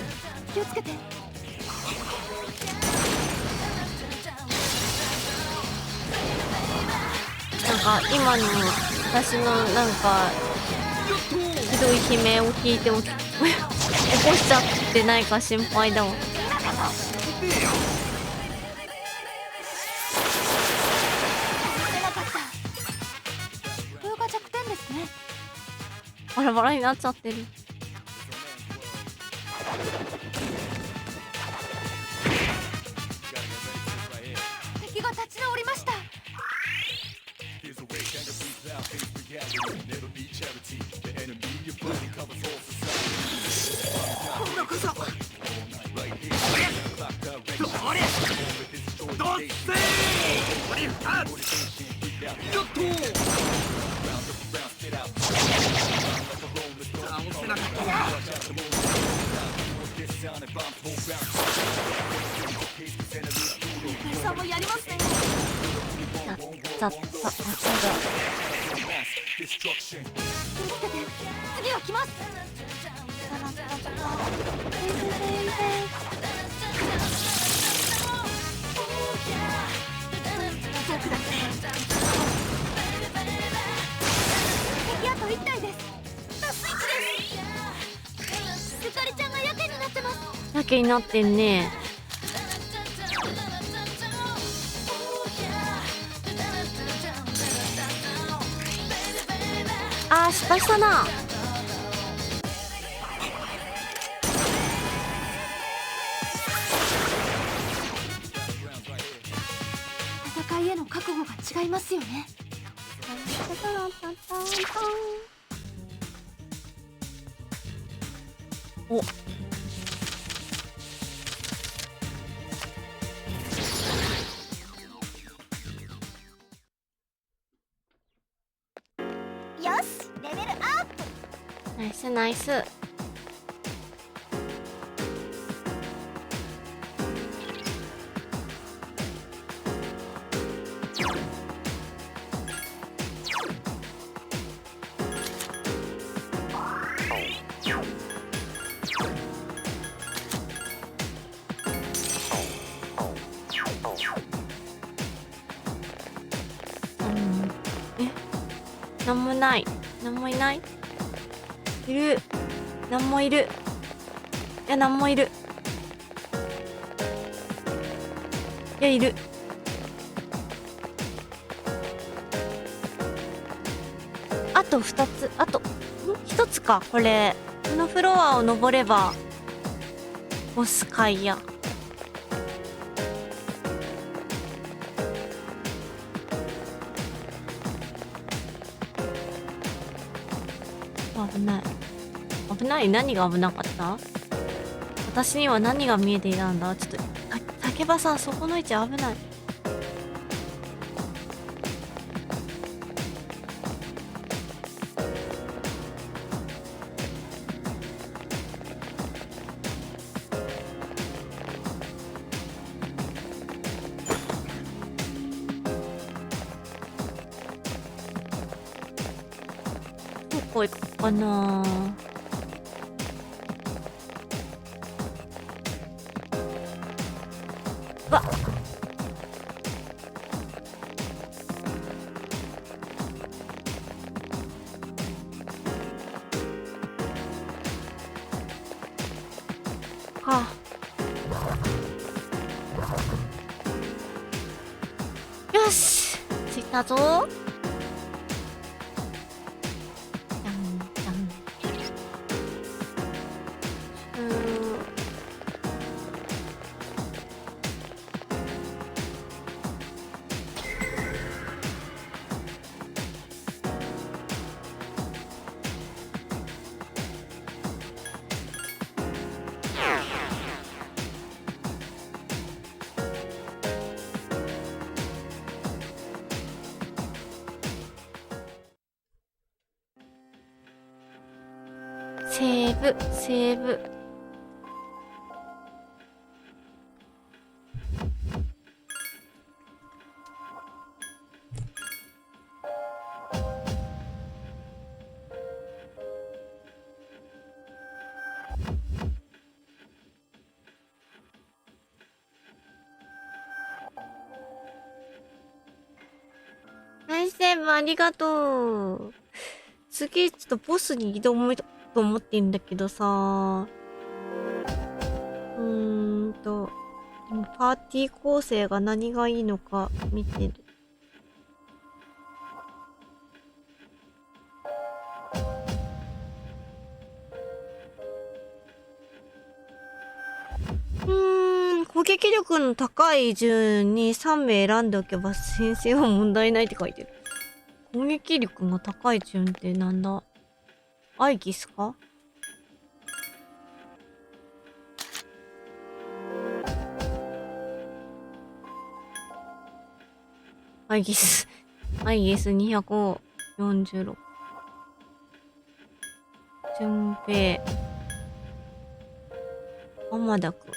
[SPEAKER 2] 気をつけて。
[SPEAKER 1] なんか今の私のなんかひどい悲鳴を聞いて起こしちゃってないか心配だわ。
[SPEAKER 2] 出なかった。これが弱点ですね。
[SPEAKER 1] バラバラになっちゃってる。
[SPEAKER 2] 敵が立ち直りました。
[SPEAKER 3] 今度こそどれどっせーこれ2つよっと倒せなかった
[SPEAKER 2] ゆかりさんもやりますね。
[SPEAKER 1] ざっと
[SPEAKER 2] 気をつけて。次は来ます。敵あと1体です。ラスト1です。ゆかりちゃんがやけになってます。
[SPEAKER 1] やけになってんね。あー失敗したな。
[SPEAKER 2] 戦いへの覚悟が違いますよね。
[SPEAKER 1] お
[SPEAKER 2] よし、レベルアップ。
[SPEAKER 1] ナイスナイス。なんもない。なんもいない。いる。なんもいる。いや、なんもいる。いや、いる。あと2つ。あと、1つか、これ。このフロアを登れば、ボス会や。危ない。危ない。何が危なかった？私には何が見えていたんだ。ちょっと、竹場さん、そこの位置危ない。どこ行こうかな。うわっ。はあ。よし、着いたぞ。セーブ、セーブ。ナイスセーブ。ありがとう。次、ちょっとボスに挑もうと思ってんだけどさ。今パーティー構成が何がいいのか見てる。攻撃力の高い順に3名選んでおけば先生は問題ないって書いてる。攻撃力が高い順ってなんだ？アイギスか？アイギス246。順平。浜田くん。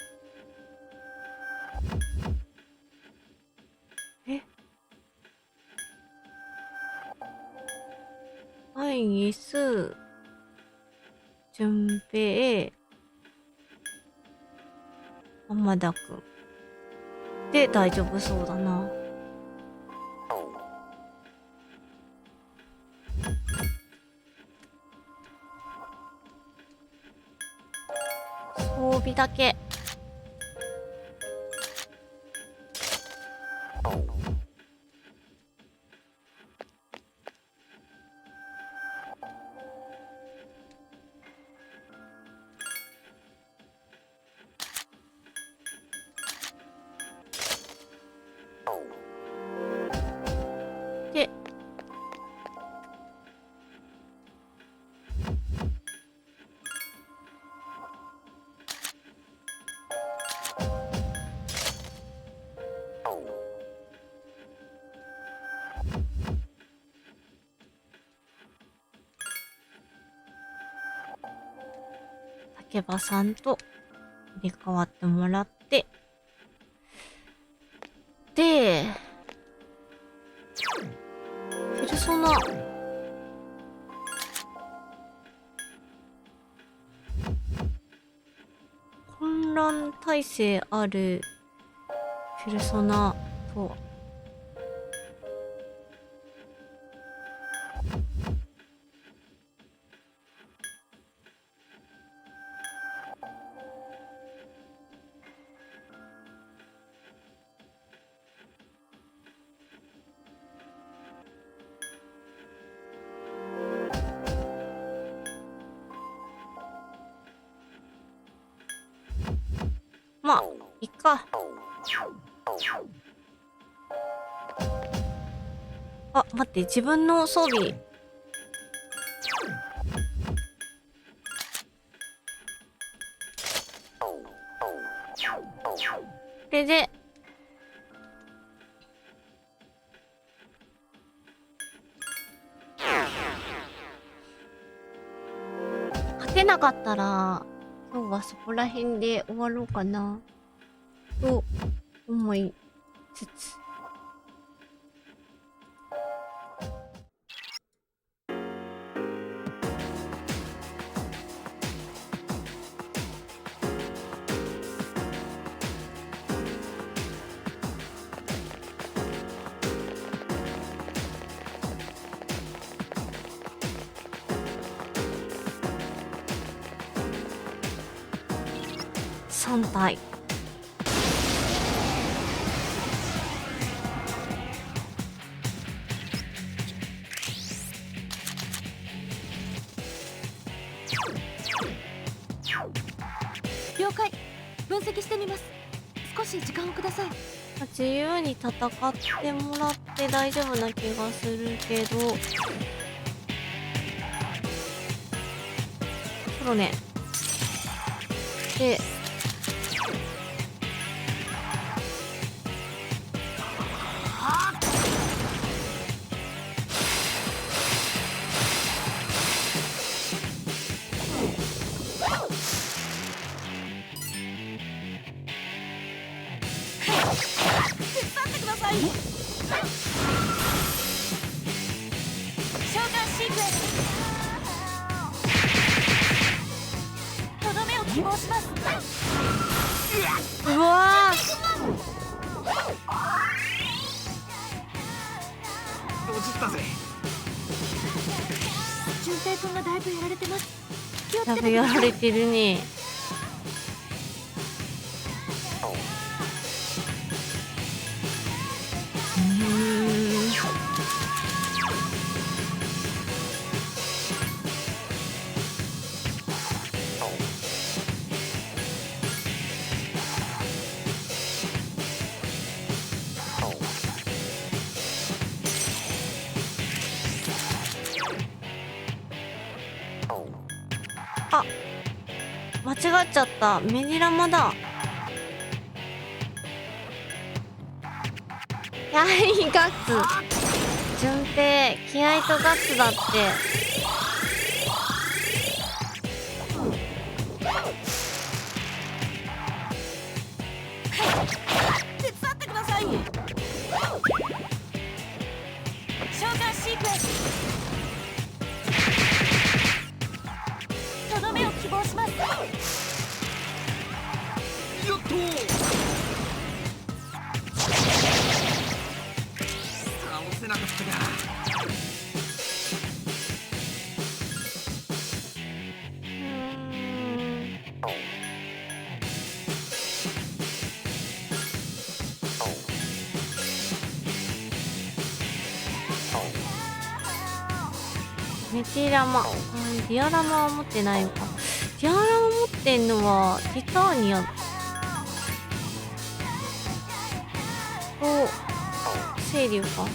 [SPEAKER 1] アイギス、順平、浜田くん。で、大丈夫そうだな。装備だけ。で、竹場さんと入れ替わってもらって、で、ペルソナ。混乱耐性あるペルソナとは。まあ、いっか。あ、待って、自分の装備。これで、勝てなかったら、今日はそこら辺で終わろうかなと思いつつ。3体。
[SPEAKER 2] 了解。分析してみます。少し時間をください。
[SPEAKER 1] 自由に戦ってもらって大丈夫な気がするけど、そうね。で、
[SPEAKER 2] 召喚シークエンス。とどめを希望します。
[SPEAKER 1] うわ
[SPEAKER 3] 落ちたぜ。
[SPEAKER 2] 平君がだいぶやられてます。気をつ
[SPEAKER 1] だいぶ
[SPEAKER 2] けてください。
[SPEAKER 1] やられてるね。あ、間違っちゃった。メディラマだ。気合いガッツ。順平、気合とガッツだって。
[SPEAKER 2] 手伝ってください。召喚シークエンス。とどめを希望します。
[SPEAKER 3] よっと倒せなかったが。
[SPEAKER 1] メティラマ、ディアラマは持ってないのか。ディアラマ持ってんのはティターニアとセイリュウか。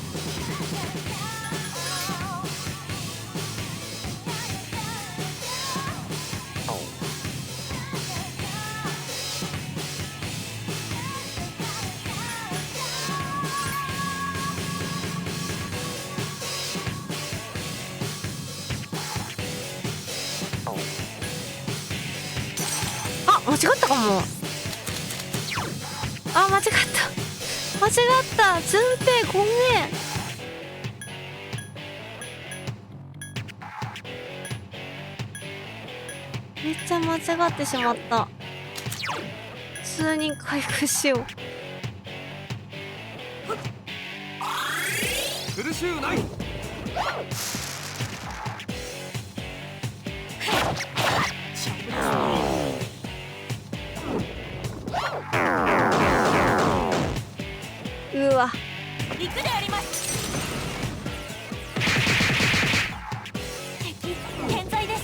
[SPEAKER 1] あ、間違ったかも。あ、間違った。間違った。順平ごめん。めっちゃ間違ってしまった。普通に回復しよう。
[SPEAKER 3] 苦しゅうない。
[SPEAKER 1] うわ、
[SPEAKER 2] 行くであります。敵健在です。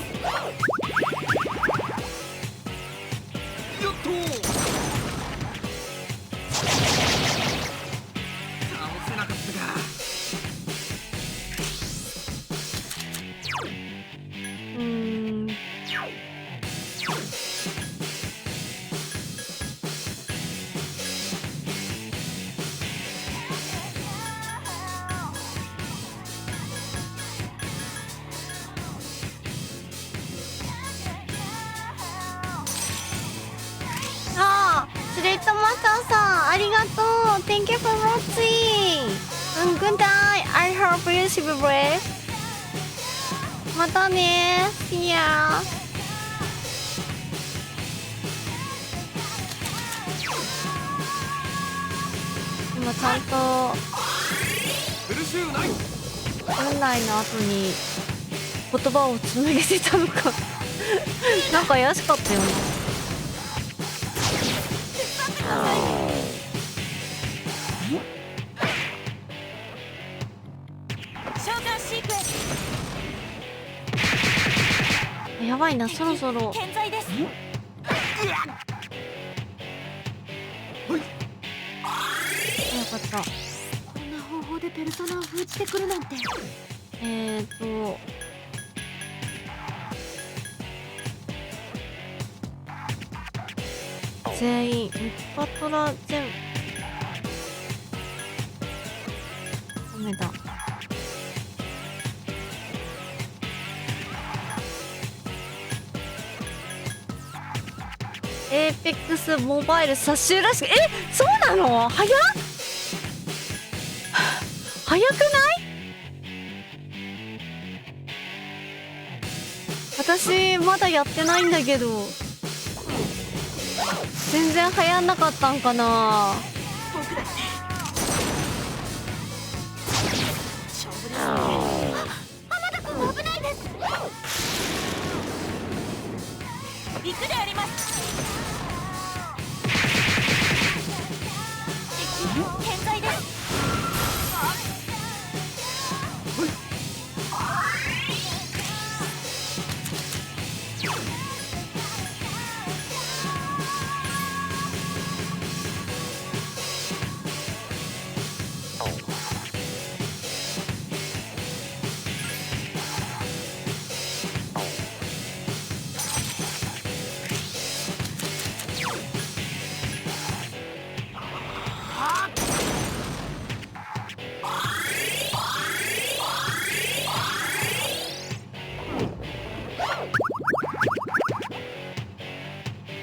[SPEAKER 3] よっと倒せなかったが。
[SPEAKER 1] あー、スレッドマスターさん、ありがとう。Thank you for watching. Good night. I hope you sleep well. またね。See ya. 今ちゃんと
[SPEAKER 3] 苦しゅうない。
[SPEAKER 1] 本来の後に言葉を紡げてたのかなんか怪しかったよな。
[SPEAKER 2] 召喚シークエンス。
[SPEAKER 1] やばいな、そろそろ。
[SPEAKER 2] 健在です。
[SPEAKER 1] よかった。
[SPEAKER 2] こんな方法でペルソナを封じてくるなんて。
[SPEAKER 1] 全員ミパトラ全ダメだ。エーペックスモバイル殺収らしく、そうなの？早くない？私まだやってないんだけど、全然流行んなかったんかな。
[SPEAKER 2] 僕だって勝負ですね。浜田君危ないです。行くであります。敵健在です。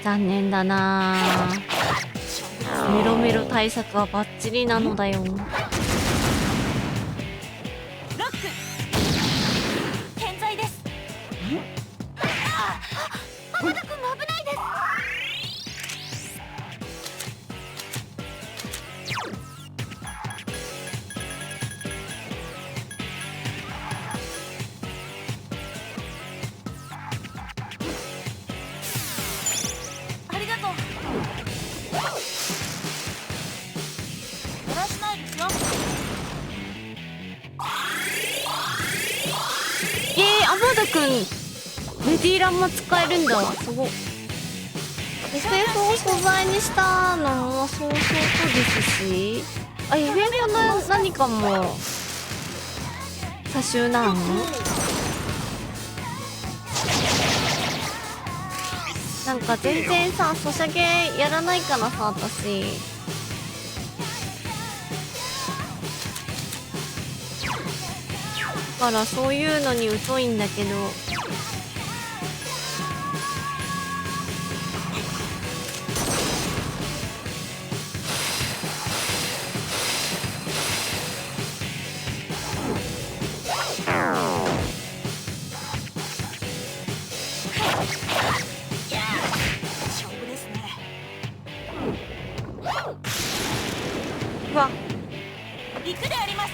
[SPEAKER 1] 残念だな。メロメロ対策はバッチリなのだよ。
[SPEAKER 2] ロック健在です。浜田君が危ないです。ありがとう。やらしないですよ。
[SPEAKER 1] 天田くんレディーランも使えるんだ。すごっ。FF を素材にしたのもそうそうとですし、FF の何かも多種なの？なんか全然さ、ソシャゲやらないからさ、私。だからそういうのに疎いんだけど。
[SPEAKER 2] 勝負ですね。
[SPEAKER 1] うわ、
[SPEAKER 2] 行くであります。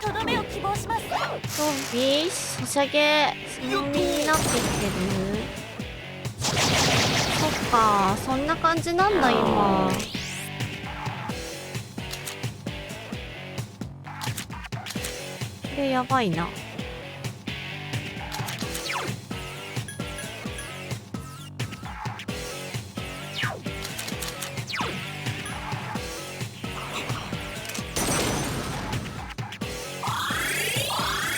[SPEAKER 2] とどめを希望します。
[SPEAKER 1] 装備ソシャゲつもりになってきてる。そっか、そんな感じなんだ今。これやばいな。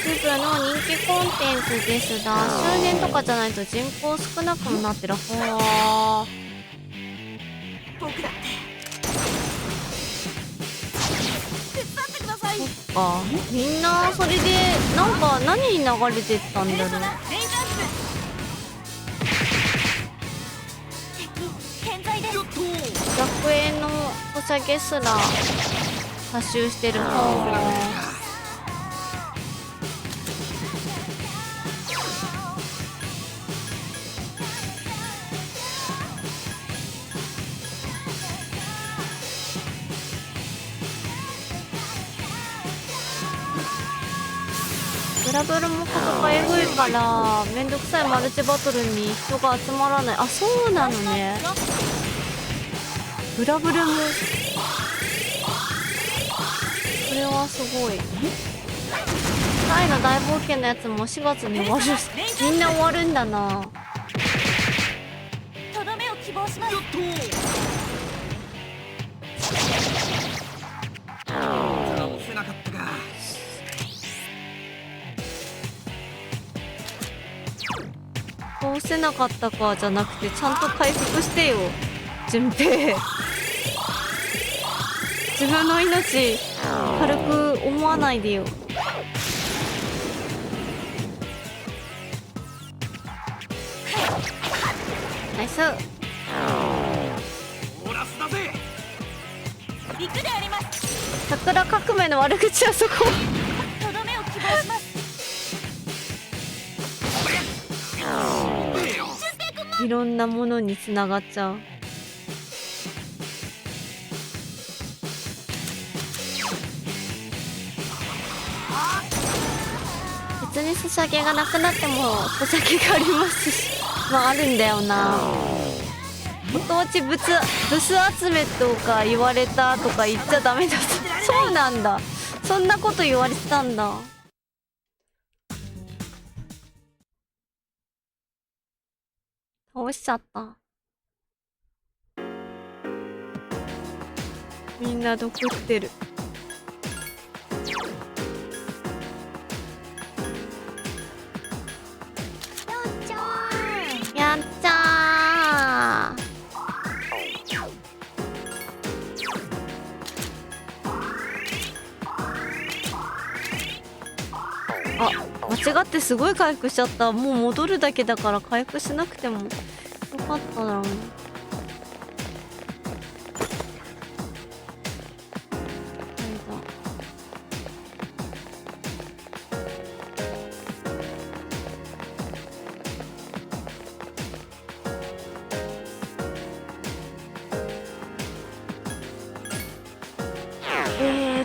[SPEAKER 1] スープの人気コンテンツですが、周年とかじゃないと人口少なくもなってる。はあ。
[SPEAKER 2] 僕だって手伝ってください。
[SPEAKER 1] そっか、みんなそれでなんか何に流れてったんだろう。
[SPEAKER 2] レイジャーズ敵健在です。
[SPEAKER 1] 学園のソシャゲすら多集してる。グラブルもことがエグいからめんどくさいマルチバトルに人が集まらない。あ、そうなのね。グラブルもこれはすごい。大の大冒険のやつも4月に終わる。みんな終わるんだな。
[SPEAKER 2] とどめを希望します。
[SPEAKER 3] 倒せなかったか。
[SPEAKER 1] 倒せなかったかじゃなくて、ちゃんと回復してよ順平。自分の命軽く思わないでよ。ナイス。
[SPEAKER 3] オーラスだぜ。
[SPEAKER 2] 行くであります。
[SPEAKER 1] 桜革命の悪口はそこ。
[SPEAKER 2] とどめを希望します。
[SPEAKER 1] いろんなものにつながっちゃう。別ににソシャゲがなくなってもソシャゲがありますし、まああるんだよな。ご当地ブス集めとか言われたとか言っちゃダメだ。そうなんだ。そんなこと言われてたんだ。倒しちゃった。みんな毒ってる。やったー。あ、間違ってすごい回復しちゃった。もう戻るだけだから回復しなくてもよかったな。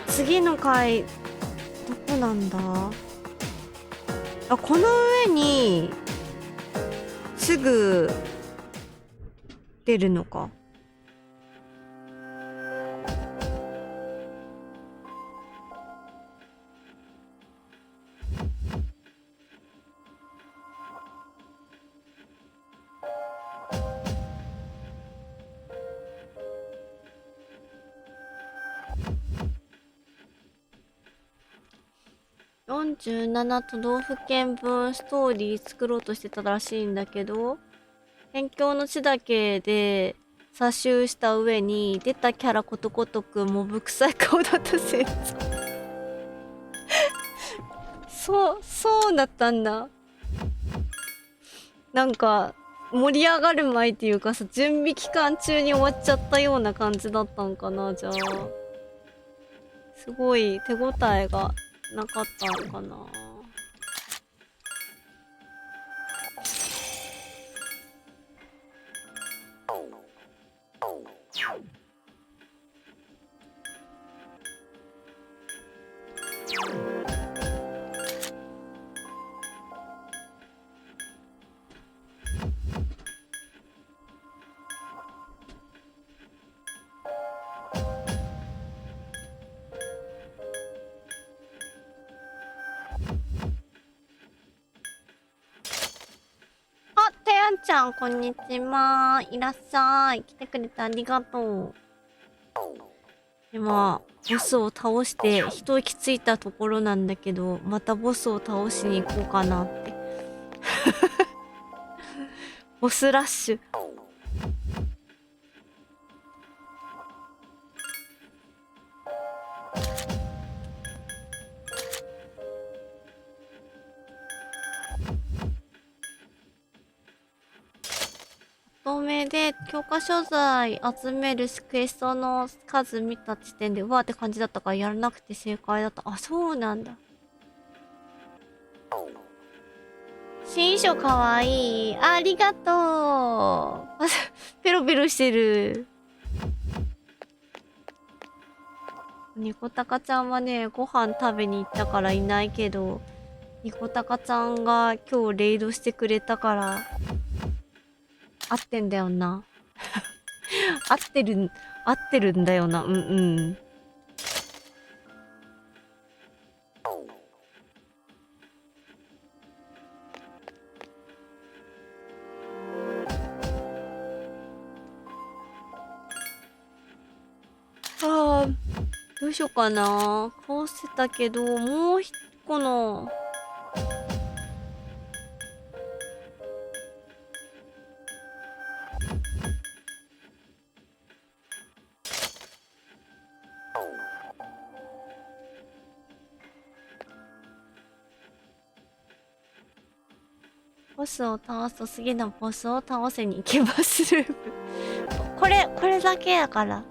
[SPEAKER 1] 次の回どこなんだ。あ、この上にすぐ出るのか。47都道府県分ストーリー作ろうとしてたらしいんだけど、辺境の地だけで撮集した上に出たキャラことごとくモブ臭い顔だったせいそうだったんだ。なんか盛り上がる前っていうかさ、準備期間中に終わっちゃったような感じだったんかな。じゃあすごい手応えがなかったのかな。ちゃん、こんにちは。いらっしゃい。来てくれてありがとう。今、ボスを倒して一息ついたところなんだけど、またボスを倒しに行こうかなって。ボスラッシュ。透明で教科書材集めるクエストの数見た時点でうわーって感じだったからやらなくて正解だった。あ、そうなんだ。新衣装かわいい。ありがとう。ペロペロしてる。ニコタカちゃんはね、ご飯食べに行ったからいないけど、ニコタカちゃんが今日レイドしてくれたから合ってんだよな。合ってるんだよな。うんうん。ああ、どうしようかな。こうしてたけど、もう一個の。ボスを倒すと次のボスを倒せに行きまする。これだけやから。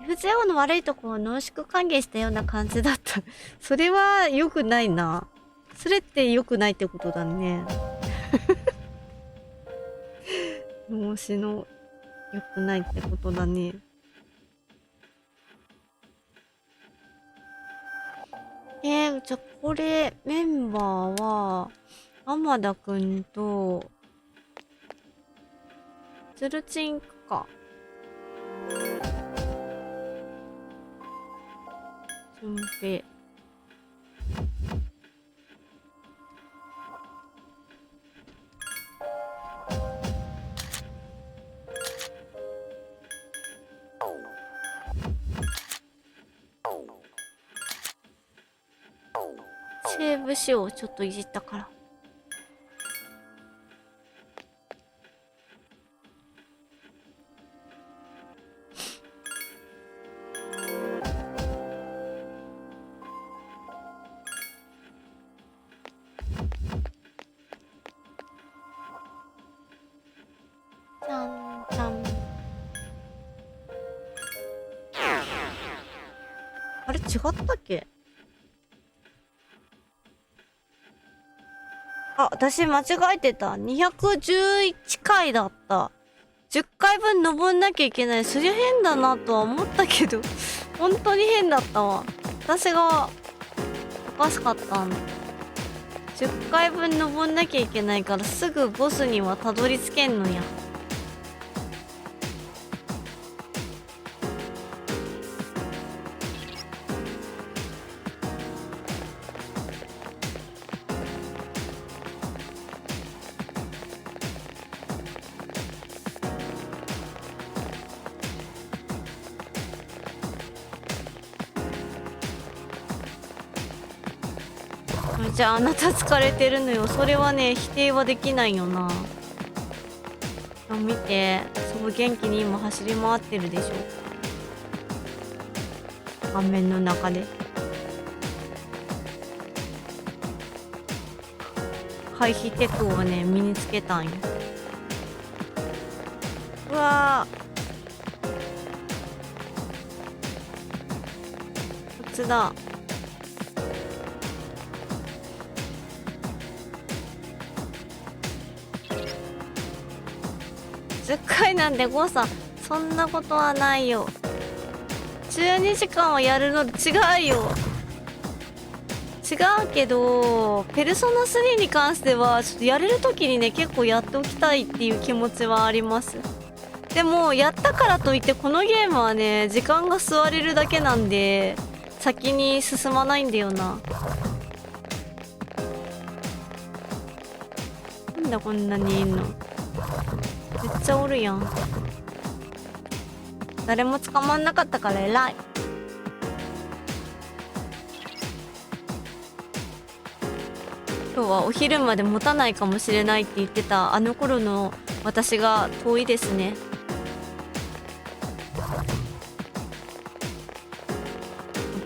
[SPEAKER 1] FGO の悪いところを濃縮還元したような感じだった。それは良くないな。それって良くないってことだね。脳死の良くないってことだね。じゃあこれメンバーは天田くんとつるちんか。順平。セーブしよう。ちょっといじったから。ちゃんちゃん。あれ違ったっけ？あ、私間違えてた。211回だった。10回分登んなきゃいけない。そりゃ変だなとは思ったけど、本当に変だったわ。私がおかしかったんだ。10回分登んなきゃいけないからすぐボスにはたどり着けんのや。じゃああなた疲れてるのよ。それはね否定はできないよな。見て、すごい元気に今走り回ってるでしょ。画面の中で回避テクをね身につけたんよ。うわー、こっちだ。10回なんで誤差、そんなことはないよ。12時間はやるの違うよ。違うけど、ペルソナ3に関してはちょっとやれる時にね結構やっておきたいっていう気持ちはあります。でもやったからといってこのゲームはね時間が座れるだけなんで先に進まないんだよな。なんだこんなにいんの。めっちゃおるやん。誰も捕まんなかったから偉い。今日はお昼まで持たないかもしれないって言ってたあの頃の私が遠いですね。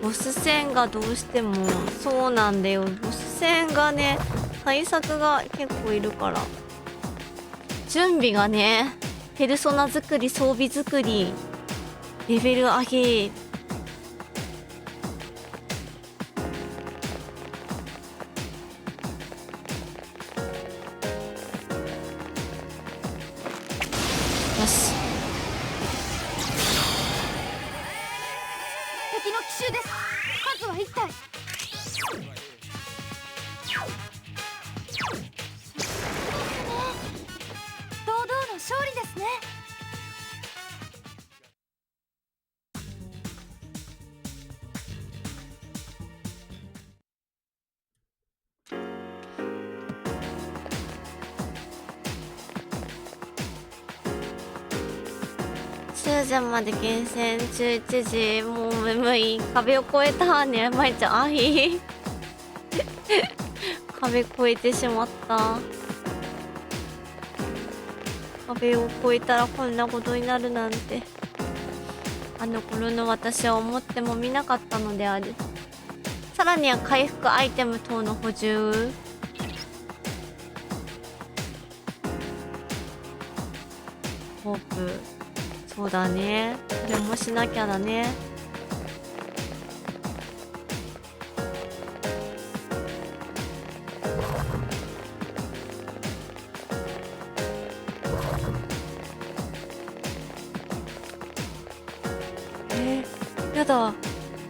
[SPEAKER 1] ボス戦がどうしてもそうなんだよ。ボス戦がね対策が結構いるから準備がね、ペルソナ作り、装備作り、レベル上げ。よし。
[SPEAKER 2] 敵の奇襲です。数は1体。堂々の勝利ですね。
[SPEAKER 1] 10時まで厳選、11時もう眠い。壁を越えたね、まいちゃん。あい壁越えてしまった。壁を越えたらこんなことになるなんてあの頃の私は思ってもみなかったのである。さらには回復アイテム等の補充。ホープ、そうだね、これもしなきゃだね。やだ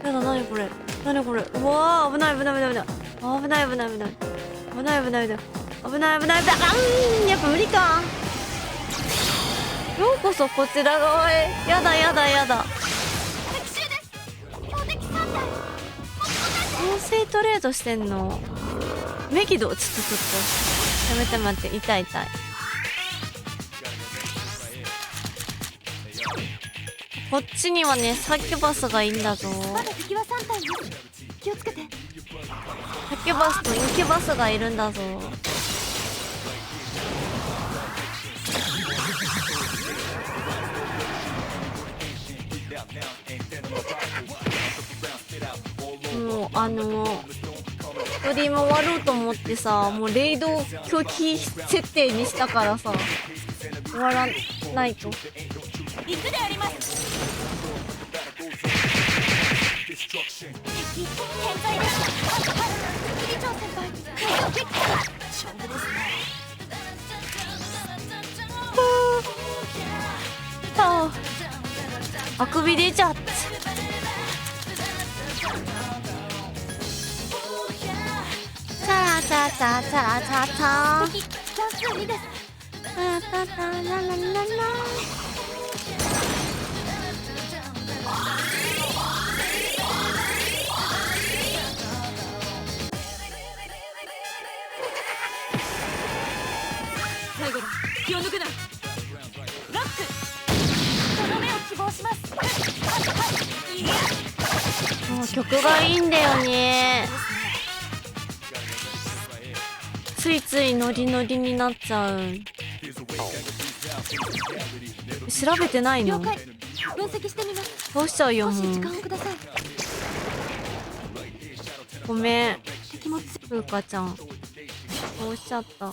[SPEAKER 1] やだ、何これ。なにこれ。うわー、危ない危ない危ない危ない危ない危ない危ない危ない危ない危ない危ない危ない。やっぱ無理か。ようこそこちら側へ。やだやだやだ。
[SPEAKER 2] 敵襲です。標的3体。
[SPEAKER 1] 音声トレードしてんの。メギド、ちょっとやめて待って、痛い痛い。こっちにはね、サキュバスがいいんだぞ。
[SPEAKER 2] まだ敵は3体です。気をつけて。
[SPEAKER 1] サキュバスとインキュバスがいるんだぞ。もうストリーム終わろうと思ってさ、もうレイド拒否設定にしたからさ、終わらないと。
[SPEAKER 2] 行くであります。敵健在です。キリチョウ先輩、敵を撃破。勝負ですね。
[SPEAKER 1] あくび出ちゃった。チャラチャチャチャラチャチャ。
[SPEAKER 2] 敵残数2です。
[SPEAKER 1] タタタララララ。
[SPEAKER 5] 最後だ。気を抜くな。
[SPEAKER 2] ロック。とどめを希望します。いや。
[SPEAKER 1] もう曲がいいんだよね。ついついノリノリになっちゃう。調べてないの？
[SPEAKER 2] 了解。分析してみます。
[SPEAKER 1] どうしちゃうよ
[SPEAKER 2] 少し
[SPEAKER 1] もう。
[SPEAKER 2] 時間をください。
[SPEAKER 1] ごめん、
[SPEAKER 2] 敵も
[SPEAKER 1] ふうかちゃん。どうしちゃった。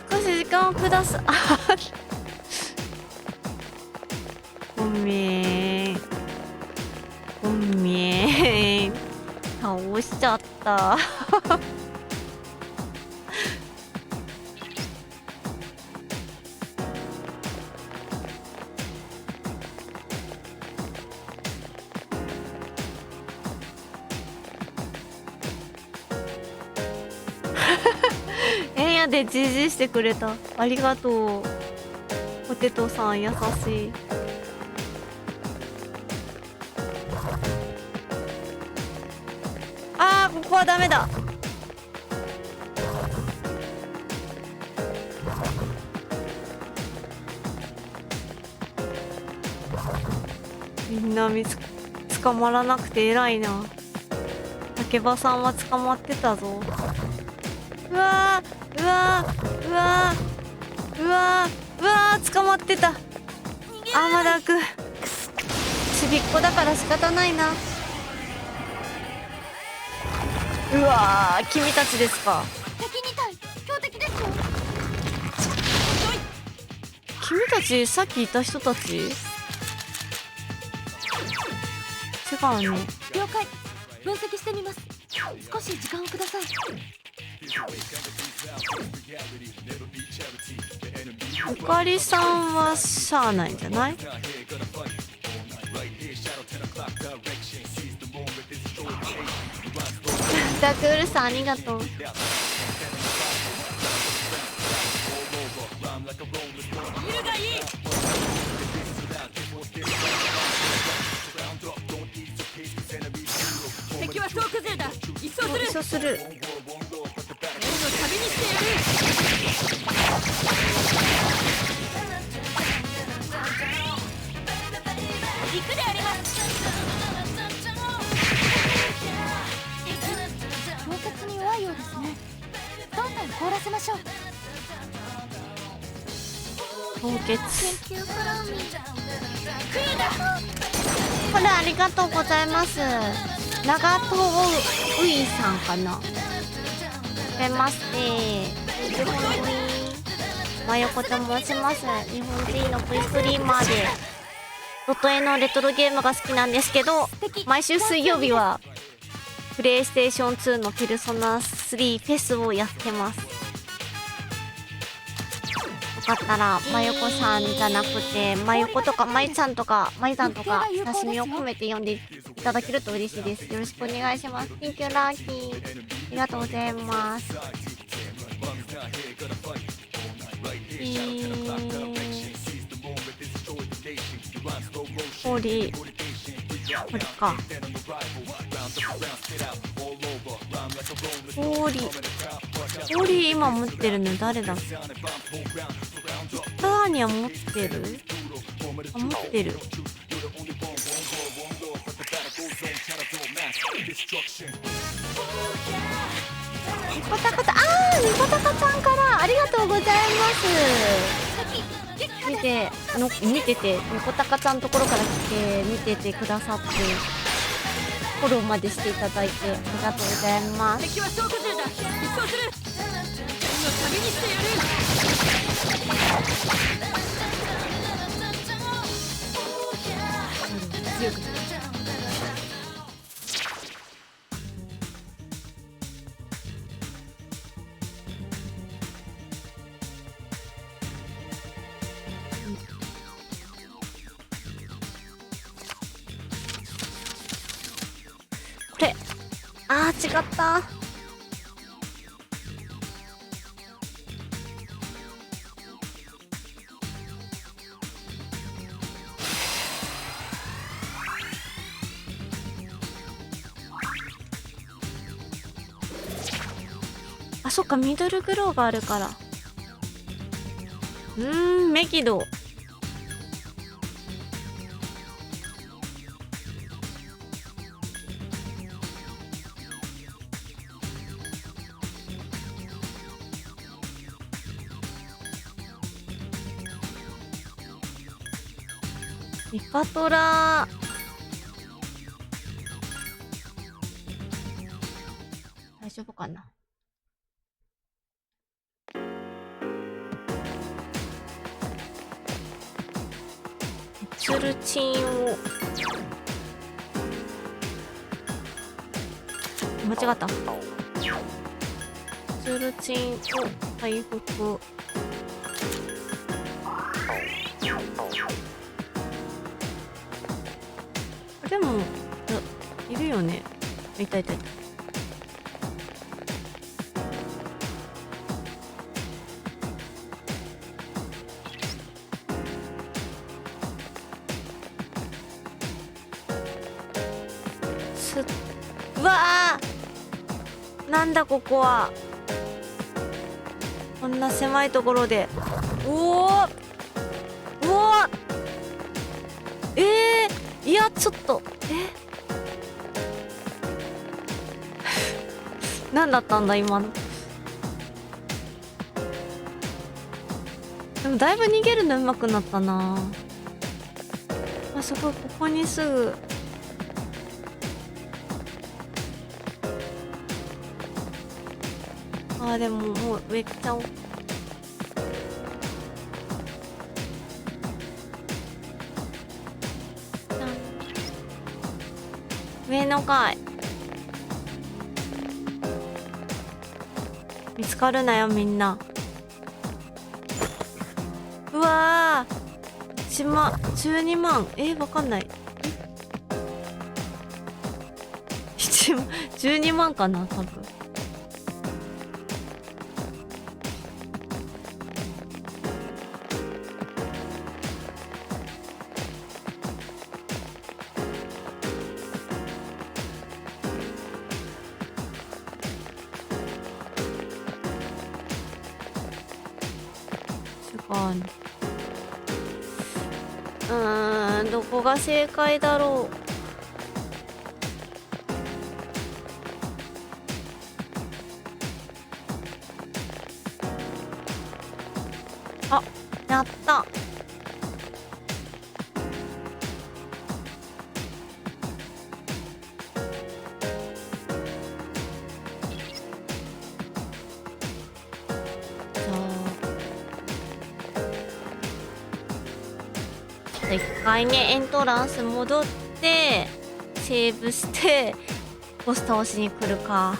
[SPEAKER 1] 少し時間をください。ごめん。ごめん。倒しちゃった。でジジしてくれた。ありがとう。ポテトさん優しい。あー、ここはダメだ。みんな捕まらなくて偉いな。竹場さんは捕まってたぞ。うわー、うわー、うわー、うわー、うわー、捕まってた。アマダくんちびっこだから仕方ないな。うわー、君たちですか。
[SPEAKER 2] 敵2体強敵ですよ。
[SPEAKER 1] 君たちさっきいた人たち？違うの？
[SPEAKER 2] 了解。分析してみます。少し時間をください。
[SPEAKER 1] ゆかりさんはしゃあないんじゃない？ダクールさんありがとう。
[SPEAKER 5] 敵は総崩れだ。一掃する。
[SPEAKER 1] 一緒する。
[SPEAKER 5] の旅にしてやる。
[SPEAKER 2] 行くであります。氷結に弱いようですね。どんどん凍らせましょう。
[SPEAKER 1] 凍結。
[SPEAKER 2] 研究フラミ
[SPEAKER 1] これありがとうございます。長藤ういさんかな。出まして。まよこと申します。日本人の V ストリーマーでドット絵のレトロゲームが好きなんですけど、毎週水曜日はプレイステーション2のペルソナ3フェスをやってます。よかったらまよこさんじゃなくてまよことかまゆちゃんとかまゆさんとか親しみを込めて読んでいただけると嬉しいです。よろしくお願いします。Thank you ラッキー、ありがとうございます。氷か氷今持ってるの誰だっけ。ターニャ持ってる？あ、持ってる。ニコタカちゃん、ニコタカちゃんからありがとうございます。見ててニコタカちゃんのところから来て見ててくださって、フォローまでしていただいてありがとうございます。
[SPEAKER 5] 敵は総崩れだ。一掃する。の旅にしてやる。強く
[SPEAKER 1] これ違った。あ、そっか、ミドルグローがあるから。メキド。リカトラ大丈夫かな。ツルチンを間違った。ツルチンを回復。でもいるよね。いたいたいた。うわー、なんだここは。こんな狭いところで。おーいや、ちょっと何だったんだ今の。でもだいぶ逃げるの上手くなったなあ。すごい、ここにすぐ。でももう上来ちゃおう。上の階見つかるなよみんな。うわー、12万。わかんない。12万かな多分。どこが正解だろう。あ、やった。一回ねエントランス戻ってセーブしてボス倒しに来るか。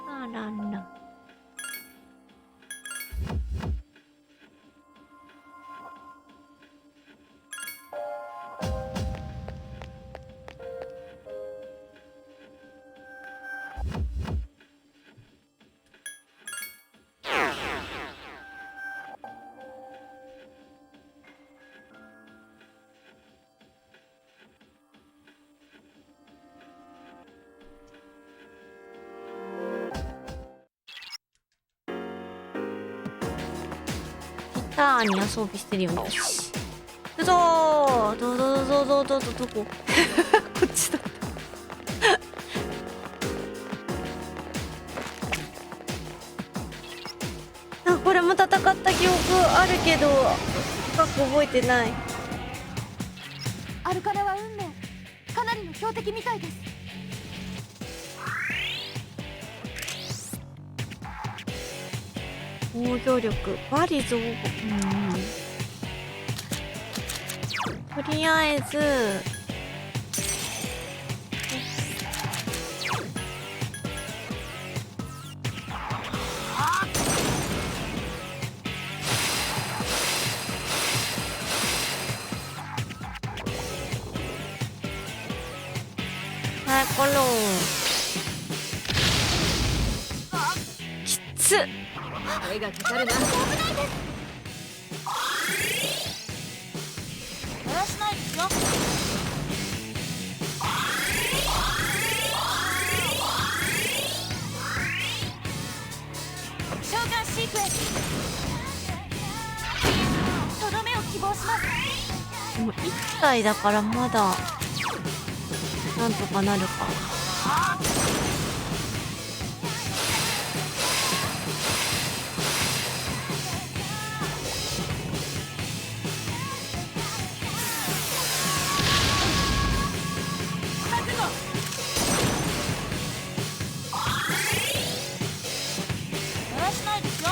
[SPEAKER 1] あらら。ギターに遊びしてるよね。よし。行くぞー。どここっちだった。あ、これも戦った記憶あるけど深く覚えてない。
[SPEAKER 2] アルカナは運命、かなりの強敵みたいです。
[SPEAKER 1] 防御力バリ増補、とりあえずはいコロンきつっ。
[SPEAKER 5] 手がかかるな。
[SPEAKER 2] だらしないですよ。召喚シークエンス、とどめを希望します。
[SPEAKER 1] でも1体だからまだなんとかなるか。
[SPEAKER 2] だらしないですよ。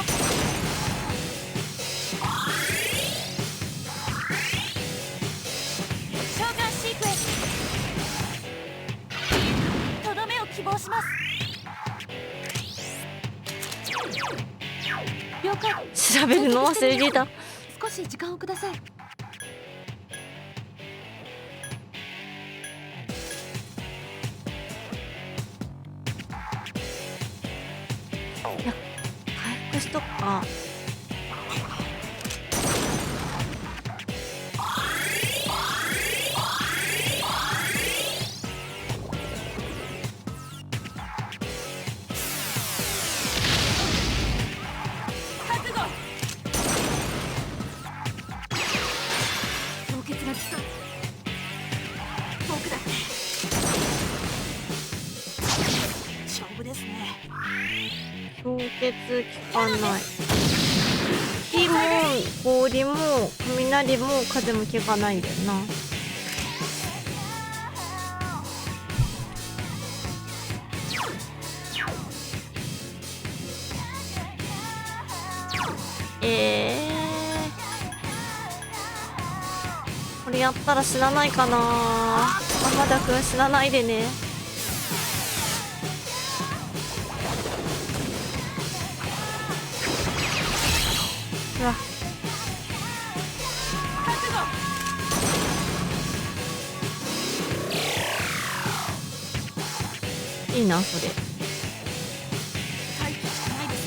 [SPEAKER 2] 召喚シークエンス、とどめを希望します。了解。
[SPEAKER 1] 調べるの忘れてた。
[SPEAKER 2] 少し時間をください。
[SPEAKER 1] 回復しとくか。
[SPEAKER 2] 覚悟。凍結が来そう。僕だって勝負ですね。
[SPEAKER 1] 凍結効かない。火も氷も雷も風も効かないんだよな。これやったら死なないかな。浜田くん死なないでね。うわ、いいなそれ。
[SPEAKER 2] 回避しかないです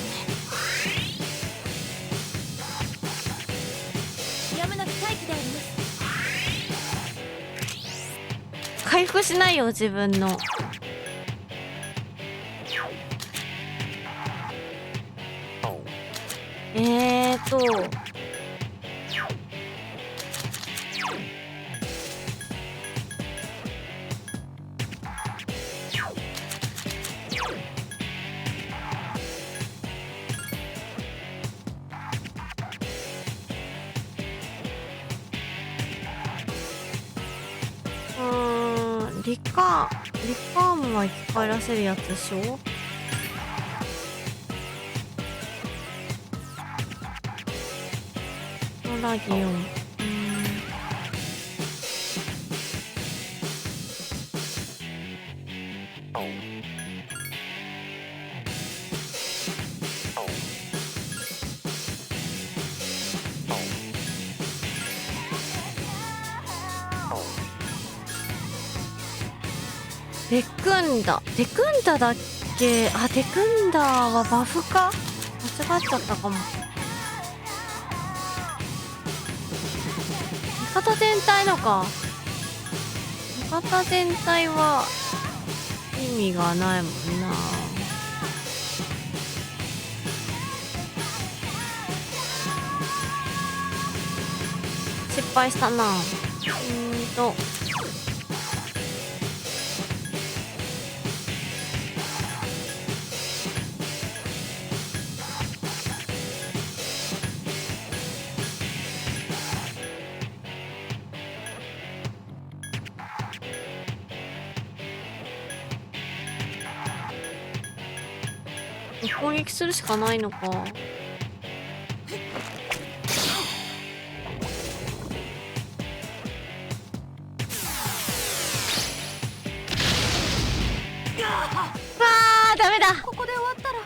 [SPEAKER 2] ね。やむなく待機であります。
[SPEAKER 1] 回復しないよ自分の。リカームは生き返らせるやつでしょ。ノラギオン。デクンダだっけ。あ、デクンダはバフか。間違っちゃったかも。味方全体のか。味方全体は意味がないもんな。失敗したな。攻撃するしかないのか。ダメだ。
[SPEAKER 2] ここで終わったら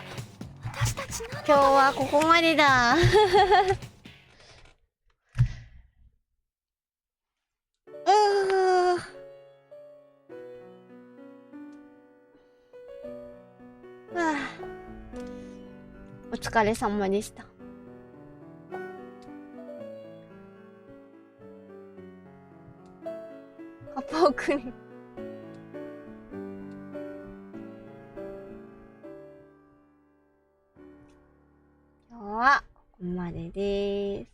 [SPEAKER 2] 私たち何。
[SPEAKER 1] 今日はここまでだ。お疲れ様でした。カポークに今日はここまでです。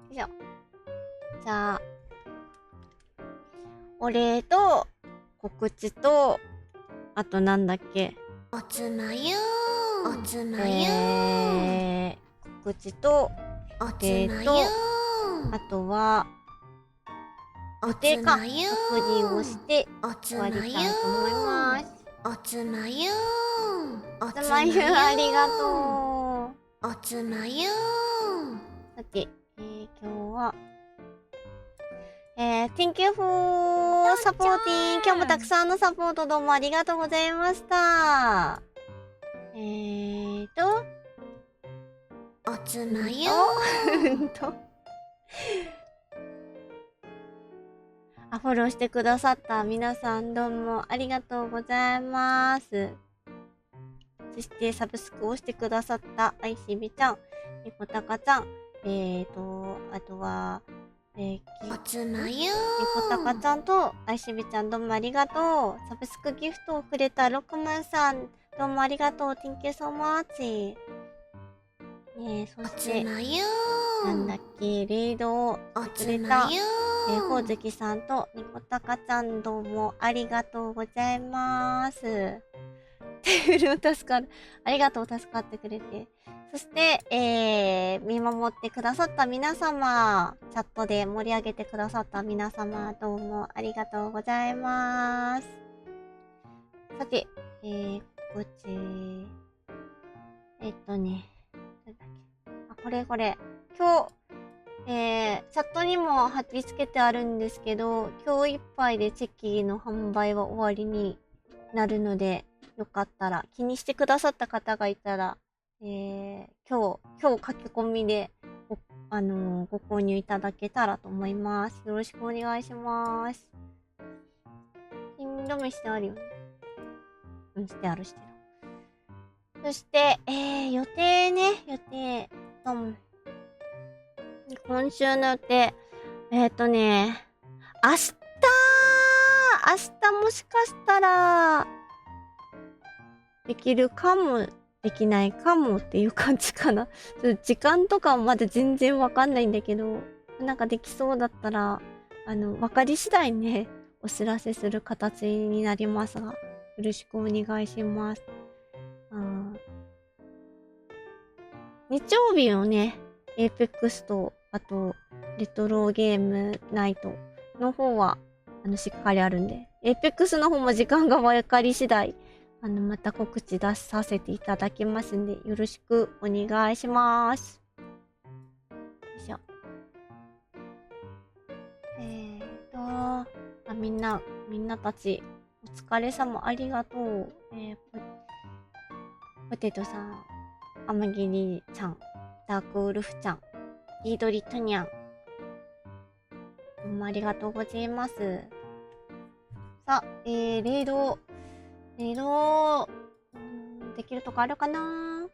[SPEAKER 1] よいしょ。じゃあお礼と告知と、あとなんだっけ。
[SPEAKER 2] おつまゆ告
[SPEAKER 1] 知と
[SPEAKER 2] おつまゆ
[SPEAKER 1] あとは予定か確認をして終わりたいと思います。
[SPEAKER 2] おつまゆ
[SPEAKER 1] おつまゆありがとう。
[SPEAKER 2] おつまゆ
[SPEAKER 1] さて、今日はThank you for supporting。 今日もたくさんのサポートどうもありがとうございました。
[SPEAKER 2] おつまゆ
[SPEAKER 1] フォローしてくださった皆さんどうもありがとうございます。そしてサブスクをしてくださったアイシビちゃん、ニコタカちゃん、あとは
[SPEAKER 2] おつまゆ
[SPEAKER 1] ニコタカちゃんとアイシビちゃんどうもありがとう。サブスクギフトをくれたロクマンさんどうもありがとう。Thank you so much。そしてなんだっけ、レイドをしてくれたほおずきさんとニコタカちゃんどうもありがとうございます。テーブルを助かる。ありがとう、助かってくれて。そして、見守ってくださった皆様、チャットで盛り上げてくださった皆様、どうもありがとうございます。さて、告知。なんだっけ。これ。今日、チャットにも貼り付けてあるんですけど、今日いっぱいでチェキの販売は終わりになるので、よかったら気にしてくださった方がいたら、今日書き込みでご購入いただけたらと思います。よろしくお願いします。ピン止めしてあるよね。してある。そして、予定。今週の予定。明日もしかしたら、できるかも、できないかもっていう感じかな。ちょっと時間とかはまだ全然わかんないんだけど、なんかできそうだったら、わかり次第ね、お知らせする形になりますが、よろしくお願いします。日曜日のね、エーペックスとあと、レトロゲームナイトの方は、しっかりあるんで、エイペックスの方も時間が分かり次第、また告知出させていただきますんで、よろしくお願いします。よいしょ。みんなたち、お疲れ様、ありがとう。ポテトさん、アマギリちゃん、ダークウルフちゃん、イードリトニャン。どうもありがとうございます。さあ、レイド、できるとこあるかな？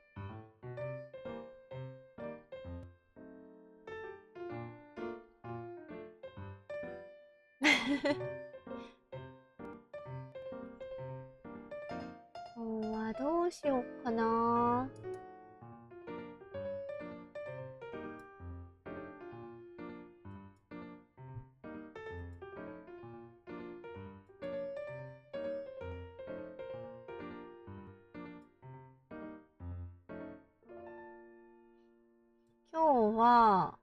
[SPEAKER 1] 今日はどうしようかな。今日は、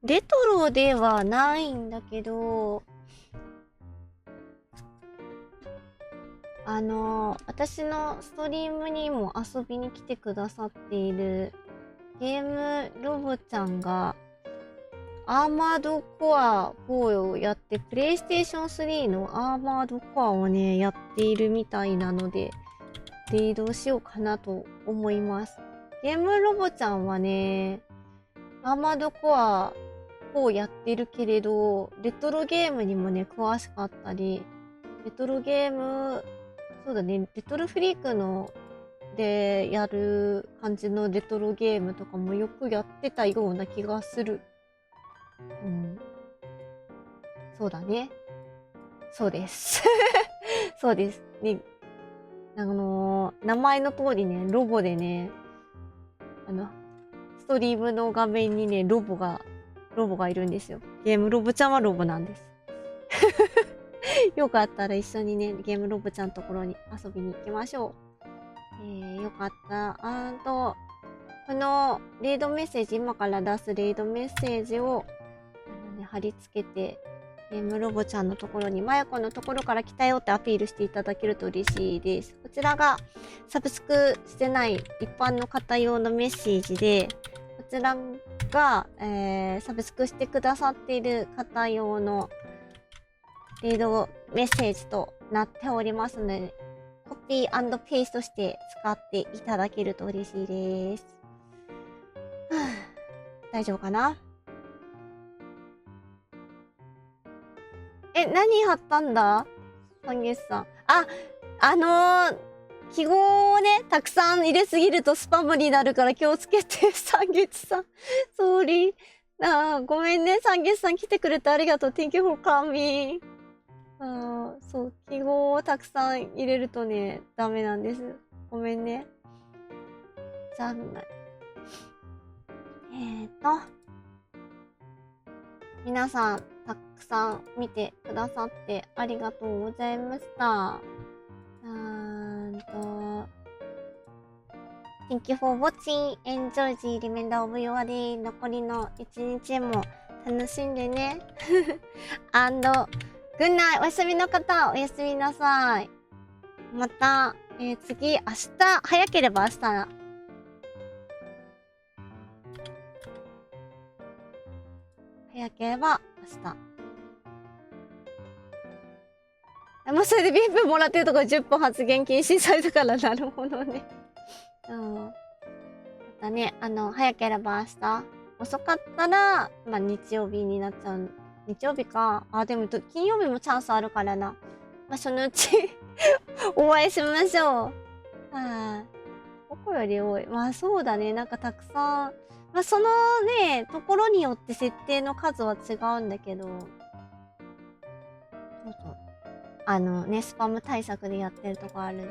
[SPEAKER 1] レトロではないんだけど、私のストリームにも遊びに来てくださっているゲームロボちゃんがアーマードコア4をやって、プレイステーション3のアーマードコアをね、やっているみたいなので、レイドしようかなと思います。ゲームロボちゃんはね、アーマードコア4やってるけれど、レトロゲームにもね、詳しかったり、レトロゲーム、そうだね、レトロフリークのでやる感じのレトロゲームとかもよくやってたような気がする。うん。そうだね。そうです。そうです。ね、名前の通りね、ロボでね、ストリームの画面にね、ロボがいるんですよ。ゲームロボちゃんはロボなんです。よかったら一緒にね、ゲームロボちゃんのところに遊びに行きましょう。よかった。このレイドメッセージ、今から出すレイドメッセージを、貼り付けて、ゲームロボちゃんのところに、まやこのところから来たよってアピールしていただけると嬉しいです。こちらがサブスクしてない一般の方用のメッセージで、こちらが、サブスクしてくださっている方用のレイドメッセージとなっておりますので、コピー&ペーストして使っていただけると嬉しいです。大丈夫かな？何貼ったんだ？サンゲスさん。記号をね、たくさん入れすぎるとスパムになるから気をつけて、サンゲスさん。ソーリー。ごめんね、サンゲスさん来てくれてありがとう。Thank you for coming. そう、記号をたくさん入れるとね、ダメなんです。ごめんね。残念。皆さん、たくさん見てくださってありがとうございました。Thank you for watching. Enjoy the remainder of your day. 残りの一日も楽しんでね。Good night. おやすみの方、おやすみなさい。また、次、明日、早ければ明日。早ければ明日。もうそれでビープもらってるところ10分発言禁止されたから、なるほどね。またね、早ければ明日。遅かったら、まあ日曜日になっちゃう。日曜日か。でも金曜日もチャンスあるからな。まあそのうちお会いしましょう。ここより多い。まあそうだね。なんかたくさん。まあそのね、ところによって設定の数は違うんだけど。そうスパム対策でやってるとこある。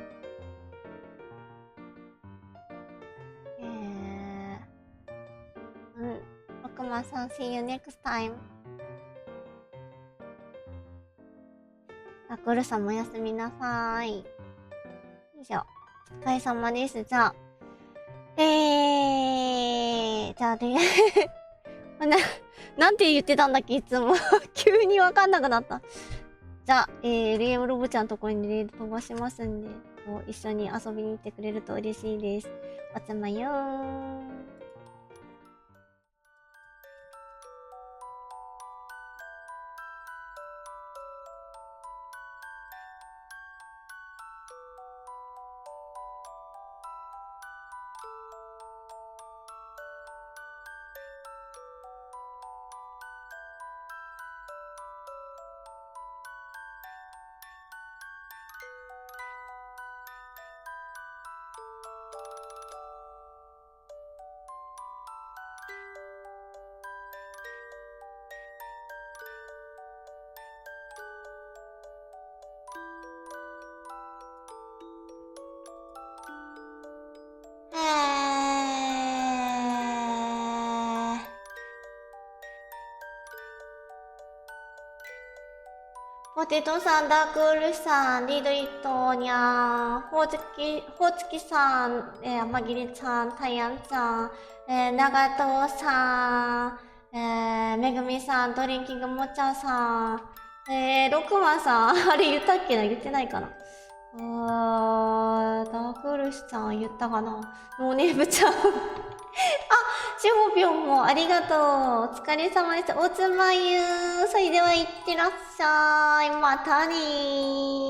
[SPEAKER 1] 奥間さん、see you next time. ゴルさんもおやすみなさい。よいしょ。お疲れ様です。じゃあ、じゃあね、なんて言ってたんだっけいつも。急にわかんなくなった。じゃあ、レオロボちゃんのところにレール飛ばしますんで、一緒に遊びに行ってくれると嬉しいです。おつまよー。ポテトさん、ダークウルフさん、リドリットニャー、ほうつきさん、まぎりちゃん、たやんちゃん、長藤さん、めぐみさん、ドリンキングもちゃさん、ロクマさん、あれ言ったっけな言ってないかな。ダークウルフさん言ったかな。ノーネームちゃん。しほぴょんもありがとう。お疲れ様です。おつまゆ。それでは、いってらっしゃい。またねー。